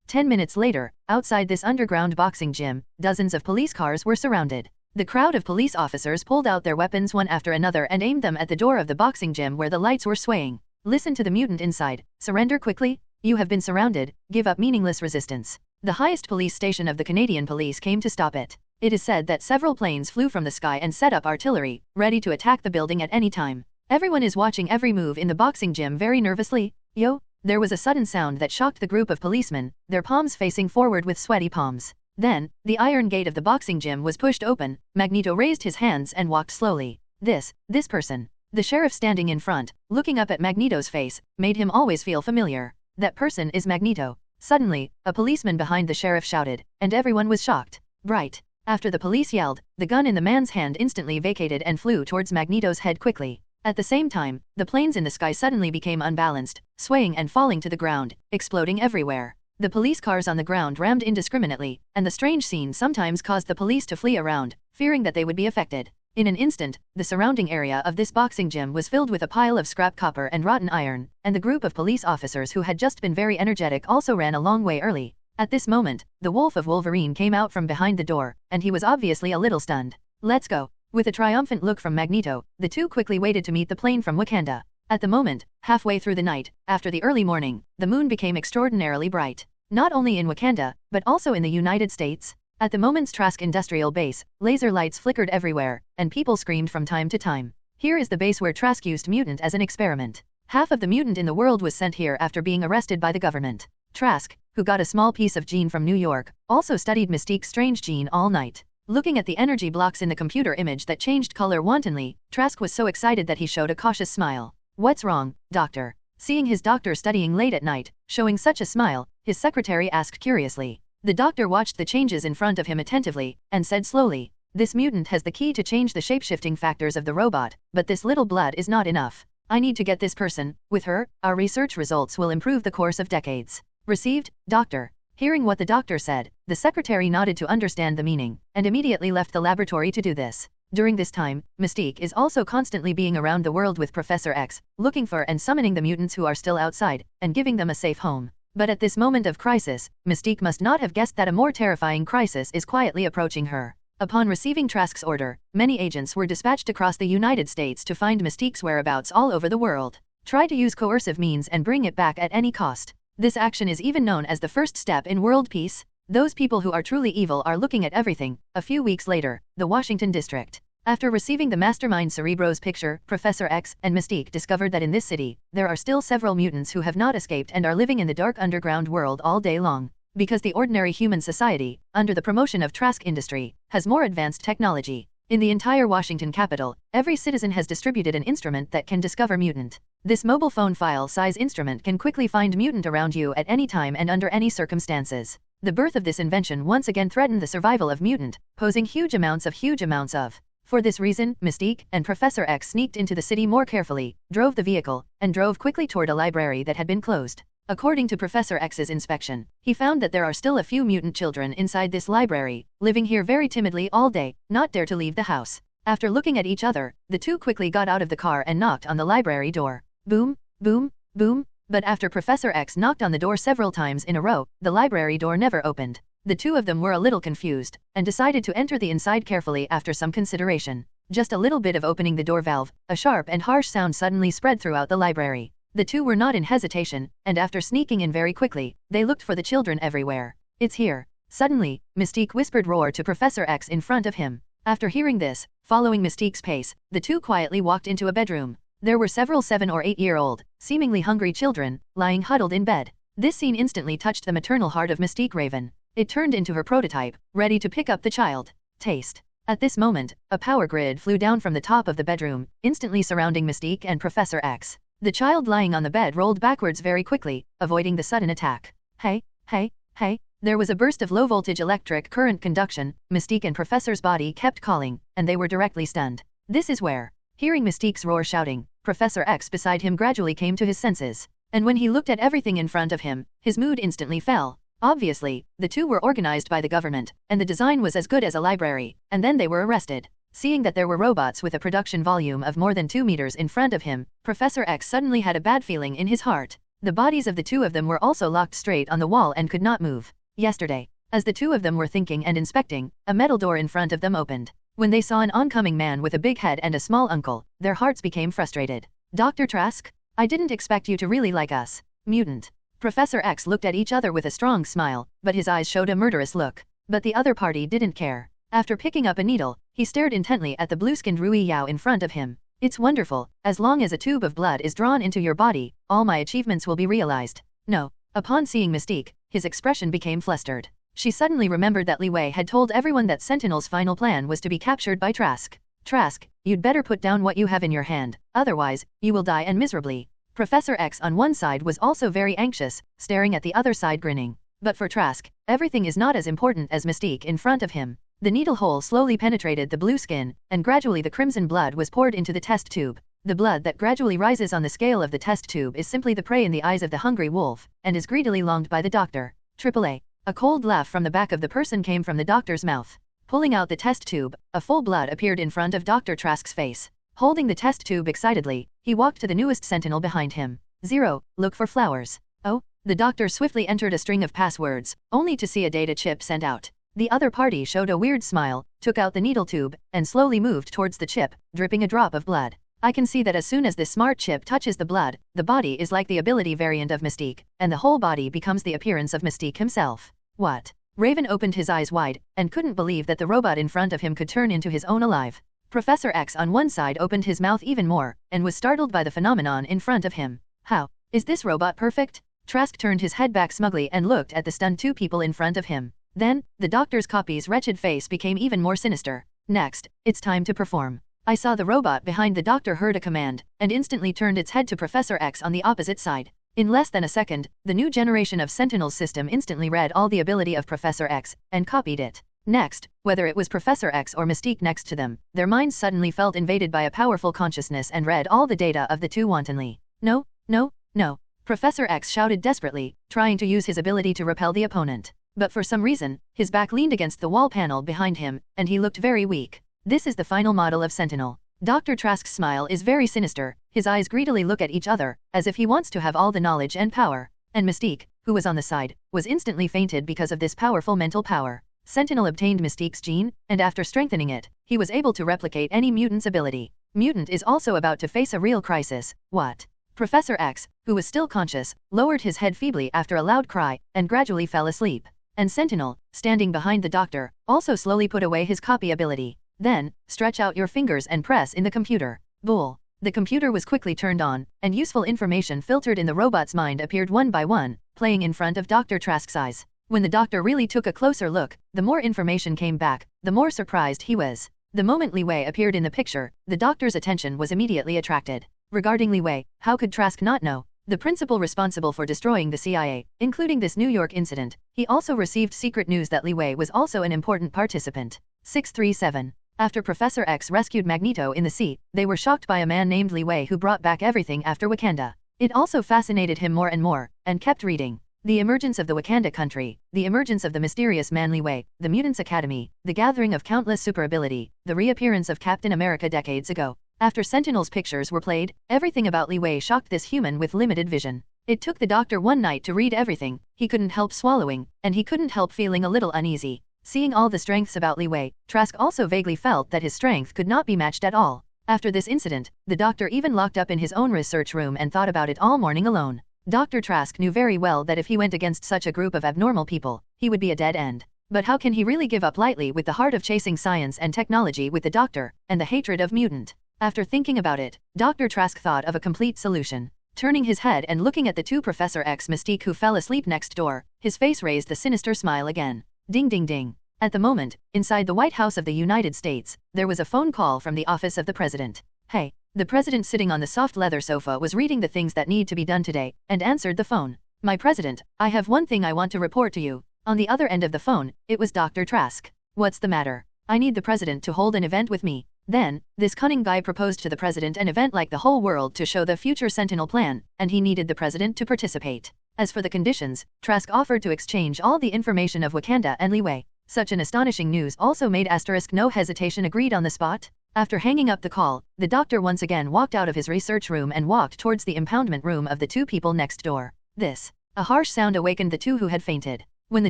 [SPEAKER 4] 10 minutes later, outside this underground boxing gym, dozens of police cars were surrounded. The crowd of police officers pulled out their weapons one after another and aimed them at the door of the boxing gym where the lights were swaying. Listen to the mutant inside. Surrender quickly? You have been surrounded. Give up meaningless resistance. The highest police station of the Canadian police came to stop it. It is said that several planes flew from the sky and set up artillery, ready to attack the building at any time. Everyone is watching every move in the boxing gym very nervously. Yo! There was a sudden sound that shocked the group of policemen, their palms facing forward with sweaty palms. Then, the iron gate of the boxing gym was pushed open. Magneto raised his hands and walked slowly. This person. The sheriff standing in front, looking up at Magneto's face, made him always feel familiar. That person is Magneto. Suddenly, a policeman behind the sheriff shouted, and everyone was shocked. Bright. After the police yelled, the gun in the man's hand instantly vacated and flew towards Magneto's head quickly. At the same time, the planes in the sky suddenly became unbalanced, swaying and falling to the ground, exploding everywhere. The police cars on the ground rammed indiscriminately, and the strange scene sometimes caused the police to flee around, fearing that they would be affected. In an instant, the surrounding area of this boxing gym was filled with a pile of scrap copper and rotten iron, and the group of police officers who had just been very energetic also ran a long way early. At this moment, the Wolf of Wolverine came out from behind the door, and he was obviously a little stunned. Let's go. With a triumphant look from Magneto, the two quickly waited to meet the plane from Wakanda. At the moment, halfway through the night, after the early morning, the moon became extraordinarily bright. Not only in Wakanda, but also in the United States. At the moment's Trask industrial base, laser lights flickered everywhere, and people screamed from time to time. Here is the base where Trask used Mutant as an experiment. Half of the mutant in the world was sent here after being arrested by the government. Trask, who got a small piece of gene from New York, also studied Mystique's strange gene all night. Looking at the energy blocks in the computer image that changed color wantonly, Trask was so excited that he showed a cautious smile. What's wrong, doctor? Seeing his doctor studying late at night, showing such a smile, his secretary asked curiously. The doctor watched the changes in front of him attentively, and said slowly, "This mutant has the key to change the shapeshifting factors of the robot, but this little blood is not enough. I need to get this person. With her, our research results will improve the course of decades." Received, Doctor. Hearing what the doctor said, the secretary nodded to understand the meaning, and immediately left the laboratory to do this. During this time, Mystique is also constantly being around the world with Professor X, looking for and summoning the mutants who are still outside, and giving them a safe home. But at this moment of crisis, Mystique must not have guessed that a more terrifying crisis is quietly approaching her. Upon receiving Trask's order, many agents were dispatched across the United States to find Mystique's whereabouts all over the world. Try to use coercive means and bring it back at any cost. This action is even known as the first step in world peace. Those people who are truly evil are looking at everything. A few weeks later, the Washington District. After receiving the Mastermind Cerebro's picture, Professor X and Mystique discovered that in this city, there are still several mutants who have not escaped and are living in the dark underground world all day long. Because the ordinary human society, under the promotion of Trask Industry, has more advanced technology. In the entire Washington capital, every citizen has distributed an instrument that can discover mutant. This mobile phone file-size instrument can quickly find mutant around you at any time and under any circumstances. The birth of this invention once again threatened the survival of mutant, posing huge amounts of. For this reason, Mystique and Professor X sneaked into the city more carefully, drove the vehicle, and drove quickly toward a library that had been closed. According to Professor X's inspection, he found that there are still a few mutant children inside this library, living here very timidly all day, not dare to leave the house. After looking at each other, the two quickly got out of the car and knocked on the library door. Boom, boom, boom, but after Professor X knocked on the door several times in a row, the library door never opened. The two of them were a little confused, and decided to enter the inside carefully after some consideration. Just a little bit of opening the door valve, a sharp and harsh sound suddenly spread throughout the library. The two were not in hesitation, and after sneaking in very quickly, they looked for the children everywhere. "It's here." Suddenly, Mystique whispered roar to Professor X in front of him. After hearing this, following Mystique's pace, the two quietly walked into a bedroom. There were several 7- or 8-year-old, seemingly hungry children, lying huddled in bed. This scene instantly touched the maternal heart of Mystique Raven. It turned into her prototype, ready to pick up the child. Taste. At this moment, a power grid flew down from the top of the bedroom, instantly surrounding Mystique and Professor X. The child lying on the bed rolled backwards very quickly, avoiding the sudden attack. Hey, hey, hey. There was a burst of low-voltage electric current conduction. Mystique and Professor's body kept calling, and they were directly stunned. This is where. Hearing Mystique's roar shouting, Professor X beside him gradually came to his senses. And when he looked at everything in front of him, his mood instantly fell. Obviously, the two were organized by the government, and the design was as good as a library, and then they were arrested. Seeing that there were robots with a production volume of more than 2 meters in front of him, Professor X suddenly had a bad feeling in his heart. The bodies of the two of them were also locked straight on the wall and could not move. Yesterday, as the two of them were thinking and inspecting, a metal door in front of them opened. When they saw an oncoming man with a big head and a small uncle, their hearts became frustrated. "Dr. Trask? I didn't expect you to really like us." Mutant. Professor X looked at each other with a strong smile, but his eyes showed a murderous look. But the other party didn't care. After picking up a needle, he stared intently at the blue-skinned Rui Yao in front of him. "It's wonderful. As long as a tube of blood is drawn into your body, all my achievements will be realized." No. Upon seeing Mystique, his expression became flustered. She suddenly remembered that Li Wei had told everyone that Sentinel's final plan was to be captured by Trask. "Trask, you'd better put down what you have in your hand, otherwise, you will die and miserably." Professor X on one side was also very anxious, staring at the other side grinning. But for Trask, everything is not as important as Mystique in front of him. The needle hole slowly penetrated the blue skin, and gradually the crimson blood was poured into the test tube. The blood that gradually rises on the scale of the test tube is simply the prey in the eyes of the hungry wolf, and is greedily longed by the doctor. AAA. A cold laugh from the back of the person came from the doctor's mouth. Pulling out the test tube, a full blood appeared in front of Dr. Trask's face. Holding the test tube excitedly, he walked to the newest sentinel behind him. 0, look for flowers. Oh, the doctor swiftly entered a string of passwords, only to see a data chip sent out. The other party showed a weird smile, took out the needle tube, and slowly moved towards the chip, dripping a drop of blood. I can see that as soon as this smart chip touches the blood, the body is like the ability variant of Mystique, and the whole body becomes the appearance of Mystique himself. What? Raven opened his eyes wide, and couldn't believe that the robot in front of him could turn into his own alive. Professor X on one side opened his mouth even more, and was startled by the phenomenon in front of him. How? Is this robot perfect? Trask turned his head back smugly and looked at the stunned two people in front of him. Then, the doctor's copy's wretched face became even more sinister. Next, it's time to perform. I saw the robot behind the doctor heard a command, and instantly turned its head to Professor X on the opposite side. In less than a second, the new generation of Sentinel's system instantly read all the ability of Professor X and copied it. Next, whether it was Professor X or Mystique next to them, their minds suddenly felt invaded by a powerful consciousness and read all the data of the two wantonly. No, no, no. Professor X shouted desperately, trying to use his ability to repel the opponent. But for some reason, his back leaned against the wall panel behind him, and he looked very weak. This is the final model of Sentinel. Dr. Trask's smile is very sinister, his eyes greedily look at each other, as if he wants to have all the knowledge and power. And Mystique, who was on the side, was instantly fainted because of this powerful mental power. Sentinel obtained Mystique's gene, and after strengthening it, he was able to replicate any mutant's ability. Mutant is also about to face a real crisis. What? Professor X, who was still conscious, lowered his head feebly after a loud cry, and gradually fell asleep. And Sentinel, standing behind the doctor, also slowly put away his copy ability. Then, stretch out your fingers and press in the computer. Bool. The computer was quickly turned on, and useful information filtered in the robot's mind appeared one by one, playing in front of Dr. Trask's eyes. When the doctor really took a closer look, the more information came back, the more surprised he was. The moment Li Wei appeared in the picture, the doctor's attention was immediately attracted. Regarding Li Wei, how could Trask not know? The principal responsible for destroying the CIA, including this New York incident, he also received secret news that Li Wei was also an important participant. 637. After Professor X rescued Magneto in the sea, they were shocked by a man named Li Wei who brought back everything after Wakanda. It also fascinated him more and more, and kept reading. The emergence of the Wakanda country, the emergence of the mysterious man Li Wei, the Mutants Academy, the gathering of countless super ability, the reappearance of Captain America decades ago. After Sentinel's pictures were played, everything about Li Wei shocked this human with limited vision. It took the doctor one night to read everything, he couldn't help swallowing, and he couldn't help feeling a little uneasy. Seeing all the strengths about Li Wei, Trask also vaguely felt that his strength could not be matched at all. After this incident, the doctor even locked up in his own research room and thought about it all morning alone. Dr. Trask knew very well that if he went against such a group of abnormal people, he would be a dead end. But how can he really give up lightly with the heart of chasing science and technology with the doctor, and the hatred of Mutant? After thinking about it, Dr. Trask thought of a complete solution. Turning his head and looking at the two Professor X Mystique who fell asleep next door, his face raised the sinister smile again. Ding ding ding. At the moment, inside the White House of the United States, there was a phone call from the office of the president. Hey. The president sitting on the soft leather sofa was reading the things that need to be done today, and answered the phone. My president, I have one thing I want to report to you. On the other end of the phone, it was Dr. Trask. What's the matter? I need the president to hold an event with me. Then, this cunning guy proposed to the president an event like the whole world to show the future Sentinel plan, and he needed the president to participate. As for the conditions, Trask offered to exchange all the information of Wakanda and Li Wei. Such an astonishing news also made ** no hesitation agreed on the spot. After hanging up the call, the doctor once again walked out of his research room and walked towards the impoundment room of the two people next door. A harsh sound awakened the two who had fainted. When the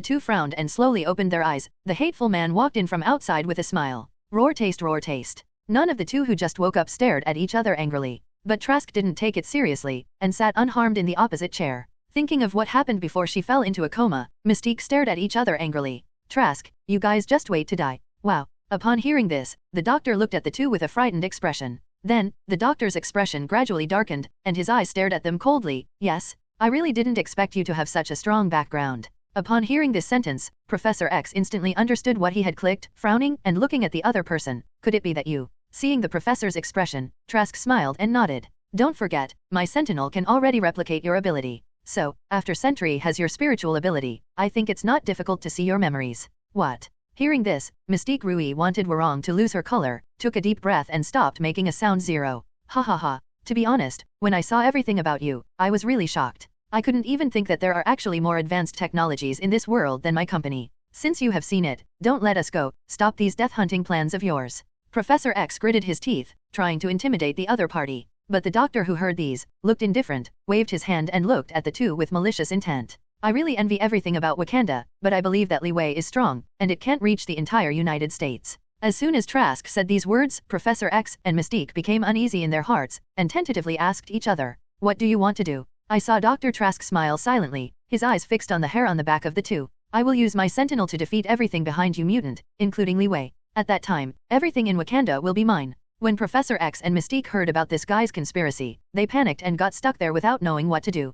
[SPEAKER 4] two frowned and slowly opened their eyes, the hateful man walked in from outside with a smile. Roar taste, roar taste. None of the two who just woke up stared at each other angrily. But Trask didn't take it seriously, and sat unharmed in the opposite chair. Thinking of what happened before she fell into a coma, Mystique stared at each other angrily. Trask, you guys just wait to die. Wow. Upon hearing this, the doctor looked at the two with a frightened expression. Then, the doctor's expression gradually darkened, and his eyes stared at them coldly. Yes, I really didn't expect you to have such a strong background. Upon hearing this sentence, Professor X instantly understood what he had clicked, frowning and looking at the other person. Could it be that you? Seeing the professor's expression, Trask smiled and nodded. Don't forget, my Sentinel can already replicate your ability. So, after Sentry has your spiritual ability, I think it's not difficult to see your memories. What? Hearing this, Mystique Rui wanted Warong to lose her color, took a deep breath and stopped making a sound zero. Ha ha ha. To be honest, when I saw everything about you, I was really shocked. I couldn't even think that there are actually more advanced technologies in this world than my company. Since you have seen it, don't let us go, stop these death-hunting plans of yours. Professor X gritted his teeth, trying to intimidate the other party. But the doctor who heard these, looked indifferent, waved his hand and looked at the two with malicious intent. I really envy everything about Wakanda, but I believe that Li Wei is strong, and it can't reach the entire United States. As soon as Trask said these words, Professor X and Mystique became uneasy in their hearts, and tentatively asked each other, what do you want to do? I saw Dr. Trask smile silently, his eyes fixed on the hair on the back of the two. I will use my Sentinel to defeat everything behind you Mutant, including Li Wei. At that time, everything in Wakanda will be mine. When Professor X and Mystique heard about this guy's conspiracy, they panicked and got stuck there without knowing what to do.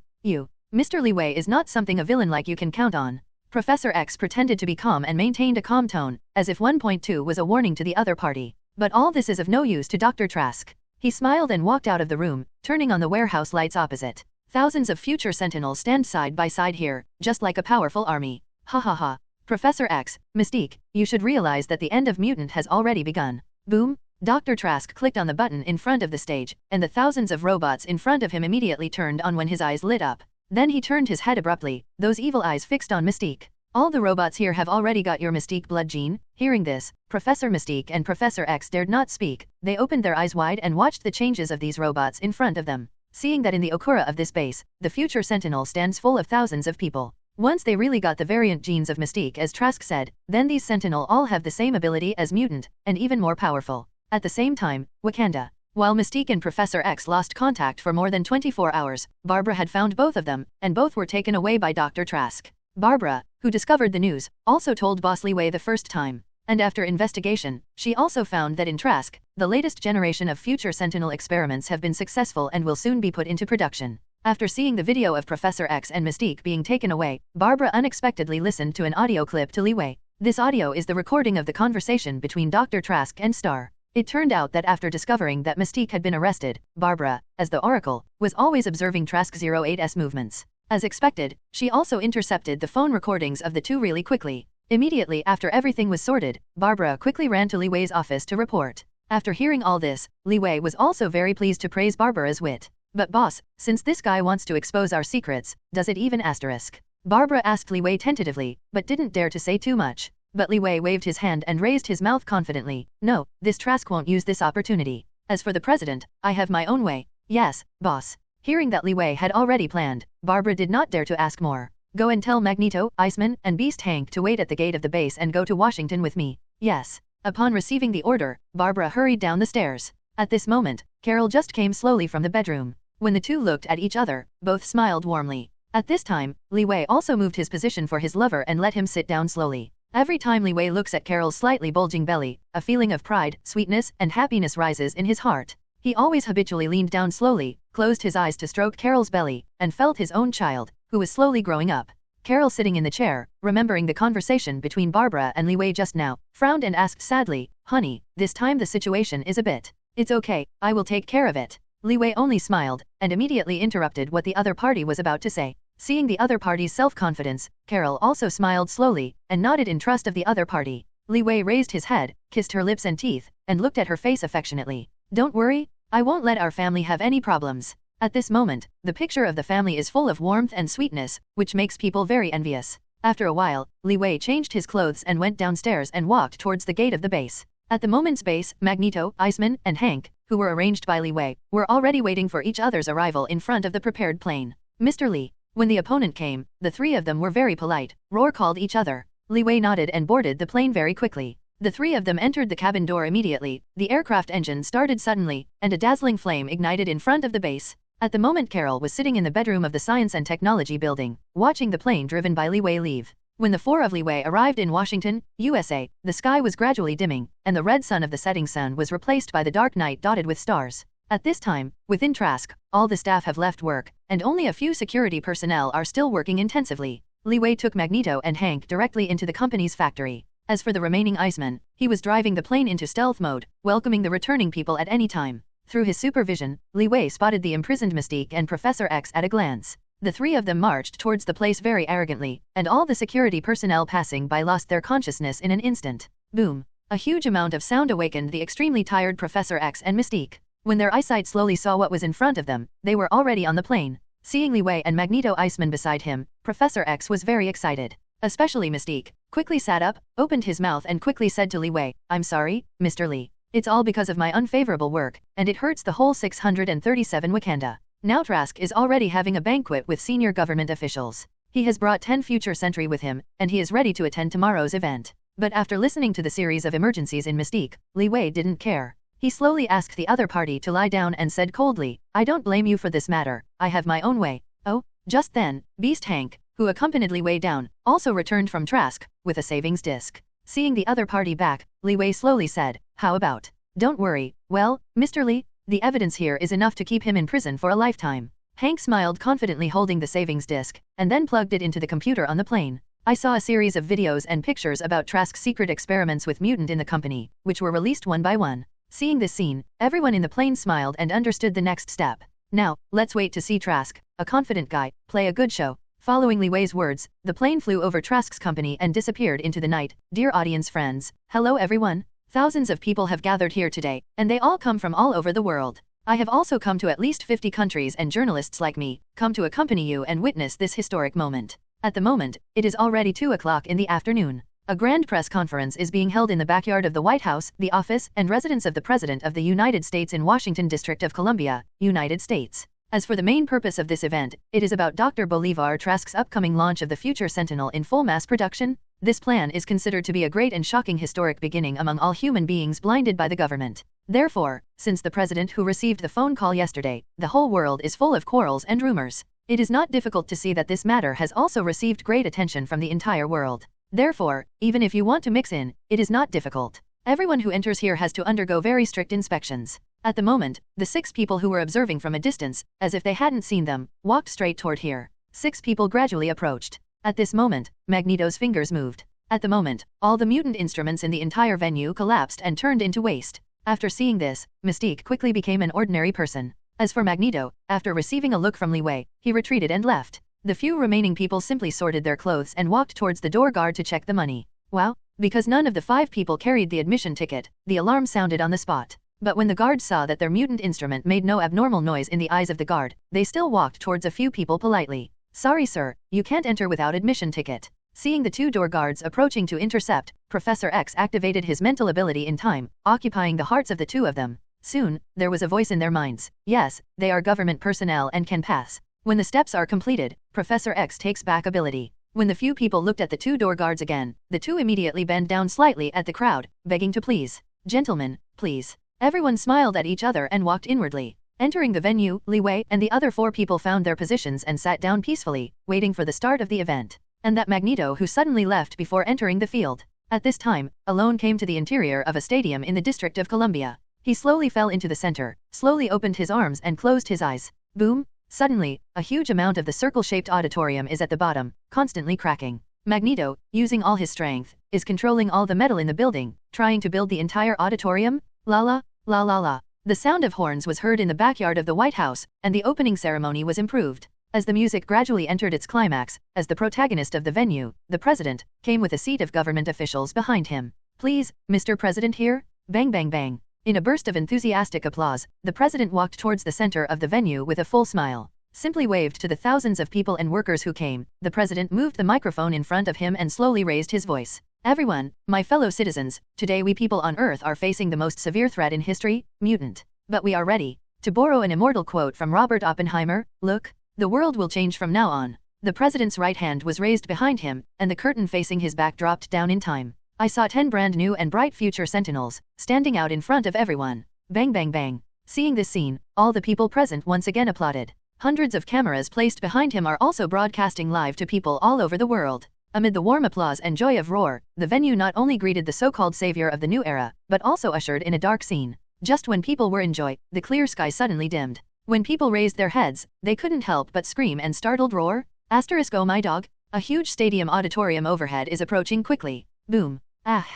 [SPEAKER 4] Mr. Li Wei is not something a villain like you can count on. Professor X pretended to be calm and maintained a calm tone, as if 1.2 was a warning to the other party. But all this is of no use to Dr. Trask. He smiled and walked out of the room, turning on the warehouse lights opposite. Thousands of future Sentinels stand side by side here, just like a powerful army. Ha ha ha. Professor X, Mystique, you should realize that the end of Mutant has already begun. Boom. Dr. Trask clicked on the button in front of the stage, and the thousands of robots in front of him immediately turned on when his eyes lit up. Then he turned his head abruptly, those evil eyes fixed on Mystique. All the robots here have already got your Mystique blood gene. Hearing this, Professor Mystique and Professor X dared not speak. They opened their eyes wide and watched the changes of these robots in front of them. Seeing that in the Okura of this base, the future Sentinel stands full of thousands of people. Once they really got the variant genes of Mystique, as Trask said, then these Sentinel all have the same ability as Mutant, and even more powerful. At the same time, Wakanda. While Mystique and Professor X lost contact for more than 24 hours, Barbara had found both of them, and both were taken away by Dr. Trask. Barbara, who discovered the news, also told Boss Li Wei the first time. And after investigation, she also found that in Trask, the latest generation of future Sentinel experiments have been successful and will soon be put into production. After seeing the video of Professor X and Mystique being taken away, Barbara unexpectedly listened to an audio clip to Li Wei. This audio is the recording of the conversation between Dr. Trask and Star. It turned out that after discovering that Mystique had been arrested, Barbara, as the Oracle, was always observing Trask 08's movements. As expected, she also intercepted the phone recordings of the two really quickly. Immediately after everything was sorted, Barbara quickly ran to Li Wei's office to report. After hearing all this, Li Wei was also very pleased to praise Barbara's wit. But boss, since this guy wants to expose our secrets, does it even asterisk? Barbara asked Li Wei tentatively, but didn't dare to say too much. But Li Wei waved his hand and raised his mouth confidently. No, this Trask won't use this opportunity. As for the president, I have my own way. Yes, boss. Hearing that Li Wei had already planned, Barbara did not dare to ask more. Go and tell Magneto, Iceman, and Beast Hank to wait at the gate of the base and go to Washington with me. Yes. Upon receiving the order, Barbara hurried down the stairs. At this moment, Carol just came slowly from the bedroom. When the two looked at each other, both smiled warmly. At this time, Li Wei also moved his position for his lover and let him sit down slowly. Every time Li Wei looks at Carol's slightly bulging belly, a feeling of pride, sweetness, and happiness rises in his heart. He always habitually leaned down slowly, closed his eyes to stroke Carol's belly, and felt his own child, who was slowly growing up. Carol, sitting in the chair, remembering the conversation between Barbara and Li Wei just now, frowned and asked sadly, "Honey, this time the situation is a bit. It's okay, I will take care of it." Li Wei only smiled, and immediately interrupted what the other party was about to say. Seeing the other party's self-confidence, Carol also smiled slowly, and nodded in trust of the other party. Li Wei raised his head, kissed her lips and teeth, and looked at her face affectionately. "Don't worry, I won't let our family have any problems." At this moment, the picture of the family is full of warmth and sweetness, which makes people very envious. After a while, Li Wei changed his clothes and went downstairs and walked towards the gate of the base. At the moment's base, Magneto, Iceman, and Hank, who were arranged by Li Wei, were already waiting for each other's arrival in front of the prepared plane. "Mr. Li." When the opponent came, the three of them were very polite, roar called each other. Li Wei nodded and boarded the plane very quickly. The three of them entered the cabin door immediately. The aircraft engine started suddenly, and a dazzling flame ignited in front of the base. At the moment, Carol was sitting in the bedroom of the Science and Technology building, watching the plane driven by Li Wei leave. When the four of Li Wei arrived in Washington, USA, the sky was gradually dimming, and the red sun of the setting sun was replaced by the dark night dotted with stars. At this time, within Trask, all the staff have left work, and only a few security personnel are still working intensively. Li Wei took Magneto and Hank directly into the company's factory. As for the remaining Iceman, he was driving the plane into stealth mode, welcoming the returning people at any time. Through his supervision, Li Wei spotted the imprisoned Mystique and Professor X at a glance. The three of them marched towards the place very arrogantly, and all the security personnel passing by lost their consciousness in an instant. Boom! A huge amount of sound awakened the extremely tired Professor X and Mystique. When their eyesight slowly saw what was in front of them, they were already on the plane. Seeing Li Wei and Magneto Iceman beside him, Professor X was very excited. Especially Mystique, quickly sat up, opened his mouth and quickly said to Li Wei, "I'm sorry, Mr. Li. It's all because of my unfavorable work, and it hurts the whole 637 Wakanda. Now Trask is already having a banquet with senior government officials. He has brought 10 future Sentry with him, and he is ready to attend tomorrow's event." But after listening to the series of emergencies in Mystique, Li Wei didn't care. He slowly asked the other party to lie down and said coldly, "I don't blame you for this matter, I have my own way." Oh, just then, Beast Hank, who accompanied Li Wei down, also returned from Trask, with a savings disc. Seeing the other party back, Li Wei slowly said, "How about? Don't worry, well, Mr. Li, the evidence here is enough to keep him in prison for a lifetime." Hank smiled confidently holding the savings disc, and then plugged it into the computer on the plane. "I saw a series of videos and pictures about Trask's secret experiments with Mutant in the company, which were released one by one." Seeing this scene, everyone in the plane smiled and understood the next step. Now, let's wait to see Trask, a confident guy, play a good show. Following Li Wei's words, the plane flew over Trask's company and disappeared into the night. Dear audience friends, hello everyone. Thousands of people have gathered here today, and they all come from all over the world. I have also come to at least 50 countries, and journalists like me come to accompany you and witness this historic moment. At the moment, it is already 2 o'clock in the afternoon. A grand press conference is being held in the backyard of the White House, the office and residence of the President of the United States in Washington, District of Columbia, United States. As for the main purpose of this event, it is about Dr. Bolivar Trask's upcoming launch of the future Sentinel in full mass production. This plan is considered to be a great and shocking historic beginning among all human beings blinded by the government. Therefore, since the president who received the phone call yesterday, the whole world is full of quarrels and rumors. It is not difficult to see that this matter has also received great attention from the entire world. Therefore, even if you want to mix in, it is not difficult. Everyone who enters here has to undergo very strict inspections. At the moment, the 6 people who were observing from a distance, as if they hadn't seen them, walked straight toward here. 6 people gradually approached. At this moment, Magneto's fingers moved. At the moment, all the mutant instruments in the entire venue collapsed and turned into waste. After seeing this, Mystique quickly became an ordinary person. As for Magneto, after receiving a look from Li Wei, he retreated and left. The few remaining people simply sorted their clothes and walked towards the door guard to check the money. Wow! Because none of the 5 people carried the admission ticket, the alarm sounded on the spot. But when the guards saw that their mutant instrument made no abnormal noise in the eyes of the guard, they still walked towards a few people politely. Sorry sir, you can't enter without admission ticket. Seeing the 2 door guards approaching to intercept, Professor X activated his mental ability in time, occupying the hearts of the 2 of them. Soon, there was a voice in their minds. Yes, they are government personnel and can pass. When the steps are completed, Professor X takes back ability. When the few people looked at the 2 door guards again, the 2 immediately bent down slightly at the crowd, begging to please. Gentlemen, please. Everyone smiled at each other and walked inwardly. Entering the venue, Li Wei and the other 4 people found their positions and sat down peacefully, waiting for the start of the event. And that Magneto who suddenly left before entering the field. At this time, alone came to the interior of a stadium in the District of Columbia. He slowly fell into the center, slowly opened his arms and closed his eyes. Boom! Suddenly, a huge amount of the circle-shaped auditorium is at the bottom, constantly cracking. Magneto, using all his strength, is controlling all the metal in the building, trying to build the entire auditorium. La la, la la la. The sound of horns was heard in the backyard of the White House, and the opening ceremony was improved. As the music gradually entered its climax, as the protagonist of the venue, the president, came with a seat of government officials behind him. Please, Mr. President here? Bang bang bang. In a burst of enthusiastic applause, the president walked towards the center of the venue with a full smile. Simply waved to the thousands of people and workers who came, the president moved the microphone in front of him and slowly raised his voice. Everyone, my fellow citizens, today we people on Earth are facing the most severe threat in history, mutant. But we are ready. To borrow an immortal quote from Robert Oppenheimer, look, the world will change from now on. The president's right hand was raised behind him, and the curtain facing his back dropped down in time. I saw 10 brand new and bright future sentinels, standing out in front of everyone. Bang bang bang. Seeing this scene, all the people present once again applauded. Hundreds of cameras placed behind him are also broadcasting live to people all over the world. Amid the warm applause and joy of roar, the venue not only greeted the so-called savior of the new era, but also ushered in a dark scene. Just when people were in joy, the clear sky suddenly dimmed. When people raised their heads, they couldn't help but scream and startled roar. Asterisk oh my dog. A huge stadium auditorium overhead is approaching quickly. Boom. Ah.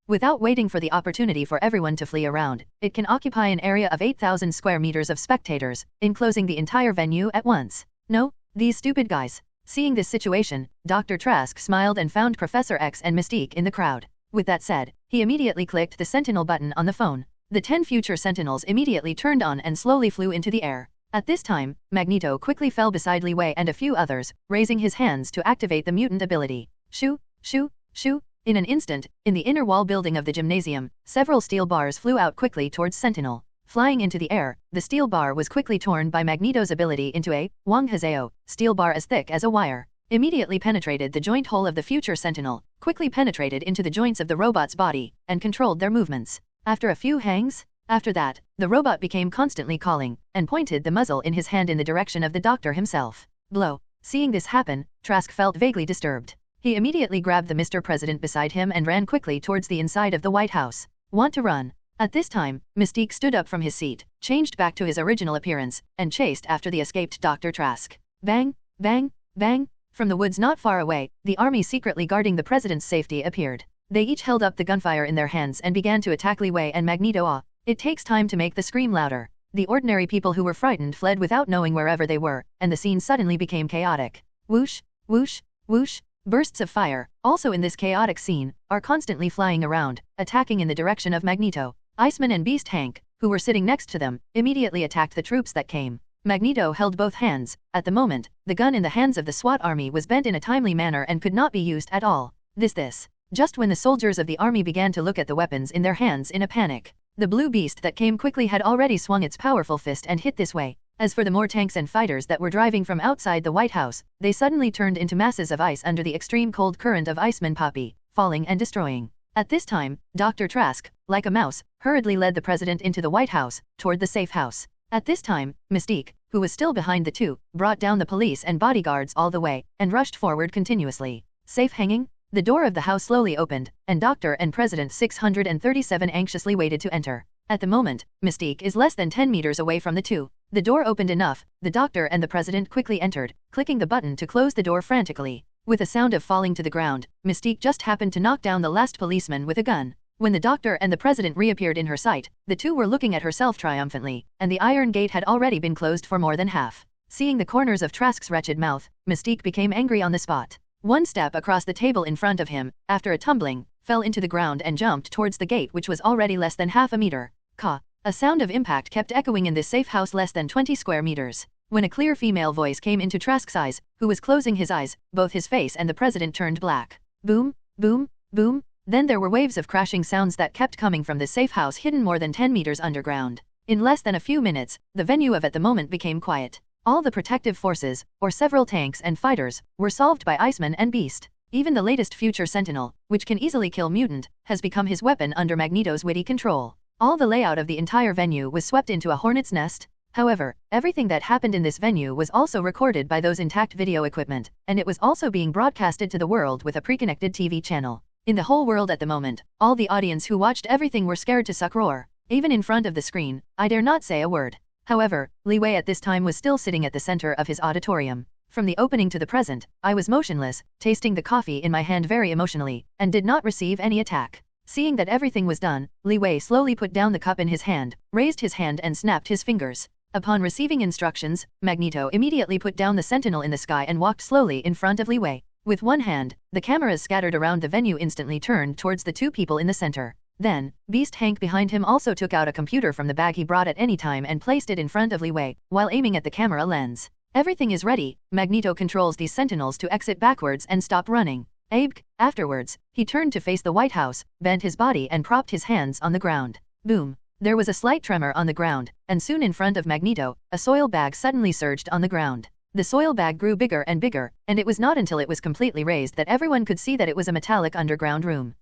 [SPEAKER 4] Without waiting for the opportunity for everyone to flee around, it can occupy an area of 8,000 square meters of spectators, enclosing the entire venue at once. No, these stupid guys. Seeing this situation, Dr. Trask smiled and found Professor X and Mystique in the crowd. With that said, he immediately clicked the Sentinel button on the phone. The 10 future Sentinels immediately turned on and slowly flew into the air. At this time, Magneto quickly fell beside Li Wei and a few others, raising his hands to activate the mutant ability. Shoo, shoo, shoo. In an instant, in the inner wall building of the gymnasium, several steel bars flew out quickly towards Sentinel. Flying into the air, the steel bar was quickly torn by Magneto's ability into a Wang Hazeo, steel bar as thick as a wire. Immediately penetrated the joint hole of the future Sentinel, quickly penetrated into the joints of the robot's body, and controlled their movements. After a few hangs, after that, the robot became constantly calling, and pointed the muzzle in his hand in the direction of the doctor himself. Blow. Seeing this happen, Trask felt vaguely disturbed. He immediately grabbed the Mr. President beside him and ran quickly towards the inside of the White House. Want to run? At this time, Mystique stood up from his seat, changed back to his original appearance, and chased after the escaped Dr. Trask. Bang, bang, bang. From the woods not far away, the army secretly guarding the president's safety appeared. They each held up the gunfire in their hands and began to attack Li Wei and Magneto. It takes time to make the scream louder. The ordinary people who were frightened fled without knowing wherever they were, and the scene suddenly became chaotic. Whoosh, whoosh, whoosh. Bursts of fire, also in this chaotic scene, are constantly flying around, attacking in the direction of Magneto. Iceman and Beast Hank, who were sitting next to them, immediately attacked the troops that came. Magneto held both hands. At the moment, the gun in the hands of the SWAT army was bent in a timely manner and could not be used at all. Just when the soldiers of the army began to look at the weapons in their hands in a panic. The blue beast that came quickly had already swung its powerful fist and hit this way. As for the more tanks and fighters that were driving from outside the White House, they suddenly turned into masses of ice under the extreme cold current of Iceman Poppy, falling and destroying. At this time, Dr. Trask, like a mouse, hurriedly led the president into the White House, toward the safe house. At this time, Mystique, who was still behind the two, brought down the police and bodyguards all the way, and rushed forward continuously. Safe hanging? The door of the house slowly opened, and Dr. and President 637 anxiously waited to enter. At the moment, Mystique is less than 10 meters away from the two. The door opened enough, the doctor and the president quickly entered, clicking the button to close the door frantically. With a sound of falling to the ground, Mystique just happened to knock down the last policeman with a gun. When the doctor and the president reappeared in her sight, the two were looking at herself triumphantly, and the iron gate had already been closed for more than half. Seeing the corners of Trask's wretched mouth, Mystique became angry on the spot. One step across the table in front of him, after a tumbling, fell into the ground and jumped towards the gate which was already less than half a meter. Caw. A sound of impact kept echoing in this safe house less than 20 square meters. When a clear female voice came into Trask's eyes, who was closing his eyes, both his face and the president turned black. Boom, boom, boom. Then there were waves of crashing sounds that kept coming from this safe house hidden more than 10 meters underground. In less than a few minutes, the venue at the moment became quiet. All the protective forces, or several tanks and fighters, were solved by Iceman and Beast. Even the latest future Sentinel, which can easily kill Mutant, has become his weapon under Magneto's witty control. All the layout of the entire venue was swept into a hornet's nest. However, everything that happened in this venue was also recorded by those intact video equipment, and it was also being broadcasted to the world with a pre-connected TV channel. In the whole world at the moment, all the audience who watched everything were scared to suck roar. Even in front of the screen, I dare not say a word. However, Li Wei at this time was still sitting at the center of his auditorium. From the opening to the present, I was motionless, tasting the coffee in my hand very emotionally, and did not receive any attack. Seeing that everything was done, Li Wei slowly put down the cup in his hand, raised his hand and snapped his fingers. Upon receiving instructions, Magneto immediately put down the Sentinel in the sky and walked slowly in front of Li Wei. With one hand, the cameras scattered around the venue instantly turned towards the two people in the center. Then, Beast Hank behind him also took out a computer from the bag he brought at any time and placed it in front of Li Wei, while aiming at the camera lens. Everything is ready. Magneto controls these Sentinels to exit backwards and stop running. Afterwards, he turned to face the White House, bent his body and propped his hands on the ground. Boom. There was a slight tremor on the ground, and soon in front of Magneto, a soil bag suddenly surged on the ground. The soil bag grew bigger and bigger, and it was not until it was completely raised that everyone could see that it was a metallic underground room.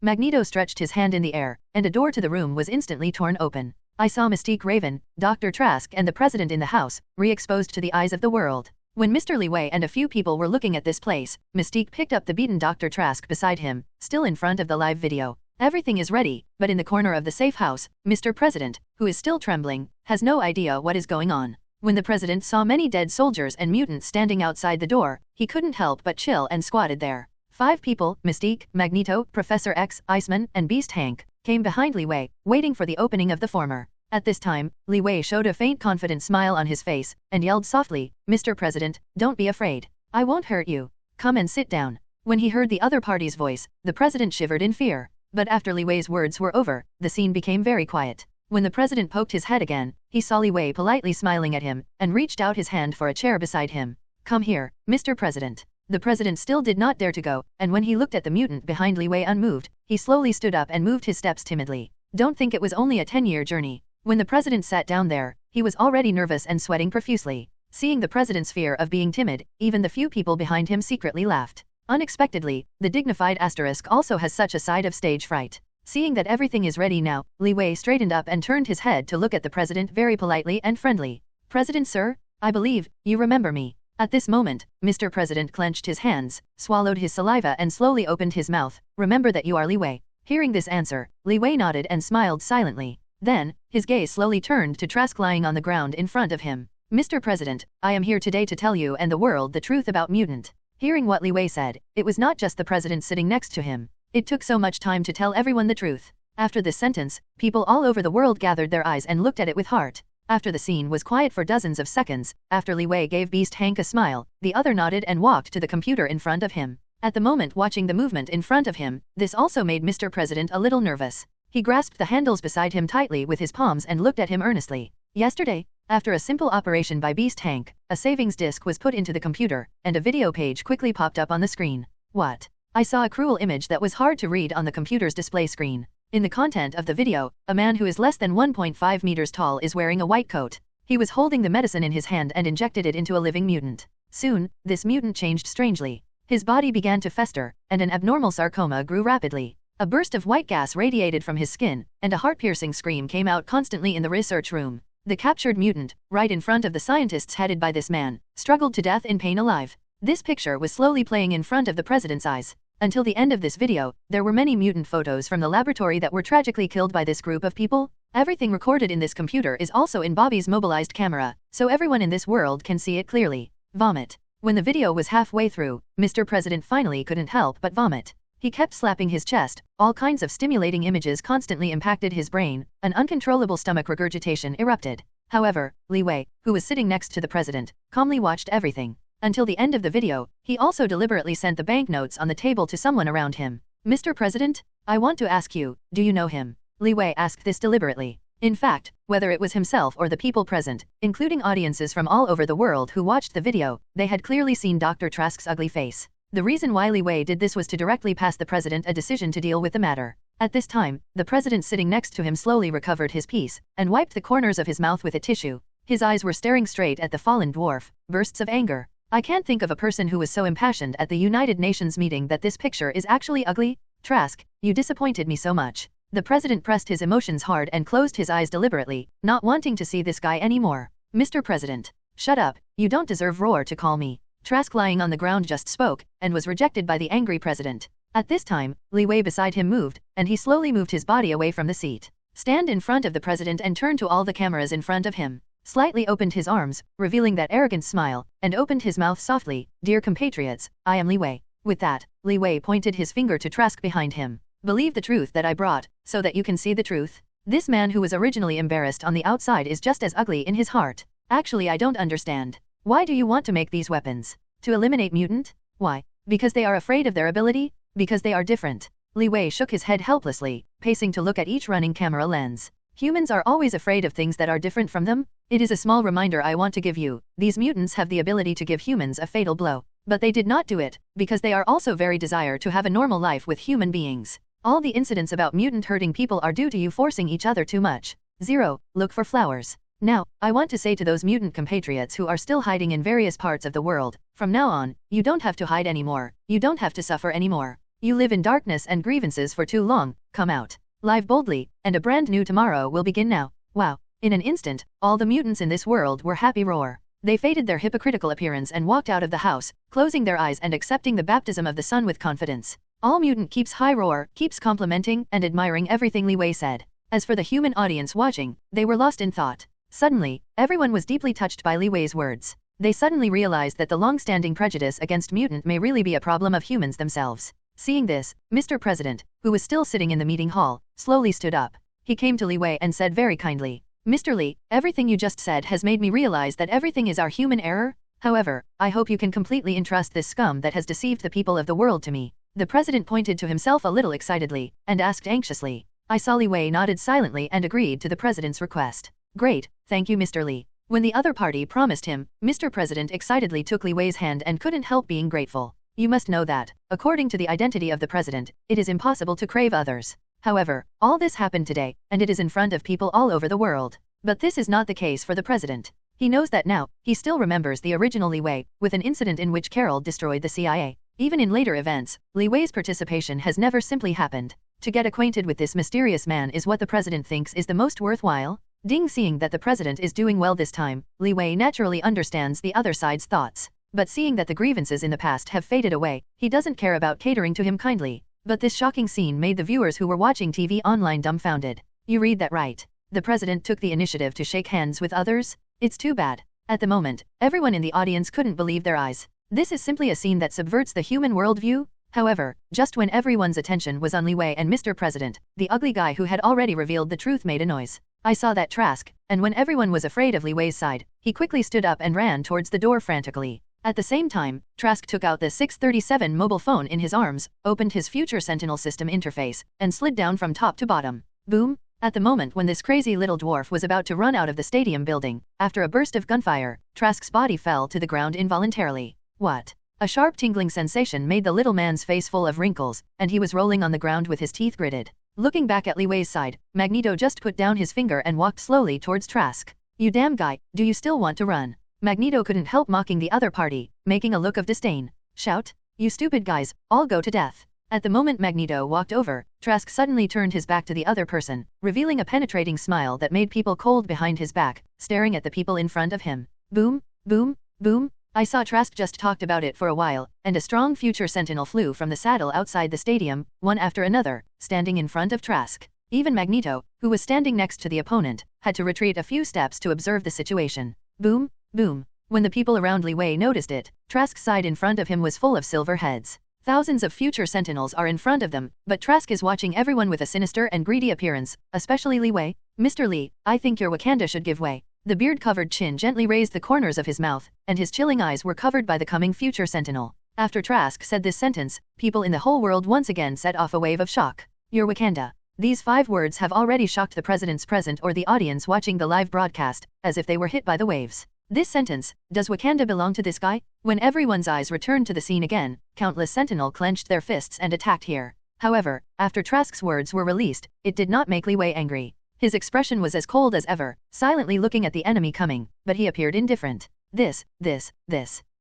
[SPEAKER 4] Magneto stretched his hand in the air, and a door to the room was instantly torn open. I saw Mystique Raven, Dr. Trask and the President in the house, re-exposed to the eyes of the world. When Mr. Li Wei and a few people were looking at this place, Mystique picked up the beaten Dr. Trask beside him, still in front of the live video. Everything is ready, but in the corner of the safe house, Mr. President, who is still trembling, has no idea what is going on. When the President saw many dead soldiers and mutants standing outside the door, he couldn't help but chill and squatted there. 5 people, Mystique, Magneto, Professor X, Iceman, and Beast Hank, came behind Li Wei, waiting for the opening of the former. At this time, Li Wei showed a faint confident smile on his face, and yelled softly, "Mr. President, don't be afraid. I won't hurt you. Come and sit down." When he heard the other party's voice, the President shivered in fear. But after Li Wei's words were over, the scene became very quiet. When the President poked his head again, he saw Li Wei politely smiling at him, and reached out his hand for a chair beside him. "Come here, Mr. President." The President still did not dare to go, and when he looked at the mutant behind Li Wei unmoved, he slowly stood up and moved his steps timidly. Don't think it was only a 10-year journey. When the President sat down there, he was already nervous and sweating profusely. Seeing the President's fear of being timid, even the few people behind him secretly laughed. Unexpectedly, the dignified asterisk also has such a side of stage fright. Seeing that everything is ready now, Li Wei straightened up and turned his head to look at the President very politely and friendly. "President sir, I believe you remember me." At this moment, Mr. President clenched his hands, swallowed his saliva and slowly opened his mouth. "Remember that you are Li Wei." Hearing this answer, Li Wei nodded and smiled silently. Then, his gaze slowly turned to Trask lying on the ground in front of him. "Mr. President, I am here today to tell you and the world the truth about Mutant." Hearing what Li Wei said, it was not just the President sitting next to him. It took so much time to tell everyone the truth. After this sentence, people all over the world gathered their eyes and looked at it with heart. After the scene was quiet for dozens of seconds, after Li Wei gave Beast Hank a smile, the other nodded and walked to the computer in front of him. At the moment watching the movement in front of him, this also made Mr. President a little nervous. He grasped the handles beside him tightly with his palms and looked at him earnestly. Yesterday, after a simple operation by Beast Hank, a savings disk was put into the computer, and a video page quickly popped up on the screen. What? I saw a cruel image that was hard to read on the computer's display screen. In the content of the video, a man who is less than 1.5 meters tall is wearing a white coat. He was holding the medicine in his hand and injected it into a living mutant. Soon, this mutant changed strangely. His body began to fester, and an abnormal sarcoma grew rapidly. A burst of white gas radiated from his skin, and a heart-piercing scream came out constantly in the research room. The captured mutant, right in front of the scientists headed by this man, struggled to death in pain alive. This picture was slowly playing in front of the president's eyes. Until the end of this video, there were many mutant photos from the laboratory that were tragically killed by this group of people. Everything recorded in this computer is also in Bobby's mobilized camera, so everyone in this world can see it clearly. Vomit. When the video was halfway through, Mr. President finally couldn't help but vomit. He kept slapping his chest, all kinds of stimulating images constantly impacted his brain, an uncontrollable stomach regurgitation erupted. However, Li Wei, who was sitting next to the president, calmly watched everything. Until the end of the video, he also deliberately sent the banknotes on the table to someone around him. Mr. President, I want to ask you, do you know him? Li Wei asked this deliberately. In fact, whether it was himself or the people present, including audiences from all over the world who watched the video, they had clearly seen Dr. Trask's ugly face. The reason why Li Wei did this was to directly pass the president a decision to deal with the matter. At this time, the president sitting next to him slowly recovered his peace, and wiped the corners of his mouth with a tissue. His eyes were staring straight at the fallen dwarf, bursts of anger. I can't think of a person who was so impassioned at the United Nations meeting that this picture is actually ugly. Trask, you disappointed me so much. The president pressed his emotions hard and closed his eyes deliberately, not wanting to see this guy anymore. Mr. President, shut up, you don't deserve roar to call me. Trask lying on the ground just spoke, and was rejected by the angry president. At this time, Li Wei beside him moved, and he slowly moved his body away from the seat. Stand in front of the president and turn to all the cameras in front of him. Slightly opened his arms, revealing that arrogant smile, and opened his mouth softly. Dear compatriots, I am Li Wei. With that, Li Wei pointed his finger to Trask behind him. Believe the truth that I brought, so that you can see the truth. This man who was originally embarrassed on the outside is just as ugly in his heart. Actually, I don't understand. Why do you want to make these weapons? To eliminate mutant? Why? Because they are afraid of their ability? Because they are different. Li Wei shook his head helplessly, pacing to look at each running camera lens. Humans are always afraid of things that are different from them. It is a small reminder I want to give you. These mutants have the ability to give humans a fatal blow. But they did not do it, because they are also very desire to have a normal life with human beings. All the incidents about mutant hurting people are due to you forcing each other too much. 0. Look for flowers. Now, I want to say to those mutant compatriots who are still hiding in various parts of the world, from now on, you don't have to hide anymore. You don't have to suffer anymore. You live in darkness and grievances for too long. Come out. Live boldly, and a brand new tomorrow will begin now. Wow. In an instant, all the mutants in this world were happy roar. They faded their hypocritical appearance and walked out of the house, closing their eyes and accepting the baptism of the sun with confidence. All mutant keeps high roar, keeps complimenting and admiring everything Li Wei said. As for the human audience watching, they were lost in thought. Suddenly, everyone was deeply touched by Li Wei's words. They suddenly realized that the long-standing prejudice against mutant may really be a problem of humans themselves. Seeing this, Mr. President, who was still sitting in the meeting hall, slowly stood up. He came to Li Wei and said very kindly, Mr. Li, everything you just said has made me realize that everything is our human error. However, I hope you can completely entrust this scum that has deceived the people of the world to me. The president pointed to himself a little excitedly, and asked anxiously. I saw Li Wei nodded silently and agreed to the president's request. Great, thank you Mr. Li. When the other party promised him, Mr. President excitedly took Li Wei's hand and couldn't help being grateful. You must know that, according to the identity of the president, it is impossible to crave others. However, all this happened today, and it is in front of people all over the world. But this is not the case for the president. He knows that now. He still remembers the original Li Wei, with an incident in which Carol destroyed the CIA. Even in later events, Li Wei's participation has never simply happened. To get acquainted with this mysterious man is what the president thinks is the most worthwhile. Seeing that the president is doing well this time, Li Wei naturally understands the other side's thoughts. But seeing that the grievances in the past have faded away, he doesn't care about catering to him kindly. But this shocking scene made the viewers who were watching TV online dumbfounded. You read that right. The president took the initiative to shake hands with others? It's too bad. At the moment, everyone in the audience couldn't believe their eyes. This is simply a scene that subverts the human worldview. However, just when everyone's attention was on Li Wei and Mr. President, the ugly guy who had already revealed the truth made a noise. I saw that Trask, and when everyone was afraid of Li Wei's side, he quickly stood up and ran towards the door frantically. At the same time, Trask took out the 637 mobile phone in his arms, opened his future Sentinel system interface, and slid down from top to bottom. Boom! At the moment when this crazy little dwarf was about to run out of the stadium building, after a burst of gunfire, Trask's body fell to the ground involuntarily. What? A sharp tingling sensation made the little man's face full of wrinkles, and he was rolling on the ground with his teeth gritted. Looking back at Li Wei's side, Magneto just put down his finger and walked slowly towards Trask. You damn guy, do you still want to run? Magneto couldn't help mocking the other party, making a look of disdain. Shout, you stupid guys, all go to death. At the moment Magneto walked over, Trask suddenly turned his back to the other person, revealing a penetrating smile that made people cold behind his back, staring at the people in front of him. Boom, boom, boom. I saw Trask just talked about it for a while, and a strong future Sentinel flew from the saddle outside the stadium, one after another, standing in front of Trask. Even Magneto, who was standing next to the opponent, had to retreat a few steps to observe the situation. Boom, boom. When the people around Li Wei noticed it, Trask's side in front of him was full of silver heads. Thousands of future Sentinels are in front of them, but Trask is watching everyone with a sinister and greedy appearance, especially Li Wei. Mr. Li, I think your Wakanda should give way. The beard-covered chin gently raised the corners of his mouth, and his chilling eyes were covered by the coming future Sentinel. After Trask said this sentence, people in the whole world once again set off a wave of shock. Your Wakanda. These 5 words have already shocked the presidents present or the audience watching the live broadcast, as if they were hit by the waves. This sentence, does Wakanda belong to this guy? When everyone's eyes returned to the scene again, countless Sentinel clenched their fists and attacked here. However, after Trask's words were released, it did not make Li Wei angry. His expression was as cold as ever, silently looking at the enemy coming, but he appeared indifferent. This.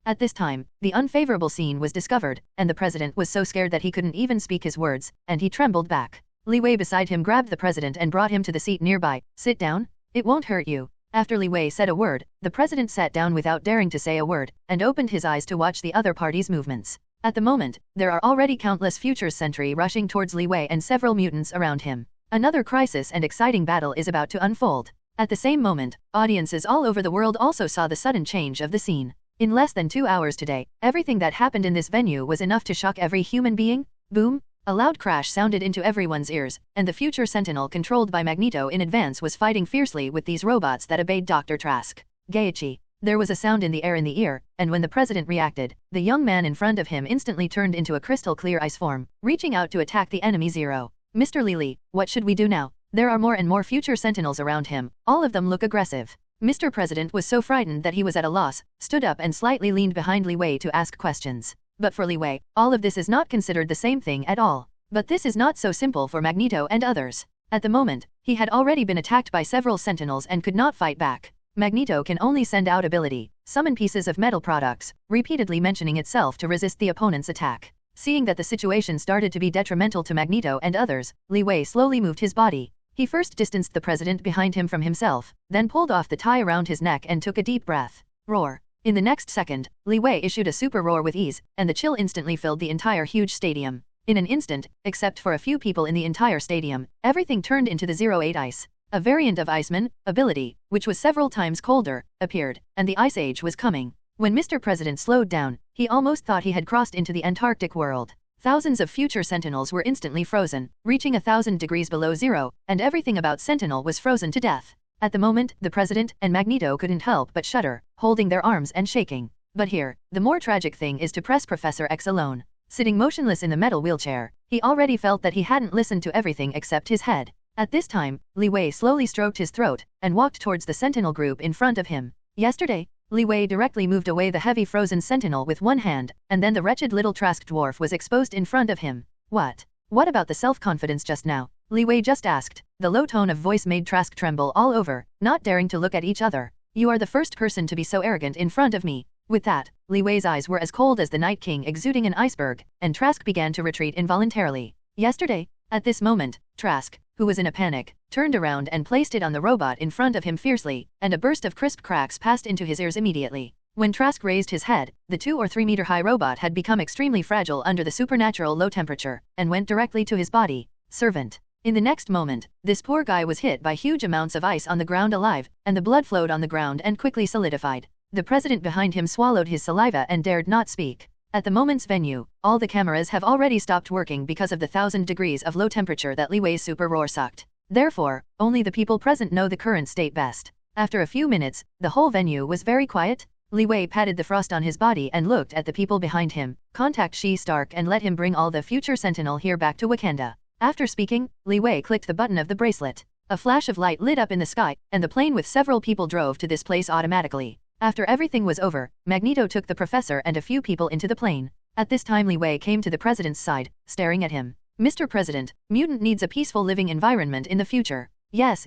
[SPEAKER 4] At this time, the unfavorable scene was discovered, and the president was so scared that he couldn't even speak his words, and he trembled back. Li Wei beside him grabbed the president and brought him to the seat nearby. Sit down. It won't hurt you. After Li Wei said a word, the president sat down without daring to say a word, and opened his eyes to watch the other party's movements. At the moment, there are already countless future sentry rushing towards Li Wei and several mutants around him. Another crisis and exciting battle is about to unfold. At the same moment, audiences all over the world also saw the sudden change of the scene. In less than 2 hours today, everything that happened in this venue was enough to shock every human being. Boom! A loud crash sounded into everyone's ears, and the future Sentinel controlled by Magneto in advance was fighting fiercely with these robots that obeyed Dr. Trask. Gaichi. There was a sound in the air in the ear, and when the president reacted, the young man in front of him instantly turned into a crystal-clear ice form, reaching out to attack the enemy Zero. Mr. Li, what should we do now? There are more and more future Sentinels around him, all of them look aggressive. Mr. President was so frightened that he was at a loss, stood up and slightly leaned behind Li Wei to ask questions. But for Li Wei, all of this is not considered the same thing at all. But this is not so simple for Magneto and others. At the moment, he had already been attacked by several Sentinels and could not fight back. Magneto can only send out ability, summon pieces of metal products, repeatedly mentioning itself to resist the opponent's attack. Seeing that the situation started to be detrimental to Magneto and others, Li Wei slowly moved his body. He first distanced the president behind him from himself, then pulled off the tie around his neck and took a deep breath. Roar. In the next second, Li Wei issued a super roar with ease, and the chill instantly filled the entire huge stadium. In an instant, except for a few people in the entire stadium, everything turned into the 08 Ice. A variant of Iceman, ability, which was several times colder, appeared, and the Ice Age was coming. When Mr. President slowed down, he almost thought he had crossed into the Antarctic world. Thousands of future Sentinels were instantly frozen, reaching 1,000 degrees below zero, and everything about Sentinel was frozen to death. At the moment, the president and Magneto couldn't help but shudder, holding their arms and shaking. But here, the more tragic thing is to press Professor X alone. Sitting motionless in the metal wheelchair, he already felt that he hadn't listened to everything except his head. At this time, Li Wei slowly stroked his throat, and walked towards the Sentinel group in front of him. Yesterday, Li Wei directly moved away the heavy frozen Sentinel with one hand, and then the wretched little Trask dwarf was exposed in front of him. What? What about the self-confidence just now? Li Wei just asked. The low tone of voice made Trask tremble all over, not daring to look at each other. You are the first person to be so arrogant in front of me. With that, Li Wei's eyes were as cold as the Night King exuding an iceberg, and Trask began to retreat involuntarily. Yesterday? At this moment, Trask, who was in a panic, turned around and placed it on the robot in front of him fiercely, and a burst of crisp cracks passed into his ears immediately. When Trask raised his head, the 2 or 3 meter high robot had become extremely fragile under the supernatural low temperature, and went directly to his body. Servant. In the next moment, this poor guy was hit by huge amounts of ice on the ground alive, and the blood flowed on the ground and quickly solidified. The president behind him swallowed his saliva and dared not speak. At the moment's venue, all the cameras have already stopped working because of the 1,000 degrees of low temperature that Li Wei's super roar sucked. Therefore, only the people present know the current state best. After a few minutes, the whole venue was very quiet. Li Wei patted the frost on his body and looked at the people behind him. Contact She Stark and let him bring all the future Sentinel here back to Wakanda. After speaking, Li Wei clicked the button of the bracelet. A flash of light lit up in the sky, and the plane with several people drove to this place automatically. After everything was over, Magneto took the professor and a few people into the plane. At this time Li Wei came to the president's side, staring at him. Mr. President, Mutant needs a peaceful living environment in the future. Yes,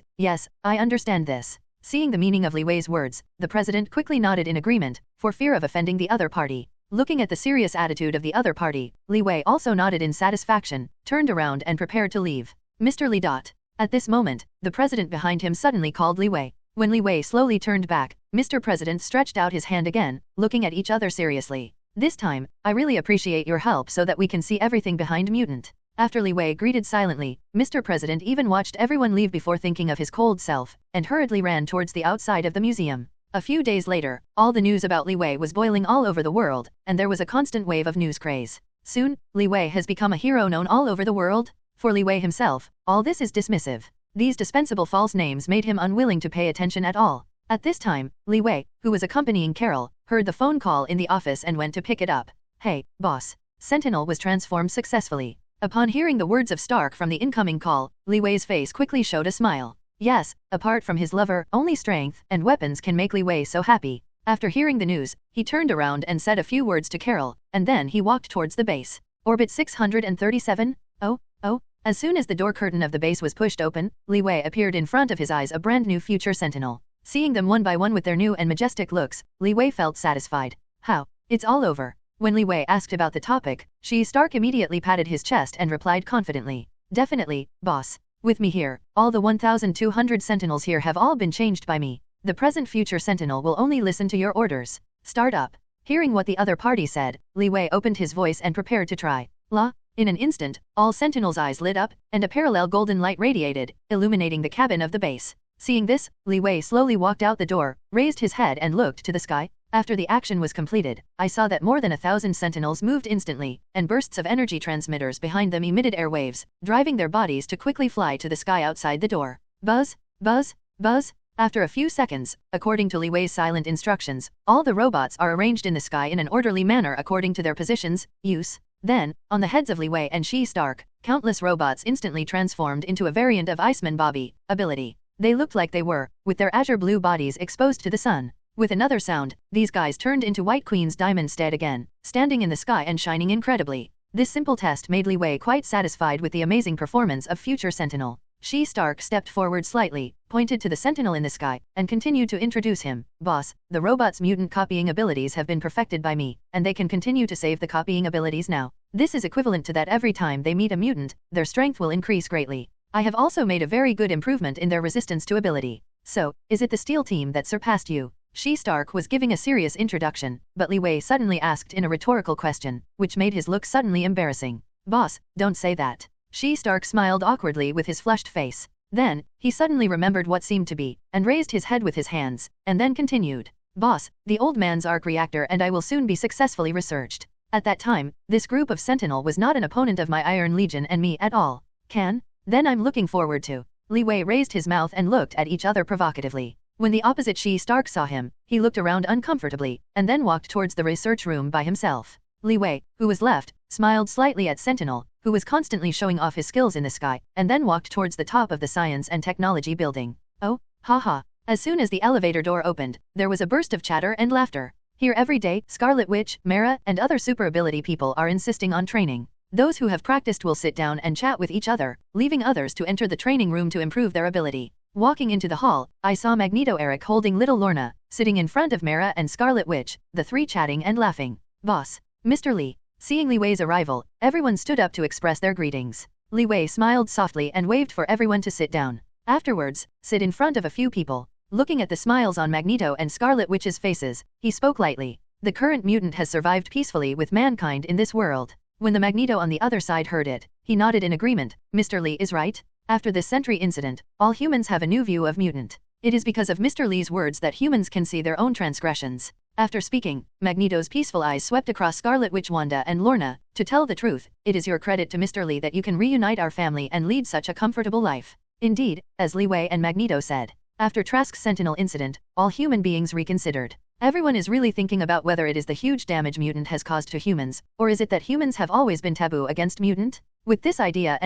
[SPEAKER 4] I understand this. Seeing the meaning of Li Wei's words, the president quickly nodded in agreement, for fear of offending the other party. Looking at the serious attitude of the other party, Li Wei also nodded in satisfaction, turned around and prepared to leave. Mr. Li. At this moment, the president behind him suddenly called Li Wei. When Li Wei slowly turned back, Mr. President stretched out his hand again, looking at each other seriously. This time, I really appreciate your help so that we can see everything behind Mutant. After Li Wei greeted silently, Mr. President even watched everyone leave before thinking of his cold self, and hurriedly ran towards the outside of the museum. A few days later, all the news about Li Wei was boiling all over the world, and there was a constant wave of news craze. Soon, Li Wei has become a hero known all over the world. For Li Wei himself, all this is dismissive. These dispensable false names made him unwilling to pay attention at all. At this time, Li Wei, who was accompanying Carol, heard the phone call in the office and went to pick it up. Hey, boss. Sentinel was transformed successfully. Upon hearing the words of Stark from the incoming call, Li Wei's face quickly showed a smile. Yes, apart from his lover, only strength and weapons can make Li Wei so happy. After hearing the news, he turned around and said a few words to Carol, and then he walked towards the base. Orbit 637? Oh. As soon as the door curtain of the base was pushed open, Li Wei appeared in front of his eyes a brand new future Sentinel. Seeing them one by one with their new and majestic looks, Li Wei felt satisfied. How? It's all over. When Li Wei asked about the topic, She Stark immediately patted his chest and replied confidently. Definitely, boss. With me here, all the 1,200 Sentinels here have all been changed by me. The present future Sentinel will only listen to your orders. Start up. Hearing what the other party said, Li Wei opened his voice and prepared to try. In an instant, all Sentinels' eyes lit up, and a parallel golden light radiated, illuminating the cabin of the base. Seeing this, Li Wei slowly walked out the door, raised his head and looked to the sky. After the action was completed, I saw that more than 1,000 Sentinels moved instantly, and bursts of energy transmitters behind them emitted airwaves, driving their bodies to quickly fly to the sky outside the door. Buzz, buzz, buzz. After a few seconds, according to Li Wei's silent instructions, all the robots are arranged in the sky in an orderly manner according to their positions, use. Then, on the heads of Li Wei and She Stark, countless robots instantly transformed into a variant of Iceman Bobby ability. They looked like they were, with their azure blue bodies exposed to the sun. With another sound, these guys turned into White Queen's diamond stead again, standing in the sky and shining incredibly. This simple test made Li Wei quite satisfied with the amazing performance of future Sentinel. She Stark stepped forward slightly, pointed to the Sentinel in the sky, and continued to introduce him. Boss, the robot's mutant copying abilities have been perfected by me, and they can continue to save the copying abilities now. This is equivalent to that every time they meet a mutant, their strength will increase greatly. I have also made a very good improvement in their resistance to ability. So, is it the Steel team that surpassed you? She Stark was giving a serious introduction, but Li Wei suddenly asked in a rhetorical question, which made his look suddenly embarrassing. Boss, don't say that. She Stark smiled awkwardly with his flushed face. Then, he suddenly remembered what seemed to be, and raised his head with his hands, and then continued. Boss, the old man's arc reactor and I will soon be successfully researched. At that time, this group of Sentinel was not an opponent of my Iron Legion and me at all. Then I'm looking forward to. Li Wei raised his mouth and looked at each other provocatively. When the opposite She Stark saw him, he looked around uncomfortably, and then walked towards the research room by himself. Li Wei, who was left, smiled slightly at Sentinel, who was constantly showing off his skills in the sky, and then walked towards the top of the Science and Technology building. Oh, haha. As soon as the elevator door opened, there was a burst of chatter and laughter. Here every day, Scarlet Witch, Mara, and other super ability people are insisting on training. Those who have practiced will sit down and chat with each other, leaving others to enter the training room to improve their ability. Walking into the hall, I saw Magneto Eric holding little Lorna, sitting in front of Mara and Scarlet Witch, the three chatting and laughing. Boss, Mr. Li. Seeing Li Wei's arrival, everyone stood up to express their greetings. Li Wei smiled softly and waved for everyone to sit down. Afterwards, sit in front of a few people. Looking at the smiles on Magneto and Scarlet Witch's faces, he spoke lightly. The current mutant has survived peacefully with mankind in this world. When the Magneto on the other side heard it, he nodded in agreement. Mr. Li is right. After this sentry incident, all humans have a new view of mutant. It is because of Mr. Li's words that humans can see their own transgressions. After speaking, Magneto's peaceful eyes swept across Scarlet Witch, Wanda and Lorna. To tell the truth, it is your credit to Mr. Li that you can reunite our family and lead such a comfortable life. Indeed, as Li Wei and Magneto said, after Trask's Sentinel incident, all human beings reconsidered. Everyone is really thinking about whether it is the huge damage Mutant has caused to humans, or is it that humans have always been taboo against Mutant? With this idea,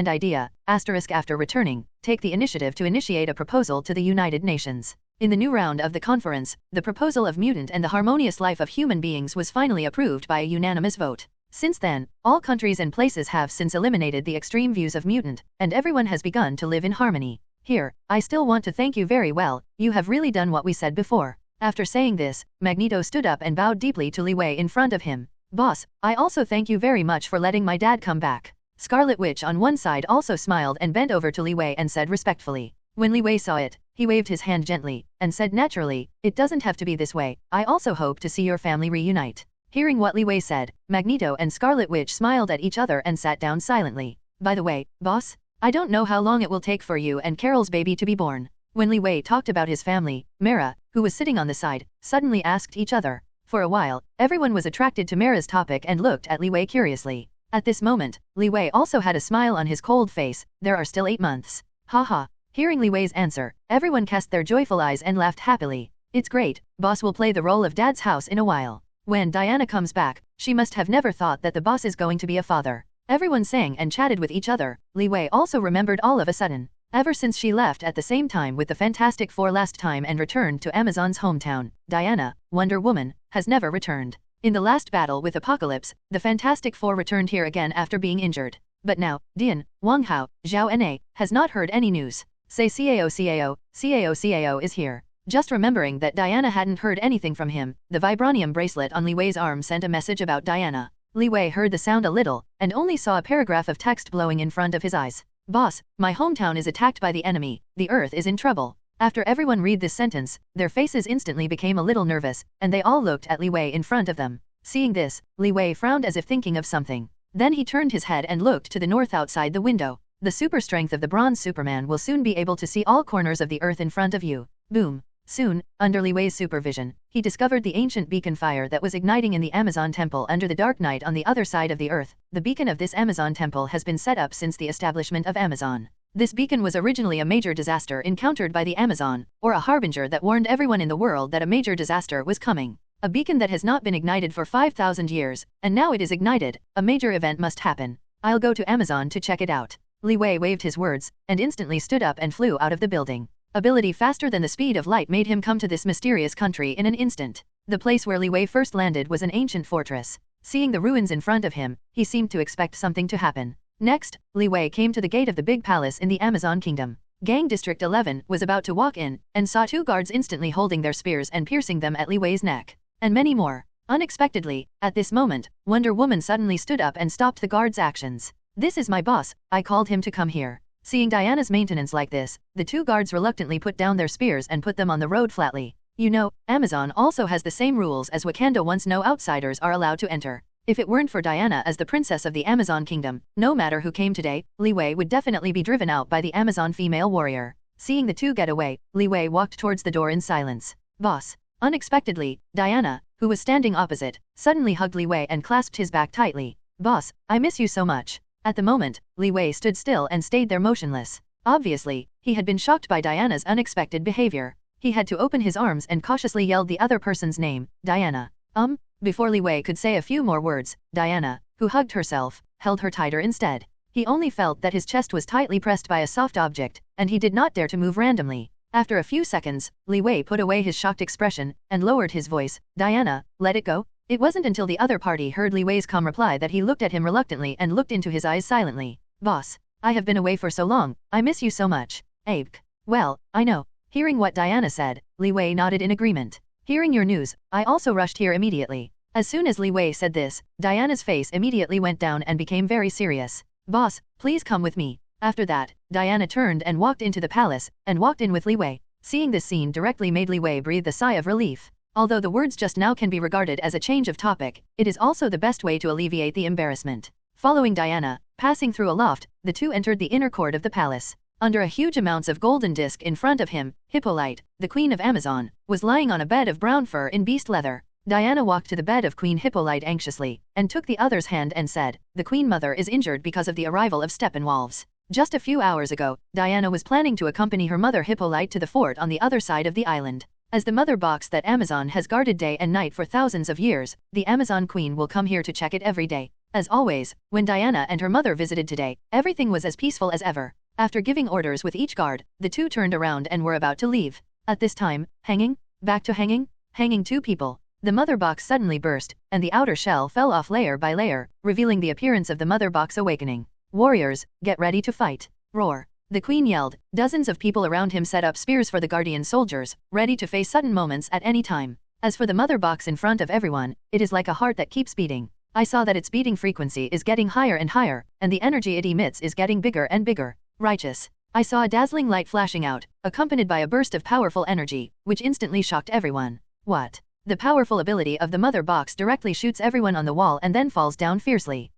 [SPEAKER 4] after returning, take the initiative to initiate a proposal to the United Nations. In the new round of the conference, the proposal of Mutant and the harmonious life of human beings was finally approved by a unanimous vote. Since then, all countries and places have since eliminated the extreme views of Mutant, and everyone has begun to live in harmony. Here, I still want to thank you very well, you have really done what we said before. After saying this, Magneto stood up and bowed deeply to Li Wei in front of him. Boss, I also thank you very much for letting my dad come back. Scarlet Witch on one side also smiled and bent over to Li Wei and said respectfully. When Li Wei saw it, he waved his hand gently, and said naturally, it doesn't have to be this way, I also hope to see your family reunite. Hearing what Li Wei said, Magneto and Scarlet Witch smiled at each other and sat down silently. By the way, boss, I don't know how long it will take for you and Carol's baby to be born. When Li Wei talked about his family, Mara, who was sitting on the side, suddenly asked each other. For a while, everyone was attracted to Mara's topic and looked at Li Wei curiously. At this moment, Li Wei also had a smile on his cold face, there are still 8 months. Haha. Hearing Li Wei's answer, everyone cast their joyful eyes and laughed happily. It's great, boss will play the role of dad's house in a while. When Diana comes back, she must have never thought that the boss is going to be a father. Everyone sang and chatted with each other. Li Wei also remembered all of a sudden. Ever since she left at the same time with the Fantastic Four last time and returned to Amazon's hometown, Diana, Wonder Woman, has never returned. In the last battle with Apocalypse, the Fantastic Four returned here again after being injured. But now, Dian, Wang Hao, Zhao Na, has not heard any news. Say Cao is here. Just remembering that Diana hadn't heard anything from him, the vibranium bracelet on Li Wei's arm sent a message about Diana. Li Wei heard the sound a little, and only saw a paragraph of text blowing in front of his eyes. Boss, my hometown is attacked by the enemy, the Earth is in trouble. After everyone read this sentence, their faces instantly became a little nervous, and they all looked at Li Wei in front of them. Seeing this, Li Wei frowned as if thinking of something. Then he turned his head and looked to the north outside the window. The super strength of the bronze Superman will soon be able to see all corners of the Earth in front of you. Boom. Soon, under Li Wei's supervision, he discovered the ancient beacon fire that was igniting in the Amazon temple under the dark night on the other side of the Earth. The beacon of this Amazon temple has been set up since the establishment of Amazon. This beacon was originally a major disaster encountered by the Amazon, or a harbinger that warned everyone in the world that a major disaster was coming. A beacon that has not been ignited for 5,000 years, and now it is ignited, a major event must happen. I'll go to Amazon to check it out. Li Wei waved his words, and instantly stood up and flew out of the building. Ability faster than the speed of light made him come to this mysterious country in an instant. The place where Li Wei first landed was an ancient fortress. Seeing the ruins in front of him, he seemed to expect something to happen. Next, Li Wei came to the gate of the big palace in the Amazon Kingdom. Gang District 11 was about to walk in, and saw 2 guards instantly holding their spears and piercing them at Li Wei's neck. And many more. Unexpectedly, at this moment, Wonder Woman suddenly stood up and stopped the guards' actions. This is my boss, I called him to come here. Seeing Diana's maintenance like this, the 2 guards reluctantly put down their spears and put them on the road flatly. You know, Amazon also has the same rules as Wakanda once no outsiders are allowed to enter. If it weren't for Diana as the princess of the Amazon Kingdom, no matter who came today, Li Wei would definitely be driven out by the Amazon female warrior. Seeing the 2 get away, Li Wei walked towards the door in silence. Boss. Unexpectedly, Diana, who was standing opposite, suddenly hugged Li Wei and clasped his back tightly. Boss, I miss you so much. At the moment, Li Wei stood still and stayed there motionless. Obviously, he had been shocked by Diana's unexpected behavior. He had to open his arms and cautiously yelled the other person's name, Diana. Before Li Wei could say a few more words, Diana, who hugged herself, held her tighter instead. He only felt that his chest was tightly pressed by a soft object, and he did not dare to move randomly. After a few seconds, Li Wei put away his shocked expression, and lowered his voice, Diana, let it go? It wasn't until the other party heard Li Wei's calm reply that he looked at him reluctantly and looked into his eyes silently. Boss, I have been away for so long, I miss you so much. Abk. Well, I know. Hearing what Diana said, Li Wei nodded in agreement. Hearing your news, I also rushed here immediately. As soon as Li Wei said this, Diana's face immediately went down and became very serious. Boss, please come with me. After that, Diana turned and walked into the palace, and walked in with Li Wei. Seeing this scene directly made Li Wei breathe a sigh of relief. Although the words just now can be regarded as a change of topic, it is also the best way to alleviate the embarrassment. Following Diana, passing through a loft, the 2 entered the inner court of the palace. Under a huge amounts of golden disc in front of him, Hippolyte, the Queen of Amazon, was lying on a bed of brown fur in beast leather. Diana walked to the bed of Queen Hippolyte anxiously, and took the other's hand and said, the Queen Mother is injured because of the arrival of Steppenwolves. Just a few hours ago, Diana was planning to accompany her mother Hippolyte to the fort on the other side of the island. As the mother box that Amazon has guarded day and night for thousands of years, the Amazon Queen will come here to check it every day. As always, when Diana and her mother visited today, everything was as peaceful as ever. After giving orders with each guard, the two turned around and were about to leave. At this time, hanging two people. The mother box suddenly burst, and the outer shell fell off layer by layer, revealing the appearance of the mother box awakening. Warriors, get ready to fight. Roar. The queen yelled. Dozens of people around him set up spears for the guardian soldiers, ready to face sudden moments at any time. As for the mother box in front of everyone, it is like a heart that keeps beating. I saw that its beating frequency is getting higher and higher, and the energy it emits is getting bigger and bigger. Righteous. I saw a dazzling light flashing out, accompanied by a burst of powerful energy, which instantly shocked everyone. What? The powerful ability of the mother box directly shoots everyone on the wall and then falls down fiercely.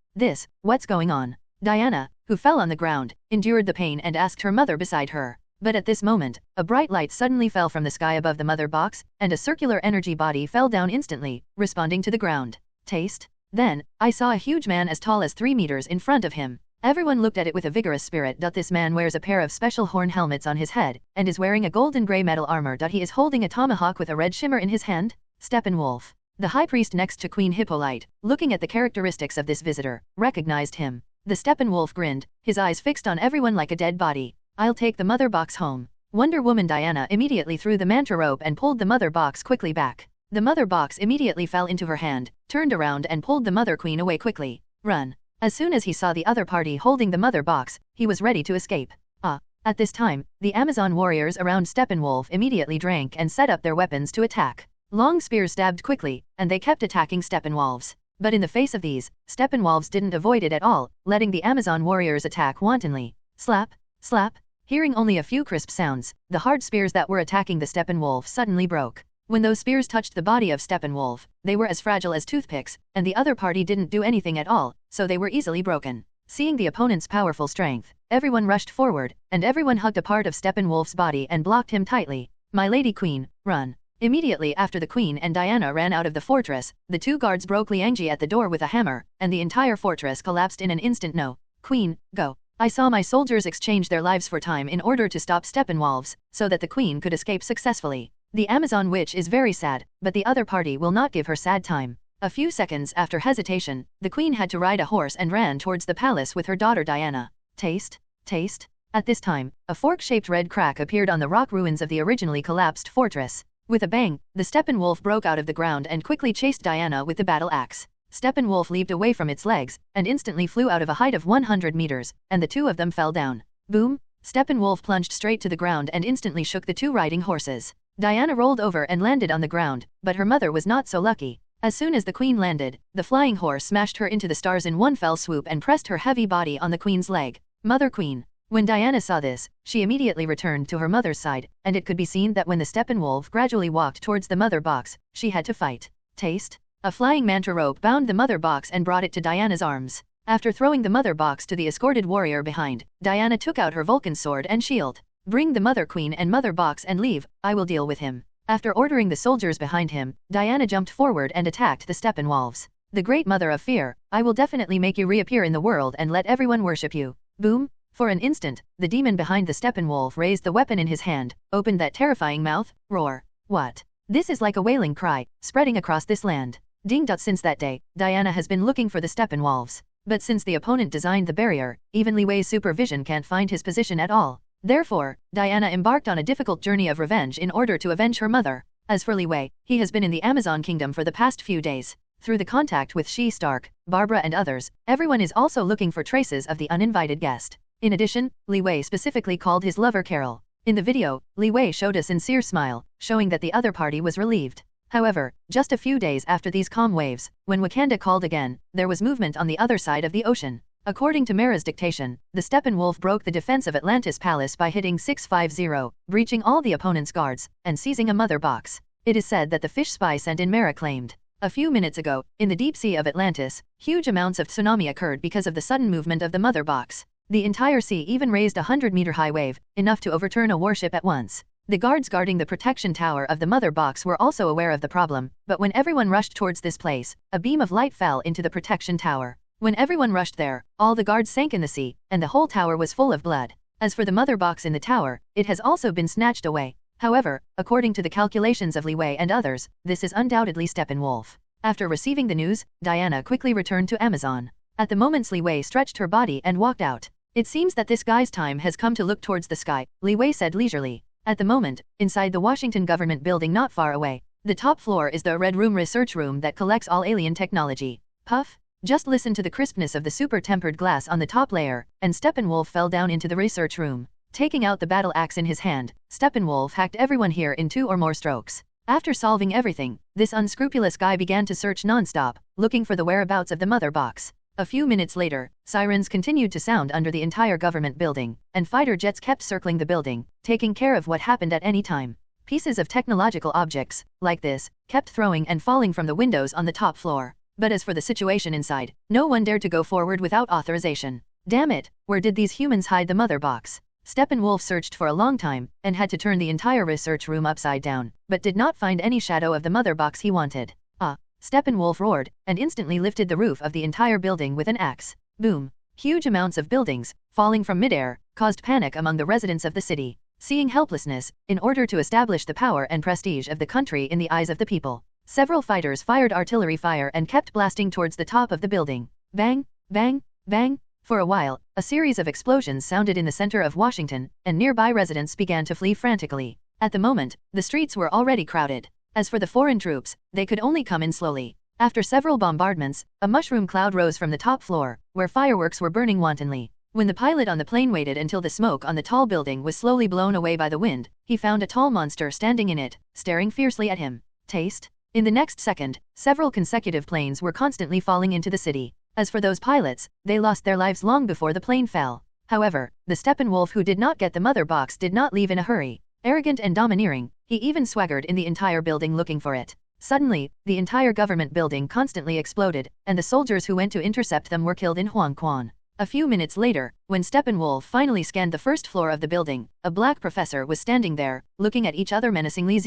[SPEAKER 4] What's going on? Diana, who fell on the ground, endured the pain and asked her mother beside her. But at this moment, a bright light suddenly fell from the sky above the mother box, and a circular energy body fell down instantly, responding to the ground. Taste? Then, I saw a huge man as tall as 3 meters in front of him. Everyone looked at it with a vigorous spirit. This man wears a pair of special horn helmets on his head, and is wearing a golden gray metal armor. He is holding a tomahawk with a red shimmer in his hand. Steppenwolf. The high priest next to Queen Hippolyte, looking at the characteristics of this visitor, recognized him. The Steppenwolf grinned, his eyes fixed on everyone like a dead body. I'll take the mother box home. Wonder Woman Diana immediately threw the mantra rope and pulled the mother box quickly back. The mother box immediately fell into her hand, turned around and pulled the mother queen away quickly. Run. As soon as he saw the other party holding the mother box, he was ready to escape. At this time, the Amazon warriors around Steppenwolf immediately drank and set up their weapons to attack. Long spears stabbed quickly, and they kept attacking Steppenwolves. But in the face of these, Steppenwolves didn't avoid it at all, letting the Amazon warriors attack wantonly. Slap, slap. Hearing only a few crisp sounds, the hard spears that were attacking the Steppenwolf suddenly broke. When those spears touched the body of Steppenwolf, they were as fragile as toothpicks, and the other party didn't do anything at all, so they were easily broken. Seeing the opponent's powerful strength, everyone rushed forward, and everyone hugged a part of Steppenwolf's body and blocked him tightly. My lady queen, run. Immediately after the queen and Diana ran out of the fortress, the two guards broke Liangji at the door with a hammer, and the entire fortress collapsed in an instant. No. Queen, go. I saw my soldiers exchange their lives for time in order to stop Steppenwolves, so that the queen could escape successfully. The Amazon witch is very sad, but the other party will not give her sad time. A few seconds after hesitation, the queen had to ride a horse and ran towards the palace with her daughter Diana. Taste? Taste? At this time, a fork-shaped red crack appeared on the rock ruins of the originally collapsed fortress. With a bang, the Steppenwolf broke out of the ground and quickly chased Diana with the battle axe. Steppenwolf leaped away from its legs, and instantly flew out of a height of 100 meters, and the two of them fell down. Boom! Steppenwolf plunged straight to the ground and instantly shook the two riding horses. Diana rolled over and landed on the ground, but her mother was not so lucky. As soon as the queen landed, the flying horse smashed her into the stars in one fell swoop and pressed her heavy body on the queen's leg. Mother Queen. When Diana saw this, she immediately returned to her mother's side, and it could be seen that when the Steppenwolf gradually walked towards the mother box, she had to fight. Taste? A flying mantra rope bound the mother box and brought it to Diana's arms. After throwing the mother box to the escorted warrior behind, Diana took out her Vulcan sword and shield. Bring the mother queen and mother box and leave, I will deal with him. After ordering the soldiers behind him, Diana jumped forward and attacked the Steppenwolves. The great mother of fear, I will definitely make you reappear in the world and let everyone worship you. Boom! For an instant, the demon behind the Steppenwolf raised the weapon in his hand, opened that terrifying mouth, roar. What? This is like a wailing cry, spreading across this land. Ding. Since that day, Diana has been looking for the Steppenwolves. But since the opponent designed the barrier, even Li Wei's supervision can't find his position at all. Therefore, Diana embarked on a difficult journey of revenge in order to avenge her mother. As for Li Wei, he has been in the Amazon kingdom for the past few days. Through the contact with She Stark, Barbara and others, everyone is also looking for traces of the uninvited guest. In addition, Li Wei specifically called his lover Carol. In the video, Li Wei showed a sincere smile, showing that the other party was relieved. However, just a few days after these calm waves, when Wakanda called again, there was movement on the other side of the ocean. According to Mara's dictation, the Steppenwolf broke the defense of Atlantis Palace by hitting 650, breaching all the opponent's guards, and seizing a mother box. It is said that the fish spy sent in Mara claimed. A few minutes ago, in the deep sea of Atlantis, huge amounts of tsunami occurred because of the sudden movement of the mother box. The entire sea even raised a 100-meter-high wave, enough to overturn a warship at once. The guards guarding the protection tower of the mother box were also aware of the problem, but when everyone rushed towards this place, a beam of light fell into the protection tower. When everyone rushed there, all the guards sank in the sea, and the whole tower was full of blood. As for the mother box in the tower, it has also been snatched away. However, according to the calculations of Li Wei and others, this is undoubtedly Steppenwolf. After receiving the news, Diana quickly returned to Amazon. At the moment Li Wei stretched her body and walked out. It seems that this guy's time has come to look towards the sky, Li Wei said leisurely. At the moment, inside the Washington government building not far away, the top floor is the Red Room research room that collects all alien technology. Puff. Just listen to the crispness of the super-tempered glass on the top layer, and Steppenwolf fell down into the research room. Taking out the battle axe in his hand, Steppenwolf hacked everyone here in 2 or more strokes. After solving everything, this unscrupulous guy began to search non-stop, looking for the whereabouts of the mother box. A few minutes later, sirens continued to sound under the entire government building, and fighter jets kept circling the building, taking care of what happened at any time. Pieces of technological objects, like this, kept throwing and falling from the windows on the top floor. But as for the situation inside, no one dared to go forward without authorization. Damn it, where did these humans hide the mother box? Steppenwolf searched for a long time, and had to turn the entire research room upside down, but did not find any shadow of the mother box he wanted. Ah! Steppenwolf roared, and instantly lifted the roof of the entire building with an axe. Boom! Huge amounts of buildings, falling from midair, caused panic among the residents of the city. Seeing helplessness, in order to establish the power and prestige of the country in the eyes of the people, several fighters fired artillery fire and kept blasting towards the top of the building. Bang! Bang! Bang! For a while, a series of explosions sounded in the center of Washington, and nearby residents began to flee frantically. At the moment, the streets were already crowded. As for the foreign troops, they could only come in slowly. After several bombardments, a mushroom cloud rose from the top floor, where fireworks were burning wantonly. When the pilot on the plane waited until the smoke on the tall building was slowly blown away by the wind, he found a tall monster standing in it, staring fiercely at him. Taste? In the next second, several consecutive planes were constantly falling into the city. As for those pilots, they lost their lives long before the plane fell. However, the Steppenwolf who did not get the mother box did not leave in a hurry. Arrogant and domineering, he even swaggered in the entire building looking for it. Suddenly, the entire government building constantly exploded, and the soldiers who went to intercept them were killed in Huangquan. A few minutes later, when Steppenwolf finally scanned the first floor of the building, a black professor was standing there, looking at each other menacingly.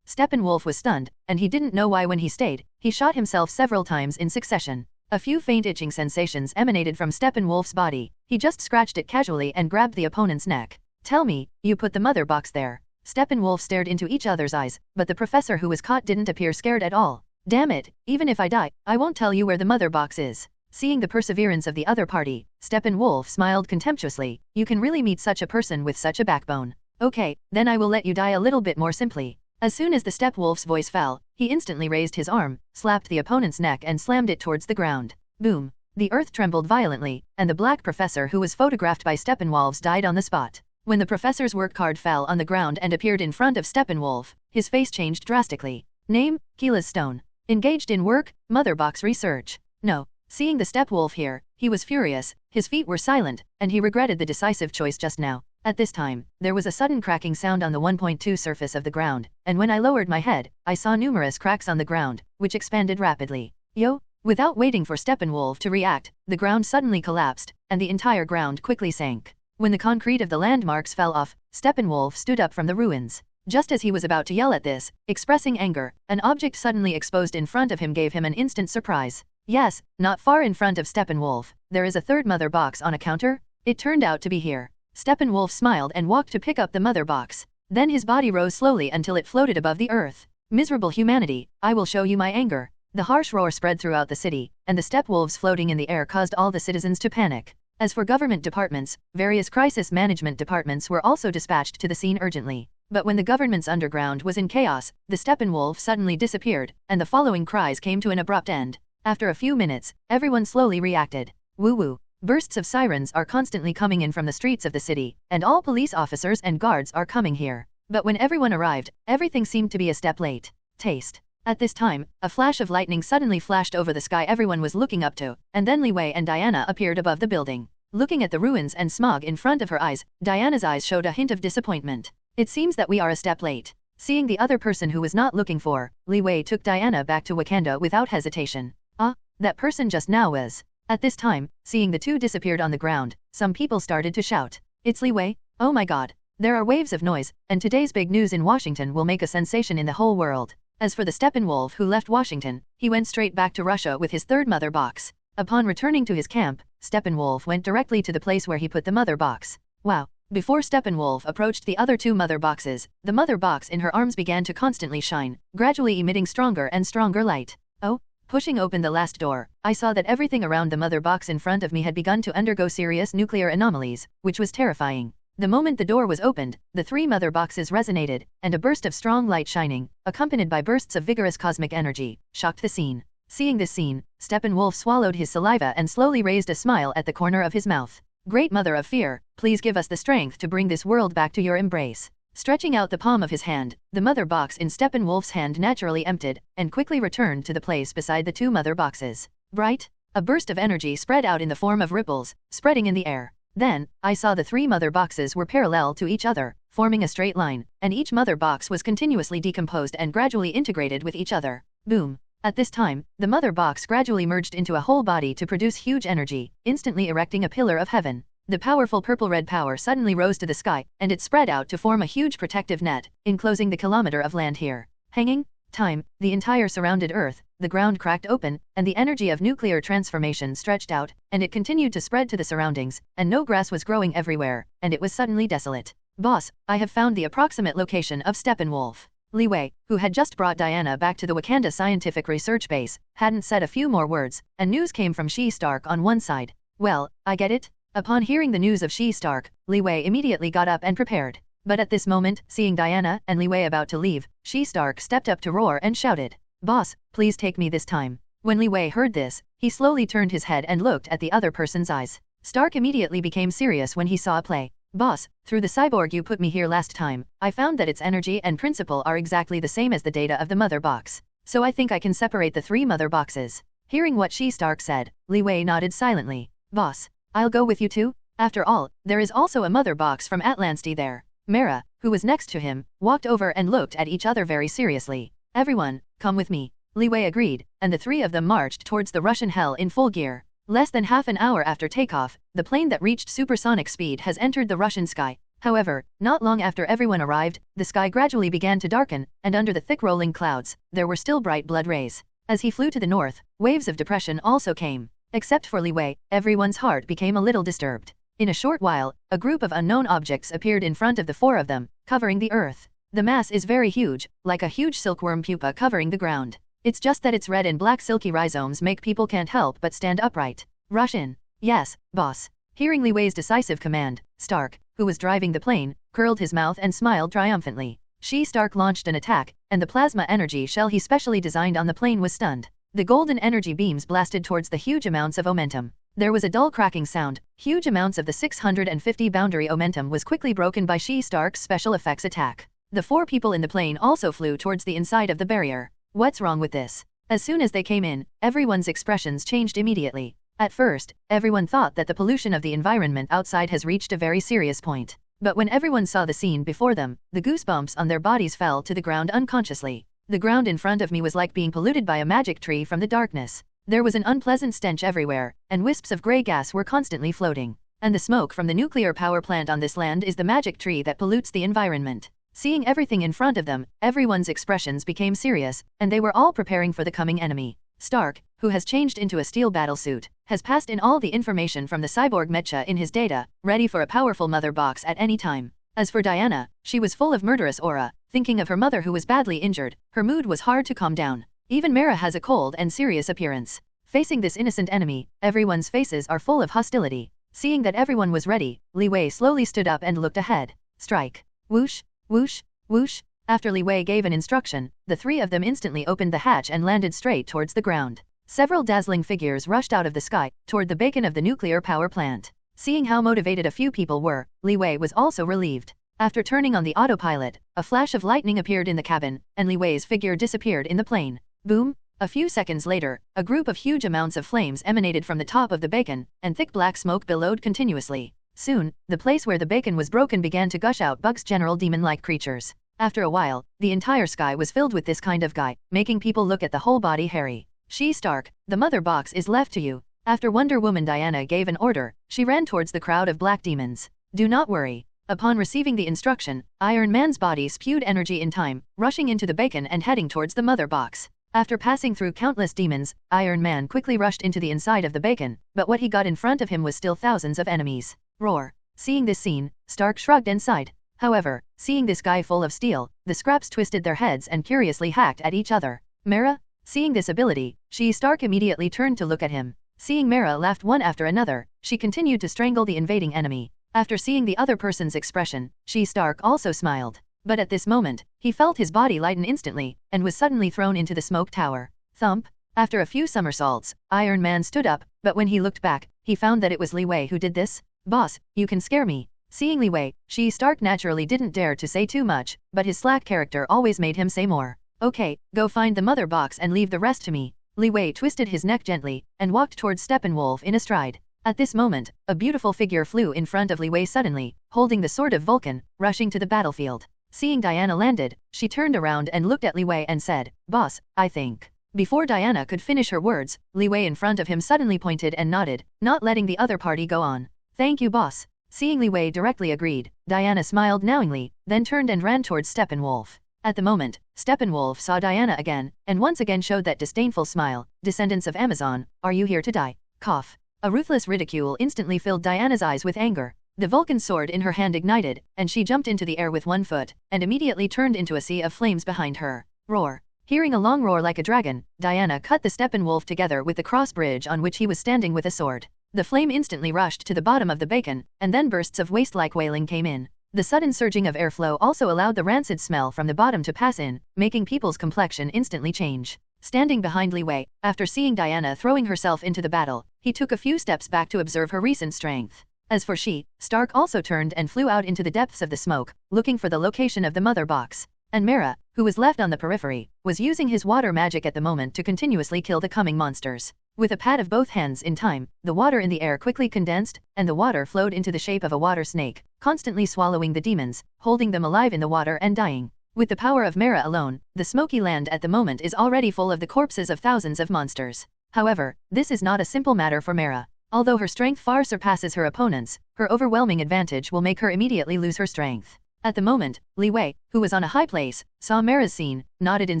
[SPEAKER 4] Steppenwolf was stunned, and he didn't know why when he stayed, he shot himself several times in succession. A few faint itching sensations emanated from Steppenwolf's body. He just scratched it casually and grabbed the opponent's neck. Tell me, you put the mother box there. Steppenwolf stared into each other's eyes, but the professor who was caught didn't appear scared at all. Damn it, even if I die, I won't tell you where the mother box is. Seeing the perseverance of the other party, Steppenwolf smiled contemptuously. You can really meet such a person with such a backbone. Okay, then I will let you die a little bit more simply. As soon as the Steppenwolf's voice fell, he instantly raised his arm, slapped the opponent's neck and slammed it towards the ground. Boom! The earth trembled violently, and the black professor who was photographed by Steppenwolf died on the spot. When the professor's work card fell on the ground and appeared in front of Steppenwolf, his face changed drastically. Name, Keela's Stone. Engaged in work, mother box research. No. Seeing the Steppenwolf here, he was furious, his feet were silent, and he regretted the decisive choice just now. At this time, there was a sudden cracking sound on the 1.2 surface of the ground, and when I lowered my head, I saw numerous cracks on the ground, which expanded rapidly. Yo! Without waiting for Steppenwolf to react, the ground suddenly collapsed, and the entire ground quickly sank. When the concrete of the landmarks fell off, Steppenwolf stood up from the ruins. Just as he was about to yell at this, expressing anger, an object suddenly exposed in front of him gave him an instant surprise. Yes, not far in front of Steppenwolf, there is a third mother box on a counter. It turned out to be here. Steppenwolf smiled and walked to pick up the mother box. Then his body rose slowly until it floated above the earth. Miserable humanity, I will show you my anger. The harsh roar spread throughout the city, and the Steppenwolves floating in the air caused all the citizens to panic. As for government departments, various crisis management departments were also dispatched to the scene urgently. But when the government's underground was in chaos, the Steppenwolf suddenly disappeared, and the following cries came to an abrupt end. After a few minutes, everyone slowly reacted. Woo-woo. Bursts of sirens are constantly coming in from the streets of the city, and all police officers and guards are coming here. But when everyone arrived, everything seemed to be a step late. Taste. At this time, a flash of lightning suddenly flashed over the sky everyone was looking up to, and then Li Wei and Diana appeared above the building. Looking at the ruins and smog in front of her eyes, Diana's eyes showed a hint of disappointment. It seems that we are a step late. Seeing the other person who was not looking for, Li Wei took Diana back to Wakanda without hesitation. Ah, that person just now was. At this time, seeing the two disappeared on the ground, some people started to shout. It's Li Wei? Oh my god. There are waves of noise, and today's big news in Washington will make a sensation in the whole world. As for the Steppenwolf who left Washington, he went straight back to Russia with his third mother box. Upon returning to his camp, Steppenwolf went directly to the place where he put the mother box. Wow. Before Steppenwolf approached the other two mother boxes, the mother box in her arms began to constantly shine, gradually emitting stronger and stronger light. Oh? Pushing open the last door, I saw that everything around the mother box in front of me had begun to undergo serious nuclear anomalies, which was terrifying. The moment the door was opened, the three mother boxes resonated, and a burst of strong light shining, accompanied by bursts of vigorous cosmic energy, shocked the scene. Seeing this scene, Steppenwolf swallowed his saliva and slowly raised a smile at the corner of his mouth. Great Mother of Fear, please give us the strength to bring this world back to your embrace. Stretching out the palm of his hand, the mother box in Steppenwolf's hand naturally emptied, and quickly returned to the place beside the two mother boxes. Bright? A burst of energy spread out in the form of ripples, spreading in the air. Then, I saw the three mother boxes were parallel to each other, forming a straight line, and each mother box was continuously decomposed and gradually integrated with each other. Boom. At this time, the mother box gradually merged into a whole body to produce huge energy, instantly erecting a pillar of heaven. The powerful purple-red power suddenly rose to the sky, and it spread out to form a huge protective net, enclosing the kilometer of land here. Hanging? Time, the entire surrounded earth, the ground cracked open, and the energy of nuclear transformation stretched out, and it continued to spread to the surroundings, and no grass was growing everywhere, and it was suddenly desolate. Boss, I have found the approximate location of Steppenwolf. Li Wei, who had just brought Diana back to the Wakanda Scientific Research Base, hadn't said a few more words, and news came from She-Stark on one side. Well, I get it. Upon hearing the news of She-Stark, Li Wei immediately got up and prepared. But at this moment, seeing Diana and Li Wei about to leave, She-Stark stepped up to roar and shouted, "Boss, please take me this time." When Li Wei heard this, he slowly turned his head and looked at the other person's eyes. Stark immediately became serious when he saw a play. "Boss, through the cyborg you put me here last time, I found that its energy and principle are exactly the same as the data of the mother box. So I think I can separate the three mother boxes." Hearing what She-Stark said, Li Wei nodded silently. "Boss, I'll go with you too? After all, there is also a mother box from Atlantis there." Mera, who was next to him, walked over and looked at each other very seriously. "Everyone, come with me." Li Wei agreed, and the three of them marched towards the Russian hell in full gear. Less than half an hour after takeoff, the plane that reached supersonic speed has entered the Russian sky. However, not long after everyone arrived, the sky gradually began to darken, and under the thick rolling clouds, there were still bright blood rays. As he flew to the north, waves of depression also came. Except for Li Wei, everyone's heart became a little disturbed. In a short while, a group of unknown objects appeared in front of the four of them, covering the earth. The mass is very huge, like a huge silkworm pupa covering the ground. It's just that its red and black silky rhizomes make people can't help but stand upright. "Rush in." "Yes, boss." Hearing Li Wei's decisive command, Stark, who was driving the plane, curled his mouth and smiled triumphantly. She-Stark launched an attack, and the plasma energy shell he specially designed on the plane was stunned. The golden energy beams blasted towards the huge amounts of momentum. There was a dull cracking sound. Huge amounts of the 650 boundary momentum was quickly broken by She-Stark's special effects attack. The four people in the plane also flew towards the inside of the barrier. What's wrong with this? As soon as they came in, everyone's expressions changed immediately. At first, everyone thought that the pollution of the environment outside has reached a very serious point. But when everyone saw the scene before them, the goosebumps on their bodies fell to the ground unconsciously. The ground in front of me was like being polluted by a magic tree from the darkness. There was an unpleasant stench everywhere, and wisps of grey gas were constantly floating. And the smoke from the nuclear power plant on this land is the magic tree that pollutes the environment. Seeing everything in front of them, everyone's expressions became serious, and they were all preparing for the coming enemy. Stark, who has changed into a steel battlesuit, has passed in all the information from the cyborg mecha in his data, ready for a powerful mother box at any time. As for Diana, she was full of murderous aura, thinking of her mother who was badly injured. Her mood was hard to calm down. Even Mera has a cold and serious appearance. Facing this innocent enemy, everyone's faces are full of hostility. Seeing that everyone was ready, Li Wei slowly stood up and looked ahead. Strike. Whoosh, whoosh, whoosh. After Li Wei gave an instruction, the three of them instantly opened the hatch and landed straight towards the ground. Several dazzling figures rushed out of the sky, toward the beacon of the nuclear power plant. Seeing how motivated a few people were, Li Wei was also relieved. After turning on the autopilot, a flash of lightning appeared in the cabin, and Li Wei's figure disappeared in the plane. Boom! A few seconds later, a group of huge amounts of flames emanated from the top of the beacon, and thick black smoke billowed continuously. Soon, the place where the beacon was broken began to gush out bugs, general demon-like creatures. After a while, the entire sky was filled with this kind of guy, making people look at the whole body hairy. She-Stark, the mother box is left to you. After Wonder Woman Diana gave an order, she ran towards the crowd of black demons. Do not worry. Upon receiving the instruction, Iron Man's body spewed energy in time, rushing into the beacon and heading towards the mother box. After passing through countless demons, Iron Man quickly rushed into the inside of the bacon, but what he got in front of him was still thousands of enemies. Roar. Seeing this scene, Stark shrugged and sighed. However, seeing this guy full of steel, the scraps twisted their heads and curiously hacked at each other. Mera? Seeing this ability, Stark immediately turned to look at him. Seeing Mera laughed one after another, she continued to strangle the invading enemy. After seeing the other person's expression, Stark also smiled. But at this moment, he felt his body lighten instantly, and was suddenly thrown into the smoke tower. Thump! After a few somersaults, Iron Man stood up, but when he looked back, he found that it was Li Wei who did this. Boss, you can scare me. Seeing Li Wei, Stark naturally didn't dare to say too much, but his slack character always made him say more. Okay, go find the mother box and leave the rest to me. Li Wei twisted his neck gently, and walked towards Steppenwolf in a stride. At this moment, a beautiful figure flew in front of Li Wei suddenly, holding the sword of Vulcan, rushing to the battlefield. Seeing Diana landed, she turned around and looked at Li Wei and said, Boss, I think. Before Diana could finish her words, Li Wei in front of him suddenly pointed and nodded, not letting the other party go on. Thank you, boss. Seeing Li Wei directly agreed, Diana smiled knowingly, then turned and ran towards Steppenwolf. At the moment, Steppenwolf saw Diana again, and once again showed that disdainful smile. Descendants of Amazon, are you here to die? Cough. A ruthless ridicule instantly filled Diana's eyes with anger. The Vulcan sword in her hand ignited, and she jumped into the air with one foot, and immediately turned into a sea of flames behind her. Roar. Hearing a long roar like a dragon, Diana cut the Steppenwolf together with the cross bridge on which he was standing with a sword. The flame instantly rushed to the bottom of the bacon, and then bursts of waste-like wailing came in. The sudden surging of airflow also allowed the rancid smell from the bottom to pass in, making people's complexion instantly change. Standing behind Li Wei, after seeing Diana throwing herself into the battle, he took a few steps back to observe her recent strength. As for Stark also turned and flew out into the depths of the smoke, looking for the location of the mother box. And Mera, who was left on the periphery, was using his water magic at the moment to continuously kill the coming monsters. With a pat of both hands in time, the water in the air quickly condensed, and the water flowed into the shape of a water snake, constantly swallowing the demons, holding them alive in the water and dying. With the power of Mera alone, the smoky land at the moment is already full of the corpses of thousands of monsters. However, this is not a simple matter for Mera. Although her strength far surpasses her opponents, her overwhelming advantage will make her immediately lose her strength. At the moment, Li Wei, who was on a high place, saw Mera's scene, nodded in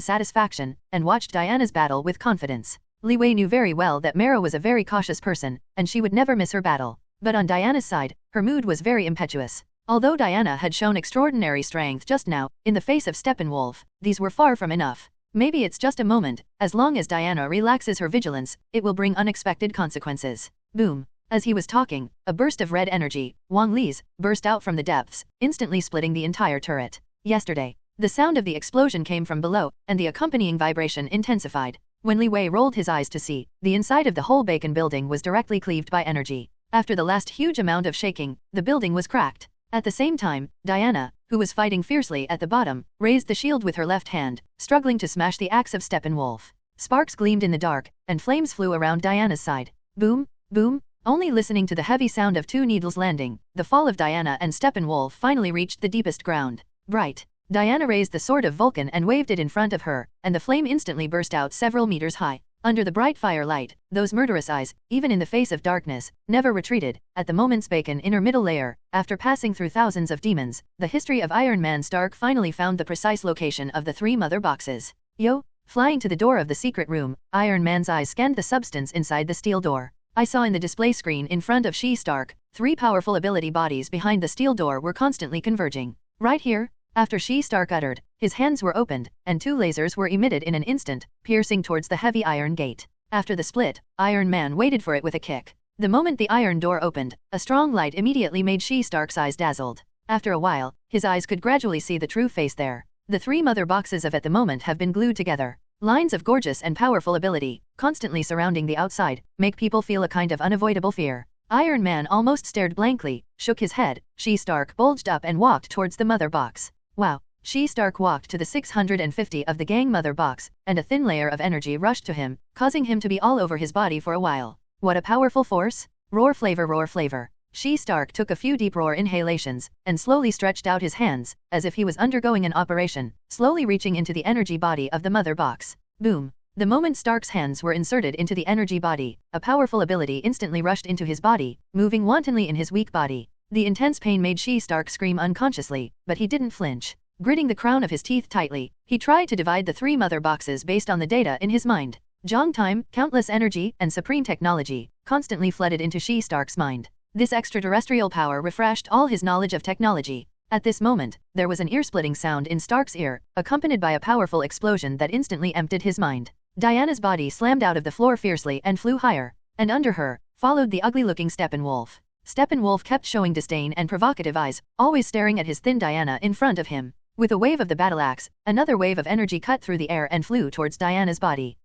[SPEAKER 4] satisfaction, and watched Diana's battle with confidence. Li Wei knew very well that Mera was a very cautious person, and she would never miss her battle. But on Diana's side, her mood was very impetuous. Although Diana had shown extraordinary strength just now, in the face of Steppenwolf, these were far from enough. Maybe it's just a moment, as long as Diana relaxes her vigilance, it will bring unexpected consequences. Boom. As he was talking, a burst of red energy, Wang Li's, burst out from the depths, instantly splitting the entire turret. Yesterday. The sound of the explosion came from below, and the accompanying vibration intensified. When Li Wei rolled his eyes to see, the inside of the whole bacon building was directly cleaved by energy. After the last huge amount of shaking, the building was cracked. At the same time, Diana, who was fighting fiercely at the bottom, raised the shield with her left hand, struggling to smash the axe of Steppenwolf. Sparks gleamed in the dark, and flames flew around Diana's side. Boom, boom. Only listening to the heavy sound of two needles landing, the fall of Diana and Steppenwolf finally reached the deepest ground. Bright. Diana raised the sword of Vulcan and waved it in front of her, and the flame instantly burst out several meters high. Under the bright firelight, those murderous eyes, even in the face of darkness, never retreated. At the moment's bacon inner middle layer, after passing through thousands of demons, the history of Iron Man Stark finally found the precise location of the three mother boxes. Yo! Flying to the door of the secret room, Iron Man's eyes scanned the substance inside the steel door. I saw in the display screen in front of Stark, three powerful ability bodies behind the steel door were constantly converging. Right here? After Stark uttered, his hands were opened, and two lasers were emitted in an instant, piercing towards the heavy iron gate. After the split, Iron Man waited for it with a kick. The moment the iron door opened, a strong light immediately made Stark's eyes dazzled. After a while, his eyes could gradually see the true face there. The three mother boxes of at the moment have been glued together. Lines of gorgeous and powerful ability, constantly surrounding the outside, make people feel a kind of unavoidable fear. Iron Man almost stared blankly, shook his head. Stark bulged up and walked towards the mother box. Wow. Stark walked to the 650 of the gang mother box, and a thin layer of energy rushed to him, causing him to be all over his body for a while. What a powerful force! Roar flavor, roar flavor. Stark took a few deep roar inhalations, and slowly stretched out his hands, as if he was undergoing an operation, slowly reaching into the energy body of the mother box. Boom. The moment Stark's hands were inserted into the energy body, a powerful ability instantly rushed into his body, moving wantonly in his weak body. The intense pain made Stark scream unconsciously, but he didn't flinch. Gritting the crown of his teeth tightly, he tried to divide the 3 mother boxes based on the data in his mind. Zhang time, countless energy, and supreme technology constantly flooded into Stark's mind. This extraterrestrial power refreshed all his knowledge of technology. At this moment, there was an ear-splitting sound in Stark's ear, accompanied by a powerful explosion that instantly emptied his mind. Diana's body slammed out of the floor fiercely and flew higher, and under her followed the ugly-looking Steppenwolf. Steppenwolf kept showing disdain and provocative eyes, always staring at his thin Diana in front of him. With a wave of the battle axe, another wave of energy cut through the air and flew towards Diana's body.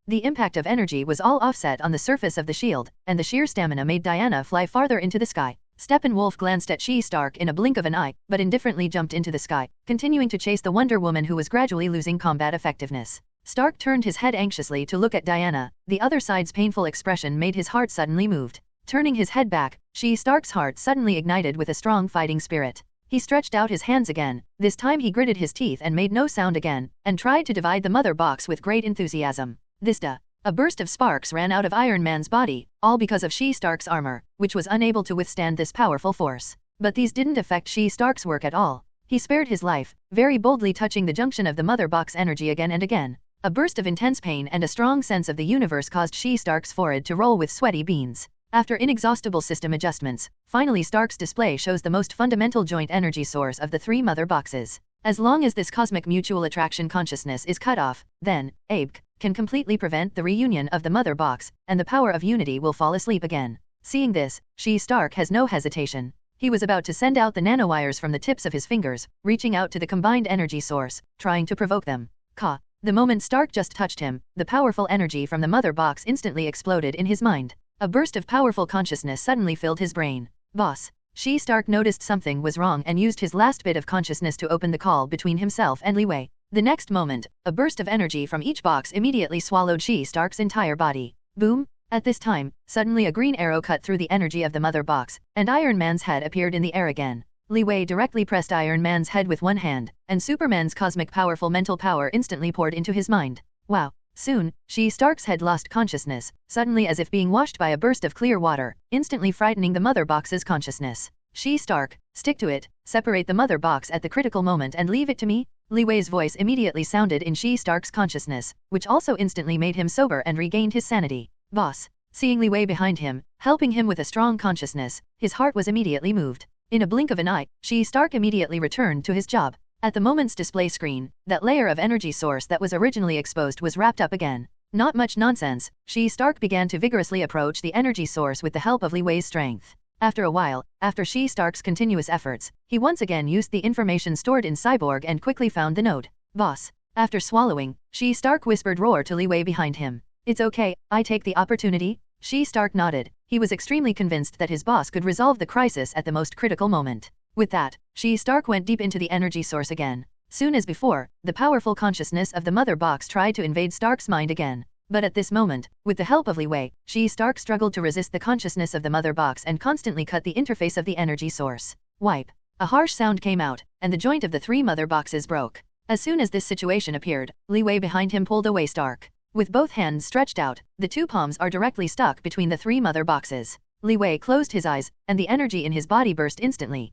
[SPEAKER 4] The impact of energy was all offset on the surface of the shield, and the sheer stamina made Diana fly farther into the sky. Steppenwolf glanced at Stark in a blink of an eye, but indifferently jumped into the sky, continuing to chase the Wonder Woman who was gradually losing combat effectiveness. Stark turned his head anxiously to look at Diana. The other side's painful expression made his heart suddenly moved. Turning his head back, Stark's heart suddenly ignited with a strong fighting spirit. He stretched out his hands again. This time he gritted his teeth and made no sound again, and tried to divide the mother box with great enthusiasm. A burst of sparks ran out of Iron Man's body, all because of Stark's armor, which was unable to withstand this powerful force. But these didn't affect Stark's work at all. He spared his life, very boldly touching the junction of the mother box energy again and again. A burst of intense pain and a strong sense of the universe caused Stark's forehead to roll with sweaty beans. After inexhaustible system adjustments, finally Stark's display shows the most fundamental joint energy source of the 3 mother boxes. As long as this cosmic mutual attraction consciousness is cut off, then ABK can completely prevent the reunion of the mother box, and the power of unity will fall asleep again. Seeing this, Stark has no hesitation. He was about to send out the nanowires from the tips of his fingers, reaching out to the combined energy source, trying to provoke them. The moment Stark just touched him, the powerful energy from the mother box instantly exploded in his mind. A burst of powerful consciousness suddenly filled his brain. Boss. Stark noticed something was wrong and used his last bit of consciousness to open the call between himself and Li Wei. The next moment, a burst of energy from each box immediately swallowed Stark's entire body. Boom! At this time, suddenly a green arrow cut through the energy of the mother box, and Iron Man's head appeared in the air again. Li Wei directly pressed Iron Man's head with one hand, and Superman's cosmic powerful mental power instantly poured into his mind. Wow! Soon, Stark's head lost consciousness, suddenly as if being washed by a burst of clear water, instantly frightening the mother box's consciousness. Stark, stick to it, separate the mother box at the critical moment and leave it to me? Li Wei's voice immediately sounded in Stark's consciousness, which also instantly made him sober and regained his sanity. Boss. Seeing Li Wei behind him, helping him with a strong consciousness, his heart was immediately moved. In a blink of an eye, Stark immediately returned to his job. At the moment's display screen, that layer of energy source that was originally exposed was wrapped up again. Not much nonsense, Stark began to vigorously approach the energy source with the help of Li Wei's strength. After a while, after Stark's continuous efforts, he once again used the information stored in Cyborg and quickly found the node. Boss. After swallowing, Stark whispered roar to Li Wei behind him. It's okay, I take the opportunity. Stark nodded. He was extremely convinced that his boss could resolve the crisis at the most critical moment. With that, Stark went deep into the energy source again. Soon as before, the powerful consciousness of the mother box tried to invade Stark's mind again. But at this moment, with the help of Li Wei, Stark struggled to resist the consciousness of the mother box and constantly cut the interface of the energy source. Wipe. A harsh sound came out, and the joint of the 3 mother boxes broke. As soon as this situation appeared, Li Wei behind him pulled away Stark. With both hands stretched out, the 2 palms are directly stuck between the 3 mother boxes. Li Wei closed his eyes, and the energy in his body burst instantly.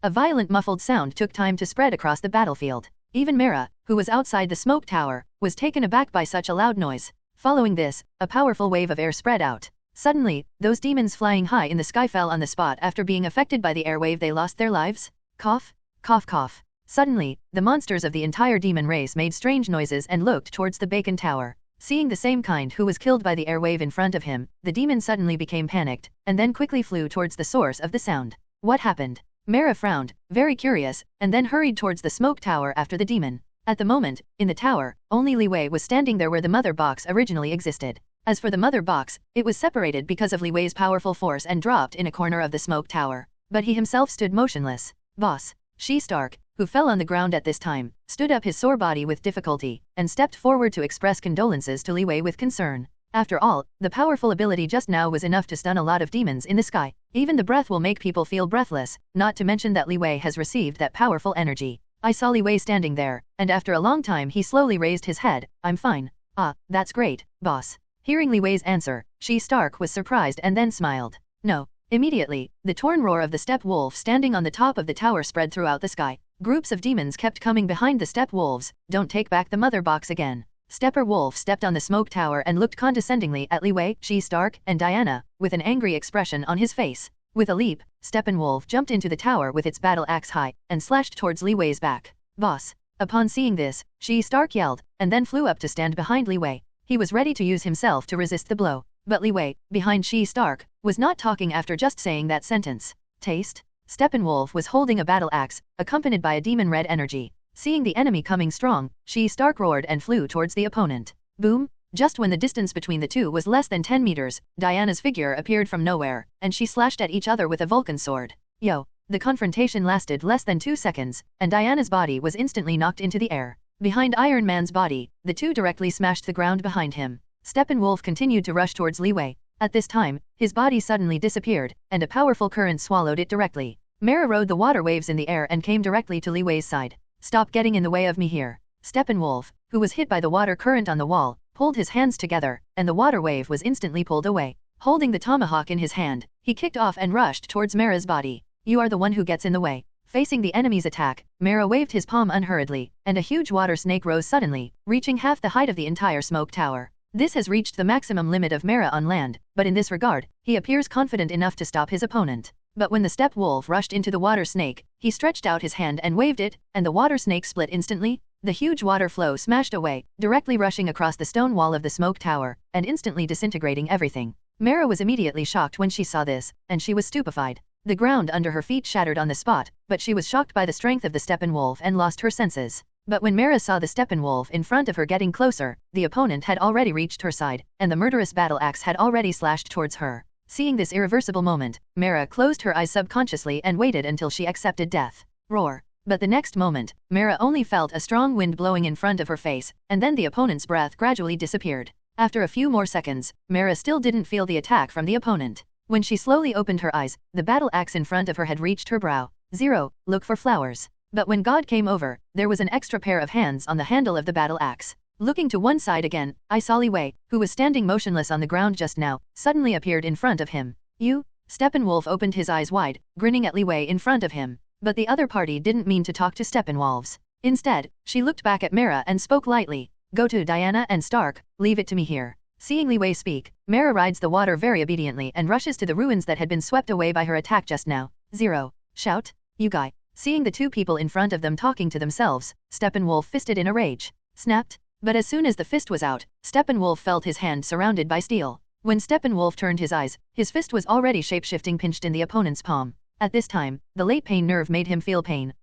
[SPEAKER 4] A violent muffled sound took time to spread across the battlefield. Even Mera, who was outside the smoke tower, was taken aback by such a loud noise. Following this, a powerful wave of air spread out. Suddenly, those demons flying high in the sky fell on the spot after being affected by the airwave. They lost their lives. Cough, cough, cough. Suddenly, the monsters of the entire demon race made strange noises and looked towards the Bacon Tower. Seeing the same kind who was killed by the airwave in front of him, the demon suddenly became panicked, and then quickly flew towards the source of the sound. What happened? Mera frowned, very curious, and then hurried towards the smoke tower after the demon. At the moment, in the tower, only Li Wei was standing there where the mother box originally existed. As for the mother box, it was separated because of Li Wei's powerful force and dropped in a corner of the smoke tower. But he himself stood motionless. Boss. Stark, who fell on the ground at this time, stood up his sore body with difficulty, and stepped forward to express condolences to Li Wei with concern. After all, the powerful ability just now was enough to stun a lot of demons in the sky. Even the breath will make people feel breathless, not to mention that Li Wei has received that powerful energy. I saw Li Wei standing there, and after a long time he slowly raised his head. I'm fine. Ah, that's great, boss. Hearing Li Wei's answer, Stark was surprised and then smiled. No. Immediately, the torn roar of the steppe wolf standing on the top of the tower spread throughout the sky. Groups of demons kept coming behind the steppe wolves. Don't take back the mother box again. Stepper Wolf stepped on the smoke tower and looked condescendingly at Li Wei, She-Stark, and Diana, with an angry expression on his face. With a leap, Steppenwolf jumped into the tower with its battle axe high, and slashed towards Li Wei's back. Boss. Upon seeing this, She-Stark yelled, and then flew up to stand behind Li Wei. He was ready to use himself to resist the blow. But Li Wei, behind She-Stark, was not talking after just saying that sentence. Taste? Steppenwolf was holding a battle axe, accompanied by a demon red energy. Seeing the enemy coming strong, She-Stark roared and flew towards the opponent. Boom! Just when the distance between the two was less than 10 meters, Diana's figure appeared from nowhere, and she slashed at each other with a Vulcan sword. Yo! The confrontation lasted less than 2 seconds, and Diana's body was instantly knocked into the air. Behind Iron Man's body, the two directly smashed the ground behind him. Steppenwolf continued to rush towards Li Wei. At this time, his body suddenly disappeared, and a powerful current swallowed it directly. Mera rode the water waves in the air and came directly to Li Wei's side. Stop getting in the way of me here. Steppenwolf, who was hit by the water current on the wall, pulled his hands together, and the water wave was instantly pulled away. Holding the tomahawk in his hand, he kicked off and rushed towards Mera's body. You are the one who gets in the way. Facing the enemy's attack, Mera waved his palm unhurriedly, and a huge water snake rose suddenly, reaching half the height of the entire smoke tower. This has reached the maximum limit of Mera on land, but in this regard, he appears confident enough to stop his opponent. But when the steppe wolf rushed into the water snake, he stretched out his hand and waved it, and the water snake split instantly. The huge water flow smashed away, directly rushing across the stone wall of the smoke tower, and instantly disintegrating everything. Mera was immediately shocked when she saw this, and she was stupefied. The ground under her feet shattered on the spot, but she was shocked by the strength of the Steppenwolf and lost her senses. But when Mera saw the Steppenwolf in front of her getting closer, the opponent had already reached her side, and the murderous battle axe had already slashed towards her. Seeing this irreversible moment, Mera closed her eyes subconsciously and waited until she accepted death. Roar. But the next moment, Mera only felt a strong wind blowing in front of her face, and then the opponent's breath gradually disappeared. After a few more seconds, Mera still didn't feel the attack from the opponent. When she slowly opened her eyes, the battle axe in front of her had reached her brow. 0. Look for flowers. But when God came over, there was an extra pair of hands on the handle of the battle axe. Looking to one side again, I saw Li Wei, who was standing motionless on the ground just now, suddenly appeared in front of him. You? Steppenwolf opened his eyes wide, grinning at Li Wei in front of him. But the other party didn't mean to talk to Steppenwolves. Instead, she looked back at Mera and spoke lightly. Go to Diana and Stark, leave it to me here. Seeing Li Wei speak, Mera rides the water very obediently and rushes to the ruins that had been swept away by her attack just now. 0. Shout. You guy. Seeing the two people in front of them talking to themselves, Steppenwolf fisted in a rage. Snapped. But as soon as the fist was out, Steppenwolf felt his hand surrounded by steel. When Steppenwolf turned his eyes, his fist was already shape-shifting pinched in the opponent's palm. At this time, the late pain nerve made him feel pain.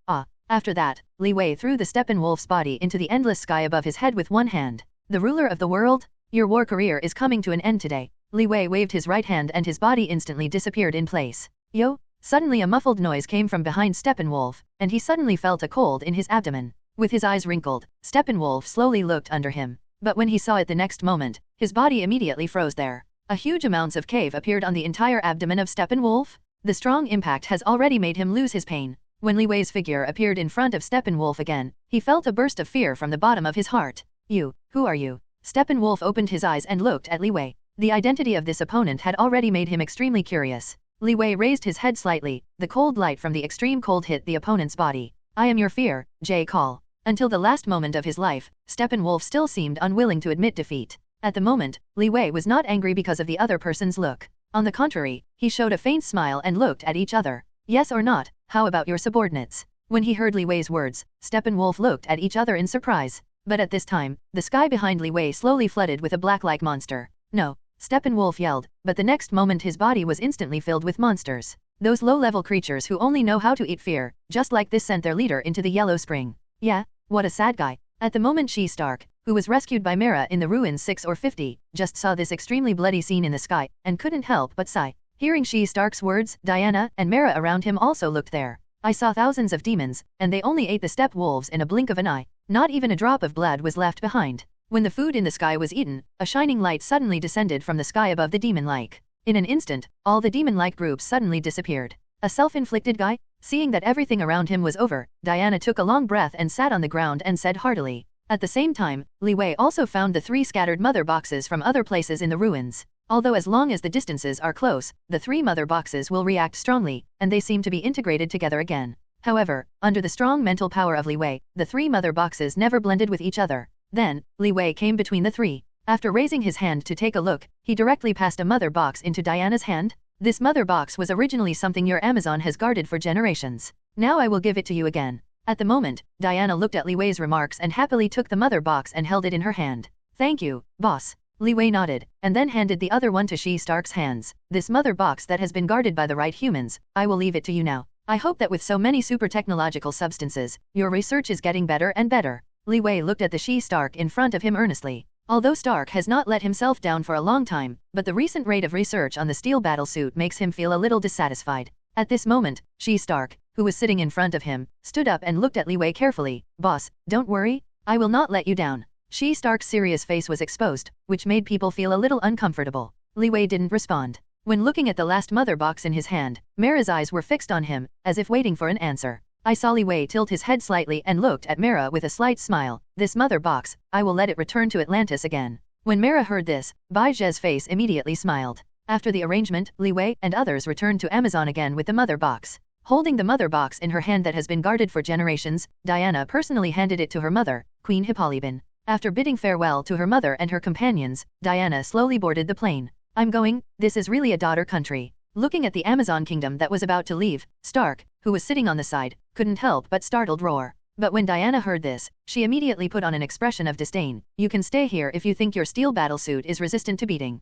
[SPEAKER 4] After that, Li Wei threw the Steppenwolf's body into the endless sky above his head with one hand. The ruler of the world? Your war career is coming to an end today. Li Wei waved his right hand and his body instantly disappeared in place. Yo! Suddenly a muffled noise came from behind Steppenwolf, and he suddenly felt a cold in his abdomen. With his eyes wrinkled, Steppenwolf slowly looked under him. But when he saw it the next moment, his body immediately froze there. A huge amounts of cave appeared on the entire abdomen of Steppenwolf. The strong impact has already made him lose his pain. When Li Wei's figure appeared in front of Steppenwolf again, he felt a burst of fear from the bottom of his heart. You, who are you? Steppenwolf opened his eyes and looked at Li Wei. The identity of this opponent had already made him extremely curious. Li Wei raised his head slightly, the cold light from the extreme cold hit the opponent's body. I am your fear, J. Call. Until the last moment of his life, Steppenwolf still seemed unwilling to admit defeat. At the moment, Li Wei was not angry because of the other person's look. On the contrary, he showed a faint smile and looked at each other. Yes or not, how about your subordinates? When he heard Li Wei's words, Steppenwolf looked at each other in surprise. But at this time, the sky behind Li Wei slowly flooded with a black-like monster. No, Steppenwolf yelled, but the next moment his body was instantly filled with monsters. Those low-level creatures who only know how to eat fear, just like this sent their leader into the Yellow Spring. Yeah, what a sad guy. At the moment She-Stark, who was rescued by Mera in the ruins 6 or 50, just saw this extremely bloody scene in the sky, and couldn't help but sigh. Hearing She-Stark's words, Diana and Mera around him also looked there. I saw thousands of demons, and they only ate the steppe wolves in a blink of an eye. Not even a drop of blood was left behind. When the food in the sky was eaten, a shining light suddenly descended from the sky above the demon-like. In an instant, all the demon-like groups suddenly disappeared. A self-inflicted guy? Seeing that everything around him was over, Diana took a long breath and sat on the ground and said heartily. At the same time, Li Wei also found the 3 scattered mother boxes from other places in the ruins. Although as long as the distances are close, the 3 mother boxes will react strongly, and they seem to be integrated together again. However, under the strong mental power of Li Wei, the three mother boxes never blended with each other. Then, Li Wei came between the three. After raising his hand to take a look, he directly passed a mother box into Diana's hand. This mother box was originally something your Amazon has guarded for generations. Now I will give it to you again. At the moment, Diana looked at Li Wei's remarks and happily took the mother box and held it in her hand. Thank you, boss. Li Wei nodded, and then handed the other one to Stark's hands. This mother box that has been guarded by the right humans, I will leave it to you now. I hope that with so many super technological substances, your research is getting better and better. Li Wei looked at the Stark in front of him earnestly. Although Stark has not let himself down for a long time, but the recent rate of research on the steel battlesuit makes him feel a little dissatisfied. At this moment, Stark, who was sitting in front of him, stood up and looked at Li Wei carefully. Boss, don't worry, I will not let you down. Stark's serious face was exposed, which made people feel a little uncomfortable. Li Wei didn't respond. When looking at the last mother box in his hand, Mara's eyes were fixed on him, as if waiting for an answer. I saw Li Wei tilt his head slightly and looked at Mara with a slight smile. This mother box, I will let it return to Atlantis again. When Mara heard this, Bai Zhe's face immediately smiled. After the arrangement, Li Wei and others returned to Amazon again with the mother box. Holding the mother box in her hand that has been guarded for generations, Diana personally handed it to her mother, Queen Hippolyben. After bidding farewell to her mother and her companions, Diana slowly boarded the plane. I'm going, this is really a daughter country. Looking at the Amazon kingdom that was about to leave, Stark, who was sitting on the side, couldn't help but startled roar. But when Diana heard this, she immediately put on an expression of disdain. You can stay here if you think your steel battlesuit is resistant to beating.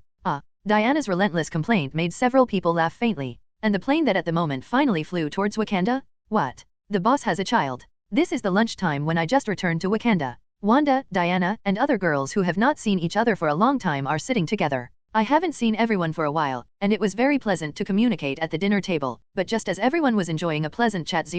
[SPEAKER 4] Diana's relentless complaint made several people laugh faintly. And the plane that at the moment finally flew towards Wakanda? What? The boss has a child. This is the lunchtime when I just returned to Wakanda. Wanda, Diana, and other girls who have not seen each other for a long time are sitting together. I haven't seen everyone for a while, and it was very pleasant to communicate at the dinner table, but just as everyone was enjoying a pleasant chat,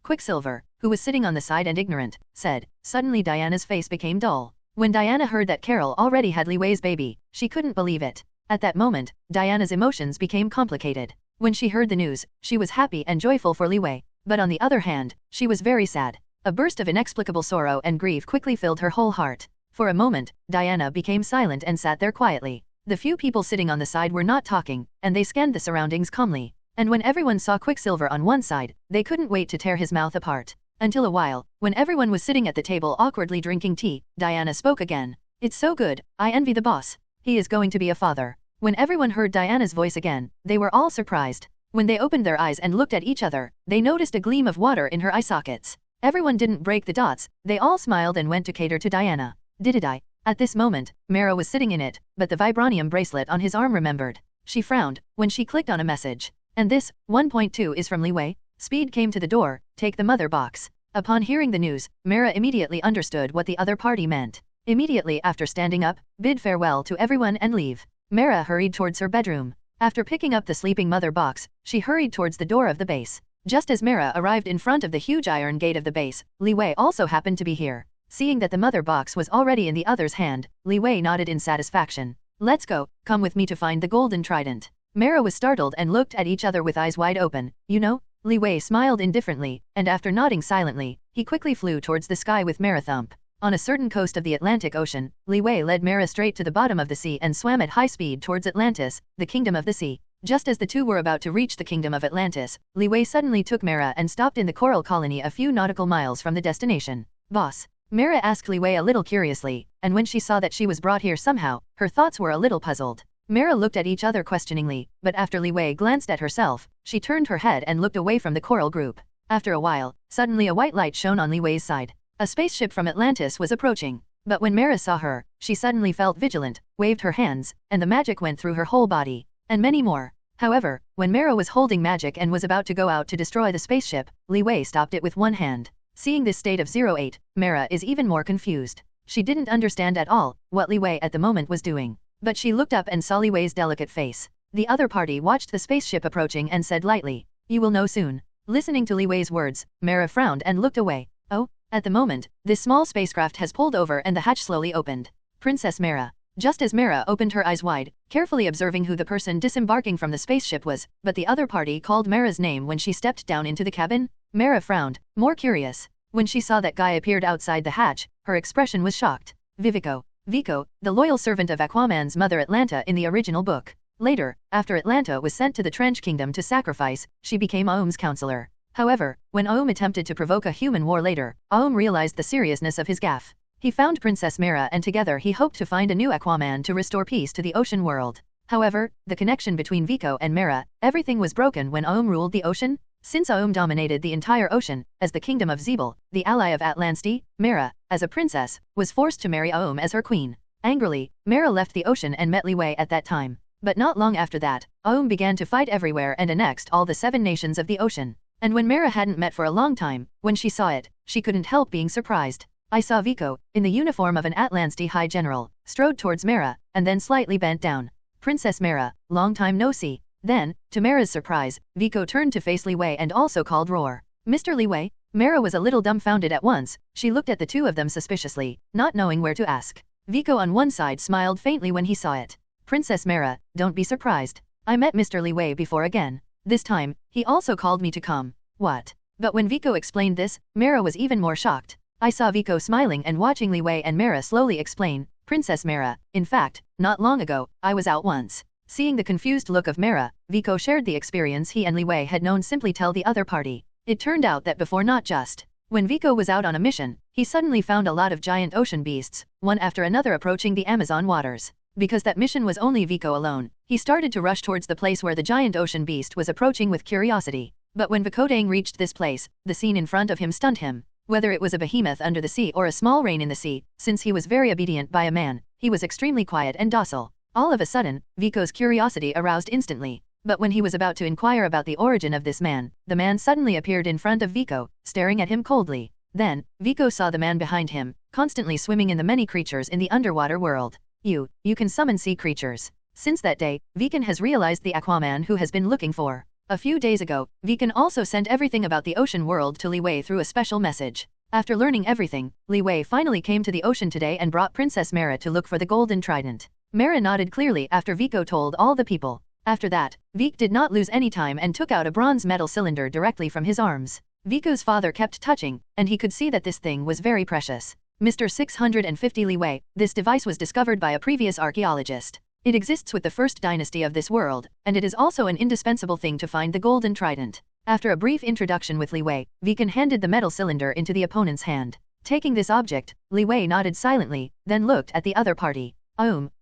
[SPEAKER 4] Quicksilver, who was sitting on the side and ignorant, said. Suddenly Diana's face became dull. When Diana heard that Carol already had Li Wei's baby, she couldn't believe it. At that moment, Diana's emotions became complicated. When she heard the news, she was happy and joyful for Li Wei, but on the other hand, she was very sad. A burst of inexplicable sorrow and grief quickly filled her whole heart. For a moment, Diana became silent and sat there quietly. The few people sitting on the side were not talking, and they scanned the surroundings calmly. And when everyone saw Quicksilver on one side, they couldn't wait to tear his mouth apart. Until a while, when everyone was sitting at the table awkwardly drinking tea, Diana spoke again. It's so good, I envy the boss. He is going to be a father. When everyone heard Diana's voice again, they were all surprised. When they opened their eyes and looked at each other, they noticed a gleam of water in her eye sockets. Everyone didn't break the dots, they all smiled and went to cater to Diana. Did I? At this moment, Mara was sitting in it, but the vibranium bracelet on his arm remembered. She frowned when she clicked on a message. And this, 1.2 is from Li Wei. Speed came to the door, take the mother box. Upon hearing the news, Mara immediately understood what the other party meant. Immediately after standing up, bid farewell to everyone and leave. Mara hurried towards her bedroom. After picking up the sleeping mother box, she hurried towards the door of the base. Just as Mara arrived in front of the huge iron gate of the base, Li Wei also happened to be here. Seeing that the mother box was already in the other's hand, Li Wei nodded in satisfaction. Let's go, come with me to find the golden trident. Mara was startled and looked at each other with eyes wide open. You know? Li Wei smiled indifferently, and after nodding silently, he quickly flew towards the sky with Mara thump. On a certain coast of the Atlantic Ocean, Li Wei led Mara straight to the bottom of the sea and swam at high speed towards Atlantis, the kingdom of the sea. Just as the two were about to reach the kingdom of Atlantis, Li Wei suddenly took Mara and stopped in the coral colony a few nautical miles from the destination. Boss? Mara asked Li Wei a little curiously, and when she saw that she was brought here somehow, her thoughts were a little puzzled. Mara looked at each other questioningly, but after Li Wei glanced at herself, she turned her head and looked away from the coral group. After a while, suddenly a white light shone on Li Wei's side. A spaceship from Atlantis was approaching. But when Mara saw her, she suddenly felt vigilant, waved her hands, and the magic went through her whole body. And many more. However, when Mara was holding magic and was about to go out to destroy the spaceship, Li Wei stopped it with one hand. Seeing this state of 08, Mara is even more confused. She didn't understand at all what Li Wei at the moment was doing. But she looked up and saw Li Wei's delicate face. The other party watched the spaceship approaching and said lightly, "You will know soon." Listening to Li Wei's words, Mara frowned and looked away. Oh, at the moment, this small spacecraft has pulled over and the hatch slowly opened. Princess Mara. Just as Mara opened her eyes wide, carefully observing who the person disembarking from the spaceship was, but the other party called Mara's name when she stepped down into the cabin. Mara frowned, more curious. When she saw that guy appeared outside the hatch, her expression was shocked. Vivico, the loyal servant of Aquaman's mother Atlanta in the original book. Later, after Atlanta was sent to the Trench Kingdom to sacrifice, she became Aum's counselor. However, when Aum attempted to provoke a human war later, Aum realized the seriousness of his gaffe. He found Princess Mera and together he hoped to find a new Aquaman to restore peace to the ocean world. However, the connection between Vico and Mera, everything was broken when Aum ruled the ocean. Since Aum dominated the entire ocean, as the kingdom of Zebel, the ally of Atlantis, Mera, as a princess, was forced to marry Aum as her queen. Angrily, Mera left the ocean and met Li Wei at that time. But not long after that, Aum began to fight everywhere and annexed all the 7 nations of the ocean. And when Mera hadn't met for a long time, when she saw it, she couldn't help being surprised. I saw Vico, in the uniform of an Atlantis High General, strode towards Mera, and then slightly bent down. Princess Mera, long time no see. Then, to Mera's surprise, Vico turned to face Li Wei and also called Roar. Mr. Li Wei? Mera was a little dumbfounded at once. She looked at the two of them suspiciously, not knowing where to ask. Vico on one side smiled faintly when he saw it. Princess Mera, don't be surprised. I met Mr. Li Wei before again. This time, he also called me to come. What? But when Vico explained this, Mera was even more shocked. I saw Vico smiling and watching Li Wei and Mera slowly explain. Princess Mera, in fact, not long ago, I was out once. Seeing the confused look of Mera, Vico shared the experience he and Li Wei had known simply tell the other party. It turned out that before not just. When Vico was out on a mission, he suddenly found a lot of giant ocean beasts, one after another approaching the Amazon waters. Because that mission was only Vico alone, he started to rush towards the place where the giant ocean beast was approaching with curiosity. But when Vicodang reached this place, the scene in front of him stunned him. Whether it was a behemoth under the sea or a small rain in the sea, since he was very obedient by a man, he was extremely quiet and docile. All of a sudden, Vico's curiosity aroused instantly. But when he was about to inquire about the origin of this man, the man suddenly appeared in front of Vico, staring at him coldly. Then, Vico saw the man behind him, constantly swimming in the many creatures in the underwater world. You can summon sea creatures. Since that day, Vican has realized the Aquaman who has been looking for. A few days ago, Vican also sent everything about the ocean world to Li Wei through a special message. After learning everything, Li Wei finally came to the ocean today and brought Princess Mera to look for the golden trident. Mera nodded clearly after Vico told all the people. After that, Vic did not lose any time and took out a bronze metal cylinder directly from his arms. Vico's father kept touching, and he could see that this thing was very precious. Mr. 650 Li Wei, this device was discovered by a previous archaeologist. It exists with the first dynasty of this world, and it is also an indispensable thing to find the golden trident. After a brief introduction with Li Wei, Vican handed the metal cylinder into the opponent's hand. Taking this object, Li Wei nodded silently, then looked at the other party.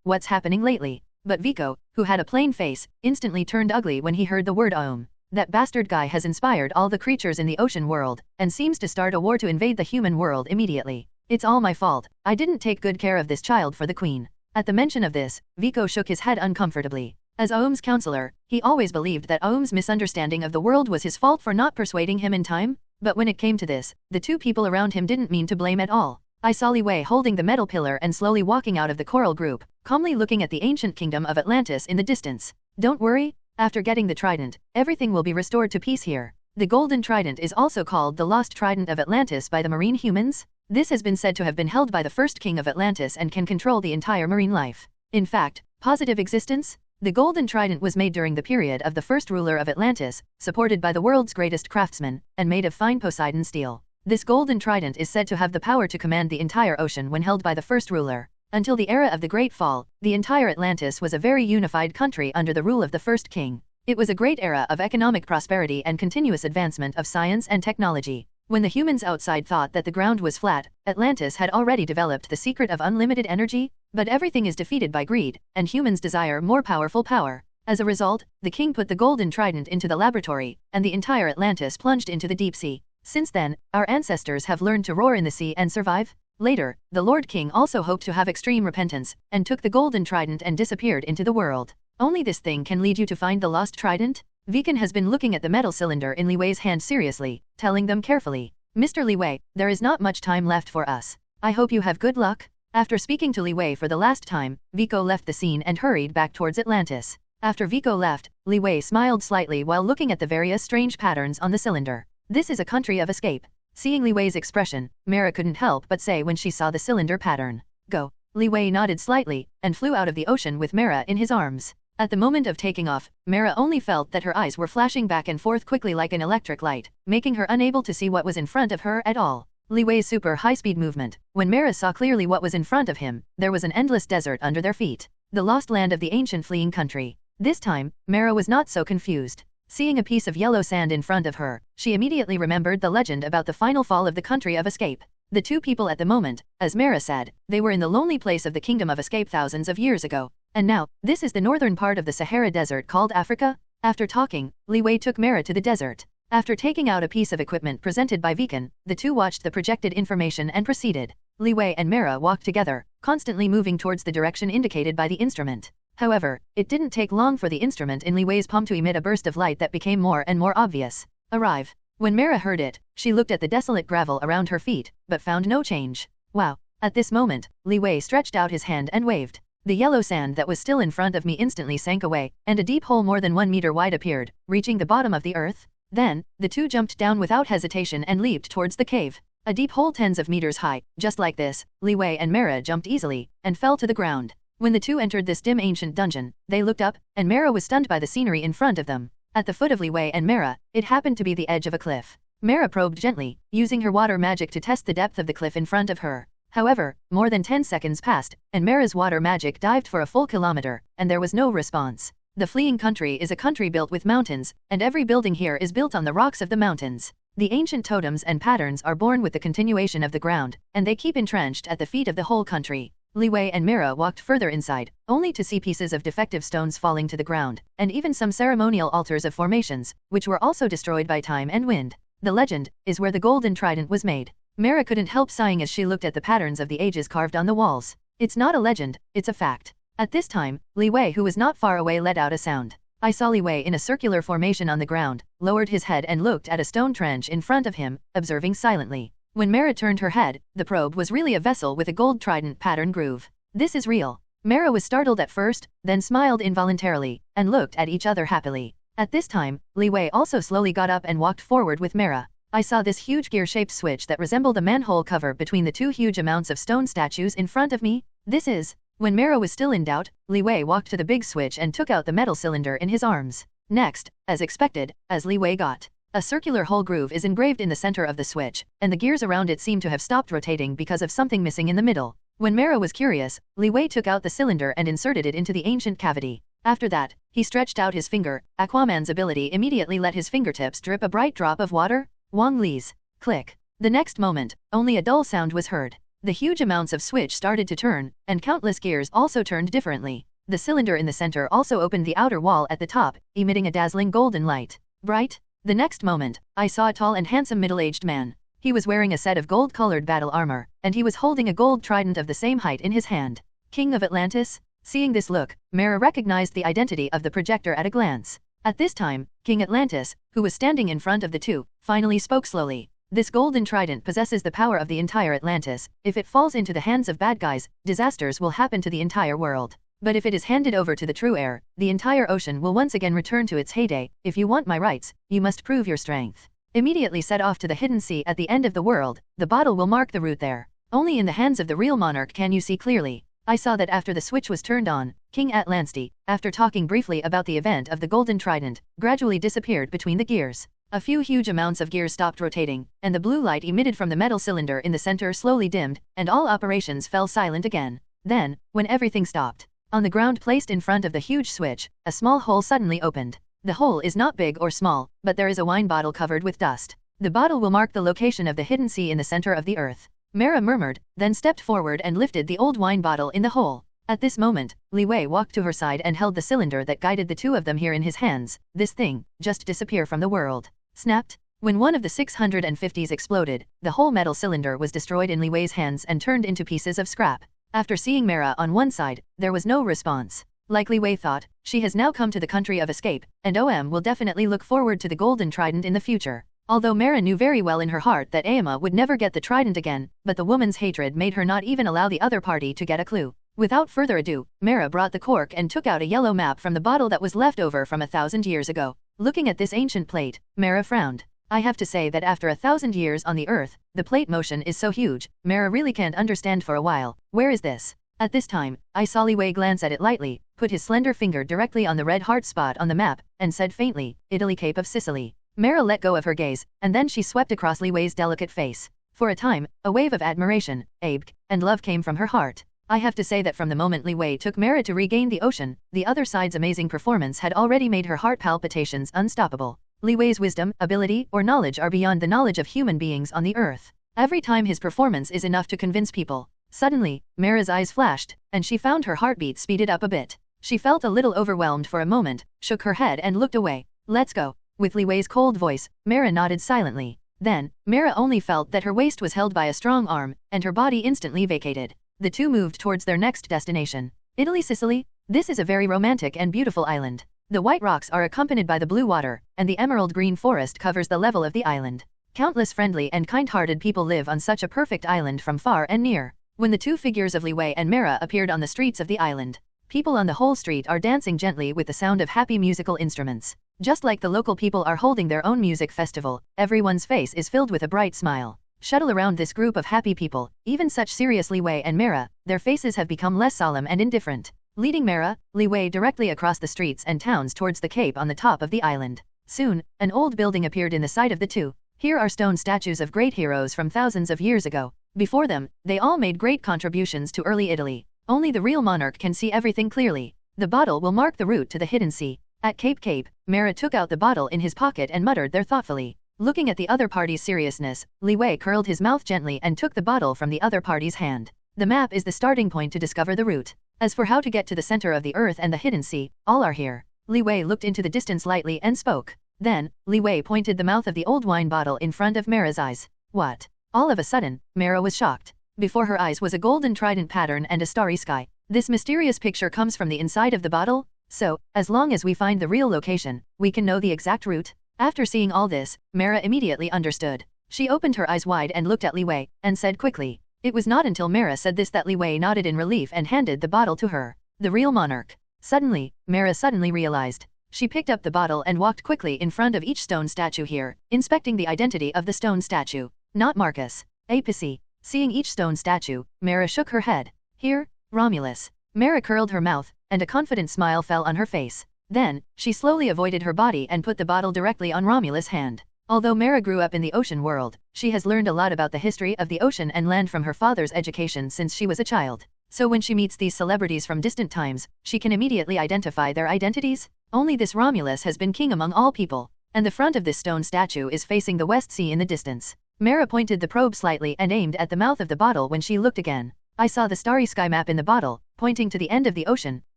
[SPEAKER 4] What's happening lately? But Vico, who had a plain face, instantly turned ugly when he heard the word Aum. That bastard guy has inspired all the creatures in the ocean world, and seems to start a war to invade the human world immediately. It's all my fault. I didn't take good care of this child for the queen. At the mention of this, Vico shook his head uncomfortably. As Aum's counselor, he always believed that Aum's misunderstanding of the world was his fault for not persuading him in time, but when it came to this, the two people around him didn't mean to blame at all. I saw Li Wei holding the metal pillar and slowly walking out of the coral group, calmly looking at the ancient kingdom of Atlantis in the distance. Don't worry, after getting the trident, everything will be restored to peace here. The golden trident is also called the lost trident of Atlantis by the marine humans. This has been said to have been held by the first king of Atlantis and can control the entire marine life. In fact, positive existence? The golden trident was made during the period of the first ruler of Atlantis, supported by the world's greatest craftsmen, and made of fine Poseidon steel. This golden trident is said to have the power to command the entire ocean when held by the first ruler. Until the era of the Great Fall, the entire Atlantis was a very unified country under the rule of the first king. It was a great era of economic prosperity and continuous advancement of science and technology. When the humans outside thought that the ground was flat, Atlantis had already developed the secret of unlimited energy, but everything is defeated by greed, and humans desire more powerful power. As a result, the king put the golden trident into the laboratory, and the entire Atlantis plunged into the deep sea. Since then, our ancestors have learned to roar in the sea and survive. Later, the Lord King also hoped to have extreme repentance, and took the golden trident and disappeared into the world. Only this thing can lead you to find the lost trident? Vican has been looking at the metal cylinder in Li Wei's hand seriously, telling them carefully. Mr. Li Wei, there is not much time left for us. I hope you have good luck. After speaking to Li Wei for the last time, Vico left the scene and hurried back towards Atlantis. After Vico left, Li Wei smiled slightly while looking at the various strange patterns on the cylinder. This is a country of escape. Seeing Li Wei's expression, Mera couldn't help but say when she saw the cylinder pattern. Go. Li Wei nodded slightly, and flew out of the ocean with Mera in his arms. At the moment of taking off, Mera only felt that her eyes were flashing back and forth quickly like an electric light, making her unable to see what was in front of her at all. Li Wei's super high-speed movement. When Mera saw clearly what was in front of him, there was an endless desert under their feet. The lost land of the ancient fleeing country. This time, Mera was not so confused. Seeing a piece of yellow sand in front of her, she immediately remembered the legend about the final fall of the country of escape. The two people at the moment, as Mara said, they were in the lonely place of the Kingdom of Escape thousands of years ago. And now, this is the northern part of the Sahara Desert called Africa? After talking, Li Wei took Mara to the desert. After taking out a piece of equipment presented by Beacon, the two watched the projected information and proceeded. Li Wei and Mara walked together, constantly moving towards the direction indicated by the instrument. However, it didn't take long for the instrument in Li Wei's palm to emit a burst of light that became more and more obvious. Arrive. When Mara heard it, she looked at the desolate gravel around her feet, but found no change. Wow. At this moment, Li Wei stretched out his hand and waved. The yellow sand that was still in front of me instantly sank away, and a deep hole more than 1 meter wide appeared, reaching the bottom of the earth. Then, the two jumped down without hesitation and leaped towards the cave. A deep hole tens of meters high. Just like this, Li Wei and Mara jumped easily, and fell to the ground. When the two entered this dim ancient dungeon, they looked up, and Mara was stunned by the scenery in front of them. At the foot of Li Wei and Mara, it happened to be the edge of a cliff. Mara probed gently, using her water magic to test the depth of the cliff in front of her. However, more than 10 seconds passed, and Mara's water magic dived for a full kilometer, and there was no response. The fleeing country is a country built with mountains, and every building here is built on the rocks of the mountains. The ancient totems and patterns are born with the continuation of the ground, and they keep entrenched at the feet of the whole country. Li Wei and Mara walked further inside, only to see pieces of defective stones falling to the ground, and even some ceremonial altars of formations, which were also destroyed by time and wind. The legend is where the golden trident was made. Mara couldn't help sighing as she looked at the patterns of the ages carved on the walls. It's not a legend, it's a fact. At this time, Li Wei, who was not far away, let out a sound. I saw Li Wei in a circular formation on the ground, lowered his head and looked at a stone trench in front of him, observing silently. When Mara turned her head, the probe was really a vessel with a gold trident pattern groove. This is real. Mara was startled at first, then smiled involuntarily, and looked at each other happily. At this time, Li Wei also slowly got up and walked forward with Mara. I saw this huge gear-shaped switch that resembled a manhole cover between the two huge amounts of stone statues in front of me. This is... When Mara was still in doubt, Li Wei walked to the big switch and took out the metal cylinder in his arms. Next, as expected, as Li Wei got, a circular hole groove is engraved in the center of the switch, and the gears around it seem to have stopped rotating because of something missing in the middle. When Mara was curious, Li Wei took out the cylinder and inserted it into the ancient cavity. After that, he stretched out his finger. Aquaman's ability immediately let his fingertips drip a bright drop of water. Wang Li's. Click. The next moment, only a dull sound was heard. The huge amounts of switch started to turn, and countless gears also turned differently. The cylinder in the center also opened the outer wall at the top, emitting a dazzling golden light. Bright. The next moment, I saw a tall and handsome middle-aged man. He was wearing a set of gold-colored battle armor, and he was holding a gold trident of the same height in his hand. King of Atlantis? Seeing this look, Mara recognized the identity of the projector at a glance. At this time, King Atlantis, who was standing in front of the two, finally spoke slowly. This golden trident possesses the power of the entire Atlantis. If it falls into the hands of bad guys, disasters will happen to the entire world. But if it is handed over to the true heir, the entire ocean will once again return to its heyday. If you want my rights, you must prove your strength. Immediately set off to the hidden sea at the end of the world, the bottle will mark the route there. Only in the hands of the real monarch can you see clearly. I saw that after the switch was turned on, King Atlantis, after talking briefly about the event of the golden trident, gradually disappeared between the gears. A few huge amounts of gears stopped rotating, and the blue light emitted from the metal cylinder in the center slowly dimmed, and all operations fell silent again. Then, when everything stopped, on the ground placed in front of the huge switch, a small hole suddenly opened. The hole is not big or small, but there is a wine bottle covered with dust. The bottle will mark the location of the hidden sea in the center of the earth. Mara murmured, then stepped forward and lifted the old wine bottle in the hole. At this moment, Li Wei walked to her side and held the cylinder that guided the two of them here in his hands. This thing, just disappear from the world. Snapped. When one of the 650s exploded, the whole metal cylinder was destroyed in Li Wei's hands and turned into pieces of scrap. After seeing Mara on one side, there was no response. Like Li Wei thought, she has now come to the country of escape, and OM will definitely look forward to the golden trident in the future. Although Mara knew very well in her heart that Ama would never get the trident again, but the woman's hatred made her not even allow the other party to get a clue. Without further ado, Mara brought the cork and took out a yellow map from the bottle that was left over from 1,000 years ago. Looking at this ancient plate, Mara frowned. I have to say that after 1,000 years on the Earth, the plate motion is so huge, Mara really can't understand for a while. Where is this? At this time, I saw Li Wei glance at it lightly, put his slender finger directly on the red heart spot on the map, and said faintly, Italy, Cape of Sicily. Mara let go of her gaze, and then she swept across Li Wei's delicate face. For a time, a wave of admiration, and love came from her heart. I have to say that from the moment Li Wei took Mara to regain the ocean, the other side's amazing performance had already made her heart palpitations unstoppable. Li Wei's wisdom, ability, or knowledge are beyond the knowledge of human beings on the earth. Every time his performance is enough to convince people. Suddenly, Mara's eyes flashed, and she found her heartbeat speeded up a bit. She felt a little overwhelmed for a moment, shook her head and looked away. Let's go. With Li Wei's cold voice, Mara nodded silently. Then, Mara only felt that her waist was held by a strong arm, and her body instantly vacated. The two moved towards their next destination. Italy, Sicily? This is a very romantic and beautiful island. The white rocks are accompanied by the blue water, and the emerald green forest covers the level of the island. Countless friendly and kind-hearted people live on such a perfect island from far and near. When the two figures of Li Wei and Mara appeared on the streets of the island, people on the whole street are dancing gently with the sound of happy musical instruments. Just like the local people are holding their own music festival, everyone's face is filled with a bright smile. Shuttle around this group of happy people, even such serious Li Wei and Mara, their faces have become less solemn and indifferent. Leading Mara, Li Wei directly across the streets and towns towards the cape on the top of the island. Soon, an old building appeared in the sight of the two. Here are stone statues of great heroes from thousands of years ago. Before them, they all made great contributions to early Italy. Only the real monarch can see everything clearly. The bottle will mark the route to the hidden sea. At Cape, Mara took out the bottle in his pocket and muttered there thoughtfully. Looking at the other party's seriousness, Li Wei curled his mouth gently and took the bottle from the other party's hand. The map is the starting point to discover the route. As for how to get to the center of the earth and the hidden sea, all are here. Li Wei looked into the distance lightly and spoke. Then, Li Wei pointed the mouth of the old wine bottle in front of Mara's eyes. What? All of a sudden, Mara was shocked. Before her eyes was a golden trident pattern and a starry sky. This mysterious picture comes from the inside of the bottle? So, as long as we find the real location, we can know the exact route? After seeing all this, Mara immediately understood. She opened her eyes wide and looked at Li Wei, and said quickly. It was not until Mara said this that Li Wei nodded in relief and handed the bottle to her. The real monarch. Suddenly, Mara realized. She picked up the bottle and walked quickly in front of each stone statue here, inspecting the identity of the stone statue. Not Marcus. Apis. Seeing each stone statue, Mara shook her head. Here, Romulus. Mara curled her mouth, and a confident smile fell on her face. Then, she slowly avoided her body and put the bottle directly on Romulus' hand. Although Mara grew up in the ocean world, she has learned a lot about the history of the ocean and land from her father's education since she was a child. So when she meets these celebrities from distant times, she can immediately identify their identities. Only this Romulus has been king among all people, and the front of this stone statue is facing the West Sea in the distance. Mara pointed the probe slightly and aimed at the mouth of the bottle when she looked again. I saw the starry sky map in the bottle, pointing to the end of the ocean,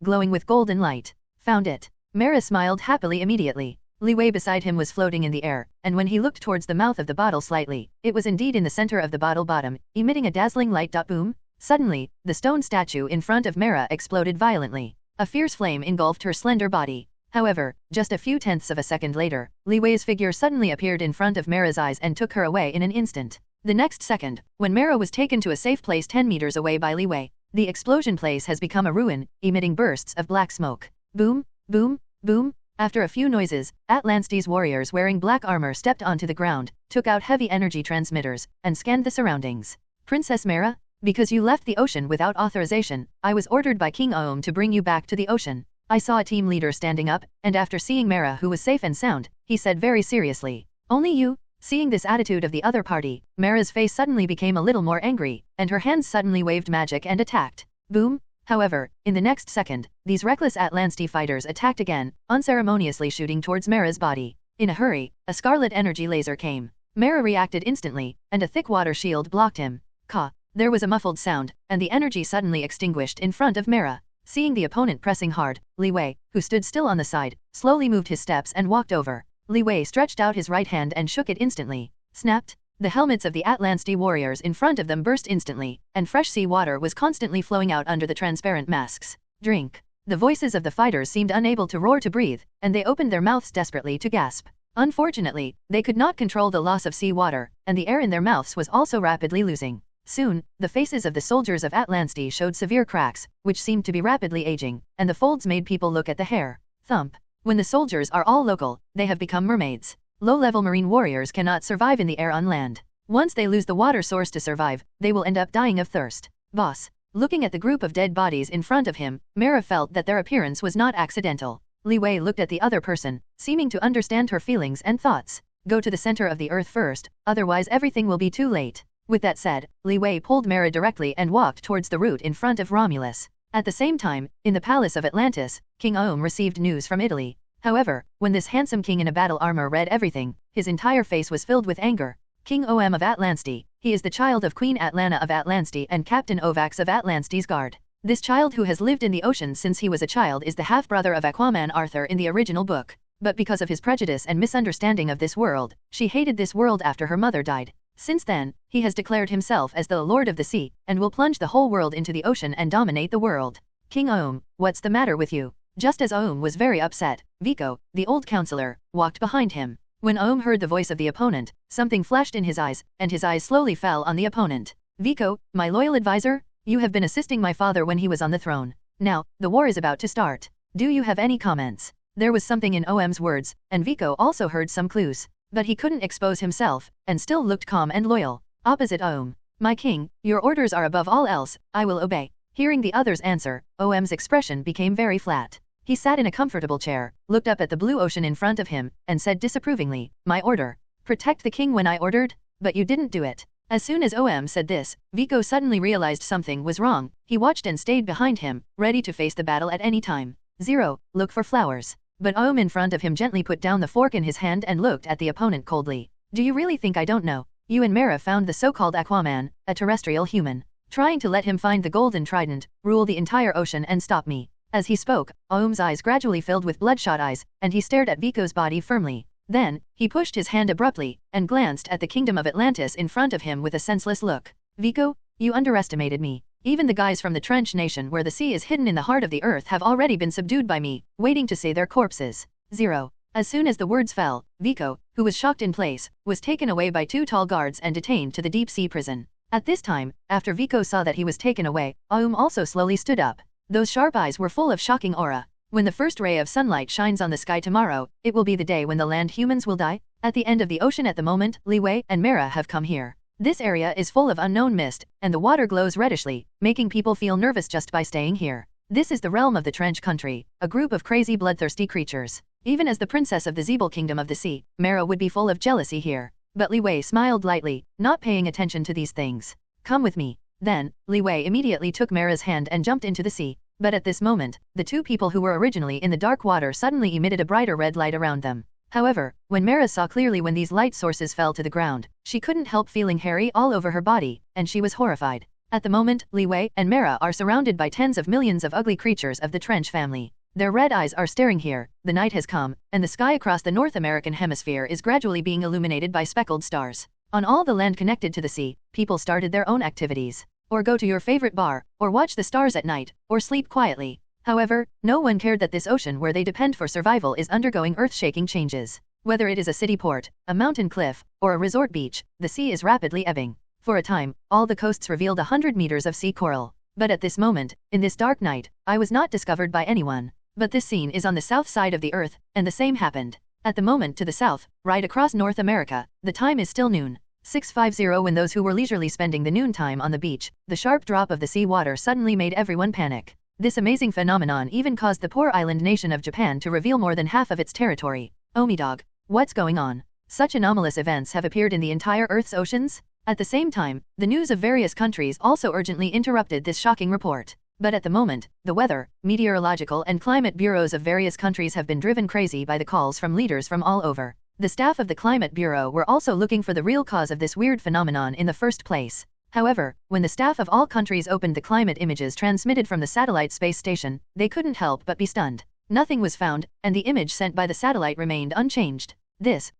[SPEAKER 4] glowing with golden light. Found it. Mara smiled happily immediately. Li Wei beside him was floating in the air, and when he looked towards the mouth of the bottle slightly, it was indeed in the center of the bottle bottom, emitting a dazzling light. Boom! Suddenly, the stone statue in front of Mara exploded violently. A fierce flame engulfed her slender body. However, just a few tenths of a second later, Li Wei's figure suddenly appeared in front of Mara's eyes and took her away in an instant. The next second, when Mara was taken to a safe place 10 meters away by Li Wei, the explosion place has become a ruin, emitting bursts of black smoke. Boom, boom, boom. After a few noises, Atlantis warriors wearing black armor stepped onto the ground, took out heavy energy transmitters, and scanned the surroundings. Princess Mara, because you left the ocean without authorization, I was ordered by King Aum to bring you back to the ocean. I saw a team leader standing up, and after seeing Mara who was safe and sound, he said very seriously. Only you? Seeing this attitude of the other party, Mara's face suddenly became a little more angry, and her hands suddenly waved magic and attacked. Boom! However, in the next second, these reckless Atlantis fighters attacked again, unceremoniously shooting towards Mara's body. In a hurry, a scarlet energy laser came. Mara reacted instantly, and a thick water shield blocked him. Ka! There was a muffled sound, and the energy suddenly extinguished in front of Mara. Seeing the opponent pressing hard, Li Wei, who stood still on the side, slowly moved his steps and walked over. Li Wei stretched out his right hand and shook it instantly. Snapped! The helmets of the Atlantis warriors in front of them burst instantly, and fresh sea water was constantly flowing out under the transparent masks. Drink! The voices of the fighters seemed unable to roar to breathe, and they opened their mouths desperately to gasp. Unfortunately, they could not control the loss of sea water, and the air in their mouths was also rapidly losing. Soon, the faces of the soldiers of Atlantis showed severe cracks, which seemed to be rapidly aging, and the folds made people look at the hair. Thump. When the soldiers are all local, they have become mermaids. Low-level marine warriors cannot survive in the air on land. Once they lose the water source to survive, they will end up dying of thirst. Boss. Looking at the group of dead bodies in front of him, Mara felt that their appearance was not accidental. Li Wei looked at the other person, seeming to understand her feelings and thoughts. Go to the center of the earth first, otherwise everything will be too late. With that said, Li Wei pulled Mera directly and walked towards the route in front of Romulus. At the same time, in the palace of Atlantis, King Aum received news from Italy. However, when this handsome king in a battle armor read everything, his entire face was filled with anger. King Om of Atlantis, he is the child of Queen Atlanta of Atlantis and Captain Ovax of Atlantis Guard. This child who has lived in the ocean since he was a child is the half-brother of Aquaman Arthur in the original book. But because of his prejudice and misunderstanding of this world, she hated this world after her mother died. Since then, he has declared himself as the Lord of the Sea, and will plunge the whole world into the ocean and dominate the world. King Aum, what's the matter with you? Just as Aum was very upset, Vico, the old counselor, walked behind him. When Aum heard the voice of the opponent, something flashed in his eyes, and his eyes slowly fell on the opponent. Vico, my loyal advisor, you have been assisting my father when he was on the throne. Now, the war is about to start. Do you have any comments? There was something in Om's words, and Vico also heard some clues. But he couldn't expose himself, and still looked calm and loyal. Opposite Om. My king, your orders are above all else, I will obey. Hearing the other's answer, Om's expression became very flat. He sat in a comfortable chair, looked up at the blue ocean in front of him, and said disapprovingly, my order. Protect the king when I ordered? But you didn't do it. As soon as Om said this, Vico suddenly realized something was wrong. He watched and stayed behind him, ready to face the battle at any time. 0. Look for flowers. But Om in front of him gently put down the fork in his hand and looked at the opponent coldly. Do you really think I don't know? You and Mera found the so-called Aquaman, a terrestrial human. Trying to let him find the golden trident, rule the entire ocean and stop me. As he spoke, Om's eyes gradually filled with bloodshot eyes, and he stared at Vico's body firmly. Then, he pushed his hand abruptly, and glanced at the kingdom of Atlantis in front of him with a senseless look. Vico, you underestimated me. Even the guys from the Trench Nation where the sea is hidden in the heart of the earth have already been subdued by me, waiting to see their corpses. 0. As soon as the words fell, Vico, who was shocked in place, was taken away by 2 tall guards and detained to the deep-sea prison. At this time, after Vico saw that he was taken away, Aum also slowly stood up. Those sharp eyes were full of shocking aura. When the first ray of sunlight shines on the sky tomorrow, it will be the day when the land humans will die. At the end of the ocean at the moment, Li Wei and Mera have come here. This area is full of unknown mist, and the water glows reddishly, making people feel nervous just by staying here. This is the realm of the Trench Country, a group of crazy bloodthirsty creatures. Even as the princess of the Zeeble Kingdom of the Sea, Mera would be full of jealousy here. But Li Wei smiled lightly, not paying attention to these things. Come with me. Then, Li Wei immediately took Mera's hand and jumped into the sea. But at this moment, the 2 people who were originally in the dark water suddenly emitted a brighter red light around them. However, when Mera saw clearly when these light sources fell to the ground, she couldn't help feeling hairy all over her body, and she was horrified. At the moment, Li Wei and Mera are surrounded by tens of millions of ugly creatures of the Trench family. Their red eyes are staring here, the night has come, and the sky across the North American hemisphere is gradually being illuminated by speckled stars. On all the land connected to the sea, people started their own activities. Or go to your favorite bar, or watch the stars at night, or sleep quietly. However, no one cared that this ocean where they depend for survival is undergoing earth-shaking changes. Whether it is a city port, a mountain cliff, or a resort beach, the sea is rapidly ebbing. For a time, all the coasts revealed 100 meters of sea coral. But at this moment, in this dark night, I was not discovered by anyone. But this scene is on the south side of the earth, and the same happened. At the moment to the south, right across North America, the time is still noon. 6:50 when those who were leisurely spending the noontime on the beach, the sharp drop of the sea water suddenly made everyone panic. This amazing phenomenon even caused the poor island nation of Japan to reveal more than half of its territory. Omidog, what's going on? Such anomalous events have appeared in the entire Earth's oceans? At the same time, the news of various countries also urgently interrupted this shocking report. But at the moment, the weather, meteorological and climate bureaus of various countries have been driven crazy by the calls from leaders from all over. The staff of the Climate Bureau were also looking for the real cause of this weird phenomenon in the first place. However, when the staff of all countries opened the climate images transmitted from the satellite space station, they couldn't help but be stunned. Nothing was found, and the image sent by the satellite remained unchanged.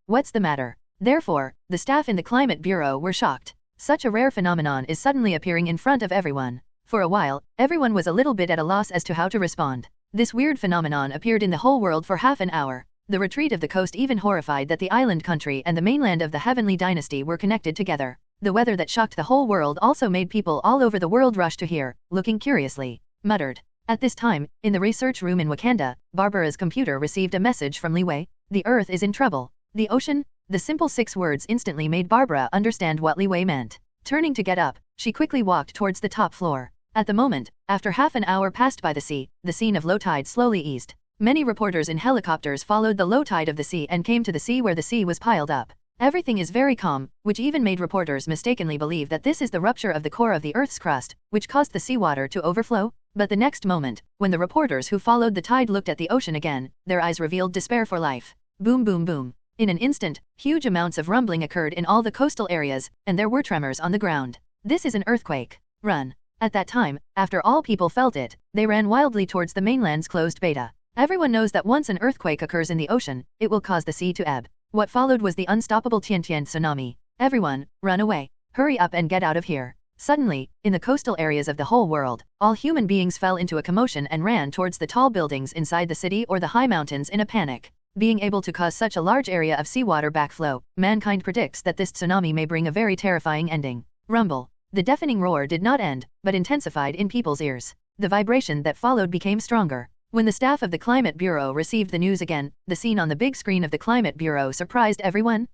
[SPEAKER 4] What's the matter? Therefore, the staff in the Climate Bureau were shocked. Such a rare phenomenon is suddenly appearing in front of everyone. For a while, everyone was a little bit at a loss as to how to respond. This weird phenomenon appeared in the whole world for half an hour. The retreat of the coast even horrified that the island country and the mainland of the Heavenly Dynasty were connected together. The weather that shocked the whole world also made people all over the world rush to hear, looking curiously. Muttered. At this time, in the research room in Wakanda, Barbara's computer received a message from Li Wei. The Earth is in trouble. The ocean? The simple 6 words instantly made Barbara understand what Li Wei meant. Turning to get up, she quickly walked towards the top floor. At the moment, after half an hour passed by the sea, the scene of low tide slowly eased. Many reporters in helicopters followed the low tide of the sea and came to the sea where the sea was piled up. Everything is very calm, which even made reporters mistakenly believe that this is the rupture of the core of the Earth's crust, which caused the seawater to overflow. But the next moment, when the reporters who followed the tide looked at the ocean again, their eyes revealed despair for life. Boom boom boom. In an instant, huge amounts of rumbling occurred in all the coastal areas, and there were tremors on the ground. This is an earthquake. Run. At that time, after all people felt it, they ran wildly towards the mainland's closed beta. Everyone knows that once an earthquake occurs in the ocean, it will cause the sea to ebb. What followed was the unstoppable Tiantian tsunami. Everyone, run away. Hurry up and get out of here. Suddenly, in the coastal areas of the whole world, all human beings fell into a commotion and ran towards the tall buildings inside the city or the high mountains in a panic. Being able to cause such a large area of seawater backflow, mankind predicts that this tsunami may bring a very terrifying ending. Rumble. The deafening roar did not end, but intensified in people's ears. The vibration that followed became stronger. When the staff of the Climate Bureau received the news again, the scene on the big screen of the Climate Bureau surprised everyone.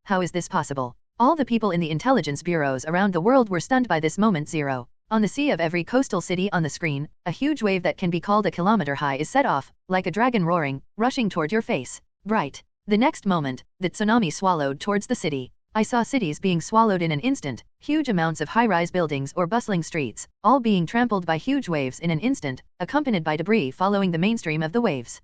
[SPEAKER 4] How is this possible? All the people in the intelligence bureaus around the world were stunned by this moment. Zero. On the sea of every coastal city on the screen, a huge wave that can be called a kilometer high is set off, like a dragon roaring, rushing toward your face. Bright. The next moment, the tsunami swallowed towards the city. I saw cities being swallowed in an instant, huge amounts of high-rise buildings or bustling streets, all being trampled by huge waves in an instant, accompanied by debris following the mainstream of the waves.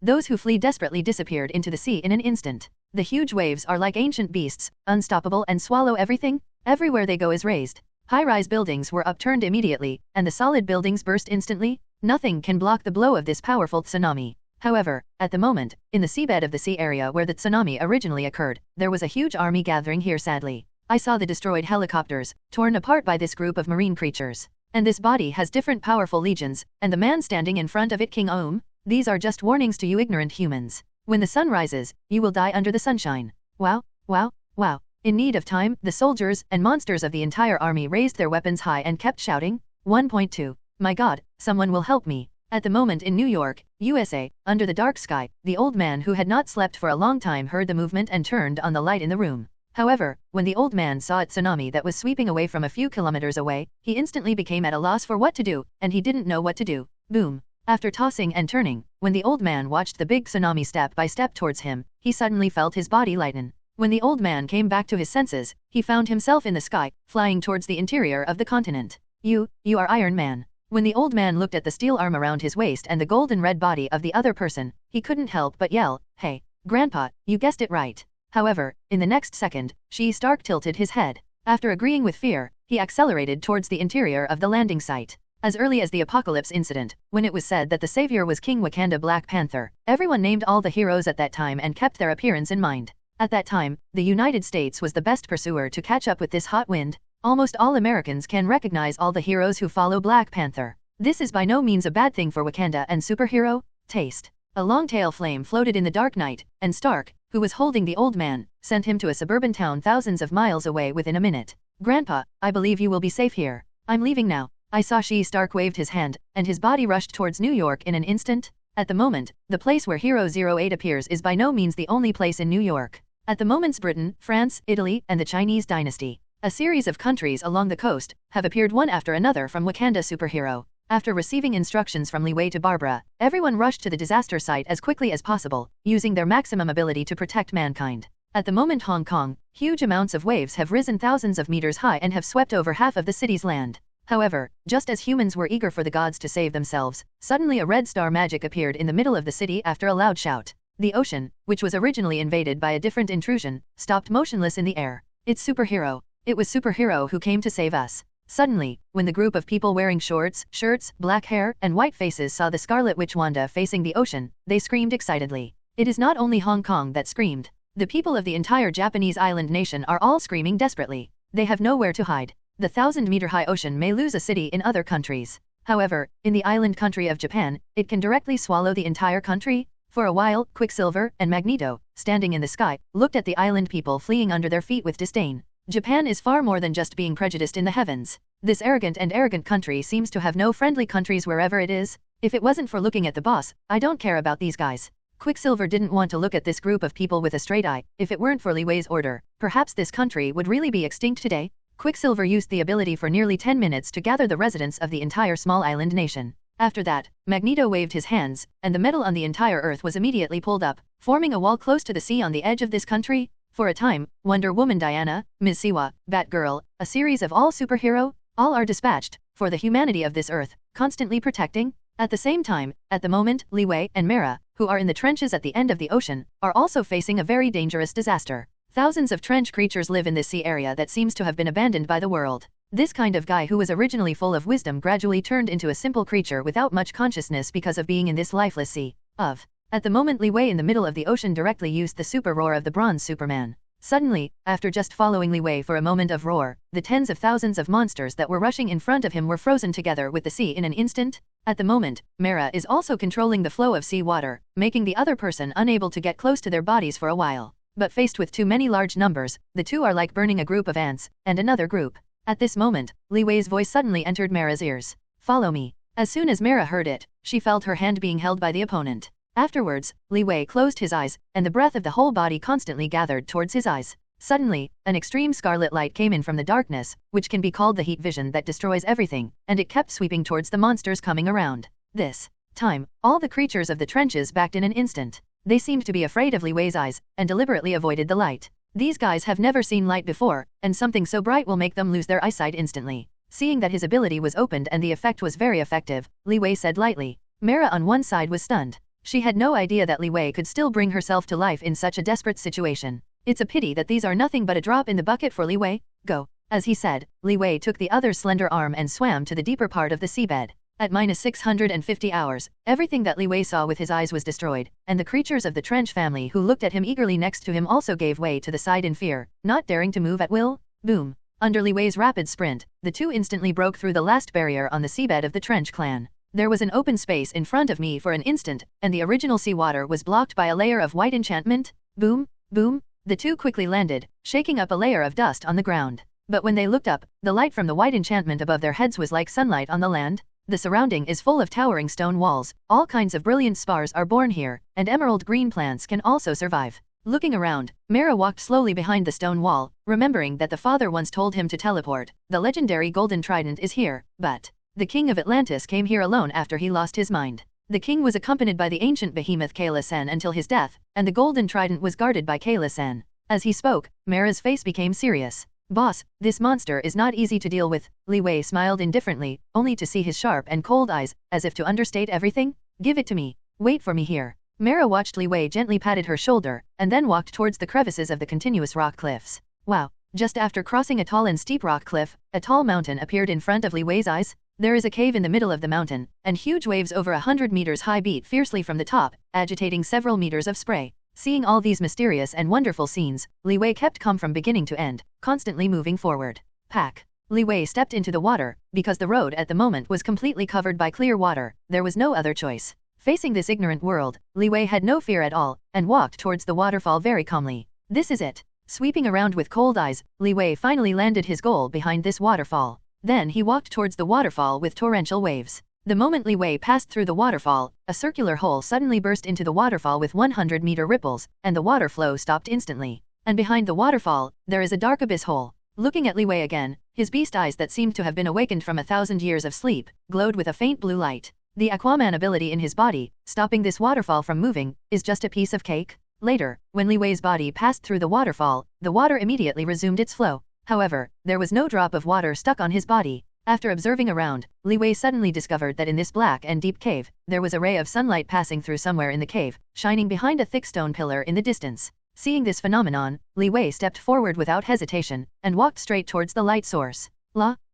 [SPEAKER 4] Those who flee desperately disappeared into the sea in an instant. The huge waves are like ancient beasts, unstoppable and swallow everything. Everywhere they go is razed. High-rise buildings were upturned immediately, and the solid buildings burst instantly. Nothing can block the blow of this powerful tsunami. However, at the moment, in the seabed of the sea area where the tsunami originally occurred, there was a huge army gathering here. Sadly, I saw the destroyed helicopters, torn apart by this group of marine creatures. And this body has different powerful legions, and the man standing in front of it, King Aum. These are just warnings to you ignorant humans. When the sun rises, you will die under the sunshine. Wow, wow, wow. In need of time, the soldiers and monsters of the entire army raised their weapons high and kept shouting. 1.2. My God, someone will help me. At the moment in New York, USA, under the dark sky, the old man who had not slept for a long time heard the movement and turned on the light in the room. However, when the old man saw a tsunami that was sweeping away from a few kilometers away, he instantly became at a loss for what to do, and he didn't know what to do. Boom. After tossing and turning, when the old man watched the big tsunami step by step towards him, he suddenly felt his body lighten. When the old man came back to his senses, he found himself in the sky, flying towards the interior of the continent. You are Iron Man. When the old man looked at the steel arm around his waist and the golden red body of the other person, he couldn't help but yell, "Hey, Grandpa, you guessed it right." However, in the next second, Stark tilted his head. After agreeing with fear, he accelerated towards the interior of the landing site. As early as the Apocalypse incident, when it was said that the savior was King Wakanda Black Panther, everyone named all the heroes at that time and kept their appearance in mind. At that time, the United States was the best pursuer to catch up with this hot wind. Almost all Americans can recognize all the heroes who follow Black Panther. This is by no means a bad thing for Wakanda and superhero taste. A long tail flame floated in the dark night, and Stark, who was holding the old man, sent him to a suburban town thousands of miles away within a minute. Grandpa, I believe you will be safe here. I'm leaving now. I saw Stark waved his hand, and his body rushed towards New York in an instant. At the moment, the place where Hero 08 appears is by no means the only place in New York. At the moment, Britain, France, Italy, and the Chinese dynasty, a series of countries along the coast, have appeared one after another from Wakanda superhero. After receiving instructions from Li Wei to Barbara, everyone rushed to the disaster site as quickly as possible, using their maximum ability to protect mankind. At the moment, Hong Kong, huge amounts of waves have risen thousands of meters high and have swept over half of the city's land. However, just as humans were eager for the gods to save themselves, suddenly a red star magic appeared in the middle of the city after a loud shout. The ocean, which was originally invaded by a different intrusion, stopped motionless in the air. It's superhero. It was superhero who came to save us. Suddenly, when the group of people wearing shorts, shirts, black hair, and white faces saw the Scarlet Witch Wanda facing the ocean, they screamed excitedly. It is not only Hong Kong that screamed. The people of the entire Japanese island nation are all screaming desperately. They have nowhere to hide. The 1,000-meter-high ocean may lose a city in other countries. However, in the island country of Japan, it can directly swallow the entire country. For a while, Quicksilver and Magneto, standing in the sky, looked at the island people fleeing under their feet with disdain. Japan is far more than just being prejudiced in the heavens. This arrogant country seems to have no friendly countries wherever it is. If it wasn't for looking at the boss, I don't care about these guys. Quicksilver didn't want to look at this group of people with a straight eye. If it weren't for Li Wei's order, perhaps this country would really be extinct today. Quicksilver used the ability for nearly 10 minutes to gather the residents of the entire small island nation. After that, Magneto waved his hands, and the metal on the entire Earth was immediately pulled up, forming a wall close to the sea on the edge of this country. For a time, Wonder Woman Diana, Ms. Siwa, Batgirl, a series of all superhero, all are dispatched, for the humanity of this Earth, constantly protecting. At the same time, at the moment, Li Wei and Mara, who are in the trenches at the end of the ocean, are also facing a very dangerous disaster. Thousands of trench creatures live in this sea area that seems to have been abandoned by the world. This kind of guy who was originally full of wisdom gradually turned into a simple creature without much consciousness because of being in this lifeless sea. At the moment, Li Wei in the middle of the ocean directly used the super roar of the Bronze Superman. Suddenly, after just following Li Wei for a moment of roar, the tens of thousands of monsters that were rushing in front of him were frozen together with the sea in an instant. At the moment, Mara is also controlling the flow of sea water, making the other person unable to get close to their bodies for a while. But faced with too many large numbers, the two are like burning a group of ants, and another group. At this moment, Li Wei's voice suddenly entered Mara's ears. Follow me. As soon as Mara heard it, she felt her hand being held by the opponent. Afterwards, Li Wei closed his eyes, and the breath of the whole body constantly gathered towards his eyes. Suddenly, an extreme scarlet light came in from the darkness, which can be called the heat vision that destroys everything, and it kept sweeping towards the monsters coming around. This time, all the creatures of the trenches backed in an instant. They seemed to be afraid of Li Wei's eyes, and deliberately avoided the light. These guys have never seen light before, and something so bright will make them lose their eyesight instantly. Seeing that his ability was opened and the effect was very effective, Li Wei said lightly. Mara on one side was stunned. She had no idea that Li Wei could still bring herself to life in such a desperate situation. It's a pity that these are nothing but a drop in the bucket for Li Wei. Go. As he said, Li Wei took the other's slender arm and swam to the deeper part of the seabed. At -650 hours, everything that Li Wei saw with his eyes was destroyed, and the creatures of the trench family who looked at him eagerly next to him also gave way to the side in fear, not daring to move at will. Boom. Under Li Wei's rapid sprint, the two instantly broke through the last barrier on the seabed of the trench clan. There was an open space in front of me for an instant, and the original seawater was blocked by a layer of white enchantment. Boom, boom. The two quickly landed, shaking up a layer of dust on the ground. But when they looked up, the light from the white enchantment above their heads was like sunlight on the land. The surrounding is full of towering stone walls, all kinds of brilliant spars are born here, and emerald green plants can also survive. Looking around, Mara walked slowly behind the stone wall, remembering that the father once told him to teleport. The legendary golden trident is here, but the king of Atlantis came here alone after he lost his mind. The king was accompanied by the ancient behemoth Kayla Sen until his death, and the golden trident was guarded by Kayla Sen. As he spoke, Mara's face became serious. Boss, this monster is not easy to deal with. Li Wei smiled indifferently, only to see his sharp and cold eyes, as if to understate everything. Give it to me. Wait for me here. Mara watched Li Wei gently patted her shoulder, and then walked towards the crevices of the continuous rock cliffs. Wow. Just after crossing a tall and steep rock cliff, a tall mountain appeared in front of Li Wei's eyes. There is a cave in the middle of the mountain, and huge waves over 100 meters high beat fiercely from the top, agitating several meters of spray. Seeing all these mysterious and wonderful scenes, Li Wei kept calm from beginning to end, constantly moving forward. Pack. Li Wei stepped into the water, because the road at the moment was completely covered by clear water. There was no other choice. Facing this ignorant world, Li Wei had no fear at all, and walked towards the waterfall very calmly. This is it. Sweeping around with cold eyes, Li Wei finally landed his goal behind this waterfall. Then he walked towards the waterfall with torrential waves. The moment Li Wei passed through the waterfall, a circular hole suddenly burst into the waterfall with 100-meter ripples, and the water flow stopped instantly. And behind the waterfall, there is a dark abyss hole. Looking at Li Wei again, his beast eyes that seemed to have been awakened from 1,000 years of sleep, glowed with a faint blue light. The Aquaman ability in his body, stopping this waterfall from moving, is just a piece of cake. Later, when Li Wei's body passed through the waterfall, the water immediately resumed its flow. However, there was no drop of water stuck on his body. After observing around, Li Wei suddenly discovered that in this black and deep cave, there was a ray of sunlight passing through somewhere in the cave, shining behind a thick stone pillar in the distance. Seeing this phenomenon, Li Wei stepped forward without hesitation, and walked straight towards the light source.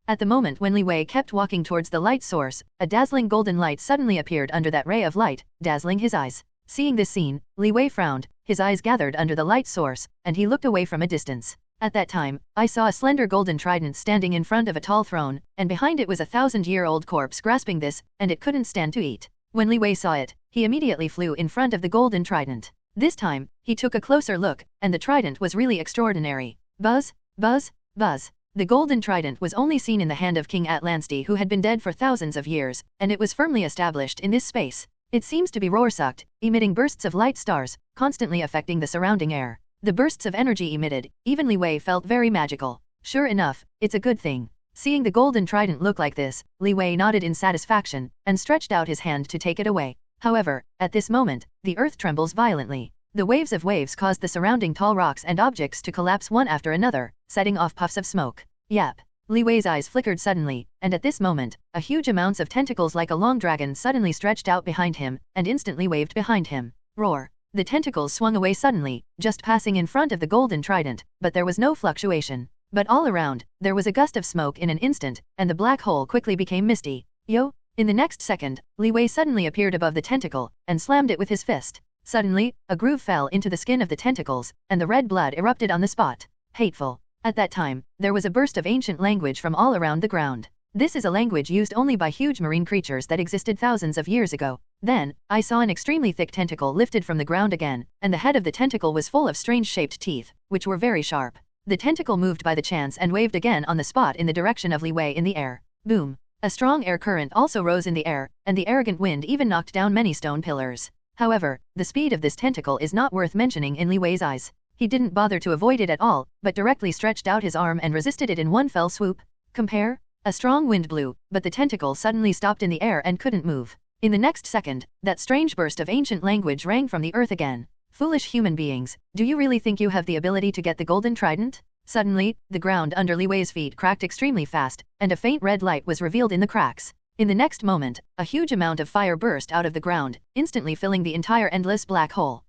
[SPEAKER 4] At the moment when Li Wei kept walking towards the light source, a dazzling golden light suddenly appeared under that ray of light, dazzling his eyes. Seeing this scene, Li Wei frowned, his eyes gathered under the light source, and he looked away from a distance. At that time, I saw a slender golden trident standing in front of a tall throne, and behind it was a 1,000-year-old corpse grasping this, and it couldn't stand to eat. When Li Wei saw it, he immediately flew in front of the golden trident. This time, he took a closer look, and the trident was really extraordinary. Buzz, buzz, buzz. The golden trident was only seen in the hand of King Atlansti, who had been dead for thousands of years, and it was firmly established in this space. It seems to be roar-sucked, emitting bursts of light stars, constantly affecting the surrounding air. The bursts of energy emitted, even Li Wei felt very magical. Sure enough, it's a good thing. Seeing the golden trident look like this, Li Wei nodded in satisfaction, and stretched out his hand to take it away. However, at this moment, the earth trembles violently. The waves of waves caused the surrounding tall rocks and objects to collapse one after another, setting off puffs of smoke. Yep. Li Wei's eyes flickered suddenly, and at this moment, a huge amounts of tentacles like a long dragon suddenly stretched out behind him, and instantly waved behind him. Roar. The tentacles swung away suddenly, just passing in front of the golden trident, but there was no fluctuation. But all around, there was a gust of smoke in an instant, and the black hole quickly became misty. Yo! In the next second, Li Wei suddenly appeared above the tentacle, and slammed it with his fist. Suddenly, a groove fell into the skin of the tentacles, and the red blood erupted on the spot. Hateful. At that time, there was a burst of ancient language from all around the ground. This is a language used only by huge marine creatures that existed thousands of years ago. Then, I saw an extremely thick tentacle lifted from the ground again, and the head of the tentacle was full of strange-shaped teeth, which were very sharp. The tentacle moved by the chance and waved again on the spot in the direction of Li Wei in the air. Boom. A strong air current also rose in the air, and the arrogant wind even knocked down many stone pillars. However, the speed of this tentacle is not worth mentioning in Li Wei's eyes. He didn't bother to avoid it at all, but directly stretched out his arm and resisted it in one fell swoop. Compare? A strong wind blew, but the tentacle suddenly stopped in the air and couldn't move. In the next second, that strange burst of ancient language rang from the earth again. Foolish human beings, do you really think you have the ability to get the golden trident? Suddenly, the ground under Li Wei's feet cracked extremely fast, and a faint red light was revealed in the cracks. In the next moment, a huge amount of fire burst out of the ground, instantly filling the entire endless black hole.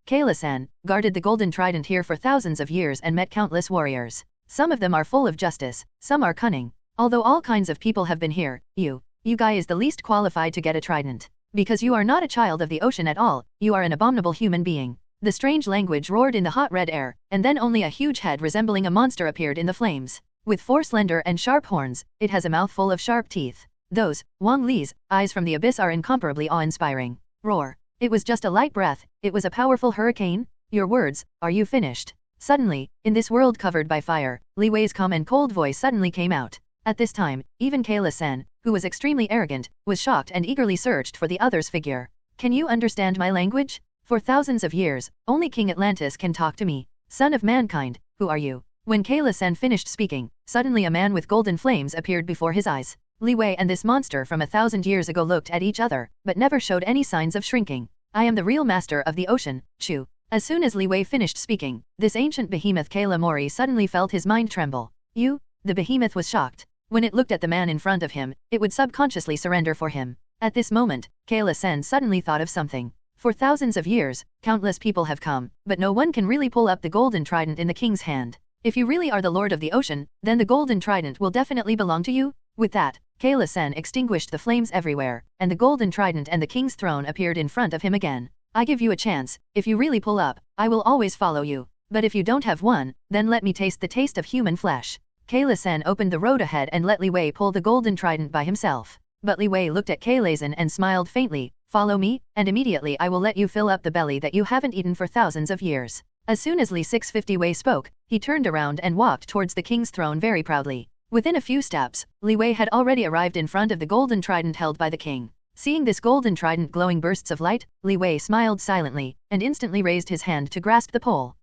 [SPEAKER 4] Kayla-san, guarded the golden trident here for thousands of years and met countless warriors. Some of them are full of justice, some are cunning. Although all kinds of people have been here, you guy is the least qualified to get a trident. Because you are not a child of the ocean at all, you are an abominable human being. The strange language roared in the hot red air, and then only a huge head resembling a monster appeared in the flames. With 4 slender and sharp horns, it has a mouth full of sharp teeth. Those, Wang Li's, eyes from the abyss are incomparably awe-inspiring. Roar. It was just a light breath, it was a powerful hurricane? Your words, are you finished? Suddenly, in this world covered by fire, Li Wei's calm and cold voice suddenly came out. At this time, even Kayla-san, who was extremely arrogant, was shocked and eagerly searched for the other's figure. Can you understand my language? For thousands of years, only King Atlantis can talk to me. Son of mankind, who are you? When Kayla-san finished speaking, suddenly a man with golden flames appeared before his eyes. Li Wei and this monster from 1,000 years ago looked at each other, but never showed any signs of shrinking. I am the real master of the ocean, Chu. As soon as Li Wei finished speaking, this ancient behemoth Kayla Mori suddenly felt his mind tremble. You? The behemoth was shocked. When it looked at the man in front of him, it would subconsciously surrender for him. At this moment, Kayla-san suddenly thought of something. For thousands of years, countless people have come, but no one can really pull up the golden trident in the king's hand. If you really are the lord of the ocean, then the golden trident will definitely belong to you. With that, Kayla-san extinguished the flames everywhere, and the golden trident and the king's throne appeared in front of him again. I give you a chance, if you really pull up, I will always follow you. But if you don't have one, then let me taste the taste of human flesh. Kayla-san opened the road ahead and let Li Wei pull the golden trident by himself. But Li Wei looked at Kayla-san and smiled faintly. Follow me, and immediately I will let you fill up the belly that you haven't eaten for thousands of years. As soon as Li 650 Wei spoke, he turned around and walked towards the king's throne very proudly. Within a few steps, Li Wei had already arrived in front of the golden trident held by the king. Seeing this golden trident glowing bursts of light, Li Wei smiled silently, and instantly raised his hand to grasp the pole.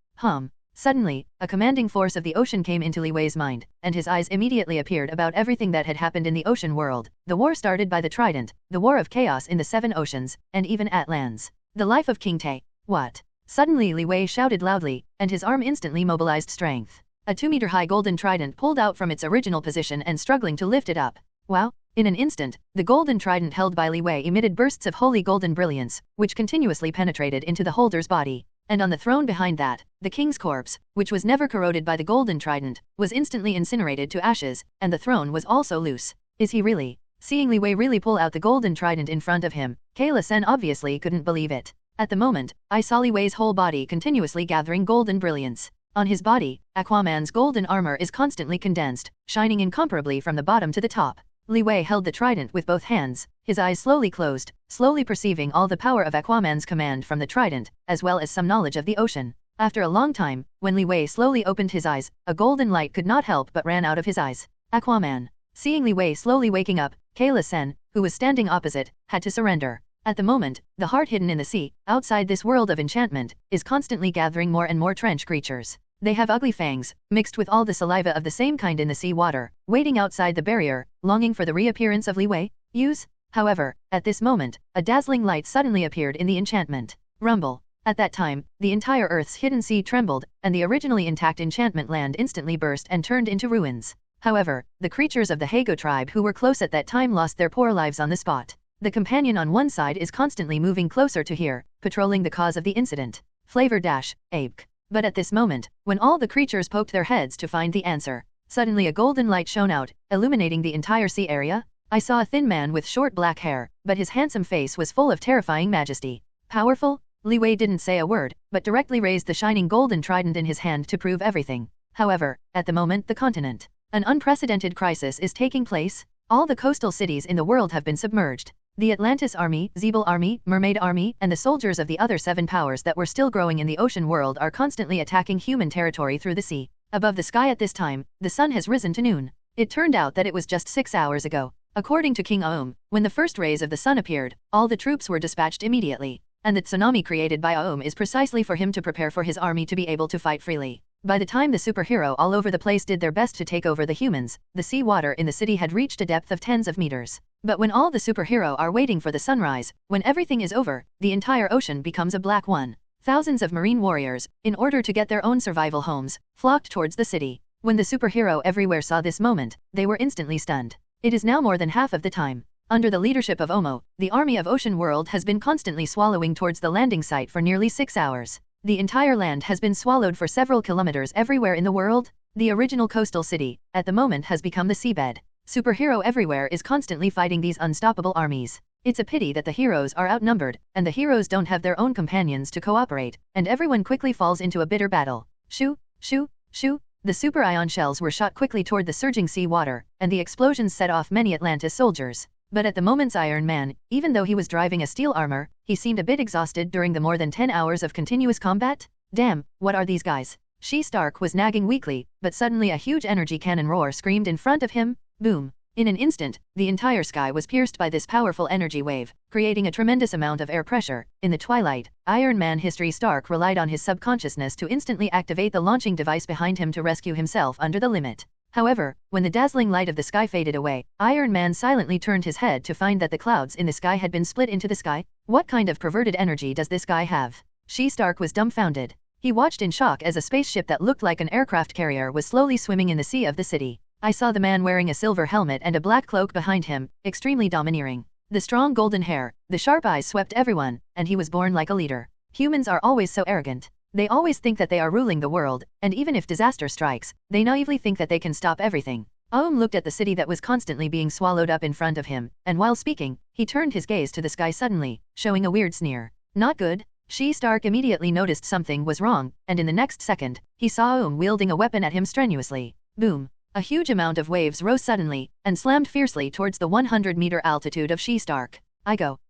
[SPEAKER 4] Suddenly, a commanding force of the ocean came into Li Wei's mind, and his eyes immediately appeared about everything that had happened in the ocean world, the war started by the Trident, the war of chaos in the 7 oceans, and even at lands. The life of King Tae. What? Suddenly Li Wei shouted loudly, and his arm instantly mobilized strength. A 2-meter-high golden trident pulled out from its original position and struggling to lift it up. Wow! In an instant, the golden trident held by Li Wei emitted bursts of holy golden brilliance, which continuously penetrated into the holder's body. And on the throne behind that, the king's corpse, which was never corroded by the golden trident, was instantly incinerated to ashes, and the throne was also loose. Is he really? Seeing Li Wei really pull out the golden trident in front of him, Kayla-san obviously couldn't believe it. At the moment, I saw Li Wei's whole body continuously gathering golden brilliance. On his body, Aquaman's golden armor is constantly condensed, shining incomparably from the bottom to the top. Li Wei held the trident with both hands, his eyes slowly closed, slowly perceiving all the power of Aquaman's command from the trident, as well as some knowledge of the ocean. After a long time, when Li Wei slowly opened his eyes, a golden light could not help but ran out of his eyes. Aquaman. Seeing Li Wei slowly waking up, Kayla-sen, who was standing opposite, had to surrender. At the moment, the heart hidden in the sea, outside this world of enchantment, is constantly gathering more and more trench creatures. They have ugly fangs, mixed with all the saliva of the same kind in the sea water, waiting outside the barrier, longing for the reappearance of Li Wei. Use. However, at this moment, a dazzling light suddenly appeared in the enchantment. Rumble. At that time, the entire Earth's hidden sea trembled, and the originally intact enchantment land instantly burst and turned into ruins. However, the creatures of the Hago tribe who were close at that time lost their poor lives on the spot. The companion on one side is constantly moving closer to here, patrolling the cause of the incident. Flavor dash, Abk. But at this moment, when all the creatures poked their heads to find the answer, suddenly a golden light shone out, illuminating the entire sea area. I saw a thin man with short black hair, but his handsome face was full of terrifying majesty. Powerful? Li Wei didn't say a word, but directly raised the shining golden trident in his hand to prove everything. However, at the moment the continent. An unprecedented crisis is taking place. All the coastal cities in the world have been submerged. The Atlantis army, Zeeble army, Mermaid army, and the soldiers of the other 7 powers that were still growing in the ocean world are constantly attacking human territory through the sea. Above the sky at this time, the sun has risen to noon. It turned out that it was just 6 hours ago. According to King Aum, when the first rays of the sun appeared, all the troops were dispatched immediately. And the tsunami created by Aum is precisely for him to prepare for his army to be able to fight freely. By the time the superhero all over the place did their best to take over the humans, the sea water in the city had reached a depth of tens of meters. But when all the superhero are waiting for the sunrise, when everything is over, the entire ocean becomes a black one. Thousands of marine warriors, in order to get their own survival homes, flocked towards the city. When the superhero everywhere saw this moment, they were instantly stunned. It is now more than half of the time. Under the leadership of Omo, the army of Ocean World has been constantly swallowing towards the landing site for nearly 6 hours. The entire land has been swallowed for several kilometers everywhere in the world. The original coastal city, at the moment has become the seabed. Superhero everywhere is constantly fighting these unstoppable armies. It's a pity that the heroes are outnumbered, and the heroes don't have their own companions to cooperate, and everyone quickly falls into a bitter battle. Shoo, shoo, shoo. The super ion shells were shot quickly toward the surging sea water, and the explosions set off many Atlantis soldiers. But at the moment's Iron Man, even though he was driving a steel armor, he seemed a bit exhausted during the more than 10 hours of continuous combat. Damn, what are these guys? She-Stark was nagging weakly, but suddenly a huge energy cannon roar screamed in front of him. Boom. In an instant, the entire sky was pierced by this powerful energy wave, creating a tremendous amount of air pressure. In the twilight, Iron Man history Stark relied on his subconsciousness to instantly activate the launching device behind him to rescue himself under the limit. However, when the dazzling light of the sky faded away, Iron Man silently turned his head to find that the clouds in the sky had been split into the sky. What kind of perverted energy does this guy have? She-Stark was dumbfounded. He watched in shock as a spaceship that looked like an aircraft carrier was slowly swimming in the sea of the city. I saw the man wearing a silver helmet and a black cloak behind him, extremely domineering. The strong golden hair, the sharp eyes swept everyone, and he was born like a leader. Humans are always so arrogant. They always think that they are ruling the world, and even if disaster strikes, they naively think that they can stop everything. Aum looked at the city that was constantly being swallowed up in front of him, and while speaking, he turned his gaze to the sky suddenly, showing a weird sneer. Not good. She-Stark immediately noticed something was wrong, and in the next second, he saw Aum wielding a weapon at him strenuously. Boom. A huge amount of waves rose suddenly, and slammed fiercely towards the 100-meter altitude of She-Stark.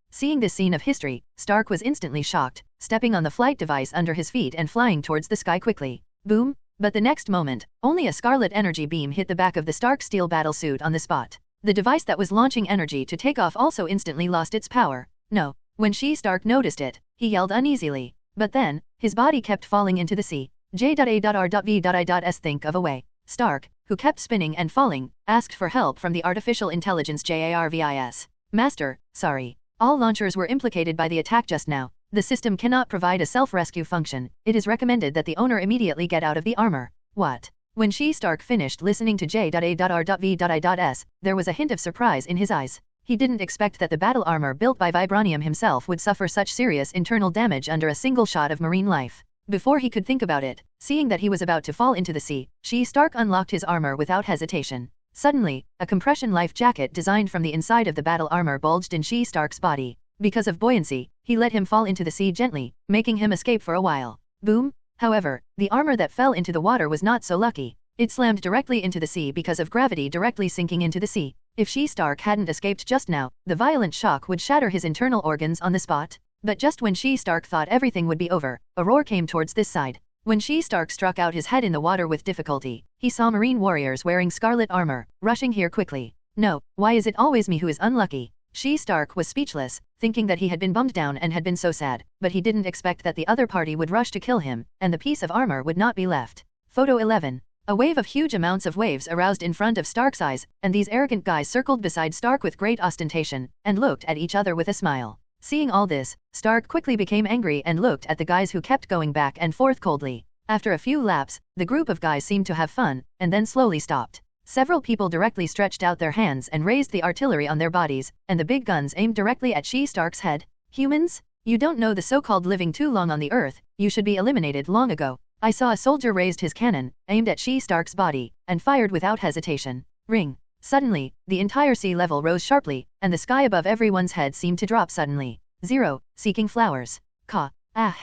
[SPEAKER 4] Seeing this scene of history, Stark was instantly shocked, stepping on the flight device under his feet and flying towards the sky quickly. Boom! But the next moment, only a scarlet energy beam hit the back of the Stark steel battlesuit on the spot. The device that was launching energy to take off also instantly lost its power. No. When She-Stark noticed it, he yelled uneasily. But then, his body kept falling into the sea. J.A.R.V.I.S. Think of a way. Stark, who kept spinning and falling, asked for help from the artificial intelligence JARVIS. Master, sorry. All launchers were implicated by the attack just now. The system cannot provide a self-rescue function. It is recommended that the owner immediately get out of the armor. What? When She-Stark finished listening to J.A.R.V.I.S, there was a hint of surprise in his eyes. He didn't expect that the battle armor built by Vibranium himself would suffer such serious internal damage under a single shot of marine life. Before he could think about it, seeing that he was about to fall into the sea, She-Stark unlocked his armor without hesitation. Suddenly, a compression life jacket designed from the inside of the battle armor bulged in She-Stark's body. Because of buoyancy, he let him fall into the sea gently, making him escape for a while. Boom! However, the armor that fell into the water was not so lucky. It slammed directly into the sea because of gravity directly sinking into the sea. If She-Stark hadn't escaped just now, the violent shock would shatter his internal organs on the spot. But just when She-Stark thought everything would be over, a roar came towards this side. When She-Stark struck out his head in the water with difficulty, he saw marine warriors wearing scarlet armor, rushing here quickly. No, why is it always me who is unlucky? She-Stark was speechless, thinking that he had been bummed down and had been so sad, but he didn't expect that the other party would rush to kill him, and the piece of armor would not be left. Photo 11. A wave of huge amounts of waves aroused in front of Stark's eyes, and these arrogant guys circled beside Stark with great ostentation, and looked at each other with a smile. Seeing all this, Stark quickly became angry and looked at the guys who kept going back and forth coldly. After a few laps, the group of guys seemed to have fun, and then slowly stopped. Several people directly stretched out their hands and raised the artillery on their bodies, and the big guns aimed directly at Stark's head. Humans? You don't know the so-called living too long on the earth, you should be eliminated long ago. I saw a soldier raised his cannon, aimed at Stark's body, and fired without hesitation. Ring. Suddenly, the entire sea level rose sharply, and the sky above everyone's head seemed to drop suddenly. 0. Seeking flowers. Ka. Ah.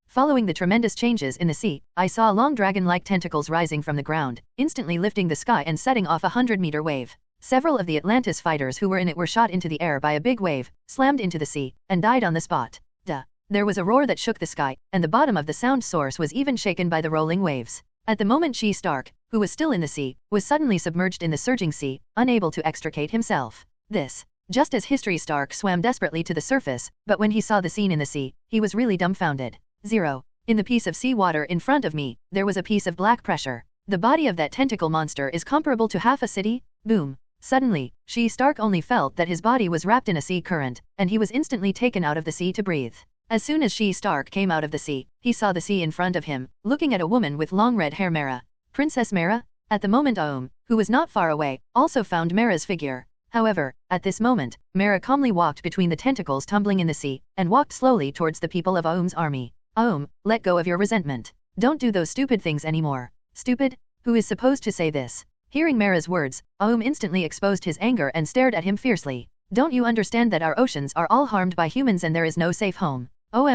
[SPEAKER 4] Following the tremendous changes in the sea, I saw long dragon-like tentacles rising from the ground, instantly lifting the sky and setting off a 100-meter wave. Several of the Atlantis fighters who were in it were shot into the air by a big wave, slammed into the sea, and died on the spot. Duh. There was a roar that shook the sky, and the bottom of the sound source was even shaken by the rolling waves. At the moment Stark, who was still in the sea, was suddenly submerged in the surging sea, unable to extricate himself. This. Just as history Stark swam desperately to the surface, but when he saw the scene in the sea, he was really dumbfounded. 0. In the piece of sea water in front of me, there was a piece of black pressure. The body of that tentacle monster is comparable to half a city. Boom. Suddenly, Stark only felt that his body was wrapped in a sea current, and he was instantly taken out of the sea to breathe. As soon as Stark came out of the sea, he saw the sea in front of him, looking at a woman with long red hair. Mera. Princess Mera? At the moment who was not far away, also found Mera's figure. However, at this moment, Mera calmly walked between the tentacles tumbling in the sea, and walked slowly towards the people of Aum's army. Let go of your resentment. Don't do those stupid things anymore. Stupid? Who is supposed to say this? Hearing Mera's words, Aum instantly exposed his anger and stared at him fiercely. Don't you understand that our oceans are all harmed by humans and there is no safe home?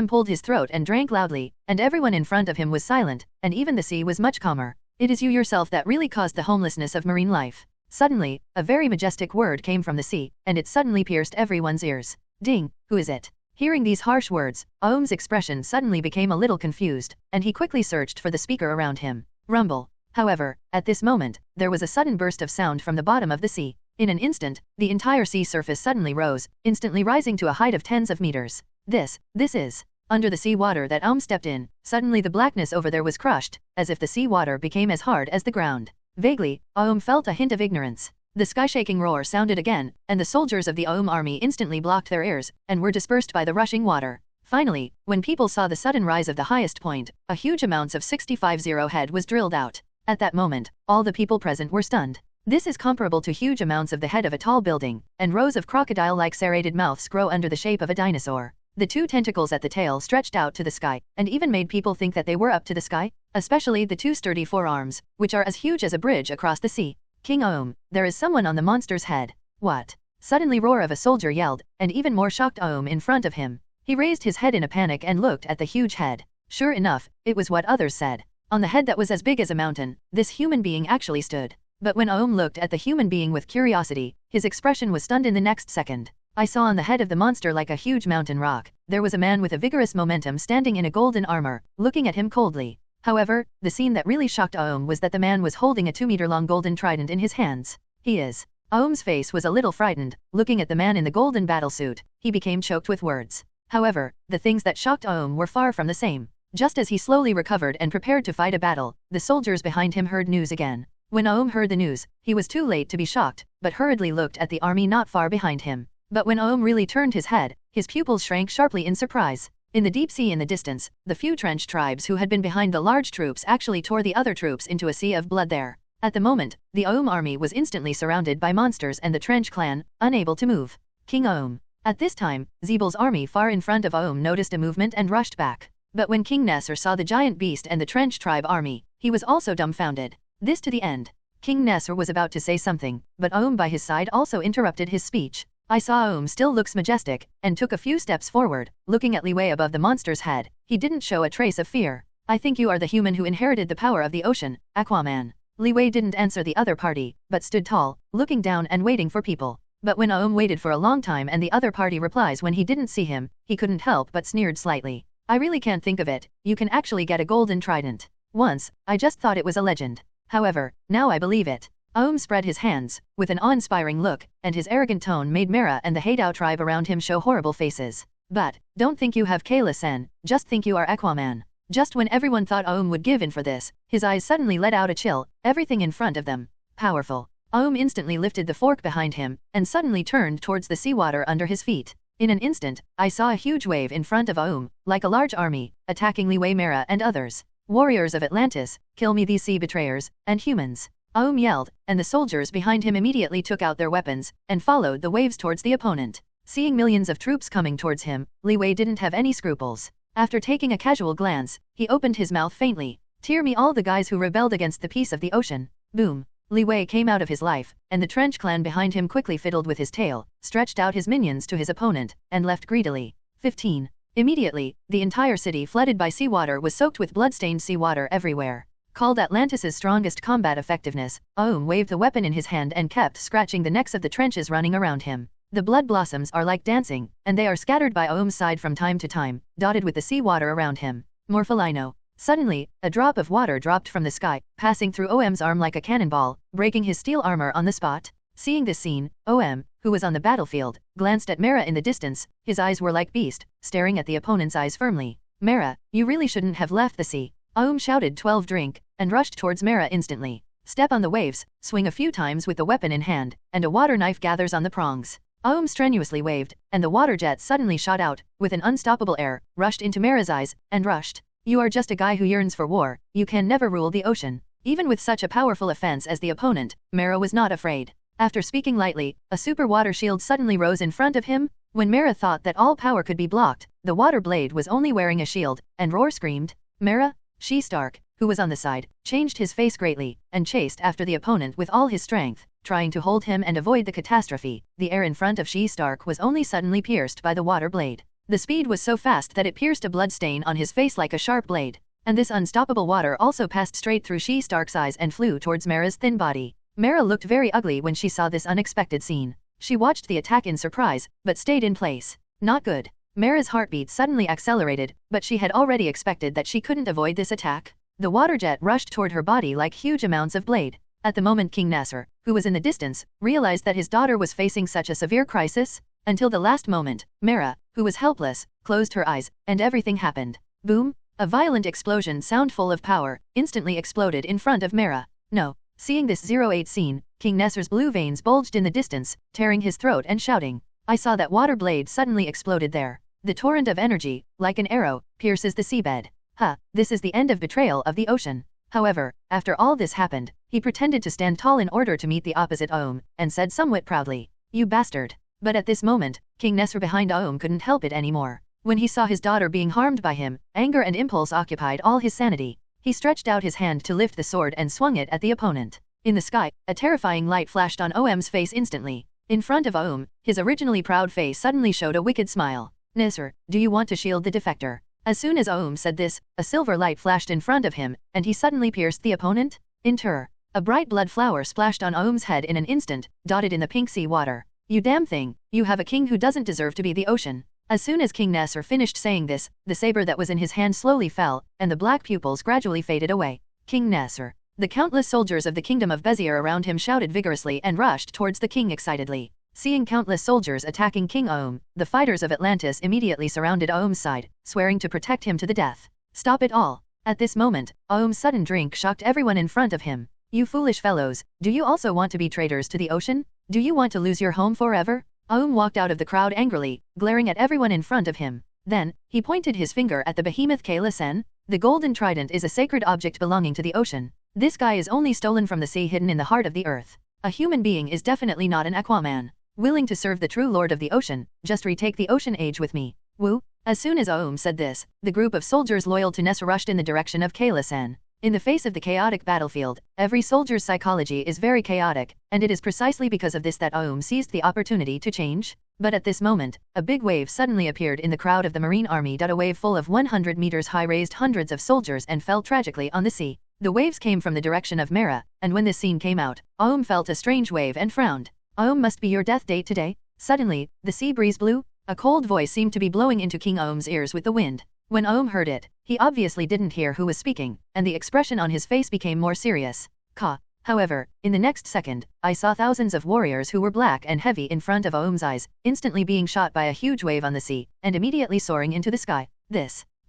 [SPEAKER 4] Pulled his throat and drank loudly, and everyone in front of him was silent, and even the sea was much calmer. It is you yourself that really caused the homelessness of marine life. Suddenly, a very majestic word came from the sea, and it suddenly pierced everyone's ears. Ding, who is it? Hearing these harsh words, Aum's expression suddenly became a little confused, and he quickly searched for the speaker around him. Rumble. However, at this moment, there was a sudden burst of sound from the bottom of the sea. In an instant, the entire sea surface suddenly rose, instantly rising to a height of tens of meters. This is. Under the sea water that Aum stepped in, suddenly the blackness over there was crushed, as if the sea water became as hard as the ground. Vaguely, Aum felt a hint of ignorance. The sky-shaking roar sounded again, and the soldiers of the Aum army instantly blocked their ears, and were dispersed by the rushing water. Finally, when people saw the sudden rise of the highest point, a huge amounts of 65-0 head was drilled out. At that moment, all the people present were stunned. This is comparable to huge amounts of the head of a tall building, and rows of crocodile-like serrated mouths grow under the shape of a dinosaur. The two tentacles at the tail stretched out to the sky, and even made people think that they were up to the sky, especially the two sturdy forearms, which are as huge as a bridge across the sea. King Aum, there is someone on the monster's head. What? Suddenly roar of a soldier yelled, and even more shocked Aum in front of him. He raised his head in a panic and looked at the huge head. Sure enough, it was what others said. On the head that was as big as a mountain, this human being actually stood. But when Aum looked at the human being with curiosity, his expression was stunned in the next second. I saw on the head of the monster like a huge mountain rock, there was a man with a vigorous momentum standing in a golden armor, looking at him coldly. However, the scene that really shocked Aum was that the man was holding a 2-meter-long golden trident in his hands. He is. Aum's face was a little frightened, looking at the man in the golden battlesuit, he became choked with words. However, the things that shocked Aum were far from the same. Just as he slowly recovered and prepared to fight a battle, the soldiers behind him heard news again. When Aum heard the news, he was too late to be shocked, but hurriedly looked at the army not far behind him. But when Aum really turned his head, his pupils shrank sharply in surprise. In the deep sea in the distance, the few trench tribes who had been behind the large troops actually tore the other troops into a sea of blood there. At the moment, the Aum army was instantly surrounded by monsters and the trench clan, unable to move. King Aum. At this time, Zeebel's army far in front of Aum noticed a movement and rushed back. But when King Nesser saw the giant beast and the trench tribe army, he was also dumbfounded. This to the end. King Nesser was about to say something, but Aum by his side also interrupted his speech. I saw Aum still looks majestic, and took a few steps forward, looking at Li Wei above the monster's head. He didn't show a trace of fear. I think you are the human who inherited the power of the ocean, Aquaman. Li Wei didn't answer the other party, but stood tall, looking down and waiting for people. But when Aum waited for a long time and the other party replies when he didn't see him, he couldn't help but sneered slightly. I really can't think of it, you can actually get a golden trident. Once, I just thought it was a legend. However, now I believe it. Aum spread his hands, with an awe-inspiring look, and his arrogant tone made Mera and the Hadao tribe around him show horrible faces. But, don't think you have Kayla Sen, just think you are Aquaman. Just when everyone thought Aum would give in for this, his eyes suddenly let out a chill, everything in front of them. Powerful. Aum instantly lifted the fork behind him, and suddenly turned towards the seawater under his feet. In an instant, I saw a huge wave in front of Aum, like a large army, attacking Liyue, Mera and others. Warriors of Atlantis, kill me these sea betrayers, and humans. Aum yelled, and the soldiers behind him immediately took out their weapons, and followed the waves towards the opponent. Seeing millions of troops coming towards him, Liyue didn't have any scruples. After taking a casual glance, he opened his mouth faintly. Tear me all the guys who rebelled against the peace of the ocean. Boom. Liyue came out of his life, and the trench clan behind him quickly fiddled with his tail, stretched out his minions to his opponent, and left greedily. 15. Immediately, the entire city flooded by seawater was soaked with blood-stained seawater everywhere. Called Atlantis' strongest combat effectiveness, Aum waved the weapon in his hand and kept scratching the necks of the trenches running around him. The blood blossoms are like dancing, and they are scattered by Aum's side from time to time, dotted with the seawater around him. Morpholino. Suddenly, a drop of water dropped from the sky, passing through Om's arm like a cannonball, breaking his steel armor on the spot. Seeing this scene, Om, who was on the battlefield, glanced at Mera in the distance. His eyes were like beast, staring at the opponent's eyes firmly. Mera, you really shouldn't have left the sea. Om shouted 12 drink, and rushed towards Mera instantly. Step on the waves, swing a few times with the weapon in hand, and a water knife gathers on the prongs. Aum strenuously waved, and the water jet suddenly shot out, with an unstoppable air, rushed into Mera's eyes, and rushed. You are just a guy who yearns for war, you can never rule the ocean. Even with such a powerful offense as the opponent, Mera was not afraid. After speaking lightly, a super water shield suddenly rose in front of him. When Mera thought that all power could be blocked, the water blade was only wearing a shield, and Roar screamed. Mera? She-Stark, who was on the side, changed his face greatly, and chased after the opponent with all his strength, trying to hold him and avoid the catastrophe. The air in front of She-Stark was only suddenly pierced by the water blade. The speed was so fast that it pierced a blood stain on his face like a sharp blade, and this unstoppable water also passed straight through She-Stark's eyes and flew towards Mera's thin body. Mera looked very ugly when she saw this unexpected scene. She watched the attack in surprise, but stayed in place. Not good. Mera's heartbeat suddenly accelerated, but she had already expected that she couldn't avoid this attack. The water jet rushed toward her body like huge amounts of blade. At the moment King Nasser, who was in the distance, realized that his daughter was facing such a severe crisis. Until the last moment, Mera, who was helpless, closed her eyes, and everything happened. Boom! A violent explosion sound full of power, instantly exploded in front of Mera. No. Seeing this 08 scene, King Nasser's blue veins bulged in the distance, tearing his throat and shouting. I saw that water blade suddenly exploded there. The torrent of energy, like an arrow, pierces the seabed. This is the end of betrayal of the ocean. However, after all this happened, he pretended to stand tall in order to meet the opposite Aum, and said somewhat proudly, You bastard. But at this moment, King Nasser behind Aum couldn't help it anymore. When he saw his daughter being harmed by him, anger and impulse occupied all his sanity. He stretched out his hand to lift the sword and swung it at the opponent. In the sky, a terrifying light flashed on Om's face instantly. In front of Aum, his originally proud face suddenly showed a wicked smile. Nasser, do you want to shield the defector? As soon as Aum said this, a silver light flashed in front of him, and he suddenly pierced the opponent. Inter. A bright blood flower splashed on Aum's head in an instant, dotted in the pink sea water. You damn thing, you have a king who doesn't deserve to be the ocean. As soon as King Nasser finished saying this, the saber that was in his hand slowly fell, and the black pupils gradually faded away. King Nasser. The countless soldiers of the kingdom of Bezier around him shouted vigorously and rushed towards the king excitedly. Seeing countless soldiers attacking King Aum, the fighters of Atlantis immediately surrounded Aum's side, swearing to protect him to the death. Stop it all. At this moment, Aum's sudden drink shocked everyone in front of him. You foolish fellows, do you also want to be traitors to the ocean? Do you want to lose your home forever? Aum walked out of the crowd angrily, glaring at everyone in front of him. Then, he pointed his finger at the behemoth Kayla-sen. The golden trident is a sacred object belonging to the ocean. This guy is only stolen from the sea hidden in the heart of the earth. A human being is definitely not an Aquaman. Willing to serve the true lord of the ocean, just retake the ocean age with me. Woo! As soon as Aum said this, the group of soldiers loyal to Nessa rushed in the direction of Kayla-sen. In the face of the chaotic battlefield, every soldier's psychology is very chaotic, and it is precisely because of this that Aum seized the opportunity to change. But at this moment, a big wave suddenly appeared in the crowd of the Marine Army. A wave full of 100 meters high raised hundreds of soldiers and fell tragically on the sea. The waves came from the direction of Mera, and when this scene came out, Aum felt a strange wave and frowned. Aum must be your death date today? Suddenly, the sea breeze blew. A cold voice seemed to be blowing into King Aum's ears with the wind. When Aum heard it, he obviously didn't hear who was speaking, and the expression on his face became more serious. However, in the next second, I saw thousands of warriors who were black and heavy in front of Aum's eyes, instantly being shot by a huge wave on the sea, and immediately soaring into the sky.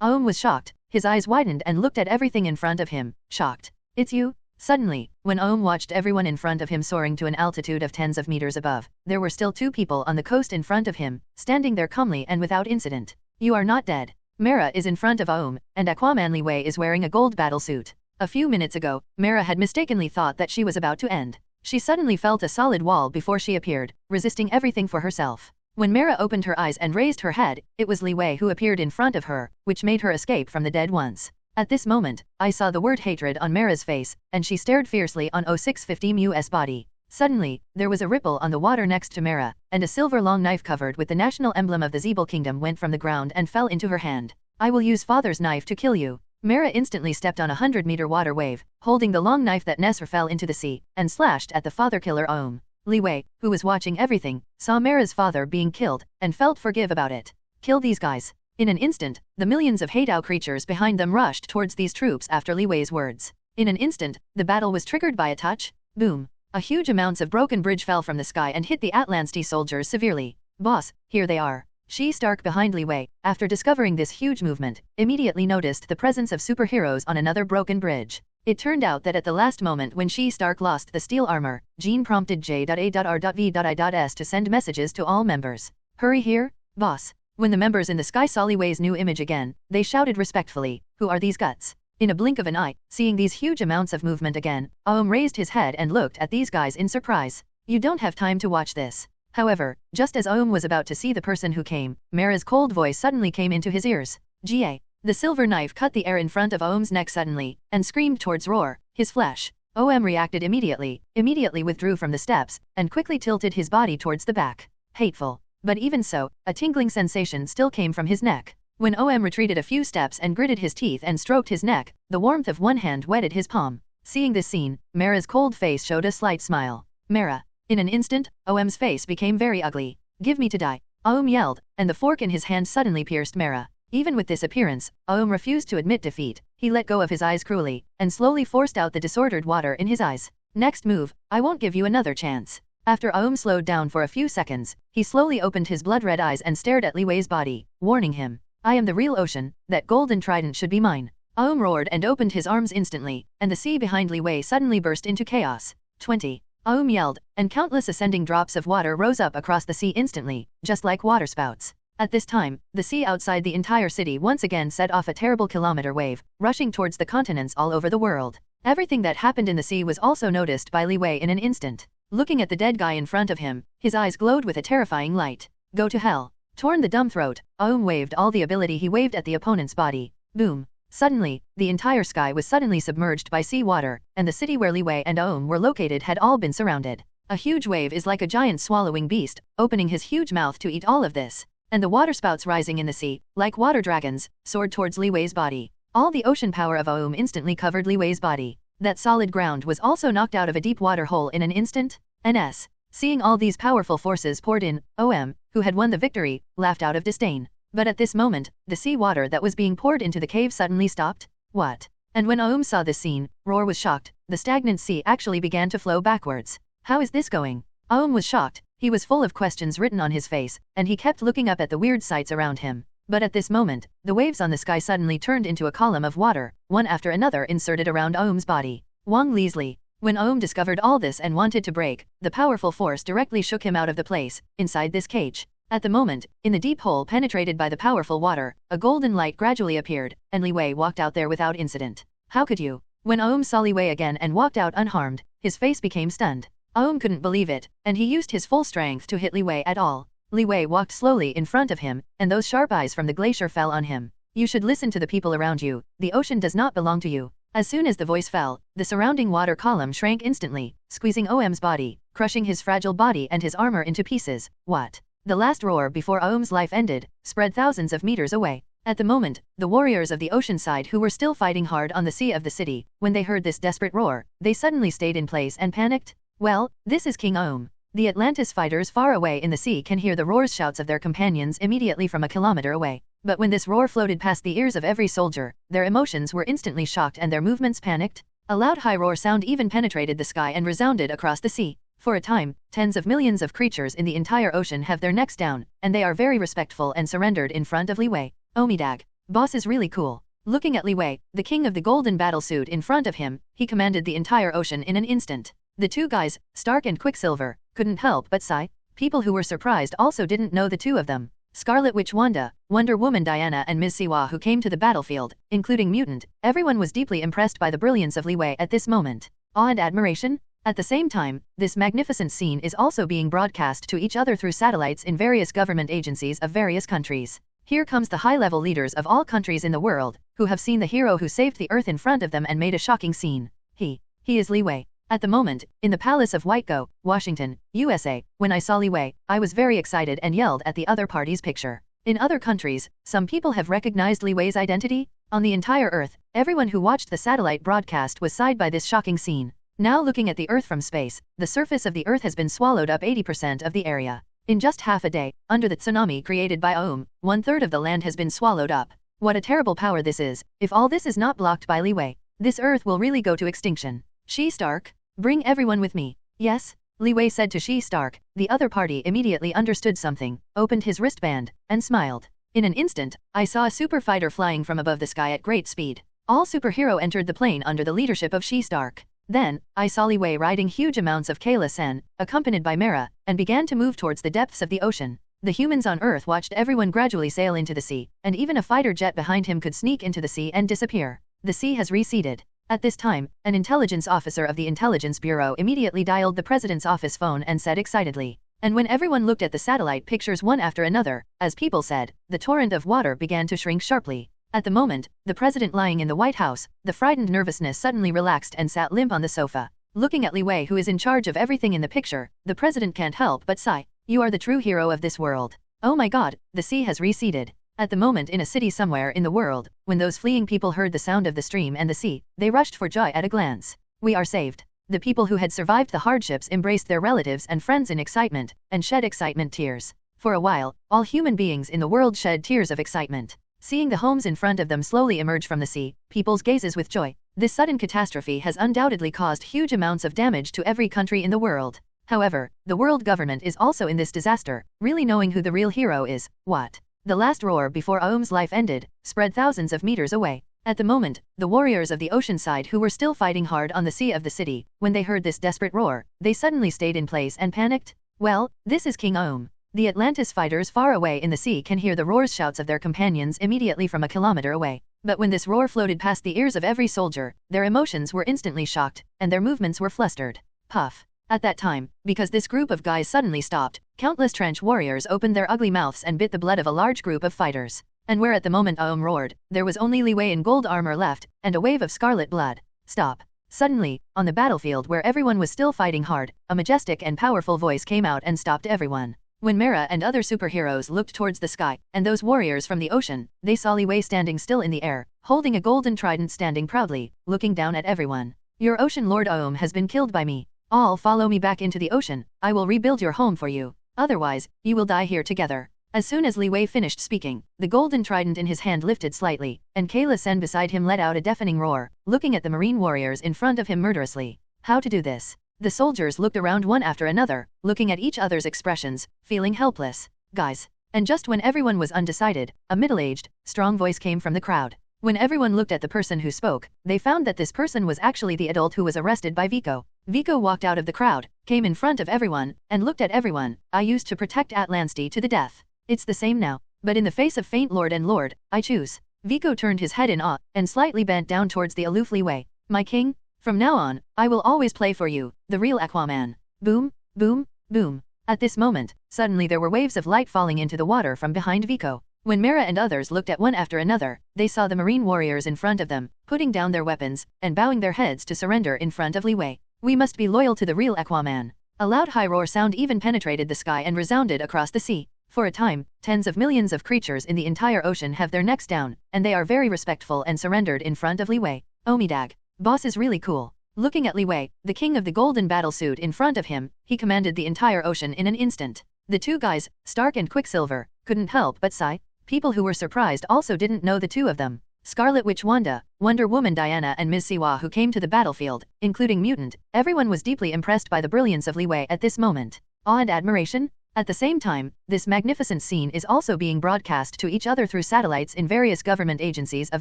[SPEAKER 4] Aum was shocked, His eyes widened and looked at everything in front of him, shocked. It's you? Suddenly, when Ohm watched everyone in front of him soaring to an altitude of tens of meters above, there were still 2 people on the coast in front of him, standing there calmly and without incident. You are not dead. Mera is in front of Ohm, and Aquaman Li Wei is wearing a gold battlesuit. A few minutes ago, Mera had mistakenly thought that she was about to end. She suddenly felt a solid wall before she appeared, resisting everything for herself. When Mera opened her eyes and raised her head, it was Li Wei who appeared in front of her, which made her escape from the dead once. At this moment, I saw the word hatred on Mera's face, and she stared fiercely on 0650 Mu's body. Suddenly, there was a ripple on the water next to Mera, and a silver long knife covered with the national emblem of the Zeeble Kingdom went from the ground and fell into her hand. I will use father's knife to kill you. Mera instantly stepped on a 100-meter water wave, holding the long knife that Nesr fell into the sea, and slashed at the father killer Ohm. Li Wei, who was watching everything, saw Mera's father being killed, and felt forgive about it. Kill these guys. In an instant, the millions of Haidao creatures behind them rushed towards these troops after Li Wei's words. In an instant, the battle was triggered by a touch. Boom. A huge amounts of broken bridge fell from the sky and hit the Atlantis soldiers severely. Boss, here they are. She Stark behind Li Wei, after discovering this huge movement, immediately noticed the presence of superheroes on another broken bridge. It turned out that at the last moment when She Stark lost the steel armor, Jean prompted J.A.R.V.I.S to send messages to all members. Hurry here, boss. When the members in the sky saw Li Wei's new image again, they shouted respectfully, who are these guts? In a blink of an eye, seeing these huge amounts of movement again, Ohm raised his head and looked at these guys in surprise. You don't have time to watch this. However, just as Ohm was about to see the person who came, Mera's cold voice suddenly came into his ears. Ga. The silver knife cut the air in front of Ohm's neck suddenly, and screamed towards Roar, his flesh. Ohm reacted immediately withdrew from the steps, and quickly tilted his body towards the back. Hateful. But even so, a tingling sensation still came from his neck. When Ohm retreated a few steps and gritted his teeth and stroked his neck, the warmth of one hand wetted his palm. Seeing this scene, Mera's cold face showed a slight smile. Mera. In an instant, Ohm's face became very ugly. Give me to die. Ohm yelled, and the fork in his hand suddenly pierced Mera. Even with this appearance, Ohm refused to admit defeat. He let go of his eyes cruelly, and slowly forced out the disordered water in his eyes. Next move, I won't give you another chance. After Ohm slowed down for a few seconds, he slowly opened his blood-red eyes and stared at Li Wei's body, warning him. I am the real ocean, that golden trident should be mine. Ohm roared and opened his arms instantly, and the sea behind Li Wei suddenly burst into chaos. 20. Ohm yelled, and countless ascending drops of water rose up across the sea instantly, just like waterspouts. At this time, the sea outside the entire city once again set off a terrible kilometer wave, rushing towards the continents all over the world. Everything that happened in the sea was also noticed by Li Wei in an instant. Looking at the dead guy in front of him, his eyes glowed with a terrifying light. Go to hell. Torn the dumb throat, Ohm waved all the ability he waved at the opponent's body. Boom. Suddenly, the entire sky was suddenly submerged by sea water, and the city where Li Wei and Ohm were located had all been surrounded. A huge wave is like a giant swallowing beast, opening his huge mouth to eat all of this. And the waterspouts rising in the sea, like water dragons, soared towards Li Wei's body. All the ocean power of Ohm instantly covered Li Wei's body. That solid ground was also knocked out of a deep water hole in an instant. NS. Seeing all these powerful forces poured in, Ohm, who had won the victory, laughed out of disdain. But at this moment, the sea water that was being poured into the cave suddenly stopped. What? And when Ohm saw this scene, Roar was shocked. The stagnant sea actually began to flow backwards. How is this going? Ohm was shocked. He was full of questions written on his face, and he kept looking up at the weird sights around him. But at this moment, the waves on the sky suddenly turned into a column of water, one after another inserted around Ohm's body. Wang Leesley. When Ohm discovered all this and wanted to break, the powerful force directly shook him out of the place, inside this cage. At the moment, in the deep hole penetrated by the powerful water, a golden light gradually appeared, and Li Wei walked out there without incident. How could you? When Ohm saw Li Wei again and walked out unharmed, his face became stunned. Ohm couldn't believe it, and he used his full strength to hit Li Wei at all. Li Wei walked slowly in front of him, and those sharp eyes from the glacier fell on him. You should listen to the people around you, the ocean does not belong to you. As soon as the voice fell, the surrounding water column shrank instantly, squeezing Ohm's body, crushing his fragile body and his armor into pieces. What? The last roar before Ohm's life ended, spread thousands of meters away. At the moment, the warriors of the ocean side who were still fighting hard on the sea of the city, when they heard this desperate roar, they suddenly stayed in place and panicked. Well, this is King Ohm. The Atlantis fighters far away in the sea can hear the roars shouts of their companions immediately from a kilometer away. But when this roar floated past the ears of every soldier, their emotions were instantly shocked and their movements panicked. A loud high roar sound even penetrated the sky and resounded across the sea. For a time, tens of millions of creatures in the entire ocean have their necks down, and they are very respectful and surrendered in front of Li Wei. Omidag. Boss is really cool. Looking at Li Wei, the king of the golden battlesuit in front of him, he commanded the entire ocean in an instant. The two guys, Stark and Quicksilver, couldn't help but sigh. People who were surprised also didn't know the two of them. Scarlet Witch Wanda, Wonder Woman Diana and Ms. Siwa who came to the battlefield, including Mutant, everyone was deeply impressed by the brilliance of Li Wei at this moment. Awe and admiration? At the same time, this magnificent scene is also being broadcast to each other through satellites in various government agencies of various countries. Here comes the high-level leaders of all countries in the world, who have seen the hero who saved the Earth in front of them and made a shocking scene. He is Li Wei. At the moment, in the Palace of Whitego, Washington, USA, when I saw Li Wei, I was very excited and yelled at the other party's picture. In other countries, some people have recognized Li Wei's identity. On the entire Earth, everyone who watched the satellite broadcast was sighed by this shocking scene. Now looking at the Earth from space, the surface of the Earth has been swallowed up 80% of the area. In just half a day, under the tsunami created by Aum, 1/3 of the land has been swallowed up. What a terrible power this is. If all this is not blocked by Li Wei, this Earth will really go to extinction. She Stark, bring everyone with me. Yes, Li Wei said to She Stark. The other party immediately understood something, opened his wristband, and smiled. In an instant, I saw a super fighter flying from above the sky at great speed. All superhero entered the plane under the leadership of She Stark. Then, I saw Li Wei riding huge amounts of Kayla Sen, accompanied by Mera, and began to move towards the depths of the ocean. The humans on Earth watched everyone gradually sail into the sea, and even a fighter jet behind him could sneak into the sea and disappear. The sea has receded. At this time, an intelligence officer of the Intelligence Bureau immediately dialed the president's office phone and said excitedly. And when everyone looked at the satellite pictures one after another, as people said, the torrent of water began to shrink sharply. At the moment, the president lying in the White House, the frightened nervousness suddenly relaxed and sat limp on the sofa. Looking at Li Wei who is in charge of everything in the picture, the president can't help but sigh. You are the true hero of this world. Oh my god, the sea has receded. At the moment in a city somewhere in the world, when those fleeing people heard the sound of the stream and the sea, they rushed for joy at a glance. We are saved. The people who had survived the hardships embraced their relatives and friends in excitement, and shed excitement tears. For a while, all human beings in the world shed tears of excitement. Seeing the homes in front of them slowly emerge from the sea, people's gazes with joy. This sudden catastrophe has undoubtedly caused huge amounts of damage to every country in the world. However, the world government is also in this disaster, really knowing who the real hero is. What? The last roar before Aum's life ended, spread thousands of meters away. At the moment, the warriors of the ocean side who were still fighting hard on the sea of the city, when they heard this desperate roar, they suddenly stayed in place and panicked. Well, this is King Aum. The Atlantis fighters far away in the sea can hear the roars shouts of their companions immediately from a kilometer away. But when this roar floated past the ears of every soldier, their emotions were instantly shocked, and their movements were flustered. Puff. At that time, because this group of guys suddenly stopped, countless trench warriors opened their ugly mouths and bit the blood of a large group of fighters. And where at the moment Aum roared, there was only Li Wei in gold armor left, and a wave of scarlet blood. Stop. Suddenly, on the battlefield where everyone was still fighting hard, a majestic and powerful voice came out and stopped everyone. When Mera and other superheroes looked towards the sky, and those warriors from the ocean, they saw Li Wei standing still in the air, holding a golden trident standing proudly, looking down at everyone. Your ocean lord Aum has been killed by me. All follow me back into the ocean, I will rebuild your home for you. Otherwise, you will die here together. As soon as Li Wei finished speaking, the golden trident in his hand lifted slightly, and Kayla Sen beside him let out a deafening roar, looking at the marine warriors in front of him murderously. How to do this? The soldiers looked around one after another, looking at each other's expressions, feeling helpless. Guys. And just when everyone was undecided, a middle-aged, strong voice came from the crowd. When everyone looked at the person who spoke, they found that this person was actually the adult who was arrested by Vico. Vico walked out of the crowd, came in front of everyone, and looked at everyone. I used to protect Atlantis to the death. It's the same now. But in the face of Faint Lord and Lord, I choose. Vico turned his head in awe, and slightly bent down towards the aloof Li Wei. My king? From now on, I will always play for you, the real Aquaman. Boom, boom, boom. At this moment, suddenly there were waves of light falling into the water from behind Vico. When Mera and others looked at one after another, they saw the marine warriors in front of them, putting down their weapons, and bowing their heads to surrender in front of Li Wei. We must be loyal to the real Aquaman. A loud high roar sound even penetrated the sky and resounded across the sea. For a time, tens of millions of creatures in the entire ocean have their necks down, and they are very respectful and surrendered in front of Li Wei. Omidag. Boss is really cool. Looking at Li Wei, the king of the golden battlesuit in front of him, he commanded the entire ocean in an instant. The two guys, Stark and Quicksilver, couldn't help but sigh. People who were surprised also didn't know the two of them. Scarlet Witch Wanda, Wonder Woman Diana and Ms. Siwa who came to the battlefield, including Mutant, everyone was deeply impressed by the brilliance of Li Wei at this moment. Awe and admiration? At the same time, this magnificent scene is also being broadcast to each other through satellites in various government agencies of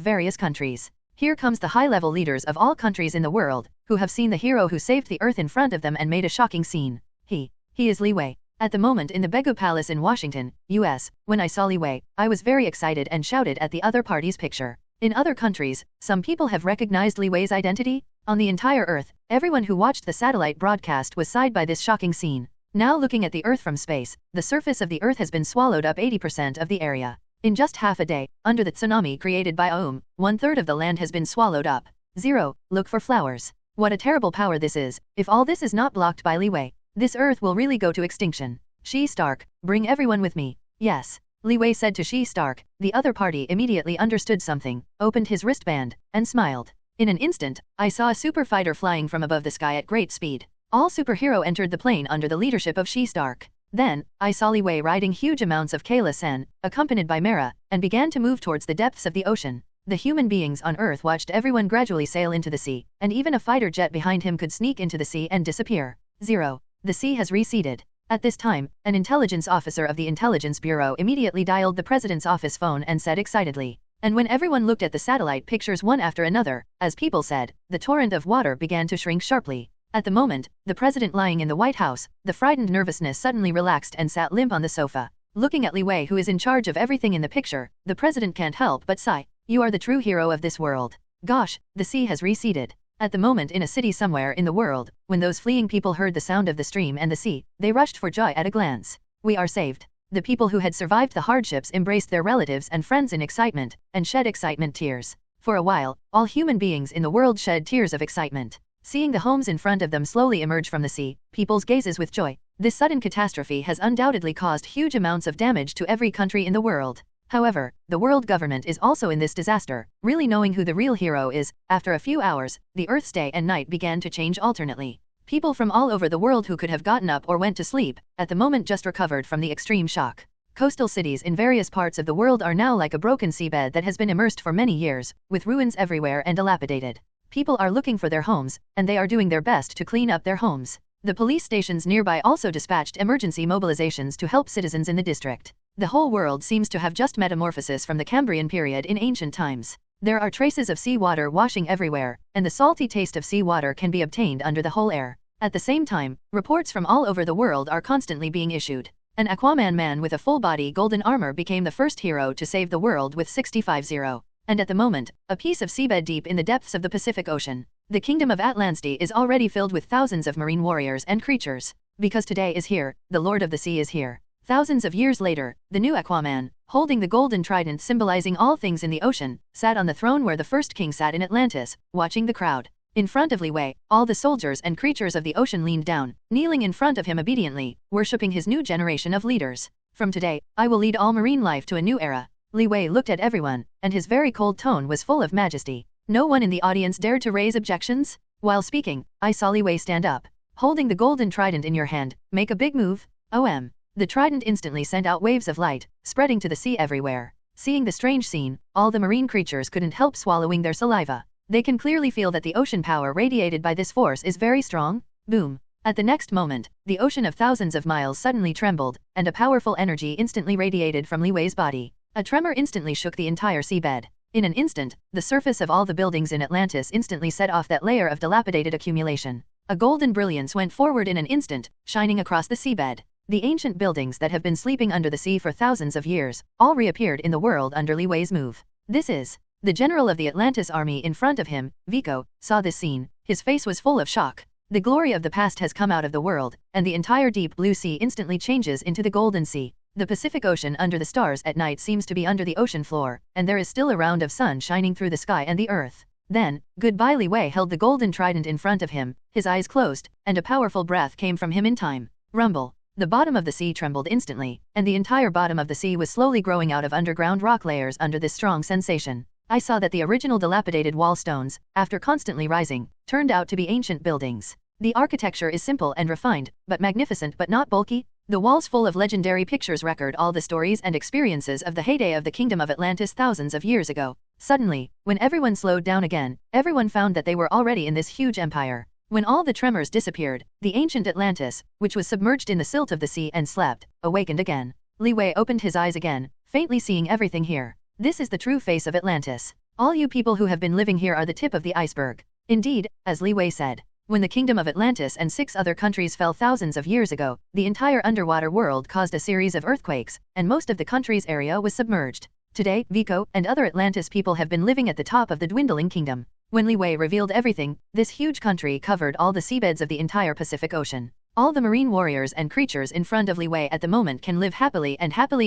[SPEAKER 4] various countries. Here comes the high-level leaders of all countries in the world, who have seen the hero who saved the Earth in front of them and made a shocking scene. He is Li Wei. At the moment in the Begu Palace in Washington, US, when I saw Li Wei, I was very excited and shouted at the other party's picture. In other countries, some people have recognized Li Wei's identity. On the entire Earth, everyone who watched the satellite broadcast was sighed by this shocking scene. Now looking at the Earth from space, the surface of the Earth has been swallowed up 80% of the area. In just half a day, under the tsunami created by Aum, 1/3 of the land has been swallowed up. 0. Look for flowers. What a terrible power this is. If all this is not blocked by Li Wei, this Earth will really go to extinction. She Stark, bring everyone with me. Yes. Li Wei said to She Stark. The other party immediately understood something, opened his wristband, and smiled. In an instant, I saw a super fighter flying from above the sky at great speed. All superhero entered the plane under the leadership of She Stark. Then, I saw Li Wei riding huge amounts of Kayla Sen, accompanied by Mera, and began to move towards the depths of the ocean. The human beings on Earth watched everyone gradually sail into the sea, and even a fighter jet behind him could sneak into the sea and disappear. 0. The sea has receded. At this time, an intelligence officer of the Intelligence Bureau immediately dialed the president's office phone and said excitedly. And when everyone looked at the satellite pictures one after another, as people said, the torrent of water began to shrink sharply. At the moment, the president lying in the White House, the frightened nervousness suddenly relaxed and sat limp on the sofa. Looking at Li Wei who is in charge of everything in the picture, the president can't help but sigh. You are the true hero of this world. Gosh, the sea has receded. At the moment in a city somewhere in the world, when those fleeing people heard the sound of the stream and the sea, they rushed for joy at a glance. We are saved. The people who had survived the hardships embraced their relatives and friends in excitement, and shed excitement tears. For a while, all human beings in the world shed tears of excitement. Seeing the homes in front of them slowly emerge from the sea, people's gazes with joy. This sudden catastrophe has undoubtedly caused huge amounts of damage to every country in the world. However, the world government is also in this disaster, really knowing who the real hero is. After a few hours, the Earth's day and night began to change alternately. People from all over the world who could have gotten up or went to sleep, at the moment just recovered from the extreme shock. Coastal cities in various parts of the world are now like a broken seabed that has been immersed for many years, with ruins everywhere and dilapidated. People are looking for their homes, and they are doing their best to clean up their homes. The police stations nearby also dispatched emergency mobilizations to help citizens in the district. The whole world seems to have just metamorphosis from the Cambrian period in ancient times. There are traces of seawater washing everywhere, and the salty taste of seawater can be obtained under the whole air. At the same time, reports from all over the world are constantly being issued. An Aquaman man with a full-body golden armor became the first hero to save the world with 65-0. And at the moment, a piece of seabed deep in the depths of the Pacific Ocean. The kingdom of Atlantis is already filled with thousands of marine warriors and creatures. Because today is here, the Lord of the Sea is here. Thousands of years later, the new Aquaman, holding the golden trident symbolizing all things in the ocean, sat on the throne where the first king sat in Atlantis, watching the crowd. In front of Li Wei, all the soldiers and creatures of the ocean leaned down, kneeling in front of him obediently, worshipping his new generation of leaders. From today, I will lead all marine life to a new era. Li Wei looked at everyone, and his very cold tone was full of majesty. No one in the audience dared to raise objections. While speaking, I saw Li Wei stand up. Holding the golden trident in your hand, make a big move. OM. The trident instantly sent out waves of light, spreading to the sea everywhere. Seeing the strange scene, all the marine creatures couldn't help swallowing their saliva. They can clearly feel that the ocean power radiated by this force is very strong. Boom. At the next moment, the ocean of thousands of miles suddenly trembled, and a powerful energy instantly radiated from Li Wei's body. A tremor instantly shook the entire seabed. In an instant, the surface of all the buildings in Atlantis instantly set off that layer of dilapidated accumulation. A golden brilliance went forward in an instant, shining across the seabed. The ancient buildings that have been sleeping under the sea for thousands of years, all reappeared in the world under Li Wei's move. This is the general of the Atlantis army in front of him. Vico saw this scene. His face was full of shock. The glory of the past has come out of the world, and the entire deep blue sea instantly changes into the golden sea. The Pacific Ocean under the stars at night seems to be under the ocean floor, and there is still a round of sun shining through the sky and the earth. Then, goodbye. Li Wei held the golden trident in front of him, his eyes closed, and a powerful breath came from him in time. Rumble. The bottom of the sea trembled instantly, and the entire bottom of the sea was slowly growing out of underground rock layers under this strong sensation. I saw that the original dilapidated wall stones, after constantly rising, turned out to be ancient buildings. The architecture is simple and refined, but magnificent but not bulky. The walls full of legendary pictures record all the stories and experiences of the heyday of the kingdom of Atlantis thousands of years ago. Suddenly, when everyone slowed down again, everyone found that they were already in this huge empire. When all the tremors disappeared, the ancient Atlantis, which was submerged in the silt of the sea and slept, awakened again. Li Wei opened his eyes again, faintly seeing everything here. This is the true face of Atlantis. All you people who have been living here are the tip of the iceberg. Indeed, as Li Wei said, when the kingdom of Atlantis and 6 other countries fell thousands of years ago, the entire underwater world caused a series of earthquakes, and most of the country's area was submerged. Today, Vico and other Atlantis people have been living at the top of the dwindling kingdom. When Li Wei revealed everything, this huge country covered all the seabeds of the entire Pacific Ocean. All the marine warriors and creatures in front of Li Wei at the moment can live happily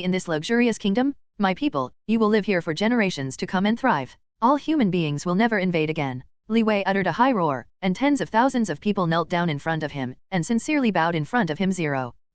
[SPEAKER 4] in this luxurious kingdom. My people, you will live here for generations to come and thrive. All human beings will never invade again. Li Wei uttered a high roar, and tens of thousands of people knelt down in front of him, and sincerely bowed in front of him.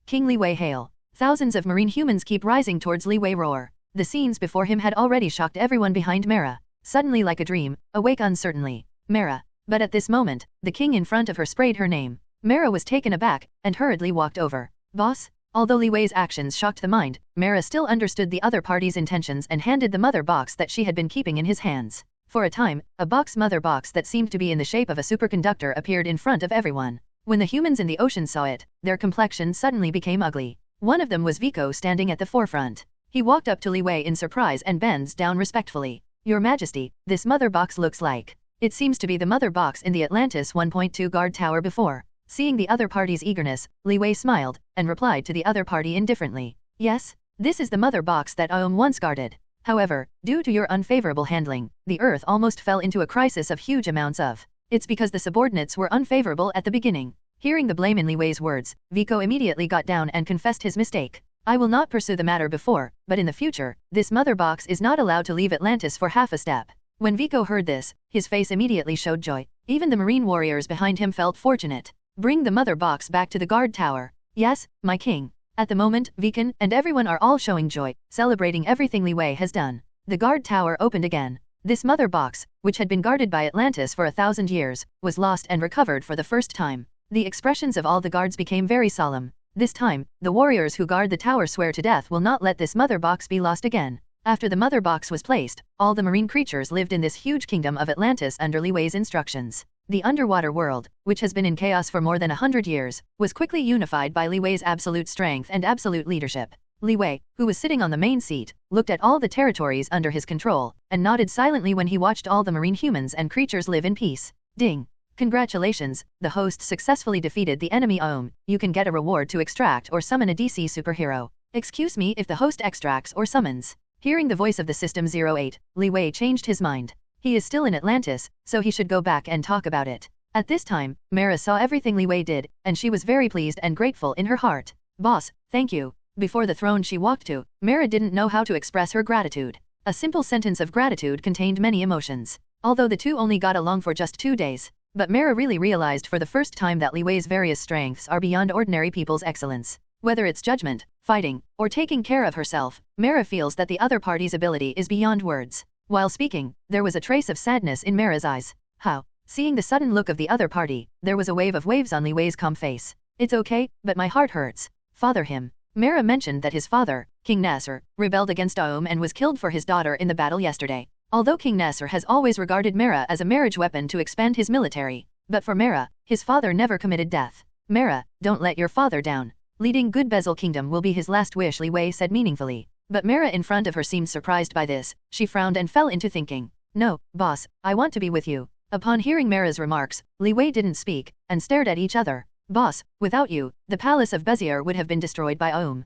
[SPEAKER 4] King Li Wei hail. Thousands of marine humans keep rising towards Li Wei roar. The scenes before him had already shocked everyone behind Mara. Suddenly like a dream, awake uncertainly. Mara. But at this moment, the king in front of her sprayed her name. Mara was taken aback, and hurriedly walked over. Boss? Although Li Wei's actions shocked the mind, Mara still understood the other party's intentions and handed the mother box that she had been keeping in his hands. For a time, a mother box that seemed to be in the shape of a superconductor appeared in front of everyone. When the humans in the ocean saw it, their complexion suddenly became ugly. One of them was Vico standing at the forefront. He walked up to Li Wei in surprise and bends down respectfully. Your Majesty, this mother box looks like. It seems to be the mother box in the Atlantis 1.2 guard tower before. Seeing the other party's eagerness, Li Wei smiled, and replied to the other party indifferently. Yes, this is the mother box that Aum once guarded. However, due to your unfavorable handling, the Earth almost fell into a crisis of huge amounts of. It's because the subordinates were unfavorable at the beginning. Hearing the blame in Li Wei's words, Vico immediately got down and confessed his mistake. I will not pursue the matter before, but in the future, this mother box is not allowed to leave Atlantis for half a step. When Vico heard this, his face immediately showed joy. Even the marine warriors behind him felt fortunate. Bring the mother box back to the guard tower. Yes, my king. At the moment, Vican and everyone are all showing joy, celebrating everything Li Wei has done. The guard tower opened again. This mother box, which had been guarded by Atlantis for 1,000 years, was lost and recovered for the first time. The expressions of all the guards became very solemn. This time, the warriors who guard the tower swear to death will not let this mother box be lost again. After the mother box was placed, all the marine creatures lived in this huge kingdom of Atlantis under Li Wei's instructions. The underwater world, which has been in chaos for more than 100 years, was quickly unified by Li Wei's absolute strength and absolute leadership. Li Wei, who was sitting on the main seat, looked at all the territories under his control, and nodded silently when he watched all the marine humans and creatures live in peace. Ding! Congratulations, the host successfully defeated the enemy Aum. You can get a reward to extract or summon a DC superhero. Excuse me if the host extracts or summons. Hearing the voice of the System 08, Li Wei changed his mind. He is still in Atlantis, so he should go back and talk about it. At this time, Mara saw everything Li Wei did, and she was very pleased and grateful in her heart. Boss, thank you. Before the throne she walked to, Mara didn't know how to express her gratitude. A simple sentence of gratitude contained many emotions. Although the two only got along for just 2 days. But Mara really realized for the first time that Li Wei's various strengths are beyond ordinary people's excellence. Whether it's judgment, fighting, or taking care of herself, Mara feels that the other party's ability is beyond words. While speaking, there was a trace of sadness in Mara's eyes. How? Seeing the sudden look of the other party, there was a wave of waves on Li Wei's calm face. It's okay, but my heart hurts. Father him. Mara mentioned that his father, King Nasser, rebelled against Aum and was killed for his daughter in the battle yesterday. Although King Nasser has always regarded Mara as a marriage weapon to expand his military, but for Mara, his father never committed death. Mara, don't let your father down. Leading good Bezel Kingdom will be his last wish, Li Wei said meaningfully. But Mara in front of her seemed surprised by this. She frowned and fell into thinking. No, boss, I want to be with you. Upon hearing Mara's remarks, Li Wei didn't speak, and stared at each other. Boss, without you, the palace of Bezier would have been destroyed by Aum.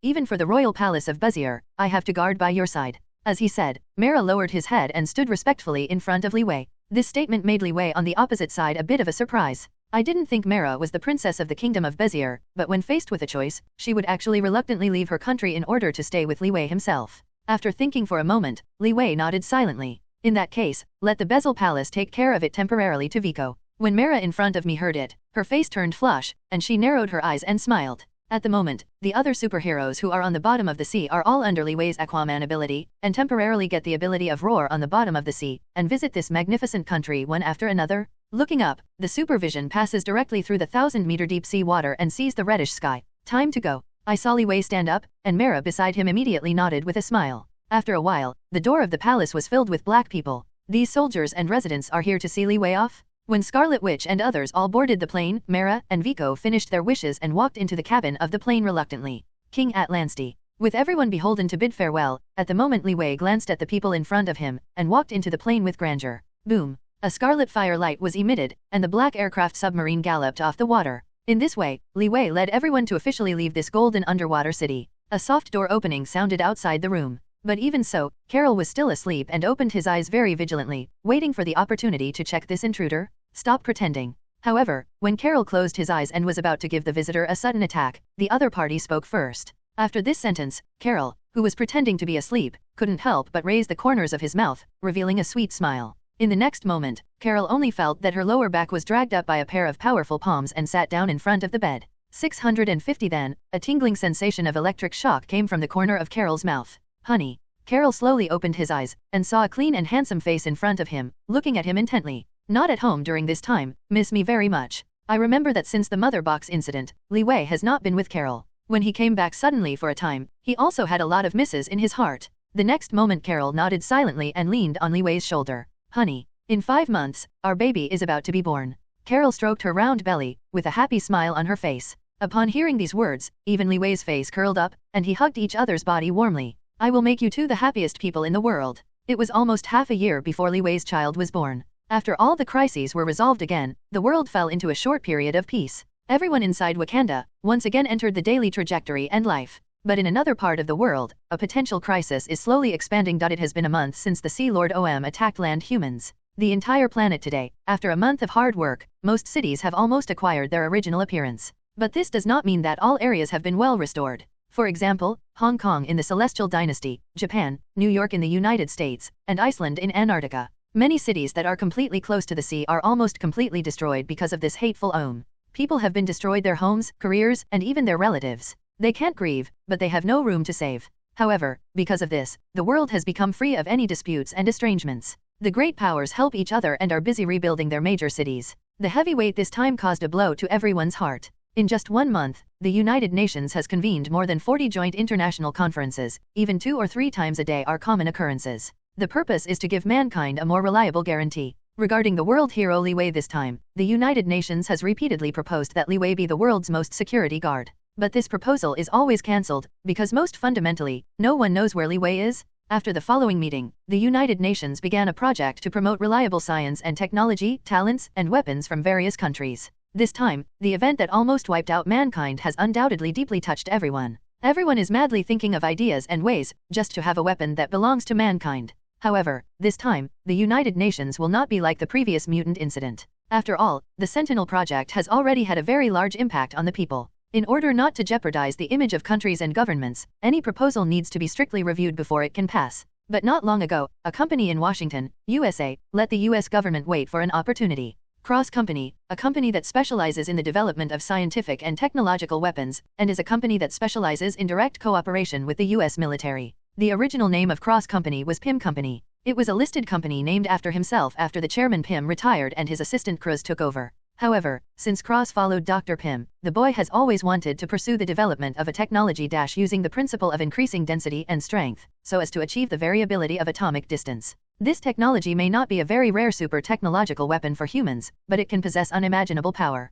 [SPEAKER 4] Even for the royal palace of Bezier, I have to guard by your side. As he said, Mara lowered his head and stood respectfully in front of Li Wei. This statement made Li Wei on the opposite side a bit of a surprise. I didn't think Mara was the princess of the kingdom of Bezier, but when faced with a choice, she would actually reluctantly leave her country in order to stay with Li Wei himself. After thinking for a moment, Li Wei nodded silently. In that case, let the Bezel Palace take care of it temporarily to Vico. When Mara in front of me heard it, her face turned flush, and she narrowed her eyes and smiled. At the moment, the other superheroes who are on the bottom of the sea are all under Li Wei's Aquaman ability, and temporarily get the ability of Roar on the bottom of the sea, and visit this magnificent country one after another. Looking up, the supervision passes directly through the 1,000-meter deep sea water and sees the reddish sky. Time to go. I saw Li Wei stand up, and Mara beside him immediately nodded with a smile. After a while, the door of the palace was filled with black people. These soldiers and residents are here to see Li Wei off? When Scarlet Witch and others all boarded the plane, Mara and Vico finished their wishes and walked into the cabin of the plane reluctantly. King Atlansti. With everyone beholden to bid farewell, at the moment Li Wei glanced at the people in front of him, and walked into the plane with grandeur. Boom. A scarlet fire light was emitted, and the black aircraft submarine galloped off the water. In this way, Li Wei led everyone to officially leave this golden underwater city. A soft door opening sounded outside the room. But even so, Carol was still asleep and opened his eyes very vigilantly, waiting for the opportunity to check this intruder. Stop pretending. However, when Carol closed his eyes and was about to give the visitor a sudden attack, the other party spoke first. After this sentence, Carol, who was pretending to be asleep, couldn't help but raise the corners of his mouth, revealing a sweet smile. In the next moment, Carol only felt that her lower back was dragged up by a pair of powerful palms and sat down in front of the bed. 650 Then, a tingling sensation of electric shock came from the corner of Carol's mouth. Honey. Carol slowly opened his eyes, and saw a clean and handsome face in front of him, looking at him intently. Not at home during this time, miss me very much. I remember that since the mother box incident, Li Wei has not been with Carol. When he came back suddenly for a time, he also had a lot of misses in his heart. The next moment Carol nodded silently and leaned on Li Wei's shoulder. Honey. In 5 months, our baby is about to be born. Carol stroked her round belly, with a happy smile on her face. Upon hearing these words, even Li Wei's face curled up, and he hugged each other's body warmly. I will make you two the happiest people in the world. It was almost half a year before Li Wei's child was born. After all the crises were resolved again, the world fell into a short period of peace. Everyone inside Wakanda once again entered the daily trajectory and life. But in another part of the world, a potential crisis is slowly expanding. It has been a month since the Sea Lord OM attacked land humans. The entire planet today, after a month of hard work, most cities have almost acquired their original appearance. But this does not mean that all areas have been well restored. For example, Hong Kong in the Celestial Dynasty, Japan, New York in the United States, and Iceland in Antarctica. Many cities that are completely close to the sea are almost completely destroyed because of this hateful OM. People have been destroyed, their homes, careers, and even their relatives. They can't grieve, but they have no room to save. However, because of this, the world has become free of any disputes and estrangements. The great powers help each other and are busy rebuilding their major cities. The heavyweight this time caused a blow to everyone's heart. In just 1 month, the United Nations has convened more than 40 joint international conferences. Even 2 or 3 times a day are common occurrences. The purpose is to give mankind a more reliable guarantee. Regarding the world hero Li Wei this time, the United Nations has repeatedly proposed that Li Wei be the world's most security guard. But this proposal is always cancelled, because most fundamentally, no one knows where Li Wei is. After the following meeting, the United Nations began a project to promote reliable science and technology, talents, and weapons from various countries. This time, the event that almost wiped out mankind has undoubtedly deeply touched everyone. Everyone is madly thinking of ideas and ways, just to have a weapon that belongs to mankind. However, this time, the United Nations will not be like the previous mutant incident. After all, the Sentinel project has already had a very large impact on the people. In order not to jeopardize the image of countries and governments, any proposal needs to be strictly reviewed before it can pass. But not long ago, a company in Washington, USA, let the US government wait for an opportunity. Cross Company, a company that specializes in the development of scientific and technological weapons, and is a company that specializes in direct cooperation with the US military. The original name of Cross Company was Pym Company. It was a listed company named after himself after the chairman Pym retired and his assistant Cruz took over. However, since Cross followed Dr. Pym, the boy has always wanted to pursue the development of a technology using the principle of increasing density and strength, so as to achieve the variability of atomic distance. This technology may not be a very rare super technological weapon for humans, but it can possess unimaginable power.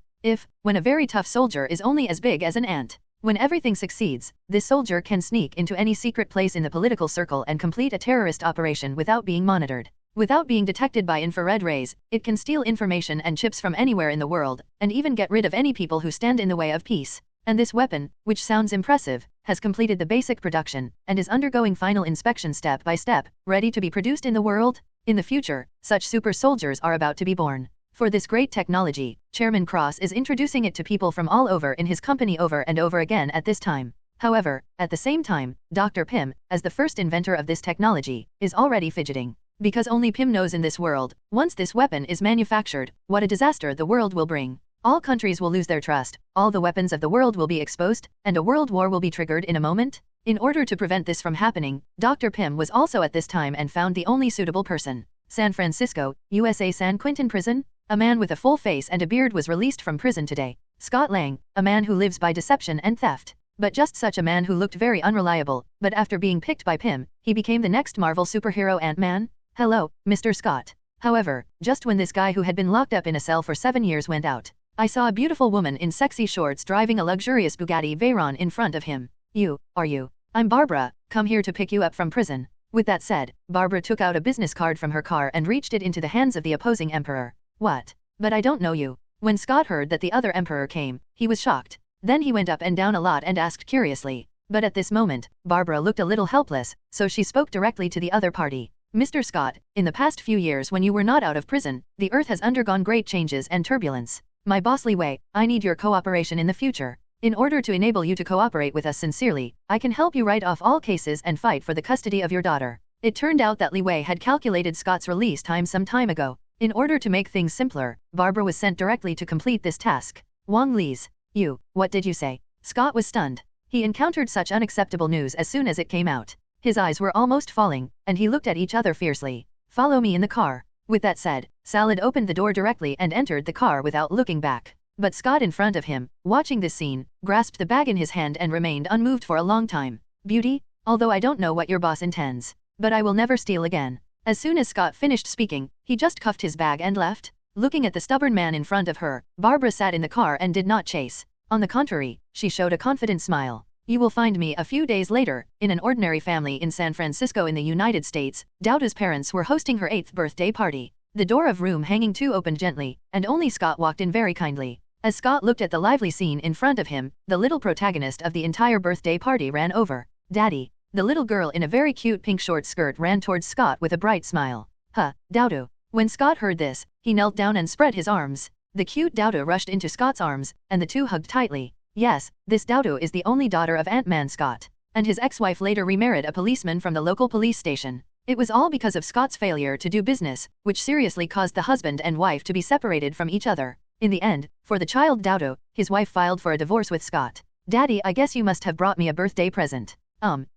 [SPEAKER 4] When a very tough soldier is only as big as an ant. When everything succeeds, this soldier can sneak into any secret place in the political circle and complete a terrorist operation without being monitored. Without being detected by infrared rays, it can steal information and chips from anywhere in the world, and even get rid of any people who stand in the way of peace. And this weapon, which sounds impressive, has completed the basic production, and is undergoing final inspection step by step, ready to be produced in the world. In the future, such super soldiers are about to be born. For this great technology, Chairman Cross is introducing it to people from all over in his company over and over again at this time. However, at the same time, Dr. Pym, as the first inventor of this technology, is already fidgeting. Because only Pym knows in this world, once this weapon is manufactured, what a disaster the world will bring. All countries will lose their trust, all the weapons of the world will be exposed, and a world war will be triggered in a moment. In order to prevent this from happening, Dr. Pym was also at this time and found the only suitable person. San Francisco, USA San Quentin Prison. A man with a full face and a beard was released from prison today. Scott Lang, a man who lives by deception and theft. But just such a man who looked very unreliable, but after being picked by Pym, he became the next Marvel superhero Ant-Man. Hello, Mr. Scott. However, just when this guy who had been locked up in a cell for 7 years went out, I saw a beautiful woman in sexy shorts driving a luxurious Bugatti Veyron in front of him. You, are you? I'm Barbara, come here to pick you up from prison. With that said, Barbara took out a business card from her car and reached it into the hands of the opposing emperor. What? But I don't know you. When Scott heard that the other emperor came, he was shocked. Then he went up and down a lot and asked curiously. But at this moment, Barbara looked a little helpless, so she spoke directly to the other party. Mr. Scott, in the past few years when you were not out of prison, the Earth has undergone great changes and turbulence. My boss Li Wei, I need your cooperation in the future. In order to enable you to cooperate with us sincerely, I can help you write off all cases and fight for the custody of your daughter. It turned out that Li Wei had calculated Scott's release time some time ago. In order to make things simpler, Barbara was sent directly to complete this task. Wang Li's. You, what did you say? Scott was stunned. He encountered such unacceptable news as soon as it came out. His eyes were almost falling, and he looked at each other fiercely. Follow me in the car. With that said, Salad opened the door directly and entered the car without looking back. But Scott in front of him, watching this scene, grasped the bag in his hand and remained unmoved for a long time. Beauty? Although I don't know what your boss intends. But I will never steal again. As soon as Scott finished speaking, he just cuffed his bag and left. Looking at the stubborn man in front of her, Barbara sat in the car and did not chase. On the contrary, she showed a confident smile. You will find me a few days later, in an ordinary family in San Francisco in the United States. Dauda's parents were hosting her 8th birthday party. The door of room hanging 2 opened gently, and only Scott walked in very kindly. As Scott looked at the lively scene in front of him, the little protagonist of the entire birthday party ran over. Daddy. The little girl in a very cute pink short skirt ran towards Scott with a bright smile. Huh, Dauda. When Scott heard this, he knelt down and spread his arms. The cute Dauda rushed into Scott's arms, and the two hugged tightly. Yes, this Dauda is the only daughter of Ant-Man Scott, and his ex-wife later remarried a policeman from the local police station. It was all because of Scott's failure to do business, which seriously caused the husband and wife to be separated from each other. In the end, for the child Dauda, his wife filed for a divorce with Scott. Daddy, I guess you must have brought me a birthday present.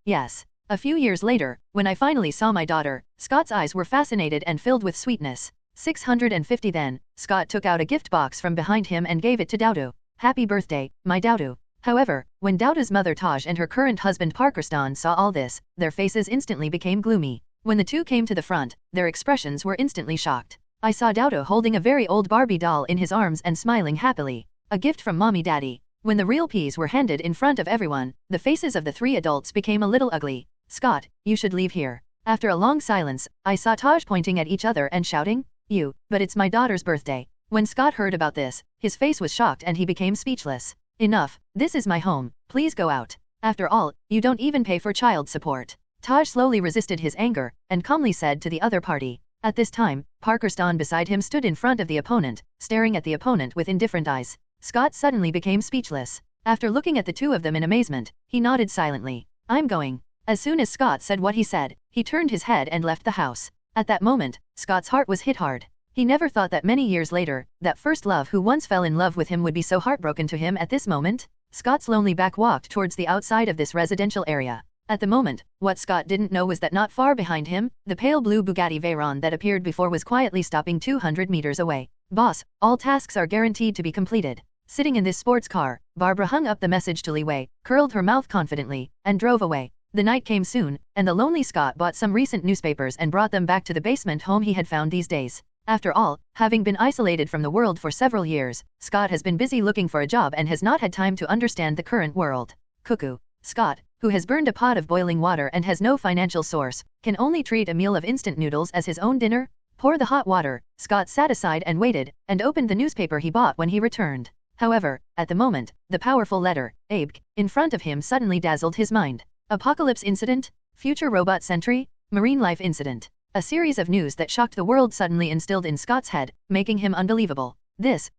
[SPEAKER 4] Yes. A few years later, when I finally saw my daughter, Scott's eyes were fascinated and filled with sweetness. 650 Then, Scott took out a gift box from behind him and gave it to Dauda. Happy birthday, my Dauda. However, when Dauda's mother Taj and her current husband Parkerston saw all this, their faces instantly became gloomy. When the two came to the front, their expressions were instantly shocked. I saw Dauda holding a very old Barbie doll in his arms and smiling happily. A gift from Mommy Daddy. When the real peas were handed in front of everyone, the faces of the 3 adults became a little ugly. Scott, you should leave here. After a long silence, I saw Taj pointing at each other and shouting, You, but it's my daughter's birthday. When Scott heard about this, his face was shocked and he became speechless. Enough, this is my home, please go out. After all, you don't even pay for child support. Taj slowly resisted his anger, and calmly said to the other party. At this time, Parkerston beside him stood in front of the opponent, staring at the opponent with indifferent eyes. Scott suddenly became speechless. After looking at the two of them in amazement, he nodded silently. I'm going. As soon as Scott said what he said, he turned his head and left the house. At that moment, Scott's heart was hit hard. He never thought that many years later, that first love who once fell in love with him would be so heartbroken to him at this moment. Scott's lonely back walked towards the outside of this residential area. At the moment, what Scott didn't know was that not far behind him, the pale blue Bugatti Veyron that appeared before was quietly stopping 200 meters away. Boss, all tasks are guaranteed to be completed. Sitting in this sports car, Barbara hung up the message to Li Wei, curled her mouth confidently, and drove away. The night came soon, and the lonely Scott bought some recent newspapers and brought them back to the basement home he had found these days. After all, having been isolated from the world for several years, Scott has been busy looking for a job and has not had time to understand the current world. Cuckoo. Scott, who has burned a pot of boiling water and has no financial source, can only treat a meal of instant noodles as his own dinner? Pour the hot water. Scott sat aside and waited, and opened the newspaper he bought when he returned. However, at the moment, the powerful letter, ABG, in front of him suddenly dazzled his mind. Apocalypse incident? Future robot sentry? Marine life incident? A series of news that shocked the world suddenly instilled in Scott's head, making him unbelievable.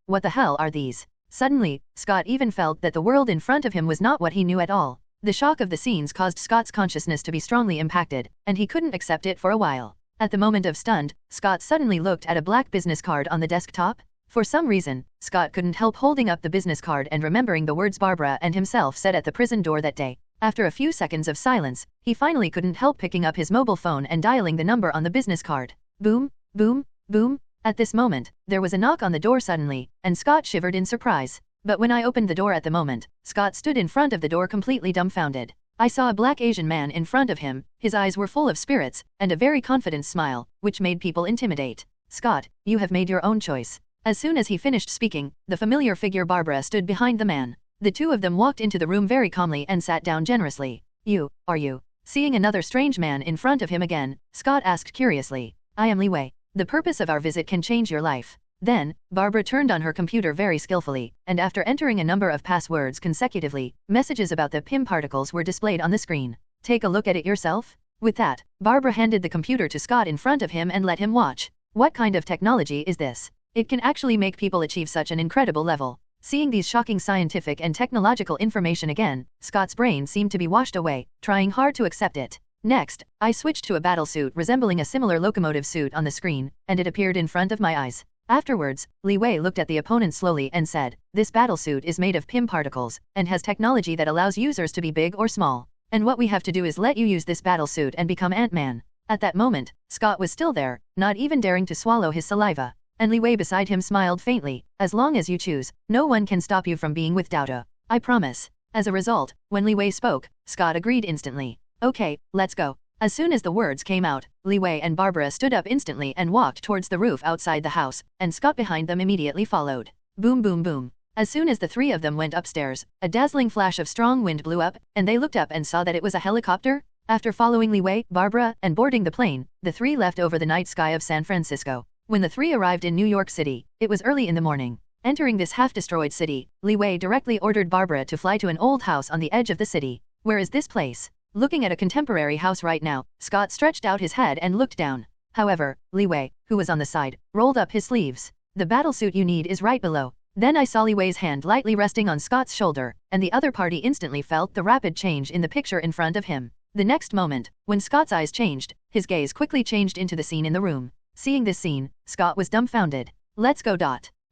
[SPEAKER 4] What the hell are these? Suddenly, Scott even felt that the world in front of him was not what he knew at all. The shock of the scenes caused Scott's consciousness to be strongly impacted, and he couldn't accept it for a while. At the moment of stunned, Scott suddenly looked at a black business card on the desktop. For some reason, Scott couldn't help holding up the business card and remembering the words Barbara and himself said at the prison door that day. After a few seconds of silence, he finally couldn't help picking up his mobile phone and dialing the number on the business card. Boom, boom, boom. At this moment, there was a knock on the door suddenly, and Scott shivered in surprise. But when I opened the door at the moment, Scott stood in front of the door completely dumbfounded. I saw a black Asian man in front of him, his eyes were full of spirits, and a very confident smile, which made people intimidate. Scott, you have made your own choice. As soon as he finished speaking, the familiar figure Barbara stood behind the man. The two of them walked into the room very calmly and sat down generously. Are you? Seeing another strange man in front of him again, Scott asked curiously. I am Li Wei. The purpose of our visit can change your life. Then, Barbara turned on her computer very skillfully, and after entering a number of passwords consecutively, messages about the PIM particles were displayed on the screen. Take a look at it yourself? With that, Barbara handed the computer to Scott in front of him and let him watch. What kind of technology is this? It can actually make people achieve such an incredible level. Seeing these shocking scientific and technological information again, Scott's brain seemed to be washed away, trying hard to accept it. Next, I switched to a battle suit resembling a similar locomotive suit on the screen, and it appeared in front of my eyes. Afterwards, Li Wei looked at the opponent slowly and said, this battle suit is made of PIM particles, and has technology that allows users to be big or small. And what we have to do is let you use this battle suit and become Ant-Man. At that moment, Scott was still there, not even daring to swallow his saliva. And Li Wei beside him smiled faintly. As long as you choose, no one can stop you from being with Dauda. I promise. As a result, when Li Wei spoke, Scott agreed instantly. Okay, let's go. As soon as the words came out, Li Wei and Barbara stood up instantly and walked towards the roof outside the house, and Scott behind them immediately followed. Boom boom boom. As soon as the three of them went upstairs, a dazzling flash of strong wind blew up, and they looked up and saw that it was a helicopter. After following Li Wei, Barbara, and boarding the plane, the three left over the night sky of San Francisco. When the three arrived in New York City, it was early in the morning. Entering this half-destroyed city, Li Wei directly ordered Barbara to fly to an old house on the edge of the city. Where is this place? Looking at a contemporary house right now, Scott stretched out his head and looked down. However, Li Wei, who was on the side, rolled up his sleeves. The battlesuit you need is right below. Then I saw Li Wei's hand lightly resting on Scott's shoulder, and the other party instantly felt the rapid change in the picture in front of him. The next moment, when Scott's eyes changed, his gaze quickly changed into the scene in the room. Seeing this scene, Scott was dumbfounded. Let's go.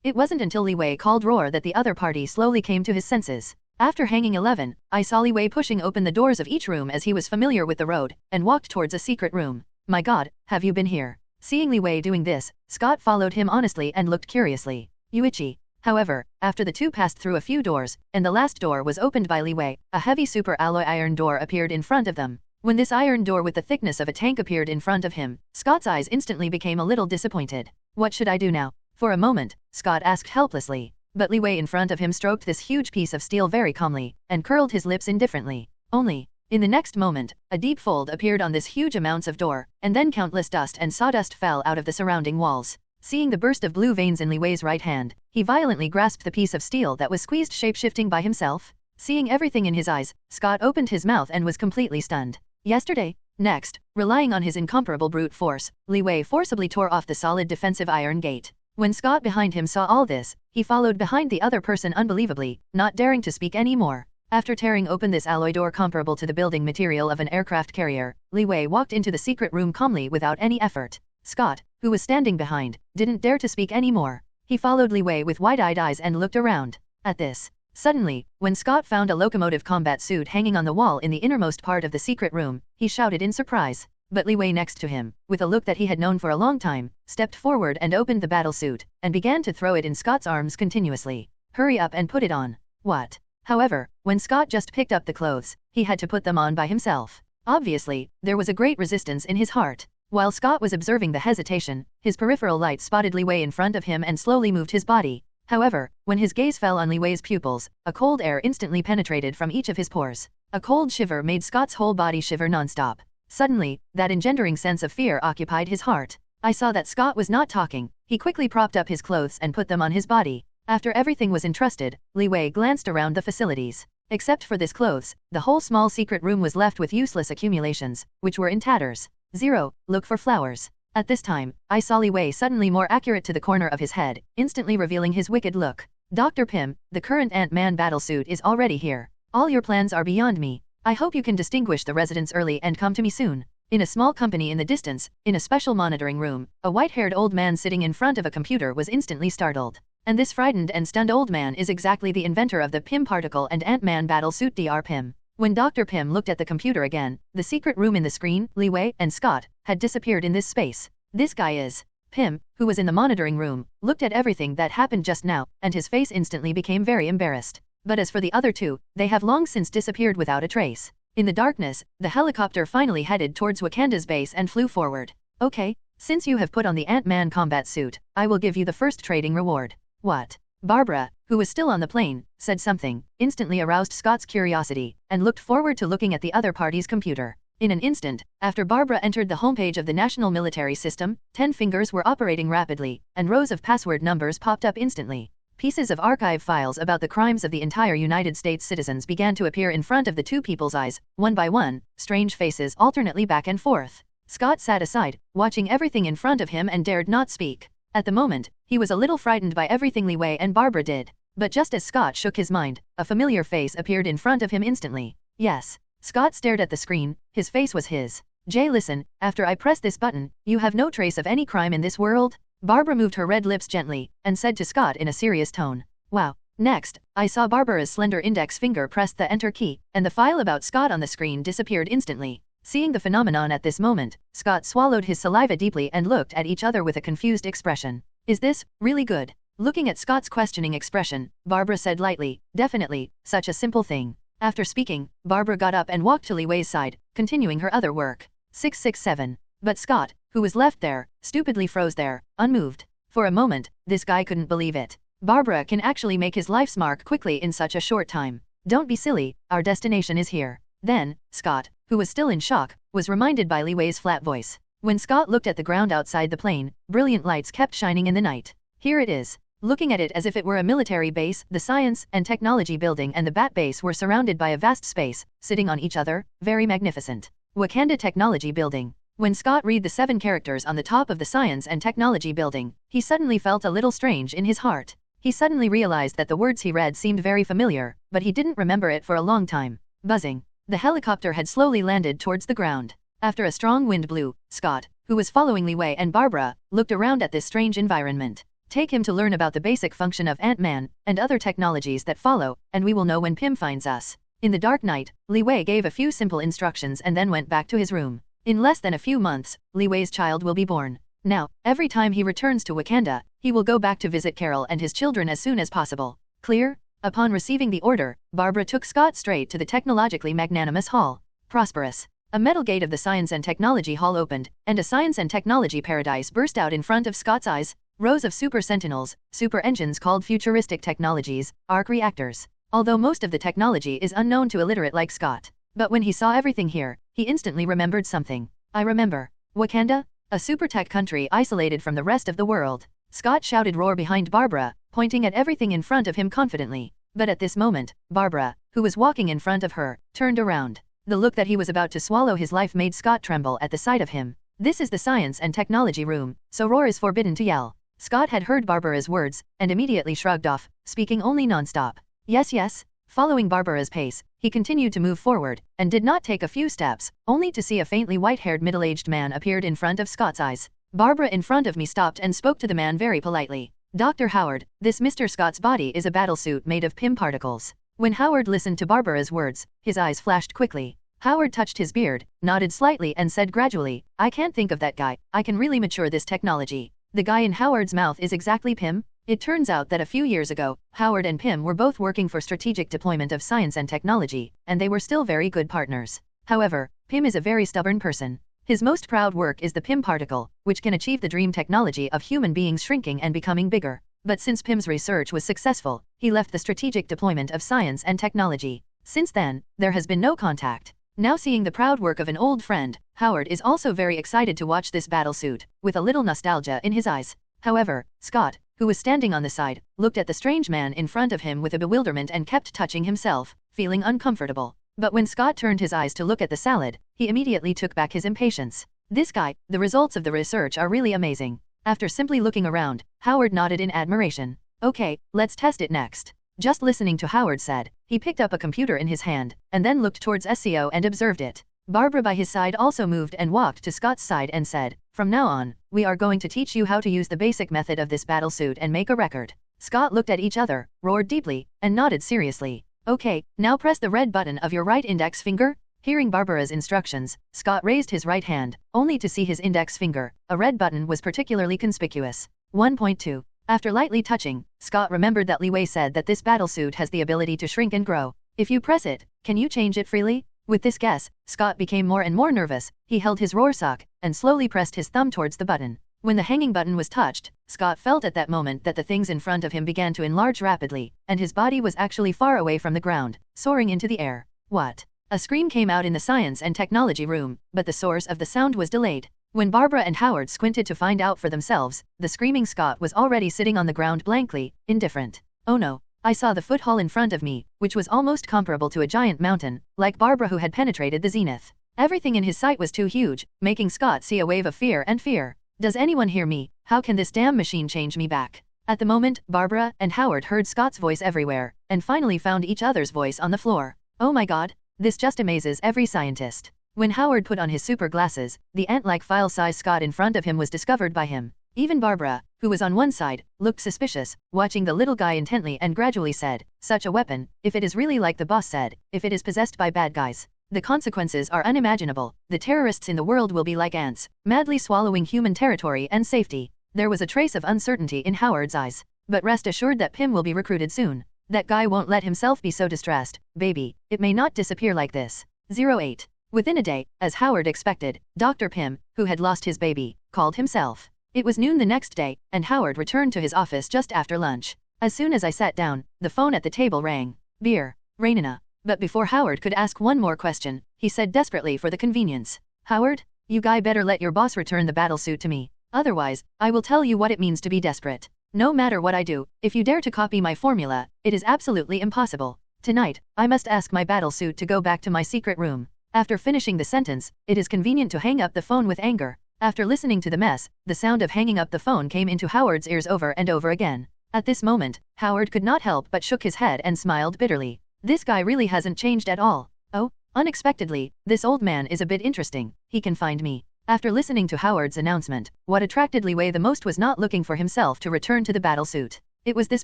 [SPEAKER 4] It wasn't until Li Wei called roar that the other party slowly came to his senses. After hanging 11, I saw Li Wei pushing open the doors of each room as he was familiar with the road, and walked towards a secret room. My god, have you been here? Seeing Li Wei doing this, Scott followed him honestly and looked curiously. Yuichi. However, after the two passed through a few doors, and the last door was opened by Li Wei, a heavy super alloy iron door appeared in front of them. When this iron door with the thickness of a tank appeared in front of him, Scott's eyes instantly became a little disappointed. What should I do now? For a moment, Scott asked helplessly. But Li Wei in front of him stroked this huge piece of steel very calmly, and curled his lips indifferently. Only, in the next moment, a deep fold appeared on this huge amounts of door, and then countless dust and sawdust fell out of the surrounding walls. Seeing the burst of blue veins in Li Wei's right hand, he violently grasped the piece of steel that was squeezed shape-shifting by himself. Seeing everything in his eyes, Scott opened his mouth and was completely stunned. Yesterday? Next, relying on his incomparable brute force, Li Wei forcibly tore off the solid defensive iron gate. When Scott behind him saw all this, he followed behind the other person unbelievably, not daring to speak any more. After tearing open this alloy door comparable to the building material of an aircraft carrier, Li Wei walked into the secret room calmly without any effort. Scott, who was standing behind, didn't dare to speak any more. He followed Li Wei with wide-eyed eyes and looked around. At this, suddenly, when Scott found a locomotive combat suit hanging on the wall in the innermost part of the secret room, he shouted in surprise. But Li Wei next to him, with a look that he had known for a long time, stepped forward and opened the battle suit, and began to throw it in Scott's arms continuously. Hurry up and put it on. What? However, when Scott just picked up the clothes, he had to put them on by himself. Obviously, there was a great resistance in his heart. While Scott was observing the hesitation, his peripheral light spotted Li Wei in front of him and slowly moved his body. However, when his gaze fell on Li Wei's pupils, a cold air instantly penetrated from each of his pores. A cold shiver made Scott's whole body shiver nonstop. Suddenly, that engendering sense of fear occupied his heart. I saw that Scott was not talking. He quickly propped up his clothes and put them on his body. After everything was entrusted, Li Wei glanced around the facilities. Except for this clothes, the whole small secret room was left with useless accumulations, which were in tatters. 0. Look for flowers. At this time, I saw Li Wei suddenly more accurate to the corner of his head, instantly revealing his wicked look. Dr. Pym, the current Ant-Man battlesuit is already here. All your plans are beyond me. I hope you can distinguish the residents early and come to me soon. In a small company in the distance, in a special monitoring room, a white-haired old man sitting in front of a computer was instantly startled. And this frightened and stunned old man is exactly the inventor of the Pym particle and Ant-Man battlesuit Dr. Pym. When Dr. Pym looked at the computer again, the secret room in the screen, Li Wei and Scott, had disappeared in this space. This guy is Pym, who was in the monitoring room, looked at everything that happened just now, and his face instantly became very embarrassed. But as for the other two, they have long since disappeared without a trace. In the darkness, the helicopter finally headed towards Wakanda's base and flew forward. Okay, Since you have put on the Ant-Man combat suit, I will give you the first trading reward. What? Barbara, who was still on the plane, said something, instantly aroused Scott's curiosity, and looked forward to looking at the other party's computer. In an instant, after Barbara entered the homepage of the National Military System, 10 fingers were operating rapidly, and rows of password numbers popped up instantly. Pieces of archive files about the crimes of the entire United States citizens began to appear in front of the two people's eyes, one by one, strange faces alternately back and forth. Scott sat aside, watching everything in front of him and dared not speak. At the moment, he was a little frightened by everything Li Wei and Barbara did. But just as Scott shook his mind, a familiar face appeared in front of him instantly. Yes. Scott stared at the screen, his face was his. Jay, listen, after I press this button, you have no trace of any crime in this world? Barbara moved her red lips gently, and said to Scott in a serious tone. Wow. Next, I saw Barbara's slender index finger press the enter key, and the file about Scott on the screen disappeared instantly. Seeing the phenomenon at this moment, Scott swallowed his saliva deeply and looked at each other with a confused expression. Is this really good? Looking at Scott's questioning expression, Barbara said lightly, definitely, such a simple thing. After speaking, Barbara got up and walked to Li Wei's side, continuing her other work. 667. But Scott, who was left there, stupidly froze there, unmoved. For a moment, this guy couldn't believe it. Barbara can actually make his life's mark quickly in such a short time. Don't be silly, our destination is here. Then, Scott, who was still in shock, was reminded by Li Wei's flat voice. When Scott looked at the ground outside the plane, brilliant lights kept shining in the night. Here it is. Looking at it as if it were a military base, the Science and Technology Building and the Bat Base were surrounded by a vast space, sitting on each other, very magnificent. Wakanda Technology Building. When Scott read the 7 characters on the top of the Science and Technology Building, he suddenly felt a little strange in his heart. He suddenly realized that the words he read seemed very familiar, but he didn't remember it for a long time. Buzzing. The helicopter had slowly landed towards the ground. After a strong wind blew, Scott, who was following Li Wei and Barbara, looked around at this strange environment. Take him to learn about the basic function of Ant-Man, and other technologies that follow, and we will know when Pym finds us. In the dark night, Li Wei gave a few simple instructions and then went back to his room. In less than a few months, Li Wei's child will be born. Now, every time he returns to Wakanda, he will go back to visit Carol and his children as soon as possible. Clear? Upon receiving the order, Barbara took Scott straight to the technologically magnanimous hall. Prosperous. A metal gate of the Science and Technology Hall opened, and a science and technology paradise burst out in front of Scott's eyes. Rows of super sentinels, super engines called futuristic technologies, arc reactors. Although most of the technology is unknown to illiterate like Scott. But when he saw everything here, he instantly remembered something. I remember. Wakanda? A super tech country isolated from the rest of the world. Scott shouted roar behind Barbara, pointing at everything in front of him confidently. But at this moment, Barbara, who was walking in front of her, turned around. The look that he was about to swallow his life made Scott tremble at the sight of him. This is the Science and Technology Room, so roar is forbidden to yell. Scott had heard Barbara's words, and immediately shrugged off, speaking only non-stop. Yes, yes. Following Barbara's pace, he continued to move forward, and did not take a few steps, only to see a faintly white-haired middle-aged man appeared in front of Scott's eyes. Barbara in front of me stopped and spoke to the man very politely. Dr. Howard, this Mr. Scott's body is a battlesuit made of Pym particles. When Howard listened to Barbara's words, his eyes flashed quickly. Howard touched his beard, nodded slightly and said gradually, I can't think of that guy, I can really mature this technology. The guy in Howard's mouth is exactly Pym? It turns out that a few years ago, Howard and Pym were both working for strategic deployment of science and technology, and they were still very good partners. However, Pym is a very stubborn person. His most proud work is the Pym particle, which can achieve the dream technology of human beings shrinking and becoming bigger. But since Pym's research was successful, he left the strategic deployment of science and technology. Since then, there has been no contact. Now seeing the proud work of an old friend, Howard is also very excited to watch this battlesuit, with a little nostalgia in his eyes. However, Scott, who was standing on the side, looked at the strange man in front of him with a bewilderment and kept touching himself, feeling uncomfortable. But when Scott turned his eyes to look at the salad, he immediately took back his impatience. This guy, the results of the research are really amazing. After simply looking around, Howard nodded in admiration. Okay, let's test it next. Just listening to Howard said, he picked up a computer in his hand, and then looked towards SCO and observed it. Barbara by his side also moved and walked to Scott's side and said, from now on, we are going to teach you how to use the basic method of this battlesuit and make a record. Scott looked at each other, roared deeply, and nodded seriously. Okay, now press the red button of your right index finger. Hearing Barbara's instructions, Scott raised his right hand, only to see his index finger. A red button was particularly conspicuous. 1.2. After lightly touching, Scott remembered that Li Wei said that this battlesuit has the ability to shrink and grow. If you press it, can you change it freely? With this guess, Scott became more and more nervous. He held his Rorschach and slowly pressed his thumb towards the button. When the hanging button was touched, Scott felt at that moment that the things in front of him began to enlarge rapidly, and his body was actually far away from the ground, soaring into the air. What? A scream came out in the science and technology room, but the source of the sound was delayed. When Barbara and Howard squinted to find out for themselves, the screaming Scott was already sitting on the ground blankly, indifferent. Oh no. I saw the foothold in front of me, which was almost comparable to a giant mountain, like Barbara who had penetrated the zenith. Everything in his sight was too huge, making Scott see a wave of fear and fear. Does anyone hear me? How can this damn machine change me back? At the moment, Barbara and Howard heard Scott's voice everywhere, and finally found each other's voice on the floor. Oh my god, this just amazes every scientist. When Howard put on his super glasses, the ant-like file-size Scott in front of him was discovered by him. Even Barbara, who was on one side, looked suspicious, watching the little guy intently and gradually said, "Such a weapon, if it is really like the boss said, if it is possessed by bad guys, the consequences are unimaginable. The terrorists in the world will be like ants, madly swallowing human territory and safety." There was a trace of uncertainty in Howard's eyes. "But rest assured that Pym will be recruited soon. That guy won't let himself be so distressed, baby. It may not disappear like this." 08. Within a day, as Howard expected, Dr. Pym, who had lost his baby, called himself. It was noon the next day, and Howard returned to his office just after lunch. As soon as I sat down, the phone at the table rang. "Beer, Rainina." But before Howard could ask one more question, he said desperately for the convenience, "Howard, you guy better let your boss return the battlesuit to me. Otherwise, I will tell you what it means to be desperate. No matter what I do, if you dare to copy my formula, it is absolutely impossible. Tonight, I must ask my battlesuit to go back to my secret room." After finishing the sentence, it is convenient to hang up the phone with anger. After listening to the mess, the sound of hanging up the phone came into Howard's ears over and over again. At this moment, Howard could not help but shook his head and smiled bitterly. This guy really hasn't changed at all. Oh, unexpectedly, this old man is a bit interesting. He can find me. After listening to Howard's announcement, what attracted Li Wei the most was not looking for himself to return to the battlesuit. It was this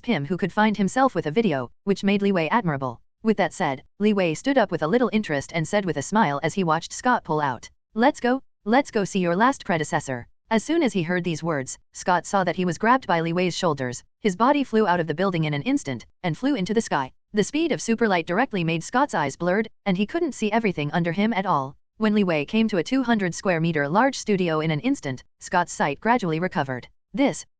[SPEAKER 4] Pym who could find himself with a video, which made Li Wei admirable. With that said, Li Wei stood up with a little interest and said with a smile as he watched Scott pull out, Let's go see your last predecessor." As soon as he heard these words, Scott saw that he was grabbed by Li Wei's shoulders. His body flew out of the building in an instant, and flew into the sky. The speed of superlight directly made Scott's eyes blurred, and he couldn't see everything under him at all. When Li Wei came to a 200 square meter large studio in an instant, Scott's sight gradually recovered.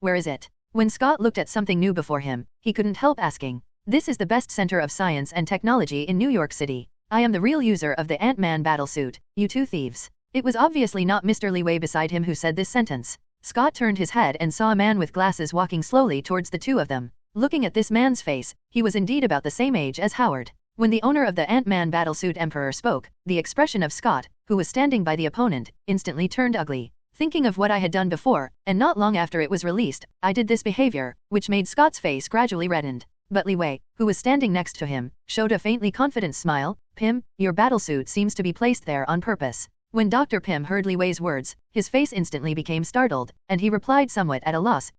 [SPEAKER 4] Where is it? When Scott looked at something new before him, he couldn't help asking. "This is the best center of science and technology in New York City. I am the real user of the Ant-Man battlesuit, you two thieves." It was obviously not Mr. Li Wei beside him who said this sentence. Scott turned his head and saw a man with glasses walking slowly towards the two of them. Looking at this man's face, he was indeed about the same age as Howard. When the owner of the Ant-Man battlesuit Emperor spoke, the expression of Scott, who was standing by the opponent, instantly turned ugly. Thinking of what I had done before, and not long after it was released, I did this behavior, which made Scott's face gradually reddened. But Li Wei, who was standing next to him, showed a faintly confident smile. "Pym, your battlesuit seems to be placed there on purpose." When Dr. Pym heard Li Wei's words, his face instantly became startled, and he replied somewhat at a loss,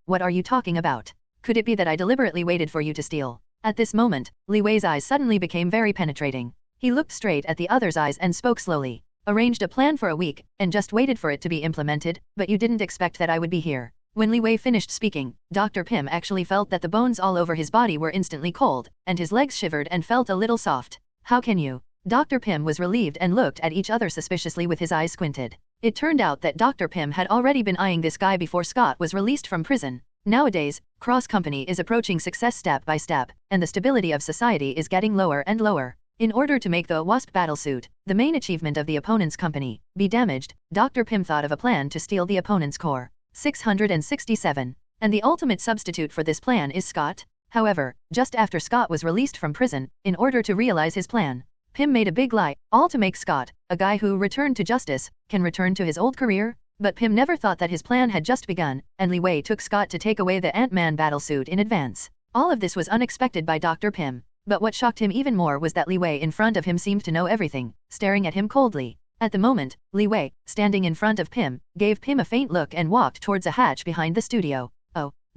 [SPEAKER 4] What are you talking about? Could it be that I deliberately waited for you to steal?" At this moment, Li Wei's eyes suddenly became very penetrating. He looked straight at the other's eyes and spoke slowly. "Arranged a plan for a week, and just waited for it to be implemented, but you didn't expect that I would be here." When Li Wei finished speaking, Dr. Pym actually felt that the bones all over his body were instantly cold, and his legs shivered and felt a little soft. "How can you?" Dr. Pym was relieved and looked at each other suspiciously with his eyes squinted. It turned out that Dr. Pym had already been eyeing this guy before Scott was released from prison. Nowadays, cross-company is approaching success step by step, and the stability of society is getting lower and lower. In order to make the Wasp battlesuit, the main achievement of the opponent's company, be damaged, Dr. Pym thought of a plan to steal the opponent's core. 667. And the ultimate substitute for this plan is Scott. However, just after Scott was released from prison, in order to realize his plan, Pym made a big lie, all to make Scott, a guy who returned to justice, can return to his old career. But Pym never thought that his plan had just begun, and Li Wei took Scott to take away the Ant-Man battlesuit in advance. All of this was unexpected by Dr. Pym. But what shocked him even more was that Li Wei in front of him seemed to know everything, staring at him coldly. At the moment, Li Wei, standing in front of Pym, gave Pym a faint look and walked towards a hatch behind the studio.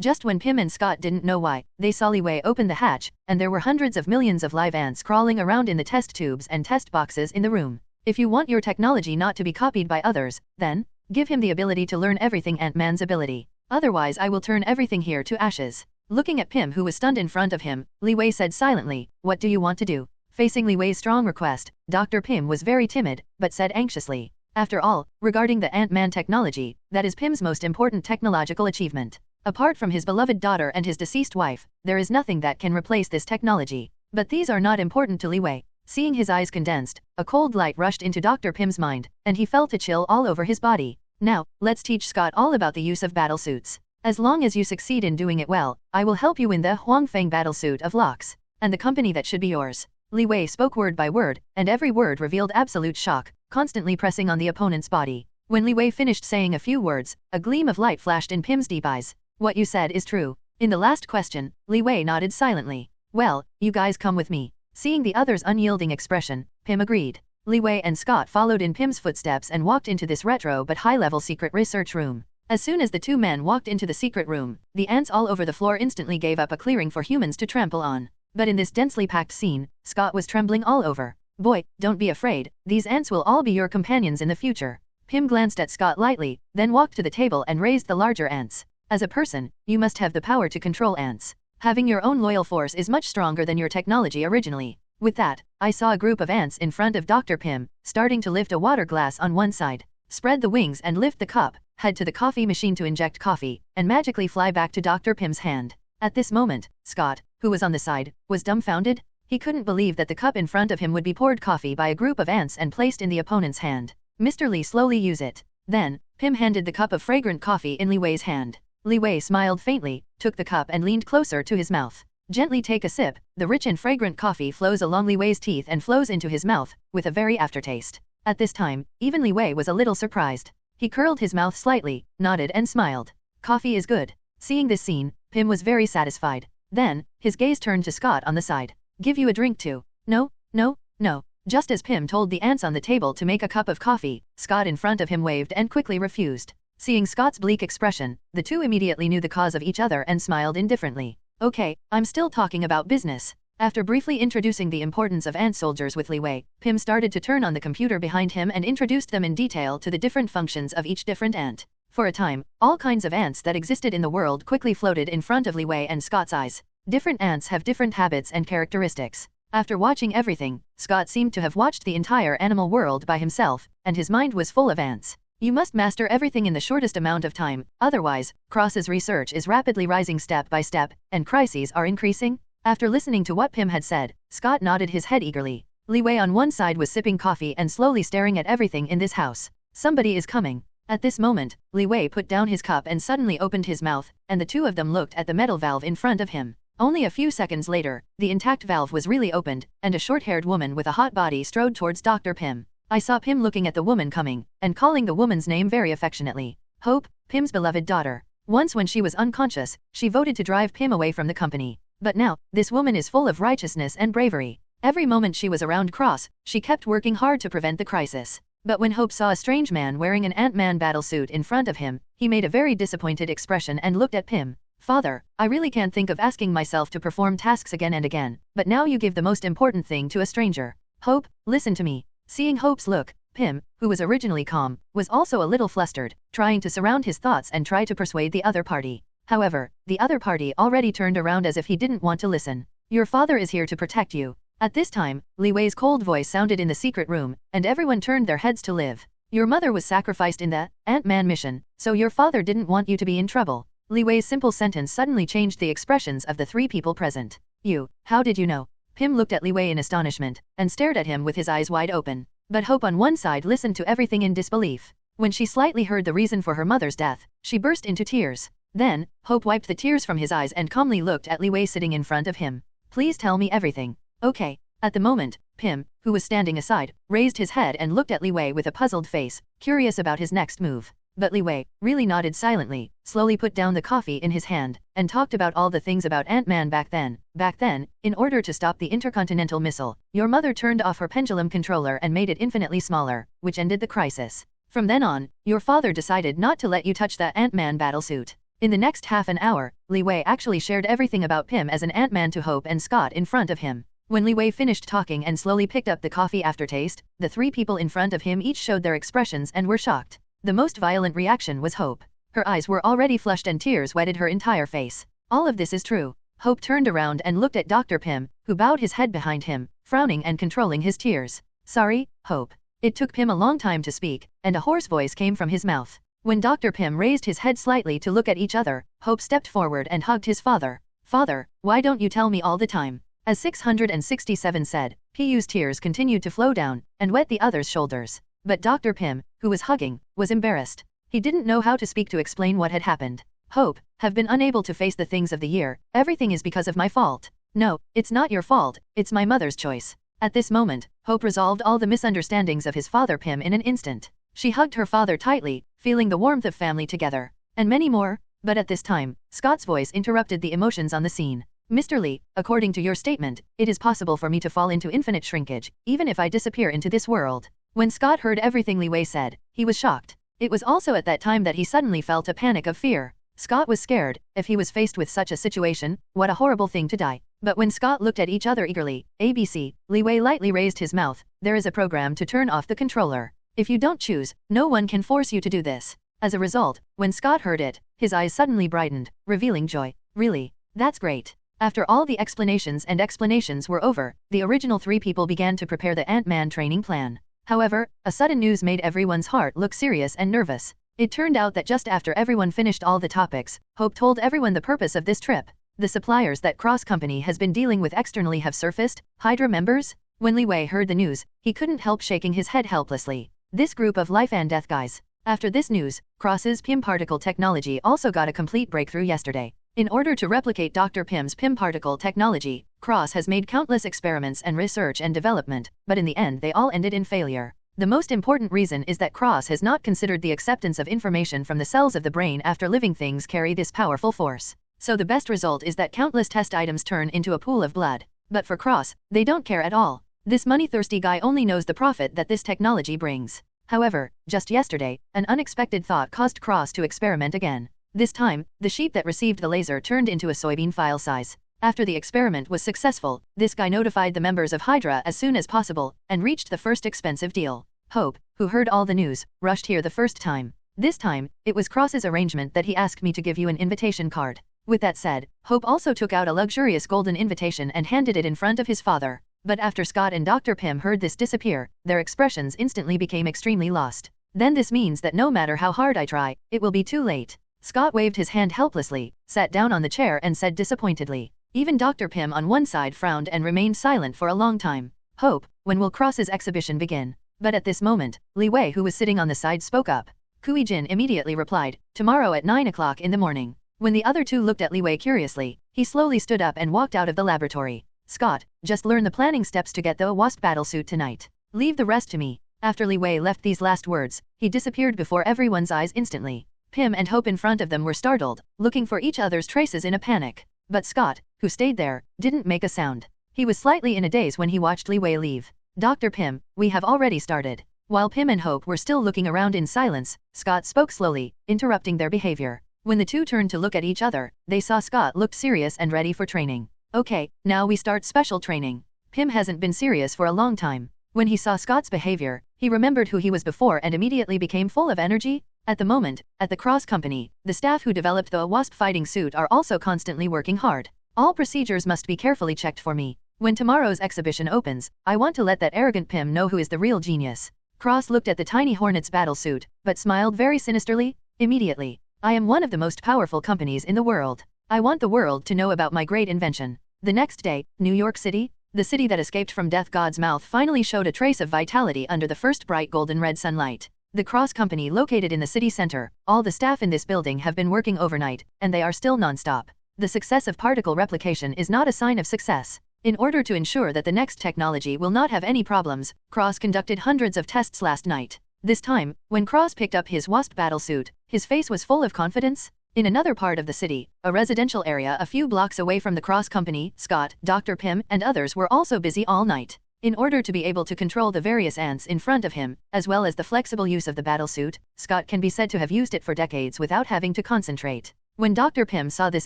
[SPEAKER 4] Just when Pym and Scott didn't know why, they saw Li Wei open the hatch, and there were hundreds of millions of live ants crawling around in the test tubes and test boxes in the room. If you want your technology not to be copied by others, then give him the ability to learn everything Ant-Man's ability. Otherwise I will turn everything here to ashes. Looking at Pym who was stunned in front of him, Li Wei said silently, "What do you want to do?" Facing Li Wei's strong request, Dr. Pym was very timid, but said anxiously, "After all, regarding the Ant-Man technology, that is Pym's most important technological achievement. Apart from his beloved daughter and his deceased wife, there is nothing that can replace this technology. But these are not important to Li Wei." Seeing his eyes condensed, a cold light rushed into Dr. Pym's mind, and he felt a chill all over his body. "Now, let's teach Scott all about the use of battlesuits. As long as you succeed in doing it well, I will help you win the Huangfeng battlesuit of Locks, and the company that should be yours." Li Wei spoke word by word, and every word revealed absolute shock, constantly pressing on the opponent's body. When Li Wei finished saying a few words, a gleam of light flashed in Pym's deep eyes. "What you said is true." In the last question, Li Wei nodded silently. "Well, you guys come with me." Seeing the other's unyielding expression, Pym agreed. Li Wei and Scott followed in Pym's footsteps and walked into this retro but high-level secret research room. As soon as the two men walked into the secret room, the ants all over the floor instantly gave up a clearing for humans to trample on. But in this densely packed scene, Scott was trembling all over. "Boy, don't be afraid, these ants will all be your companions in the future." Pym glanced at Scott lightly, then walked to the table and raised the larger ants. "As a person, you must have the power to control ants. Having your own loyal force is much stronger than your technology originally." With that, I saw a group of ants in front of Dr. Pym, starting to lift a water glass on one side, spread the wings and lift the cup, head to the coffee machine to inject coffee, and magically fly back to Dr. Pym's hand. At this moment, Scott, who was on the side, was dumbfounded. He couldn't believe that the cup in front of him would be poured coffee by a group of ants and placed in the opponent's hand. "Mr. Li, slowly use it." Then, Pym handed the cup of fragrant coffee in Li Wei's hand. Li Wei smiled faintly, took the cup and leaned closer to his mouth. "Gently take a sip." The rich and fragrant coffee flows along Li Wei's teeth and flows into his mouth, with a very aftertaste. At this time, even Li Wei was a little surprised. He curled his mouth slightly, nodded and smiled. "Coffee is good." Seeing this scene, Pym was very satisfied. Then, his gaze turned to Scott on the side. "Give you a drink too." "No, no, no." Just as Pym told the ants on the table to make a cup of coffee, Scott in front of him waved and quickly refused. Seeing Scott's bleak expression, the two immediately knew the cause of each other and smiled indifferently. "Okay, I'm still talking about business." After briefly introducing the importance of ant soldiers with Li Wei, Pym started to turn on the computer behind him and introduced them in detail to the different functions of each different ant. For a time, all kinds of ants that existed in the world quickly floated in front of Li Wei and Scott's eyes. Different ants have different habits and characteristics. After watching everything, Scott seemed to have watched the entire animal world by himself, and his mind was full of ants. "You must master everything in the shortest amount of time, otherwise, Cross's research is rapidly rising step by step, and crises are increasing." After listening to what Pym had said, Scott nodded his head eagerly. Li Wei on one side was sipping coffee and slowly staring at everything in this house. "Somebody is coming." At this moment, Li Wei put down his cup and suddenly opened his mouth, and the two of them looked at the metal valve in front of him. Only a few seconds later, the intact valve was really opened, and a short-haired woman with a hot body strode towards Dr. Pym. I saw Pym looking at the woman coming, and calling the woman's name very affectionately. Hope, Pym's beloved daughter. Once when she was unconscious, she voted to drive Pym away from the company. But now, this woman is full of righteousness and bravery. Every moment she was around Cross, she kept working hard to prevent the crisis. But when Hope saw a strange man wearing an Ant-Man battlesuit in front of him, he made a very disappointed expression and looked at Pym. "Father, I really can't think of asking myself to perform tasks again and again, but now you give the most important thing to a stranger. Hope, listen to me." Seeing Hope's look, Pym, who was originally calm, was also a little flustered, trying to surround his thoughts and try to persuade the other party. However, the other party already turned around as if he didn't want to listen. "Your father is here to protect you." At this time, Li Wei's cold voice sounded in the secret room, and everyone turned their heads to live. "Your mother was sacrificed in the Ant-Man mission, so your father didn't want you to be in trouble." Li Wei's simple sentence suddenly changed the expressions of the three people present. "You, how did you know?" Pym looked at Li Wei in astonishment, and stared at him with his eyes wide open. But Hope on one side listened to everything in disbelief. When she slightly heard the reason for her mother's death, she burst into tears. Then, Hope wiped the tears from his eyes and calmly looked at Li Wei sitting in front of him. "Please tell me everything." "Okay." At the moment, Pym, who was standing aside, raised his head and looked at Li Wei with a puzzled face, curious about his next move. But Li Wei really nodded silently, slowly put down the coffee in his hand, and talked about all the things about Ant-Man back then. "Back then, in order to stop the intercontinental missile, your mother turned off her pendulum controller and made it infinitely smaller, which ended the crisis. From then on, your father decided not to let you touch the Ant-Man battlesuit." In the next half an hour, Li Wei actually shared everything about Pym as an Ant-Man to Hope and Scott in front of him. When Li Wei finished talking and slowly picked up the coffee aftertaste, the three people in front of him each showed their expressions and were shocked. The most violent reaction was Hope. Her eyes were already flushed and tears wetted her entire face. "All of this is true." Hope turned around and looked at Dr. Pym, who bowed his head behind him, frowning and controlling his tears. Sorry, Hope. It took Pym a long time to speak, and a hoarse voice came from his mouth. When Dr. Pym raised his head slightly to look at each other, Hope stepped forward and hugged his father. Father, why don't you tell me all the time? As 667 said, Pu's tears continued to flow down, and wet the other's shoulders. But Dr. Pym, who was hugging, was embarrassed. He didn't know how to speak to explain what had happened. Hope, have been unable to face the things of the year, everything is because of my fault. No, it's not your fault, it's my mother's choice. At this moment, Hope resolved all the misunderstandings of his father Pym in an instant. She hugged her father tightly, feeling the warmth of family together. And many more, but at this time, Scott's voice interrupted the emotions on the scene. Mr. Lee, according to your statement, it is possible for me to fall into infinite shrinkage, even if I disappear into this world. When Scott heard everything Li Wei said, he was shocked. It was also at that time that he suddenly felt a panic of fear. Scott was scared. If he was faced with such a situation, what a horrible thing to die. But when Scott looked at each other eagerly, ABC, Li Wei lightly raised his mouth. There is a program to turn off the controller. If you don't choose, no one can force you to do this. As a result, when Scott heard it, his eyes suddenly brightened, revealing joy. Really? That's great. After all the explanations were over, the original three people began to prepare the Ant-Man training plan. However, a sudden news made everyone's heart look serious and nervous. It turned out that just after everyone finished all the topics, Hope told everyone the purpose of this trip. The suppliers that Cross Company has been dealing with externally have surfaced, Hydra members? When Li Wei heard the news, he couldn't help shaking his head helplessly. This group of life and death guys. After this news, Cross's Pym particle technology also got a complete breakthrough yesterday. In order to replicate Dr. Pym's Pym particle technology, Cross has made countless experiments and research and development, but in the end they all ended in failure. The most important reason is that Cross has not considered the acceptance of information from the cells of the brain after living things carry this powerful force. So the best result is that countless test items turn into a pool of blood. But for Cross, they don't care at all. This money-thirsty guy only knows the profit that this technology brings. However, just yesterday, an unexpected thought caused Cross to experiment again. This time, the sheep that received the laser turned into a soybean file size. After the experiment was successful, this guy notified the members of Hydra as soon as possible, and reached the first expensive deal. Hope, who heard all the news, rushed here the first time. This time, it was Cross's arrangement that he asked me to give you an invitation card. With that said, Hope also took out a luxurious golden invitation and handed it in front of his father. But after Scott and Dr. Pym heard this disappear, their expressions instantly became extremely lost. Then this means that no matter how hard I try, it will be too late. Scott waved his hand helplessly, sat down on the chair and said disappointedly. Even Dr. Pym on one side frowned and remained silent for a long time. Hope, when will Cross's exhibition begin? But at this moment, Li Wei, who was sitting on the side, spoke up. Kui Jin immediately replied, tomorrow at 9 o'clock in the morning. When the other two looked at Li Wei curiously, he slowly stood up and walked out of the laboratory. Scott, just learn the planning steps to get the Wasp battlesuit tonight. Leave the rest to me. After Li Wei left these last words, he disappeared before everyone's eyes instantly. Pym and Hope in front of them were startled, looking for each other's traces in a panic. But Scott, who stayed there, didn't make a sound. He was slightly in a daze when he watched Li Wei leave. Dr. Pym, we have already started. While Pym and Hope were still looking around in silence, Scott spoke slowly, interrupting their behavior. When the two turned to look at each other, they saw Scott looked serious and ready for training. Okay, now we start special training. Pym hasn't been serious for a long time. When he saw Scott's behavior, he remembered who he was before and immediately became full of energy. At the moment, at the Cross Company, the staff who developed the Wasp fighting suit are also constantly working hard. All procedures must be carefully checked for me. When tomorrow's exhibition opens, I want to let that arrogant Pym know who is the real genius. Cross looked at the tiny Hornet's battlesuit, but smiled very sinisterly. Immediately. I am one of the most powerful companies in the world. I want the world to know about my great invention. The next day, New York City, the city that escaped from Death God's mouth, finally showed a trace of vitality under the first bright golden red sunlight. The Cross Company located in the city center, all the staff in this building have been working overnight, and they are still non-stop. The success of particle replication is not a sign of success. In order to ensure that the next technology will not have any problems, Cross conducted hundreds of tests last night. This time, when Cross picked up his Wasp battlesuit, his face was full of confidence. In another part of the city, a residential area a few blocks away from the Cross Company, Scott, Dr. Pym, and others were also busy all night. In order to be able to control the various ants in front of him, as well as the flexible use of the battlesuit, Scott can be said to have used it for decades without having to concentrate. When Dr. Pym saw this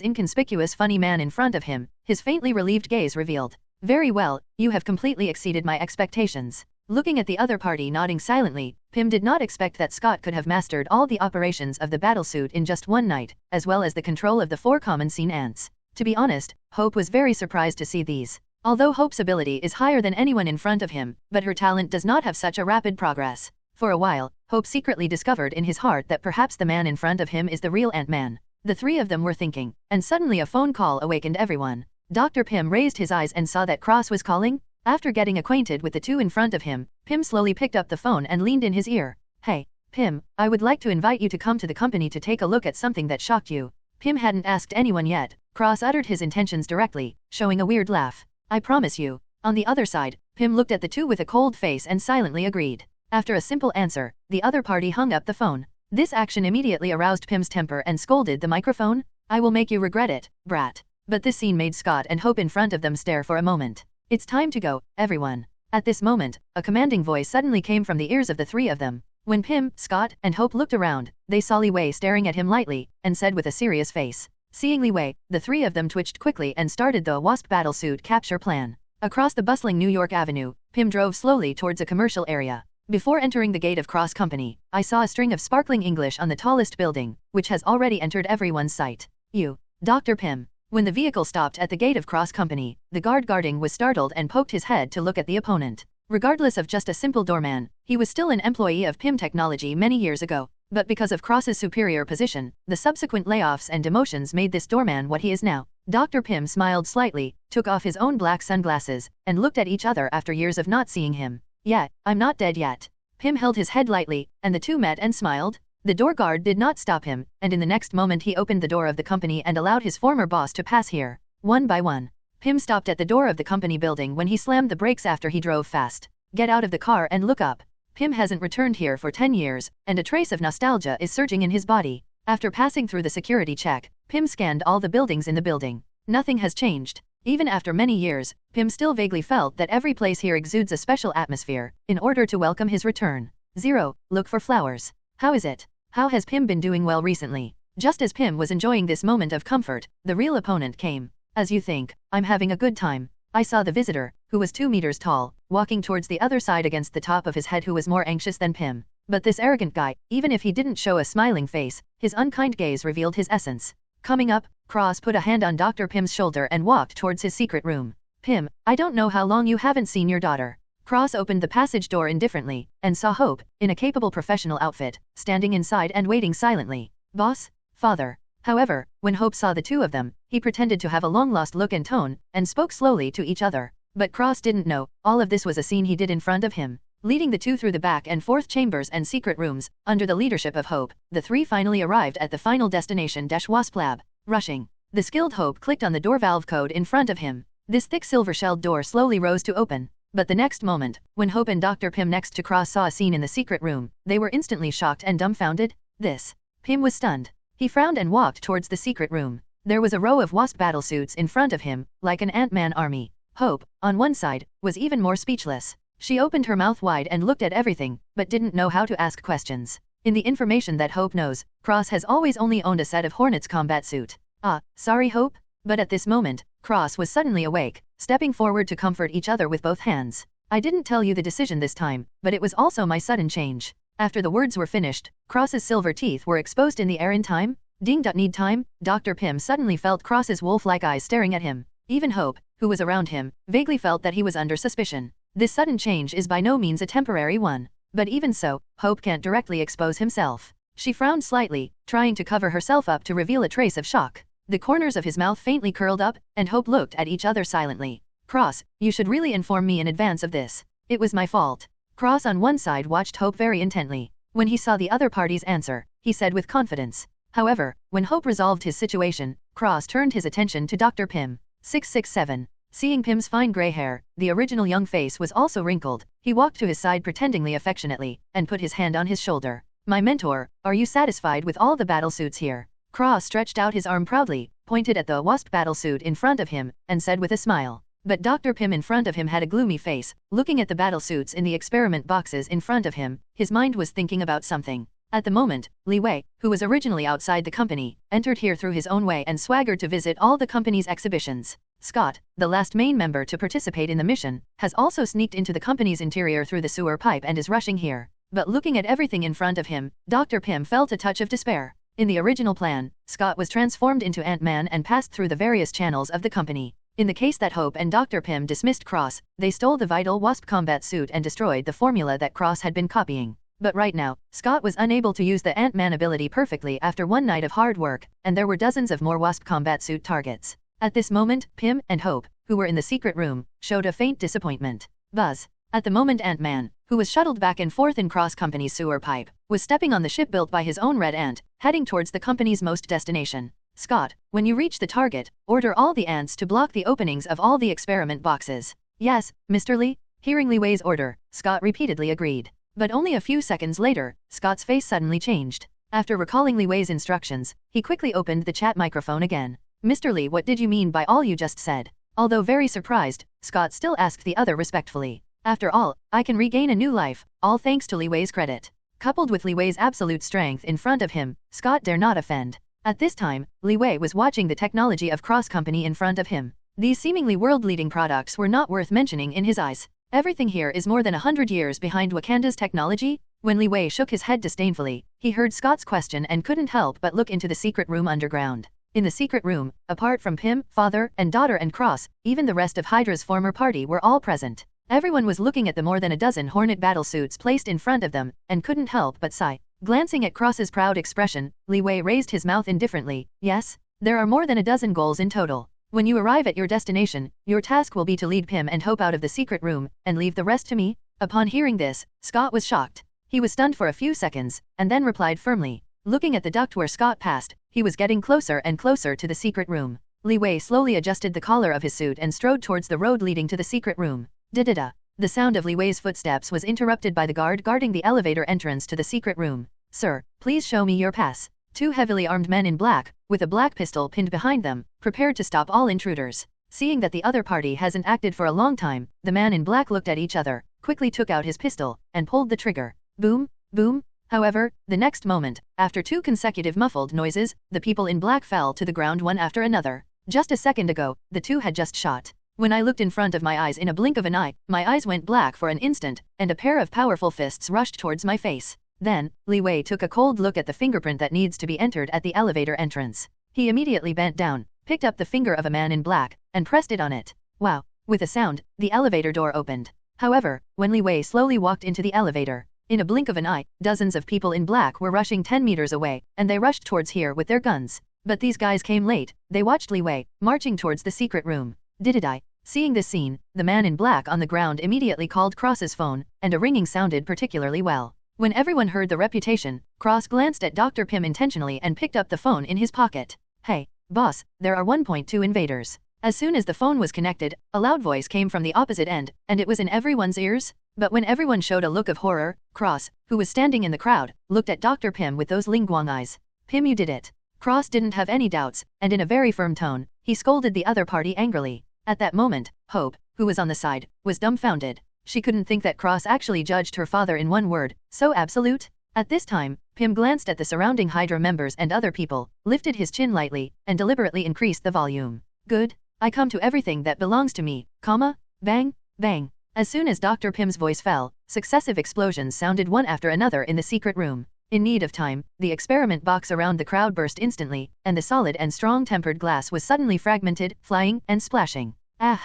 [SPEAKER 4] inconspicuous funny man in front of him, his faintly relieved gaze revealed, "Very well, you have completely exceeded my expectations." Looking at the other party nodding silently, Pym did not expect that Scott could have mastered all the operations of the battlesuit in just one night, as well as the control of the 4 common scene ants. To be honest, Hope was very surprised to see these. Although Hope's ability is higher than anyone in front of him, but her talent does not have such a rapid progress. For a while, Hope secretly discovered in his heart that perhaps the man in front of him is the real Ant-Man. The three of them were thinking, and suddenly a phone call awakened everyone. Dr. Pym raised his eyes and saw that Cross was calling. After getting acquainted with the two in front of him, Pym slowly picked up the phone and leaned in his ear. Hey, Pym, I would like to invite you to come to the company to take a look at something that shocked you. Pym hadn't asked anyone yet. Cross uttered his intentions directly, showing a weird laugh. I promise you. On the other side, Pym looked at the two with a cold face and silently agreed. After a simple answer, the other party hung up the phone. This action immediately aroused Pym's temper and scolded the microphone. I will make you regret it, brat. But this scene made Scott and Hope in front of them stare for a moment. It's time to go, everyone. At this moment, a commanding voice suddenly came from the ears of the three of them. When Pym, Scott, and Hope looked around, they saw Li Wei staring at him lightly, and said with a serious face. Seeing Li Wei, the three of them twitched quickly and started the Wasp battlesuit capture plan. Across the bustling New York Avenue, Pym drove slowly towards a commercial area. Before entering the gate of Cross Company, I saw a string of sparkling English on the tallest building, which has already entered everyone's sight. You, Dr. Pym. When the vehicle stopped at the gate of Cross Company, the guard guarding was startled and poked his head to look at the opponent. Regardless of just a simple doorman, he was still an employee of Pym Technology many years ago. But because of Cross's superior position, the subsequent layoffs and demotions made this doorman what he is now. Dr. Pym smiled slightly, took off his own black sunglasses, and looked at each other after years of not seeing him. Yeah, I'm not dead yet. Pym held his head lightly, and the two met and smiled. The door guard did not stop him, and in the next moment he opened the door of the company and allowed his former boss to pass here. One by one. Pym stopped at the door of the company building when he slammed the brakes after he drove fast. Get out of the car and look up. Pym hasn't returned here for 10 years, and a trace of nostalgia is surging in his body. After passing through the security check, Pym scanned all the buildings in the building. Nothing has changed. Even after many years, Pym still vaguely felt that every place here exudes a special atmosphere. In order to welcome his return. 0. Look for flowers. How is it? How has Pym been doing well recently? Just as Pym was enjoying this moment of comfort, the real opponent came. As you think, I'm having a good time. I saw the visitor, who was 2 meters tall, walking towards the other side against the top of his head who was more anxious than Pym. But this arrogant guy, even if he didn't show a smiling face, his unkind gaze revealed his essence. Coming up, Cross put a hand on Dr. Pym's shoulder and walked towards his secret room. Pym, I don't know how long you haven't seen your daughter. Cross opened the passage door indifferently, and saw Hope, in a capable professional outfit, standing inside and waiting silently. Boss? Father? However, when Hope saw the two of them, he pretended to have a long-lost look and tone, and spoke slowly to each other. But Cross didn't know, all of this was a scene he did in front of him. Leading the two through the back and forth chambers and secret rooms, under the leadership of Hope, the three finally arrived at the final destination Wasp Lab. Rushing. The skilled Hope clicked on the door valve code in front of him. This thick silver-shelled door slowly rose to open. But the next moment, when Hope and Dr. Pym next to Cross saw a scene in the secret room, they were instantly shocked and dumbfounded. This. Pym was stunned. He frowned and walked towards the secret room. There was a row of Wasp battlesuits in front of him, like an Ant-Man army. Hope, on one side, was even more speechless. She opened her mouth wide and looked at everything, but didn't know how to ask questions. In the information that Hope knows, Cross has always only owned a set of Hornet's combat suit. Ah, sorry Hope? But at this moment, Cross was suddenly awake, stepping forward to comfort each other with both hands. I didn't tell you the decision this time, but it was also my sudden change. After the words were finished, Cross's silver teeth were exposed in the air in time. Need time? Dr. Pym suddenly felt Cross's wolf-like eyes staring at him. Even Hope, who was around him, vaguely felt that he was under suspicion. This sudden change is by no means a temporary one. But even so, Hope can't directly expose himself. She frowned slightly, trying to cover herself up to reveal a trace of shock. The corners of his mouth faintly curled up, and Hope looked at each other silently. Cross, you should really inform me in advance of this. It was my fault. Cross on one side watched Hope very intently. When he saw the other party's answer, he said with confidence. However, when Hope resolved his situation, Cross turned his attention to Dr. Pym. 667. Seeing Pym's fine gray hair, the original young face was also wrinkled. He walked to his side pretendingly affectionately, and put his hand on his shoulder. My mentor, are you satisfied with all the battlesuits here? Cross stretched out his arm proudly, pointed at the Wasp battlesuit in front of him, and said with a smile. But Dr. Pym in front of him had a gloomy face, looking at the battlesuits in the experiment boxes in front of him. His mind was thinking about something. At the moment, Li Wei, who was originally outside the company, entered here through his own way and swaggered to visit all the company's exhibitions. Scott, the last main member to participate in the mission, has also sneaked into the company's interior through the sewer pipe and is rushing here. But looking at everything in front of him, Dr. Pym felt a touch of despair. In the original plan, Scott was transformed into Ant-Man and passed through the various channels of the company. In the case that Hope and Dr. Pym dismissed Cross, they stole the vital Wasp combat suit and destroyed the formula that Cross had been copying. But right now, Scott was unable to use the Ant-Man ability perfectly after one night of hard work, and there were dozens of more Wasp combat suit targets. At this moment, Pym and Hope, who were in the secret room, showed a faint disappointment. Buzz. At the moment Ant-Man, who was shuttled back and forth in Cross Company's sewer pipe, was stepping on the ship built by his own Red Ant, heading towards the company's most destination. Scott, when you reach the target, order all the ants to block the openings of all the experiment boxes. Yes, Mr. Lee? Hearing Li Wei's order, Scott repeatedly agreed. But only a few seconds later, Scott's face suddenly changed. After recalling Li Wei's instructions, he quickly opened the chat microphone again. Mr. Lee, what did you mean by all you just said? Although very surprised, Scott still asked the other respectfully. After all, I can regain a new life, all thanks to Li Wei's credit. Coupled with Li Wei's absolute strength in front of him, Scott dare not offend. At this time, Li Wei was watching the technology of Cross Company in front of him. These seemingly world-leading products were not worth mentioning in his eyes. Everything here is more than 100 years behind Wakanda's technology? When Li Wei shook his head disdainfully, he heard Scott's question and couldn't help but look into the secret room underground. In the secret room, apart from Pym, father and daughter and Cross, even the rest of Hydra's former party were all present. Everyone was looking at the more than a dozen Hornet battlesuits placed in front of them, and couldn't help but sigh. Glancing at Cross's proud expression, Li Wei raised his mouth indifferently. Yes, there are more than a dozen goals in total. When you arrive at your destination, your task will be to lead Pym and Hope out of the secret room, and leave the rest to me. Upon hearing this, Scott was shocked. He was stunned for a few seconds, and then replied firmly. Looking at the duct where Scott passed, he was getting closer and closer to the secret room. Li Wei slowly adjusted the collar of his suit and strode towards the road leading to the secret room. Da-da-da. The sound of Li Wei's footsteps was interrupted by the guard guarding the elevator entrance to the secret room. Sir, please show me your pass. Two heavily armed men in black, with a black pistol pinned behind them, prepared to stop all intruders. Seeing that the other party hasn't acted for a long time, the man in black looked at each other, quickly took out his pistol, and pulled the trigger. Boom, boom. However, the next moment, after two consecutive muffled noises, the people in black fell to the ground one after another. Just a second ago, the two had just shot. When I looked in front of my eyes in a blink of an eye, my eyes went black for an instant, and a pair of powerful fists rushed towards my face. Then, Li Wei took a cold look at the fingerprint that needs to be entered at the elevator entrance. He immediately bent down, picked up the finger of a man in black, and pressed it on it. Wow! With a sound, the elevator door opened. However, when Li Wei slowly walked into the elevator, in a blink of an eye, dozens of people in black were rushing 10 meters away, and they rushed towards here with their guns. But these guys came late. They watched Li Wei, marching towards the secret room. Did I? Seeing this scene, the man in black on the ground immediately called Cross's phone, and a ringing sounded particularly well. When everyone heard the reputation, Cross glanced at Dr. Pym intentionally and picked up the phone in his pocket. Hey, boss, there are 1.2 invaders. As soon as the phone was connected, a loud voice came from the opposite end, and it was in everyone's ears. But when everyone showed a look of horror, Cross, who was standing in the crowd, looked at Dr. Pym with those linguang eyes. Pym, you did it. Cross didn't have any doubts, and in a very firm tone, he scolded the other party angrily. At that moment, Hope, who was on the side, was dumbfounded. She couldn't think that Cross actually judged her father in one word, so absolute. At this time, Pym glanced at the surrounding Hydra members and other people, lifted his chin lightly, and deliberately increased the volume. Good. I come to everything that belongs to me, comma, bang, bang. As soon as Dr. Pym's voice fell, successive explosions sounded one after another in the secret room. In need of time, the experiment box around the crowd burst instantly, and the solid and strong tempered glass was suddenly fragmented, flying, and splashing. Ah!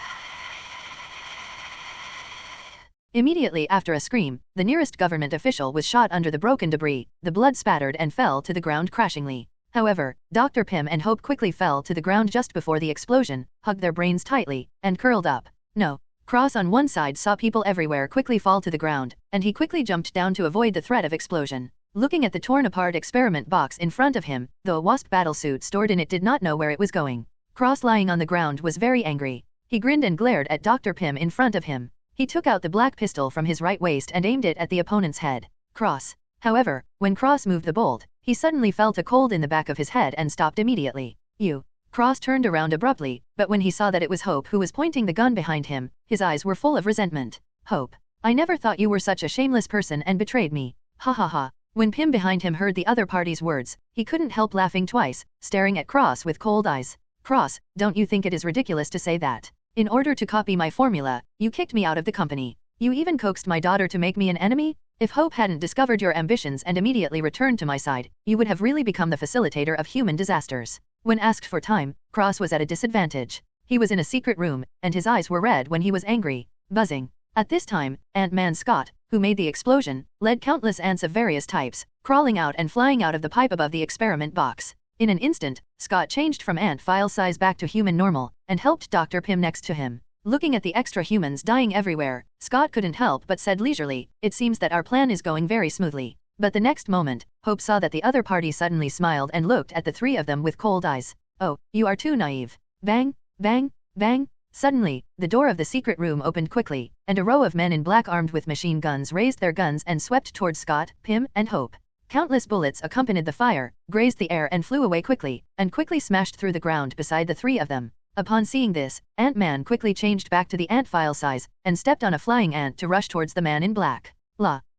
[SPEAKER 4] Immediately after a scream, the nearest government official was shot under the broken debris, the blood spattered and fell to the ground crashingly. However, Dr. Pym and Hope quickly fell to the ground just before the explosion, hugged their brains tightly, and curled up. No. Cross on one side saw people everywhere quickly fall to the ground, and he quickly jumped down to avoid the threat of explosion. Looking at the torn-apart experiment box in front of him, though a wasp battlesuit stored in it did not know where it was going. Cross lying on the ground was very angry. He grinned and glared at Dr. Pym in front of him. He took out the black pistol from his right waist and aimed it at the opponent's head. Cross. However, when Cross moved the bolt, he suddenly felt a cold in the back of his head and stopped immediately. You. Cross turned around abruptly, but when he saw that it was Hope who was pointing the gun behind him, his eyes were full of resentment. Hope. I never thought you were such a shameless person and betrayed me. Ha ha ha. When Pym behind him heard the other party's words, he couldn't help laughing twice, staring at Cross with cold eyes. Cross, don't you think it is ridiculous to say that? In order to copy my formula, you kicked me out of the company. You even coaxed my daughter to make me an enemy? If Hope hadn't discovered your ambitions and immediately returned to my side, you would have really become the facilitator of human disasters. When asked for time, Cross was at a disadvantage. He was in a secret room, and his eyes were red when he was angry, buzzing. At this time, Ant-Man Scott, who made the explosion, led countless ants of various types, crawling out and flying out of the pipe above the experiment box. In an instant, Scott changed from ant file size back to human normal, and helped Dr. Pym next to him. Looking at the extra humans dying everywhere, Scott couldn't help but said leisurely, "It seems that our plan is going very smoothly." But the next moment, Hope saw that the other party suddenly smiled and looked at the three of them with cold eyes. "Oh, you are too naive." Bang, bang, bang. Suddenly, the door of the secret room opened quickly, and a row of men in black armed with machine guns raised their guns and swept towards Scott, Pym, and Hope. Countless bullets accompanied the fire, grazed the air and flew away quickly, and quickly smashed through the ground beside the three of them. Upon seeing this, Ant-Man quickly changed back to the ant file size, and stepped on a flying ant to rush towards the man in black.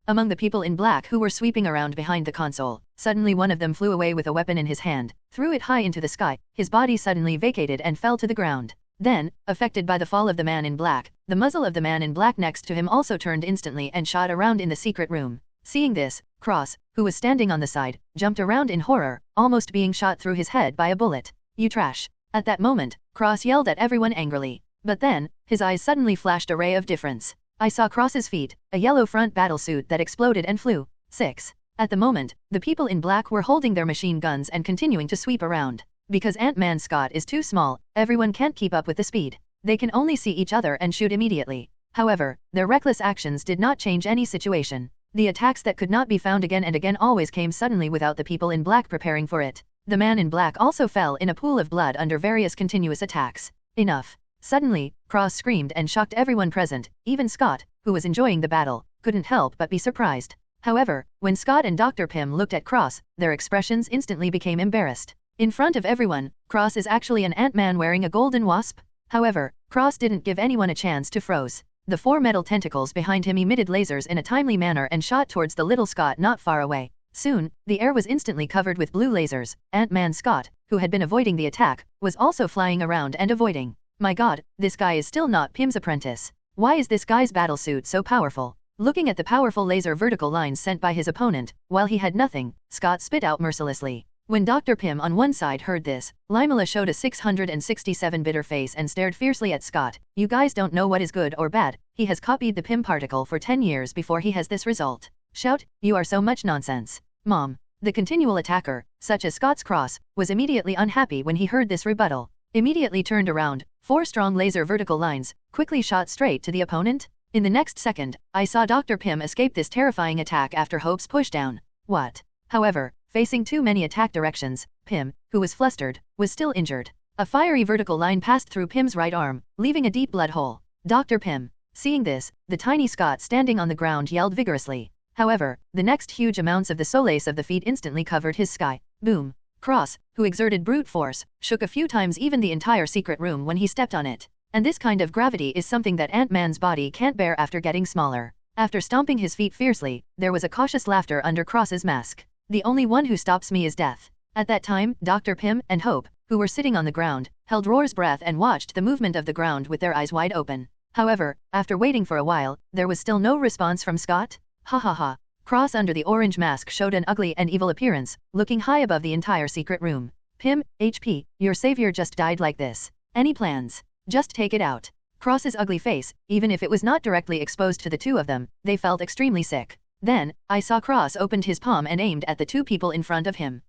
[SPEAKER 4] Among the people in black who were sweeping around behind the console, suddenly one of them flew away with a weapon in his hand, threw it high into the sky, his body suddenly vacated and fell to the ground. Then, affected by the fall of the man in black, the muzzle of the man in black next to him also turned instantly and shot around in the secret room. Seeing this, Cross, who was standing on the side, jumped around in horror, almost being shot through his head by a bullet. "You trash." At that moment, Cross yelled at everyone angrily. But then, his eyes suddenly flashed a ray of difference. I saw Cross's feet, a yellow front battlesuit that exploded and flew. 6. At the moment, the people in black were holding their machine guns and continuing to sweep around. Because Ant-Man Scott is too small, everyone can't keep up with the speed. They can only see each other and shoot immediately. However, their reckless actions did not change any situation. The attacks that could not be found again and again always came suddenly without the people in black preparing for it. The man in black also fell in a pool of blood under various continuous attacks. Enough. Suddenly, Cross screamed and shocked everyone present. Even Scott, who was enjoying the battle, couldn't help but be surprised. However, when Scott and Dr. Pym looked at Cross, their expressions instantly became embarrassed. In front of everyone, Cross is actually an Ant-Man wearing a golden wasp? However, Cross didn't give anyone a chance to froze. The four metal tentacles behind him emitted lasers in a timely manner and shot towards the little Scott not far away. Soon, the air was instantly covered with blue lasers. Ant-Man Scott, who had been avoiding the attack, was also flying around and avoiding. My god, this guy is still not Pym's apprentice. Why is this guy's battlesuit so powerful? Looking at the powerful laser vertical lines sent by his opponent, while he had nothing, Scott spit out mercilessly. When Dr. Pym on one side heard this, Limala showed a 667 bitter face and stared fiercely at Scott. "You guys don't know what is good or bad. He has copied the Pym particle for 10 years before he has this result. Shout, you are so much nonsense. Mom." The continual attacker, such as Scott's Cross, was immediately unhappy when he heard this rebuttal. Immediately turned around, 4 strong laser vertical lines, quickly shot straight to the opponent. In the next second, I saw Dr. Pym escape this terrifying attack after Hope's pushdown. What? However, facing too many attack directions, Pym, who was flustered, was still injured. A fiery vertical line passed through Pym's right arm, leaving a deep blood hole. Dr. Pym. Seeing this, the tiny Scott standing on the ground yelled vigorously. However, the next huge amounts of the solace of the feet instantly covered his sky. Boom. Cross, who exerted brute force, shook a few times even the entire secret room when he stepped on it. And this kind of gravity is something that Ant-Man's body can't bear after getting smaller. After stomping his feet fiercely, there was a cautious laughter under Cross's mask. "The only one who stops me is death." At that time, Dr. Pym and Hope, who were sitting on the ground, held Roar's breath and watched the movement of the ground with their eyes wide open. However, after waiting for a while, there was still no response from Scott. Ha ha ha. Cross under the orange mask showed an ugly and evil appearance, looking high above the entire secret room. "Pym, HP, your savior just died like this. Any plans? Just take it out." Cross's ugly face, even if it was not directly exposed to the two of them, they felt extremely sick. Then, I saw Cross opened his palm and aimed at the two people in front of him.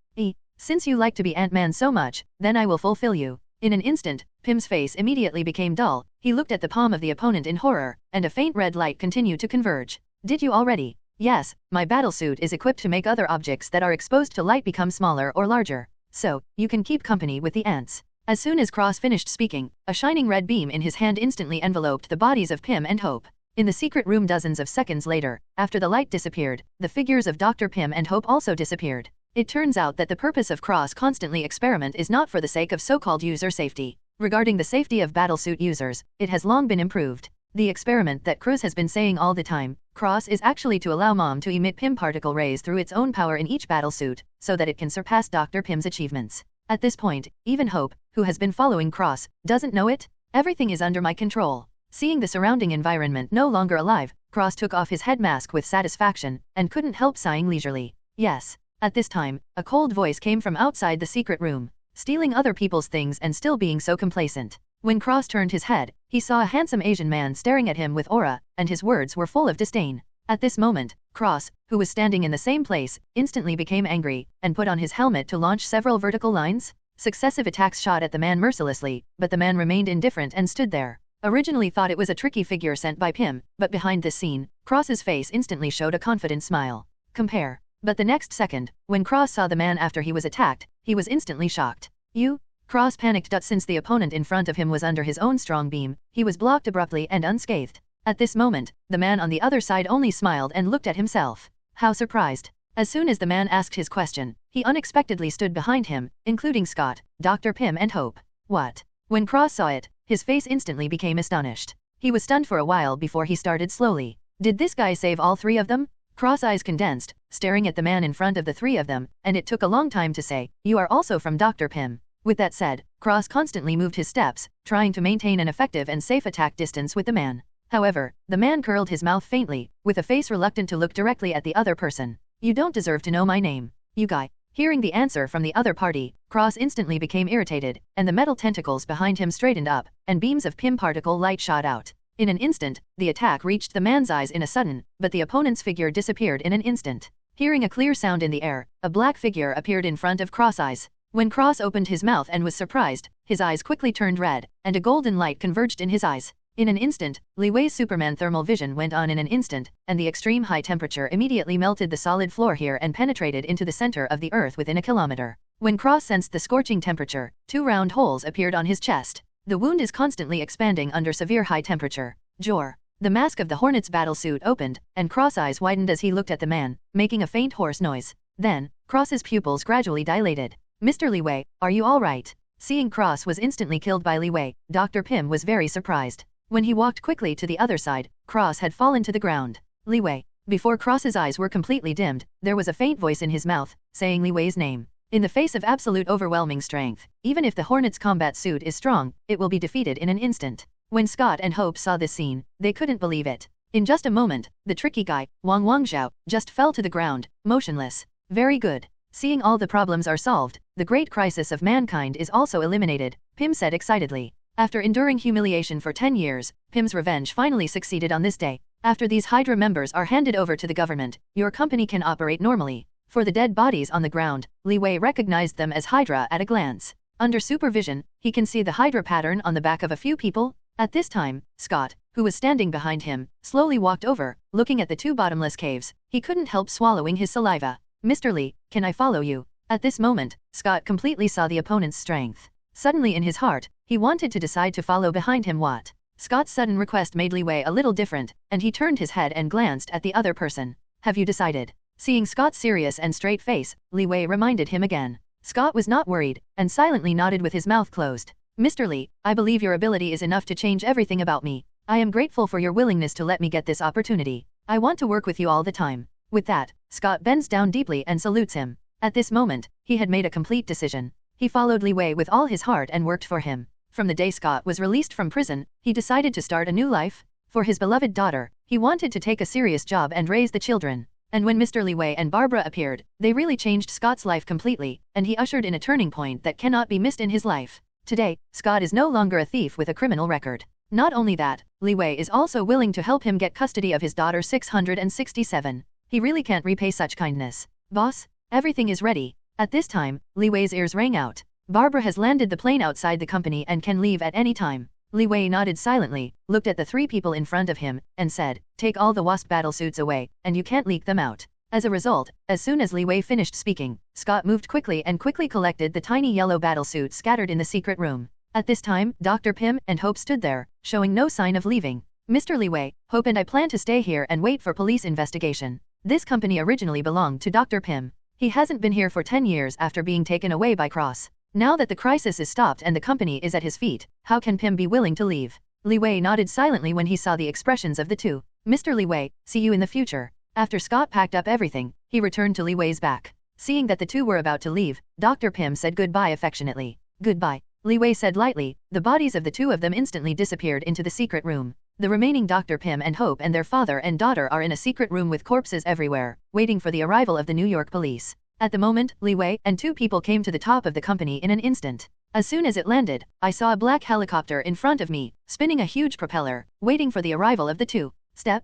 [SPEAKER 4] Since you like to be Ant-Man so much, then I will fulfill you." In an instant, Pym's face immediately became dull. He looked at the palm of the opponent in horror, and a faint red light continued to converge. "Did you already?" "Yes, my battlesuit is equipped to make other objects that are exposed to light become smaller or larger. So, you can keep company with the ants." As soon as Cross finished speaking, a shining red beam in his hand instantly enveloped the bodies of Pym and Hope. In the secret room dozens of seconds later, after the light disappeared, the figures of Dr. Pym and Hope also disappeared. It turns out that the purpose of Cross constantly experiment is not for the sake of so-called user safety. Regarding the safety of battlesuit users, it has long been improved. The experiment that Cruz has been saying all the time, Cross, is actually to allow Mom to emit Pym particle rays through its own power in each battlesuit, so that it can surpass Dr. Pym's achievements. At this point, even Hope, who has been following Cross, doesn't know it. "Everything is under my control." Seeing the surrounding environment no longer alive, Cross took off his head mask with satisfaction, and couldn't help sighing leisurely. Yes. At this time, a cold voice came from outside the secret room. "Stealing other people's things and still being so complacent. When Cross turned his head, he saw a handsome Asian man staring at him with aura, and his words were full of disdain. At this moment, Cross, who was standing in the same place, instantly became angry, and put on his helmet to launch several vertical lines. Successive attacks shot at the man mercilessly, but the man remained indifferent and stood there. Originally thought it was a tricky figure sent by Pym, but behind this scene, Cross's face instantly showed a confident smile. Compare. But the next second, when Cross saw the man after he was attacked, he was instantly shocked. You? Cross panicked. Since the opponent in front of him was under his own strong beam, he was blocked abruptly and unscathed. At this moment, the man on the other side only smiled and looked at himself. How surprised. As soon as the man asked his question, he unexpectedly stood behind him, including Scott, Dr. Pym and Hope. What? When Cross saw it, his face instantly became astonished. He was stunned for a while before he started slowly. Did this guy save all three of them? Cross' eyes condensed, staring at the man in front of the three of them, and it took a long time to say, "You are also from Dr. Pym." With that said, Cross constantly moved his steps, trying to maintain an effective and safe attack distance with the man. However, the man curled his mouth faintly, with a face reluctant to look directly at the other person. "You don't deserve to know my name. You guy." Hearing the answer from the other party, Cross instantly became irritated, and the metal tentacles behind him straightened up, and beams of Pym particle light shot out. In an instant, the attack reached the man's eyes in a sudden, but the opponent's figure disappeared in an instant. Hearing a clear sound in the air, a black figure appeared in front of Cross' eyes. When Cross opened his mouth and was surprised, his eyes quickly turned red, and a golden light converged in his eyes. In an instant, Li Wei's Superman thermal vision went on in an instant, and the extreme high temperature immediately melted the solid floor here and penetrated into the center of the earth within a kilometer. When Cross sensed the scorching temperature, 2 round holes appeared on his chest. The wound is constantly expanding under severe high temperature. Jor. The mask of the Hornet's battlesuit opened, and Cross' eyes widened as he looked at the man, making a faint hoarse noise. Then, Cross's pupils gradually dilated. "Mr. Li Wei, are you all right?" Seeing Cross was instantly killed by Li Wei, Dr. Pym was very surprised. When he walked quickly to the other side, Cross had fallen to the ground. "Li Wei." Before Cross's eyes were completely dimmed, there was a faint voice in his mouth, saying Li Wei's name. In the face of absolute overwhelming strength, even if the Hornet's combat suit is strong, it will be defeated in an instant. When Scott and Hope saw this scene, they couldn't believe it. In just a moment, the tricky guy, Wang Wangzhao, just fell to the ground, motionless. Very good. Seeing all the problems are solved, the great crisis of mankind is also eliminated, Pym said excitedly. After enduring humiliation for 10 years, Pym's revenge finally succeeded on this day. After these Hydra members are handed over to the government, your company can operate normally. For the dead bodies on the ground, Li Wei recognized them as Hydra at a glance. Under supervision, he can see the Hydra pattern on the back of a few people. At this time, Scott, who was standing behind him, slowly walked over, looking at the 2 bottomless caves. He couldn't help swallowing his saliva. "Mr. Li, can I follow you?" At this moment, Scott completely saw the opponent's strength. Suddenly in his heart, he wanted to decide to follow behind him. What? Scott's sudden request made Li Wei a little different, and he turned his head and glanced at the other person. "Have you decided?" Seeing Scott's serious and straight face, Li Wei reminded him again. Scott was not worried, and silently nodded with his mouth closed. "Mr. Li, I believe your ability is enough to change everything about me. I am grateful for your willingness to let me get this opportunity. I want to work with you all the time." With that, Scott bends down deeply and salutes him. At this moment, he had made a complete decision. He followed Li Wei with all his heart and worked for him. From the day Scott was released from prison, he decided to start a new life. For his beloved daughter, he wanted to take a serious job and raise the children. And when Mr. Li Wei and Barbara appeared, they really changed Scott's life completely, and he ushered in a turning point that cannot be missed in his life. Today, Scott is no longer a thief with a criminal record. Not only that, Li Wei is also willing to help him get custody of his daughter 667. He really can't repay such kindness. "Boss, everything is ready." At this time, Li Wei's ears rang out. Barbara has landed the plane outside the company and can leave at any time. Li Wei nodded silently, looked at the 3 people in front of him, and said, "Take all the Wasp battlesuits away, and you can't leak them out." As a result, as soon as Li Wei finished speaking, Scott moved quickly and quickly collected the tiny yellow battlesuits scattered in the secret room. At this time, Dr. Pym and Hope stood there, showing no sign of leaving. "Mr. Li Wei, Hope and I plan to stay here and wait for police investigation. This company originally belonged to Dr. Pym. He hasn't been here for 10 years after being taken away by Cross. Now that the crisis is stopped and the company is at his feet, how can Pym be willing to leave?" Li Wei nodded silently when he saw the expressions of the 2. "Mr. Li Wei, see you in the future." After Scott packed up everything, he returned to Li Wei's back. Seeing that the 2 were about to leave, Dr. Pym said goodbye affectionately. "Goodbye," Li Wei said lightly. The bodies of the 2 of them instantly disappeared into the secret room. The remaining Dr. Pym and Hope and their father and daughter are in a secret room with corpses everywhere, waiting for the arrival of the New York police. At the moment, Li Wei and 2 people came to the top of the company in an instant. As soon as it landed, I saw a black helicopter in front of me, spinning a huge propeller, waiting for the arrival of the two. Step,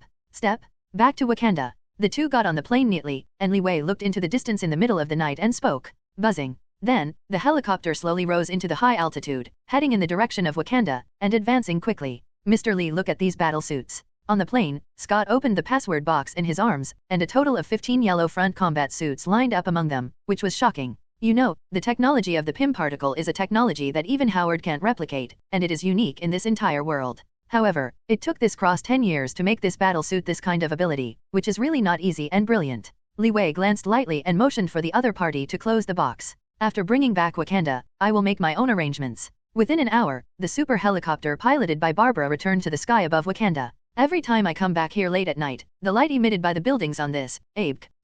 [SPEAKER 4] back to Wakanda. The two got on the plane neatly, and Li Wei looked into the distance in the middle of the night and spoke. Buzzing. Then, the helicopter slowly rose into the high altitude, heading in the direction of Wakanda, and advancing quickly. Mr. Lee, look at these battle suits. On the plane, Scott opened the password box in his arms, and a total of 15 yellow front combat suits lined up among them, which was shocking. You know, the technology of the PIM particle is a technology that even Howard can't replicate, and it is unique in this entire world. However, it took this cross 10 years to make this battle suit this kind of ability, which is really not easy and brilliant. Li Wei glanced lightly and motioned for the other party to close the box. After bringing back Wakanda, I will make my own arrangements. Within an hour, the super helicopter piloted by Barbara returned to the sky above Wakanda. Every time I come back here late at night, the light emitted by the buildings on this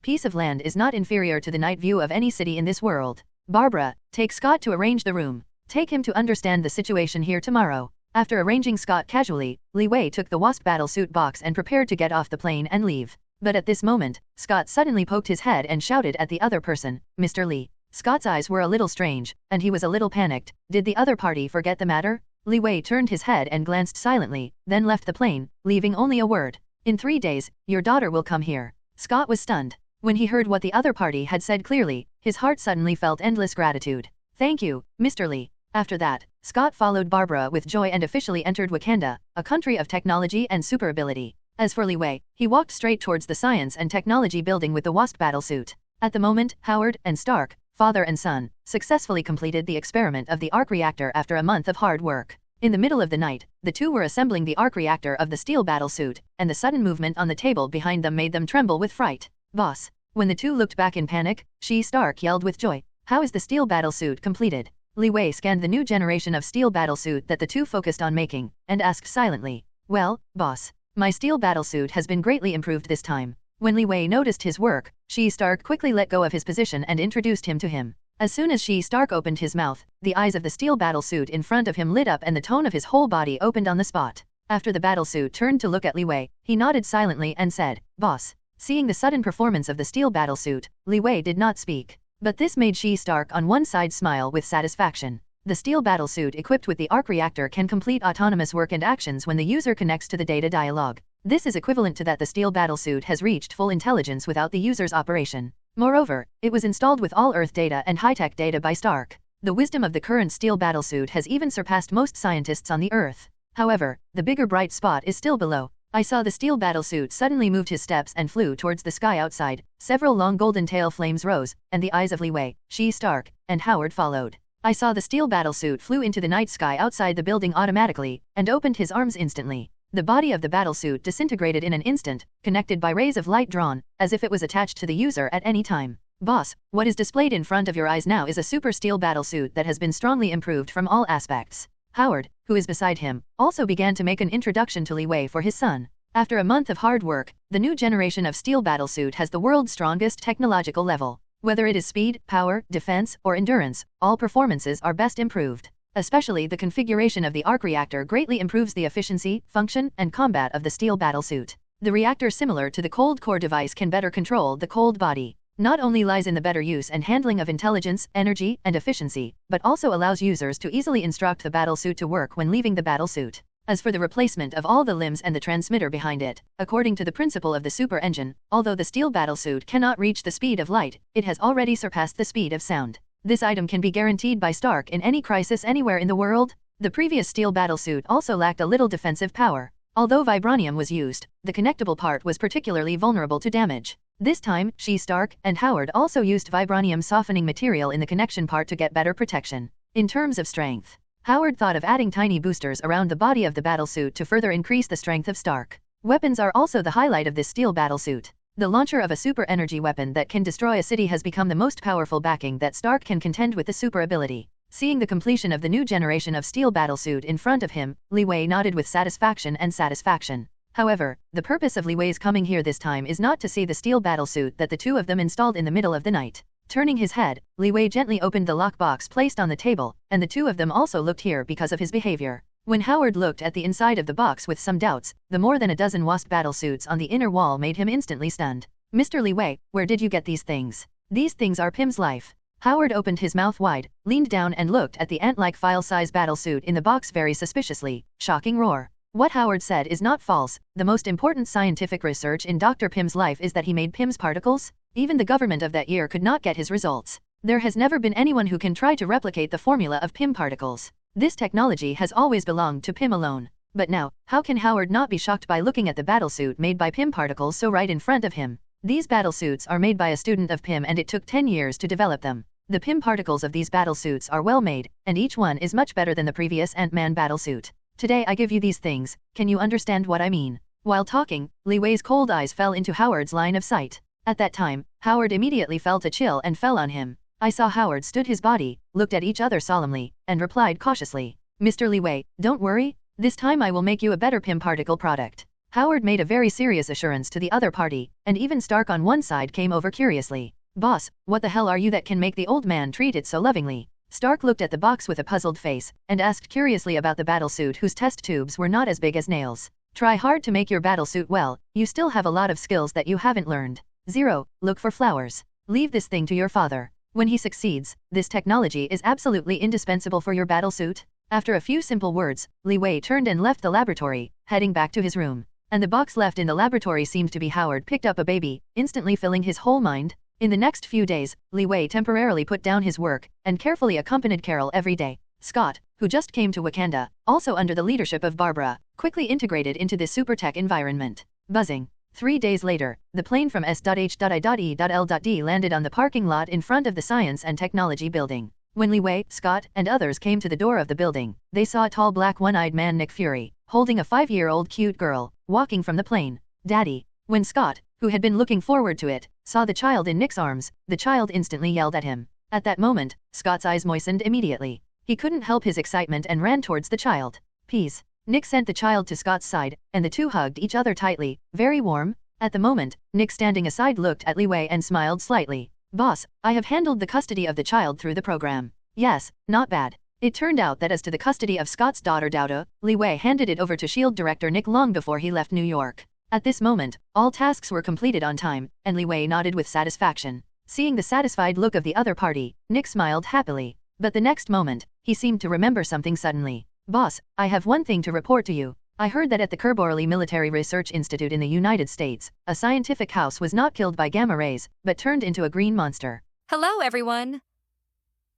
[SPEAKER 4] piece of land is not inferior to the night view of any city in this world. Barbara, take Scott to arrange the room. Take him to understand the situation here tomorrow. After arranging Scott casually, Li Wei took the Wasp battlesuit box and prepared to get off the plane and leave. But at this moment, Scott suddenly poked his head and shouted at the other person, Mr. Lee. Scott's eyes were a little strange, and he was a little panicked. Did the other party forget the matter? Li Wei turned his head and glanced silently, then left the plane, leaving only a word. In 3 days, your daughter will come here. Scott was stunned. When he heard what the other party had said clearly, his heart suddenly felt endless gratitude. Thank you, Mr. Lee. After that, Scott followed Barbara with joy and officially entered Wakanda, a country of technology and super ability. As for Li Wei, he walked straight towards the science and technology building with the Wasp battlesuit. At the moment, Howard and Stark, father and son, successfully completed the experiment of the arc reactor after a month of hard work. In the middle of the night, the two were assembling the arc reactor of the steel battlesuit, and the sudden movement on the table behind them made them tremble with fright. Boss. When the two looked back in panic, Stark yelled with joy. How is the steel battlesuit completed? Li Wei scanned the new generation of steel battlesuit that the two focused on making, and asked silently. Well, boss. My steel battlesuit has been greatly improved this time. When Li Wei noticed his work, Stark quickly let go of his position and introduced him to him. As soon as Stark opened his mouth, the eyes of the steel battlesuit in front of him lit up and the tone of his whole body opened on the spot. After the battlesuit turned to look at Li Wei, he nodded silently and said, Boss. Seeing the sudden performance of the steel battlesuit, Li Wei did not speak. But this made Stark on one side smile with satisfaction. The steel battlesuit equipped with the arc reactor can complete autonomous work and actions when the user connects to the data dialogue. This is equivalent to that the steel battlesuit has reached full intelligence without the user's operation. Moreover, it was installed with all Earth data and high-tech data by Stark. The wisdom of the current steel battlesuit has even surpassed most scientists on the Earth. However, the bigger bright spot is still below. I saw the steel battlesuit suddenly moved his steps and flew towards the sky outside. Several long golden tail flames rose, and the eyes of Li Wei, Stark, and Howard followed. I saw the steel battlesuit flew into the night sky outside the building automatically, and opened his arms instantly. The body of the battlesuit disintegrated in an instant, connected by rays of light drawn, as if it was attached to the user at any time. Boss, what is displayed in front of your eyes now is a super steel battlesuit that has been strongly improved from all aspects. Howard, who is beside him, also began to make an introduction to Li Wei for his son. After a month of hard work, the new generation of steel battlesuit has the world's strongest technological level. Whether it is speed, power, defense, or endurance, all performances are best improved. Especially the configuration of the arc reactor greatly improves the efficiency, function, and combat of the steel battlesuit. The reactor, similar to the cold core device, can better control the cold body. Not only lies in the better use and handling of intelligence, energy, and efficiency, but also allows users to easily instruct the battlesuit to work when leaving the battlesuit. As for the replacement of all the limbs and the transmitter behind it, according to the principle of the super engine, although the steel battlesuit cannot reach the speed of light, it has already surpassed the speed of sound. This item can be guaranteed by Stark in any crisis anywhere in the world. The previous steel battlesuit also lacked a little defensive power. Although vibranium was used, the connectable part was particularly vulnerable to damage. This time, Stark and Howard also used vibranium softening material in the connection part to get better protection. In terms of strength, Howard thought of adding tiny boosters around the body of the battlesuit to further increase the strength of Stark. Weapons are also the highlight of this steel battlesuit. The launcher of a super energy weapon that can destroy a city has become the most powerful backing that Stark can contend with the super ability. Seeing the completion of the new generation of steel battlesuit in front of him, Li Wei nodded with satisfaction. However, the purpose of Li Wei's coming here this time is not to see the steel battlesuit that the two of them installed in the middle of the night. Turning his head, Li Wei gently opened the lockbox placed on the table, and the two of them also looked here because of his behavior. When Howard looked at the inside of the box with some doubts, the more than a dozen Wasp battlesuits on the inner wall made him instantly stunned. Mr. Li Wei, where did you get these things? These things are Pim's life. Howard opened his mouth wide, leaned down and looked at the ant-like file-size battlesuit in the box very suspiciously. Shocking roar. What Howard said is not false. The most important scientific research in Dr. Pym's life is that he made Pym's particles. Even the government of that year could not get his results. There has never been anyone who can try to replicate the formula of Pym particles. This technology has always belonged to Pym alone. But now, how can Howard not be shocked by looking at the battlesuit made by Pym particles so right in front of him? These battlesuits are made by a student of Pym and it took 10 years to develop them. The Pym particles of these battlesuits are well made, and each one is much better than the previous Ant-Man battlesuit. Today I give you these things, can you understand what I mean? While talking, Li Wei's cold eyes fell into Howard's line of sight. At that time, Howard immediately felt a chill and fell on him. I saw Howard stood his body, looked at each other solemnly, and replied cautiously, Mr. Li Wei, don't worry, this time I will make you a better Pym particle product. Howard made a very serious assurance to the other party, and even Stark on one side came over curiously. Boss, what the hell are you that can make the old man treat it so lovingly? Stark looked at the box with a puzzled face, and asked curiously about the battlesuit whose test tubes were not as big as nails. Try hard to make your battlesuit well, you still have a lot of skills that you haven't learned. 0. Look for flowers. Leave this thing to your father. When he succeeds, this technology is absolutely indispensable for your battlesuit. After a few simple words, Li Wei turned and left the laboratory, heading back to his room. And the box left in the laboratory seemed to be Howard picked up a baby, instantly filling his whole mind. In the next few days, Li Wei temporarily put down his work, and carefully accompanied Carol every day. Scott, who just came to Wakanda, also under the leadership of Barbara, quickly integrated into the super-tech environment. Buzzing. 3 days later, the plane from S.H.I.E.L.D. landed on the parking lot in front of the Science and Technology building. When Li Wei, Scott, and others came to the door of the building, they saw a tall black one-eyed man Nick Fury, holding a 5-year-old cute girl, walking from the plane. Daddy. When Scott, who had been looking forward to it, saw the child in Nick's arms, the child instantly yelled at him. At that moment, Scott's eyes moistened immediately. He couldn't help his excitement and ran towards the child. Peace. Nick sent the child to Scott's side, and the two hugged each other tightly, very warm. At the moment, Nick standing aside looked at Li Wei and smiled slightly. Boss, I have handled the custody of the child through the program. Yes, not bad. It turned out that as to the custody of Scott's daughter Dauda, Li Wei handed it over to S.H.I.E.L.D. director Nick long before he left New York. At this moment, all tasks were completed on time, and Li Wei nodded with satisfaction. Seeing the satisfied look of the other party, Nick smiled happily. But the next moment, he seemed to remember something suddenly. Boss, I have one thing to report to you. I heard that at the Kerborley Military Research Institute in the United States, a scientific house was not killed by gamma rays, but turned into a green monster.
[SPEAKER 5] Hello, everyone.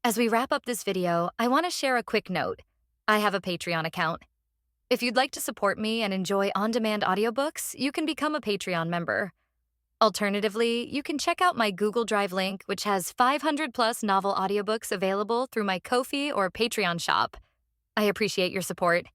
[SPEAKER 5] As we wrap up this video, I want to share a quick note. I have a Patreon account. If you'd like to support me and enjoy on-demand audiobooks, you can become a Patreon member. Alternatively, you can check out my Google Drive link, which has 500+ novel audiobooks available through my Ko-fi or Patreon shop. I appreciate your support.